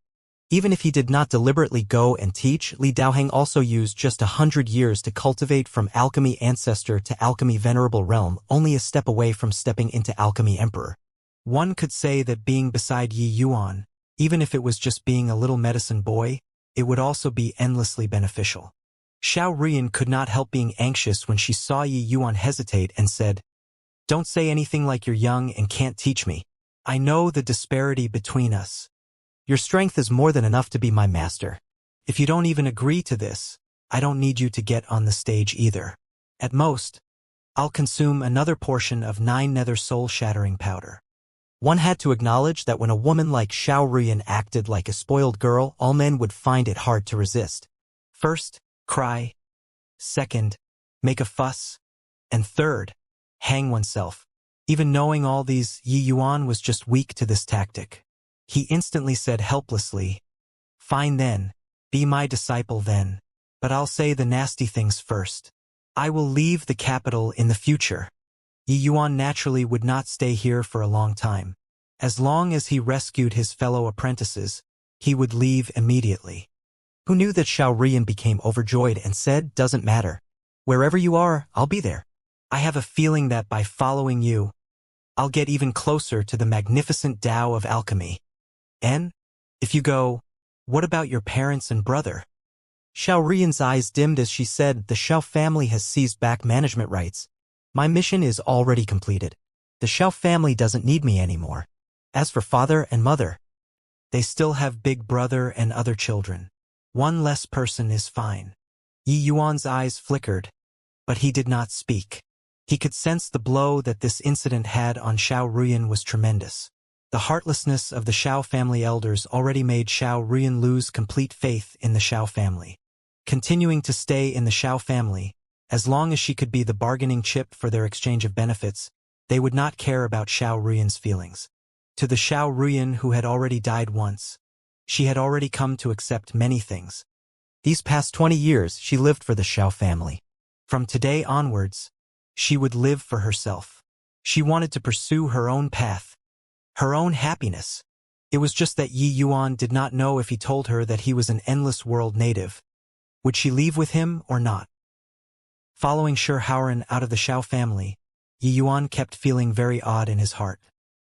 Even if he did not deliberately go and teach, Li Daohang also used just 100 years to cultivate from alchemy ancestor to alchemy venerable realm, only a step away from stepping into alchemy emperor. One could say that being beside Yi Yuan, even if it was just being a little medicine boy, it would also be endlessly beneficial. Xiao Rian could not help being anxious when she saw Yi Yuan hesitate and said, Don't say anything like you're young and can't teach me. I know the disparity between us. Your strength is more than enough to be my master. If you don't even agree to this, I don't need you to get on the stage either. At most, I'll consume another portion of 9 nether soul-shattering powder. One had to acknowledge that when a woman like Xiao Rian acted like a spoiled girl, all men would find it hard to resist. First, cry. Second, make a fuss. And third, hang oneself. Even knowing all these, Yi Yuan was just weak to this tactic. He instantly said helplessly, Fine then, be my disciple then. But I'll say the nasty things first. I will leave the capital in the future. Yi Yuan naturally would not stay here for a long time. As long as he rescued his fellow apprentices, he would leave immediately. Who knew that Xiao Rian became overjoyed and said, Doesn't matter. Wherever you are, I'll be there. I have a feeling that by following you, I'll get even closer to the magnificent Tao of alchemy. If you go, what about your parents and brother? Xiao Ruyan's eyes dimmed as she said, the Xiao family has seized back management rights. My mission is already completed. The Xiao family doesn't need me anymore. As for father and mother, they still have big brother and other children. One less person is fine. Yi Yuan's eyes flickered, but he did not speak. He could sense the blow that this incident had on Xiao Ruyan was tremendous. The heartlessness of the Xiao family elders already made Xiao Ruyan lose complete faith in the Xiao family. Continuing to stay in the Xiao family, as long as she could be the bargaining chip for their exchange of benefits, they would not care about Xiao Ruyan's feelings. To the Xiao Ruyan who had already died once, she had already come to accept many things. These past 20 years, she lived for the Xiao family. From today onwards, she would live for herself. She wanted to pursue her own path, her own happiness. It was just that Yi Yuan did not know if he told her that he was an endless world native. Would she leave with him or not? Following Shi Haoran out of the Xiao family, Yi Yuan kept feeling very odd in his heart.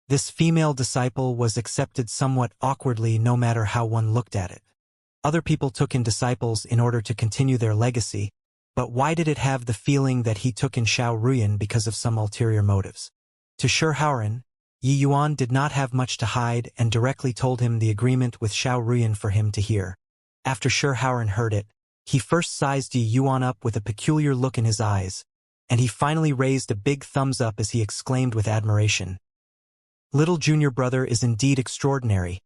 This female disciple was accepted somewhat awkwardly no matter how one looked at it. Other people took in disciples in order to continue their legacy, but why did it have the feeling that he took in Xiao Ruyan because of some ulterior motives? To Shi Haoran, Yi Yuan did not have much to hide and directly told him the agreement with Xiao Ruyan for him to hear. After Shi Haoran heard it, he first sized Yi Yuan up with a peculiar look in his eyes, and he finally raised a big thumbs up as he exclaimed with admiration, "Little junior brother is indeed extraordinary.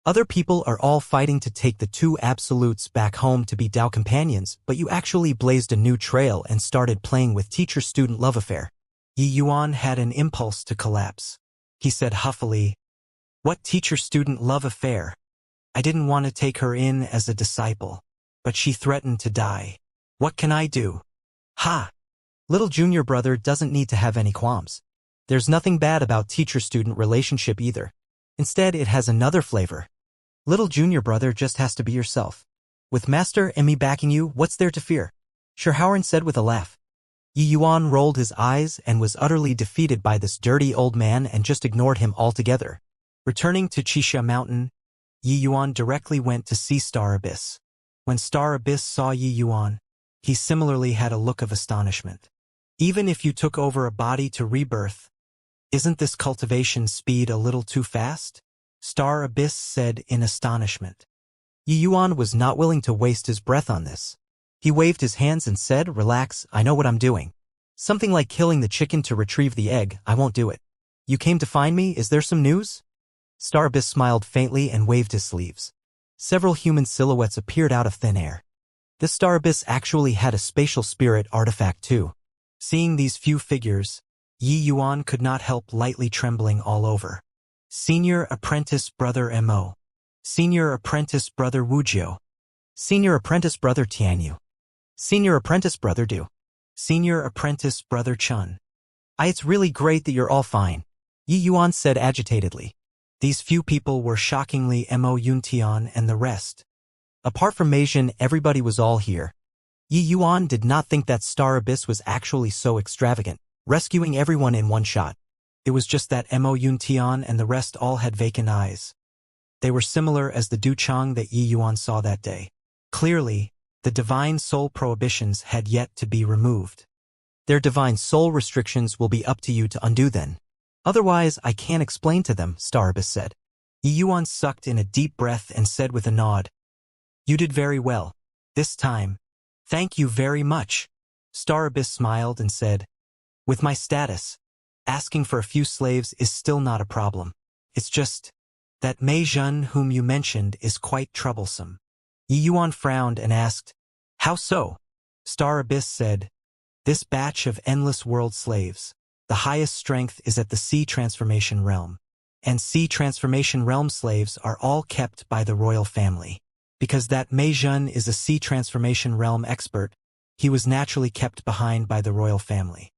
Other people are all fighting to take the two absolutes back home to be Dao companions, but you actually blazed a new trail and started playing with teacher-student love affair." Yi Yuan had an impulse to collapse. He said huffily, "What teacher-student love affair? I didn't want to take her in as a disciple, but she threatened to die. What can I do?" Ha! Little junior brother doesn't need to have any qualms. There's nothing bad about teacher-student relationship either. Instead, it has another flavor. Little junior brother just has to be yourself. With Master and me backing you, what's there to fear? Shi Haoran said with a laugh. Yi Yuan rolled his eyes and was utterly defeated by this dirty old man and just ignored him altogether. Returning to Qixia Mountain, Yi Yuan directly went to see Star Abyss. When Star Abyss saw Yi Yuan, he similarly had a look of astonishment. "Even if you took over a body to rebirth, isn't this cultivation speed a little too fast?" Star Abyss said in astonishment. Yi Yuan was not willing to waste his breath on this. He waved his hands and said, "Relax, I know what I'm doing. Something like killing the chicken to retrieve the egg, I won't do it. You came to find me, is there some news?" Star Abyss smiled faintly and waved his sleeves. Several human silhouettes appeared out of thin air. This Star Abyss actually had a spatial spirit artifact too. Seeing these few figures, Yi Yuan could not help lightly trembling all over. Senior Apprentice Brother Mo. Senior Apprentice Brother Wuxia. Senior Apprentice Brother Tianyu. Senior Apprentice Brother Du. Senior Apprentice Brother Chun. It's really great that you're all fine," Yi Yuan said agitatedly. These few people were shockingly Mo Yuntian and the rest. Apart from Meijin, everybody was all here. Yi Yuan did not think that Star Abyss was actually so extravagant, rescuing everyone in one shot. It was just that Mo Yuntian and the rest all had vacant eyes. They were similar as the Du Chang that Yi Yuan saw that day. Clearly, the divine soul prohibitions had yet to be removed. "Their divine soul restrictions will be up to you to undo then. Otherwise, I can't explain to them," Star Abyss said. Yi Yuan sucked in a deep breath and said with a nod, "You did very well. This time. Thank you very much." Star Abyss smiled and said, "With my status, asking for a few slaves is still not a problem. It's just that Mei Zhen whom you mentioned is quite troublesome." Yi Yuan frowned and asked, "How so?" Star Abyss said, "This batch of endless world slaves, the highest strength is at the Sea Transformation Realm, and Sea Transformation Realm slaves are all kept by the royal family. Because that Mei Zhen is a Sea Transformation Realm expert, he was naturally kept behind by the royal family."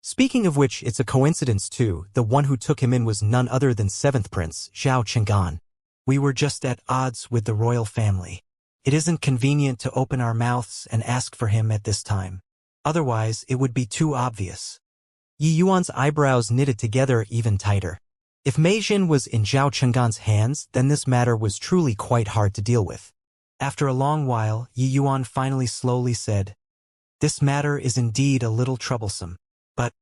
Speaking of which, it's a coincidence too, the one who took him in was none other than 7th Prince, Xiao Cheng'an. "We were just at odds with the royal family. It isn't convenient to open our mouths and ask for him at this time. Otherwise, it would be too obvious." Yi Yuan's eyebrows knitted together even tighter. If Mei Jin was in Zhao Chenggan's hands, then this matter was truly quite hard to deal with. After a long while, Yi Yuan finally slowly said, "This matter is indeed a little troublesome. But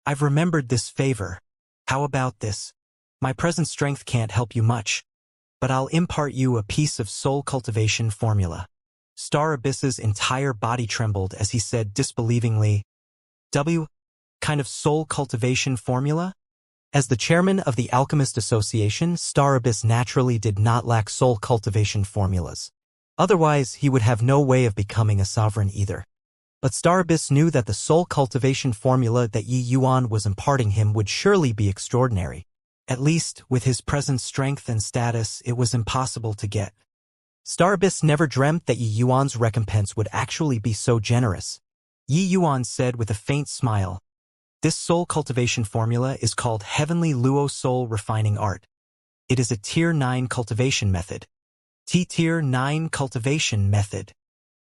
I've remembered this favor. How about this? My present strength can't help you much, but I'll impart you a piece of soul cultivation formula." Star Abyss's entire body trembled as he said disbelievingly, "W? Kind of soul cultivation formula?" As the chairman of the Alchemist Association, Star Abyss naturally did not lack soul cultivation formulas. Otherwise, he would have no way of becoming a sovereign either. But Star Abyss knew that the soul cultivation formula that Yi Yuan was imparting him would surely be extraordinary. At least, with his present strength and status, it was impossible to get. Star Abyss never dreamt that Yi Yuan's recompense would actually be so generous. Yi Yuan said with a faint smile, "This soul cultivation formula is called Heavenly Luo Soul Refining Art. It is a Tier 9 cultivation method." Tier 9 cultivation method.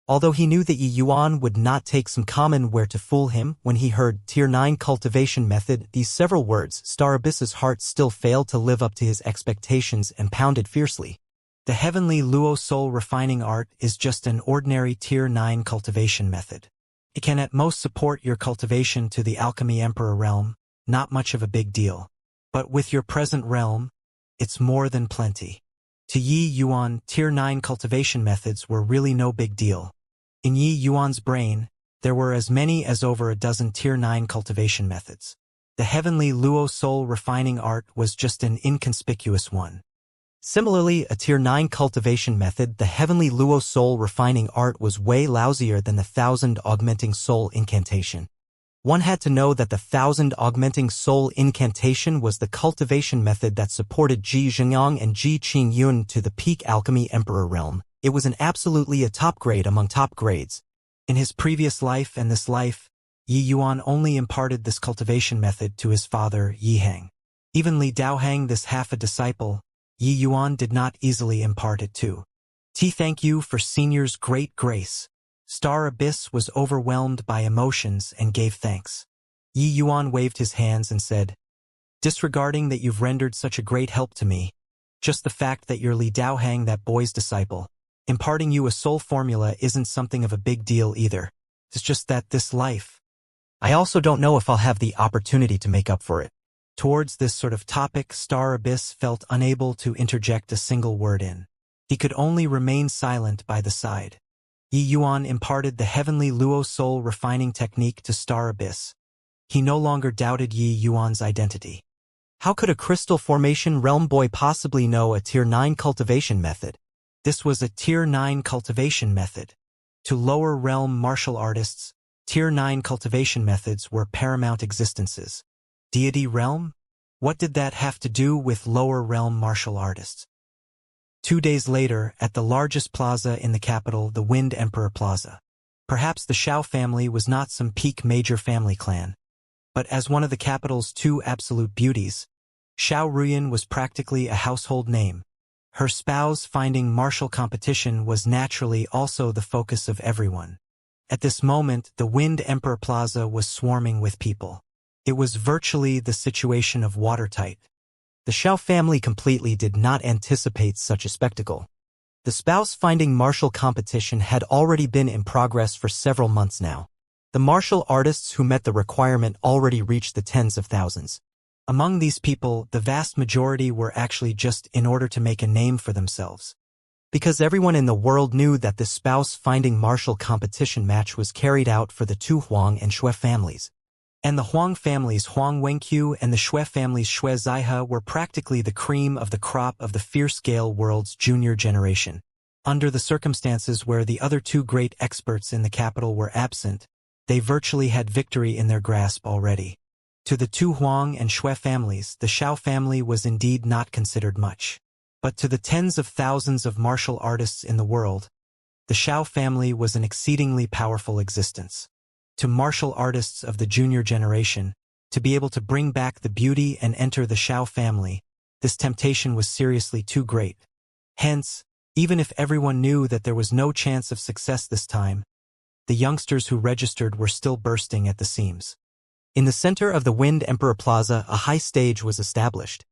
Although he knew that Yi Yuan would not take some common ware to fool him, when he heard Tier 9 cultivation method, these several words, Star Abyss's heart still failed to live up to his expectations and pounded fiercely. The Heavenly Luo Soul Refining Art is just an ordinary Tier 9 cultivation method. It can at most support your cultivation to the Alchemy Emperor realm, not much of a big deal. But with your present realm, it's more than plenty. To Yi Yuan, Tier 9 cultivation methods were really no big deal. In Yi Yuan's brain, there were as many as over a dozen Tier 9 cultivation methods. The Heavenly Luo Soul Refining Art was just an inconspicuous one. Similarly, a Tier 9 cultivation method, the Heavenly Luo Soul Refining Art, was way lousier than the 1000 Augmenting Soul Incantation. One had to know that the 1000 Augmenting Soul Incantation was the cultivation method that supported Ji Zhengyang and Ji Qingyun to the peak Alchemy Emperor realm. It was an absolutely a top grade among top grades. In his previous life and this life, Yi Yuan only imparted this cultivation method to his father, Yi Heng. Even Li Daohang, this half a disciple, Yi Yuan did not easily impart it to. Thank you for Senior's great grace." Star Abyss was overwhelmed by emotions and gave thanks. Yi Yuan waved his hands and said, "Disregarding that you've rendered such a great help to me, just the fact that you're Li Daohang, that boy's disciple, imparting you a soul formula isn't something of a big deal either. It's just that this life. I also don't know if I'll have the opportunity to make up for it." Towards this sort of topic, Star Abyss felt unable to interject a single word in. He could only remain silent by the side. Yi Yuan imparted the Heavenly Luo Soul Refining Technique to Star Abyss. He no longer doubted Yi Yuan's identity. How could a crystal formation realm boy possibly know a Tier 9 cultivation method? This was a Tier 9 cultivation method. To lower realm martial artists, Tier 9 cultivation methods were paramount existences. Deity realm? What did that have to do with lower realm martial artists? 2 days later, at the largest plaza in the capital, the Wind Emperor Plaza. Perhaps the Shao family was not some peak major family clan. But as one of the capital's 2 absolute beauties, Shao Ruyan was practically a household name. Her spouse finding martial competition was naturally also the focus of everyone. At this moment, the Wind Emperor Plaza was swarming with people. It was virtually the situation of watertight. The Shao family completely did not anticipate such a spectacle. The spouse-finding martial competition had already been in progress for several months now. The martial artists who met the requirement already reached the tens of thousands. Among these people, the vast majority were actually just in order to make a name for themselves. Because everyone in the world knew that the spouse-finding martial competition match was carried out for the 2 Huang and Xue families. And the Huang families Huang Wenqiu and the Xue families Xue Zaihe were practically the cream of the crop of the fierce-scale world's junior generation. Under the circumstances where the other 2 great experts in the capital were absent, they virtually had victory in their grasp already. To the 2 Huang and Xue families, the Shao family was indeed not considered much. But to the tens of thousands of martial artists in the world, the Shao family was an exceedingly powerful existence. To martial artists of the junior generation, to be able to bring back the beauty and enter the Shao family, this temptation was seriously too great. Hence, even if everyone knew that there was no chance of success this time, the youngsters who registered were still bursting at the seams. In the center of the Wind Emperor Plaza, a high stage was established.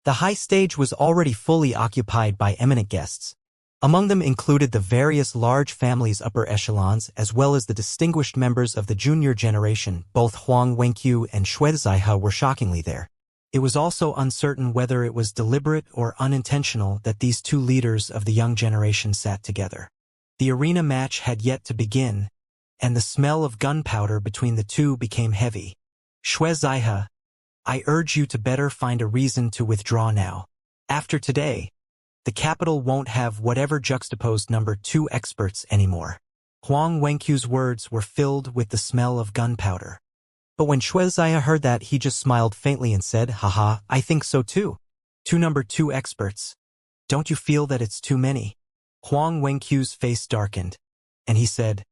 The high stage was already fully occupied by eminent guests. Among them included the various large families' upper echelons as well as the distinguished members of the junior generation. Both Huang Wenqiu and Shuizaihe were shockingly there. It was also uncertain whether it was deliberate or unintentional that these two leaders of the young generation sat together. The arena match had yet to begin, and the smell of gunpowder between the two became heavy. Shuizaihe, I urge you to better find a reason to withdraw now. After today, the capital won't have whatever juxtaposed number 2 experts anymore. Huang Wenqiu's words were filled with the smell of gunpowder. But when Shuizaihe heard that, he just smiled faintly and said, haha, I think so too. Two number 2 experts. Don't you feel that it's too many? Huang Wenqiu's face darkened, and he said,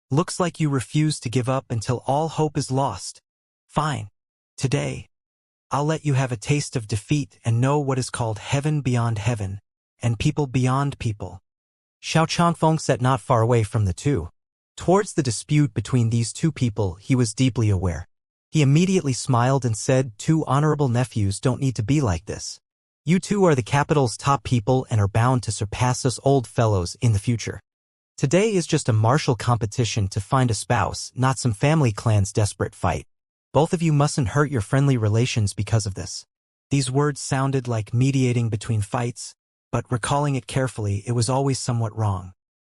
looks like you refuse to give up until all hope is lost. Fine. Today, I'll let you have a taste of defeat and know what is called heaven beyond heaven, and people beyond people. Xiao Changfeng sat not far away from the two. Towards the dispute between these two people, he was deeply aware. He immediately smiled and said, two honorable nephews don't need to be like this. You two are the capital's top people and are bound to surpass us old fellows in the future. Today is just a martial competition to find a spouse, not some family clan's desperate fight. Both of you mustn't hurt your friendly relations because of this. These words sounded like mediating between fights, but recalling it carefully, it was always somewhat wrong.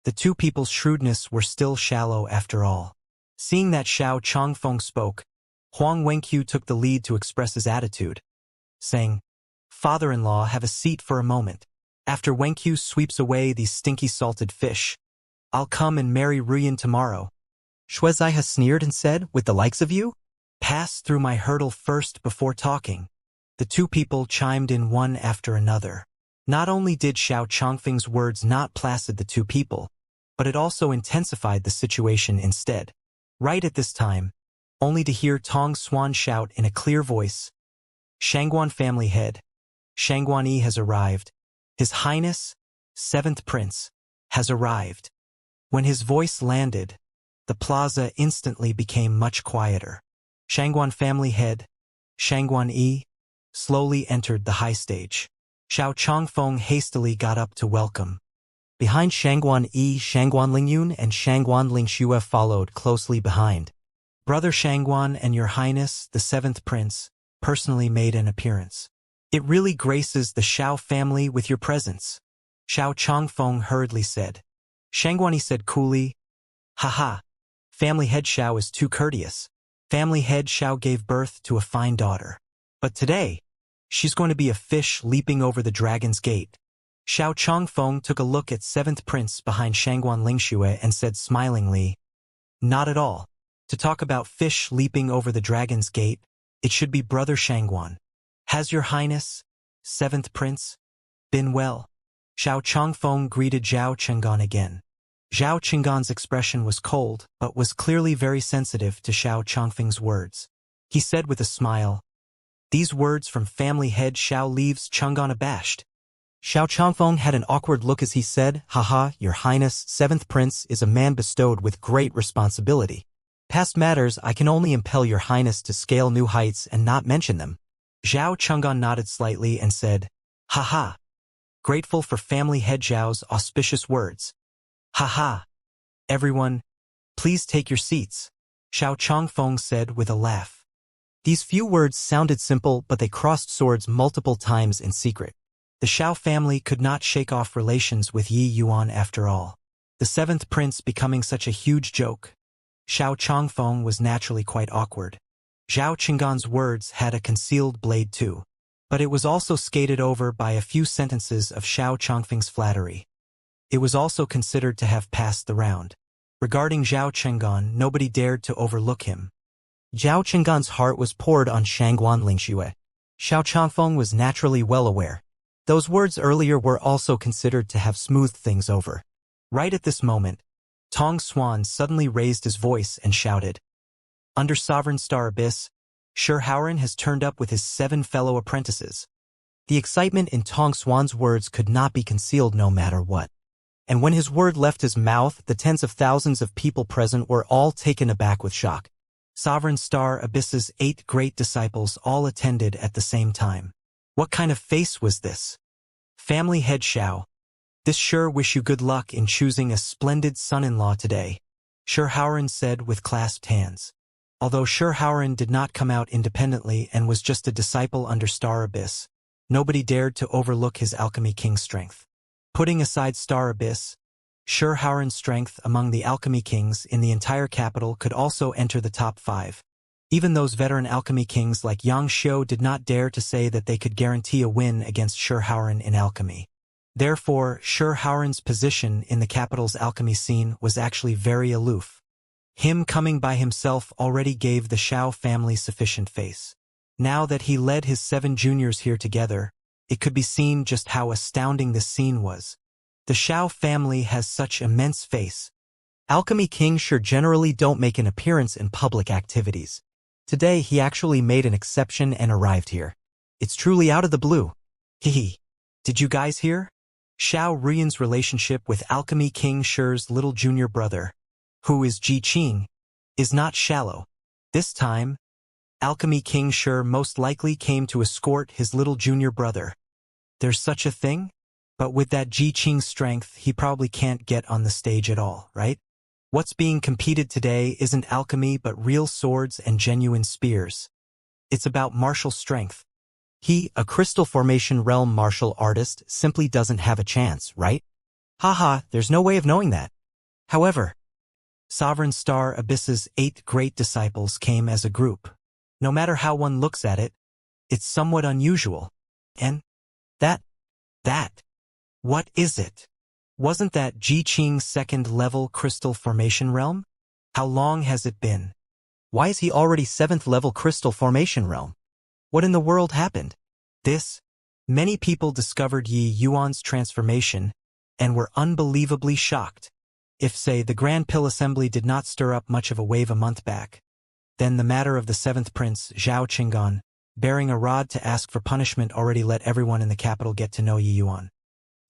The two people's shrewdness were still shallow after all. Seeing that Xiao Changfeng spoke, Huang Wenqiu took the lead to express his attitude, saying, Father-in-law, have a seat for a moment. After Wenqiu sweeps away these stinky salted fish, I'll come and marry Ruyan tomorrow. Shuizaihe sneered and said, with the likes of you? Pass through my hurdle first before talking. The two people chimed in one after another. Not only did Xiao Changfeng's words not placid the two people, but it also intensified the situation instead. Right at this time, only to hear Tong Xuan shout in a clear voice, Shangguan family head, Shangguan Yi has arrived. His Highness, 7th Prince, has arrived. When his voice landed, the plaza instantly became much quieter. Shangguan family head, Shangguan Yi, slowly entered the high stage. Xiao Changfeng hastily got up to welcome. Behind Shangguan Yi, Shangguan Lingyun and Shangguan Lingxue followed closely behind. Brother Shangguan and Your Highness, the 7th Prince, personally made an appearance. It really graces the Xiao family with your presence, Xiao Changfeng hurriedly said. Shangguan Yi said coolly, haha, family head Xiao is too courteous. Family head Xiao gave birth to a fine daughter. But today, she's going to be a fish leaping over the dragon's gate. Xiao Changfeng took a look at 7th Prince behind Shangguan Lingxue and said smilingly, not at all. To talk about fish leaping over the dragon's gate, it should be Brother Shangguan. Has Your Highness, 7th Prince, been well? Xiao Changfeng greeted Zhao Chenggan again. Zhao Chenggan's expression was cold, but was clearly very sensitive to Xiao Changfeng's words. He said with a smile, these words from family head Xiao leaves Chenggan abashed. Xiao Changfeng had an awkward look as he said, haha, Your Highness, 7th Prince is a man bestowed with great responsibility. Past matters I can only impel Your Highness to scale new heights and not mention them. Zhao Chenggan nodded slightly and said, haha, grateful for family head Zhao's auspicious words. Haha. Everyone, please take your seats, Xiao Changfeng said with a laugh. These few words sounded simple, but they crossed swords multiple times in secret. The Xiao family could not shake off relations with Yi Yuan after all. The 7th Prince becoming such a huge joke. Xiao Changfeng was naturally quite awkward. Zhao Chenggan's words had a concealed blade too. But it was also skated over by a few sentences of Xiao Changfeng's flattery. It was also considered to have passed the round. Regarding Zhao Chenggan, nobody dared to overlook him. Zhao Chenggan's heart was poured on Shangguan Lingxue. Xiao Changfeng was naturally well aware. Those words earlier were also considered to have smoothed things over. Right at this moment, Tong Xuan suddenly raised his voice and shouted, under Sovereign Star Abyss, Shi Haoran has turned up with his 7 fellow apprentices. The excitement in Tong Xuan's words could not be concealed no matter what. And when his word left his mouth, the tens of thousands of people present were all taken aback with shock. Sovereign Star Abyss's 8 great disciples all attended at the same time. What kind of face was this? Family head Xiao. This sure wish you good luck in choosing a splendid son-in-law today, Shurhauren said with clasped hands. Although Shurhauren did not come out independently and was just a disciple under Star Abyss, nobody dared to overlook his Alchemy King's strength. Putting aside Star Abyss, Shurhauren's strength among the Alchemy Kings in the entire capital could also enter the top 5. Even those veteran Alchemy Kings like Xianxia did not dare to say that they could guarantee a win against Shurhauren in alchemy. Therefore, Shurhauren's position in the capital's alchemy scene was actually very aloof. Him coming by himself already gave the Xiao family sufficient face. Now that he led his 7 juniors here together, it could be seen just how astounding this scene was. The Xiao family has such immense face. Alchemy Kings sure generally don't make an appearance in public activities. Today he actually made an exception and arrived here. It's truly out of the blue. Hehe. Did you guys hear? Xiao Ruian's relationship with Alchemy King Shi's little junior brother, who is Ji Qing, is not shallow. This time, Alchemy King Shi most likely came to escort his little junior brother. There's such a thing? But with that Ji Qing's strength, he probably can't get on the stage at all, right? What's being competed today isn't alchemy but real swords and genuine spears. It's about martial strength. He, a crystal formation realm martial artist, simply doesn't have a chance, right? Haha, there's no way of knowing that. However, Sovereign Star Abyss's 8 great disciples came as a group. No matter how one looks at it, it's somewhat unusual. And that, what is it? Wasn't that Ji Qing's 2nd level crystal formation realm? How long has it been? Why is he already 7th level crystal formation realm? What in the world happened? Many people discovered Yi Yuan's transformation and were unbelievably shocked. If, say, the Grand Pill Assembly did not stir up much of a wave a month back, then the matter of the 7th Prince, Zhao Qinggan, bearing a rod to ask for punishment already let everyone in the capital get to know Yi Yuan.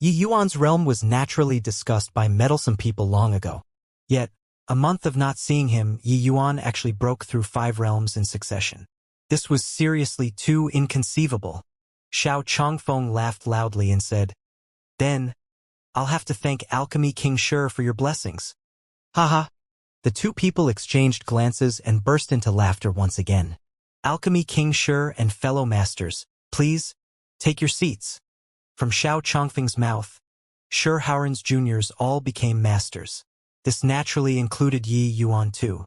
Yi Yuan's realm was naturally discussed by meddlesome people long ago. Yet, a month of not seeing him, Yi Yuan actually broke through 5 realms in succession. This was seriously too inconceivable. Xiao Chongfeng laughed loudly and said, "Then, I'll have to thank Alchemy King Shi for your blessings." Haha. The 2 people exchanged glances and burst into laughter once again. Alchemy King Shi and fellow masters, please, take your seats. From Xiao Chongfeng's mouth, Shurhauren's juniors all became masters. This naturally included Yi Yuan too.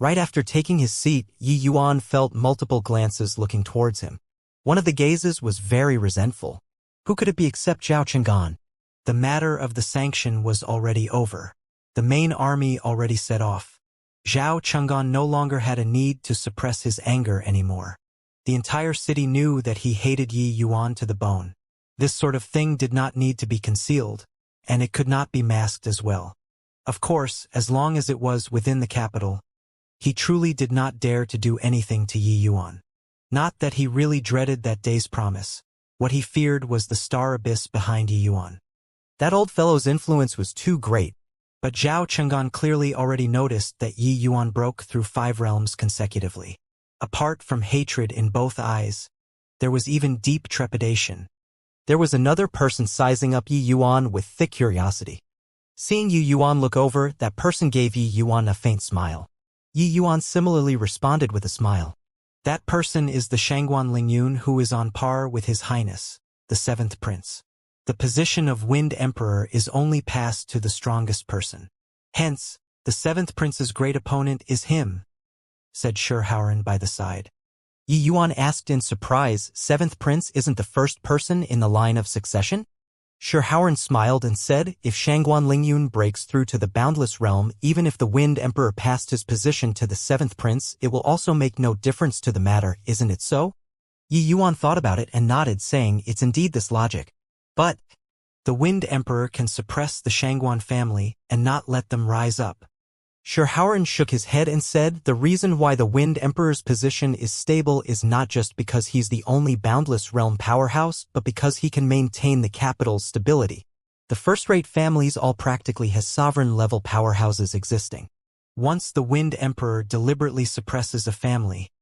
Right after taking his seat, Yi Yuan felt multiple glances looking towards him. One of the gazes was very resentful. Who could it be except Zhao Qinggan? The matter of the sanction was already over. The main army already set off. Zhao Qinggan no longer had a need to suppress his anger anymore. The entire city knew that he hated Yi Yuan to the bone. This sort of thing did not need to be concealed, and it could not be masked as well. Of course, as long as it was within the capital, he truly did not dare to do anything to Yi Yuan. Not that he really dreaded that day's promise. What he feared was the Star Abyss behind Yi Yuan. That old fellow's influence was too great. But Zhao Qinggan clearly already noticed that Yi Yuan broke through 5 realms consecutively. Apart from hatred in both eyes, there was even deep trepidation. There was another person sizing up Yi Yuan with thick curiosity. Seeing Yi Yuan look over, that person gave Yi Yuan a faint smile. Yi Yuan similarly responded with a smile. That person is the Shangguan Lingyun who is on par with His Highness, the 7th Prince. The position of Wind Emperor is only passed to the strongest person. Hence, the 7th Prince's great opponent is him, said Shurhauren by the side. Yi Yuan asked in surprise, 7th Prince isn't the first person in the line of succession? Shurhauren smiled and said, if Shangguan Lingyun breaks through to the Boundless Realm, even if the Wind Emperor passed his position to the 7th Prince, it will also make no difference to the matter, isn't it so? Yi Yuan thought about it and nodded, saying, it's indeed this logic. But the Wind Emperor can suppress the Shangguan family and not let them rise up. Shurhauren shook his head and said, the reason why the Wind Emperor's position is stable is not just because he's the only Boundless Realm powerhouse, but because he can maintain the capital's stability. The first-rate families all practically has sovereign-level powerhouses existing. Once the Wind Emperor deliberately suppresses a family,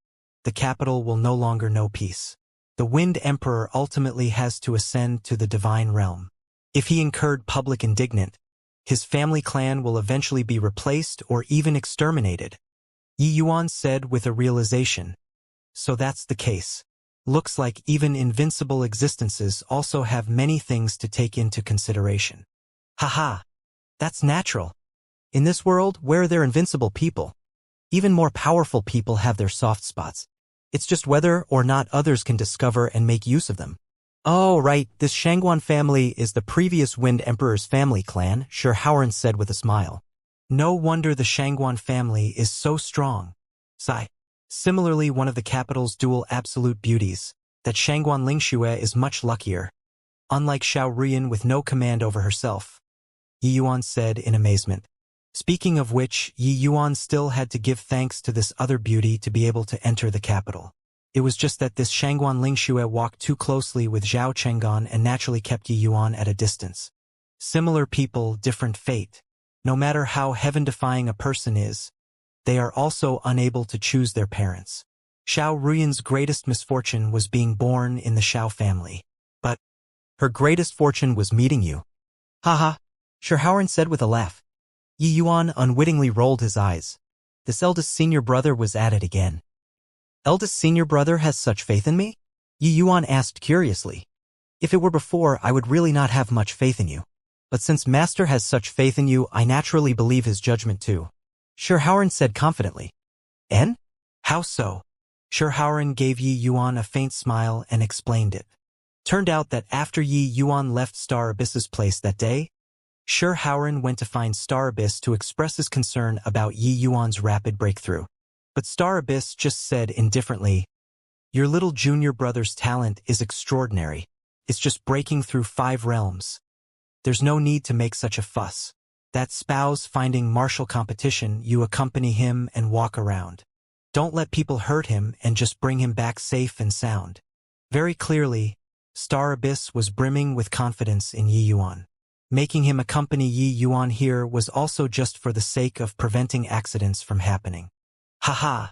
the capital will no longer know peace. The Wind Emperor ultimately has to ascend to the divine realm. If he incurred public indignation, his family clan will eventually be replaced or even exterminated, Yi Yuan said with a realization. So that's the case. Looks like even invincible existences also have many things to take into consideration. Haha, that's natural. In this world, where there are invincible people, even more powerful people have their soft spots. It's just whether or not others can discover and make use of them. Oh, right, this Shangguan family is the previous Wind Emperor's family clan, Xianxia said with a smile. No wonder the Shangguan family is so strong. Sigh. Similarly, one of the capital's dual absolute beauties, that Shangguan Lingxue is much luckier. Unlike Xiao Ruyan with no command over herself, Yi Yuan said in amazement. Speaking of which, Yi Yuan still had to give thanks to this other beauty to be able to enter the capital. It was just that this Shangguan Lingxue walked too closely with Zhao Chenggan and naturally kept Yi Yuan at a distance. Similar people, different fate. No matter how heaven-defying a person is, they are also unable to choose their parents. Xiao Ruyan's greatest misfortune was being born in the Xiao family. But her greatest fortune was meeting you. Haha, Xianxia said with a laugh. Yi Yuan unwittingly rolled his eyes. This eldest senior brother was at it again. Eldest senior brother has such faith in me? Yi Yuan asked curiously. If it were before, I would really not have much faith in you. But since Master has such faith in you, I naturally believe his judgment too. Xianxia said confidently. En? How so? Xianxia gave Yi Yuan a faint smile and explained it. Turned out that after Yi Yuan left Star Abyss's place that day, Xianxia went to find Star Abyss to express his concern about Yi Yuan's rapid breakthrough. But Star Abyss just said indifferently, "Your little junior brother's talent is extraordinary. It's just breaking through 5 realms. There's no need to make such a fuss. That spouse finding martial competition, you accompany him and walk around. Don't let people hurt him and just bring him back safe and sound." Very clearly, Star Abyss was brimming with confidence in Yi Yuan. Making him accompany Yi Yuan here was also just for the sake of preventing accidents from happening. Haha.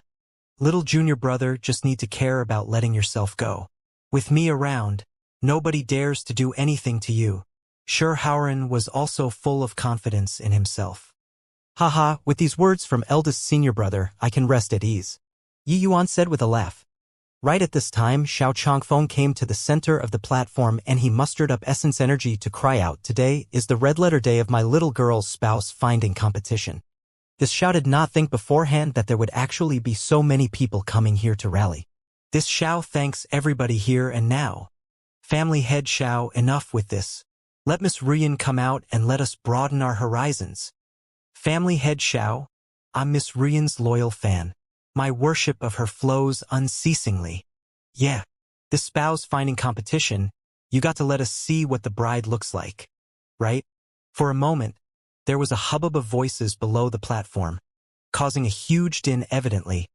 Little junior brother, just need to care about letting yourself go. With me around, nobody dares to do anything to you. Xianxia was also full of confidence in himself. Haha, with these words from eldest senior brother, I can rest at ease. Yi Yuan said with a laugh. Right at this time, Xiao Changfeng came to the center of the platform and he mustered up essence energy to cry out, "Today is the red-letter day of my little girl's spouse finding competition." This Xiao did not think beforehand that there would actually be so many people coming here to rally. This Xiao thanks everybody here and now. Family head Xiao, enough with this. Let Miss Ruyan come out and let us broaden our horizons. Family head Xiao, I'm Miss Ruyan's loyal fan. My worship of her flows unceasingly. Yeah, this spouse finding competition, you got to let us see what the bride looks like. Right? For a moment, there was a hubbub of voices below the platform, causing a huge din evidently.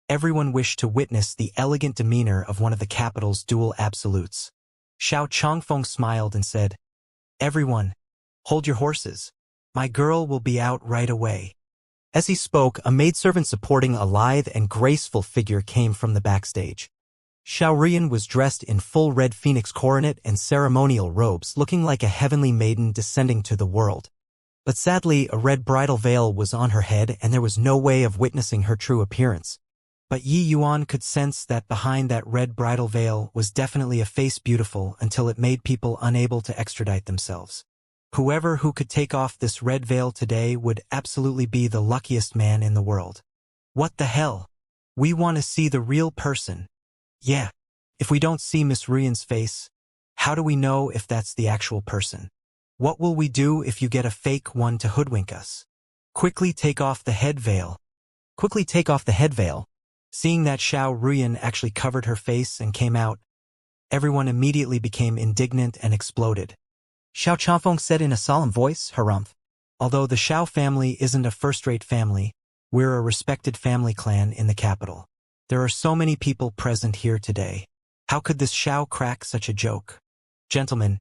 Everyone wished to witness the elegant demeanor of one of the capital's dual absolutes. Xiao Changfeng smiled and said, "Everyone, hold your horses. My girl will be out right away." As he spoke, a maidservant supporting a lithe and graceful figure came from the backstage. Xiao Ruyan was dressed in full red phoenix coronet and ceremonial robes, looking like a heavenly maiden descending to the world. But sadly, a red bridal veil was on her head and there was no way of witnessing her true appearance. But Yi Yuan could sense that behind that red bridal veil was definitely a face beautiful until it made people unable to extradite themselves. Whoever who could take off this red veil today would absolutely be the luckiest man in the world. What the hell? We want to see the real person. Yeah. If we don't see Miss Ruyan's face, how do we know if that's the actual person? What will we do if you get a fake one to hoodwink us? Quickly take off the head veil. Quickly take off the head veil. Seeing that Xiao Ruyan actually covered her face and came out, everyone immediately became indignant and exploded. Xiao Changfeng said in a solemn voice, "Harumph. Although the Xiao family isn't a first-rate family, we're a respected family clan in the capital. There are so many people present here today. How could this Xiao crack such a joke? Gentlemen,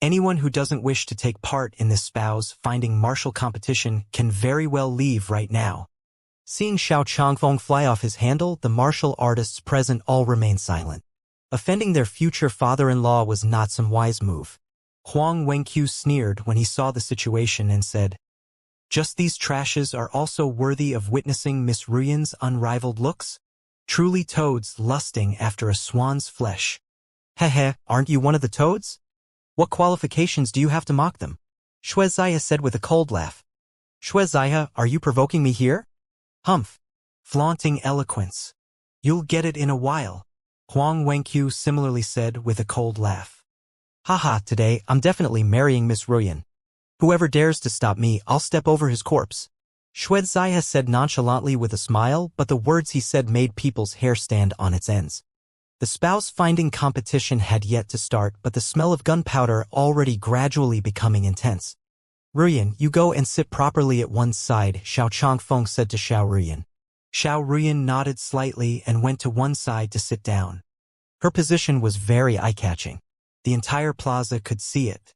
anyone who doesn't wish to take part in this spouse finding martial competition can very well leave right now." Seeing Xiao Changfeng fly off his handle, the martial artists present all remained silent. Offending their future father-in-law was not some wise move. Huang Wenqiu sneered when he saw the situation and said, "Just these trashes are also worthy of witnessing Miss Ruyan's unrivaled looks? Truly toads lusting after a swan's flesh." Heh, aren't you one of the toads? What qualifications do you have to mock them? Xianxia said with a cold laugh. Xianxia, are you provoking me here? Humph. Flaunting eloquence. You'll get it in a while, Huang Wenqiu similarly said with a cold laugh. Haha, today I'm definitely marrying Miss Ruyan. Whoever dares to stop me, I'll step over his corpse. Xianxia said nonchalantly with a smile, but the words he said made people's hair stand on its ends. The spouse-finding competition had yet to start, but the smell of gunpowder already gradually becoming intense. Ruyan, you go and sit properly at one side, Xiao Changfeng said to Xiao Ruyan. Xiao Ruyan nodded slightly and went to one side to sit down. Her position was very eye-catching. The entire plaza could see it.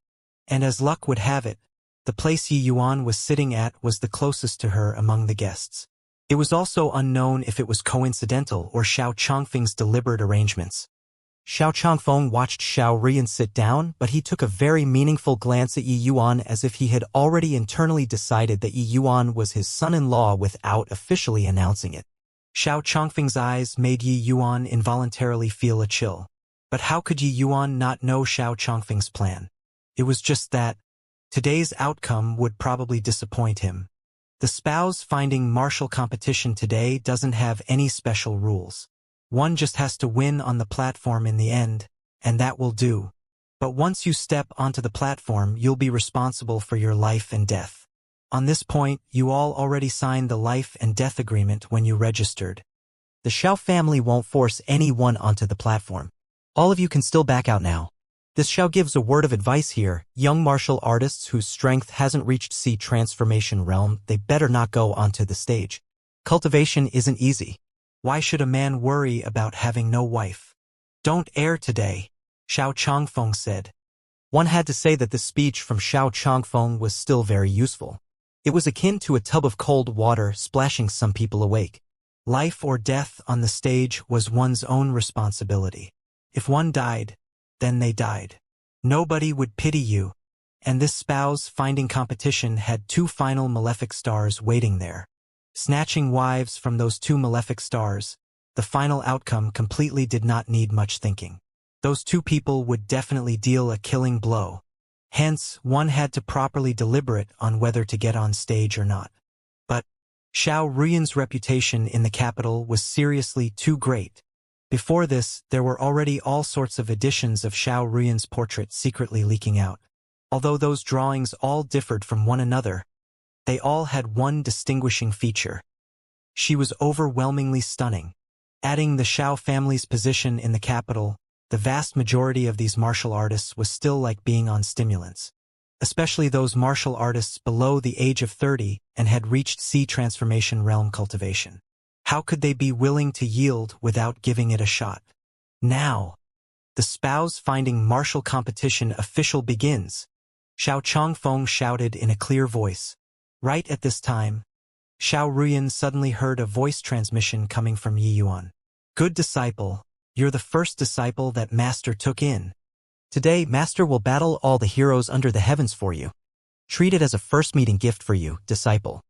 And as luck would have it, the place Yi Yuan was sitting at was the closest to her among the guests. It was also unknown if it was coincidental or Xiao Changfeng's deliberate arrangements. Xiao Changfeng watched Xiao Ruyan sit down, but he took a very meaningful glance at Yi Yuan as if he had already internally decided that Yi Yuan was his son-in-law without officially announcing it. Xiao Changfeng's eyes made Yi Yuan involuntarily feel a chill. But how could Yi Yuan not know Xiao Changfeng's plan? It was just that today's outcome would probably disappoint him. The spouse-finding martial competition today doesn't have any special rules. One just has to win on the platform in the end, and that will do. But once you step onto the platform, you'll be responsible for your life and death. On this point, you all already signed the life and death agreement when you registered. The Xiao family won't force anyone onto the platform. All of you can still back out now. This Xiao gives a word of advice here. Young martial artists whose strength hasn't reached C transformation realm, they better not go onto the stage. Cultivation isn't easy. Why should a man worry about having no wife? Don't err today, Xiao Changfeng said. One had to say that this speech from Xiao Changfeng was still very useful. It was akin to a tub of cold water splashing some people awake. Life or death on the stage was one's own responsibility. If one died, then they died. Nobody would pity you, and this spouse-finding competition had two final malefic stars waiting there. Snatching wives from those two malefic stars, the final outcome completely did not need much thinking. Those two people would definitely deal a killing blow. Hence, one had to properly deliberate on whether to get on stage or not. But Xiao Ruyan's reputation in the capital was seriously too great. Before this, there were already all sorts of editions of Xiao Ruyan's portrait secretly leaking out. Although those drawings all differed from one another, they all had one distinguishing feature. She was overwhelmingly stunning. Adding the Xiao family's position in the capital, the vast majority of these martial artists was still like being on stimulants. Especially those martial artists below the age of 30 and had reached C transformation realm cultivation. How could they be willing to yield without giving it a shot? Now, the spouse-finding martial competition official begins, Xiao Changfeng shouted in a clear voice. Right at this time, Xiao Ruyan suddenly heard a voice transmission coming from Yi Yuan. Good disciple, you're the first disciple that Master took in. Today, Master will battle all the heroes under the heavens for you. Treat it as a first meeting gift for you, disciple.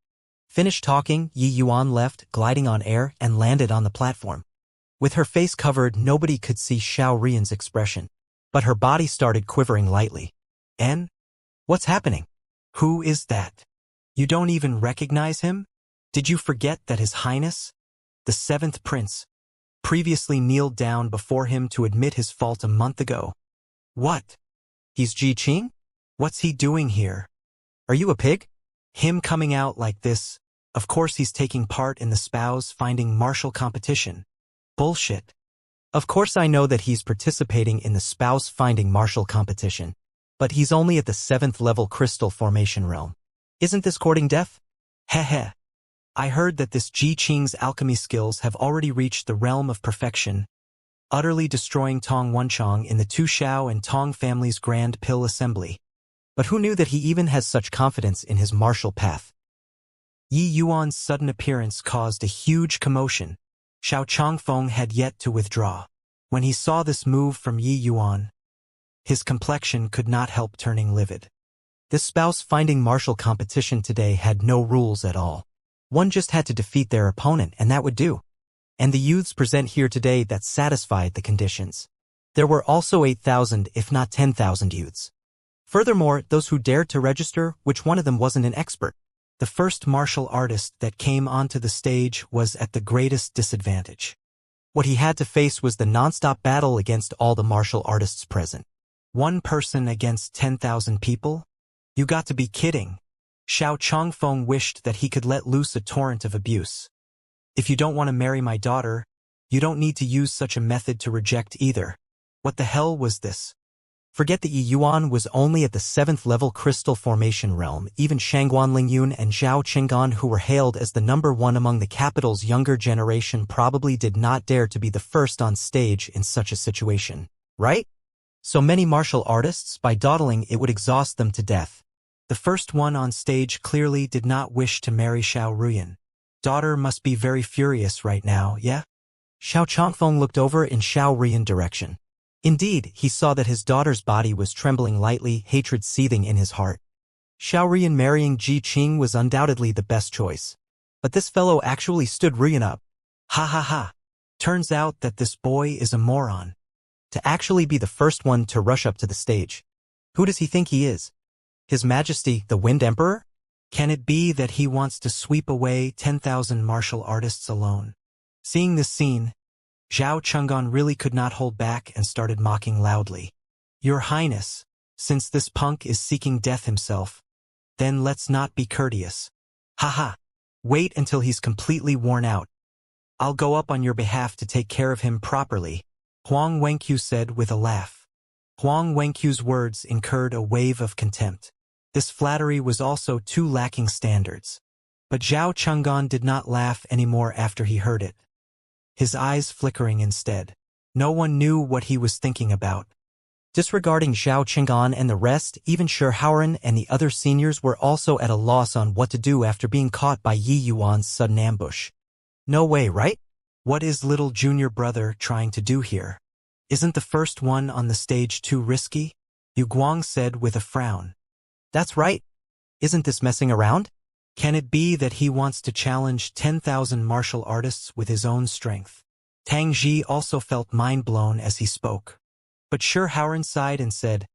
Finished talking, Yi Yuan left, gliding on air, and landed on the platform. With her face covered, nobody could see Xiao Ruyan's expression. But her body started quivering lightly. En? What's happening? Who is that? You don't even recognize him? Did you forget that His Highness, the 7th Prince, previously kneeled down before him to admit his fault a month ago? What? He's Ji Qing? What's he doing here? Are you a pig? Him coming out like this? Of course he's taking part in the spouse-finding martial competition. Bullshit. Of course I know that he's participating in the spouse-finding martial competition. But he's only at the 7th level crystal formation realm. Isn't this courting death? Heh. I heard that this Ji Qing's alchemy skills have already reached the realm of perfection, utterly destroying Tong Wenchong in the Tu Xiao and Tong family's Grand Pill Assembly. But who knew that he even has such confidence in his martial path? Yi Yuan's sudden appearance caused a huge commotion. Xiao Changfeng had yet to withdraw. When he saw this move from Yi Yuan, his complexion could not help turning livid. This spouse-finding martial competition today had no rules at all. One just had to defeat their opponent, and that would do. And the youths present here today that satisfied the conditions. There were also 8,000, if not 10,000 youths. Furthermore, those who dared to register, which one of them wasn't an expert? The first martial artist that came onto the stage was at the greatest disadvantage. What he had to face was the non-stop battle against all the martial artists present. One person against 10,000 people? You got to be kidding. Xiao Chongfeng wished that he could let loose a torrent of abuse. If you don't want to marry my daughter, you don't need to use such a method to reject either. What the hell was this? Forget that Yi Yuan was only at the 7th level crystal formation realm. Even Shangguan Lingyun and Zhao Qinggan, who were hailed as the #1 among the capital's younger generation, probably did not dare to be the first on stage in such a situation, right? So many martial artists, by dawdling it would exhaust them to death. The first one on stage clearly did not wish to marry Xiao Ruyan. Daughter must be very furious right now, yeah? Xiao Chongfeng looked over in Xiao Ruyan's direction. Indeed, he saw that his daughter's body was trembling lightly, hatred seething in his heart. Xiao Ruyan marrying Ji Qing was undoubtedly the best choice. But this fellow actually stood Ruyan up. Ha ha ha. Turns out that this boy is a moron. To actually be the first one to rush up to the stage. Who does he think he is? His Majesty, the Wind Emperor? Can it be that he wants to sweep away 10,000 martial artists alone? Seeing this scene, Zhao Chenggan really could not hold back and started mocking loudly. Your Highness, since this punk is seeking death himself, then let's not be courteous. Haha. Wait until he's completely worn out. I'll go up on your behalf to take care of him properly, Huang Wenqiu said with a laugh. Huang Wenqiu's words incurred a wave of contempt. This flattery was also too lacking standards. But Zhao Chenggan did not laugh anymore after he heard it. His eyes flickering instead. No one knew what he was thinking about. Disregarding Zhao Chenggan and the rest, even Shi Haoran and the other seniors were also at a loss on what to do after being caught by Yi Yuan's sudden ambush. No way, right? What is little junior brother trying to do here? Isn't the first one on the stage too risky? Yu Guang said with a frown. That's right. Isn't this messing around? Can it be that he wants to challenge 10,000 martial artists with his own strength? Tang Ji also felt mind-blown as he spoke. But Shi Haoran sighed and said,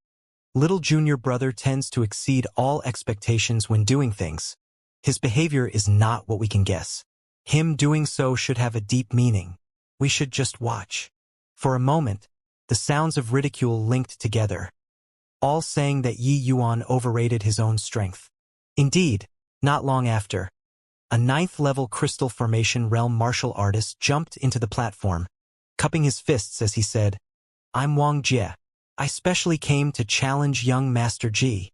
little junior brother tends to exceed all expectations when doing things. His behavior is not what we can guess. Him doing so should have a deep meaning. We should just watch. For a moment, the sounds of ridicule linked together, all saying that Yi Yuan overrated his own strength. Indeed, not long after, a 9th-level crystal formation realm martial artist jumped into the platform, cupping his fists as he said, I'm Wang Jie. I specially came to challenge young Master Ji.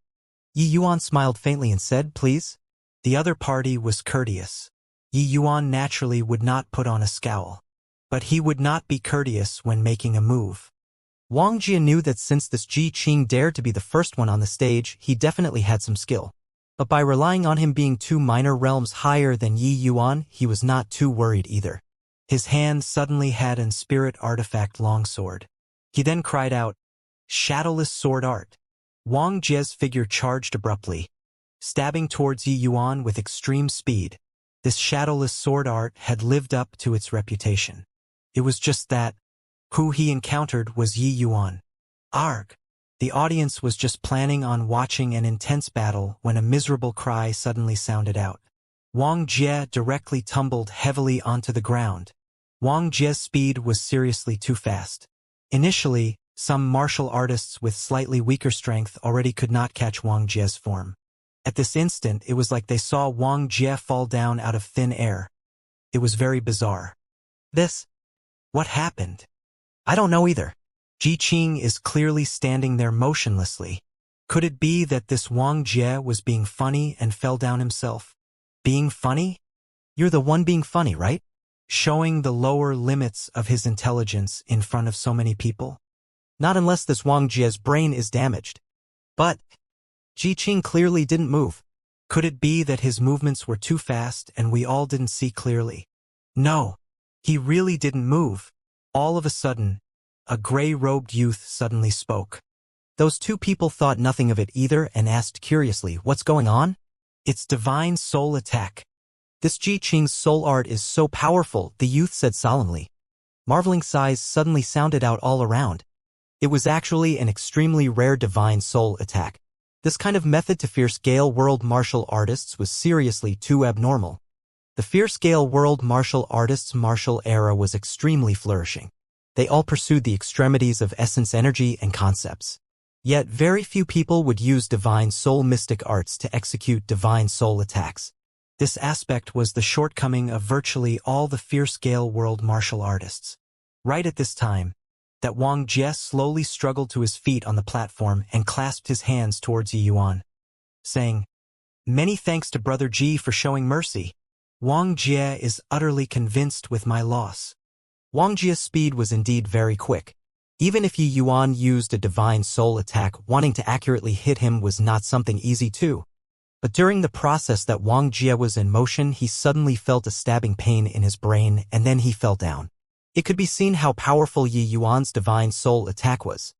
Yi Yuan smiled faintly and said, please. The other party was courteous. Yi Yuan naturally would not put on a scowl. But he would not be courteous when making a move. Wang Jie knew that since this Ji Qing dared to be the first one on the stage, he definitely had some skill. But by relying on him being 2 minor realms higher than Yi Yuan, he was not too worried either. His hand suddenly had an spirit artifact longsword. He then cried out, Shadowless sword art. Wang Jie's figure charged abruptly, stabbing towards Yi Yuan with extreme speed. This shadowless sword art had lived up to its reputation. It was just that who he encountered was Yi Yuan. Arg! The audience was just planning on watching an intense battle when a miserable cry suddenly sounded out. Wang Jie directly tumbled heavily onto the ground. Wang Jie's speed was seriously too fast. Initially, some martial artists with slightly weaker strength already could not catch Wang Jie's form. At this instant, it was like they saw Wang Jie fall down out of thin air. It was very bizarre. What happened? I don't know either. Ji Qing is clearly standing there motionlessly. Could it be that this Wang Jie was being funny and fell down himself? Being funny? You're the one being funny, right? Showing the lower limits of his intelligence in front of so many people? Not unless this Wang Jie's brain is damaged. But Ji Qing clearly didn't move. Could it be that his movements were too fast and we all didn't see clearly? No, he really didn't move. All of a sudden, a gray-robed youth suddenly spoke. Those two people thought nothing of it either and asked curiously, "What's going on?" "It's divine soul attack." "This Ji Qing's soul art is so powerful," the youth said solemnly. Marveling sighs suddenly sounded out all around. It was actually an extremely rare divine soul attack. This kind of method to fierce-scale world martial artists was seriously too abnormal. The fierce-scale world martial artists' martial era was extremely flourishing. They all pursued the extremities of essence energy and concepts. Yet very few people would use divine soul mystic arts to execute divine soul attacks. This aspect was the shortcoming of virtually all the fierce-scale world martial artists. Right at this time, that Wang Jie slowly struggled to his feet on the platform and clasped his hands towards Yi Yuan, saying, "Many thanks to Brother Ji for showing mercy. Wang Jie is utterly convinced with my loss." Wang Jie's speed was indeed very quick. Even if Yi Yuan used a divine soul attack, wanting to accurately hit him was not something easy too. But during the process that Wang Jie was in motion, he suddenly felt a stabbing pain in his brain, and then he fell down. It could be seen how powerful Yi Yuan's divine soul attack was.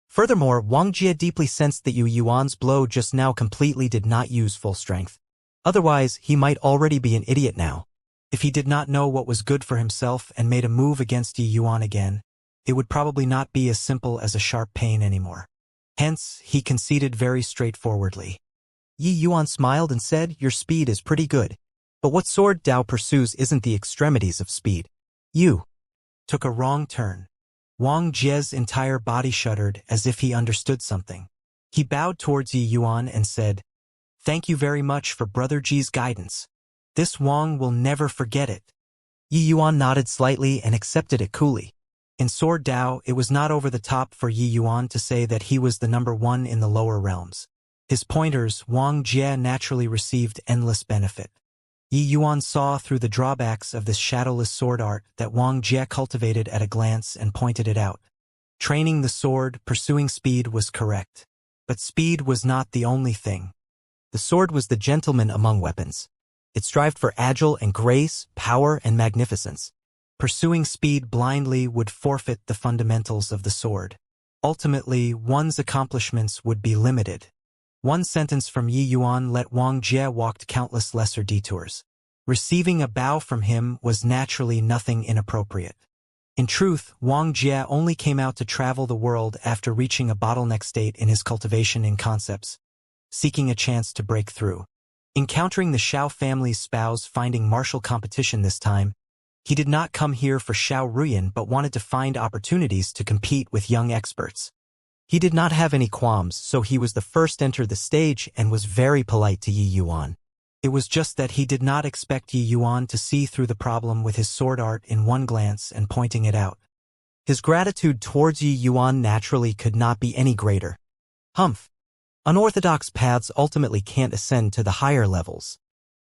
Furthermore, Wang Jie deeply sensed that Yi Yuan's blow just now completely did not use full strength. Otherwise, he might already be an idiot now. If he did not know what was good for himself and made a move against Yi Yuan again, it would probably not be as simple as a sharp pain anymore. Hence, he conceded very straightforwardly. Yi Yuan smiled and said, "Your speed is pretty good. But what sword Dao pursues isn't the extremities of speed. You took a wrong turn." Wang Jie's entire body shuddered as if he understood something. He bowed towards Yi Yuan and said, "Thank you very much for Brother Ji's guidance. This Wang will never forget it." Yi Yuan nodded slightly and accepted it coolly. In Sword Dao, it was not over the top for Yi Yuan to say that he was the number one in the lower realms. His pointers, Wang Jie naturally received endless benefit. Yi Yuan saw through the drawbacks of this shadowless sword art that Wang Jie cultivated at a glance and pointed it out. Training the sword, pursuing speed was correct. But speed was not the only thing. The sword was the gentleman among weapons. It strived for agile and grace, power and magnificence. Pursuing speed blindly would forfeit the fundamentals of the sword. Ultimately, one's accomplishments would be limited. One sentence from Yi Yuan let Wang Jie walk countless lesser detours. Receiving a bow from him was naturally nothing inappropriate. In truth, Wang Jie only came out to travel the world after reaching a bottleneck state in his cultivation in concepts, seeking a chance to break through. Encountering the Xiao family's spouse finding martial competition this time, he did not come here for Xiao Ruyan but wanted to find opportunities to compete with young experts. He did not have any qualms, so he was the first to enter the stage and was very polite to Yi Yuan. It was just that he did not expect Yi Yuan to see through the problem with his sword art in one glance and pointing it out. His gratitude towards Yi Yuan naturally could not be any greater. Humph. Unorthodox paths ultimately can't ascend to the higher levels,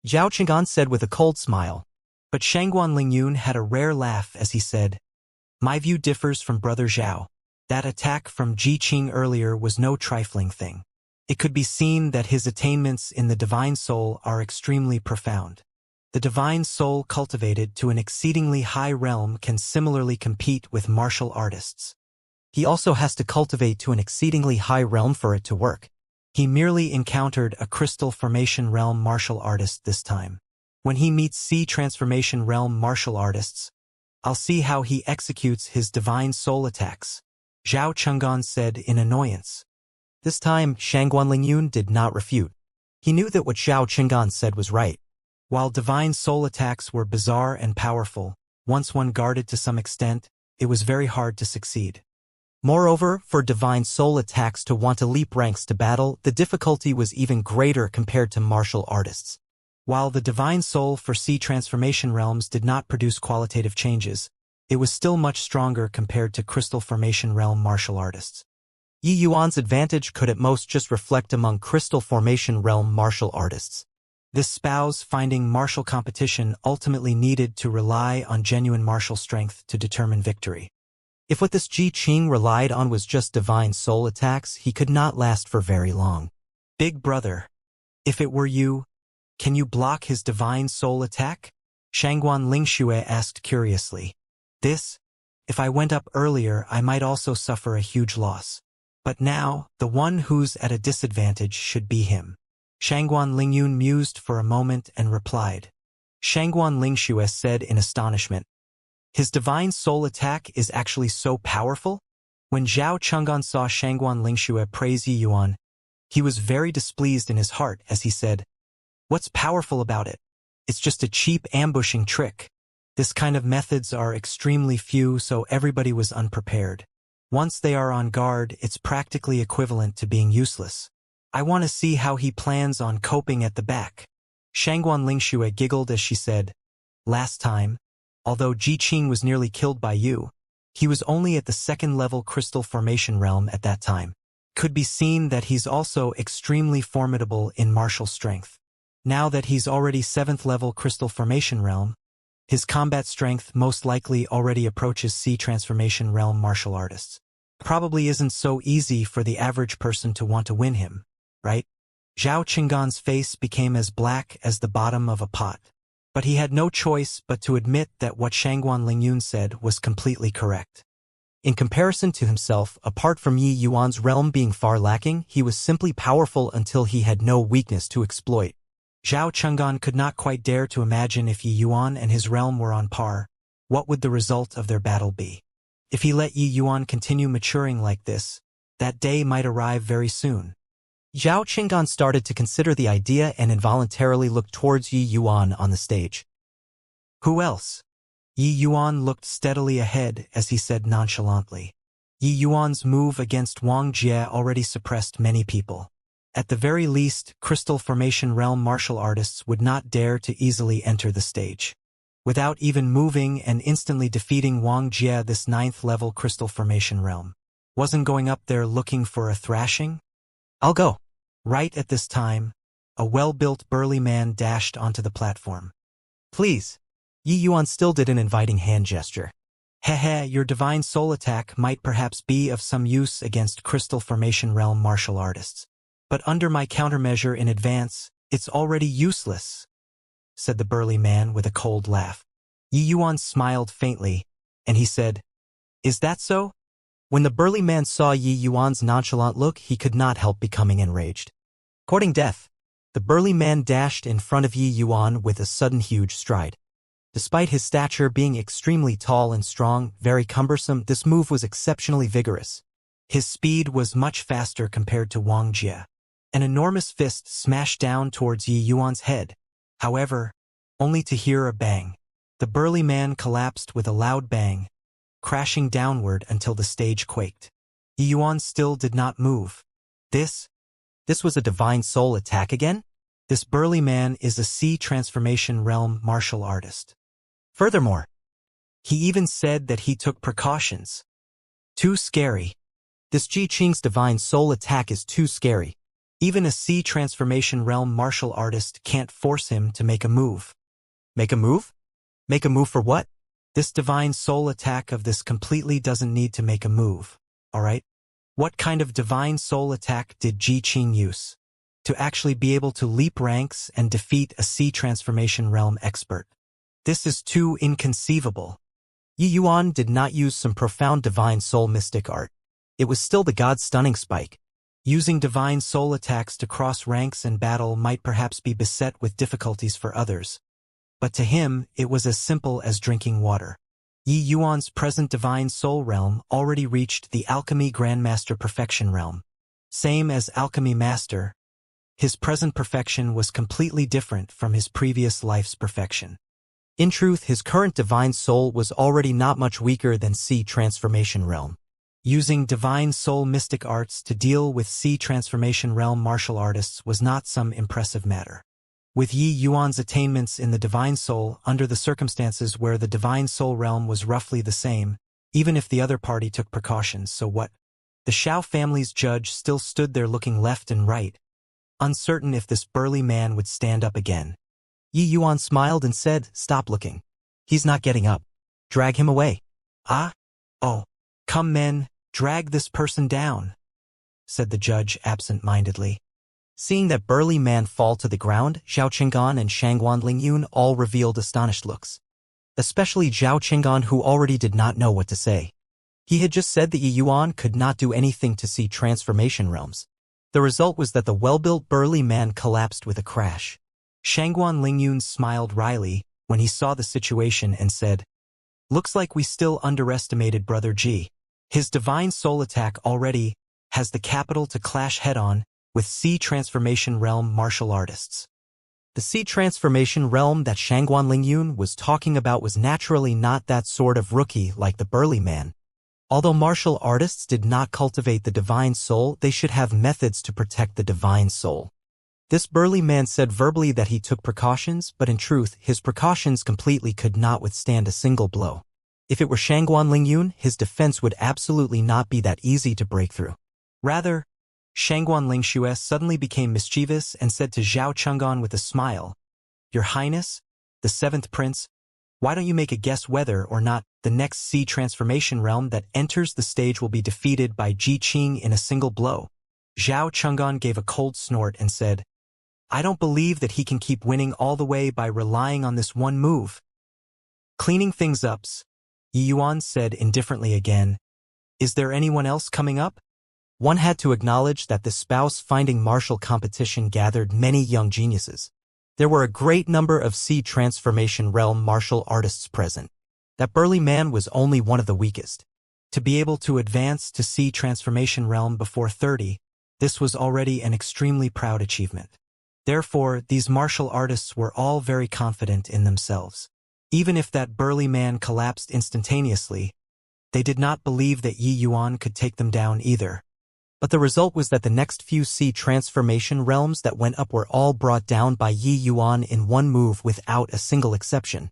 Zhao Qinggan said with a cold smile. But Shangguan Lingyun had a rare laugh as he said, "My view differs from Brother Zhao. That attack from Ji Qing earlier was no trifling thing. It could be seen that his attainments in the divine soul are extremely profound. The divine soul cultivated to an exceedingly high realm can similarly compete with martial artists. He also has to cultivate to an exceedingly high realm for it to work. He merely encountered a crystal formation realm martial artist this time. When he meets sea transformation realm martial artists, I'll see how he executes his divine soul attacks," Zhao Qinggan said in annoyance. This time, Shangguan Lingyun did not refute. He knew that what Zhao Qinggan said was right. While divine soul attacks were bizarre and powerful, once one guarded to some extent, it was very hard to succeed. Moreover, for divine soul attacks to want to leap ranks to battle, the difficulty was even greater compared to martial artists. While the divine soul for sea transformation realms did not produce qualitative changes, it was still much stronger compared to crystal formation realm martial artists. Yi Yuan's advantage could at most just reflect among crystal formation realm martial artists. This spouse finding martial competition ultimately needed to rely on genuine martial strength to determine victory. If what this Ji Qing relied on was just divine soul attacks, he could not last for very long. "Big brother, if it were you, can you block his divine soul attack?" Shangguan Lingxue asked curiously. This, If I went up earlier, I might also suffer a huge loss. But now, the one who's at a disadvantage should be him. Shangguan Lingyun mused for a moment and replied. Shangguan Lingxue said in astonishment, his divine soul attack is actually so powerful? When Zhao Chenggan saw Shangguan Lingxue praise Yi Yuan, he was very displeased in his heart as he said, what's powerful about it? It's just a cheap ambushing trick. This kind of methods are extremely few, so everybody was unprepared. Once they are on guard, it's practically equivalent to being useless. I want to see how he plans on coping at the back. Shangguan Lingxue giggled as she said, last time, although Ji Qing was nearly killed by you, he was only at the second-level crystal formation realm at that time. Could be seen that he's also extremely formidable in martial strength. Now that he's already 7th-level crystal formation realm, his combat strength most likely already approaches C transformation realm martial artists. Probably isn't so easy for the average person to want to win him, right? Zhao Qinggan's face became as black as the bottom of a pot. But he had no choice but to admit that what Shangguan Lingyun said was completely correct. In comparison to himself, apart from Yi Yuan's realm being far lacking, he was simply powerful until he had no weakness to exploit. Zhao Chenggan could not quite dare to imagine if Yi Yuan and his realm were on par, what would the result of their battle be? If he let Yi Yuan continue maturing like this, that day might arrive very soon. Zhao Qinggan started to consider the idea and involuntarily looked towards Yi Yuan on the stage. Who else? Yi Yuan looked steadily ahead as he said nonchalantly. Yi Yuan's move against Wang Jie already suppressed many people. At the very least, crystal formation realm martial artists would not dare to easily enter the stage. Without even moving and instantly defeating Wang Jie, this 9th-level crystal formation realm wasn't going up there looking for a thrashing? I'll go. Right at this time, a well-built burly man dashed onto the platform. Please. Yi Yuan still did an inviting hand gesture. Hehe, your divine soul attack might perhaps be of some use against crystal formation realm martial artists. But under my countermeasure in advance, it's already useless, said the burly man with a cold laugh. Yi Yuan smiled faintly, and he said, is that so? When the burly man saw Yi Yuan's nonchalant look, he could not help becoming enraged. Courting death, the burly man dashed in front of Yi Yuan with a sudden huge stride. Despite his stature being extremely tall and strong, very cumbersome, this move was exceptionally vigorous. His speed was much faster compared to Wang Jie. An enormous fist smashed down towards Yi Yuan's head. However, only to hear a bang. The burly man collapsed with a loud bang, crashing downward until the stage quaked. Yi Yuan still did not move. This was a divine soul attack again? This burly man is a C transformation realm martial artist. Furthermore, he even said that he took precautions. Too scary. This Ji Qing's divine soul attack is too scary. Even a C transformation realm martial artist can't force him to make a move. Make a move? Make a move for what? This divine soul attack of this completely doesn't need to make a move, alright? What kind of divine soul attack did Ji Qing use? To actually be able to leap ranks and defeat a C transformation realm expert. This is too inconceivable. Yi Yuan did not use some profound divine soul mystic art. It was still the god's stunning spike. Using divine soul attacks to cross ranks in battle might perhaps be beset with difficulties for others. But to him, it was as simple as drinking water. Yi Yuan's present divine soul realm already reached the alchemy grandmaster perfection realm. Same as alchemy master, his present perfection was completely different from his previous life's perfection. In truth, his current divine soul was already not much weaker than C transformation realm. Using divine soul mystic arts to deal with C transformation realm martial artists was not some impressive matter. With Yi Yuan's attainments in the divine soul, under the circumstances where the divine soul realm was roughly the same, even if the other party took precautions, so what? The Xiao family's judge still stood there looking left and right, uncertain if this burly man would stand up again. Yi Yuan smiled and said, stop looking. He's not getting up. Drag him away. Ah? Oh. Come men, drag this person down, said the judge absent-mindedly. Seeing that burly man fall to the ground, Zhao Qinggan and Shangguan Lingyun all revealed astonished looks. especially Zhao Qinggan, who already did not know what to say. He had just said that Yi Yuan could not do anything to see transformation realms. The result was that the well-built burly man collapsed with a crash. Shangguan Lingyun smiled wryly when he saw the situation and said, "Looks like we still underestimated Brother Ji. His divine soul attack already has the capital to clash head-on with Sea Transformation Realm martial artists." The Sea Transformation Realm that Shangguan Lingyun was talking about was naturally not that sort of rookie like the burly man. Although martial artists did not cultivate the divine soul, they should have methods to protect the divine soul. This burly man said verbally that he took precautions, but in truth, his precautions completely could not withstand a single blow. If it were Shangguan Lingyun, his defense would absolutely not be that easy to break through. Rather, Shangguan Lingxue suddenly became mischievous and said to Zhao Chenggan with a smile, "Your Highness, the seventh prince, why don't you make a guess whether or not the next Sea Transformation Realm that enters the stage will be defeated by Ji Qing in a single blow?" Zhao Chenggan gave a cold snort and said, "I don't believe that he can keep winning all the way by relying on this one move." Cleaning things up, Yi Yuan said indifferently again, "Is there anyone else coming up?" One had to acknowledge that the spouse-finding martial competition gathered many young geniuses. There were a great number of Sea Transformation Realm martial artists present. That burly man was only one of the weakest. To be able to advance to Sea Transformation Realm before 30, this was already an extremely proud achievement. Therefore, these martial artists were all very confident in themselves. Even if that burly man collapsed instantaneously, they did not believe that Yi Yuan could take them down either. But the result was that the next few Sea Transformation Realms that went up were all brought down by Yi Yuan in one move without a single exception.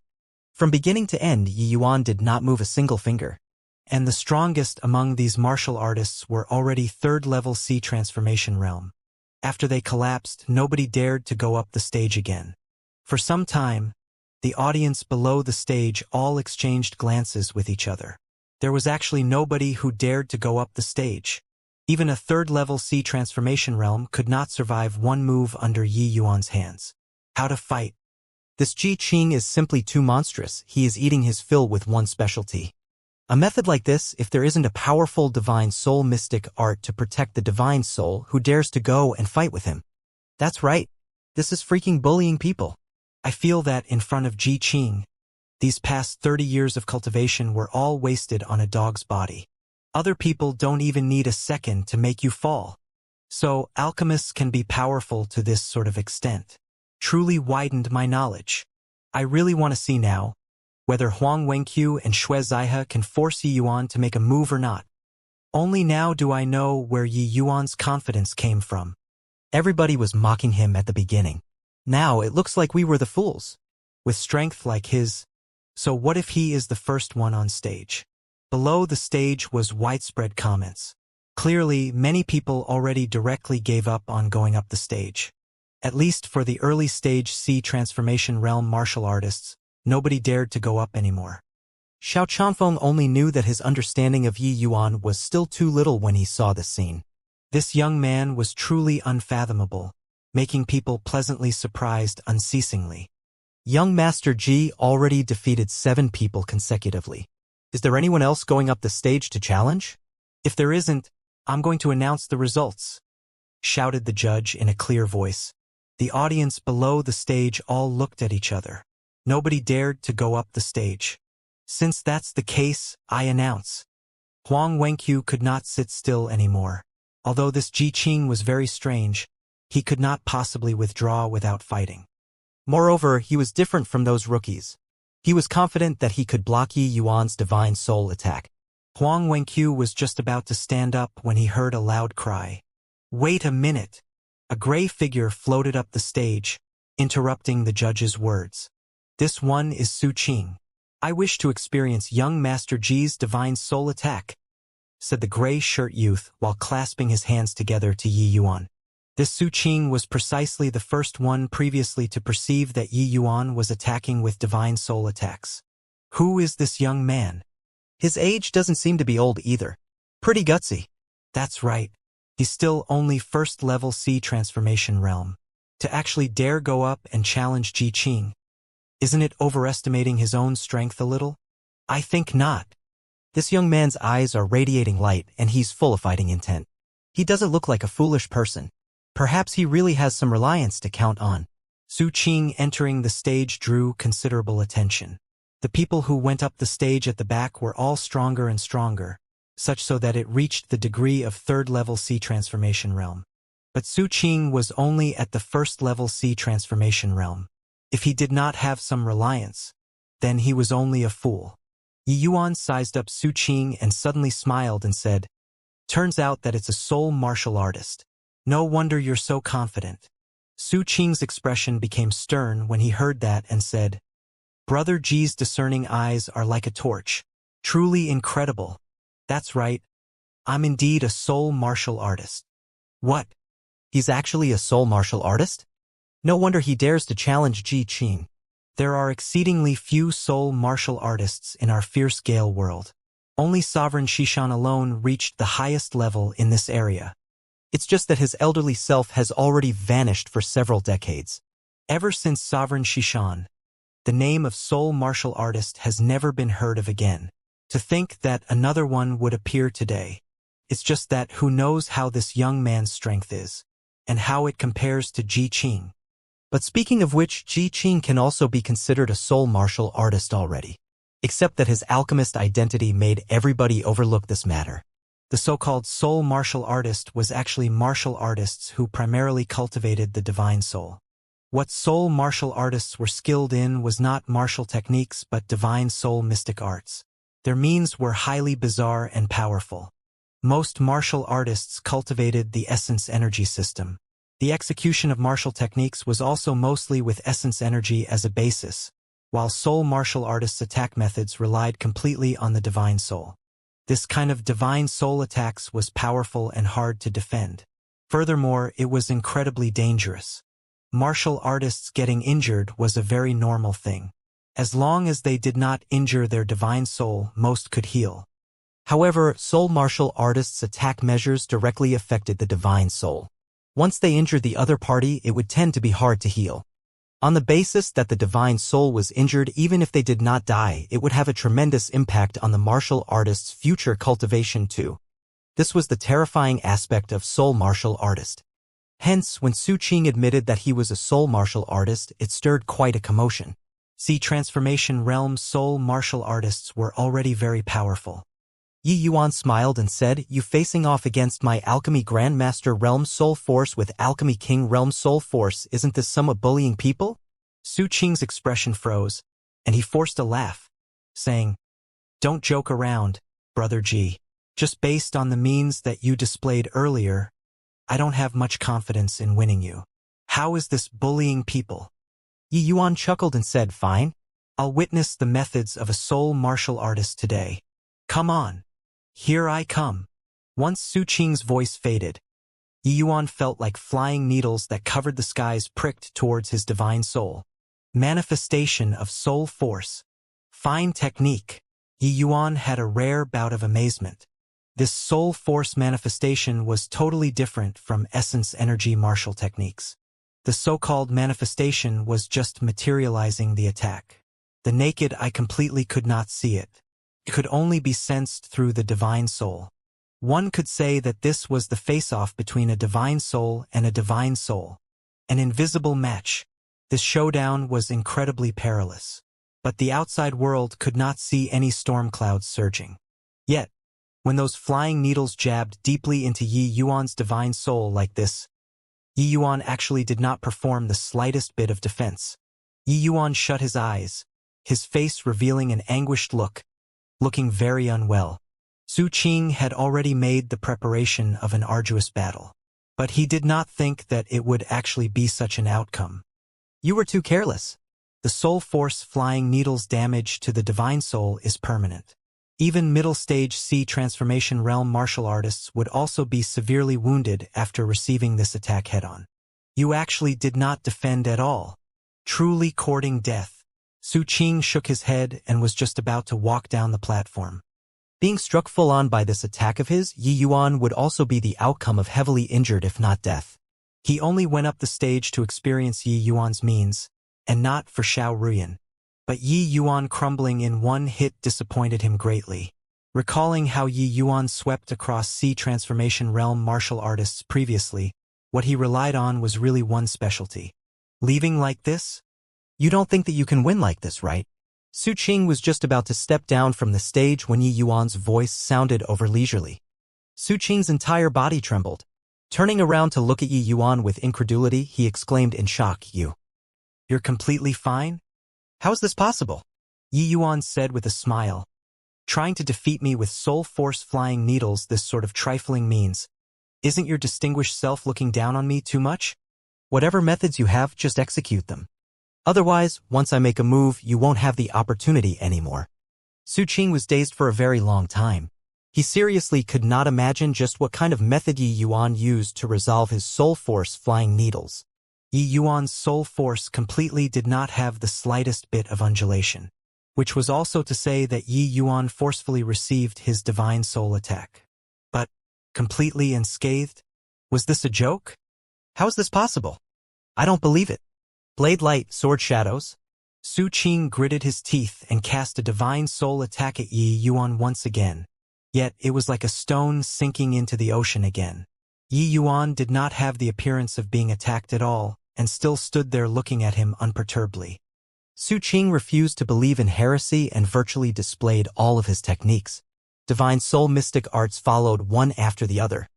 From beginning to end, Yi Yuan did not move a single finger. And the strongest among these martial artists were already third-level Sea Transformation Realm. After they collapsed, nobody dared to go up the stage again. For some time, the audience below the stage all exchanged glances with each other. There was actually nobody who dared to go up the stage. Even a third-level Sea Transformation Realm could not survive one move under Yi Yuan's hands. How to fight? This Ji Qing is simply too monstrous. He is eating his fill with one specialty. A method like this, if there isn't a powerful divine soul mystic art to protect the divine soul, who dares to go and fight with him? That's right. This is freaking bullying people. I feel that in front of Ji Qing, these past 30 years of cultivation were all wasted on a dog's body. Other people don't even need a second to make you fall. So, alchemists can be powerful to this sort of extent. Truly widened my knowledge. I really want to see now whether Huang Wenqiu and Xue Zaihe can force Yi Yuan to make a move or not. Only now do I know where Yi Yuan's confidence came from. Everybody was mocking him at the beginning. Now it looks like we were the fools. With strength like his. So what if he is the first one on stage? Below the stage was widespread comments. Clearly, many people already directly gave up on going up the stage. At least for the early stage Sea Transformation Realm martial artists, nobody dared to go up anymore. Xiao Chanfeng only knew that his understanding of Yi Yuan was still too little when he saw the scene. This young man was truly unfathomable, making people pleasantly surprised unceasingly. Young Master Ji already defeated 7 people consecutively. Is there anyone else going up the stage to challenge? If there isn't, I'm going to announce the results, shouted the judge in a clear voice. The audience below the stage all looked at each other. Nobody dared to go up the stage. Since that's the case, I announce. Huang Wenqiu could not sit still anymore. Although this Ji Qing was very strange, he could not possibly withdraw without fighting. Moreover, he was different from those rookies. He was confident that he could block Yi Yuan's divine soul attack. Huang Wenqiu was just about to stand up when he heard a loud cry. Wait a minute! A gray figure floated up the stage, interrupting the judge's words. This one is Su Qing. I wish to experience young Master Ji's divine soul attack, said the gray shirt youth while clasping his hands together to Yi Yuan. This Su Qing was precisely the first one previously to perceive that Yi Yuan was attacking with divine soul attacks. Who is this young man? His age doesn't seem to be old either. Pretty gutsy. That's right. He's still only first-level Sea Transformation Realm. To actually dare go up and challenge Ji Qing. Isn't it overestimating his own strength a little? I think not. This young man's eyes are radiating light and he's full of fighting intent. He doesn't look like a foolish person. Perhaps he really has some reliance to count on. Su Qing entering the stage drew considerable attention. The people who went up the stage at the back were all stronger and stronger, such so that it reached the degree of third-level C transformation realm. But Su Qing was only at the first-level C transformation realm. If he did not have some reliance, then he was only a fool. Yi Yuan sized up Su Qing and suddenly smiled and said, "Turns out that it's a soul martial artist. No wonder you're so confident." Su Qing's expression became stern when he heard that and said, "Brother Ji's discerning eyes are like a torch. Truly incredible. That's right. I'm indeed a soul martial artist." What? He's actually a soul martial artist? No wonder he dares to challenge Ji Qing. There are exceedingly few soul martial artists in our fierce Gale world. Only Sovereign Xishan alone reached the highest level in this area. It's just that his elderly self has already vanished for several decades. Ever since Sovereign Xishan, the name of soul martial artist has never been heard of again. To think that another one would appear today. It's just that who knows how this young man's strength is, and how it compares to Ji Qing. But speaking of which, Ji Qing can also be considered a soul martial artist already. Except that his alchemist identity made everybody overlook this matter. The so-called soul martial artist was actually martial artists who primarily cultivated the divine soul. What soul martial artists were skilled in was not martial techniques but divine soul mystic arts. Their means were highly bizarre and powerful. Most martial artists cultivated the essence energy system. The execution of martial techniques was also mostly with essence energy as a basis, while soul martial artists' attack methods relied completely on the divine soul. This kind of divine soul attacks was powerful and hard to defend. Furthermore, it was incredibly dangerous. Martial artists getting injured was a very normal thing. As long as they did not injure their divine soul, most could heal. However, soul martial artists' attack measures directly affected the divine soul. Once they injured the other party, it would tend to be hard to heal. On the basis that the divine soul was injured, even if they did not die, it would have a tremendous impact on the martial artist's future cultivation too. This was the terrifying aspect of soul martial artist. Hence, when Su Qing admitted that he was a soul martial artist, it stirred quite a commotion. See, transformation realm soul martial artists were already very powerful. Yi Yuan smiled and said, "You facing off against my Alchemy Grandmaster Realm Soul Force with Alchemy King Realm Soul Force, isn't this somewhat bullying people?" Su Qing's expression froze, and he forced a laugh, saying, "Don't joke around, Brother Ji. Just based on the means that you displayed earlier, I don't have much confidence in winning you. How is this bullying people?" Yi Yuan chuckled and said, "Fine. I'll witness the methods of a soul martial artist today. Come on. Here I come." Once Su Qing's voice faded, Yi Yuan felt like flying needles that covered the skies pricked towards his divine soul. Manifestation of soul force. Fine technique. Yi Yuan had a rare bout of amazement. This soul force manifestation was totally different from essence energy martial techniques. The so-called manifestation was just materializing the attack. The naked eye completely could not see it. It could only be sensed through the divine soul. One could say that this was the face-off between a divine soul and a divine soul. An invisible match. This showdown was incredibly perilous. But the outside world could not see any storm clouds surging. Yet, when those flying needles jabbed deeply into Yi Yuan's divine soul like this, Yi Yuan actually did not perform the slightest bit of defense. Yi Yuan shut his eyes, his face revealing an anguished look, looking very unwell. Su Qing had already made the preparation of an arduous battle. But he did not think that it would actually be such an outcome. "You were too careless." The soul force flying needles damage to the divine soul is permanent. Even middle-stage C transformation realm martial artists would also be severely wounded after receiving this attack head-on. You actually did not defend at all. Truly courting death. Su Qing shook his head and was just about to walk down the platform. Being struck full-on by this attack of his, Yi Yuan would also be the outcome of heavily injured if not death. He only went up the stage to experience Yi Yuan's means, and not for Xiao Ruyan. But Yi Yuan crumbling in one hit disappointed him greatly. Recalling how Yi Yuan swept across sea transformation realm martial artists previously, what he relied on was really one specialty. Leaving like this? You don't think that you can win like this, right? Su Qing was just about to step down from the stage when Yi Yuan's voice sounded over leisurely. Su Qing's entire body trembled. Turning around to look at Yi Yuan with incredulity, he exclaimed in shock, You're completely fine? How is this possible? Yi Yuan said with a smile. Trying to defeat me with soul force flying needles this sort of trifling means. Isn't your distinguished self looking down on me too much? Whatever methods you have, just execute them. Otherwise, once I make a move, you won't have the opportunity anymore. Su Qing was dazed for a very long time. He seriously could not imagine just what kind of method Yi Yuan used to resolve his soul force flying needles. Yi Yuan's soul force completely did not have the slightest bit of undulation, which was also to say that Yi Yuan forcefully received his divine soul attack. But, completely unscathed? Was this a joke? How is this possible? I don't believe it. Blade light, sword shadows. Su Qing gritted his teeth and cast a divine soul attack at Yi Yuan once again. Yet it was like a stone sinking into the ocean again. Yi Yuan did not have the appearance of being attacked at all, and still stood there looking at him unperturbedly. Su Qing refused to believe in heresy and virtually displayed all of his techniques. Divine soul mystic arts followed one after the other.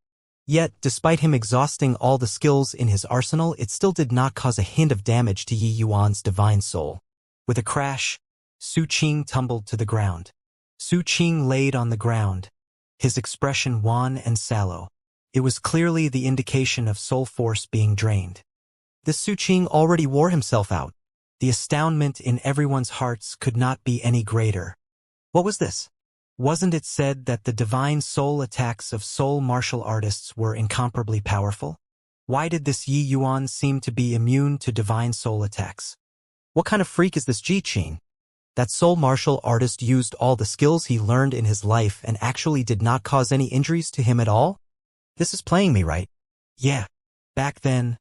Yet, despite him exhausting all the skills in his arsenal, it still did not cause a hint of damage to Yi Yuan's divine soul. With a crash, Su Qing tumbled to the ground. Su Qing laid on the ground, his expression wan and sallow. It was clearly the indication of soul force being drained. This Su Qing already wore himself out. The astoundment in everyone's hearts could not be any greater. What was this? Wasn't it said that the divine soul attacks of soul martial artists were incomparably powerful? Why did this Yi Yuan seem to be immune to divine soul attacks? What kind of freak is this Ji Qing? That soul martial artist used all the skills he learned in his life and actually did not cause any injuries to him at all? This is playing me, right? Yeah. Back then,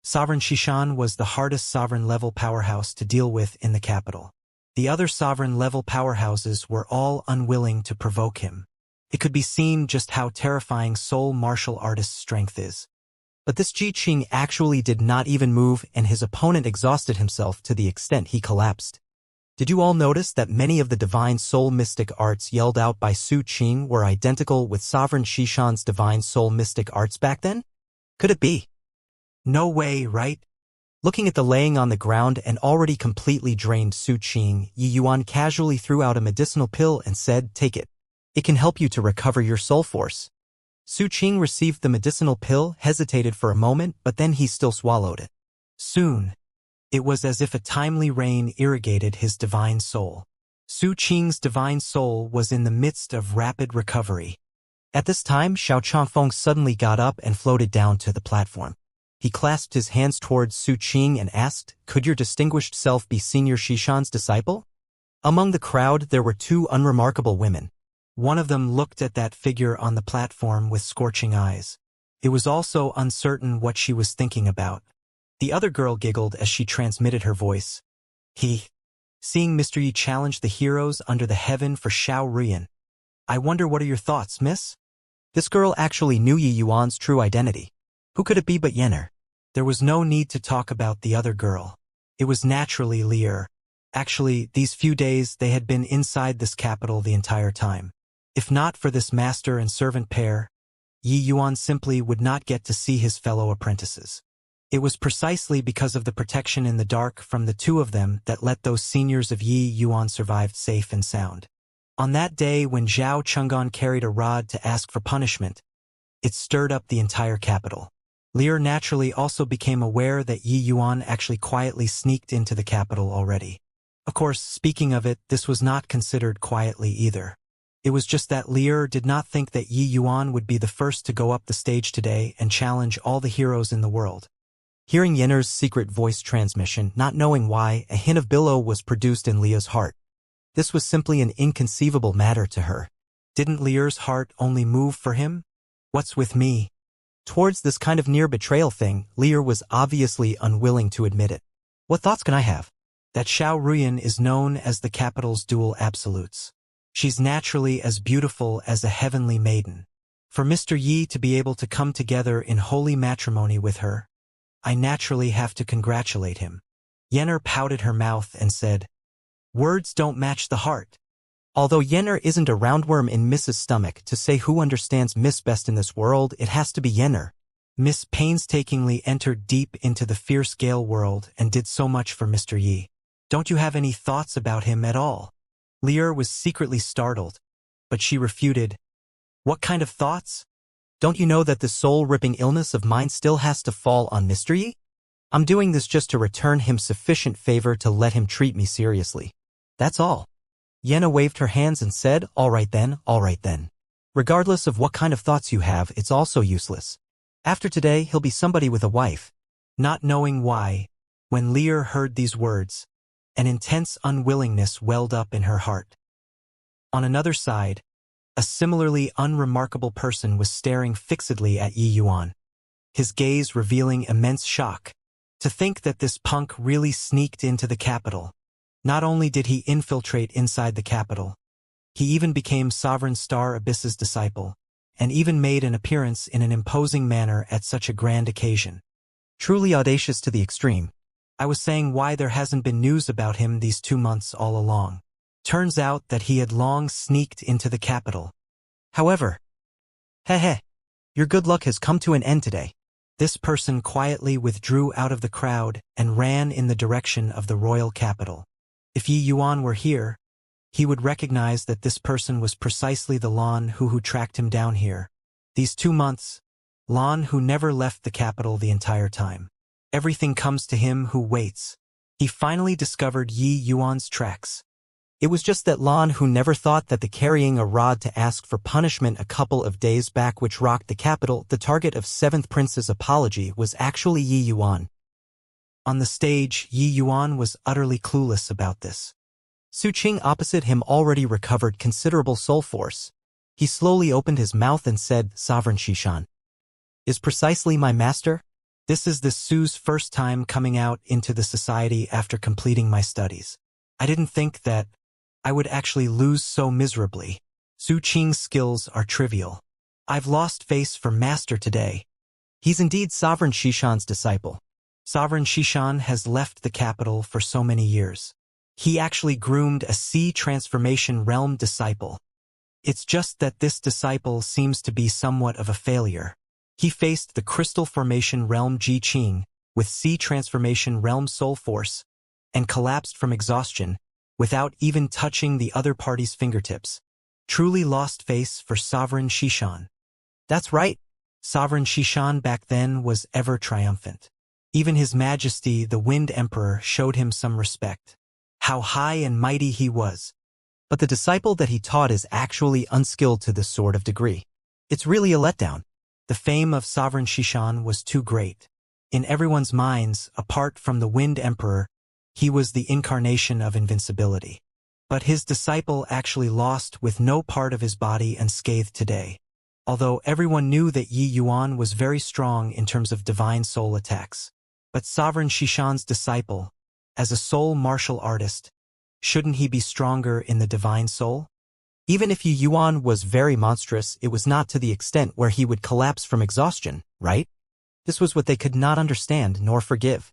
Sovereign Xishan was the hardest sovereign-level powerhouse to deal with in the capital. The other sovereign-level powerhouses were all unwilling to provoke him. It could be seen just how terrifying soul martial artist's strength is. But this Ji Qing actually did not even move, and his opponent exhausted himself to the extent he collapsed. Did you all notice that many of the divine soul mystic arts yelled out by Su Qing were identical with Sovereign Xishan's divine soul mystic arts back then? Could it be? No way, right? Looking at the laying on the ground and already completely drained Su Qing, Yi Yuan casually threw out a medicinal pill and said, "Take it. It can help you to recover your soul force." Su Qing received the medicinal pill, hesitated for a moment, but then he still swallowed it. Soon, it was as if a timely rain irrigated his divine soul. Su Qing's divine soul was in the midst of rapid recovery. At this time, Xiao Changfeng suddenly got up and floated down to the platform. He clasped his hands towards Su Qing and asked, "Could your distinguished self be Senior Xishan's disciple?" Among the crowd, there were two unremarkable women. One of them looked at that figure on the platform with scorching eyes. It was also uncertain what she was thinking about. The other girl giggled as she transmitted her voice. Seeing Mr. Yi challenge the heroes under the heaven for Xiao Ruyan. I wonder what are your thoughts, miss? This girl actually knew Yi Yuan's true identity. Who could it be but Yenner? There was no need to talk about the other girl. It was naturally Lier. Actually, these few days they had been inside this capital the entire time. If not for this master and servant pair, Yi Yuan simply would not get to see his fellow apprentices. It was precisely because of the protection in the dark from the two of them that let those seniors of Yi Yuan survive safe and sound. On that day when Zhao Cheng'an carried a rod to ask for punishment, it stirred up the entire capital. Lier naturally also became aware that Yi Yuan actually quietly sneaked into the capital already. Of course, speaking of it, this was not considered quietly either. It was just that Lier did not think that Yi Yuan would be the first to go up the stage today and challenge all the heroes in the world. Hearing Yenner's secret voice transmission, not knowing why, a hint of billow was produced in Lia's heart. This was simply an inconceivable matter to her. Didn't Lier's heart only move for him? What's with me? Towards this kind of near betrayal thing, Lier was obviously unwilling to admit it. What thoughts can I have? that Xiao Ruyan is known as the capital's dual absolutes. She's naturally as beautiful as a heavenly maiden. For Mr. Yi to be able to come together in holy matrimony with her, I naturally have to congratulate him. Yenner pouted her mouth and said, "Words don't match the heart." Although Yenner isn't a roundworm in Miss's stomach to say who understands Miss best in this world, it has to be Yenner. Miss painstakingly entered deep into the fierce Gale world and did so much for Mr. Yi. Don't you have any thoughts about him at all? Lear was secretly startled, but she refuted. What kind of thoughts? Don't you know that the soul-ripping illness of mine still has to fall on Mr. Yi? I'm doing this just to return him sufficient favor to let him treat me seriously. That's all. Yenna waved her hands and said, all right then. Regardless of what kind of thoughts you have, it's also useless. After today, he'll be somebody with a wife. Not knowing why, when Lear heard these words, an intense unwillingness welled up in her heart. On another side, a similarly unremarkable person was staring fixedly at Yi Yuan, his gaze revealing immense shock. To think that this punk really sneaked into the capital. Not only did he infiltrate inside the capital, he even became Sovereign Star Abyss's disciple, and even made an appearance in an imposing manner at such a grand occasion. Truly audacious to the extreme. I was saying why there hasn't been news about him these 2 months all along. Turns out that he had long sneaked into the capital. However, your good luck has come to an end today. This person quietly withdrew out of the crowd and ran in the direction of the royal capital. If Yi Yuan were here, he would recognize that this person was precisely the Lan who tracked him down here. These 2 months, Lan who never left the capital the entire time. Everything comes to him who waits. He finally discovered Yi Yuan's tracks. It was just that Lan who never thought that the carrying a rod to ask for punishment a couple of days back which rocked the capital, the target of 7th Prince's apology, was actually Yi Yuan. On the stage, Yi Yuan was utterly clueless about this. Su Qing opposite him already recovered considerable soul force. He slowly opened his mouth and said, Sovereign Shishan. Is precisely my master? This is the Su's first time coming out into the society after completing my studies. I didn't think that I would actually lose so miserably. Su Qing's skills are trivial. I've lost face for master today. He's indeed Sovereign Shishan's disciple. Sovereign Shishan has left the capital for so many years. He actually groomed a sea transformation realm disciple. It's just that this disciple seems to be somewhat of a failure. He faced the crystal formation realm Ji Qing with sea transformation realm soul force and collapsed from exhaustion without even touching the other party's fingertips. Truly lost face for Sovereign Shishan. That's right. Sovereign Shishan back then was ever triumphant. Even His Majesty, the Wind Emperor, showed him some respect. How high and mighty he was. But the disciple that he taught is actually unskilled to this sort of degree. It's really a letdown. The fame of Sovereign Shishan was too great. In everyone's minds, apart from the Wind Emperor, he was the incarnation of invincibility. But his disciple actually lost with no part of his body unscathed today. Although everyone knew that Yi Yuan was very strong in terms of divine soul attacks. But Sovereign Shishan's disciple, as a soul martial artist, shouldn't he be stronger in the divine soul? Even if Yi Yuan was very monstrous, it was not to the extent where he would collapse from exhaustion, right? This was what they could not understand nor forgive.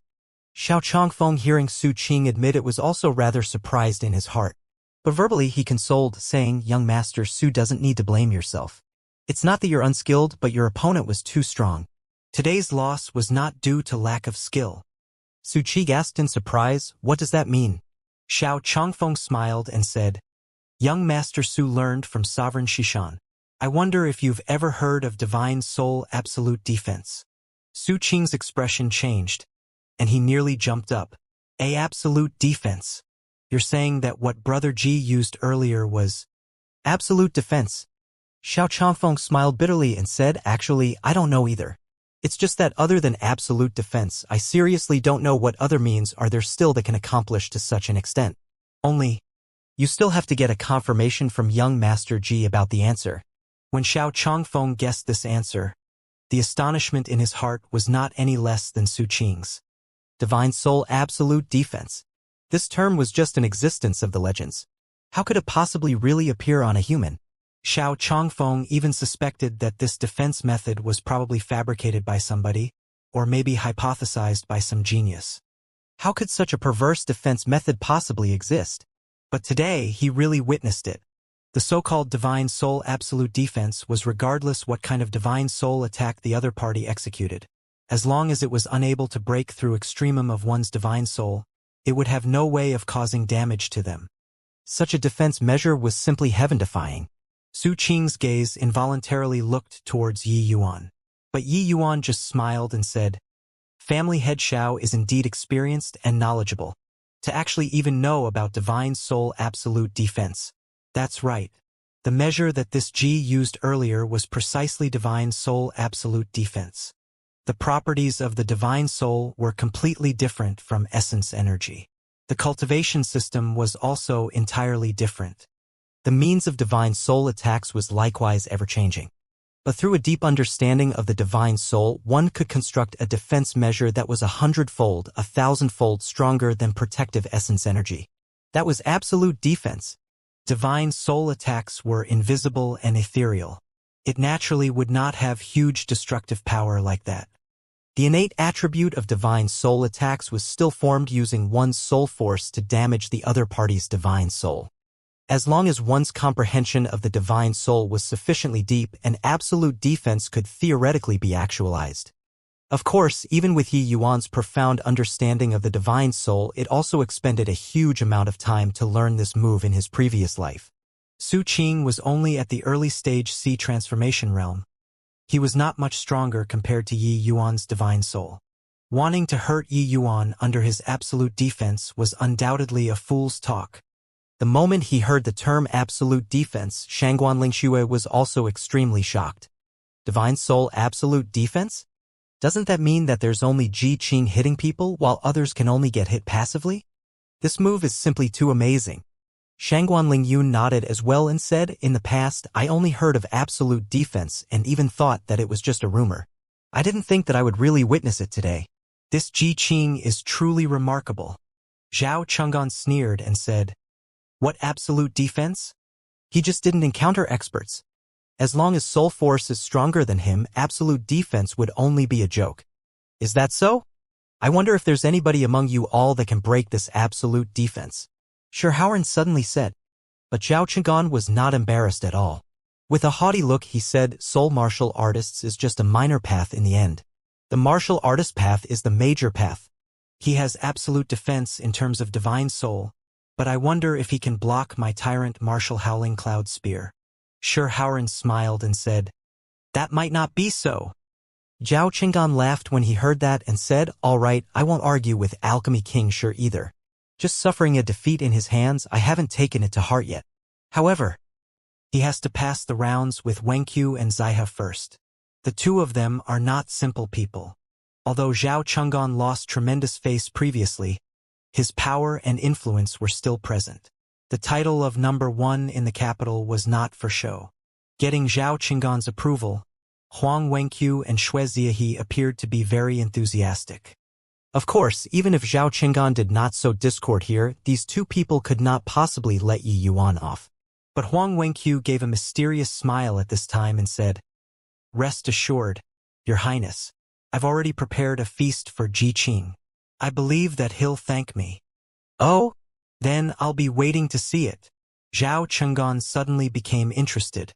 Xiao Chongfeng, hearing Su Qing admit it, was also rather surprised in his heart. But verbally he consoled, saying, Young Master Su doesn't need to blame yourself. It's not that you're unskilled, but your opponent was too strong. Today's loss was not due to lack of skill. Su Qing asked in surprise, what does that mean? Xiao Chongfeng smiled and said, Young Master Su learned from Sovereign Shishan. I wonder if you've ever heard of Divine Soul Absolute Defense. Su Qing's expression changed, and he nearly jumped up. A absolute defense. You're saying that what Brother Ji used earlier was absolute defense? Xiao Chongfeng smiled bitterly and said, Actually, I don't know either. It's just that other than absolute defense, I seriously don't know what other means are there still that can accomplish to such an extent. Only, you still have to get a confirmation from young Master Ji about the answer. When Xiao Chongfeng guessed this answer, the astonishment in his heart was not any less than Su Qing's. Divine Soul Absolute Defense. This term was just an existence of the legends. How could it possibly really appear on a human? Xiao Chongfeng even suspected that this defense method was probably fabricated by somebody, or maybe hypothesized by some genius. How could such a perverse defense method possibly exist? But today he really witnessed it. The so-called divine soul absolute defense was regardless what kind of divine soul attack the other party executed. As long as it was unable to break through extremum of one's divine soul, it would have no way of causing damage to them. Such a defense measure was simply heaven-defying. Su Qing's gaze involuntarily looked towards Yi Yuan. But Yi Yuan just smiled and said, "Family head Xiao is indeed experienced and knowledgeable. To actually even know about divine soul absolute defense. That's right. The measure that this Ji used earlier was precisely divine soul absolute defense. The properties of the divine soul were completely different from essence energy. The cultivation system was also entirely different. The means of divine soul attacks was likewise ever-changing. But through a deep understanding of the divine soul, one could construct a defense measure that was 100-fold, 1,000-fold stronger than protective essence energy. That was absolute defense. Divine soul attacks were invisible and ethereal. It naturally would not have huge destructive power like that. The innate attribute of divine soul attacks was still formed using one's soul force to damage the other party's divine soul. As long as one's comprehension of the divine soul was sufficiently deep, an absolute defense could theoretically be actualized. Of course, even with Yi Yuan's profound understanding of the divine soul, it also expended a huge amount of time to learn this move in his previous life. Su Qing was only at the early stage C transformation realm. He was not much stronger compared to Yi Yuan's divine soul. Wanting to hurt Yi Yuan under his absolute defense was undoubtedly a fool's talk. The moment he heard the term absolute defense, Shangguan Lingxue was also extremely shocked. Divine soul absolute defense? Doesn't that mean that there's only Ji Qing hitting people while others can only get hit passively? This move is simply too amazing. Shangguan Lingyun nodded as well and said, "In the past, I only heard of absolute defense and even thought that it was just a rumor. I didn't think that I would really witness it today." This Ji Qing is truly remarkable. Zhao Chenggan sneered and said, "What absolute defense?" He just didn't encounter experts. As long as soul force is stronger than him, absolute defense would only be a joke. Is that so? I wonder if there's anybody among you all that can break this absolute defense. Shi Haoran suddenly said. But Zhao Chenggan was not embarrassed at all. With a haughty look he said, "Soul martial artists is just a minor path in the end. The martial artist path is the major path. He has absolute defense in terms of divine soul, but I wonder if he can block my tyrant martial howling cloud spear." Shi Haoran smiled and said, "That might not be so." Zhao Chenggan laughed when he heard that and said, "All right, I won't argue with Alchemy King Shi either. Just suffering a defeat in his hands, I haven't taken it to heart yet. However, he has to pass the rounds with Wenqiu and Zaihe first. The two of them are not simple people. Although Zhao Chenggan lost tremendous face previously, his power and influence were still present. The title of number 1 in the capital was not for show. Getting Zhao Chenggan's approval, Huang Wenqiu and Xue Ziahe appeared to be very enthusiastic. Of course, even if Zhao Chenggan did not sow discord here, these two people could not possibly let Yi Yuan off. But Huang Wenqiu gave a mysterious smile at this time and said, "Rest assured, Your Highness, I've already prepared a feast for Ji Qing. I believe that he'll thank me." "Oh? Then I'll be waiting to see it." Zhao Chenggan suddenly became interested.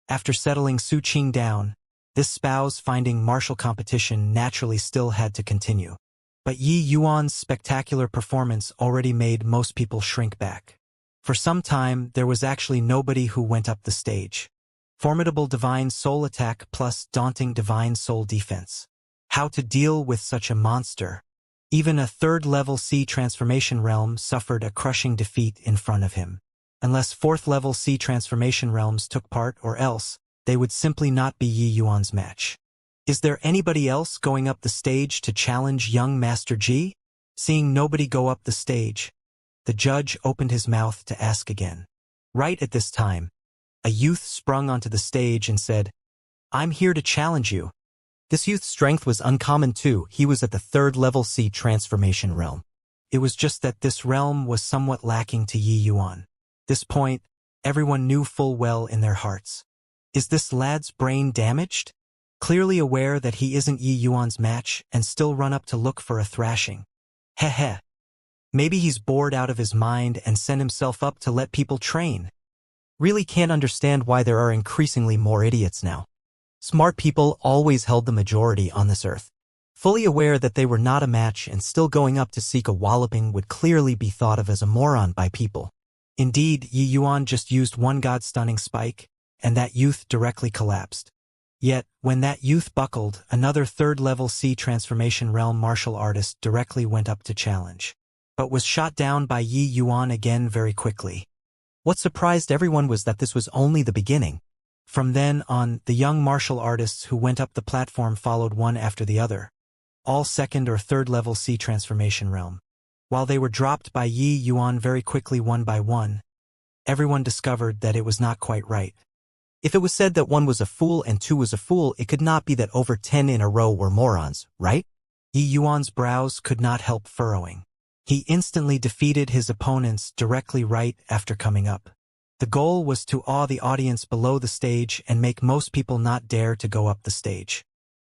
After settling Su Qing down, this spouse finding martial competition naturally still had to continue. But Yi Yuan's spectacular performance already made most people shrink back. For some time, there was actually nobody who went up the stage. Formidable divine soul attack plus daunting divine soul defense. How to deal with such a monster? Even a third-level C transformation realm suffered a crushing defeat in front of him. Unless fourth-level C transformation realms took part, or else, they would simply not be Yi Yuan's match. Is there anybody else going up the stage to challenge young Master Ji? Seeing nobody go up the stage, the judge opened his mouth to ask again. Right at this time, a youth sprung onto the stage and said, "I'm here to challenge you." This youth's strength was uncommon too. He was at the third-level C transformation realm. It was just that this realm was somewhat lacking to Yi Yuan. This point, everyone knew full well in their hearts. Is this lad's brain damaged? Clearly aware that he isn't Yi Yuan's match and still run up to look for a thrashing. Heh heh. Maybe he's bored out of his mind and sent himself up to let people train. Really can't understand why there are increasingly more idiots now. Smart people always held the majority on this earth. Fully aware that they were not a match and still going up to seek a walloping would clearly be thought of as a moron by people. Indeed, Yi Yuan just used one god-stunning spike, and that youth directly collapsed. Yet, when that youth buckled, another third-level C transformation realm martial artist directly went up to challenge, but was shot down by Yi Yuan again very quickly. What surprised everyone was that this was only the beginning. From then on, the young martial artists who went up the platform followed one after the other, all second or third level C transformation realm. While they were dropped by Yi Yuan very quickly one by one, everyone discovered that it was not quite right. If it was said that one was a fool and two was a fool, it could not be that over 10 in a row were morons, right? Yi Yuan's brows could not help furrowing. He instantly defeated his opponents directly right after coming up. The goal was to awe the audience below the stage and make most people not dare to go up the stage.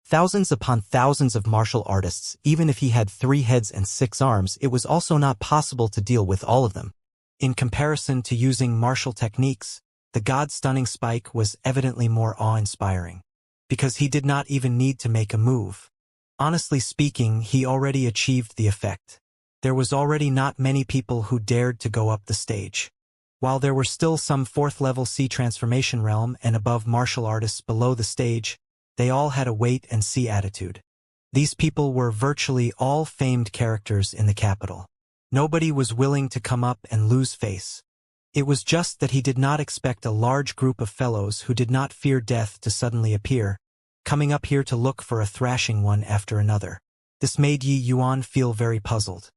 Thousands upon thousands of martial artists, even if he had 3 heads and 6 arms, it was also not possible to deal with all of them. In comparison to using martial techniques, the god-stunning spike was evidently more awe-inspiring, because he did not even need to make a move. Honestly speaking, he already achieved the effect. There was already not many people who dared to go up the stage. While there were still some 4th-level C transformation realm and above martial artists below the stage, they all had a wait-and-see attitude. These people were virtually all famed characters in the capital. Nobody was willing to come up and lose face. It was just that he did not expect a large group of fellows who did not fear death to suddenly appear, coming up here to look for a thrashing one after another. This made Yi Yuan feel very puzzled.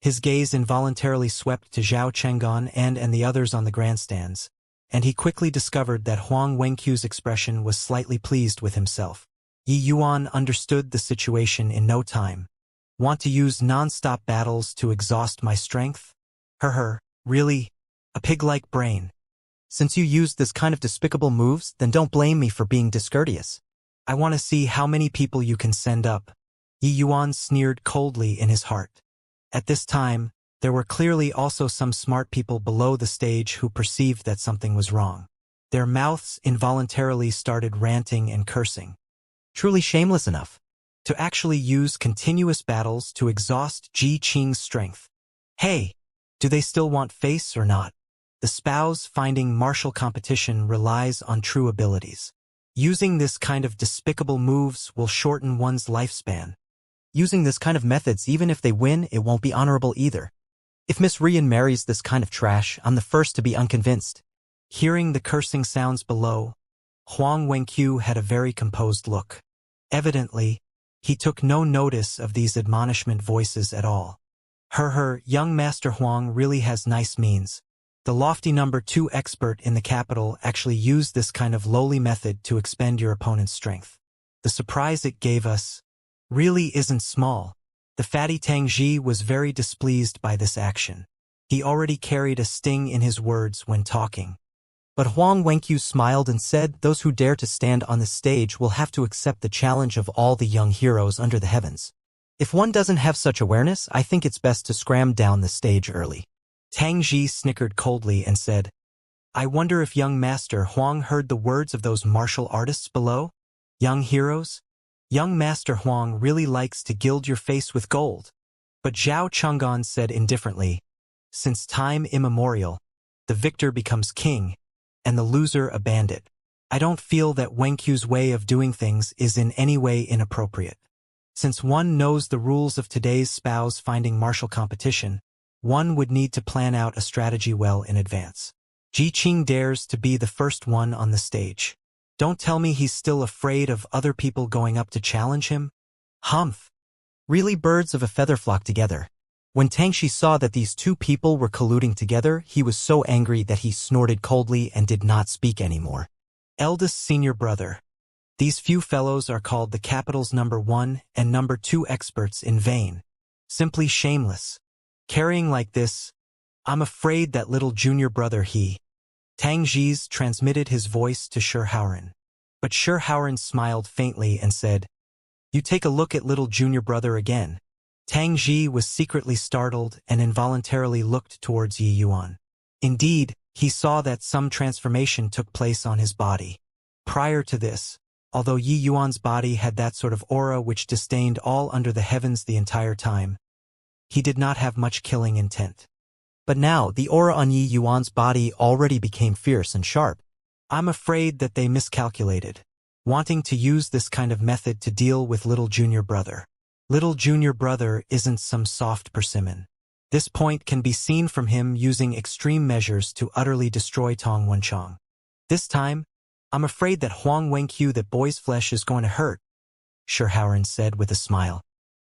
His gaze involuntarily swept to Zhao Cheng'an and the others on the grandstands, and he quickly discovered that Huang Wenqiu's expression was slightly pleased with himself. Yi Yuan understood the situation in no time. Want to use non-stop battles to exhaust my strength? Really? A pig-like brain. Since you used this kind of despicable moves, then don't blame me for being discourteous. I want to see how many people you can send up. Yi Yuan sneered coldly in his heart. At this time, there were clearly also some smart people below the stage who perceived that something was wrong. Their mouths involuntarily started ranting and cursing. Truly shameless enough to actually use continuous battles to exhaust Ji Qing's strength. Hey, do they still want face or not? The spouse finding martial competition relies on true abilities. Using this kind of despicable moves will shorten one's lifespan. Using this kind of methods, even if they win, it won't be honorable either. If Miss Rian marries this kind of trash, I'm the first to be unconvinced. Hearing the cursing sounds below, Huang Wenqiu had a very composed look. Evidently, he took no notice of these admonishment voices at all. Young Master Huang really has nice means. The lofty number 2 expert in the capital actually used this kind of lowly method to expend your opponent's strength. The surprise it gave us really isn't small. The fatty Tang Ji was very displeased by this action. He already carried a sting in his words when talking. But Huang Wenqiu smiled and said, those who dare to stand on the stage will have to accept the challenge of all the young heroes under the heavens. If one doesn't have such awareness, I think it's best to scram down the stage early. Tang Ji snickered coldly and said, I wonder if young Master Huang heard the words of those martial artists below? Young heroes? Young Master Huang really likes to gild your face with gold. But Zhao Cheng'an said indifferently, since time immemorial, the victor becomes king, and the loser a bandit. I don't feel that Wenqiu's way of doing things is in any way inappropriate. Since one knows the rules of today's spouse finding martial competition, one would need to plan out a strategy well in advance. Ji Qing dares to be the first one on the stage. Don't tell me he's still afraid of other people going up to challenge him? Humph. Really, birds of a feather flock together. When Tang Shi saw that these 2 people were colluding together, he was so angry that he snorted coldly and did not speak anymore. Eldest senior brother. These few fellows are called the capital's number 1 and number 2 experts in vain. Simply shameless. Carrying like this, I'm afraid that little junior brother he. Tang Ji's transmitted his voice to Shi Haoran. But Shi Haoran smiled faintly and said, "You take a look at little junior brother again." Tang Ji was secretly startled and involuntarily looked towards Yi Yuan. Indeed, he saw that some transformation took place on his body. Prior to this, although Yi Yuan's body had that sort of aura which disdained all under the heavens the entire time, he did not have much killing intent. But now, the aura on Yi Yuan's body already became fierce and sharp. I'm afraid that they miscalculated, wanting to use this kind of method to deal with little junior brother. Little junior brother isn't some soft persimmon. This point can be seen from him using extreme measures to utterly destroy Tong Wenchang. This time, I'm afraid that Huang Wenqiu that boy's flesh is going to hurt, Shi Haoran said with a smile.